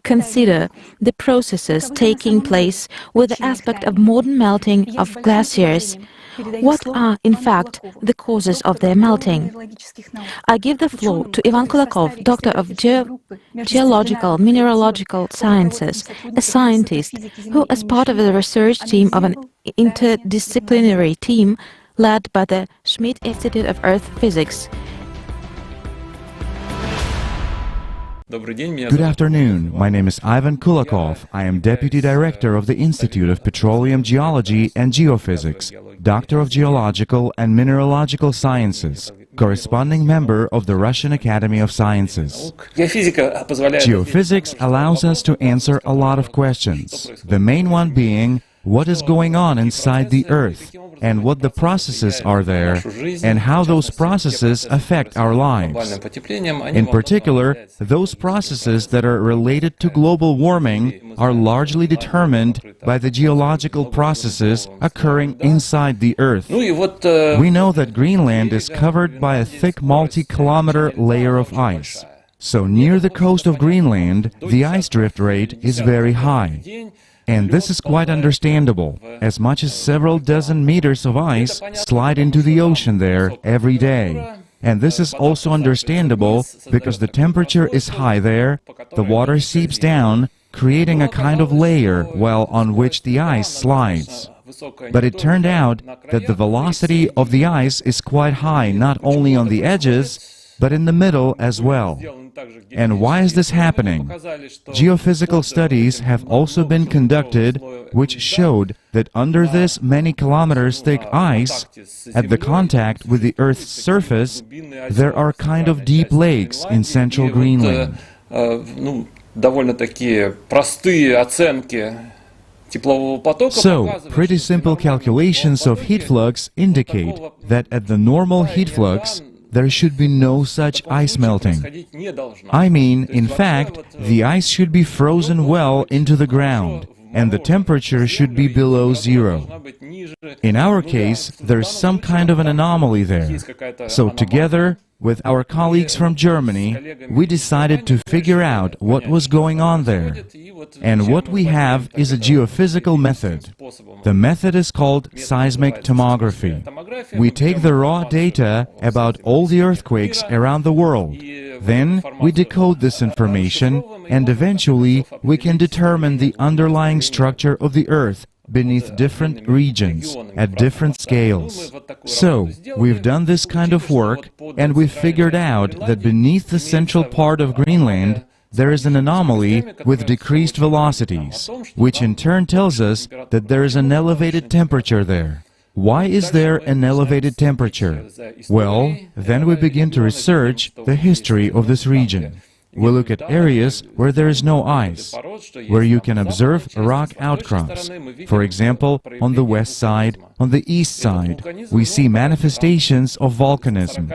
consider the processes taking place with the aspect of modern melting of glaciers. What are, in fact, the causes of their melting? I give the floor to Ivan Kulakov, Doctor of Geological Mineralogical Sciences, a scientist who, as part of the research team of an interdisciplinary team led by the Schmidt Institute of Earth Physics. Good afternoon. My name is Ivan Kulakov. I am Deputy Director of the Institute of Petroleum Geology and Geophysics, Doctor of Geological and Mineralogical Sciences, corresponding member of the Russian Academy of Sciences. Geophysics allows us to answer a lot of questions, the main one being what is going on inside the Earth, and what the processes are there, and how those processes affect our lives. In particular, those processes that are related to global warming are largely determined by the geological processes occurring inside the Earth. We know that Greenland is covered by a thick multi-kilometer layer of ice. So near the coast of Greenland, the ice drift rate is very high. And this is quite understandable, as much as several dozen meters of ice slide into the ocean there every day. And this is also understandable because the temperature is high there, the water seeps down, creating a kind of layer on which the ice slides. But it turned out that the velocity of the ice is quite high not only on the edges, but in the middle as well. And why is this happening? Geophysical studies have also been conducted which showed that under this many kilometers thick ice, at the contact with the Earth's surface, there are kind of deep lakes in central Greenland. So, pretty simple calculations of heat flux indicate that at the normal heat flux, there should be no such ice melting. I mean, in fact, the ice should be frozen well into the ground, and the temperature should be below zero. In our case, there's some kind of an anomaly there. So together with our colleagues from Germany, we decided to figure out what was going on there. And what we have is a geophysical method. The method is called seismic tomography. We take the raw data about all the earthquakes around the world. Then we decode this information, and eventually we can determine the underlying structure of the Earth beneath different regions, at different scales. So, we've done this kind of work, and we've figured out that beneath the central part of Greenland, there is an anomaly with decreased velocities, which in turn tells us that there is an elevated temperature there. Why is there an elevated temperature? Well, then we begin to research the history of this region. We look at areas where there is no ice, where you can observe rock outcrops. For example, on the west side, on the east side, we see manifestations of volcanism.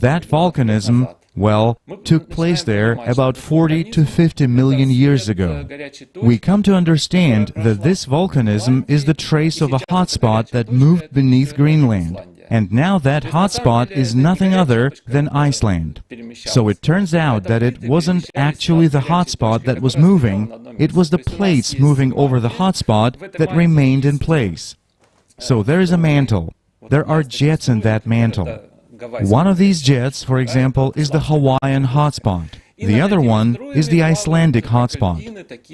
That volcanism, well, took place there about 40 to 50 million years ago. We come to understand that this volcanism is the trace of a hotspot that moved beneath Greenland. And now that hotspot is nothing other than Iceland. So it turns out that it wasn't actually the hotspot that was moving, it was the plates moving over the hotspot that remained in place. So there is a mantle. There are jets in that mantle. One of these jets, for example, is the Hawaiian hotspot. The other one is the Icelandic hotspot.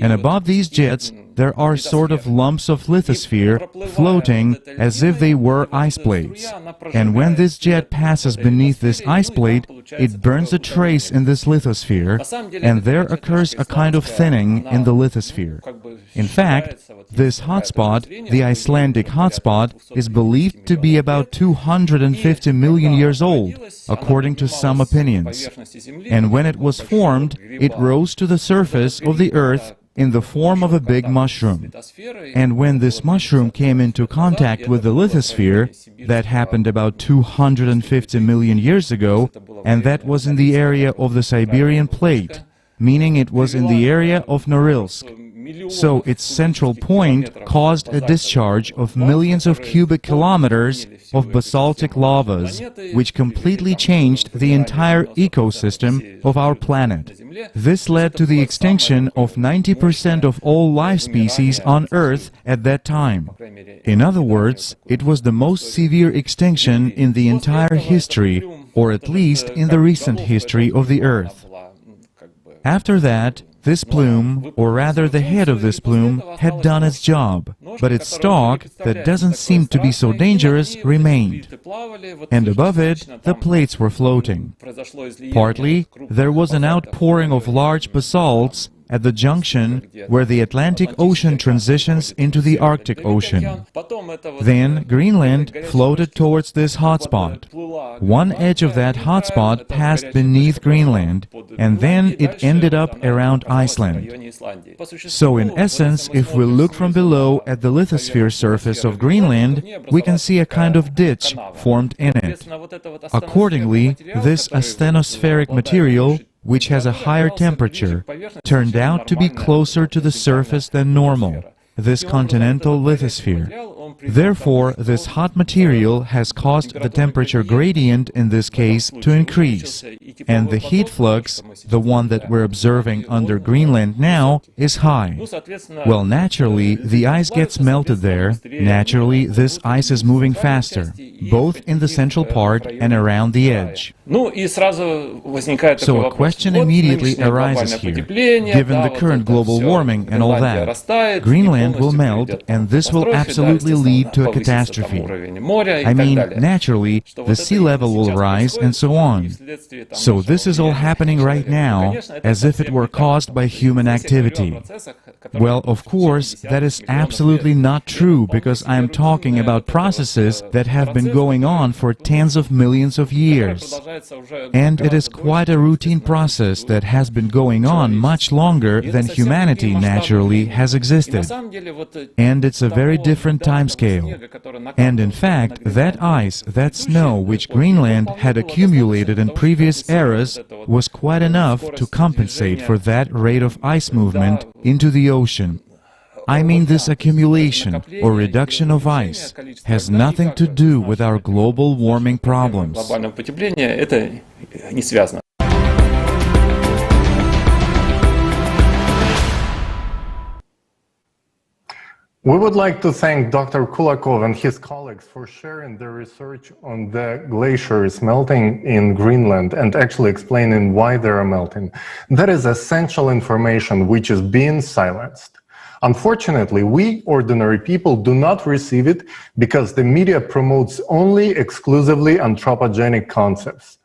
And above these jets, there are sort of lumps of lithosphere floating as if they were ice plates. And when this jet passes beneath this ice plate, it burns a trace in this lithosphere, and there occurs a kind of thinning in the lithosphere. In fact, this hotspot, the Icelandic hotspot, is believed to be about 250 million years old, according to some opinions. And when it was formed, it rose to the surface of the Earth in the form of a big mushroom. And when this mushroom came into contact with the lithosphere, that happened about 250 million years ago, and that was in the area of the Siberian plate, meaning it was in the area of Norilsk. So its central point caused a discharge of millions of cubic kilometers of basaltic lavas, which completely changed the entire ecosystem of our planet. This led to the extinction of 90% of all life species on Earth at that time. In other words, it was the most severe extinction in the entire history, or at least in the recent history of the Earth. After that, this plume, or rather the head of this plume, had done its job, but its stalk, that doesn't seem to be so dangerous, remained. And above it, the plates were floating. Partly, there was an outpouring of large basalts at the junction where the Atlantic Ocean transitions into the Arctic Ocean. Then Greenland floated towards this hotspot. One edge of that hotspot passed beneath Greenland, and then it ended up around Iceland. So in essence, if we look from below at the lithosphere surface of Greenland, we can see a kind of ditch formed in it. Accordingly, this asthenospheric material, which has a higher temperature, turned out to be closer to the surface than normal, this continental lithosphere. Therefore, this hot material has caused the temperature gradient in this case to increase, and the heat flux, the one that we're observing under Greenland now, is high. Well, naturally, the ice gets melted there. Naturally, this ice is moving faster, both in the central part and around the edge. So a question immediately arises here. Given the current global warming and all that, Greenland will melt, and this will absolutely lead to a catastrophe. I mean, naturally, the sea level will rise and so on. So this is all happening right now, as if it were caused by human activity. Well, of course, that is absolutely not true, because I am talking about processes that have been going on for tens of millions of years. And it is quite a routine process that has been going on much longer than humanity naturally has existed. And it's a very different time timescale. And in fact, that ice, that snow which Greenland had accumulated in previous eras was quite enough to compensate for that rate of ice movement into the ocean. I mean, this accumulation or reduction of ice has nothing to do with our global warming problems. We would like to thank Dr. Kulakov and his colleagues for sharing their research on the glaciers melting in Greenland and actually explaining why they are melting. That is essential information which is being silenced. Unfortunately, we ordinary people do not receive it because the media promotes only exclusively anthropogenic concepts.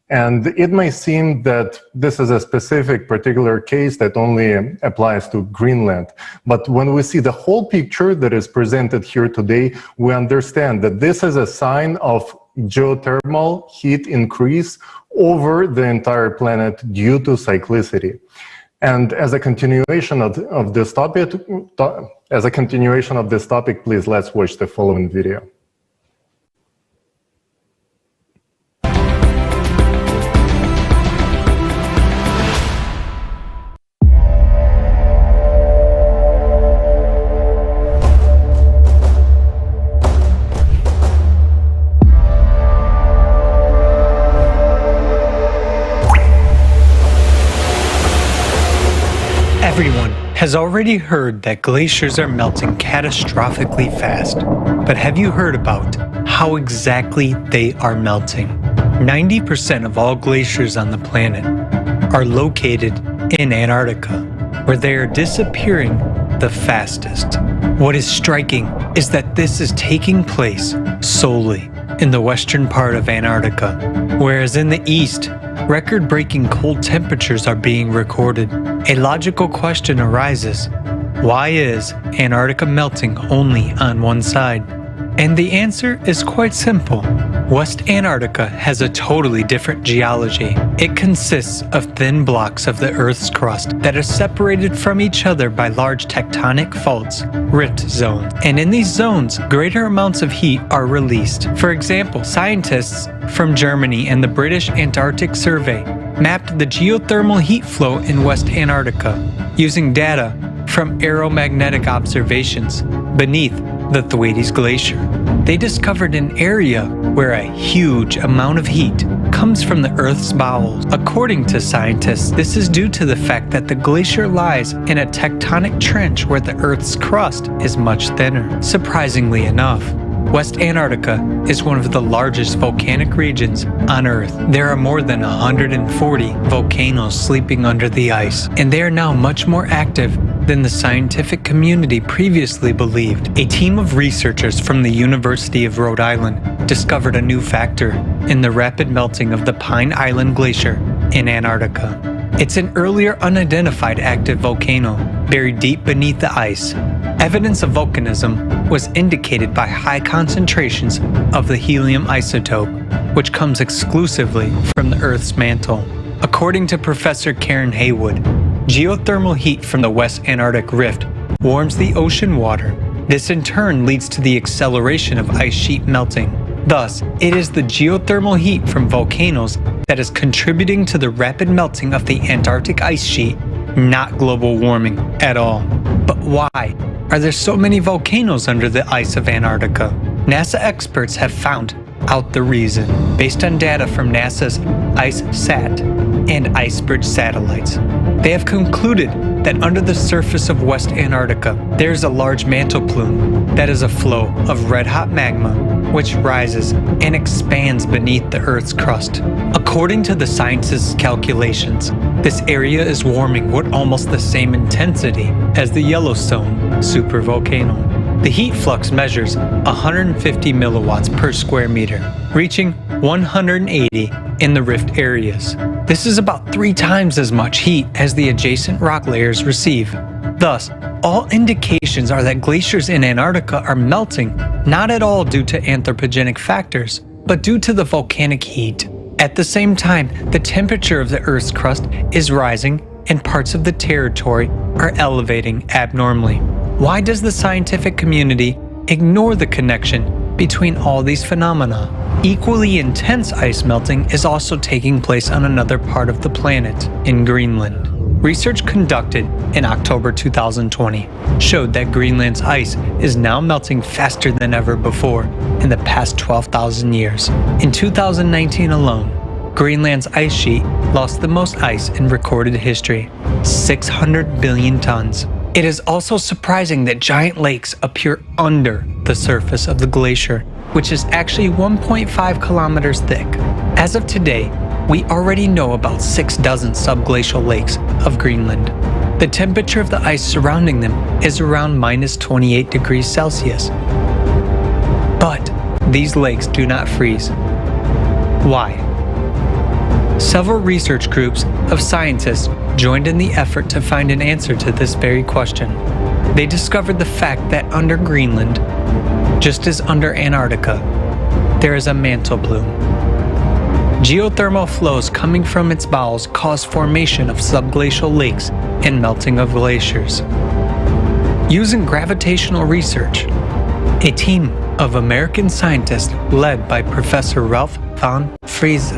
And it may seem that this is a specific particular case that only applies to Greenland. But when we see the whole picture that is presented here today, we understand that this is a sign of geothermal heat increase over the entire planet due to cyclicity. And as a continuation of this topic, please let's watch the following video. Everyone has already heard that glaciers are melting catastrophically fast. But have you heard about how exactly they are melting? 90% of all glaciers on the planet are located in Antarctica, where they are disappearing the fastest. What is striking is that this is taking place solely in the western part of Antarctica, whereas in the east, record-breaking cold temperatures are being recorded. A logical question arises: why is Antarctica melting only on one side? And the answer is quite simple. West Antarctica has a totally different geology. It consists of thin blocks of the Earth's crust that are separated from each other by large tectonic faults, rift zones. And in these zones, greater amounts of heat are released. For example, scientists from Germany and the British Antarctic Survey mapped the geothermal heat flow in West Antarctica using data from aeromagnetic observations beneath the Thwaites Glacier. They discovered an area where a huge amount of heat comes from the Earth's bowels. According to scientists, this is due to the fact that the glacier lies in a tectonic trench where the Earth's crust is much thinner. Surprisingly enough, West Antarctica is one of the largest volcanic regions on Earth. There are more than 140 volcanoes sleeping under the ice, and they are now much more active than the scientific community previously believed. A team of researchers from the University of Rhode Island discovered a new factor in the rapid melting of the Pine Island Glacier in Antarctica. It's an earlier unidentified active volcano buried deep beneath the ice. Evidence of volcanism was indicated by high concentrations of the helium isotope, which comes exclusively from the Earth's mantle. According to Professor Karen Haywood, geothermal heat from the West Antarctic Rift warms the ocean water. This in turn leads to the acceleration of ice sheet melting. Thus, it is the geothermal heat from volcanoes that is contributing to the rapid melting of the Antarctic ice sheet, not global warming at all. But why are there so many volcanoes under the ice of Antarctica? NASA experts have found out the reason based on data from NASA's IceSat and IceBridge satellites. They have concluded that under the surface of West Antarctica, there is a large mantle plume that is a flow of red-hot magma which rises and expands beneath the Earth's crust. According to the scientists' calculations, this area is warming with almost the same intensity as the Yellowstone supervolcano. The heat flux measures 150 milliwatts per square meter, reaching 180 in the rift areas. This is about 3 times as much heat as the adjacent rock layers receive. Thus, all indications are that glaciers in Antarctica are melting, not at all due to anthropogenic factors, but due to the volcanic heat. At the same time, the temperature of the Earth's crust is rising and parts of the territory are elevating abnormally. Why does the scientific community ignore the connection between all these phenomena. Equally intense ice melting is also taking place on another part of the planet, in Greenland. Research conducted in October 2020 showed that Greenland's ice is now melting faster than ever before in the past 12,000 years. In 2019 alone, Greenland's ice sheet lost the most ice in recorded history, 600 billion tons. It is also surprising that giant lakes appear under the surface of the glacier, which is actually 1.5 kilometers thick. As of today, we already know about 6 dozen subglacial lakes of Greenland. The temperature of the ice surrounding them is around minus 28 degrees Celsius. But these lakes do not freeze. Why? Several research groups of scientists joined in the effort to find an answer to this very question. They discovered the fact that under Greenland, just as under Antarctica, there is a mantle plume. Geothermal flows coming from its bowels cause formation of subglacial lakes and melting of glaciers. Using gravitational research, a team of American scientists led by Professor Ralph von Friese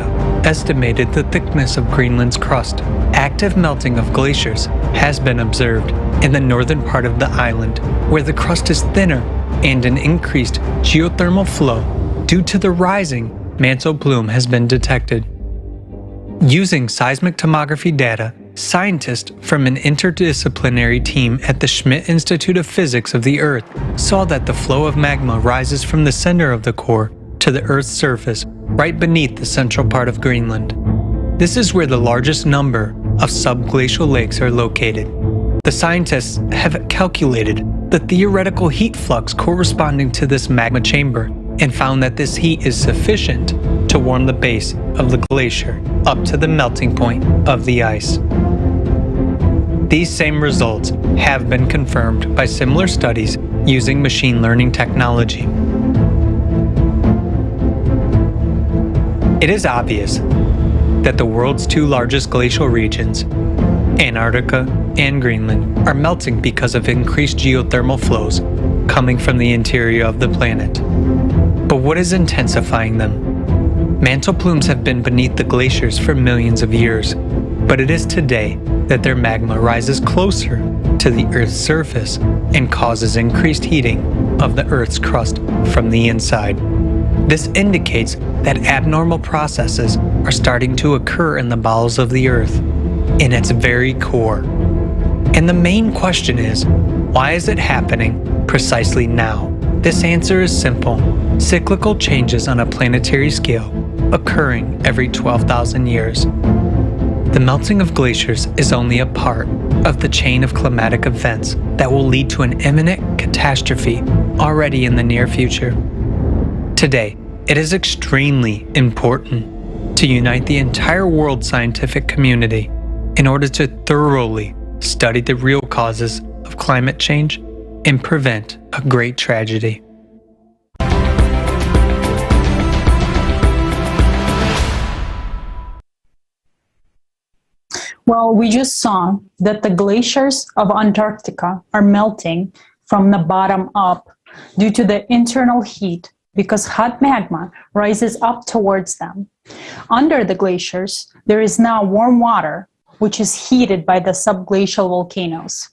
estimated the thickness of Greenland's crust. Active melting of glaciers has been observed in the northern part of the island, where the crust is thinner and an increased geothermal flow due to the rising mantle plume has been detected. Using seismic tomography data, scientists from an interdisciplinary team at the Schmidt Institute of Physics of the Earth saw that the flow of magma rises from the center of the core to the Earth's surface right beneath the central part of Greenland. This is where the largest number of subglacial lakes are located. The scientists have calculated the theoretical heat flux corresponding to this magma chamber and found that this heat is sufficient to warm the base of the glacier up to the melting point of the ice. These same results have been confirmed by similar studies using machine learning technology. It is obvious that the world's two largest glacial regions, Antarctica and Greenland, are melting because of increased geothermal flows coming from the interior of the planet. But what is intensifying them? Mantle plumes have been beneath the glaciers for millions of years, but it is today that their magma rises closer to the Earth's surface and causes increased heating of the Earth's crust from the inside. This indicates that abnormal processes are starting to occur in the bowels of the Earth, in its very core. And the main question is, why is it happening precisely now? This answer is simple: cyclical changes on a planetary scale occurring every 12,000 years. The melting of glaciers is only a part of the chain of climatic events that will lead to an imminent catastrophe already in the near future. Today, it is extremely important to unite the entire world scientific community in order to thoroughly study the real causes of climate change and prevent a great tragedy. Well, we just saw that the glaciers of Antarctica are melting from the bottom up due to the internal heat, because hot magma rises up towards them. Under the glaciers, there is now warm water, which is heated by the subglacial volcanoes.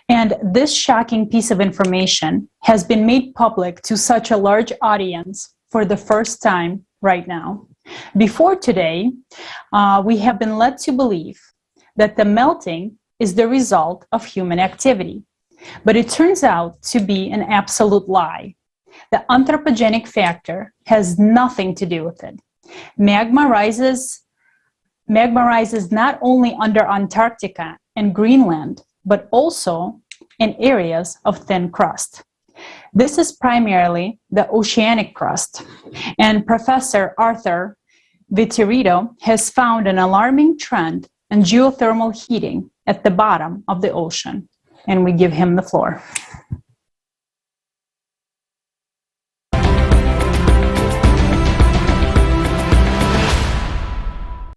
And this shocking piece of information has been made public to such a large audience for the first time right now. Before today, we have been led to believe that the melting is the result of human activity. But it turns out to be an absolute lie. The anthropogenic factor has nothing to do with it. Magma rises not only under Antarctica and Greenland, but also in areas of thin crust. This is primarily the oceanic crust, and Professor Arthur Vittorito has found an alarming trend in geothermal heating at the bottom of the ocean, and we give him the floor.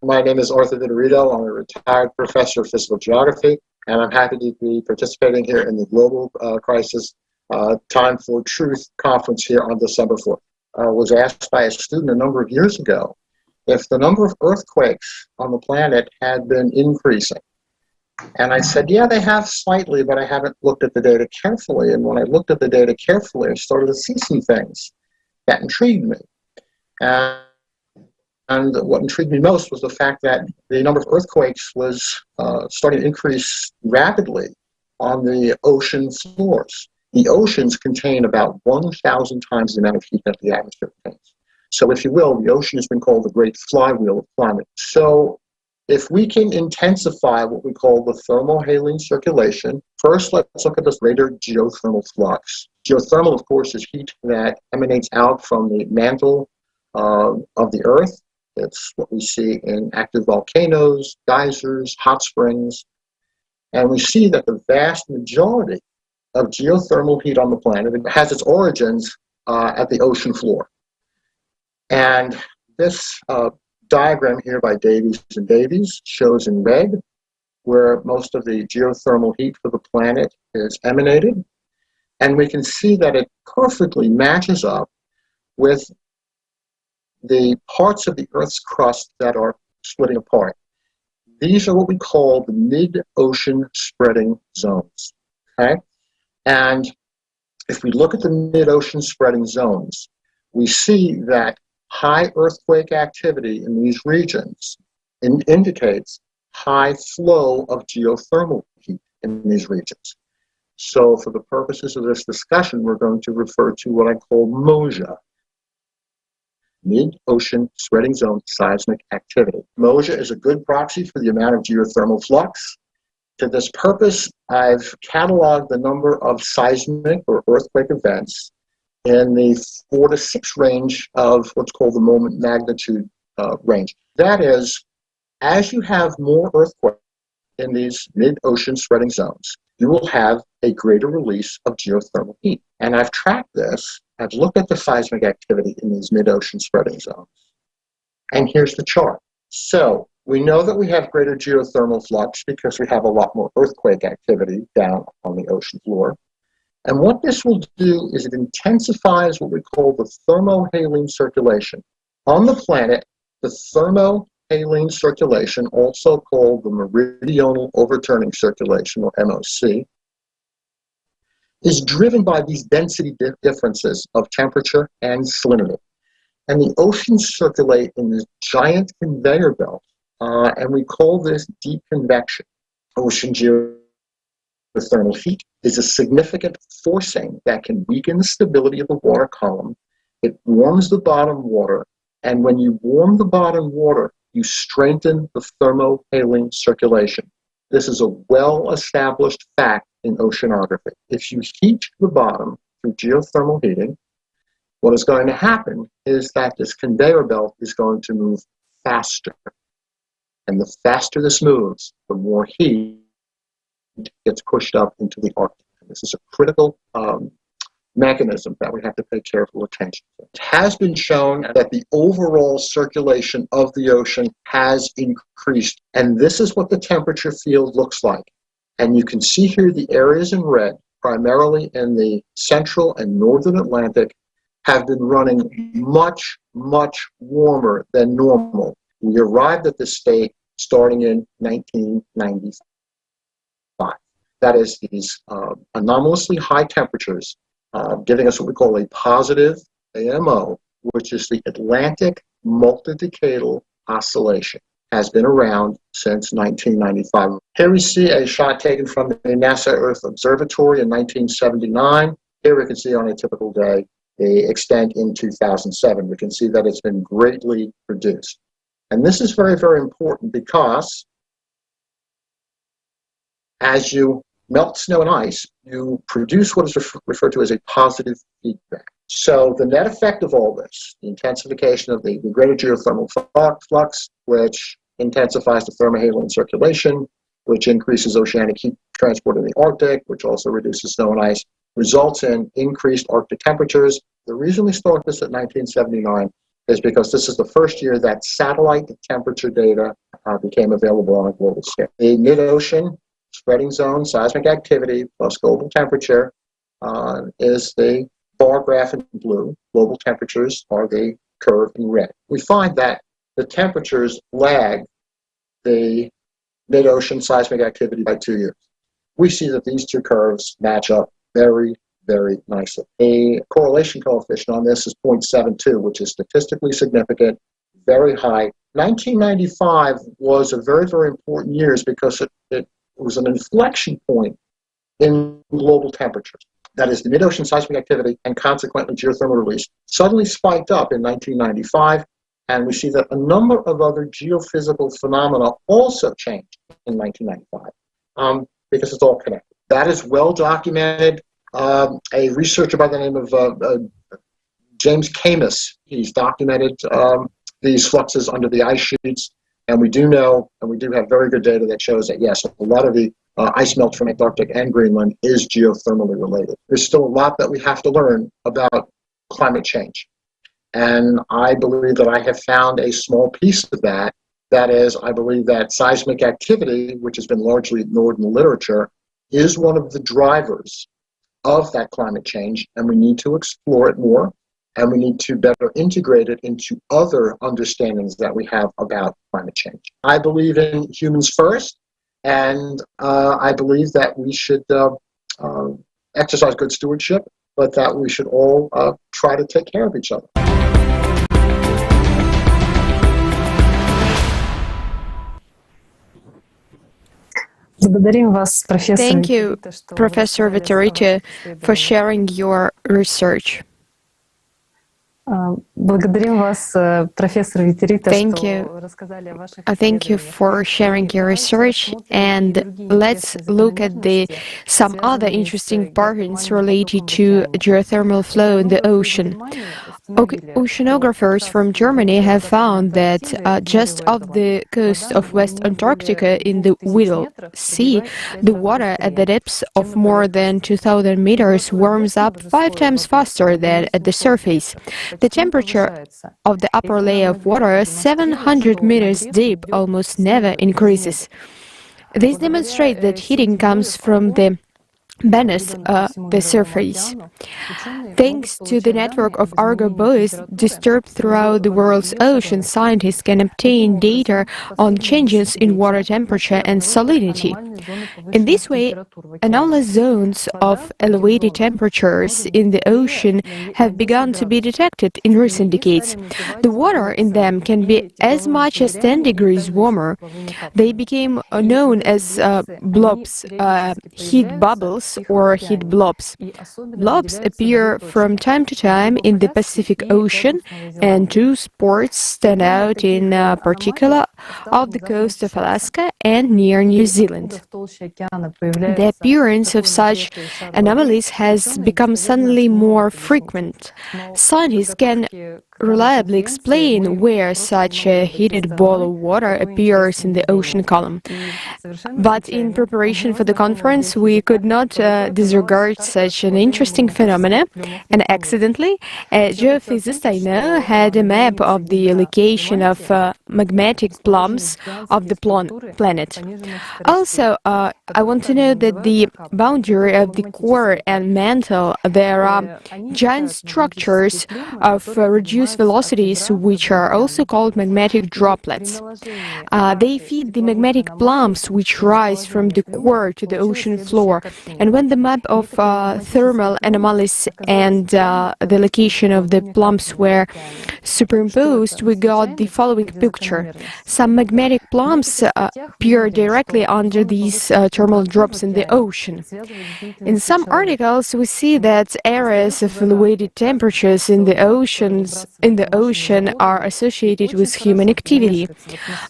My name is Arthur Vittorito. I'm a retired professor of physical geography, and I'm happy to be participating here in the global crisis Time for Truth conference here on December 4th. I was asked by a student a number of years ago if the number of earthquakes on the planet had been increasing. And I said, yeah, they have slightly, but I haven't looked at the data carefully. And when I looked at the data carefully, I started to see some things that intrigued me. And what intrigued me most was the fact that the number of earthquakes was starting to increase rapidly on the ocean floors. The oceans contain about 1,000 times the amount of heat that the atmosphere contains. So if you will, the ocean has been called the great flywheel of climate. So if we can intensify what we call the thermohaline circulation, first let's look at this greater geothermal flux. Geothermal, of course, is heat that emanates out from the mantle of the Earth. It's what we see in active volcanoes, geysers, hot springs. And we see that the vast majority of geothermal heat on the planet has its origins at the ocean floor. And this diagram here by Davies and Davies shows in red where most of the geothermal heat for the planet is emanated. And we can see that it perfectly matches up with the parts of the Earth's crust that are splitting apart. These are what we call the mid-ocean spreading zones. Okay? And if we look at the mid-ocean spreading zones, we see that high earthquake activity in these regions indicates high flow of geothermal heat in these regions. So for the purposes of this discussion, we're going to refer to what I call MOSIA, mid-ocean spreading zone seismic activity. MOSIA is a good proxy for the amount of geothermal flux. To this purpose, I've cataloged the number of seismic or earthquake events in the 4 to 6 range of what's called the moment magnitude range. That is, as you have more earthquakes in these mid-ocean spreading zones, you will have a greater release of geothermal heat. And I've tracked this. I've looked at the seismic activity in these mid-ocean spreading zones. And here's the chart. So we know that we have greater geothermal flux because we have a lot more earthquake activity down on the ocean floor. And what this will do is it intensifies what we call the thermohaline circulation. On the planet, the thermohaline circulation, also called the meridional overturning circulation, or MOC, is driven by these density differences of temperature and salinity. And the oceans circulate in this giant conveyor belt, and we call this deep convection. Ocean geothermal heat is a significant forcing that can weaken the stability of the water column. It warms the bottom water, and when you warm the bottom water, you strengthen the thermohaline circulation. This is a well-established fact in oceanography. If you heat the bottom through geothermal heating, what is going to happen is that this conveyor belt is going to move faster. And the faster this moves, the more heat gets pushed up into the Arctic. And this is a critical mechanism that we have to pay careful attention to. It has been shown that the overall circulation of the ocean has increased. And this is what the temperature field looks like. And you can see here the areas in red, primarily in the central and northern Atlantic, have been running much, much warmer than normal. We arrived at this state starting in 1995. That is, these anomalously high temperatures giving us what we call a positive AMO, which is the Atlantic multidecadal oscillation, has been around since 1995. Here we see a shot taken from the NASA Earth Observatory in 1979. Here we can see on a typical day the extent in 2007. We can see that it's been greatly reduced. And this is very, very important because as you melt snow and ice, you produce what is referred to as a positive feedback. So the net effect of all this, the intensification of the greater geothermal flux, which intensifies the thermohaline circulation, which increases oceanic heat transport in the Arctic, which also reduces snow and ice, results in increased Arctic temperatures. The reason we start this at 1979 is because this is the first year that satellite temperature data became available on a global scale. The mid-ocean spreading zone seismic activity plus global temperature is the bar graph in blue. Global temperatures are the curve in red. We find that the temperatures lag the mid-ocean seismic activity by 2 years. We see that these two curves match up very, very nicely. A correlation coefficient on this is 0.72, which is statistically significant, very high. 1995 was a very, very important year because it was an inflection point in global temperatures. That is, the mid-ocean seismic activity and consequently geothermal release suddenly spiked up in 1995, and we see that a number of other geophysical phenomena also changed in 1995 because it's all connected. That is well documented. A researcher by the name of James Camus, he's documented these fluxes under the ice sheets, and we do know, and we do have very good data that shows that, yes, a lot of the ice melt from Antarctic and Greenland is geothermally related. There's still a lot that we have to learn about climate change. And I believe that I have found a small piece of that. That is, I believe that seismic activity, which has been largely ignored in the literature, is one of the drivers of that climate change, and we need to explore it more, and we need to better integrate it into other understandings that we have about climate change. I believe in humans first, and I believe that we should exercise good stewardship, but that we should all try to take care of each other. Thank you, Professor Vitorito, for sharing your research. Thank you. Thank you for sharing your research, and let's look at some other interesting patterns related to geothermal flow in the ocean. Oceanographers from Germany have found that just off the coast of West Antarctica in the Weddell Sea, the water at the depths of more than 2,000 meters warms up 5 times faster than at the surface. The temperature of the upper layer of water, 700 meters deep, almost never increases. This demonstrates that heating comes from beneath the surface. Thanks to the network of Argo buoys disturbed throughout the world's ocean, scientists can obtain data on changes in water temperature and salinity. In this way, anomalous zones of elevated temperatures in the ocean have begun to be detected in recent decades. The water in them can be as much as 10 degrees warmer. They became known as blobs, heat bubbles, or heat blobs. Blobs appear from time to time in the Pacific Ocean, and 2 spots stand out in particular off the coast of Alaska and near New Zealand. The appearance of such anomalies has become suddenly more frequent. Scientists can reliably explain where such a heated ball of water appears in the ocean column. But in preparation for the conference, we could not disregard such an interesting phenomenon, and accidentally, a geophysicist I know had a map of the location of magmatic plumes of the planet. Also, I want to know that the boundary of the core and mantle, there are giant structures of reduced velocities, which are also called magmatic droplets. They feed the magmatic plumes which rise from the core to the ocean floor. And when the map of thermal anomalies and the location of the plumes were superimposed, we got the following picture. Some magmatic plumes appear directly under these thermal drops in the ocean. In some articles, we see that areas of elevated temperatures in the ocean are associated with human activity.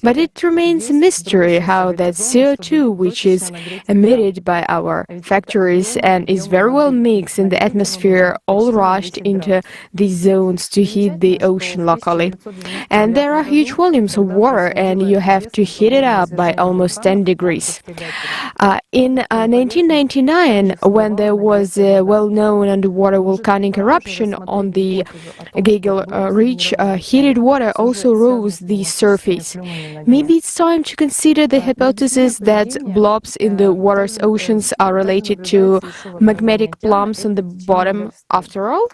But it remains a mystery how that CO2, which is emitted by our factories and is very well mixed in the atmosphere, all rushed into these zones to heat the ocean locally. And there are huge volumes of water, and you have to heat it up by almost 10 degrees. In 1999, when there was a well-known underwater volcanic eruption on the Geiger rich heated water also rose the surface. Maybe it's time to consider the hypothesis that blobs in the water's oceans are related to magmatic plumes on the bottom after all.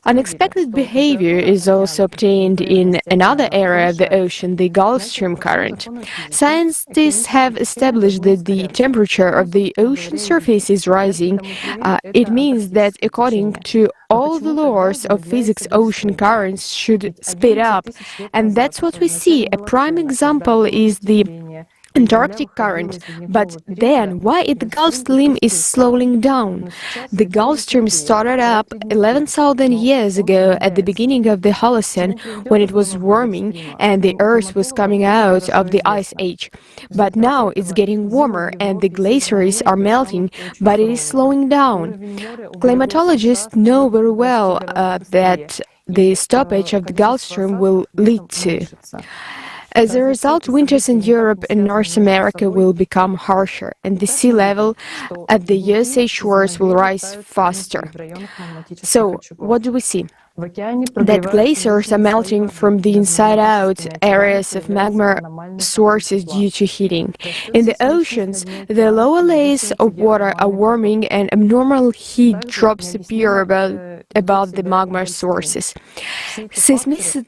Unexpected behavior is also obtained in another area of the ocean, the Gulf Stream current. Scientists have established that the temperature of the ocean surface is rising. It means that according to all the laws of physics, ocean currents should speed up. And that's what we see. A prime example is the Antarctic current, but then why the Gulf Stream is slowing down? The Gulf Stream started up 11,000 years ago at the beginning of the Holocene, when it was warming and the Earth was coming out of the Ice Age. But now it's getting warmer and the glaciers are melting, but it is slowing down. Climatologists know very well that the stoppage of the Gulf Stream will lead to. As a result, winters in Europe and North America will become harsher, and the sea level at the USA shores will rise faster. So, what do we see? That glaciers are melting from the inside out, areas of magma sources due to heating. In the oceans, the lower layers of water are warming and abnormal heat drops appear above the magma sources. Seismicity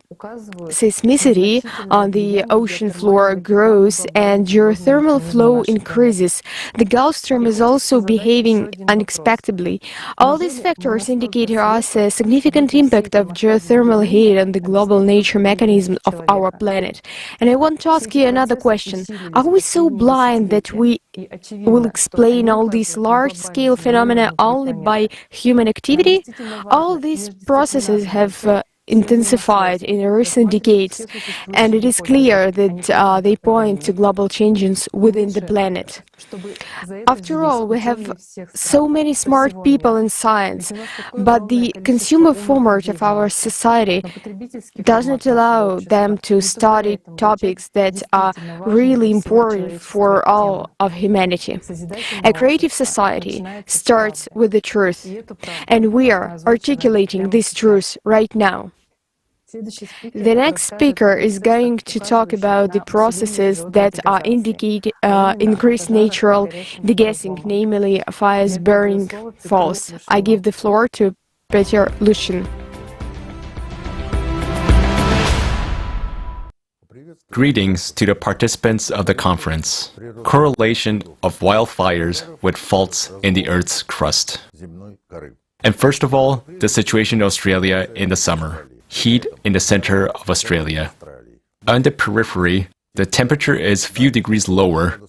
on the ocean floor grows and geothermal flow increases. The Gulf Stream is also behaving unexpectedly. All these factors indicate to us a significant impact of geothermal heat on the global nature mechanism of our planet. And I want to ask you another question. Are we so blind that we will explain all these large-scale phenomena only by human activity? All these processes have intensified in recent decades, and it is clear that they point to global changes within the planet. After all, we have so many smart people in science, but the consumer format of our society does not allow them to study topics that are really important for all of humanity. A creative society starts with the truth, and we are articulating this truth right now. The next speaker is going to talk about the processes that indicate increased natural degassing, namely fires burning falls. I give the floor to Peter Lushin. Greetings to the participants of the conference. Correlation of wildfires with faults in the Earth's crust. And first of all, the situation in Australia in the summer. Heat in the center of Australia. On the periphery, the temperature is few degrees lower,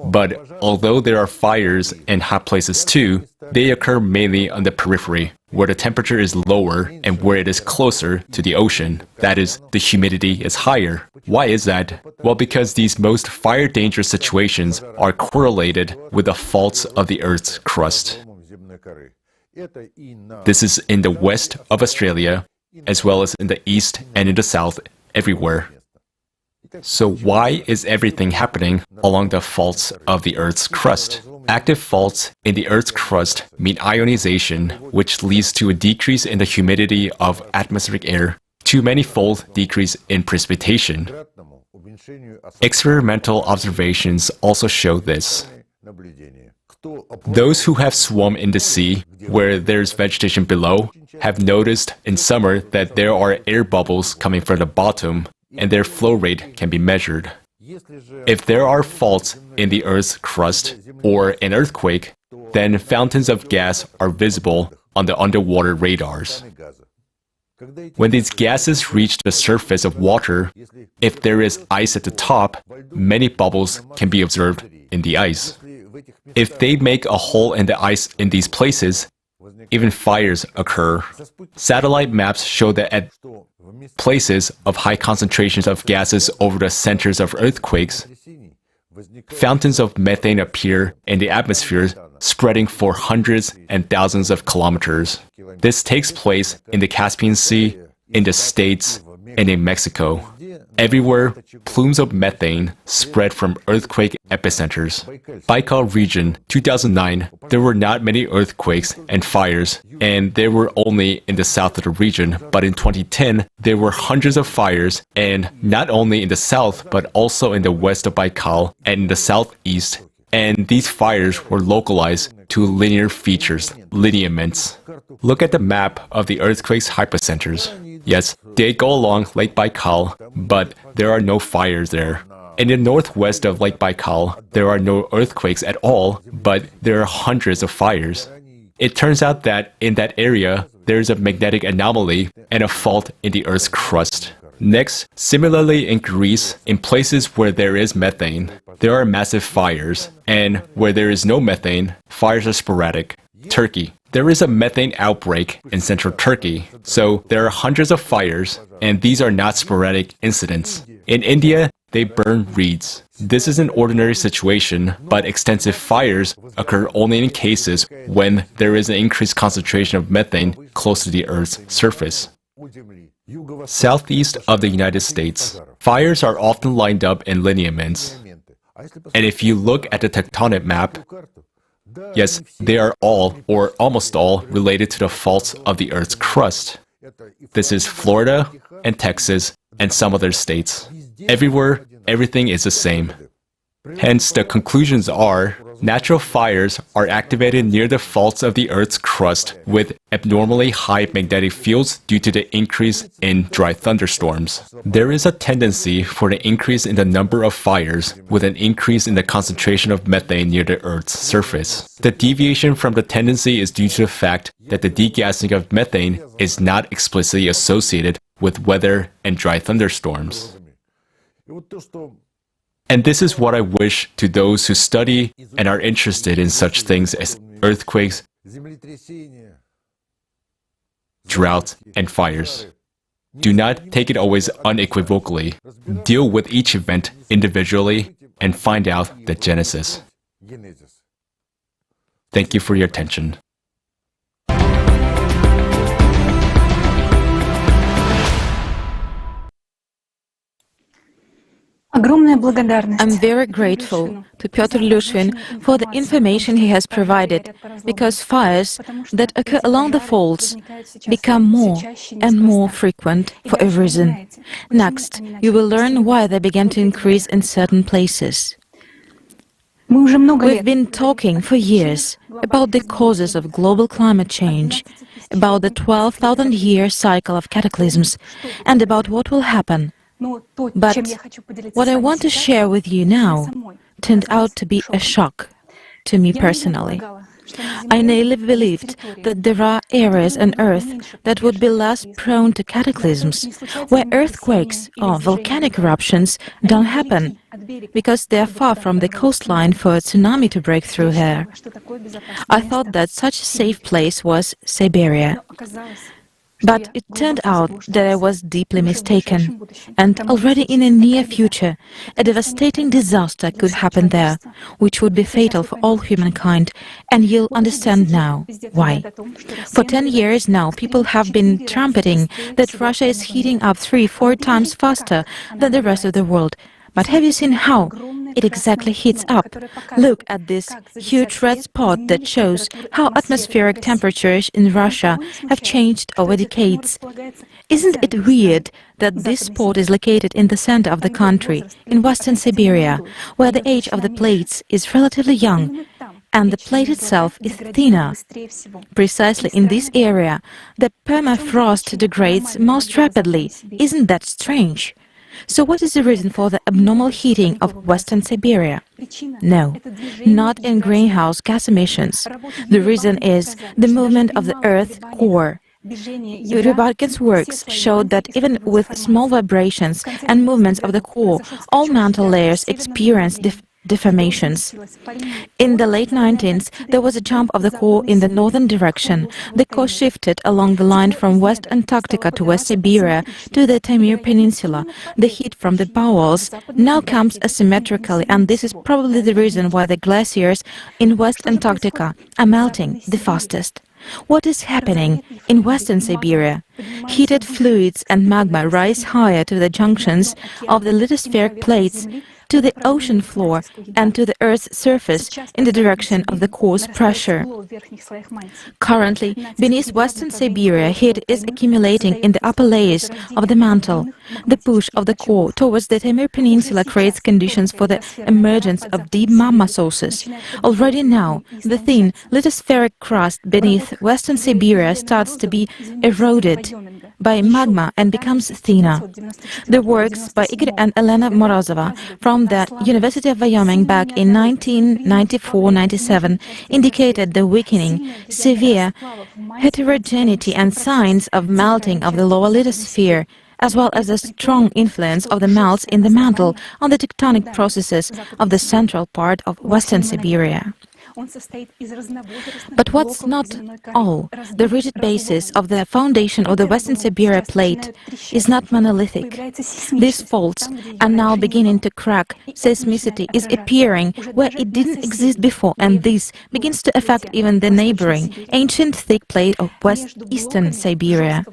but although there are fires in hot places too, they occur mainly on the periphery, where the temperature is lower and where it is closer to the ocean. That is, the humidity is higher. Why is that? Well, because these most fire dangerous situations are correlated with the faults of the Earth's crust. This is in the west of Australia, as well as in the east and in the south, everywhere. So why is everything happening along the faults of the Earth's crust? Active faults in the Earth's crust mean ionization, which leads to a decrease in the humidity of atmospheric air, to manifold decrease in precipitation. Experimental observations also show this. Those who have swum in the sea, where there's vegetation below, have noticed in summer that there are air bubbles coming from the bottom, and their flow rate can be measured. If there are faults in the Earth's crust, or an earthquake, then fountains of gas are visible on the underwater radars. When these gases reach the surface of water, if there is ice at the top, many bubbles can be observed in the ice. If they make a hole in the ice in these places, even fires occur. Satellite maps show that at places of high concentrations of gases over the centers of earthquakes, fountains of methane appear in the atmosphere, spreading for hundreds and thousands of kilometers. This takes place in the Caspian Sea, in the States, and in Mexico. Everywhere, plumes of methane spread from earthquake epicenters. Baikal region, 2009, there were not many earthquakes and fires, and they were only in the south of the region. But in 2010, there were hundreds of fires, and not only in the south, but also in the west of Baikal and in the southeast. And these fires were localized to linear features, lineaments. Look at the map of the earthquake's hypocenters. Yes, they go along Lake Baikal, but there are no fires there. In the northwest of Lake Baikal, there are no earthquakes at all, but there are hundreds of fires. It turns out that in that area, there is a magnetic anomaly and a fault in the Earth's crust. Next, similarly in Greece, in places where there is methane, there are massive fires, and where there is no methane, fires are sporadic. Turkey. There is a methane outbreak in central Turkey, so there are hundreds of fires, and these are not sporadic incidents. In India, they burn reeds. This is an ordinary situation, but extensive fires occur only in cases when there is an increased concentration of methane close to the Earth's surface. Southeast of the United States, fires are often lined up in lineaments. And if you look at the tectonic map, yes, they are all, or almost all, related to the faults of the Earth's crust. This is Florida and Texas and some other states. Everywhere, everything is the same. Hence, the conclusions are, natural fires are activated near the faults of the Earth's crust with abnormally high magnetic fields due to the increase in dry thunderstorms. There is a tendency for the increase in the number of fires with an increase in the concentration of methane near the Earth's surface. The deviation from the tendency is due to the fact that the degassing of methane is not explicitly associated with weather and dry thunderstorms. And this is what I wish to those who study and are interested in such things as earthquakes, droughts, and fires. Do not take it always unequivocally. Deal with each event individually and find out the genesis. Thank you for your attention. I'm very grateful to Piotr Lushvin for the information he has provided, because fires that occur along the faults become more and more frequent for a reason. Next, you will learn why they began to increase in certain places. We've been talking for years about the causes of global climate change, about the 12,000-year cycle of cataclysms, and about what will happen. But what I want to share with you now turned out to be a shock to me personally. I naively believed that there are areas on Earth that would be less prone to cataclysms, where earthquakes or volcanic eruptions don't happen, because they are far from the coastline for a tsunami to break through here. I thought that such a safe place was Siberia. But it turned out that I was deeply mistaken, and already in the near future, a devastating disaster could happen there, which would be fatal for all humankind, and you'll understand now why. For 10 years now, people have been trumpeting that Russia is heating up 3-4 times faster than the rest of the world. But have you seen how it exactly heats up? Look at this huge red spot that shows how atmospheric temperatures in Russia have changed over decades. Isn't it weird that this spot is located in the center of the country, in western Siberia, where the age of the plates is relatively young, and the plate itself is thinner? Precisely in this area, the permafrost degrades most rapidly. Isn't that strange? So what is the reason for the abnormal heating of Western Siberia? No, not in greenhouse gas emissions. The reason is the movement of the Earth's core. Yuri Batkin's works showed that even with small vibrations and movements of the core, all mantle layers experience deformations. In the late 19th, there was a jump of the core in the northern direction. The core shifted along the line from West Antarctica to West Siberia to the Taimyr Peninsula. The heat from the bowels now comes asymmetrically, and this is probably the reason why the glaciers in West Antarctica are melting the fastest. What is happening in Western Siberia? Heated fluids and magma rise higher to the junctions of the lithospheric plates, to the ocean floor and to the Earth's surface in the direction of the core's pressure. Currently, beneath Western Siberia, heat is accumulating in the upper layers of the mantle. The push of the core towards the Taimyr Peninsula creates conditions for the emergence of deep magma sources. Already now, the thin lithospheric crust beneath Western Siberia starts to be eroded by magma and becomes thinner. The works by Igor and Elena Morozova from the University of Wyoming back in 1994-97 indicated the weakening, severe heterogeneity and signs of melting of the lower lithosphere, as well as the strong influence of the melts in the mantle on the tectonic processes of the central part of Western Siberia. But what's not all, the rigid basis of the foundation of the Western Siberia plate is not monolithic. These faults are now beginning to crack, seismicity is appearing where it didn't exist before, and this begins to affect even the neighboring, ancient thick plate of Eastern Siberia.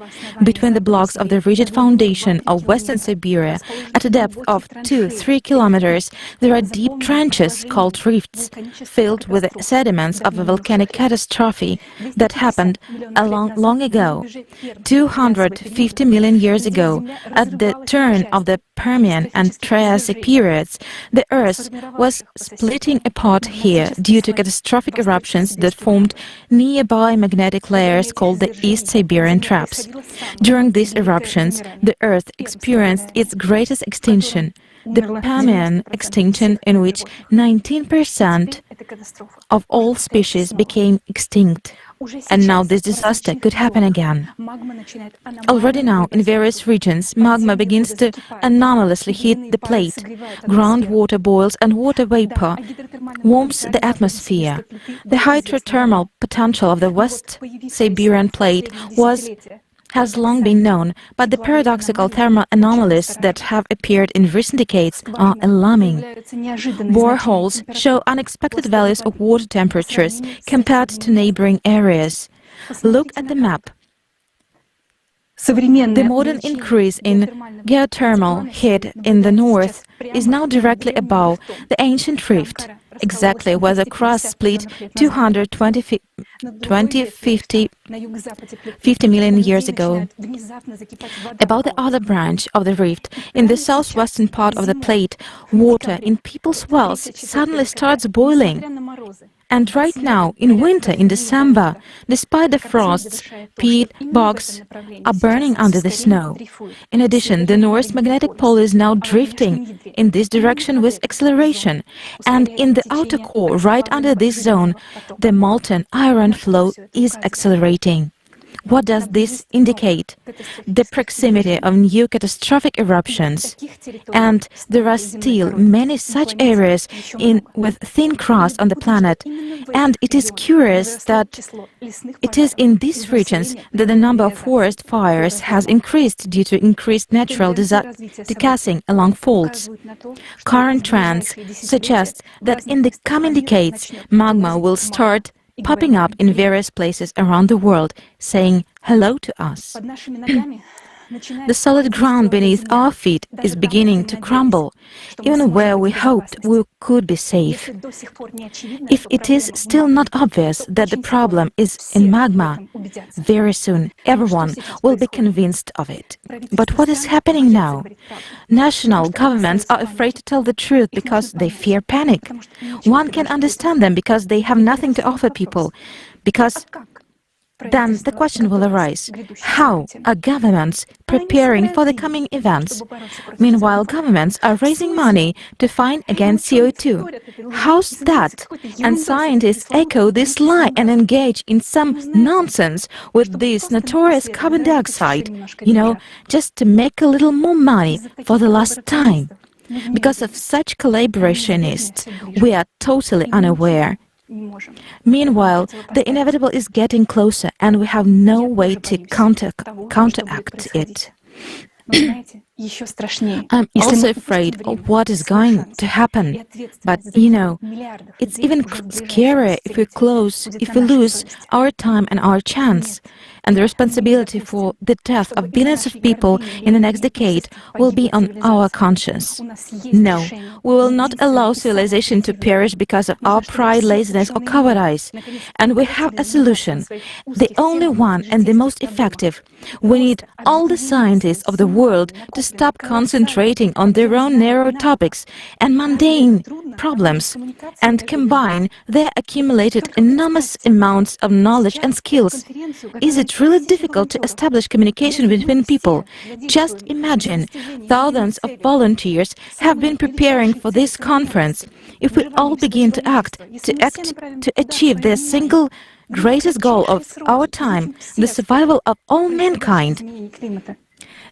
Between the blocks of the rigid foundation of Western Siberia, at a depth of 2-3 kilometers, there are deep trenches called rifts, filled with sediments of a volcanic catastrophe that happened long ago, 250 million years ago. At the turn of the Permian and Triassic periods, the Earth was splitting apart here due to catastrophic eruptions that formed nearby magnetic layers called the East Siberian Traps. During these eruptions, the Earth experienced its greatest extinction, the Permian extinction, in which 19% of all species became extinct. And now this disaster could happen again. Already now, in various regions, magma begins to anomalously heat the plate. Groundwater boils and water vapor warms the atmosphere. The hydrothermal potential of the West Siberian plate has long been known, but the paradoxical thermal anomalies that have appeared in recent decades are alarming. Boreholes show unexpected values of water temperatures compared to neighboring areas. Look at the map. The modern increase in geothermal heat in the north is now directly above the ancient rift, exactly where the crust split 50 million years ago. About the other branch of the rift, in the southwestern part of the plate, water in people's wells suddenly starts boiling. And right now, in winter, in December, despite the frosts, peat bogs are burning under the snow. In addition, the North's magnetic pole is now drifting in this direction with acceleration, and in the outer core, right under this zone, the molten iron flow is accelerating. What does this indicate? The proximity of new catastrophic eruptions. And there are still many such areas with thin crust on the planet. And it is curious that it is in these regions that the number of forest fires has increased due to increased natural degassing along faults. Current trends suggest that in the coming decades, magma will start popping up in various places around the world, saying hello to us. The solid ground beneath our feet is beginning to crumble, even where we hoped we could be safe. If it is still not obvious that the problem is in magma, very soon everyone will be convinced of it. But what is happening now? National governments are afraid to tell the truth because they fear panic. One can understand them because they have nothing to offer people, because then the question will arise, how are governments preparing for the coming events? Meanwhile, governments are raising money to fight against CO2. How's that? And scientists echo this lie and engage in some nonsense with this notorious carbon dioxide, just to make a little more money for the last time. Because of such collaborationists, we are totally unaware. Meanwhile, the inevitable is getting closer, and we have no way to counteract it. I'm also afraid of what is going to happen. But, it's even scarier if we lose our time and our chance. And the responsibility for the death of billions of people in the next decade will be on our conscience. No, we will not allow civilization to perish because of our pride, laziness or cowardice. And we have a solution, the only one and the most effective. We need all the scientists of the world to stop concentrating on their own narrow topics and mundane problems and combine their accumulated enormous amounts of knowledge and skills. Is it really difficult to establish communication between people? Just imagine, thousands of volunteers have been preparing for this conference. If we all begin to act to achieve the single greatest goal of our time, the survival of all mankind,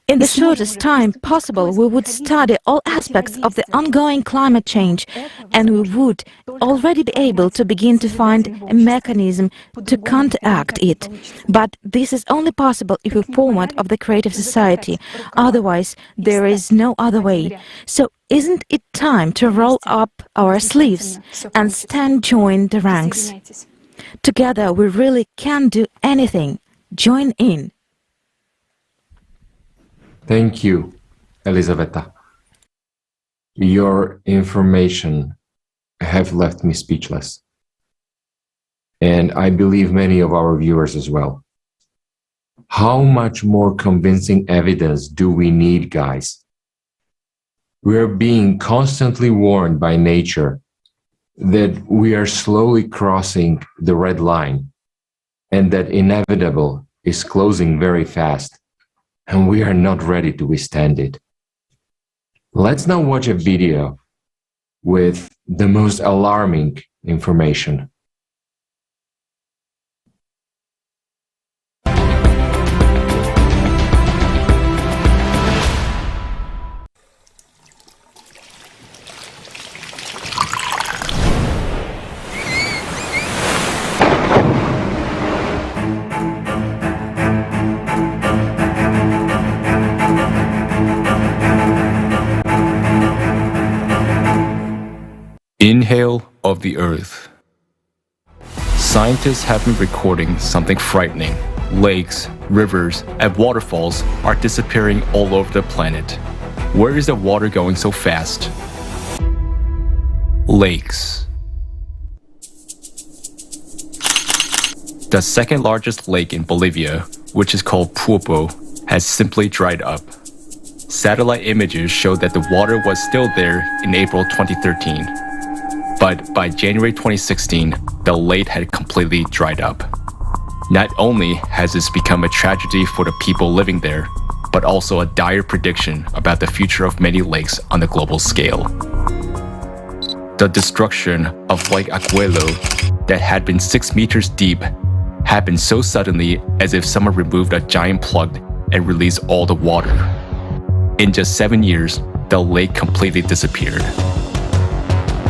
in the shortest time possible, we would study all aspects of the ongoing climate change, and we would already be able to begin to find a mechanism to counteract it. But this is only possible if we form part of the creative society. Otherwise, there is no other way. So isn't it time to roll up our sleeves and join the ranks? Together, we really can do anything. Join in. Thank you, Elisaveta. Your information have left me speechless. And I believe many of our viewers as well. How much more convincing evidence do we need, guys? We're being constantly warned by nature that we are slowly crossing the red line and that inevitable is closing very fast. And we are not ready to withstand it. Let's now watch a video with the most alarming information. Inhale of the Earth. Scientists have been recording something frightening. Lakes, rivers, and waterfalls are disappearing all over the planet. Where is the water going so fast? Lakes. The second largest lake in Bolivia, which is called Puopo, has simply dried up. Satellite images show that the water was still there in April 2013. But by January 2016, the lake had completely dried up. Not only has this become a tragedy for the people living there, but also a dire prediction about the future of many lakes on the global scale. The destruction of Lake Aguelo, that had been 6 meters deep, happened so suddenly as if someone removed a giant plug and released all the water. In just 7 years, the lake completely disappeared.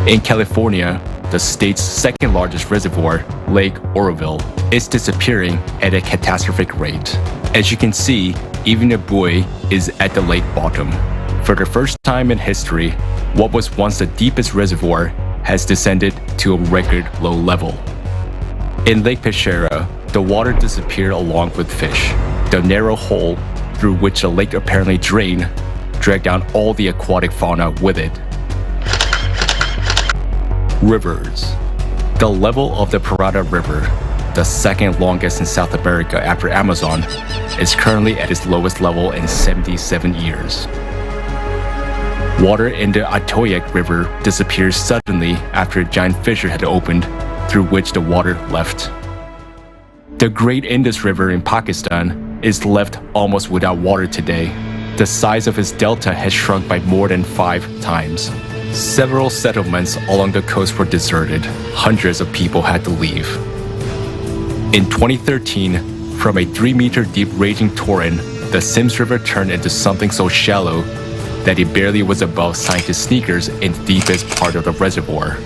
In California, the state's second largest reservoir, Lake Oroville, is disappearing at a catastrophic rate. As you can see, even a buoy is at the lake bottom. For the first time in history, what was once the deepest reservoir has descended to a record low level. In Lake Pechera, the water disappeared along with fish. The narrow hole through which the lake apparently drained dragged down all the aquatic fauna with it. Rivers. The level of the Parada River, the second longest in South America after Amazon, is currently at its lowest level in 77 years. Water in the Atoyac River disappeared suddenly after a giant fissure had opened through which the water left. The Great Indus River in Pakistan is left almost without water today. The size of its delta has shrunk by more than 5 times. Several settlements along the coast were deserted. Hundreds of people had to leave. In 2013, from a 3-meter deep raging torrent, the Sims River turned into something so shallow that it barely was above scientists' sneakers in the deepest part of the reservoir.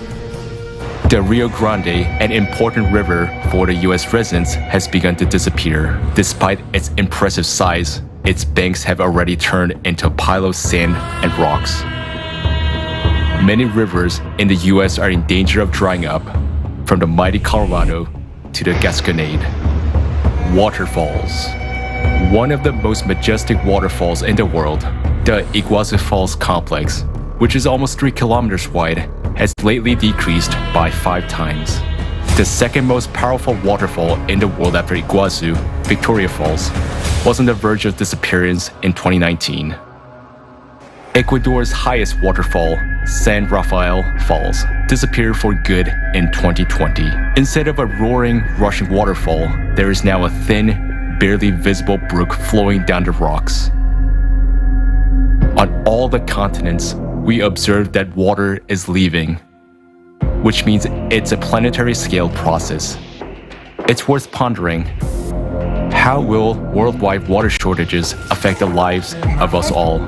The Rio Grande, an important river for the US residents, has begun to disappear. Despite its impressive size, its banks have already turned into a pile of sand and rocks. Many rivers in the US are in danger of drying up, from the mighty Colorado to the Gasconade. Waterfalls. One of the most majestic waterfalls in the world, the Iguazu Falls complex, which is almost 3 kilometers wide, has lately decreased by 5 times. The second most powerful waterfall in the world after Iguazu, Victoria Falls, was on the verge of disappearance in 2019. Ecuador's highest waterfall, San Rafael Falls, disappeared for good in 2020. Instead of a roaring, rushing waterfall, there is now a thin, barely visible brook flowing down the rocks. On all the continents, we observe that water is leaving, which means it's a planetary scale process. It's worth pondering. How will worldwide water shortages affect the lives of us all?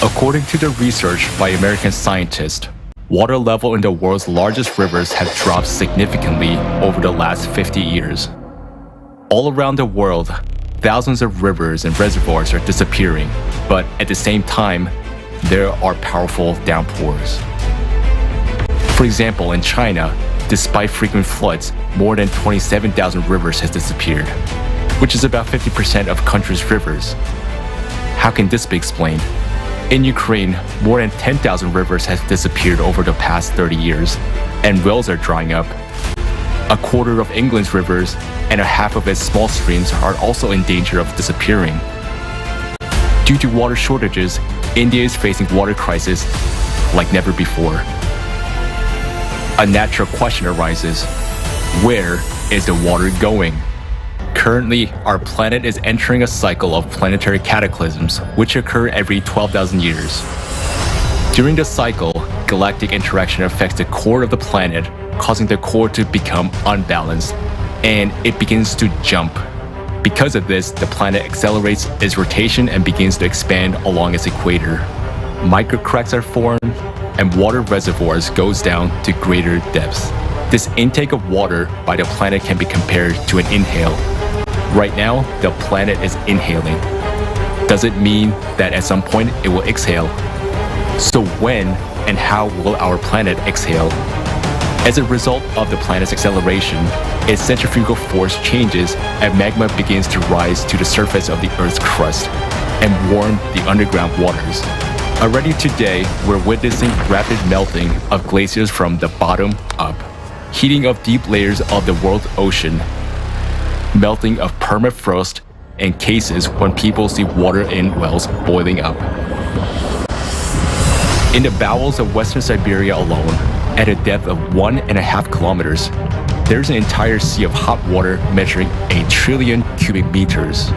According to the research by American scientists, water level in the world's largest rivers have dropped significantly over the last 50 years. All around the world, thousands of rivers and reservoirs are disappearing, but at the same time, there are powerful downpours. For example, in China, despite frequent floods, more than 27,000 rivers has disappeared, which is about 50% of country's rivers. How can this be explained? In Ukraine, more than 10,000 rivers have disappeared over the past 30 years, and wells are drying up. A quarter of England's rivers and a half of its small streams are also in danger of disappearing. Due to water shortages, India is facing water crisis like never before. A natural question arises: where is the water going? Currently, our planet is entering a cycle of planetary cataclysms, which occur every 12,000 years. During the cycle, galactic interaction affects the core of the planet, causing the core to become unbalanced, and it begins to jump. Because of this, the planet accelerates its rotation and begins to expand along its equator. Microcracks are formed, and water reservoirs goes down to greater depths. This intake of water by the planet can be compared to an inhale. Right now, the planet is inhaling. Does it mean that at some point it will exhale? So when and how will our planet exhale? As a result of the planet's acceleration, its centrifugal force changes and magma begins to rise to the surface of the Earth's crust and warm the underground waters. Already today, we're witnessing rapid melting of glaciers from the bottom up, heating of deep layers of the world's ocean, melting of permafrost, and cases when people see water in wells boiling up. In the bowels of Western Siberia alone, at a depth of 1.5 kilometers, there's an entire sea of hot water measuring 1 trillion cubic meters.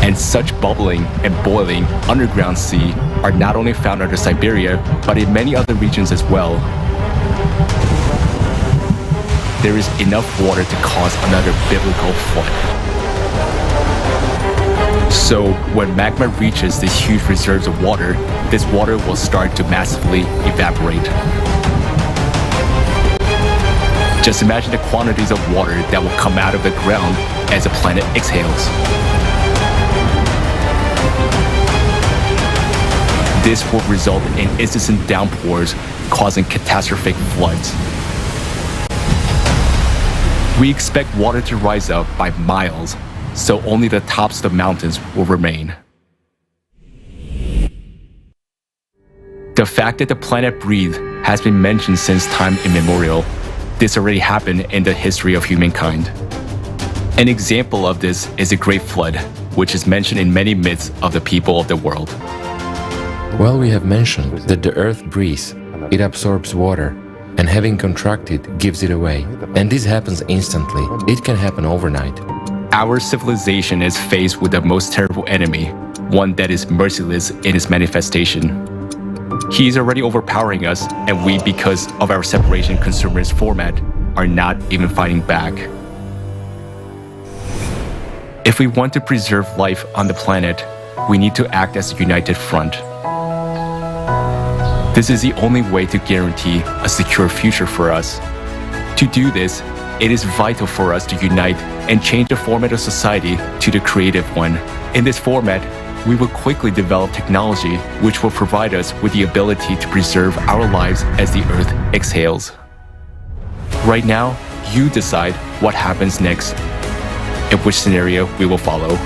And such bubbling and boiling underground sea are not only found under Siberia, but in many other regions as well. There is enough water to cause another biblical flood. So when magma reaches these huge reserves of water, this water will start to massively evaporate. Just imagine the quantities of water that will come out of the ground as the planet exhales. This will result in incessant downpours, causing catastrophic floods. We expect water to rise up by miles, so only the tops of the mountains will remain. The fact that the planet breathes has been mentioned since time immemorial. This already happened in the history of humankind. An example of this is the Great Flood, which is mentioned in many myths of the people of the world. Well, we have mentioned that the earth breathes, it absorbs water, and having contracted, gives it away. And this happens instantly. It can happen overnight. Our civilization is faced with the most terrible enemy, one that is merciless in its manifestation. He is already overpowering us, and we, because of our separation consumerist format, are not even fighting back. If we want to preserve life on the planet, we need to act as a united front. This is the only way to guarantee a secure future for us. To do this, it is vital for us to unite and change the format of society to the creative one. In this format, we will quickly develop technology which will provide us with the ability to preserve our lives as the Earth exhales. Right now, you decide what happens next and which scenario we will follow.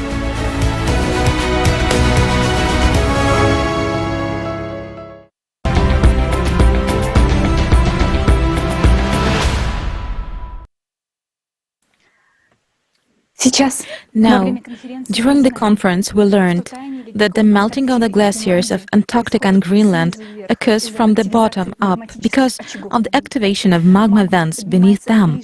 Now, during the conference, we learned that the melting of the glaciers of Antarctica and Greenland occurs from the bottom up because of the activation of magma vents beneath them.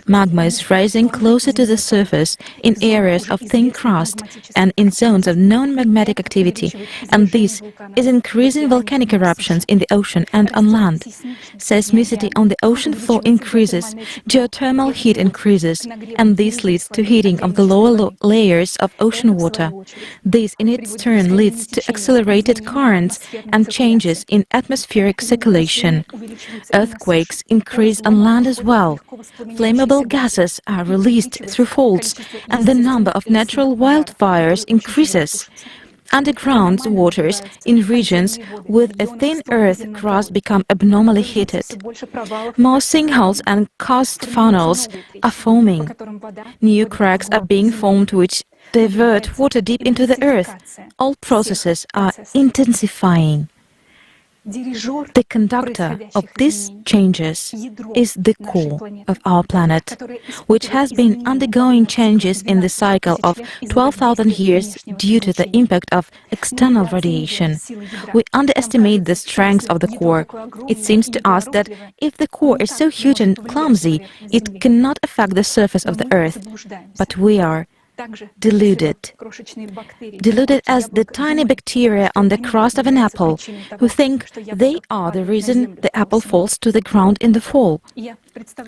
Magma is rising closer to the surface in areas of thin crust and in zones of known magmatic activity, and this is increasing volcanic eruptions in the ocean and on land. Seismicity on the ocean floor increases, geothermal heat increases, and this leads to heating of the lower layers of ocean water. This in its turn leads to accelerated currents and changes in atmospheric circulation. Earthquakes increase on land as well. Flammable gases are released through faults, and the number of natural wildfires increases. Underground waters in regions with a thin earth crust become abnormally heated. More sinkholes and karst funnels are forming. New cracks are being formed which divert water deep into the earth. All processes are intensifying. The conductor of these changes is the core of our planet, which has been undergoing changes in the cycle of 12,000 years due to the impact of external radiation. We underestimate the strength of the core. It seems to us that if the core is so huge and clumsy, it cannot affect the surface of the Earth. But we are deluded as the tiny bacteria on the crust of an apple, who think they are the reason the apple falls to the ground in the fall.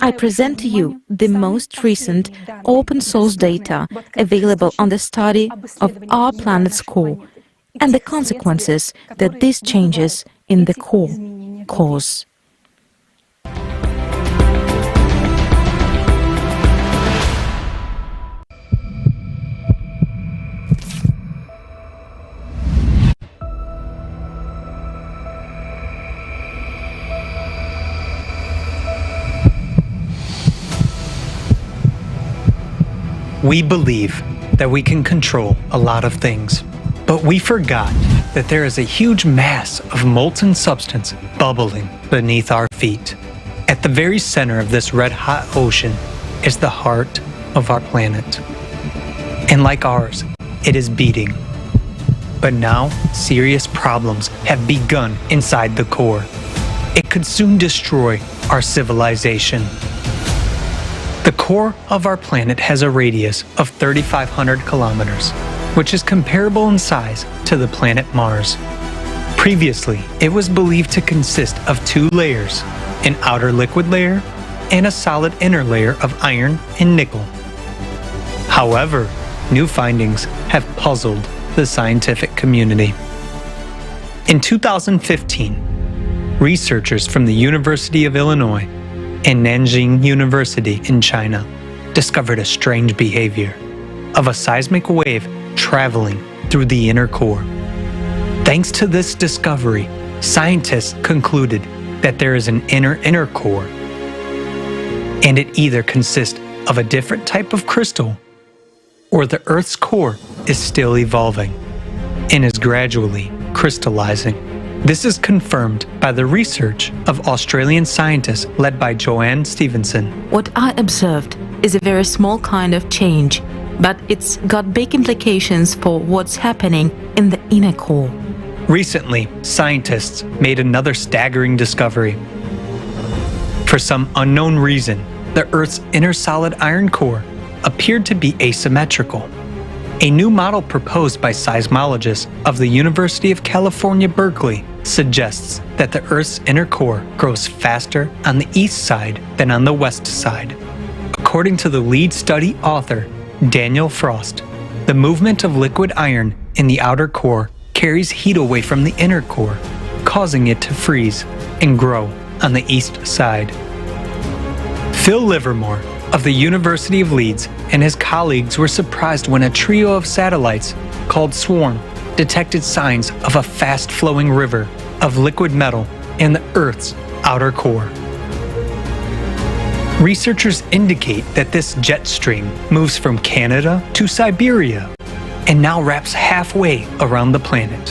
I present to you the most recent open-source data available on the study of our planet's core and the consequences that these changes in the core cause. We believe that we can control a lot of things, but we forgot that there is a huge mass of molten substance bubbling beneath our feet. At the very center of this red-hot ocean is the heart of our planet. And like ours, it is beating. But now, serious problems have begun inside the core. It could soon destroy our civilization. The core of our planet has a radius of 3,500 kilometers, which is comparable in size to the planet Mars. Previously, it was believed to consist of two layers, an outer liquid layer and a solid inner layer of iron and nickel. However, new findings have puzzled the scientific community. In 2015, researchers from the University of Illinois and Nanjing University in China discovered a strange behavior of a seismic wave traveling through the inner core. Thanks to this discovery, scientists concluded that there is an inner core, and it either consists of a different type of crystal or the Earth's core is still evolving and is gradually crystallizing. This is confirmed by the research of Australian scientists led by Joanne Stevenson. What I observed is a very small kind of change. but it's got big implications for what's happening in the inner core. Recently, scientists made another staggering discovery. For some unknown reason, the Earth's inner solid iron core appeared to be asymmetrical. A new model proposed by seismologists of the University of California, Berkeley, suggests that the Earth's inner core grows faster on the east side than on the west side. According to the lead study author, Daniel Frost, the movement of liquid iron in the outer core carries heat away from the inner core, causing it to freeze and grow on the east side. Phil Livermore of the University of Leeds and his colleagues were surprised when a trio of satellites called SWARM detected signs of a fast-flowing river of liquid metal in the Earth's outer core. Researchers indicate that this jet stream moves from Canada to Siberia and now wraps halfway around the planet.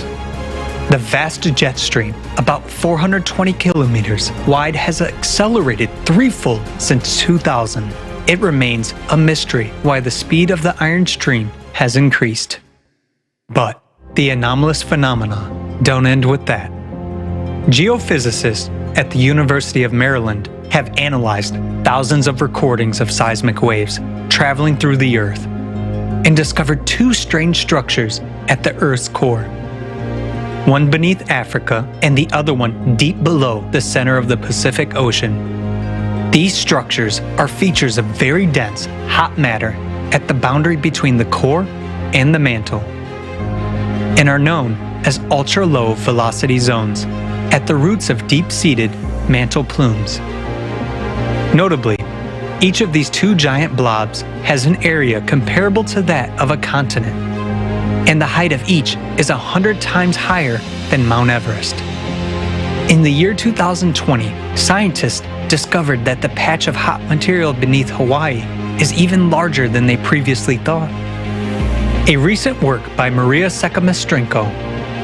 The vast jet stream, about 420 kilometers wide, has accelerated threefold since 2000. It remains a mystery why the speed of the iron stream has increased. But the anomalous phenomena don't end with that. Geophysicists at the University of Maryland have analyzed thousands of recordings of seismic waves traveling through the Earth and discovered two strange structures at the Earth's core. One beneath Africa and the other one deep below the center of the Pacific Ocean. These structures are features of very dense, hot matter at the boundary between the core and the mantle, and are known as ultra-low velocity zones at the roots of deep-seated mantle plumes. Notably, each of these two giant blobs has an area comparable to that of a continent, and the height of each is 100 times higher than Mount Everest. In the year 2020, scientists discovered that the patch of hot material beneath Hawaii is even larger than they previously thought. A recent work by Maria Sekamestrenko,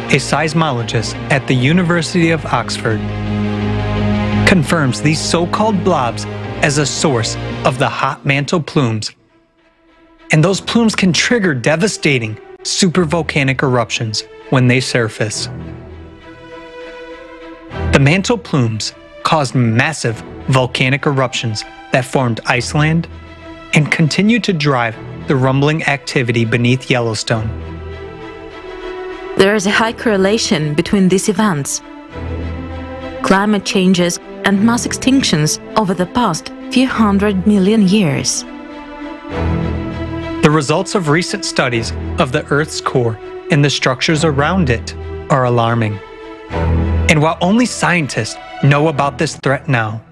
a seismologist at the University of Oxford, confirms these so-called blobs as a source of the hot mantle plumes. And those plumes can trigger devastating supervolcanic eruptions when they surface. The mantle plumes caused massive volcanic eruptions that formed Iceland and continue to drive the rumbling activity beneath Yellowstone. There is a high correlation between these events. Climate changes and mass extinctions over the past few 100 million years. The results of recent studies of the Earth's core and the structures around it are alarming. And while only scientists know about this threat now,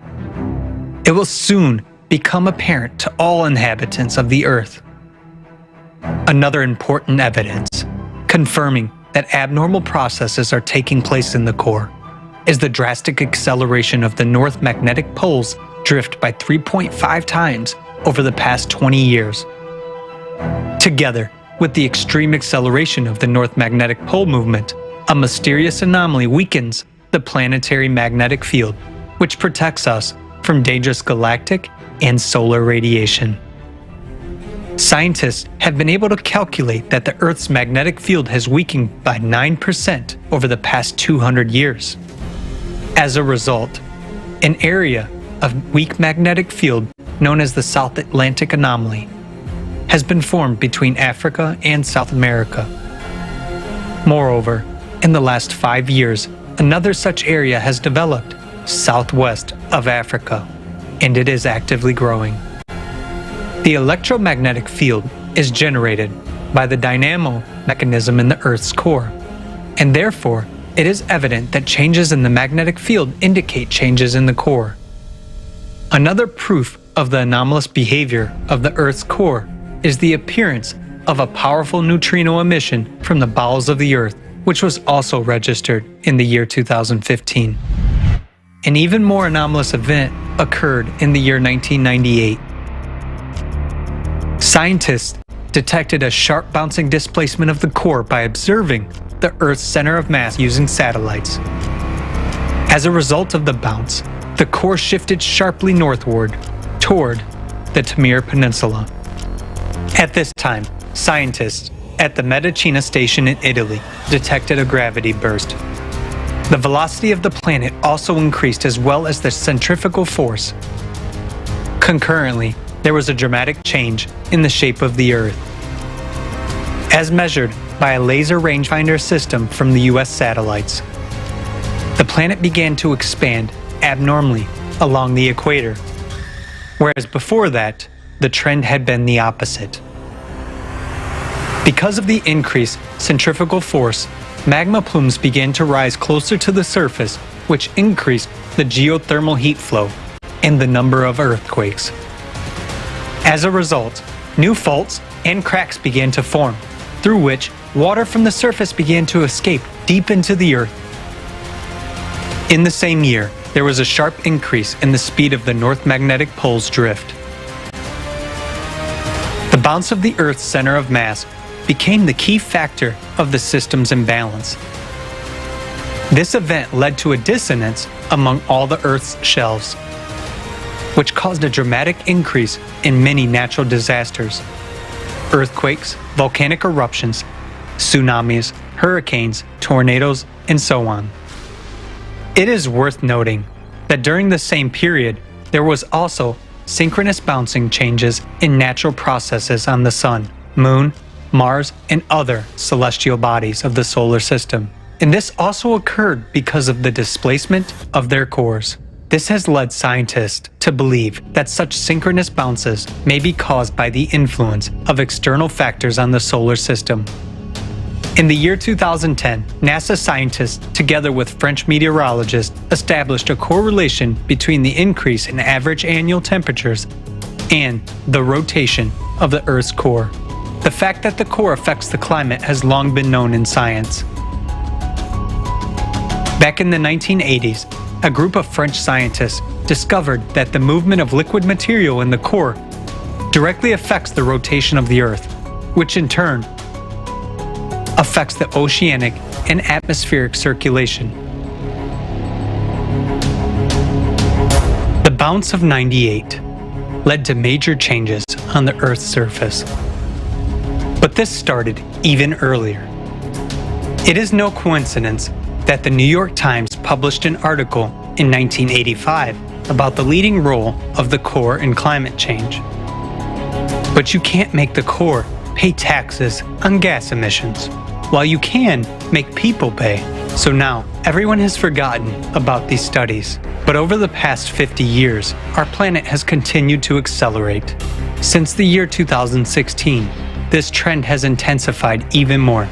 it will soon become apparent to all inhabitants of the Earth. Another important evidence confirming that abnormal processes are taking place in the core is the drastic acceleration of the North magnetic pole's drift by 3.5 times over the past 20 years. Together with the extreme acceleration of the North magnetic pole movement, a mysterious anomaly weakens the planetary magnetic field, which protects us from dangerous galactic and solar radiation. Scientists have been able to calculate that the Earth's magnetic field has weakened by 9% over the past 200 years. As a result, an area of weak magnetic field known as the South Atlantic Anomaly has been formed between Africa and South America. Moreover, in the last 5 years, another such area has developed southwest of Africa, and it is actively growing. The electromagnetic field is generated by the dynamo mechanism in the Earth's core, and therefore it is evident that changes in the magnetic field indicate changes in the core. Another proof of the anomalous behavior of the Earth's core is the appearance of a powerful neutrino emission from the bowels of the Earth, which was also registered in the year 2015. An even more anomalous event occurred in the year 1998. Scientists detected a sharp bouncing displacement of the core by observing the Earth's center of mass using satellites. As a result of the bounce, the core shifted sharply northward toward the Taimyr Peninsula. At this time, scientists at the Medicina station in Italy detected a gravity burst. The velocity of the planet also increased as well as the centrifugal force. Concurrently, there was a dramatic change in the shape of the Earth. As measured by a laser rangefinder system from the US satellites, the planet began to expand abnormally along the equator, whereas before that, the trend had been the opposite. Because of the increased centrifugal force, magma plumes began to rise closer to the surface, which increased the geothermal heat flow and the number of earthquakes. As a result, new faults and cracks began to form, through which water from the surface began to escape deep into the Earth. In the same year, there was a sharp increase in the speed of the North Magnetic Pole's drift. The bounce of the Earth's center of mass became the key factor of the system's imbalance. This event led to a dissonance among all the Earth's shelves, which caused a dramatic increase in many natural disasters: earthquakes, volcanic eruptions, tsunamis, hurricanes, tornadoes, and so on. It is worth noting that during the same period, there was also synchronous bouncing changes in natural processes on the Sun, Moon, Mars, and other celestial bodies of the solar system. And this also occurred because of the displacement of their cores. This has led scientists to believe that such synchronous bounces may be caused by the influence of external factors on the solar system. In the year 2010, NASA scientists, together with French meteorologists, established a correlation between the increase in average annual temperatures and the rotation of the Earth's core. The fact that the core affects the climate has long been known in science. Back in the 1980s, a group of French scientists discovered that the movement of liquid material in the core directly affects the rotation of the Earth, which in turn affects the oceanic and atmospheric circulation. The bounce of '98 led to major changes on the Earth's surface. But this started even earlier. It is no coincidence that the New York Times published an article in 1985 about the leading role of the core in climate change. But you can't make the core pay taxes on gas emissions, while you can make people pay. So now, everyone has forgotten about these studies. But over the past 50 years, our planet has continued to accelerate. Since the year 2016, this trend has intensified even more.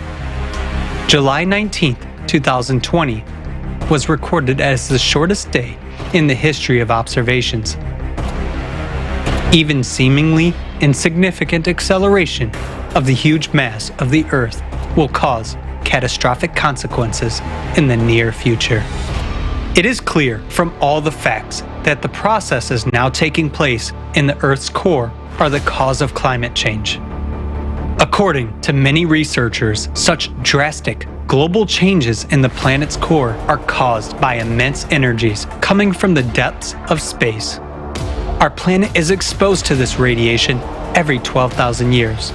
July 19, 2020, was recorded as the shortest day in the history of observations. Even seemingly insignificant acceleration of the huge mass of the Earth will cause catastrophic consequences in the near future. It is clear from all the facts that the processes now taking place in the Earth's core are the cause of climate change. According to many researchers, such drastic global changes in the planet's core are caused by immense energies coming from the depths of space. Our planet is exposed to this radiation every 12,000 years.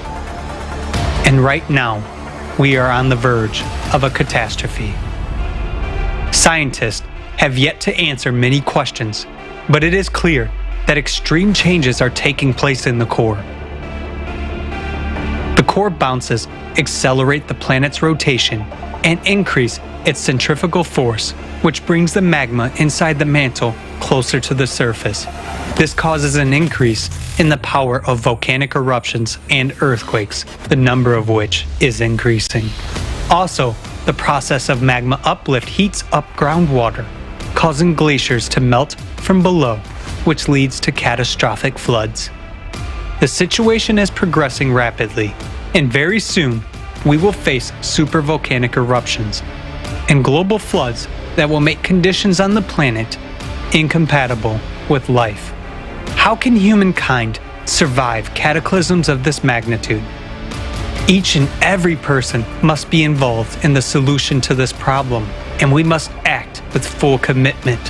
And right now, we are on the verge of a catastrophe. Scientists have yet to answer many questions, but it is clear that extreme changes are taking place in the core. The core bounces accelerate the planet's rotation and increase its centrifugal force, which brings the magma inside the mantle closer to the surface. This causes an increase in the power of volcanic eruptions and earthquakes, the number of which is increasing. Also, the process of magma uplift heats up groundwater, causing glaciers to melt from below, which leads to catastrophic floods. The situation is progressing rapidly, and very soon we will face supervolcanic eruptions and global floods that will make conditions on the planet incompatible with life. How can humankind survive cataclysms of this magnitude? Each and every person must be involved in the solution to this problem, and we must act with full commitment.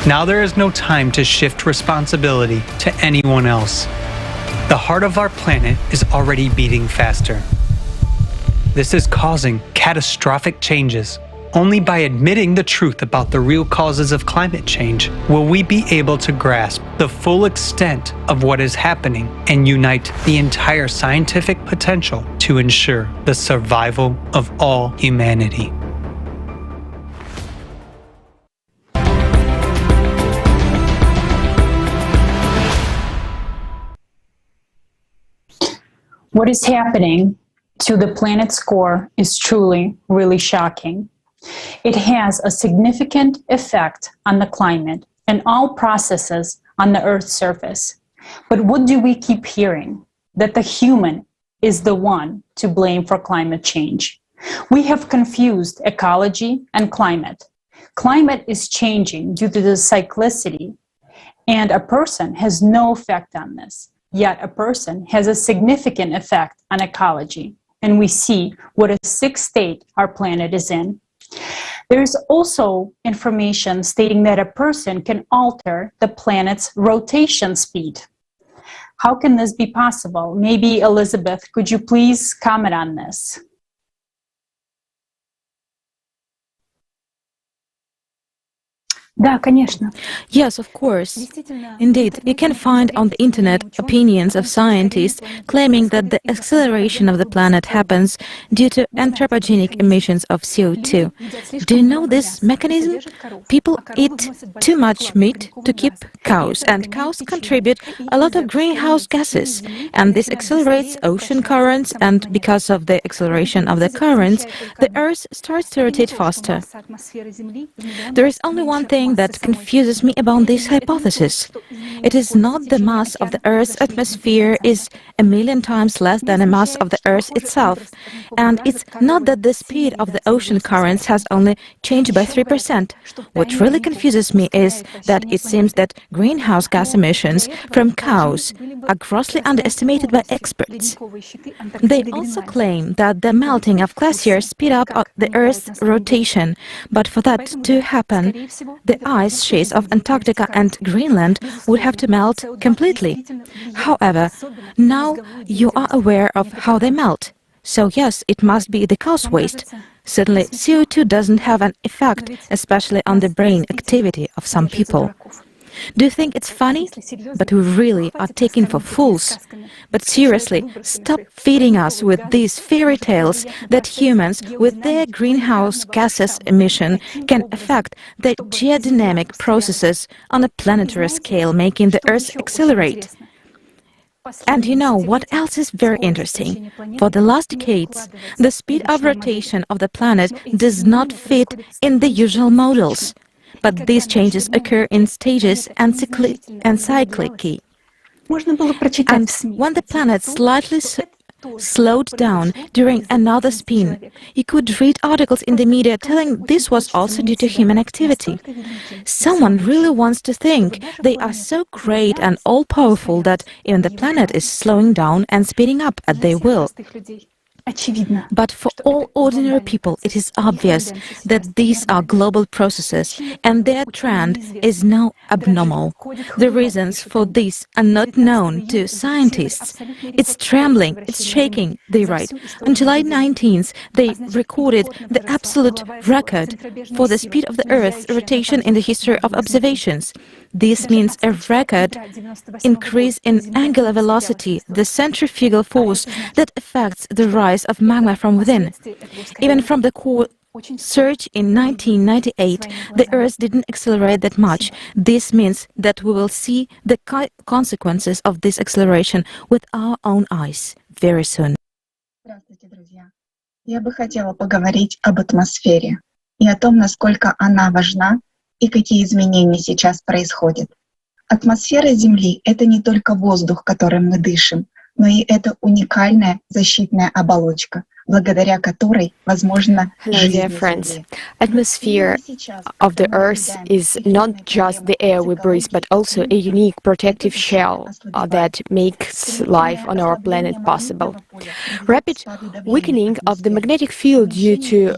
Now there is no time to shift responsibility to anyone else. The heart of our planet is already beating faster. This is causing catastrophic changes. Only by admitting the truth about the real causes of climate change will we be able to grasp the full extent of what is happening and unite the entire scientific potential to ensure the survival of all humanity. What is happening to the planet's core is truly, really shocking. It has a significant effect on the climate and all processes on the Earth's surface. But what do we keep hearing? That the human is the one to blame for climate change. We have confused ecology and climate. Climate is changing due to the cyclicity, and a person has no effect on this. Yet a person has a significant effect on ecology, and we see what a sick state our planet is in. There's also information stating that a person can alter the planet's rotation speed. How can this be possible? Maybe Elizabeth, could you please comment on this? Yes, of course. Indeed, you can find on the internet opinions of scientists claiming that the acceleration of the planet happens due to anthropogenic emissions of CO2. Do you know this mechanism? People eat too much meat to keep cows, and cows contribute a lot of greenhouse gases, and this accelerates ocean currents, and because of the acceleration of the currents, the Earth starts to rotate faster. There is only one thing that confuses me about this hypothesis. It is not the mass of the Earth's atmosphere is 1,000,000 times less than the mass of the Earth itself, and it's not that the speed of the ocean currents has only changed by 3%. What really confuses me is that it seems that greenhouse gas emissions from cows are grossly underestimated by experts. They also claim that the melting of glaciers speed up the Earth's rotation, but for that to happen, the ice sheets of Antarctica and Greenland would have to melt completely. However, now you are aware of how they melt. So yes, it must be the cow's waste. Certainly, CO2 doesn't have an effect, especially on the brain activity of some people. Do you think it's funny? But we really are taken for fools. But seriously, stop feeding us with these fairy tales that humans, with their greenhouse gases emission, can affect the geodynamic processes on a planetary scale, making the Earth accelerate. And you know what else is very interesting? For the last decades, the speed of rotation of the planet does not fit in the usual models. But these changes occur in stages and cyclically. And when the planet slightly slowed down during another spin, you could read articles in the media telling this was also due to human activity. Someone really wants to think they are so great and all-powerful that even the planet is slowing down and speeding up at their will. But for all ordinary people, it is obvious that these are global processes and their trend is now abnormal. The reasons for this are not known to scientists. It's trembling, it's shaking, they write. On July 19th, they recorded the absolute record for the speed of the Earth's rotation in the history of observations. This means a record increase in angular velocity, the centrifugal force that affects the rise of magma from within. Even from the core surge in 1998, the Earth didn't accelerate that much. This means that we will see the consequences of this acceleration with our own eyes very soon. Я бы хотела поговорить об атмосфере и о том, насколько она важна и какие изменения сейчас происходят. Атмосфера Земли — это не только воздух, которым мы дышим, но и это уникальная защитная оболочка, благодаря которой возможно Hello, dear friends. Atmosphere of the Earth is not just the air we breathe, but also a unique protective shell that makes life on our planet possible. Rapid weakening of the magnetic field due to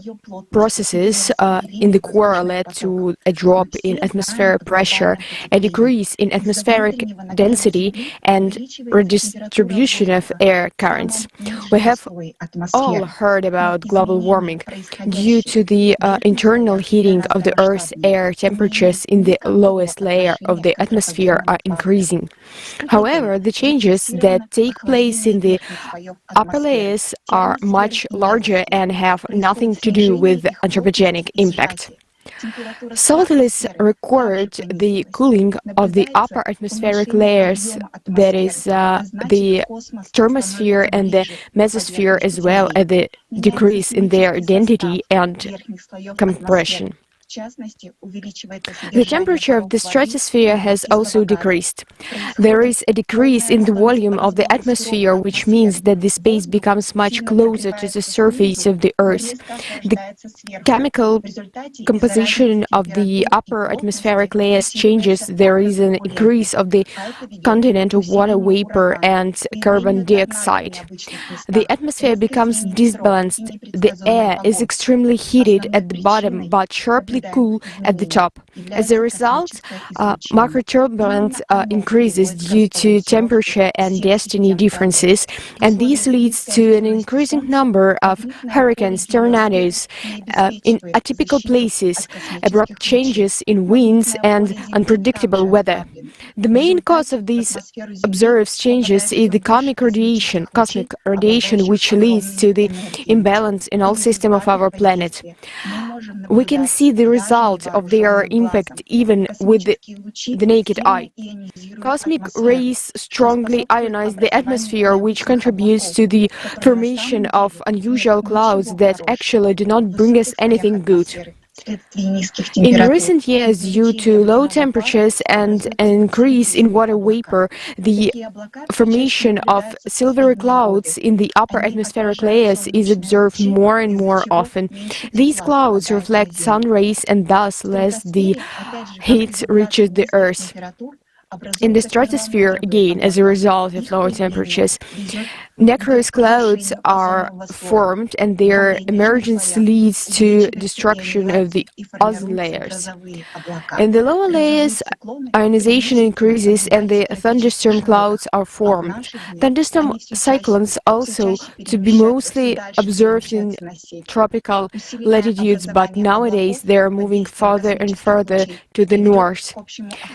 processes in the core led to a drop in atmospheric pressure, a decrease in atmospheric density, and redistribution of air currents. We have all heard about global warming. Due to the internal heating of the Earth's air, temperatures in the lowest layer of the atmosphere are increasing. However, the changes that take place in the upper layers are much larger and have nothing to do with anthropogenic impact. Scientists record the cooling of the upper atmospheric layers, that is, the thermosphere and the mesosphere, as well as the decrease in their density and compression. The temperature of the stratosphere has also decreased. There is a decrease in the volume of the atmosphere, which means that the space becomes much closer to the surface of the Earth. The chemical composition of the upper atmospheric layers changes. There is an increase of the content of water vapor and carbon dioxide. The atmosphere becomes disbalanced. The air is extremely heated at the bottom, but sharply cool at the top. As a result, microturbulence increases due to temperature and density differences, and this leads to an increasing number of hurricanes, tornadoes in atypical places, abrupt changes in winds, and unpredictable weather. The main cause of these observed changes is the cosmic radiation, which leads to the imbalance in all systems of our planet. We can see the result of their impact even with the naked eye. Cosmic rays strongly ionize the atmosphere, which contributes to the formation of unusual clouds that actually do not bring us anything good. In recent years, due to low temperatures and an increase in water vapor, the formation of silvery clouds in the upper atmospheric layers is observed more and more often. These clouds reflect sun rays and thus less the heat reaches the Earth. In the stratosphere, again, as a result of lower temperatures, nacreous clouds are formed, and their emergence leads to destruction of the ozone layers. In the lower layers, ionization increases and the thunderstorm clouds are formed. Thunderstorm cyclones also to be mostly observed in tropical latitudes, but nowadays they are moving further and further to the north.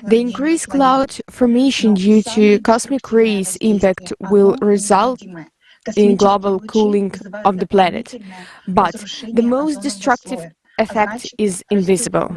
The increased cloud formation due to cosmic rays impact will result in global cooling of the planet, but the most destructive effect is invisible.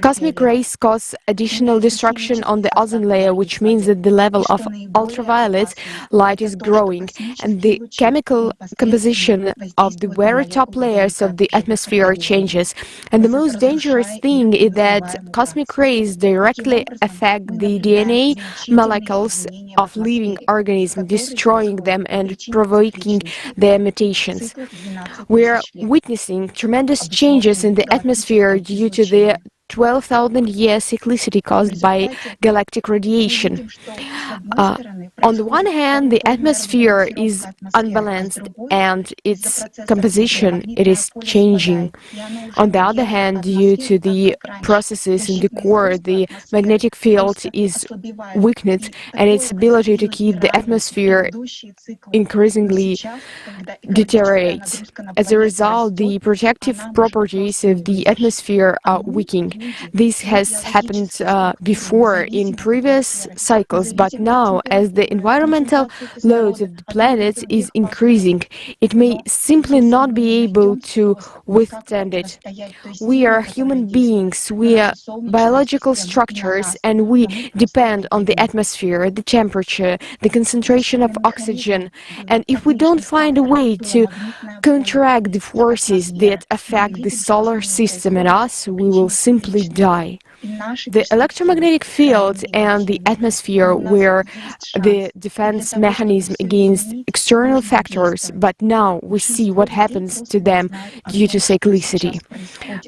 Cosmic rays cause additional destruction on the ozone layer, which means that the level of ultraviolet light is growing, and the chemical composition of the very top layers of the atmosphere changes. And the most dangerous thing is that cosmic rays directly affect the DNA molecules of living organisms, destroying them and provoking their mutations. We are witnessing tremendous changes in the atmosphere due to the 12,000-year cyclicity caused by galactic radiation. On the one hand, the atmosphere is unbalanced and its composition is changing. On the other hand, due to the processes in the core, the magnetic field is weakened and its ability to keep the atmosphere increasingly deteriorates. As a result, the protective properties of the atmosphere are weakening. This has happened before in previous cycles, but now, as the environmental load of the planet is increasing, it may simply not be able to withstand it. We are human beings, we are biological structures, and we depend on the atmosphere, the temperature, the concentration of oxygen. And if we don't find a way to counteract the forces that affect the solar system and us, we will simply simply die. The electromagnetic field and the atmosphere were the defense mechanism against external factors, but now we see what happens to them due to cyclicity.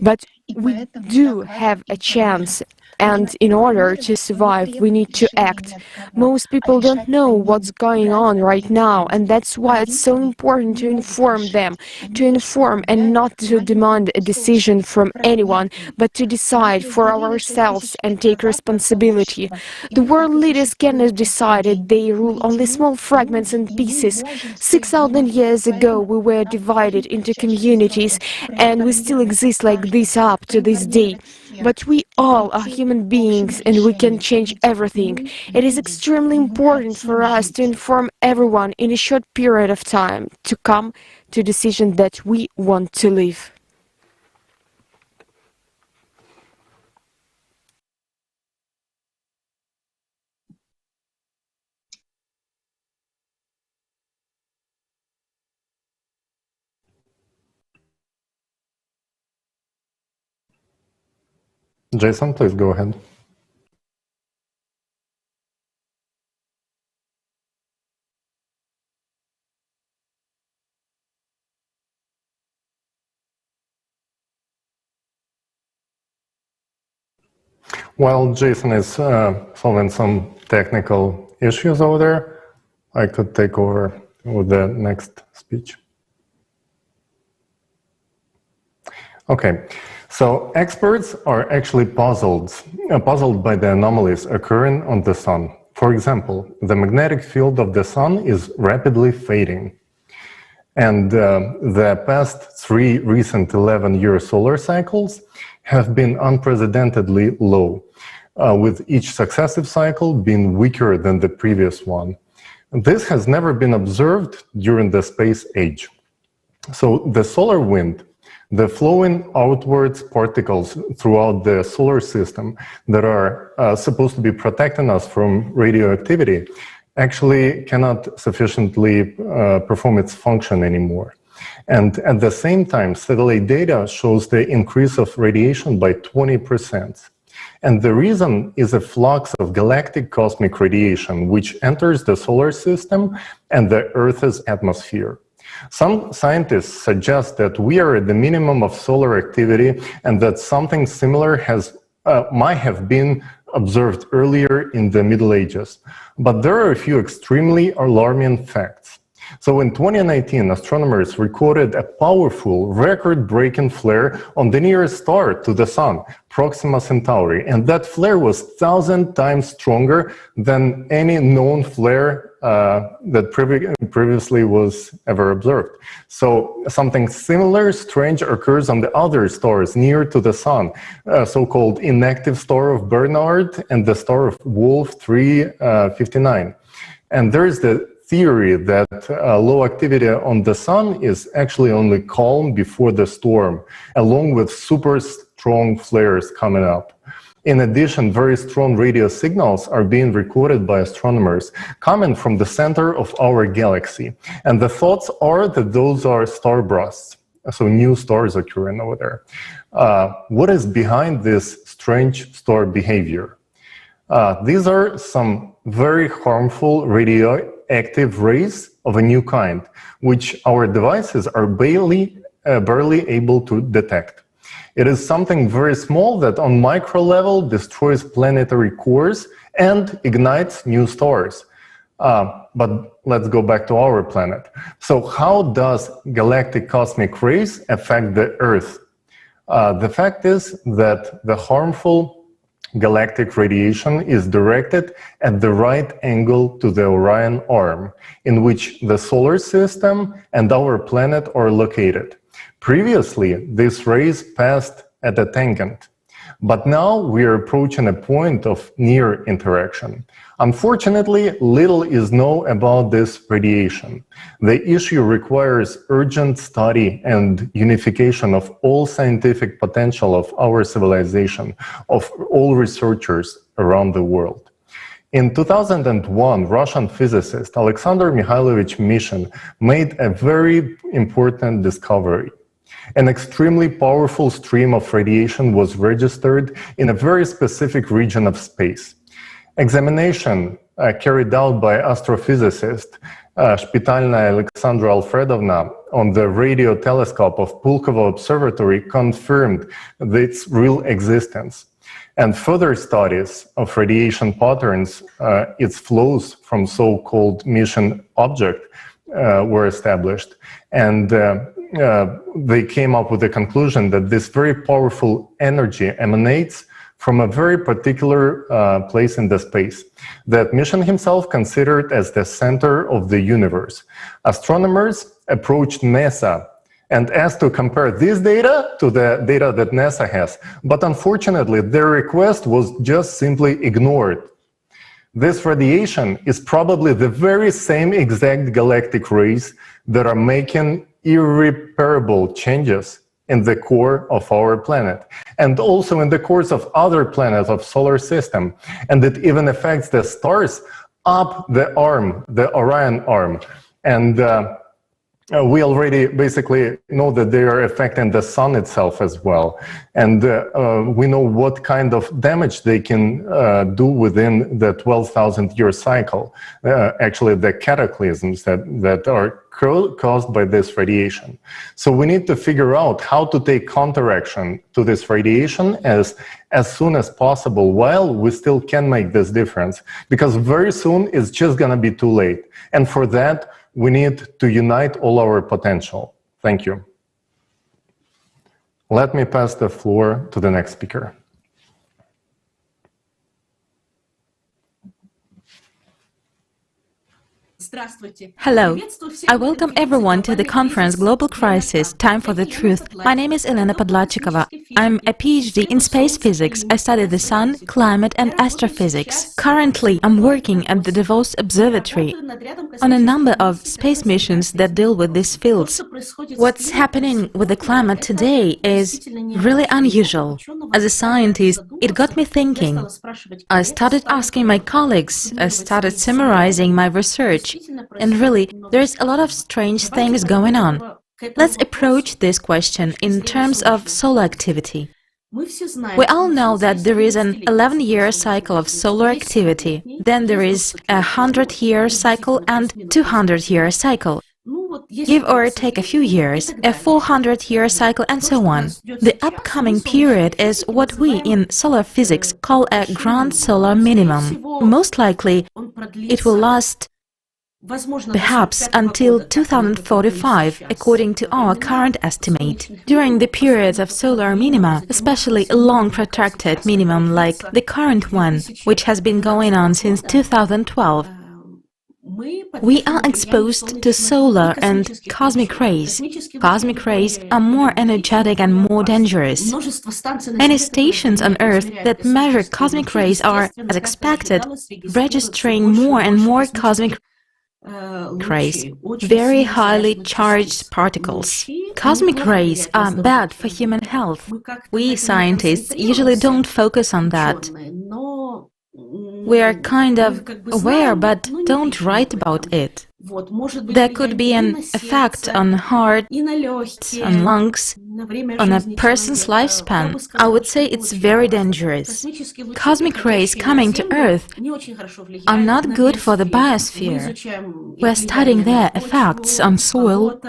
But we do have a chance, and in order to survive, we need to act. Most people don't know what's going on right now, and that's why it's so important to inform them, to inform and not to demand a decision from anyone, but to decide for ourselves and take responsibility. The world leaders cannot decide it, they rule only small fragments and pieces. 6,000 years ago, we were divided into communities, and we still exist like this up to this day. But we all are human beings and we can change everything. It is extremely important for us to inform everyone in a short period of time to come to a decision that we want to live. Jason, please go ahead. While Jason is solving some technical issues over there, I could take over with the next speech. Okay, so experts are actually puzzled by the anomalies occurring on the sun. For example, the magnetic field of the sun is rapidly fading. And the past 3 recent 11-year solar cycles have been unprecedentedly low, with each successive cycle being weaker than the previous one. This has never been observed during the space age. So the solar wind, the flowing outwards particles throughout the solar system that are supposed to be protecting us from radioactivity, actually cannot sufficiently perform its function anymore. And at the same time, satellite data shows the increase of radiation by 20%. And the reason is a flux of galactic cosmic radiation, which enters the solar system and the Earth's atmosphere. Some scientists suggest that we are at the minimum of solar activity and that something similar might have been observed earlier in the Middle Ages. But there are a few extremely alarming facts. So in 2019, astronomers recorded a powerful, record-breaking flare on the nearest star to the Sun, Proxima Centauri, and that flare was 1,000 times stronger than any known flare that previously was ever observed. So something similar, strange, occurs on the other stars near to the Sun, so-called inactive star of Barnard and the star of Wolf 359. And there is the theory that low activity on the Sun is actually only calm before the storm, along with super strong flares coming up. In addition, very strong radio signals are being recorded by astronomers coming from the center of our galaxy. And the thoughts are that those are starbursts, so new stars occurring over there. What is behind this strange star behavior? These are some very harmful radioactive rays of a new kind, which our devices are barely able to detect. It is something very small that on micro level destroys planetary cores and ignites new stars. But let's go back to our planet. So how does galactic cosmic rays affect the Earth? The fact is that the harmful galactic radiation is directed at the right angle to the Orion Arm, in which the solar system and our planet are located. Previously, these rays passed at a tangent, but now we are approaching a point of near interaction. Unfortunately, little is known about this radiation. The issue requires urgent study and unification of all scientific potential of our civilization, of all researchers around the world. In 2001, Russian physicist Alexander Mikhailovich Mishin made a very important discovery. An extremely powerful stream of radiation was registered in a very specific region of space. Examination carried out by astrophysicist Shpitalnaya Alexandra Alfredovna on the radio telescope of Pulkovo Observatory confirmed its real existence. And further studies of radiation patterns, its flows from so-called mission object were established. And they came up with the conclusion that this very powerful energy emanates from a very particular place in the space that Mission himself considered as the center of the universe. Astronomers approached NASA and asked to compare this data to the data that NASA has. But unfortunately, their request was just simply ignored. This radiation is probably the very same exact galactic rays that are making irreparable changes in the core of our planet, and also in the cores of other planets of solar system, and it even affects the stars up the arm, the Orion arm. And we already basically know that they are affecting the sun itself as well. And we know what kind of damage they can do within the 12,000 year cycle, actually the cataclysms that are caused by this radiation. So we need to figure out how to take counteraction to this radiation as soon as possible while we still can make this difference, because very soon it's just gonna be too late. And for that, we need to unite all our potential. Thank you. Let me pass the floor to the next speaker. Hello. I welcome everyone to the conference Global Crisis, Time for the Truth. My name is Elena Podladchikova. I'm a PhD in space physics. I study the sun, climate and astrophysics. Currently, I'm working at the Davos Observatory on a number of space missions that deal with these fields. What's happening with the climate today is really unusual. As a scientist, it got me thinking. I started asking my colleagues, I started summarizing my research. And really, there's a lot of strange things going on. Let's approach this question in terms of solar activity. We all know that there is an 11-year cycle of solar activity, then there is a 100-year cycle and 200-year cycle. Give or take a few years, a 400-year cycle and so on. The upcoming period is what we in solar physics call a grand solar minimum. Most likely, it will last perhaps until 2045, according to our current estimate. During the periods of solar minima, especially a long protracted minimum like the current one, which has been going on since 2012, we are exposed to solar and cosmic rays. Cosmic rays are more energetic and more dangerous. Many stations on Earth that measure cosmic rays are, as expected, registering more and more cosmic rays, very highly charged particles. Cosmic rays are bad for human health. We scientists usually don't focus on that. We are kind of aware but don't write about it. There could be an effect on heart, on lungs, on a person's lifespan. I would say it's very dangerous. Cosmic rays coming to Earth are not good for the biosphere. We're studying their effects on soil,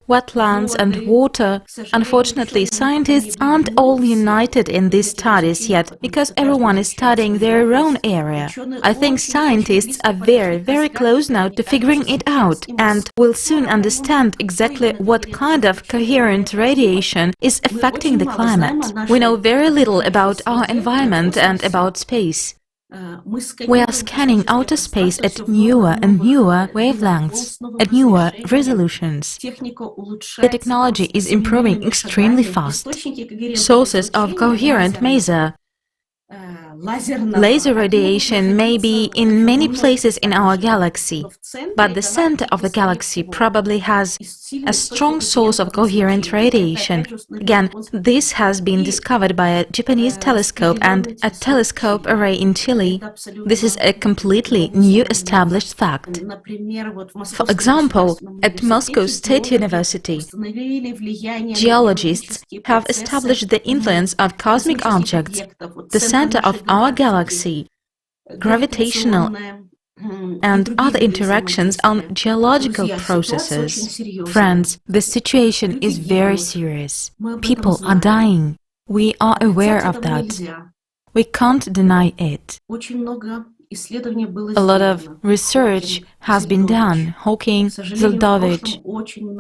wetlands and water. Unfortunately, scientists aren't all united in these studies yet, because everyone is studying their own area. I think scientists are very, very close now to figuring it out, and will soon understand exactly what kind of coherent radiation is affecting the climate. We know very little about our environment and about space. We are scanning outer space at newer and newer wavelengths, at newer resolutions. The technology is improving extremely fast. Sources of coherent maser Laser radiation may be in many places in our galaxy, but the center of the galaxy probably has a strong source of coherent radiation. Again, this has been discovered by a Japanese telescope and a telescope array in Chile. This is a completely new established fact. For example, at Moscow State University, geologists have established the influence of cosmic objects, the center of our galaxy, gravitational and other interactions on geological processes. Friends, the situation is very serious. People are dying. We are aware of that. We can't deny it. A lot of research has been done. Hawking, Zeldovich.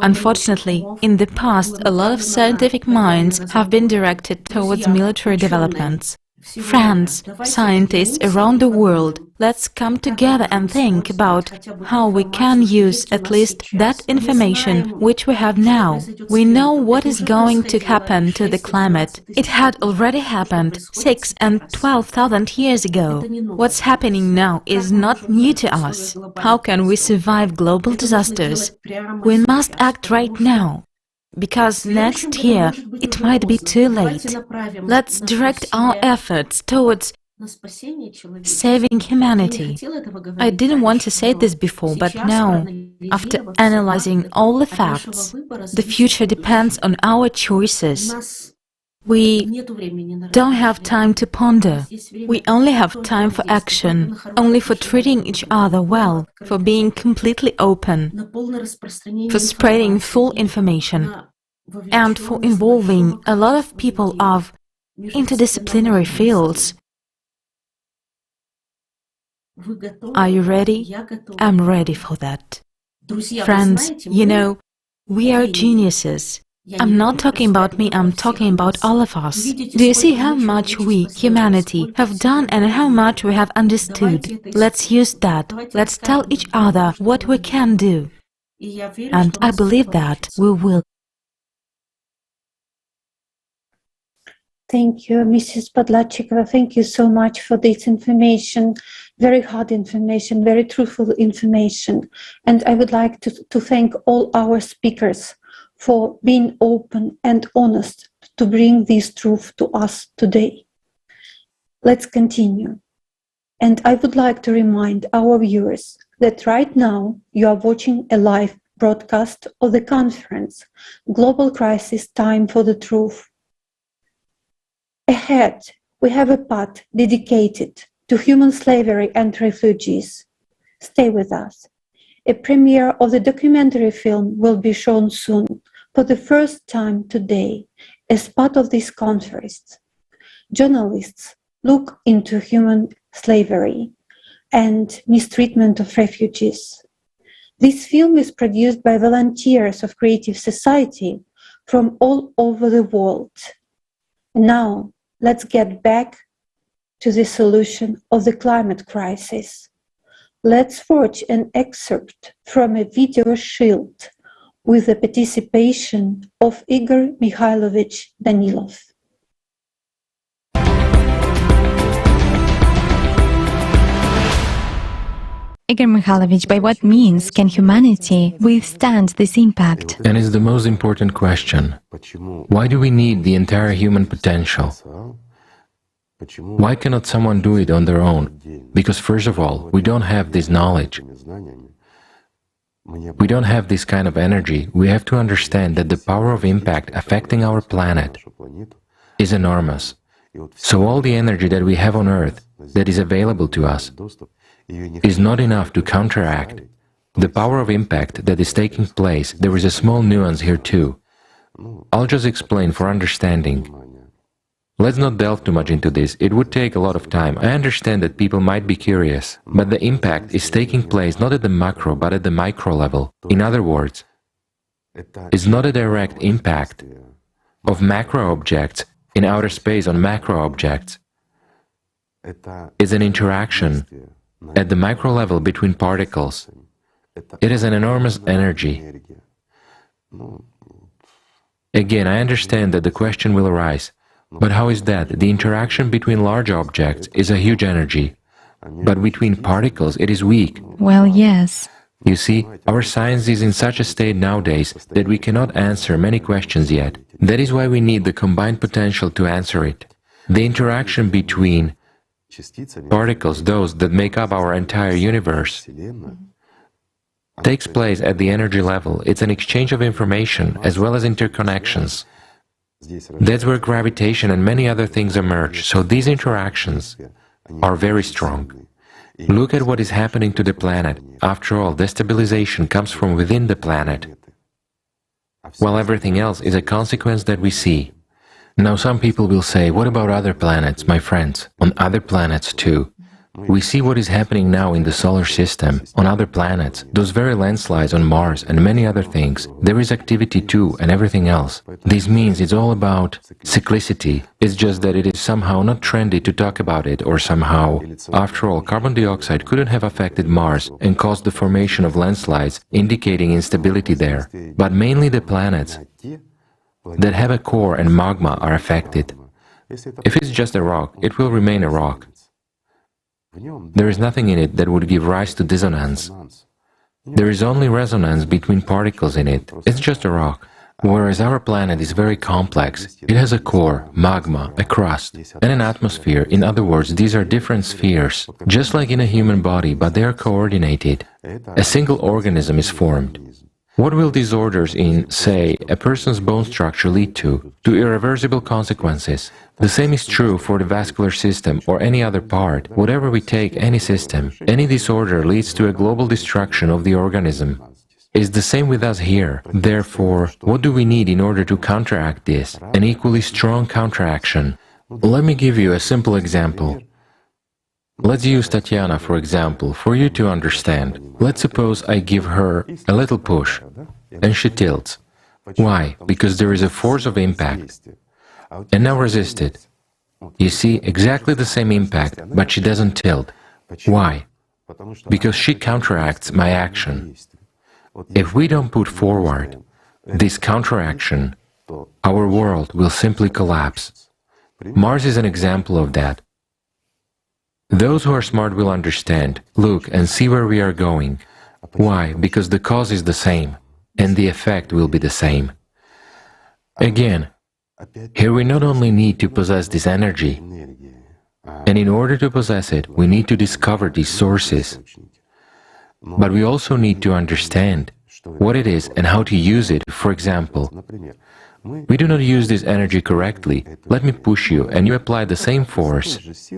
Unfortunately, in the past, a lot of scientific minds have been directed towards military developments. Friends, scientists around the world, let's come together and think about how we can use at least that information which we have now. We know what is going to happen to the climate. It had already happened 6,000 and 12,000 years ago. What's happening now is not new to us. How can we survive global disasters? We must act right now, because next year it might be too late. Let's direct our efforts towards saving humanity. I didn't want to say this before, but now, after analyzing all the facts, the future depends on our choices. We don't have time to ponder. We only have time for action, only for treating each other well, for being completely open, for spreading full information, and for involving a lot of people of interdisciplinary fields. Are you ready? I'm ready for that. Friends, you know, we are geniuses. I'm not talking about me, I'm talking about all of us. Do you see how much we, humanity, have done and how much we have understood? Let's use that. Let's tell each other what we can do. And I believe that we will. Thank you, Mrs. Podlachikova. Thank you so much for this information. Very hard information, very truthful information. And I would like to thank all our speakers for being open and honest to bring this truth to us today. Let's continue. And I would like to remind our viewers that right now you are watching a live broadcast of the conference, Global Crisis Time for the Truth. Ahead, we have a part dedicated to human slavery and refugees. Stay with us. A premiere of the documentary film will be shown soon for the first time today as part of this conference. Journalists look into human slavery and mistreatment of refugees. This film is produced by volunteers of Creative Society from all over the world. Now, let's get back to the solution of the climate crisis. Let's watch an excerpt from a video shield with the participation of Igor Mikhailovich Danilov. Igor Mikhailovich, by what means can humanity withstand this impact? And it's the most important question. Why do we need the entire human potential? Why cannot someone do it on their own? Because first of all, we don't have this knowledge. We don't have this kind of energy. We have to understand that the power of impact affecting our planet is enormous. So all the energy that we have on Earth that is available to us is not enough to counteract the power of impact that is taking place. There is a small nuance here too. I'll just explain for understanding. Let's not delve too much into this, it would take a lot of time. I understand that people might be curious, but the impact is taking place not at the macro, but at the micro level. In other words, it's not a direct impact of macro objects in outer space on macro objects. It's an interaction at the micro level between particles. It is an enormous energy. Again, I understand that the question will arise, But how is that? The interaction between large objects is a huge energy, but between particles it is weak. Well, yes. You see, our science is in such a state nowadays that we cannot answer many questions yet. That is why we need the combined potential to answer it. The interaction between particles, those that make up our entire universe, takes place at the energy level. It's an exchange of information as well as interconnections. That's where gravitation and many other things emerge, so these interactions are very strong. Look at what is happening to the planet. After all, destabilization comes from within the planet, while everything else is a consequence that we see. Now some people will say, what about other planets, my friends? On other planets too. We see what is happening now in the solar system, on other planets, those very landslides on Mars and many other things. There is activity too and everything else. This means it's all about cyclicity. It's just that it is somehow not trendy to talk about it, or somehow. After all, carbon dioxide couldn't have affected Mars and caused the formation of landslides, indicating instability there. But mainly the planets that have a core and magma are affected. If it's just a rock, it will remain a rock. There is nothing in it that would give rise to dissonance. There is only resonance between particles in it. It's just a rock. Whereas our planet is very complex. It has a core, magma, a crust, and an atmosphere. In other words, these are different spheres, just like in a human body, but they are coordinated. A single organism is formed. What will disorders in, say, a person's bone structure lead to? To irreversible consequences. The same is true for the vascular system or any other part. Whatever we take, any system, any disorder leads to a global destruction of the organism. It's the same with us here. Therefore, what do we need in order to counteract this? An equally strong counteraction. Let me give you a simple example. Let's use Tatiana, for example, for you to understand. Let's suppose I give her a little push, and she tilts. Why? Because there is a force of impact. And now resist it. You see, exactly the same impact, but she doesn't tilt. Why? Because she counteracts my action. If we don't put forward this counteraction, our world will simply collapse. Mars is an example of that. Those who are smart will understand, look and see where we are going. Why? Because the cause is the same, and the effect will be the same. Again, here we not only need to possess this energy, and in order to possess it, we need to discover these sources. But we also need to understand what it is and how to use it. For example, we do not use this energy correctly. Let me push you, and you apply the same force.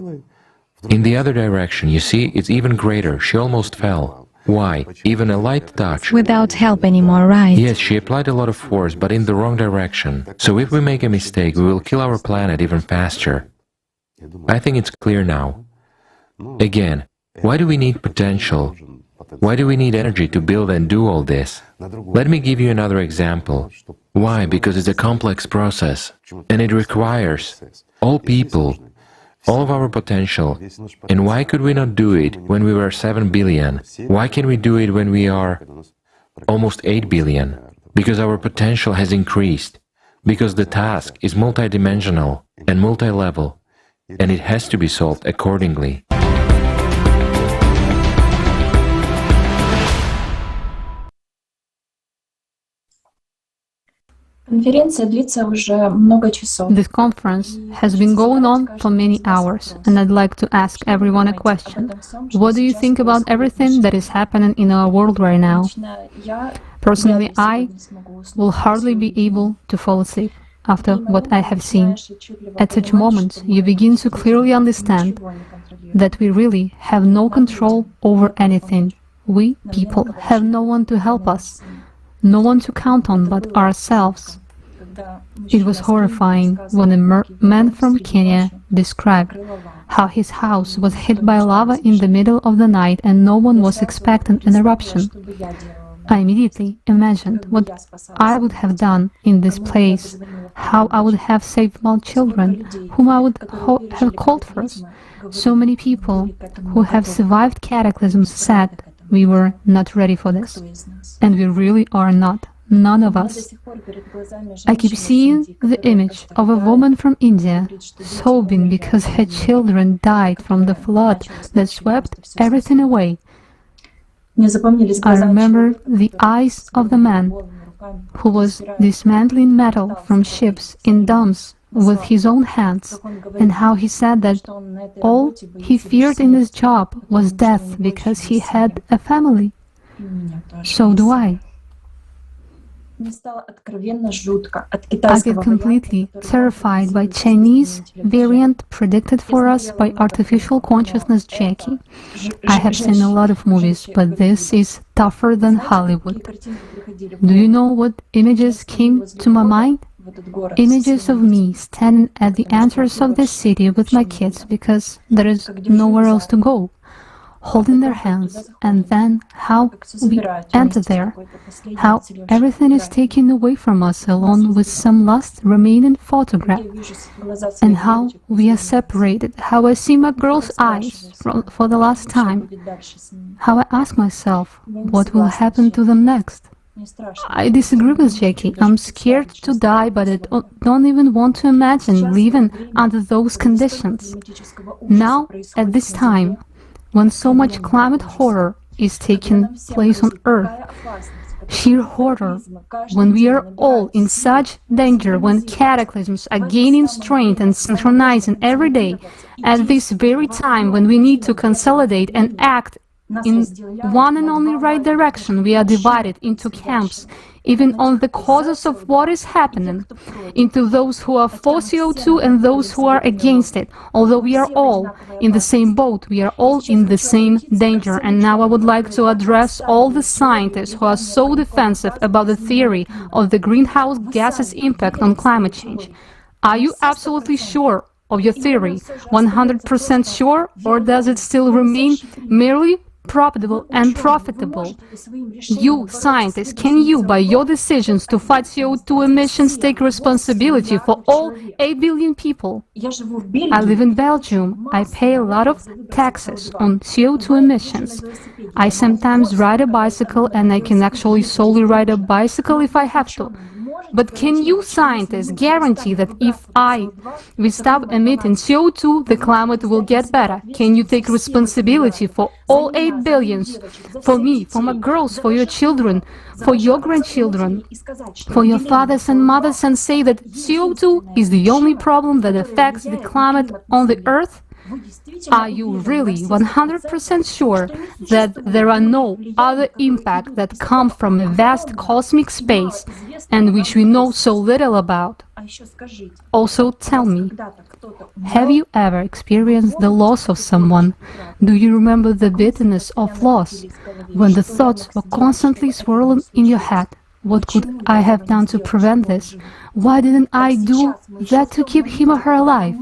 In the other direction, you see, it's even greater. She almost fell. Why? Even a light touch. Without help anymore, right? Yes, she applied a lot of force, but in the wrong direction. So if we make a mistake, we will kill our planet even faster. I think it's clear now. Again, why do we need potential? Why do we need energy to build and do all this? Let me give you another example. Why? Because it's a complex process, and it requires all people, all of our potential. And why could we not do it when we were 7 billion? Why can we do it when we are almost 8 billion? Because our potential has increased. Because the task is multidimensional and multi-level, and it has to be solved accordingly. This conference has been going on for many hours, and I'd like to ask everyone a question. What do you think about everything that is happening in our world right now? Personally, I will hardly be able to fall asleep after what I have seen. At such moments, you begin to clearly understand that we really have no control over anything. We, people, have no one to help us, no one to count on but ourselves. It was horrifying when a man from Kenya described how his house was hit by lava in the middle of the night and no one was expecting an eruption. I immediately imagined what I would have done in this place, how I would have saved my children, whom I would have called first. So many people who have survived cataclysms said we were not ready for this, and we really are not. none of us. I keep seeing the image of a woman from India sobbing because her children died from the flood that swept everything away. I remember the eyes of the man who was dismantling metal from ships in dumps with his own hands, and how he said that all he feared in his job was death because he had a family. So do I. I get completely terrified by Chinese variant predicted for us by artificial consciousness Jackie. I have seen a lot of movies, but this is tougher than Hollywood. Do you know what images came to my mind? Images of me standing at the entrance of the city with my kids because there is nowhere else to go, holding their hands, and then how we enter there, how everything is taken away from us along with some last remaining photograph, and how we are separated, how I see my girl's eyes for the last time, how I ask myself what will happen to them next. I disagree with Jackie. I'm scared to die, but I don't even want to imagine living under those conditions. Now, at this time, when so much climate horror is taking place on Earth, sheer horror, when we are all in such danger, when cataclysms are gaining strength and synchronizing every day, at this very time when we need to consolidate and act in one and only right direction, we are divided into camps, even on the causes of what is happening, into those who are for CO2 and those who are against it. Although we are all in the same boat, we are all in the same danger. And now I would like to address all the scientists who are so defensive about the theory of the greenhouse gases impact on climate change. Are you absolutely sure of your theory, 100% sure, or does it still remain merely profitable and profitable? You, scientists, can you, by your decisions to fight CO2 emissions, take responsibility for all 8 billion people? I live in Belgium. I pay a lot of taxes on CO2 emissions. I sometimes ride a bicycle, and I can actually solely ride a bicycle if I have to. But can you, scientists, guarantee that if we stop emitting CO2, the climate will get better? Can you take responsibility for all 8 billions? For me, for my girls, for your children, for your grandchildren, for your fathers and mothers, and say that CO2 is the only problem that affects the climate on the Earth? Are you really 100% sure that there are no other impacts that come from a vast cosmic space and which we know so little about? Also, tell me, have you ever experienced the loss of someone? Do you remember the bitterness of loss, when the thoughts were constantly swirling in your head? What could I have done to prevent this? Why didn't I do that to keep him or her alive?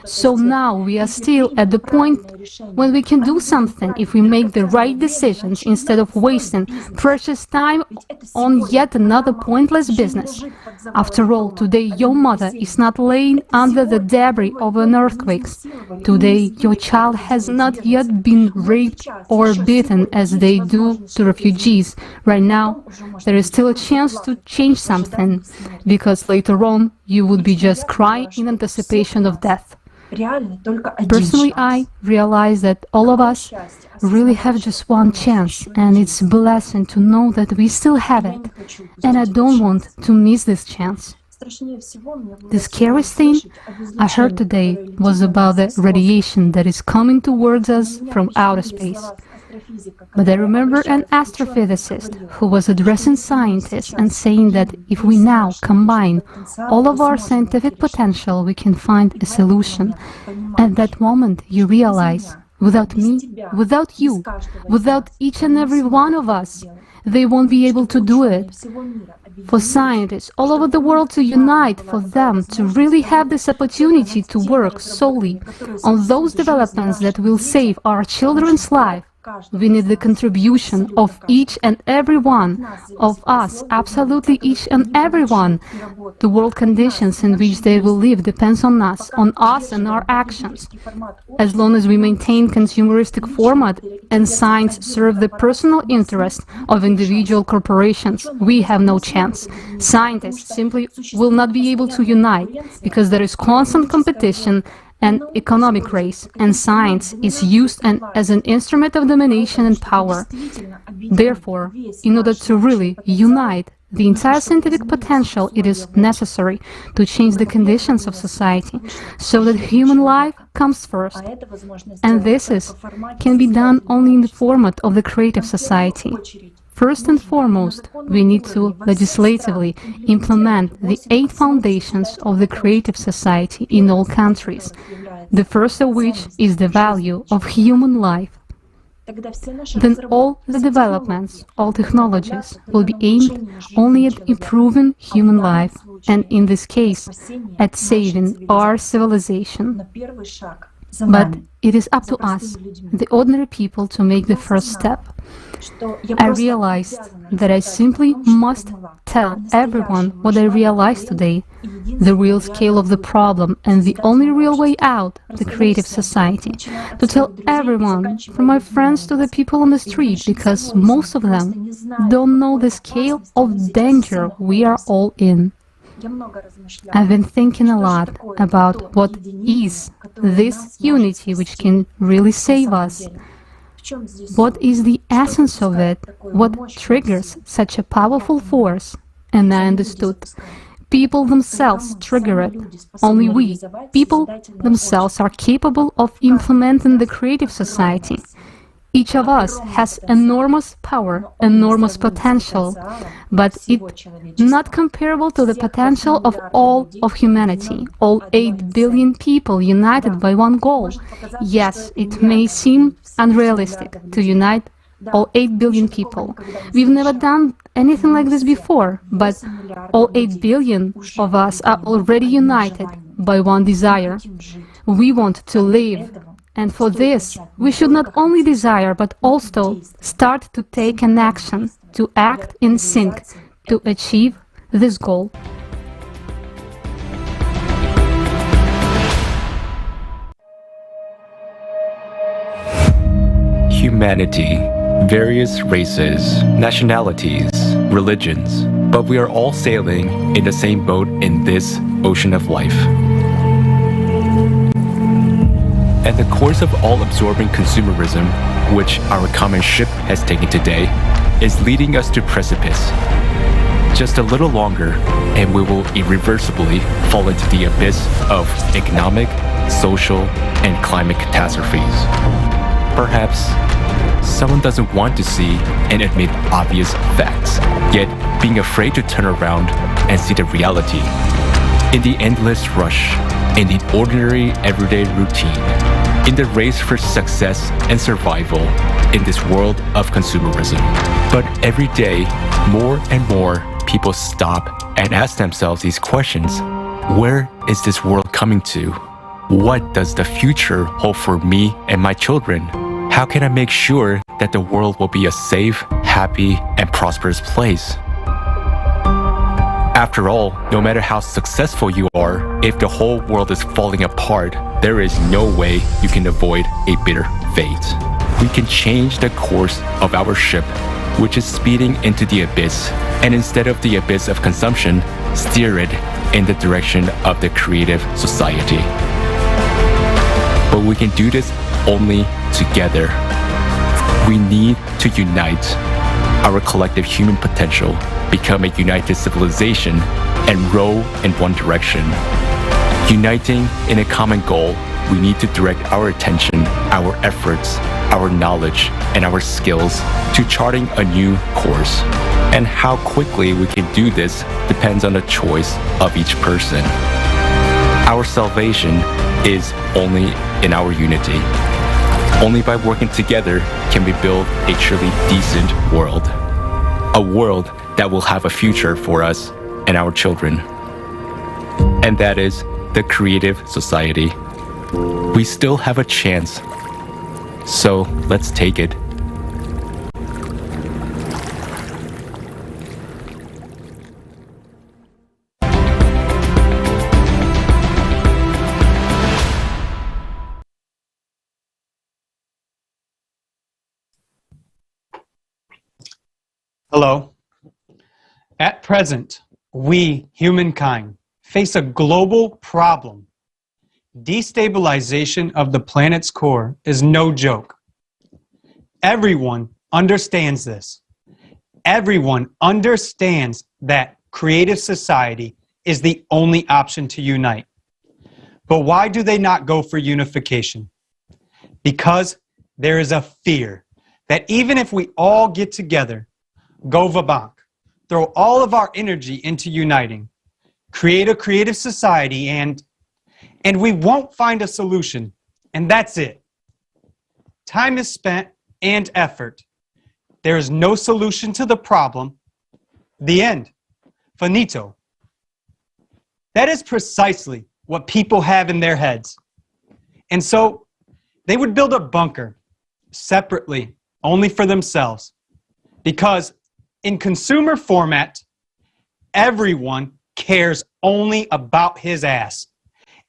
So now we are still at the point when we can do something if we make the right decisions instead of wasting precious time on yet another pointless business. After all, today your mother is not laying under the debris of an earthquake. Today your child has not yet been raped or beaten as they do to refugees. Right now, there is still a chance to change something, because later on you would be just crying in anticipation of death. Personally, I realize that all of us really have just one chance, and it's a blessing to know that we still have it, and I don't want to miss this chance. The scariest thing I heard today was about the radiation that is coming towards us from outer space. But I remember an astrophysicist who was addressing scientists and saying that if we now combine all of our scientific potential, we can find a solution. At that moment, you realize, without me, without you, without each and every one of us, they won't be able to do it. For scientists all over the world to unite, for them to really have this opportunity to work solely on those developments that will save our children's life, We need the contribution of each and every one of us, absolutely each and every one. The world conditions in which they will live depends on us and our actions. As long as we maintain consumeristic format and science serve the personal interest of individual corporations, we have no chance. Scientists simply will not be able to unite because there is constant competition and economic race, and science is used as an instrument of domination and power. Therefore, in order to really unite the entire scientific potential, it is necessary to change the conditions of society so that human life comes first. And can be done only in the format of the creative society. First and foremost, we need to legislatively implement the 8 foundations of the creative society in all countries, the first of which is the value of human life. Then all the developments, all technologies will be aimed only at improving human life, and in this case, at saving our civilization. But it is up to us, the ordinary people, to make the first step. I realized that I simply must tell everyone what I realized today, the real scale of the problem and the only real way out, the creative society. To tell everyone, from my friends to the people on the street, because most of them don't know the scale of danger we are all in. I've been thinking a lot about what is this unity which can really save us. What is the essence of it? What triggers such a powerful force? And I understood. People themselves trigger it. Only we, people themselves, are capable of implementing the creative society. Each of us has enormous power, enormous potential, but it's not comparable to the potential of all of humanity, all 8 billion people united by one goal. Yes, it may seem unrealistic to unite all 8 billion people. We've never done anything like this before, but all 8 billion of us are already united by one desire. We want to live. And for this, we should not only desire, but also start to take an action, to act in sync, to achieve this goal. Humanity, various races, nationalities, religions, but we are all sailing in the same boat in this ocean of life. And the course of all-absorbing consumerism, which our common ship has taken today, is leading us to precipice. Just a little longer, and we will irreversibly fall into the abyss of economic, social, and climate catastrophes. Perhaps someone doesn't want to see and admit obvious facts, yet being afraid to turn around and see the reality. In the endless rush, in the ordinary everyday routine, in the race for success and survival in this world of consumerism. But every day, more and more people stop and ask themselves these questions. Where is this world coming to? What does the future hold for me and my children? How can I make sure that the world will be a safe, happy, and prosperous place? After all, no matter how successful you are, if the whole world is falling apart, there is no way you can avoid a bitter fate. We can change the course of our ship, which is speeding into the abyss, and instead of the abyss of consumption, steer it in the direction of the creative society. But we can do this only together. We need to unite our collective human potential, become a united civilization, and row in one direction. Uniting in a common goal, we need to direct our attention, our efforts, our knowledge, and our skills to charting a new course. And how quickly we can do this depends on the choice of each person. Our salvation is only in our unity. Only by working together can we build a truly decent world. A world that will have a future for us and our children. And that is the creative society. We still have a chance. So let's take it Hello. At present, we, humankind, face a global problem. Destabilization of the planet's core is no joke. Everyone understands this. Everyone understands that creative society is the only option to unite. But why do they not go for unification? Because there is a fear that even if we all get together, go va-bank, throw all of our energy into uniting, create a creative society, and we won't find a solution, and that's it. Time is spent and effort. There is no solution to the problem. The end. Finito. That is precisely what people have in their heads. And so they would build a bunker separately, only for themselves. Because in consumer format, everyone cares only about his ass.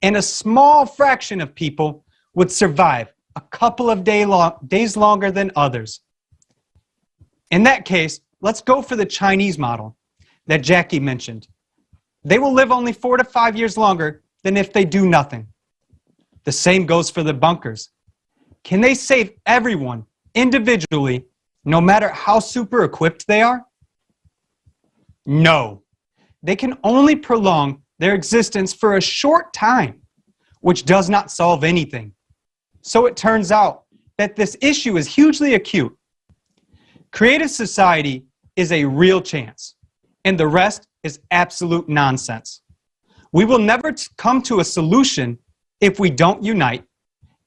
And a small fraction of people would survive a couple of days longer than others. In that case, let's go for the Chinese model that Jackie mentioned. They will live only 4 to 5 years longer than if they do nothing. The same goes for the bunkers. Can they save everyone individually, no matter how super equipped they are? No. They can only prolong their existence for a short time, which does not solve anything. So it turns out that this issue is hugely acute. Creative society is a real chance, and the rest is absolute nonsense. We will never come to a solution if we don't unite,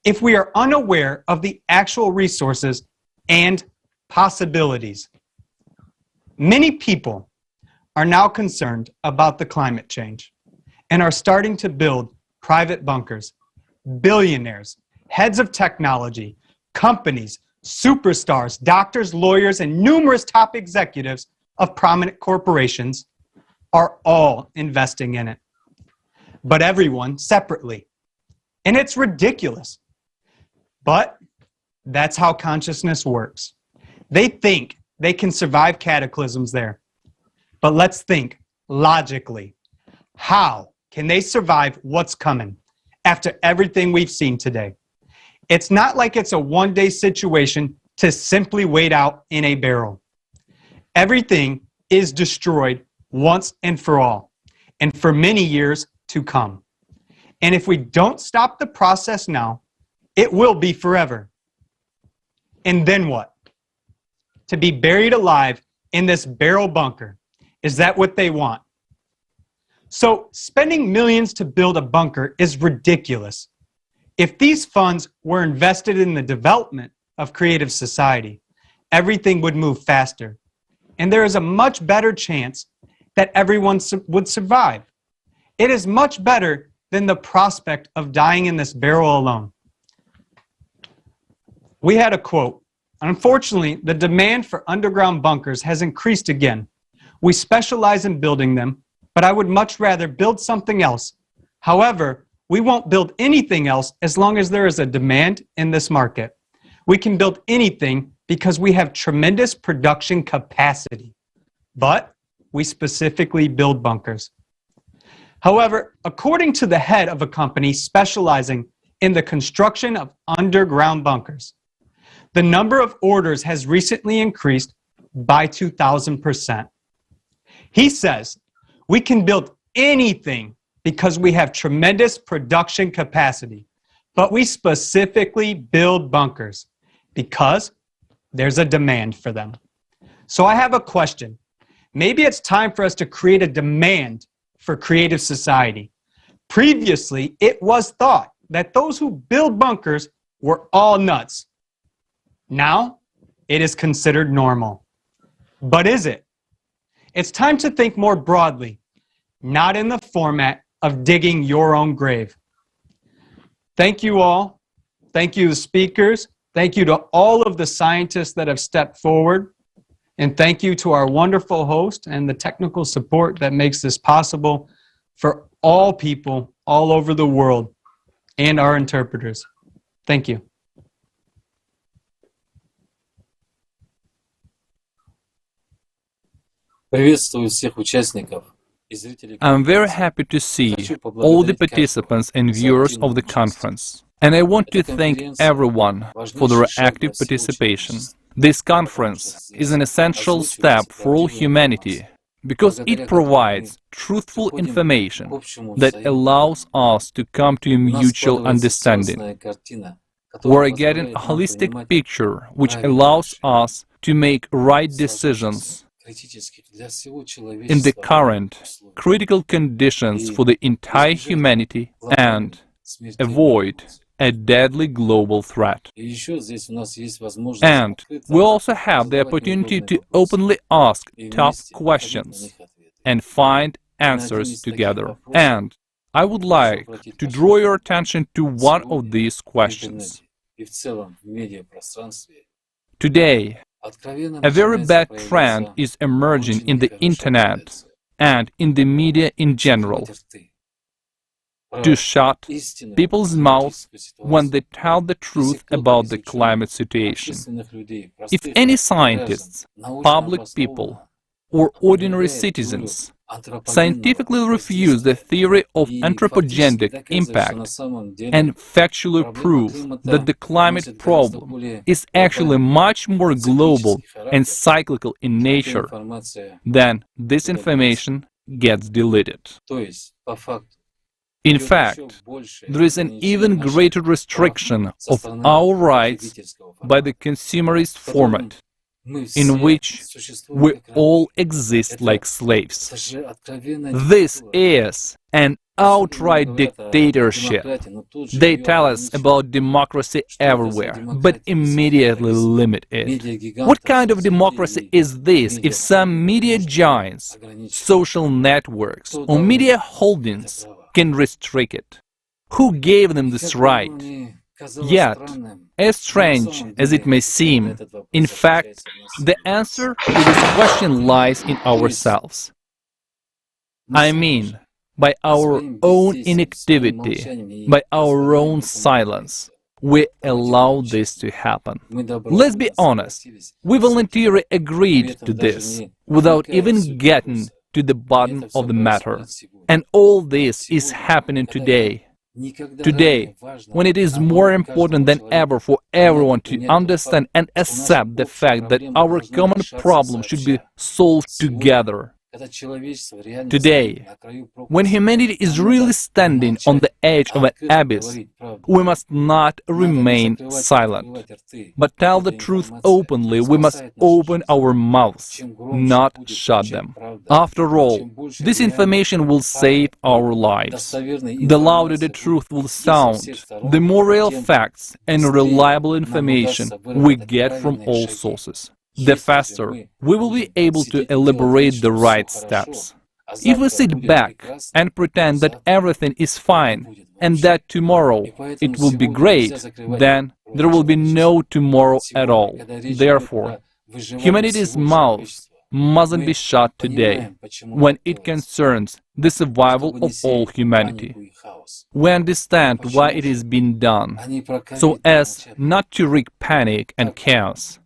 if we are unaware of the actual resources and possibilities. Many people are now concerned about the climate change and are starting to build private bunkers. Billionaires, heads of technology, companies, superstars, doctors, lawyers, and numerous top executives of prominent corporations are all investing in it. But everyone separately. And it's ridiculous. But that's how consciousness works. They think they can survive cataclysms there. But let's think logically. How can they survive what's coming after everything we've seen today? It's not like it's a one-day situation to simply wait out in a barrel. Everything is destroyed once and for all, and for many years to come. And if we don't stop the process now, it will be forever. And then what? To be buried alive in this barrel bunker. Is that what they want? So spending millions to build a bunker is ridiculous. If these funds were invested in the development of creative society, everything would move faster. And there is a much better chance that everyone would survive. It is much better than the prospect of dying in this barrel alone. We had a quote. Unfortunately, the demand for underground bunkers has increased again. We specialize in building them, but I would much rather build something else. However, we won't build anything else as long as there is a demand in this market. We can build anything because we have tremendous production capacity, but we specifically build bunkers. However, according to the head of a company specializing in the construction of underground bunkers, the number of orders has recently increased by 2,000%. He says, we can build anything because we have tremendous production capacity, but we specifically build bunkers because there's a demand for them. So I have a question. Maybe it's time for us to create a demand for creative society. Previously, it was thought that those who build bunkers were all nuts. Now, it is considered normal. But is it? It's time to think more broadly, not in the format of digging your own grave. Thank you all. Thank you, the speakers. Thank you to all of the scientists that have stepped forward. And thank you to our wonderful host and the technical support that makes this possible for all people all over the world and our interpreters. Thank you. I'm very happy to see all the participants and viewers of the conference, and I want to thank everyone for their active participation. This conference is an essential step for all humanity because it provides truthful information that allows us to come to a mutual understanding. We're getting a holistic picture which allows us to make right decisions in the current critical conditions for the entire humanity and avoid a deadly global threat. And we also have the opportunity to openly ask tough questions and find answers together. And I would like to draw your attention to one of these questions. Today, a very bad trend is emerging in the internet and in the media in general to shut people's mouths when they tell the truth about the climate situation. If any scientists, public people, or ordinary citizens scientifically refuse the theory of anthropogenic impact and factually prove that the climate problem is actually much more global and cyclical in nature, then this information gets deleted. In fact, there is an even greater restriction of our rights by the consumerist format, in which we all exist like slaves. This is an outright dictatorship. They tell us about democracy everywhere, but immediately limit it. What kind of democracy is this if some media giants, social networks, or media holdings can restrict it? Who gave them this right? Yet, as strange as it may seem, in fact, the answer to this question lies in ourselves. I mean, by our own inactivity, by our own silence, we allow this to happen. Let's be honest, we voluntarily agreed to this without even getting to the bottom of the matter. And all this is happening today. Today, when it is more important than ever for everyone to understand and accept the fact that our common problem should be solved together. Today, when humanity is really standing on the edge of an abyss, we must not remain silent, but tell the truth openly. We must open our mouths, not shut them. After all, this information will save our lives. The louder the truth will sound, the more real facts and reliable information we get from all sources, the faster we will be able to elaborate the right steps. If we sit back and pretend that everything is fine and that tomorrow it will be great, then there will be no tomorrow at all. Therefore, humanity's mouth mustn't be shut today when it concerns the survival of all humanity. We understand why it is being done, so as not to wreak panic and chaos.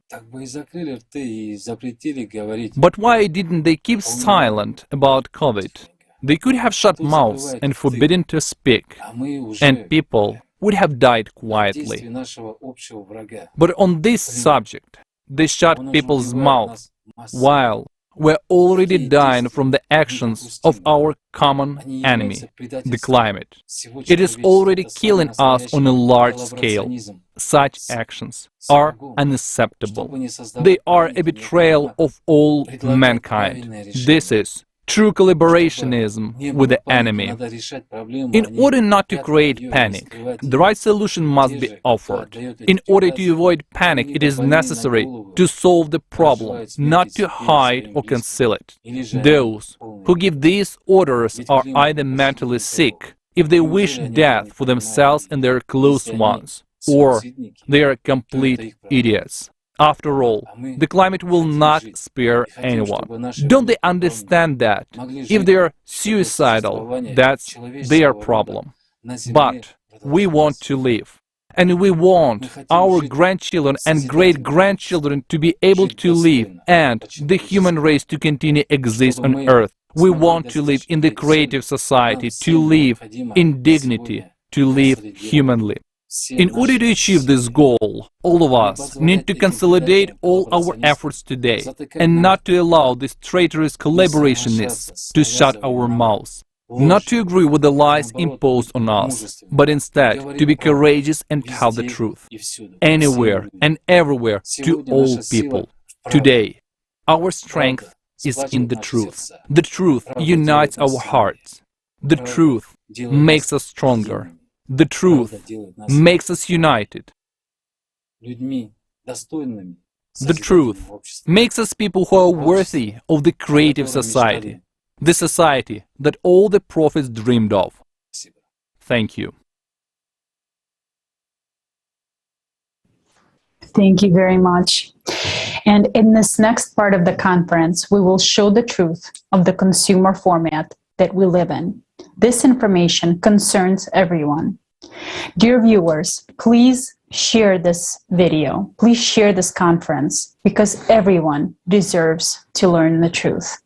But why didn't they keep silent about COVID? They could have shut mouths and forbidden to speak, and people would have died quietly. But on this subject, they shut people's mouths while we're already dying from the actions of our common enemy, the climate. It is already killing us on a large scale. Such actions are unacceptable. They are a betrayal of all mankind. This is true collaborationism with the enemy. In order not to create panic, the right solution must be offered. In order to avoid panic, it is necessary to solve the problem, not to hide or conceal it. Those who give these orders are either mentally sick, if they wish death for themselves and their close ones, or they are complete idiots. After all, the climate will not spare anyone. Don't they understand that? If they are suicidal, that's their problem. But we want to live. And we want our grandchildren and great-grandchildren to be able to live and the human race to continue exist on Earth. We want to live in the creative society, to live in dignity, to live humanly. In order to achieve this goal, all of us need to consolidate all our efforts today and not to allow these traitorous collaborationists to shut our mouths. Not to agree with the lies imposed on us, but instead to be courageous and tell the truth, anywhere and everywhere to all people. Today, our strength is in the truth. The truth unites our hearts. The truth makes us stronger. The truth makes us united. The truth makes us people who are worthy of the creative society, the society that all the prophets dreamed of. Thank you. Thank you very much. And in this next part of the conference, we will show the truth of the consumer format that we live in. This information concerns everyone. Dear viewers, please share this video. Please share this conference because everyone deserves to learn the truth.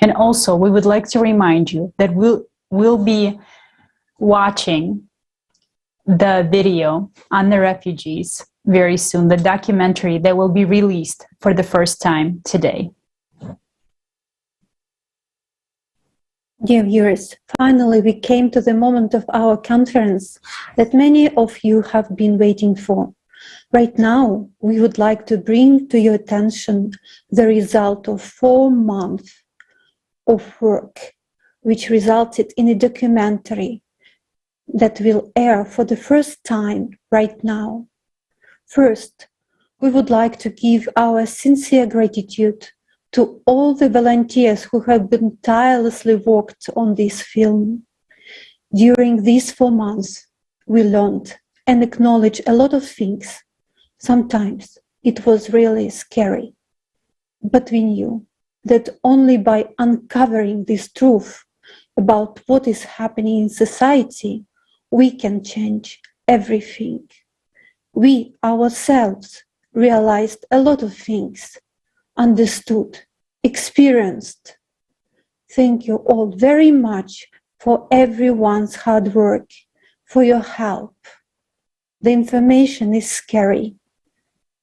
And also, we would like to remind you that we'll be watching the video on the refugees very soon, the documentary that will be released for the first time today. Dear viewers, finally we came to the moment of our conference that many of you have been waiting for. Right now, we would like to bring to your attention the result of 4 months of work, which resulted in a documentary that will air for the first time right now. First, we would like to give our sincere gratitude to all the volunteers who have been tirelessly worked on this film. During these 4 months, we learned and acknowledged a lot of things. Sometimes it was really scary, but we knew that only by uncovering this truth about what is happening in society, we can change everything. We ourselves realized a lot of things, understood, experienced. Thank you all very much for everyone's hard work, for your help. The information is scary,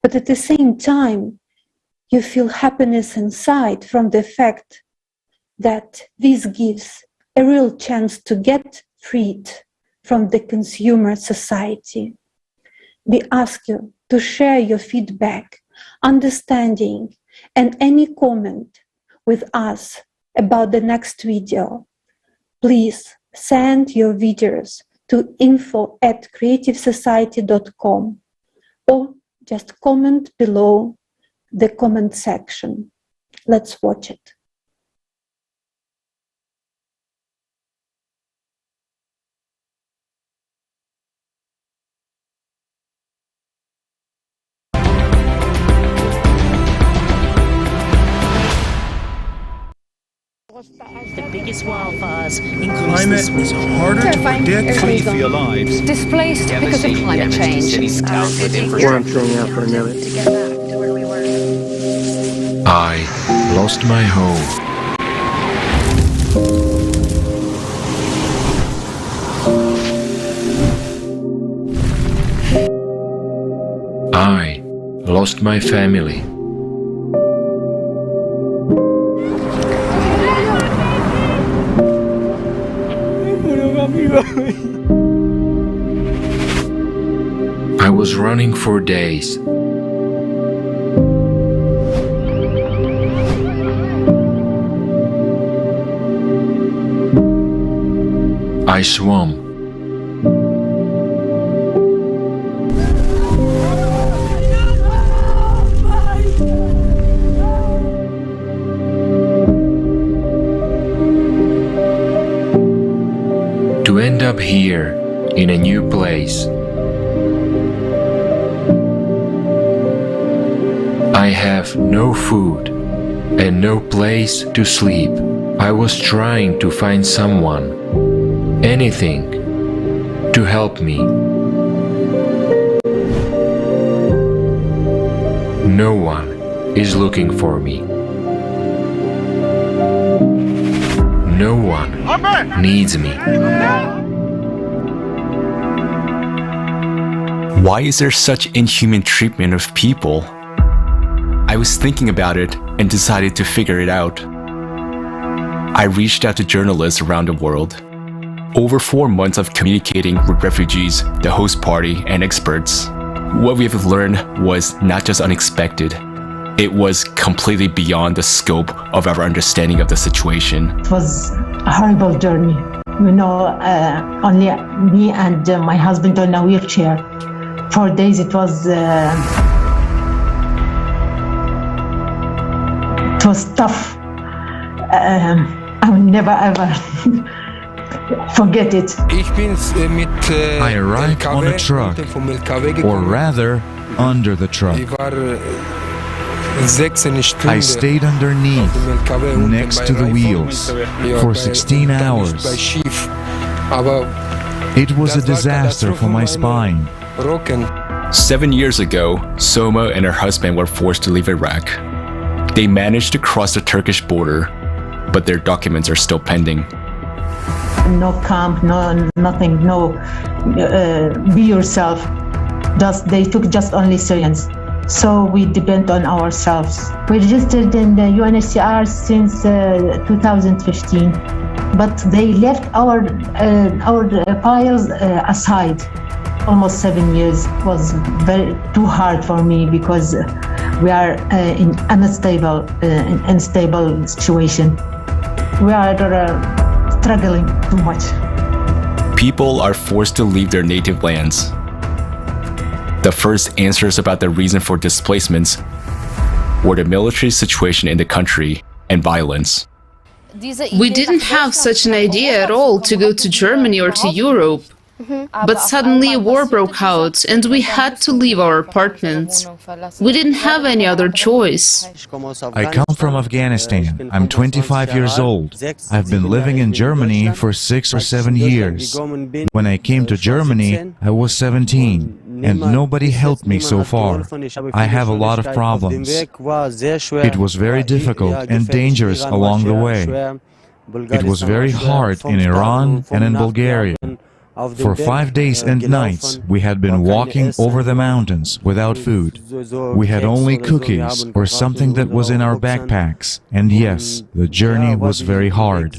but at the same time, you feel happiness inside from the fact that this gives a real chance to get freed from the consumer society. We ask you to share your feedback, understanding, and any comment with us about the next video. Please send your videos to info@creativesociety.com or just comment below the comment section. Let's watch it. The biggest wildfires in Climate is harder to predict. We feel lives displaced because of climate change. I lost my home. I lost my family. I was running for days. I swam. To end up here, in a new place. I have no food and no place to sleep. I was trying to find someone, anything, to help me. No one is looking for me. No one needs me. Why is there such inhuman treatment of people? I was thinking about it and decided to figure it out. I reached out to journalists around the world. Over 4 months of communicating with refugees, the host party, and experts. What we have learned was not just unexpected, it was completely beyond the scope of our understanding of the situation. It was a horrible journey. You know, only me and my husband on a wheelchair. 4 days it was tough. I will never ever forget it. I arrived on a truck, or rather, under the truck. I stayed underneath, next to the wheels, for 16 hours. It was a disaster for my spine. 7 years ago, Soma and her husband were forced to leave Iraq. They managed to cross the Turkish border, but their documents are still pending. No camp, no nothing, no be yourself. They took just only Syrians. So we depend on ourselves. We registered in the UNHCR since 2015, but they left our files aside. Almost 7 years was too hard for me because we are in unstable situation. We are struggling too much. People are forced to leave their native lands. The first answers about the reason for displacements were the military situation in the country and violence. We didn't have such an idea at all to go to Germany or to Europe. But suddenly a war broke out and we had to leave our apartments. We didn't have any other choice. I come from Afghanistan. I'm 25 years old. I've been living in Germany for 6 or 7 years. When I came to Germany, I was 17, and nobody helped me so far. I have a lot of problems. It was very difficult and dangerous along the way. It was very hard in Iran and in Bulgaria. For 5 days and nights, we had been walking over the mountains without food. We had only cookies or something that was in our backpacks. And yes, the journey was very hard.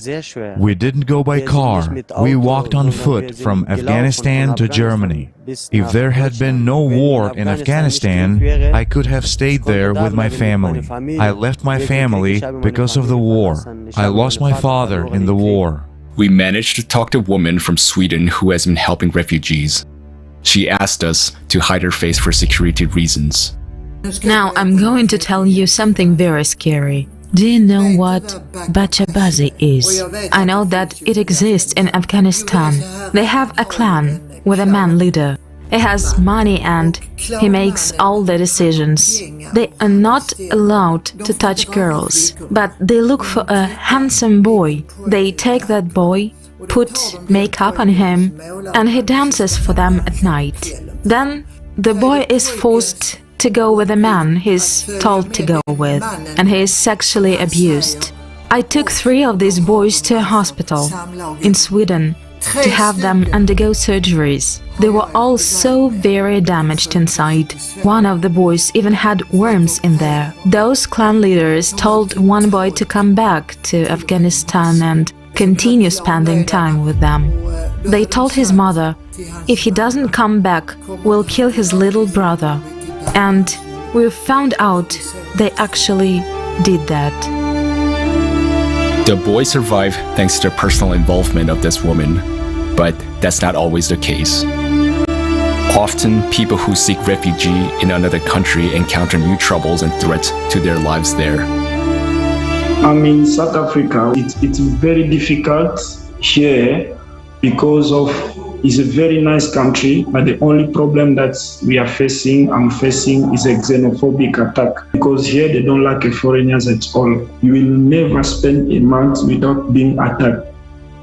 We didn't go by car. We walked on foot from Afghanistan to Germany. If there had been no war in Afghanistan, I could have stayed there with my family. I left my family because of the war. I lost my father in the war. We managed to talk to a woman from Sweden who has been helping refugees. She asked us to hide her face for security reasons. Now I'm going to tell you something very scary. Do you know what Bachabazi is? I know that it exists in Afghanistan. They have a clan with a man leader. He has money and he makes all the decisions. They are not allowed to touch girls, but they look for a handsome boy. They take that boy, put makeup on him, and he dances for them at night. Then the boy is forced to go with the man he's told to go with, and he is sexually abused. I took 3 of these boys to a hospital in Sweden to have them undergo surgeries. They were all so very damaged inside. One of the boys even had worms in there. Those clan leaders told one boy to come back to Afghanistan and continue spending time with them. They told his mother, if he doesn't come back, we'll kill his little brother. And we found out they actually did that. The boy survived thanks to the personal involvement of this woman, but that's not always the case. Often, people who seek refuge in another country encounter new troubles and threats to their lives there. I'm in South Africa. It's very difficult here because it's a very nice country, but the only problem that I'm facing is a xenophobic attack, because here they don't like foreigners at all. You will never spend a month without being attacked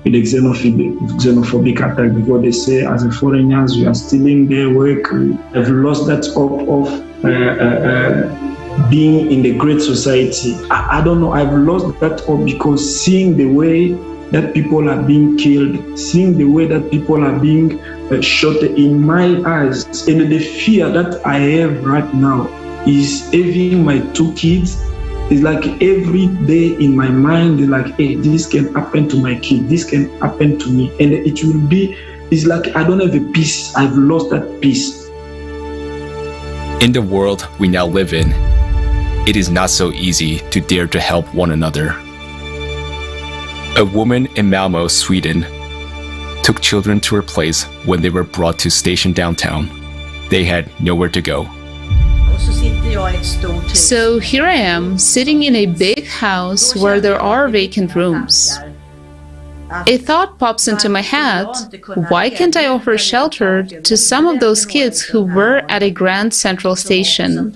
with a xenophobic attack, because they say as a foreigners you are stealing their work. They've lost that hope of being in the great society. I don't know, I've lost that hope, because seeing the way that people are being killed, seeing the way that people are being shot in my eyes, and the fear that I have right now is having my 2 kids. It's like every day in my mind, it's like, hey, this can happen to my kid, this can happen to me. And it will be, it's like I don't have a peace. I've lost that peace. In the world we now live in, it is not so easy to dare to help one another. A woman in Malmö, Sweden, took children to her place when they were brought to station downtown. They had nowhere to go. So here I am, sitting in a big house where there are vacant rooms. A thought pops into my head: why can't I offer shelter to some of those kids who were at a Grand Central Station?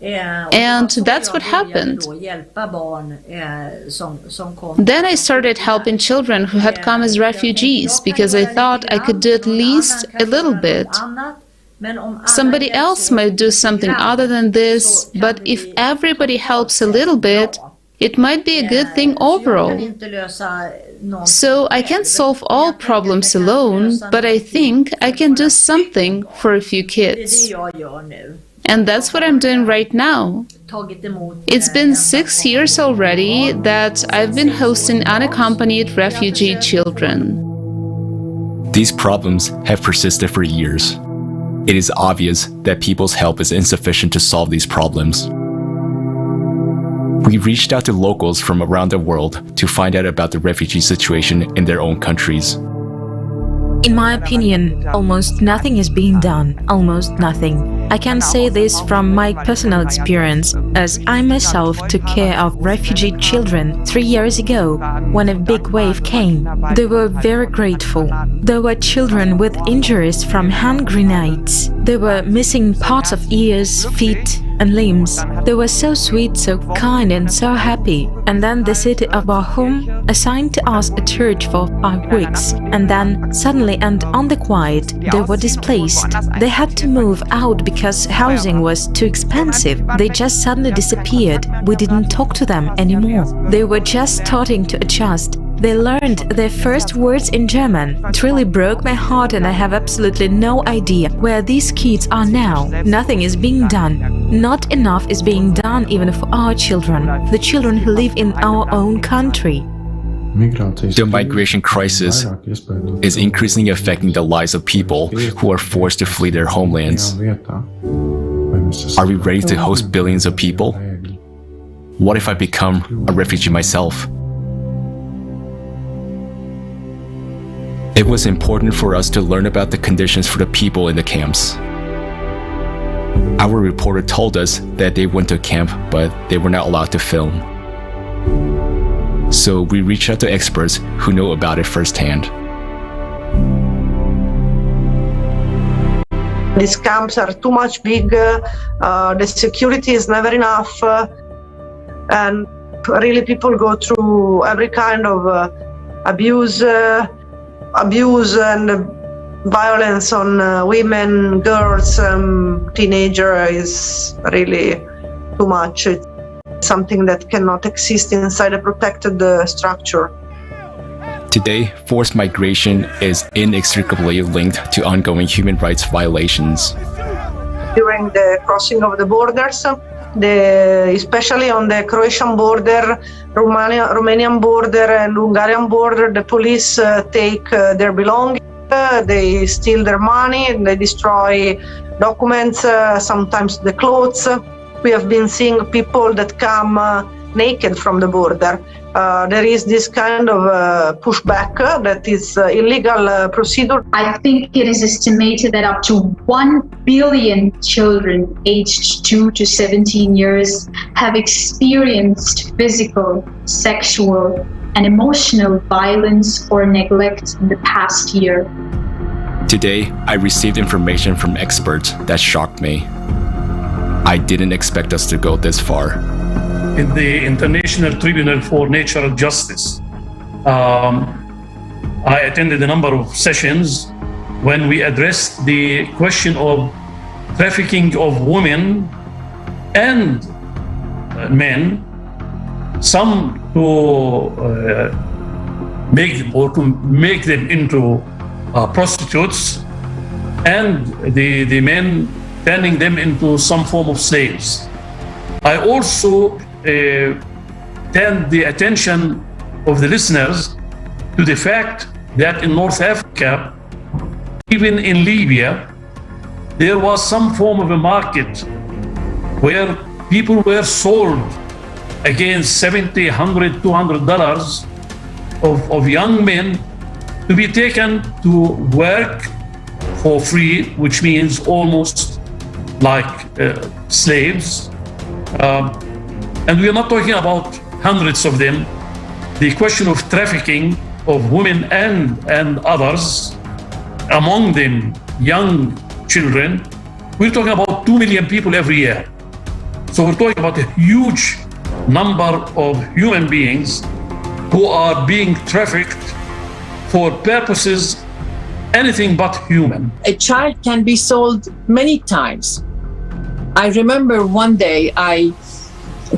And that's what happened. Then I started helping children who had come as refugees, because I thought I could do at least a little bit. Somebody else might do something other than this, but if everybody helps a little bit, it might be a good thing overall. So I can't solve all problems alone, but I think I can do something for a few kids. And that's what I'm doing right now. It's been 6 years already that I've been hosting unaccompanied refugee children. These problems have persisted for years. It is obvious that people's help is insufficient to solve these problems. We reached out to locals from around the world to find out about the refugee situation in their own countries. In my opinion, almost nothing is being done, almost nothing. I can say this from my personal experience, as I myself took care of refugee children 3 years ago when a big wave came. They were very grateful. There were children with injuries from hand grenades. They were missing parts of ears, feet, and limbs. They were so sweet, so kind, and so happy. And then the city of Bochum assigned to us a church for 5 weeks. And then, suddenly and on the quiet, they were displaced. They had to move out because housing was too expensive. They just suddenly disappeared. We didn't talk to them anymore. They were just starting to adjust. They learned their first words in German. It really broke my heart, and I have absolutely no idea where these kids are now. Nothing is being done. Not enough is being done even for our children, the children who live in our own country. The migration crisis is increasingly affecting the lives of people who are forced to flee their homelands. Are we ready to host billions of people? What if I become a refugee myself? It was important for us to learn about the conditions for the people in the camps. Our reporter told us that they went to camp, but they were not allowed to film. So we reached out to experts who know about it firsthand. These camps are too much big, the security is never enough, and really people go through every kind of abuse and violence on women, girls, teenagers is really too much. It's something that cannot exist inside a protected structure. Today, forced migration is inextricably linked to ongoing human rights violations. During the crossing of the borders, especially on the Croatian border, Romanian border and Hungarian border, the police take their belongings, they steal their money, and they destroy documents, sometimes the clothes. We have been seeing people that come naked from the border. There is this kind of pushback that is illegal procedure. I think it is estimated that up to 1 billion children aged 2 to 17 years have experienced physical, sexual, and emotional violence or neglect in the past year. Today, I received information from experts that shocked me. I didn't expect us to go this far. In the International Tribunal for Natural Justice, I attended a number of sessions when we addressed the question of trafficking of women and men, some to make them into prostitutes, and the men turning them into some form of slaves. I also turn the attention of the listeners to the fact that in North Africa, even in Libya, there was some form of a market where people were sold against $70, $100, $200 of young men to be taken to work for free, which means almost like slaves. And we are not talking about hundreds of them. The question of trafficking of women and others, among them young children, we're talking about 2 million people every year. So we're talking about a huge number of human beings who are being trafficked for purposes anything but human. A child can be sold many times. I remember one day I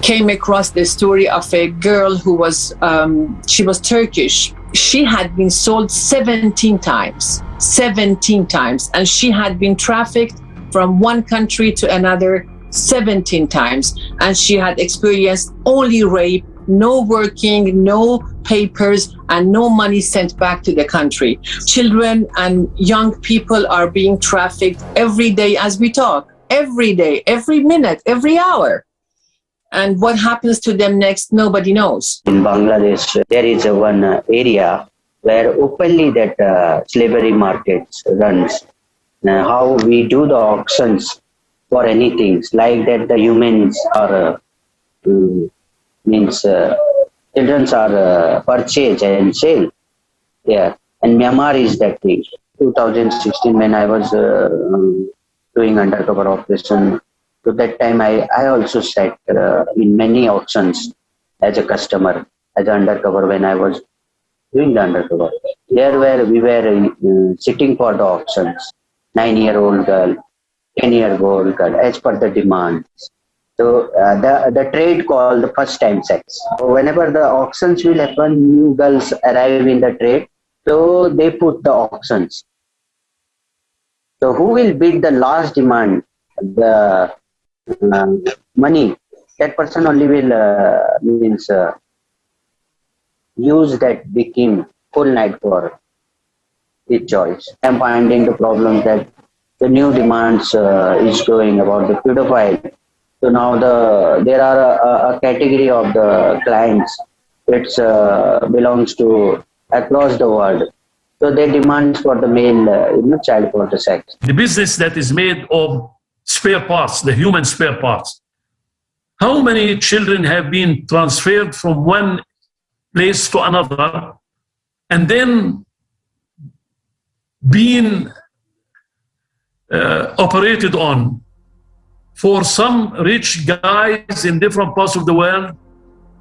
came across the story of a girl who was, she was Turkish. She had been sold 17 times, and she had been trafficked from one country to another 17 times, and she had experienced only rape, no working, no papers, and no money sent back to the country. Children and young people are being trafficked every day as we talk, every day, every minute, every hour. And what happens to them next, nobody knows. In Bangladesh, there is one area where openly that slavery market runs. Now, how we do the auctions for anything, like that the humans are, children are purchased and sold. Yeah, and Myanmar is that thing. 2016, when I was doing undercover operation, to that time I also sat in many auctions as a customer, as an undercover when I was doing the undercover. There where we were sitting for the auctions, 9-year-old girl, 10-year-old girl, as per the demand. So the trade called the first time sex. Whenever the auctions will happen, new girls arrive in the trade, so they put the auctions. So who will bid the last demand, the money, that person only will use that victim full night for his choice. I'm finding the problem that the new demands is going about the pedophile. So now there are a category of the clients which belongs to across the world. So they demand for the male child for the sex. The business that is made of spare parts, the human spare parts. How many children have been transferred from one place to another and then being operated on for some rich guys in different parts of the world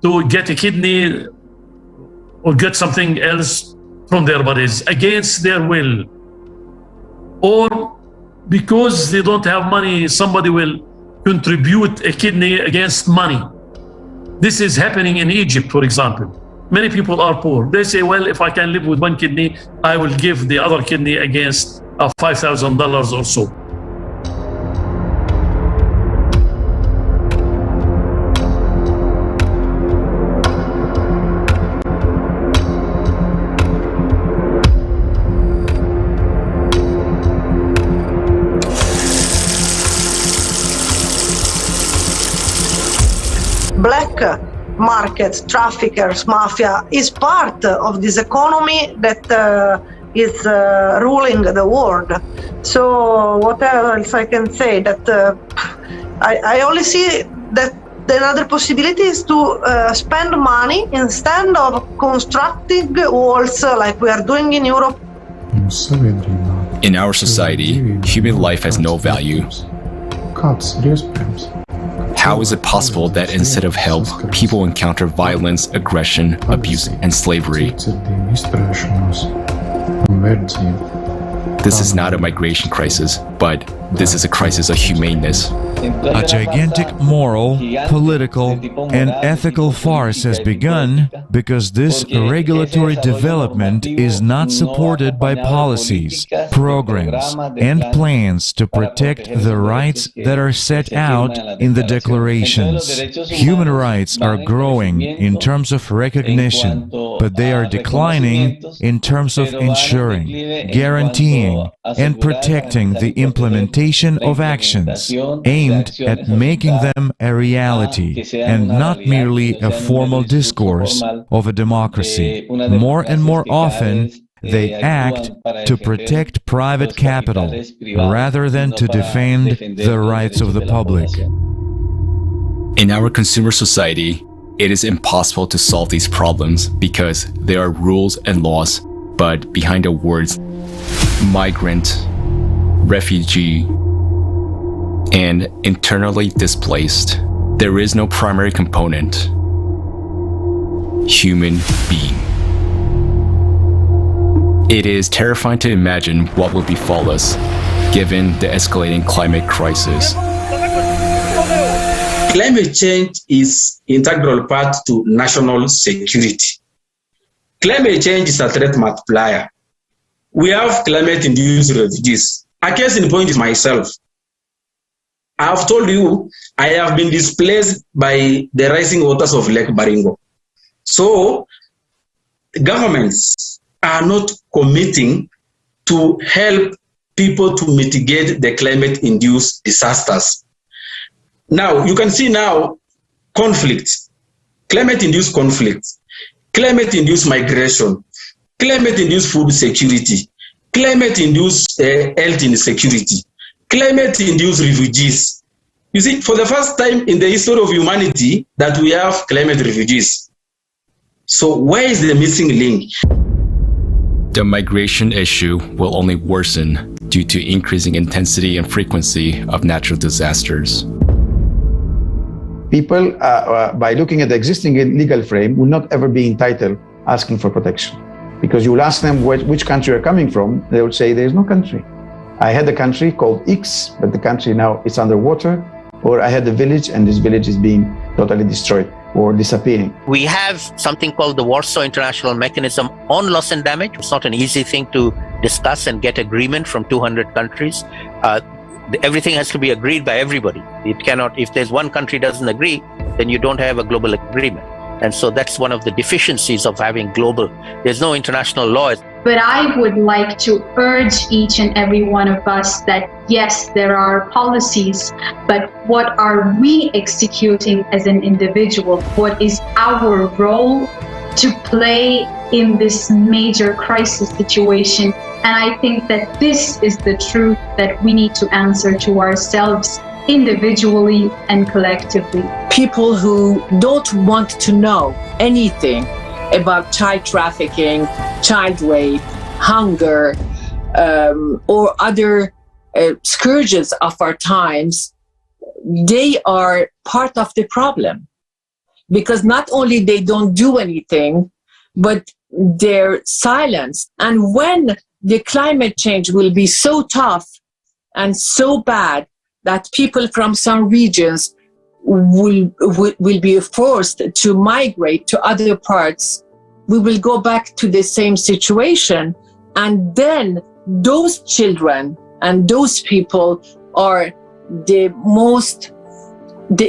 to get a kidney or get something else from their bodies against their will, or because they don't have money, somebody will contribute a kidney against money. This is happening in Egypt, for example. Many people are poor. They say, well, if I can live with one kidney, I will give the other kidney against $5,000 or so. Black markets, traffickers, mafia is part of this economy that is ruling the world. So what else I can say? That I only see that another possibility is to spend money instead of constructing walls like we are doing in Europe. In our society, human life has no value. How is it possible that instead of help, people encounter violence, aggression, abuse, and slavery? This is not a migration crisis, but this is a crisis of humaneness. A gigantic moral, political, and ethical farce has begun because this regulatory development is not supported by policies, programs, and plans to protect the rights that are set out in the declarations. Human rights are growing in terms of recognition, but they are declining in terms of ensuring, guaranteeing, and protecting the implementation of actions aimed at making them a reality and not merely a formal discourse of a democracy. More and more often, they act to protect private capital rather than to defend the rights of the public. In our consumer society, it is impossible to solve these problems because there are rules and laws, but behind the words migrant, refugee, and internally displaced, there is no primary component: human being. It is terrifying to imagine what will befall us given the escalating climate crisis. Climate change is an integral part to national security. Climate change is a threat multiplier. We have climate-induced refugees. A case in point is myself. I have told you I have been displaced by the rising waters of Lake Baringo. So governments are not committing to help people to mitigate the climate-induced disasters. Now, you can see now conflict, climate-induced conflict, climate-induced migration, climate-induced food security, climate-induced health insecurity, climate-induced refugees. You see, for the first time in the history of humanity that we have climate refugees. So where is the missing link? The migration issue will only worsen due to increasing intensity and frequency of natural disasters. People, by looking at the existing legal frame, will not ever be entitled asking for protection. Because you will ask them which country you're coming from, they will say there is no country. I had a country called X, but the country now is underwater, or I had a village and this village is being totally destroyed or disappearing. We have something called the Warsaw International Mechanism on Loss and Damage. It's not an easy thing to discuss and get agreement from 200 countries. Everything has to be agreed by everybody. It cannot, if there's one country doesn't agree, then you don't have a global agreement. And so that's one of the deficiencies of having global. There's no international law. But I would like to urge each and every one of us that yes, there are policies, but what are we executing as an individual? What is our role to play in this major crisis situation? And I think that this is the truth that we need to answer to ourselves individually and collectively. People who don't want to know anything about child trafficking, child rape, hunger, or other scourges of our times, they are part of the problem. Because not only they don't do anything, but they're silenced. And when the climate change will be so tough and so bad that people from some regions will be forced to migrate to other parts, we will go back to the same situation. And then those children and those people are the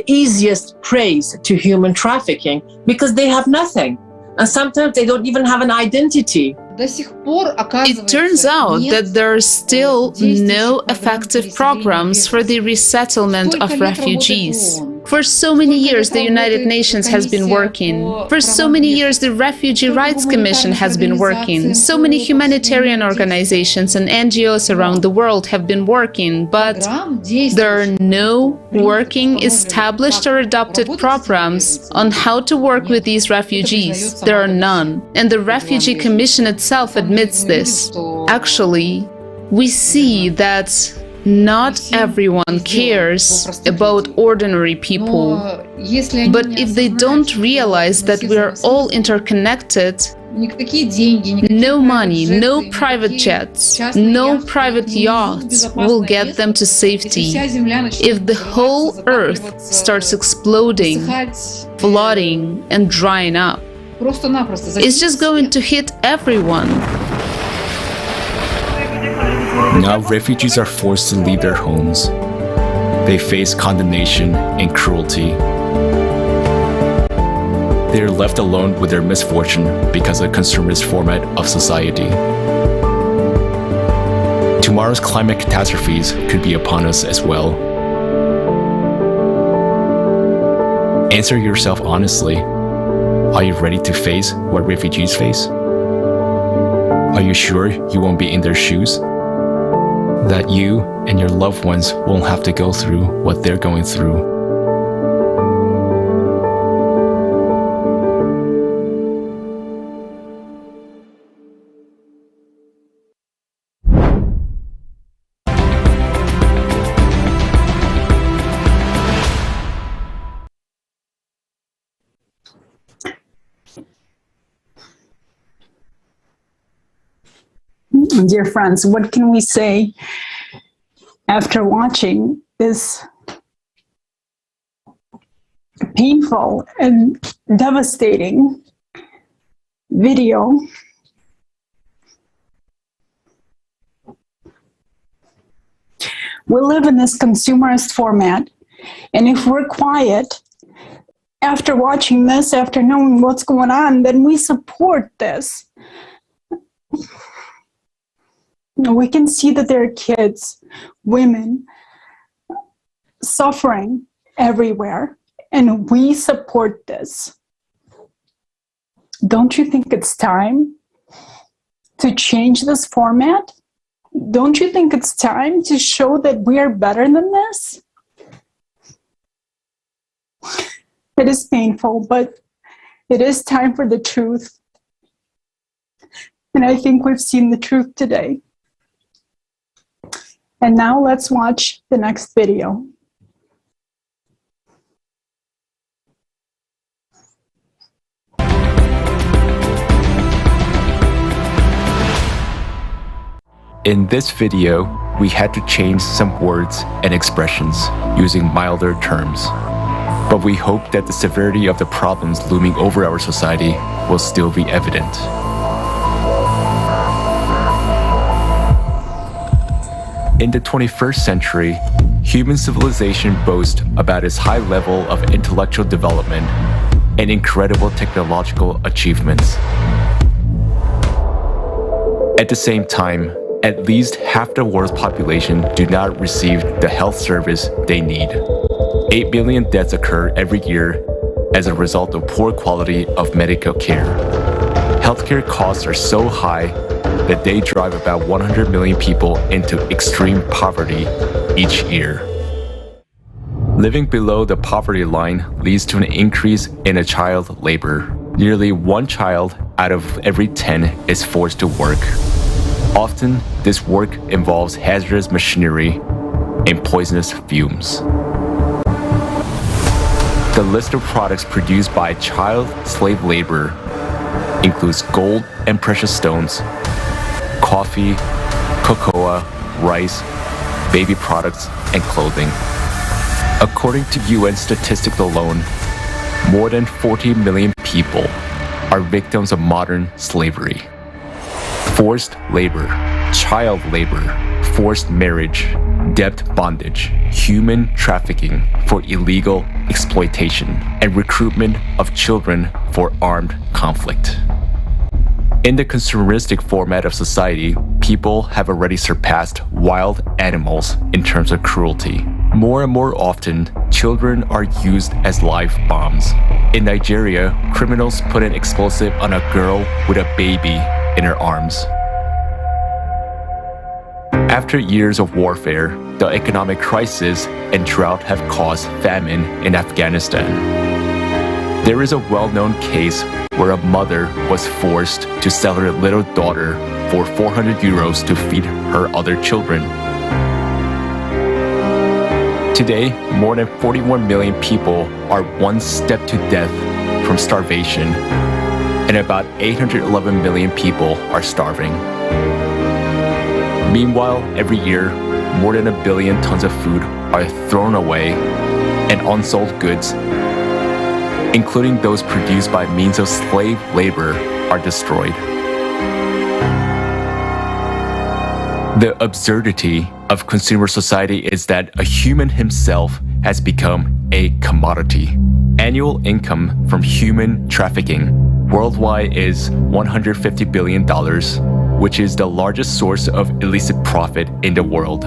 easiest prey to human trafficking because they have nothing. And sometimes they don't even have an identity. It turns out that there are still no effective programs for the resettlement of refugees. For so many years, the United Nations has been working. For so many years, the Refugee Rights Commission has been working. So many humanitarian organizations and NGOs around the world have been working, but there are no working, established or adopted programs on how to work with these refugees. There are none. And the Refugee Commission itself admits this. Actually, we see that not everyone cares about ordinary people. But if they don't realize that we are all interconnected, No money, no private jets, no private yachts will get them to safety. If the whole Earth starts exploding, flooding, and drying up, it's just going to hit everyone. Now refugees are forced to leave their homes. They face condemnation and cruelty. They are left alone with their misfortune because of the consumerist format of society. Tomorrow's climate catastrophes could be upon us as well. Answer yourself honestly. Are you ready to face what refugees face? Are you sure you won't be in their shoes? That you and your loved ones won't have to go through what they're going through? Dear friends, what can we say after watching this painful and devastating video? We live in this consumerist format, and if we're quiet after watching this, after knowing what's going on, then we support this. We can see that there are kids, women, suffering everywhere, and we support this. Don't you think it's time to change this format? Don't you think it's time to show that we are better than this? It is painful, but it is time for the truth. And I think we've seen the truth today. And now let's watch the next video. In this video, we had to change some words and expressions using milder terms. But we hope that the severity of the problems looming over our society will still be evident. In the 21st century, human civilization boasts about its high level of intellectual development and incredible technological achievements. At the same time, at least half the world's population do not receive the health service they need. 8 million deaths occur every year as a result of poor quality of medical care. Healthcare costs are so high that they drive about 100 million people into extreme poverty each year. Living below the poverty line leads to an increase in child labor. Nearly 1 child out of every 10 is forced to work. Often, this work involves hazardous machinery and poisonous fumes. The list of products produced by child slave labor includes gold and precious stones, coffee, cocoa, rice, baby products, and clothing. According to UN statistics alone, more than 40 million people are victims of modern slavery. Forced labor, child labor, forced marriage, debt bondage, human trafficking for illegal exploitation, and recruitment of children for armed conflict. In the consumeristic format of society, people have already surpassed wild animals in terms of cruelty. More and more often, children are used as live bombs. In Nigeria, criminals put an explosive on a girl with a baby in her arms. After years of warfare, the economic crisis and drought have caused famine in Afghanistan. There is a well-known case where a mother was forced to sell her little daughter for 400 euros to feed her other children. Today, more than 41 million people are one step to death from starvation, and about 811 million people are starving. Meanwhile, every year, more than 1 billion tons of food are thrown away, and unsold goods, including those produced by means of slave labor, are destroyed. The absurdity of consumer society is that a human himself has become a commodity. Annual income from human trafficking worldwide is $150 billion, which is the largest source of illicit profit in the world.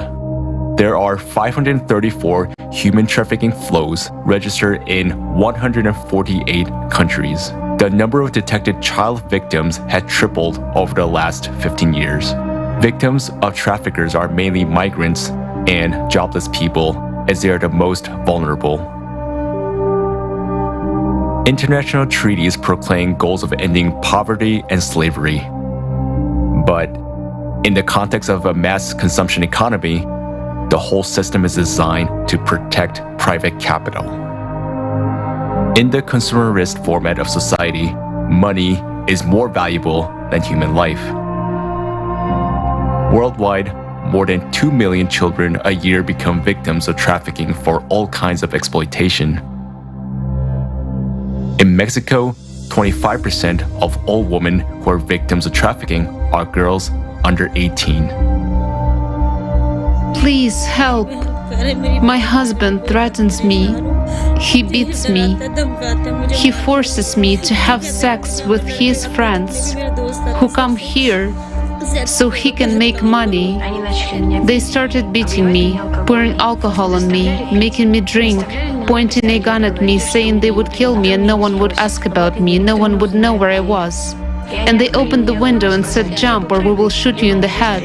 There are 534 human trafficking flows registered in 148 countries. The number of detected child victims had tripled over the last 15 years. Victims of traffickers are mainly migrants and jobless people, as they are the most vulnerable. International treaties proclaim goals of ending poverty and slavery. But in the context of a mass consumption economy, the whole system is designed to protect private capital. In the consumerist format of society, money is more valuable than human life. Worldwide, more than 2 million children a year become victims of trafficking for all kinds of exploitation. In Mexico, 25% of all women who are victims of trafficking are girls under 18. Please help. My husband threatens me. He beats me. He forces me to have sex with his friends who come here so he can make money. They started beating me, pouring alcohol on me, making me drink, pointing a gun at me, saying they would kill me and no one would ask about me, no one would know where I was. And they opened the window and said, "Jump or we will shoot you in the head."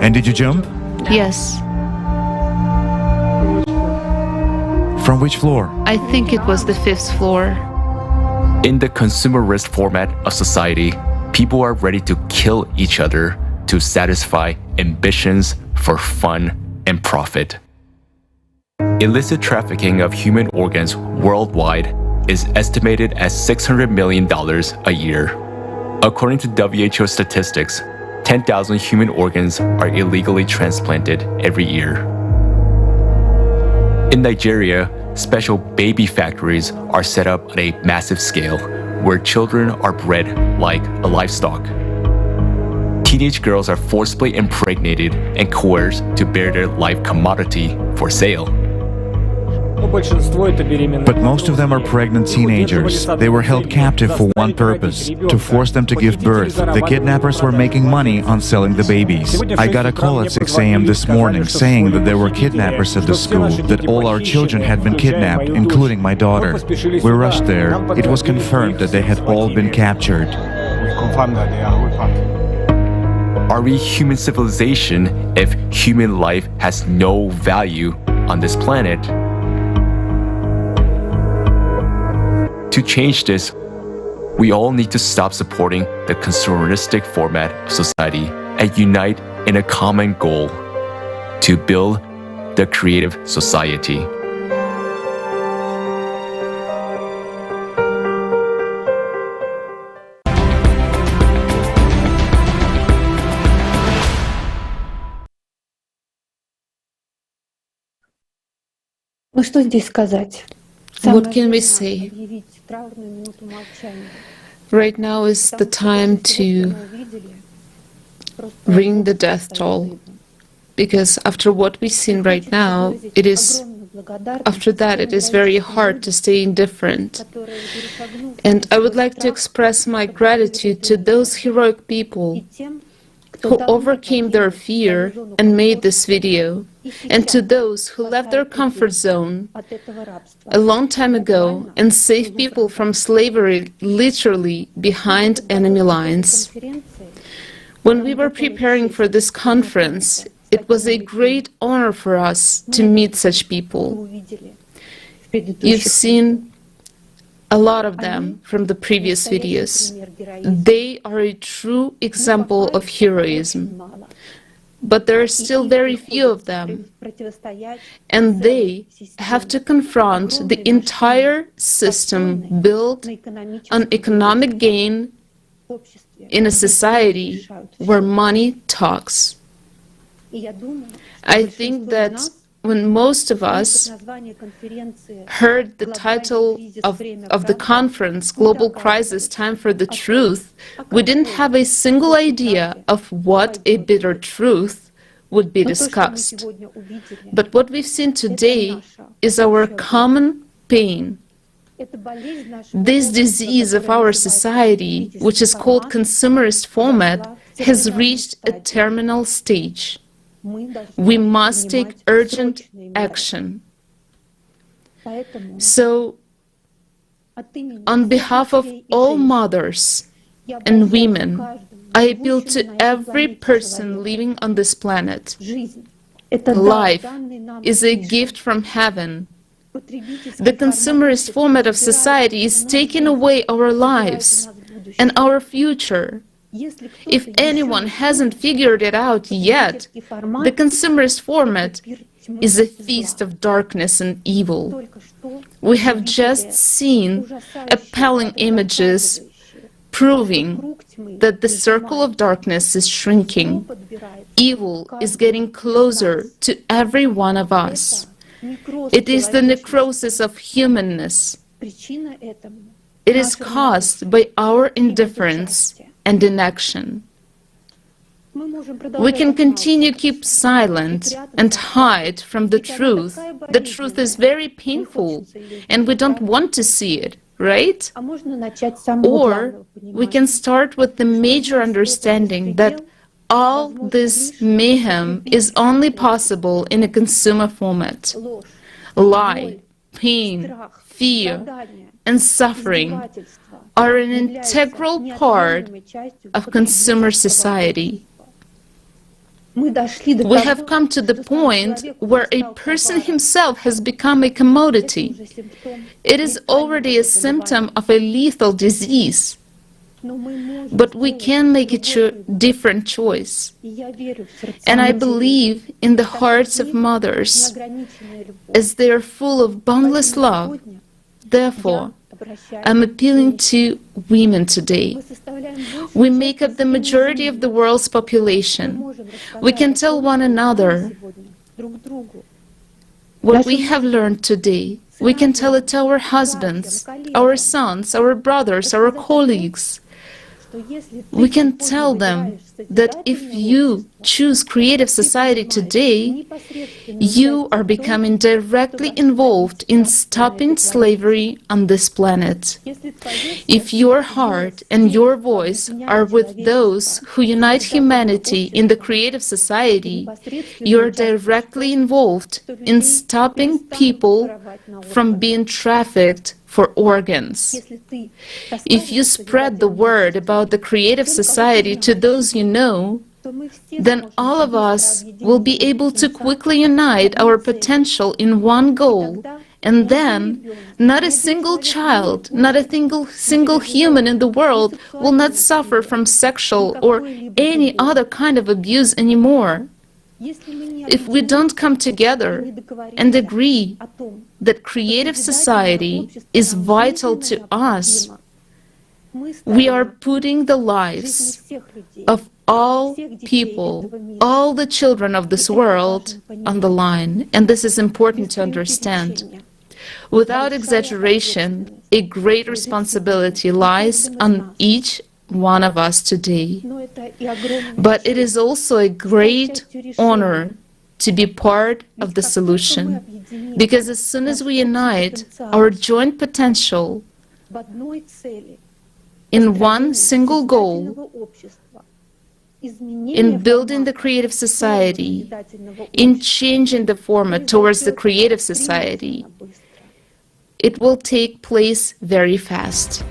And did you jump? Yes. From which floor? I think it was the 5th floor. In the consumerist format of society, people are ready to kill each other to satisfy ambitions for fun and profit. Illicit trafficking of human organs worldwide is estimated at $600 million a year. According to WHO statistics, 10,000 human organs are illegally transplanted every year. In Nigeria, special baby factories are set up on a massive scale, where children are bred like a livestock. Teenage girls are forcibly impregnated and coerced to bear their life commodity for sale. But most of them are pregnant teenagers. They were held captive for one purpose, to force them to give birth. The kidnappers were making money on selling the babies. I got a call at 6 a.m. this morning saying that there were kidnappers at the school, that all our children had been kidnapped, including my daughter. We rushed there. It was confirmed that they had all been captured. Are we human civilization if human life has no value on this planet? To change this, we all need to stop supporting the consumeristic format of society and unite in a common goal: to build the creative society. Ну что здесь сказать? What can we say? Right now is the time to ring the death toll, because after what we've seen right now, after that it is very hard to stay indifferent. And I would like to express my gratitude to those heroic people who overcame their fear and made this video, and to those who left their comfort zone a long time ago and saved people from slavery literally behind enemy lines. When we were preparing for this conference, it was a great honor for us to meet such people. You've seen a lot of them from the previous videos. They are a true example of heroism. but there are still very few of them. And they have to confront the entire system built on economic gain in a society where money talks. I think that when most of us heard the title of the conference, Global Crisis, Time for the Truth, we didn't have a single idea of what a bitter truth would be discussed. But what we've seen today is our common pain. This disease of our society, which is called consumerist format, has reached a terminal stage. We must take urgent action. So, on behalf of all mothers and women, I appeal to every person living on this planet. Life is a gift from heaven. The consumerist format of society is taking away our lives and our future. If anyone hasn't figured it out yet, the consumerist format is a feast of darkness and evil. We have just seen appalling images proving that the circle of darkness is shrinking. Evil is getting closer to every one of us. It is the necrosis of humanness. It is caused by our indifference and inaction. We can continue to keep silent and hide from the truth. The truth is very painful, and we don't want to see it, right? Or we can start with the major understanding that all this mayhem is only possible in a consumer format. Lie, pain, fear, and suffering are an integral part of consumer society. We have come to the point where a person himself has become a commodity. It is already a symptom of a lethal disease. But we can make a different choice. And I believe in the hearts of mothers, as they are full of boundless love. Therefore, I'm appealing to women today. We make up the majority of the world's population. We can tell one another what we have learned today. We can tell it to our husbands, our sons, our brothers, our colleagues. We can tell them that if you choose creative society today, you are becoming directly involved in stopping slavery on this planet. If your heart and your voice are with those who unite humanity in the creative society, you are directly involved in stopping people from being trafficked for organs. If you spread the word about the creative society to those you know, then all of us will be able to quickly unite our potential in one goal, and then not a single child, not a single human in the world will not suffer from sexual or any other kind of abuse anymore. If we don't come together and agree that creative society is vital to us, we are putting the lives of all people, all the children of this world on the line, and this is important to understand. Without exaggeration, a great responsibility lies on each one of us today. But it is also a great honor to be part of the solution, because as soon as we unite our joint potential in one single goal, in building the creative society, in changing the format towards the creative society, it will take place very fast.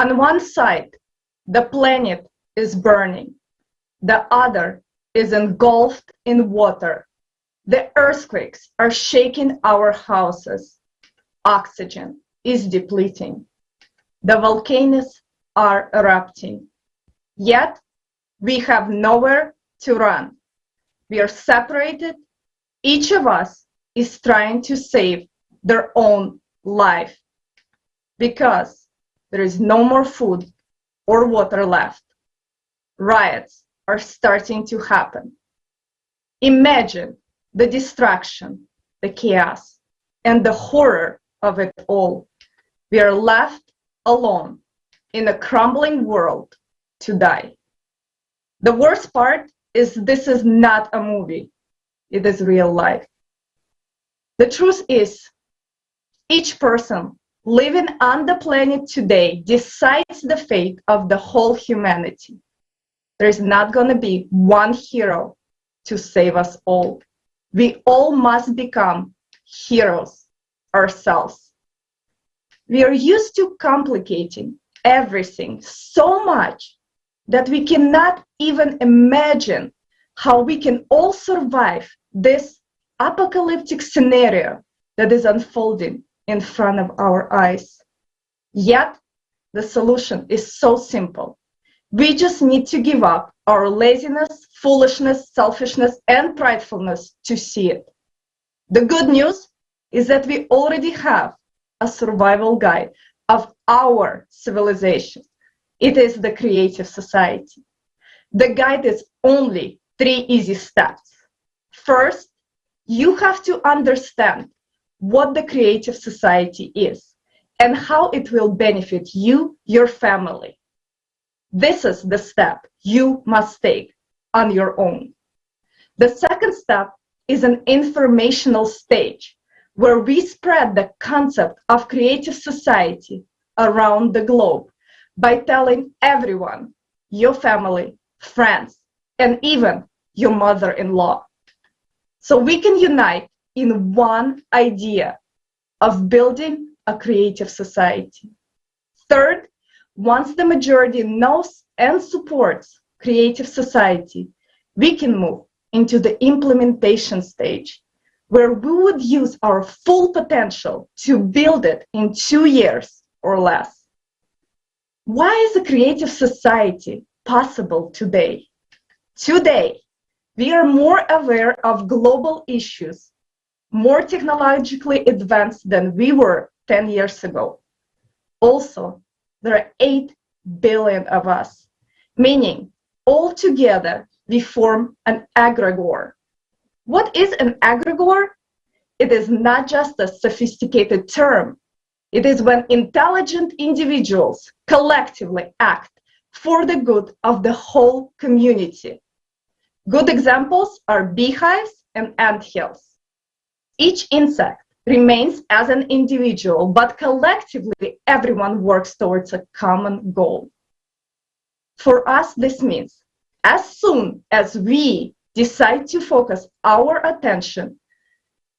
On one side, the planet is burning. The other is engulfed in water. The earthquakes are shaking our houses. Oxygen is depleting. The volcanoes are erupting. Yet, we have nowhere to run. We are separated. Each of us is trying to save their own life because there is no more food or water left. Riots are starting to happen. Imagine the destruction, the chaos, and the horror of it all. We are left alone in a crumbling world to die. The worst part is this is not a movie. It is real life. The truth is, each person living on the planet today decides the fate of the whole humanity. There is not going to be one hero to save us all. We all must become heroes ourselves. We are used to complicating everything so much that we cannot even imagine how we can all survive this apocalyptic scenario that is unfolding in front of our eyes. Yet, the solution is so simple. We just need to give up our laziness, foolishness, selfishness, and pridefulness to see it. The good news is that we already have a survival guide of our civilization. It is the Creative Society. The guide is only 3 easy steps. First, you have to understand what the Creative Society is and how it will benefit you, your family. This is the step you must take on your own. The second step is an informational stage where we spread the concept of Creative Society around the globe by telling everyone, your family, friends, and even your mother-in-law. So we can unite in one idea of building a creative society. Third, once the majority knows and supports creative society, we can move into the implementation stage, where we would use our full potential to build it in 2 years or less. Why is a creative society possible today? Today, we are more aware of global issues, more technologically advanced than we were 10 years ago. Also, there are 8 billion of us, meaning altogether we form an egregore. What is an egregore? It is not just a sophisticated term. It is when intelligent individuals collectively act for the good of the whole community. Good examples are beehives and anthills. Each insect remains as an individual, but collectively everyone works towards a common goal. For us, this means as soon as we decide to focus our attention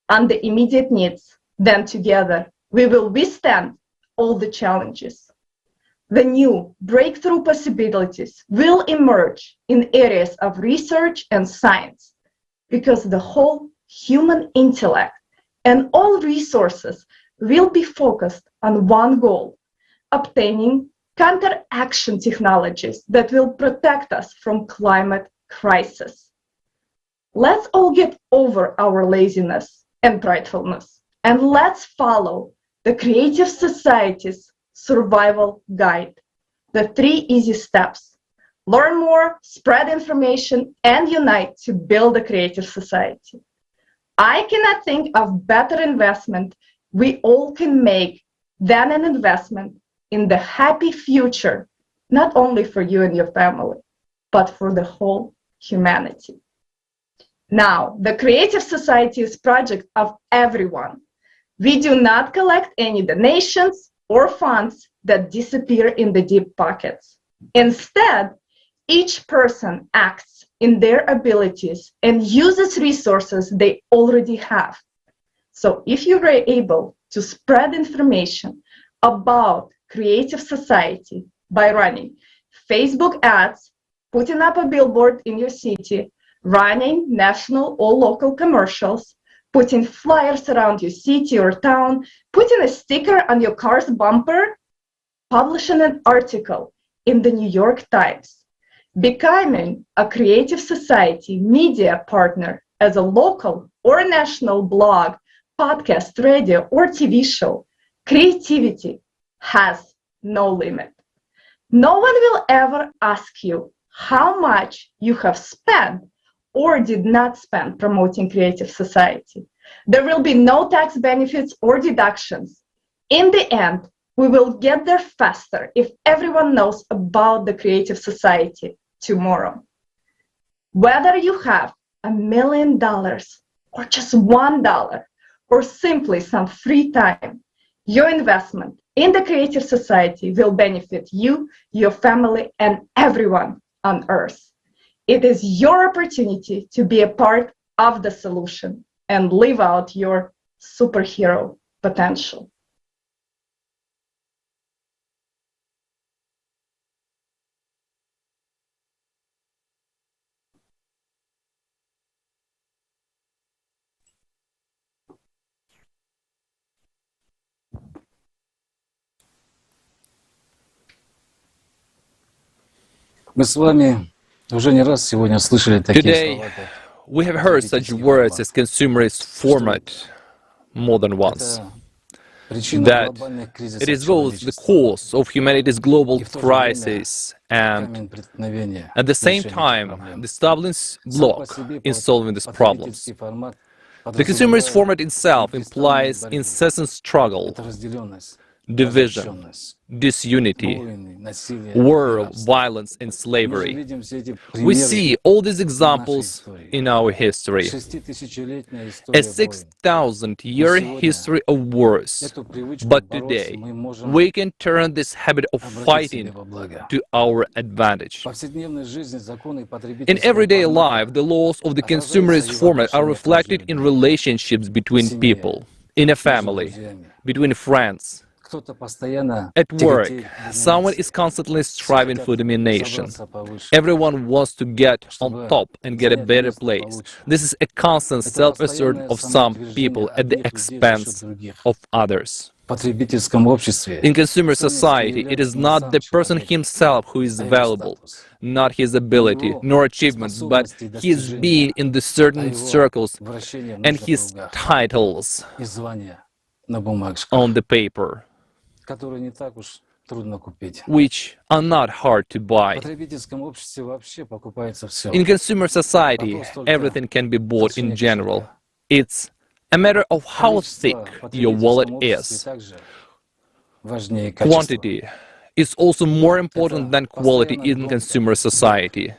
on the immediate needs, then together we will withstand all the challenges. The new breakthrough possibilities will emerge in areas of research and science because the whole human intellect and all resources will be focused on one goal, obtaining counteraction technologies that will protect us from climate crisis. Let's all get over our laziness and pridefulness, and let's follow the Creative Society's survival guide, the 3 easy steps. Learn more, spread information, and unite to build a creative society. I cannot think of better investment we all can make than an investment in the happy future, not only for you and your family, but for the whole humanity. Now, the Creative Society is a project of everyone. We do not collect any donations or funds that disappear in the deep pockets. Instead, each person acts in their abilities and uses resources they already have. So if you are able to spread information about creative society by running Facebook ads, putting up a billboard in your city, running national or local commercials, putting flyers around your city or town, putting a sticker on your car's bumper, publishing an article in the New York Times, becoming a creative society media partner as a local or national blog, podcast, radio, or TV show. Creativity has no limit. No one will ever ask you how much you have spent or did not spend promoting creative society. There will be no tax benefits or deductions. In the end, we will get there faster if everyone knows about the creative society tomorrow. Whether you have $1 million or just $1 or simply some free time, your investment in the creative society will benefit you, your family, and everyone on earth. It is your opportunity to be a part of the solution and live out your superhero potential. Today, we have heard such words as consumerist format more than once. That it is both the cause of humanity's global crisis and, at the same time, the stumbling block in solving these problems. The consumerist format itself implies incessant struggle, division, disunity, war, violence, and slavery. We see all these examples in our history. A 6,000-year history of wars. But today, we can turn this habit of fighting to our advantage. In everyday life, the laws of the consumerist format are reflected in relationships between people, in a family, between friends. At work, someone is constantly striving for domination. Everyone wants to get on top and get a better place. This is a constant self-assertion of some people at the expense of others. In consumer society, it is not the person himself who is valuable, not his ability nor achievements, but his being in the certain circles and his titles on the paper, which are not hard to buy. In consumer society, everything can be bought in general. It's a matter of how thick your wallet is. Quantity is also more important than quality in consumer society.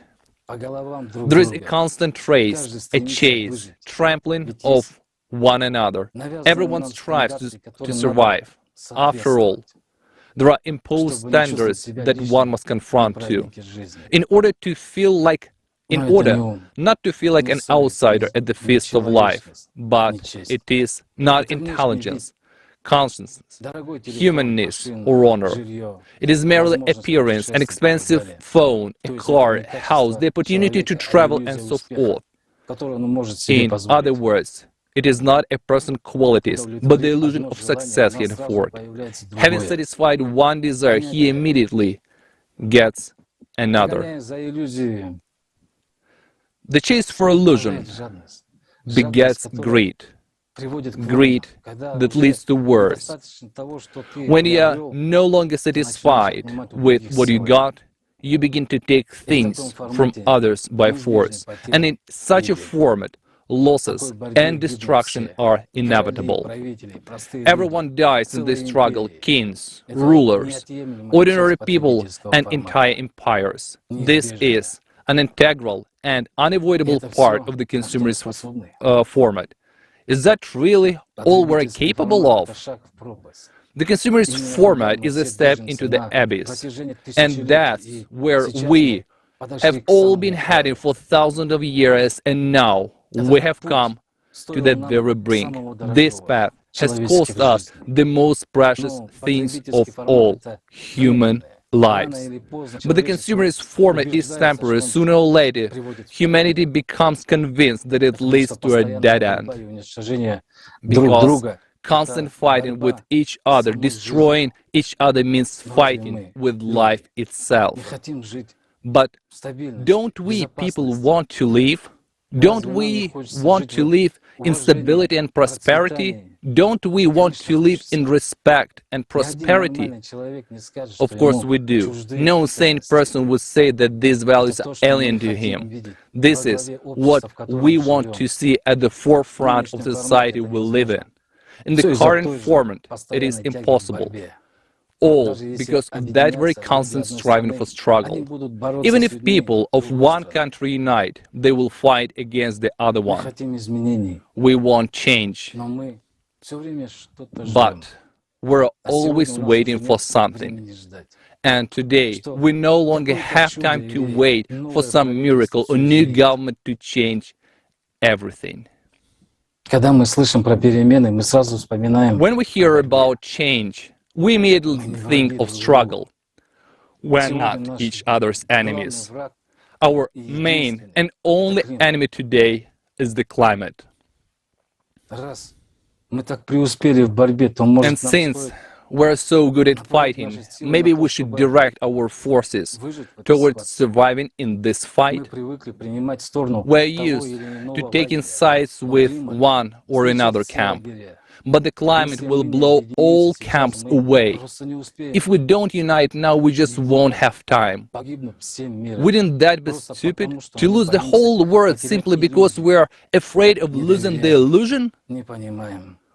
There is a constant race, a chase, trampling of one another. Everyone strives to survive. After all, there are imposed standards that one must confront to. In order not to feel like an outsider at the feast of life, but it is not intelligence, consciousness, humanness, or honor. It is merely appearance, an expensive phone, a car, a house, the opportunity to travel, and so forth. In other words, it is not a person's qualities, but the illusion of success he can afford. Having satisfied one desire, he immediately gets another. The chase for illusion begets greed. Greed that leads to wars. When you are no longer satisfied with what you got, you begin to take things from others by force. And in such a format, losses and destruction are inevitable. Everyone dies in this struggle: kings, rulers, ordinary people, and entire empires. This is an integral and unavoidable part of the consumerist format. Is that really all we're capable of? The consumerist format is a step into the abyss, and that's where we have all been heading for thousands of years, and now we have come to that very brink. This path has cost us the most precious things of all, human lives. But the consumerist format is temporary. Sooner or later, humanity becomes convinced that it leads to a dead end. Because constant fighting with each other, destroying each other, means fighting with life itself. But don't we people want to live? Don't we want to live in stability and prosperity? Don't we want to live in respect and prosperity? Of course we do. No sane person would say that these values are alien to him. This is what we want to see at the forefront of the society we live in. In the current format, it is impossible. All because of that very constant striving for struggle. Even if people of one country unite, they will fight against the other one. We want change. But we're always waiting for something. And today, we no longer have time to wait for some miracle or new government to change everything. When we hear about change, we immediately think of struggle. We're not each other's enemies. Our main and only enemy today is the climate. And since we're so good at fighting, maybe we should direct our forces towards surviving in this fight. We're used to taking sides with one or another camp. But the climate will blow all camps away. If we don't unite now, we just won't have time. Wouldn't that be stupid? To lose the whole world simply because we're afraid of losing the illusion?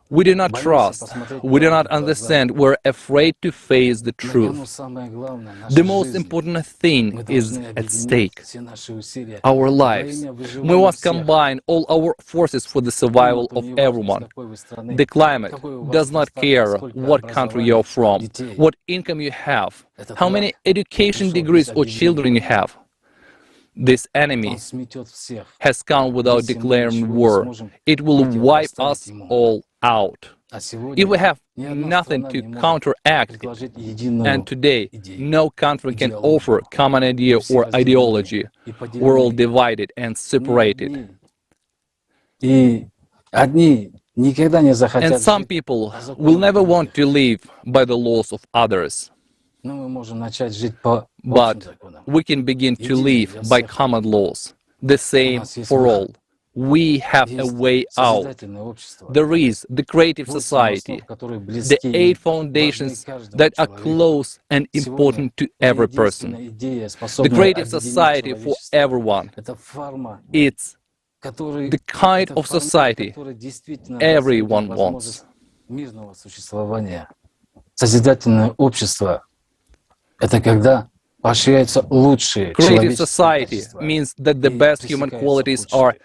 We do not trust, we do not understand, we're afraid to face the truth. The most important thing is at stake, our lives. We must combine all our forces for the survival of everyone. The climate does not care what country you're from, what income you have, how many education degrees or children you have. This enemy has come without declaring war. It will wipe us all out. If we have nothing to counteract it, and today no country can offer common idea or ideology, we're all divided and separated. And some people will never want to live by the laws of others. But we can begin to live by common laws, the same for all. We have a way out. There is the creative society, the 8 foundations that are close and important to every person. The creative society for everyone. It's the kind of society everyone wants. Creative society means that the best human qualities are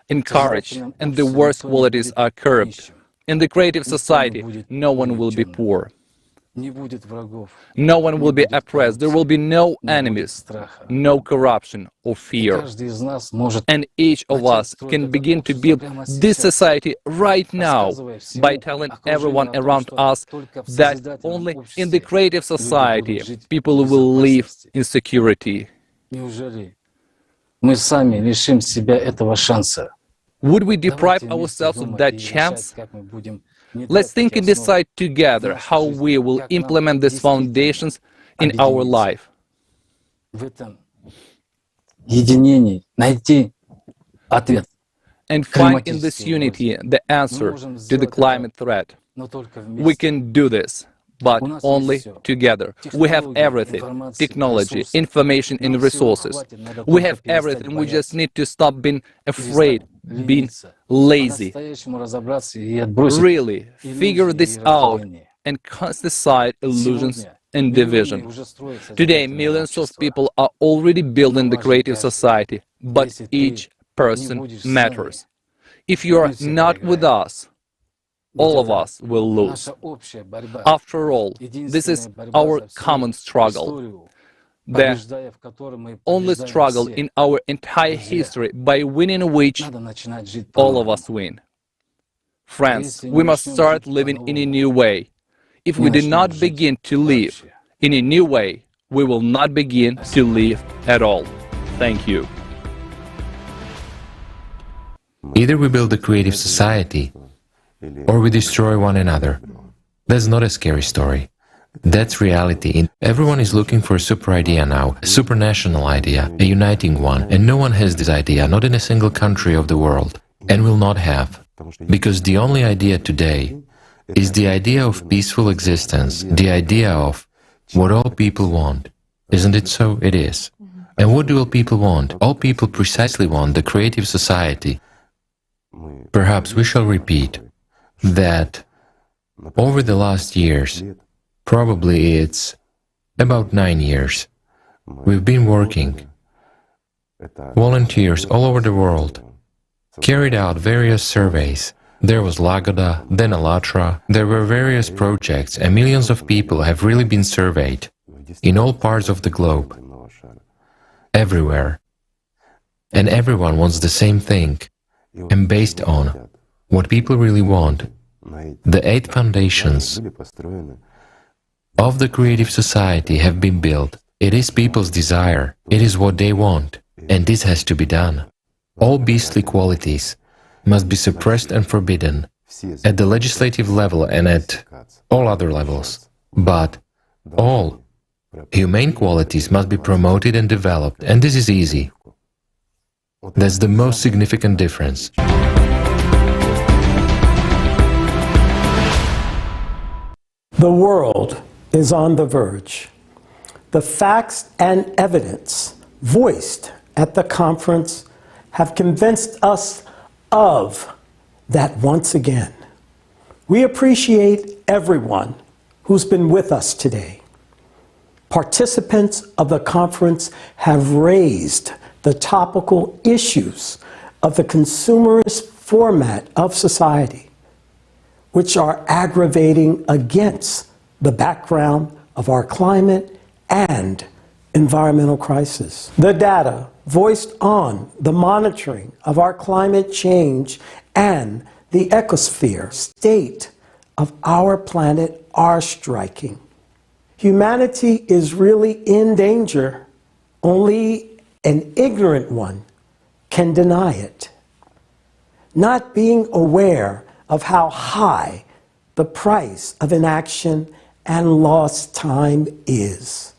encouraged and the worst qualities are curbed. In the creative society, no one will be poor. No one will be oppressed. There will be no enemies, no corruption or fear. And each of us can begin to build this society right now by telling everyone around us that only in the creative society people will live in security. Would we deprive ourselves of that chance? Let's think and decide together how we will implement these foundations in our life. And find in this unity the answer to the climate threat. We can do this, but only together. We have everything: technology, information and resources. We have everything, we just need to stop being afraid, being lazy. Really, figure this out and cast aside illusions and division. Today, millions of people are already building the creative society, but each person matters. If you are not with us, all of us will lose. After all, this is our common struggle. The only struggle in our entire history by winning which all of us win. Friends, we must start living in a new way. If we do not begin to live in a new way, we will not begin to live at all. Thank you. Either we build a creative society, or we destroy one another. That's not a scary story. That's reality. Everyone is looking for a super idea now, a supranational idea, a uniting one, and no one has this idea, not in a single country of the world, and will not have. Because the only idea today is the idea of peaceful existence, the idea of what all people want. Isn't it so? It is. And what do all people want? All people precisely want the creative society. Perhaps we shall repeat that over the last years, probably it's about 9 years, we've been working. Volunteers all over the world carried out various surveys. There was Lagoda, then Alatra, there were various projects, and millions of people have really been surveyed in all parts of the globe, everywhere. And everyone wants the same thing, and based on what people really want, the 8 foundations of the creative society have been built. It is people's desire, it is what they want, and this has to be done. All beastly qualities must be suppressed and forbidden at the legislative level and at all other levels. But all humane qualities must be promoted and developed, and this is easy. That's the most significant difference. The world is on the verge. The facts and evidence voiced at the conference have convinced us of that once again. We appreciate everyone who's been with us today. Participants of the conference have raised the topical issues of the consumerist format of society, which are aggravating against the background of our climate and environmental crisis. The data voiced on the monitoring of our climate change and the ecosphere state of our planet are striking. Humanity is really in danger. Only an ignorant one can deny it. Not being aware of how high the price of inaction and lost time is.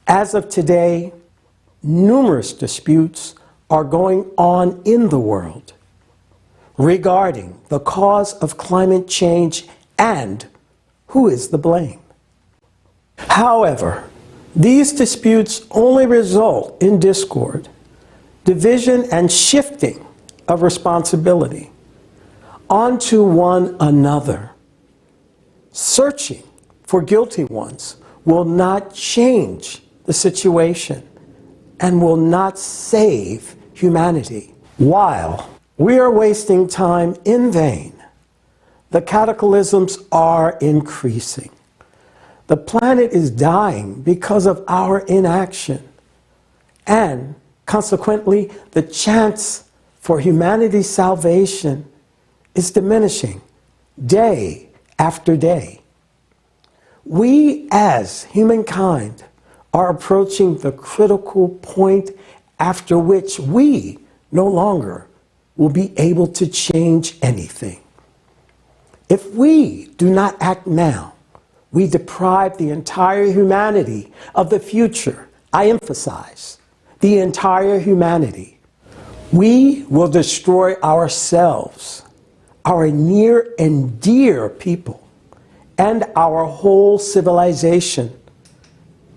As of today, numerous disputes are going on in the world regarding the cause of climate change and who is the blame. However, these disputes only result in discord, division, and shifting of responsibility onto one another. Searching for guilty ones will not change the situation and will not save humanity. While we are wasting time in vain, the cataclysms are increasing. The planet is dying because of our inaction, and consequently, the chance for humanity's salvation is diminishing day after day. We as humankind are approaching the critical point after which we no longer will be able to change anything. If we do not act now, we deprive the entire humanity of the future. I emphasize, the entire humanity. We will destroy ourselves, our near and dear people, and our whole civilization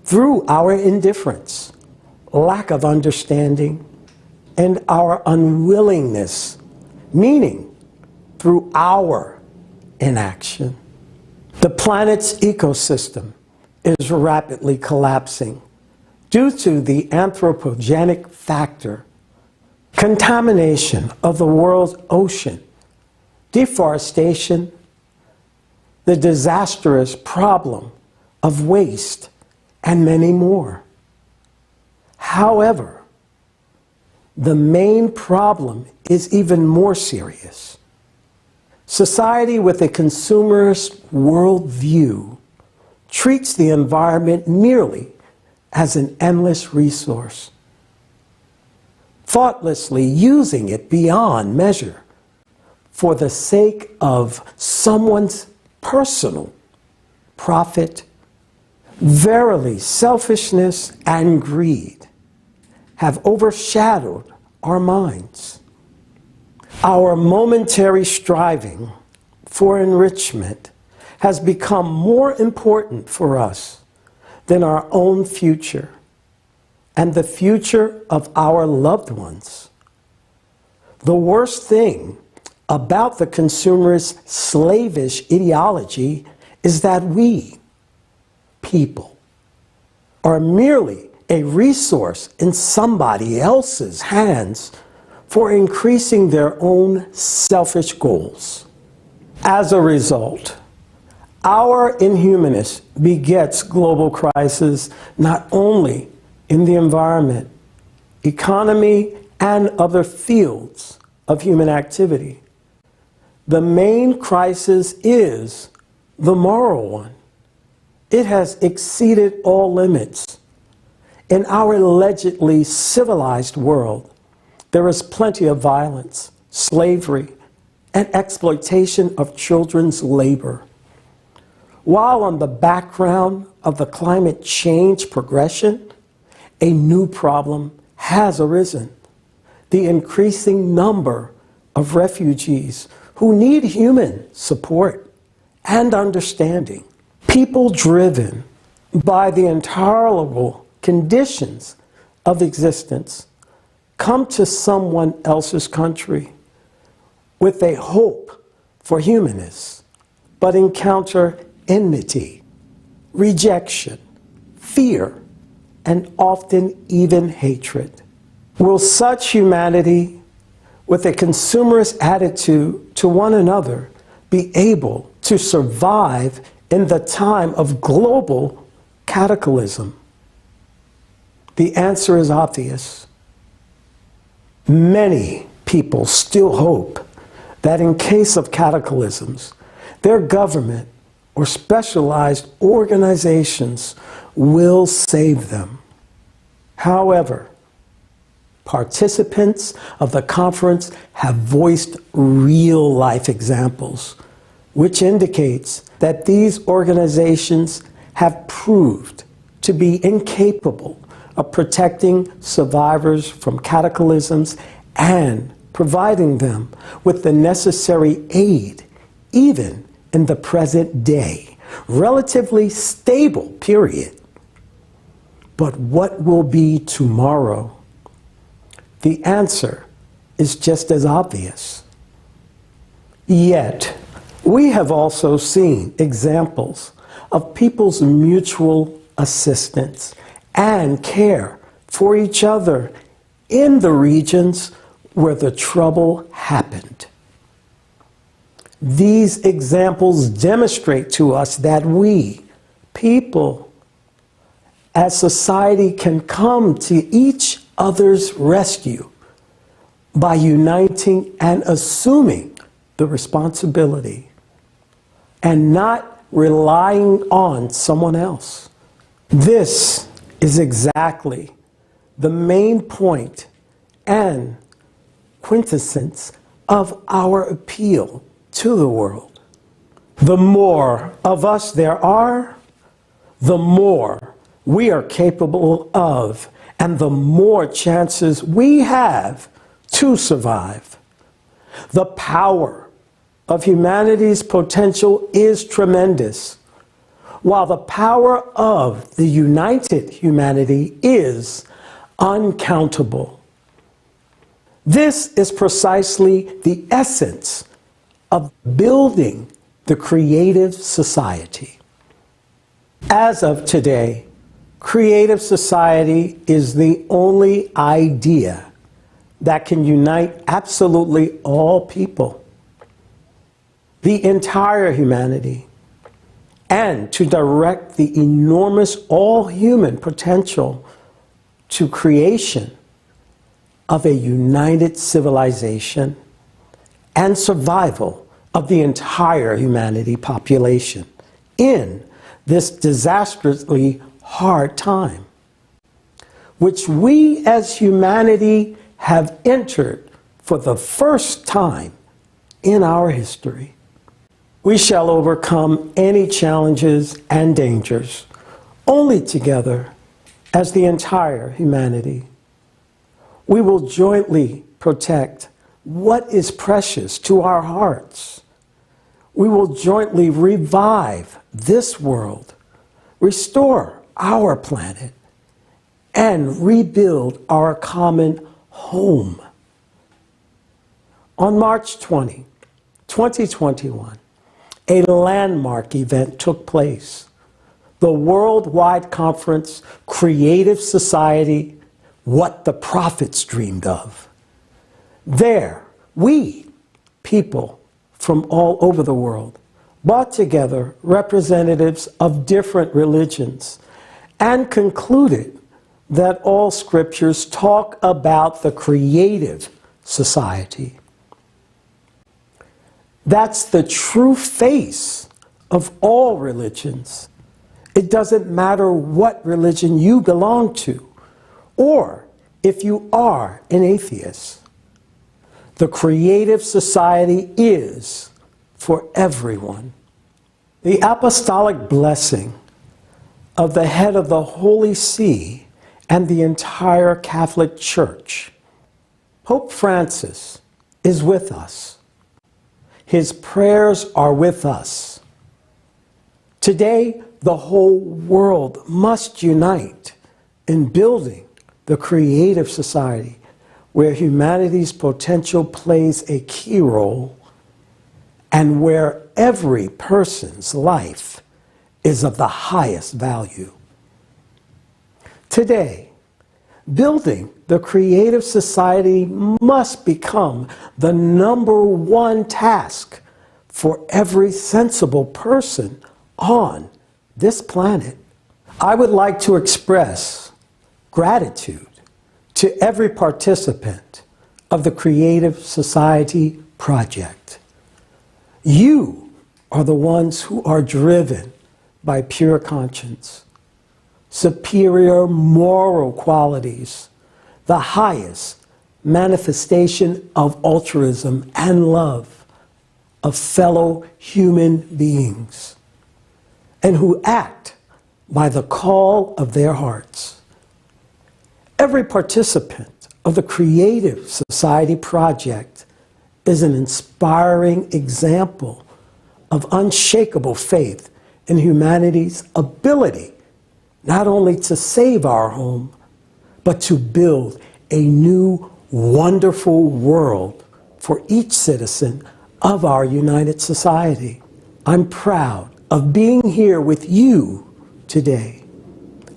through our indifference, lack of understanding, and our unwillingness, meaning through our inaction. The planet's ecosystem is rapidly collapsing due to the anthropogenic factor, contamination of the world's ocean, deforestation, the disastrous problem of waste, and many more. However, the main problem is even more serious. Society with a consumerist worldview treats the environment merely as an endless resource, thoughtlessly using it beyond measure for the sake of someone's personal profit. Verily, selfishness and greed have overshadowed our minds. Our momentary striving for enrichment has become more important for us than our own future and the future of our loved ones. The worst thing about the consumerist slavish ideology is that we, people, are merely a resource in somebody else's hands for increasing their own selfish goals. As a result, our inhumanist begets global crises not only in the environment, economy, and other fields of human activity. The main crisis is the moral one. It has exceeded all limits. In our allegedly civilized world, there is plenty of violence, slavery, and exploitation of children's labor. While on the background of the climate change progression, a new problem has arisen: the increasing number of refugees who need human support and understanding. People driven by the intolerable conditions of existence come to someone else's country with a hope for humanness, but encounter enmity, rejection, fear, and often even hatred. Will such humanity with a consumerist attitude to one another be able to survive in the time of global cataclysm? The answer is obvious. Many people still hope that in case of cataclysms, their government or specialized organizations will save them. However, participants of the conference have voiced real-life examples, which indicates that these organizations have proved to be incapable of protecting survivors from cataclysms and providing them with the necessary aid, even in the present day, relatively stable period. But what will be tomorrow? The answer is just as obvious. Yet, we have also seen examples of people's mutual assistance and care for each other in the regions where the trouble happened. These examples demonstrate to us that we, people, as society, can come to each other's rescue by uniting and assuming the responsibility and not relying on someone else. This is exactly the main point and quintessence of our appeal to the world. The more of us there are, the more we are capable of, and the more chances we have to survive. The power of humanity's potential is tremendous, while the power of the united humanity is uncountable. This is precisely the essence of building the creative society. As of today, creative society is the only idea that can unite absolutely all people, the entire humanity, and to direct the enormous all-human potential to creation of a united civilization and survival of the entire humanity population in this disastrously hard time, which we as humanity have entered for the first time in our history. We shall overcome any challenges and dangers only together as the entire humanity. We will jointly protect what is precious to our hearts. We will jointly revive this world, restore our planet, and rebuild our common home. On March 20, 2021, a landmark event took place. The worldwide conference, Creative Society, What the Prophets Dreamed of. There, we, people from all over the world, brought together representatives of different religions and concluded that all scriptures talk about the creative society. That's the true face of all religions. It doesn't matter what religion you belong to, or if you are an atheist. The creative society is for everyone. The apostolic blessing of the head of the Holy See and the entire Catholic Church, Pope Francis, is with us. His prayers are with us. Today, the whole world must unite in building the creative society where humanity's potential plays a key role and where every person's life is of the highest value. Today, building the creative society must become the #1 task for every sensible person on this planet. I would like to express gratitude to every participant of the Creative Society project. You are the ones who are driven by pure conscience, superior moral qualities, the highest manifestation of altruism and love of fellow human beings, and who act by the call of their hearts. Every participant of the Creative Society project is an inspiring example of unshakable faith in humanity's ability not only to save our home, but to build a new, wonderful world for each citizen of our united society. I'm proud of being here with you today.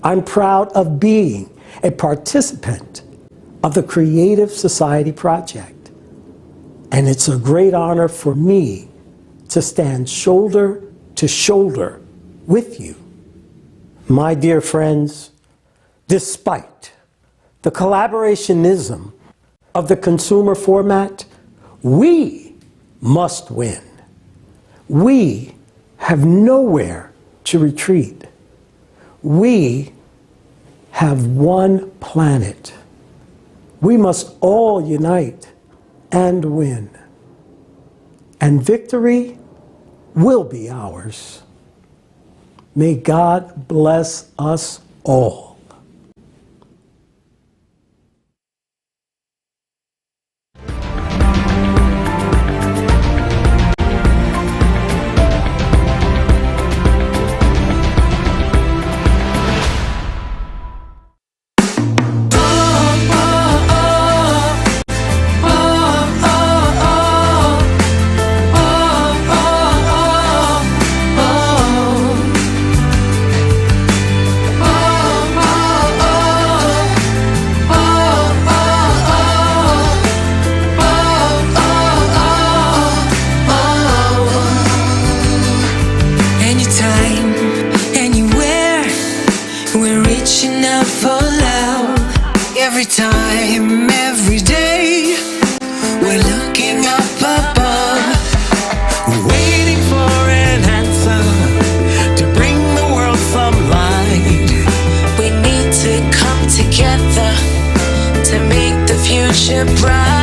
I'm proud of being a participant of the Creative Society project. And it's a great honor for me to stand shoulder to shoulder with you. My dear friends, despite the collaborationism of the consumer format, we must win. We have nowhere to retreat. We have one planet. We must all unite and win. And victory will be ours. May God bless us all. Every time, every day, we're looking up above. enterprise.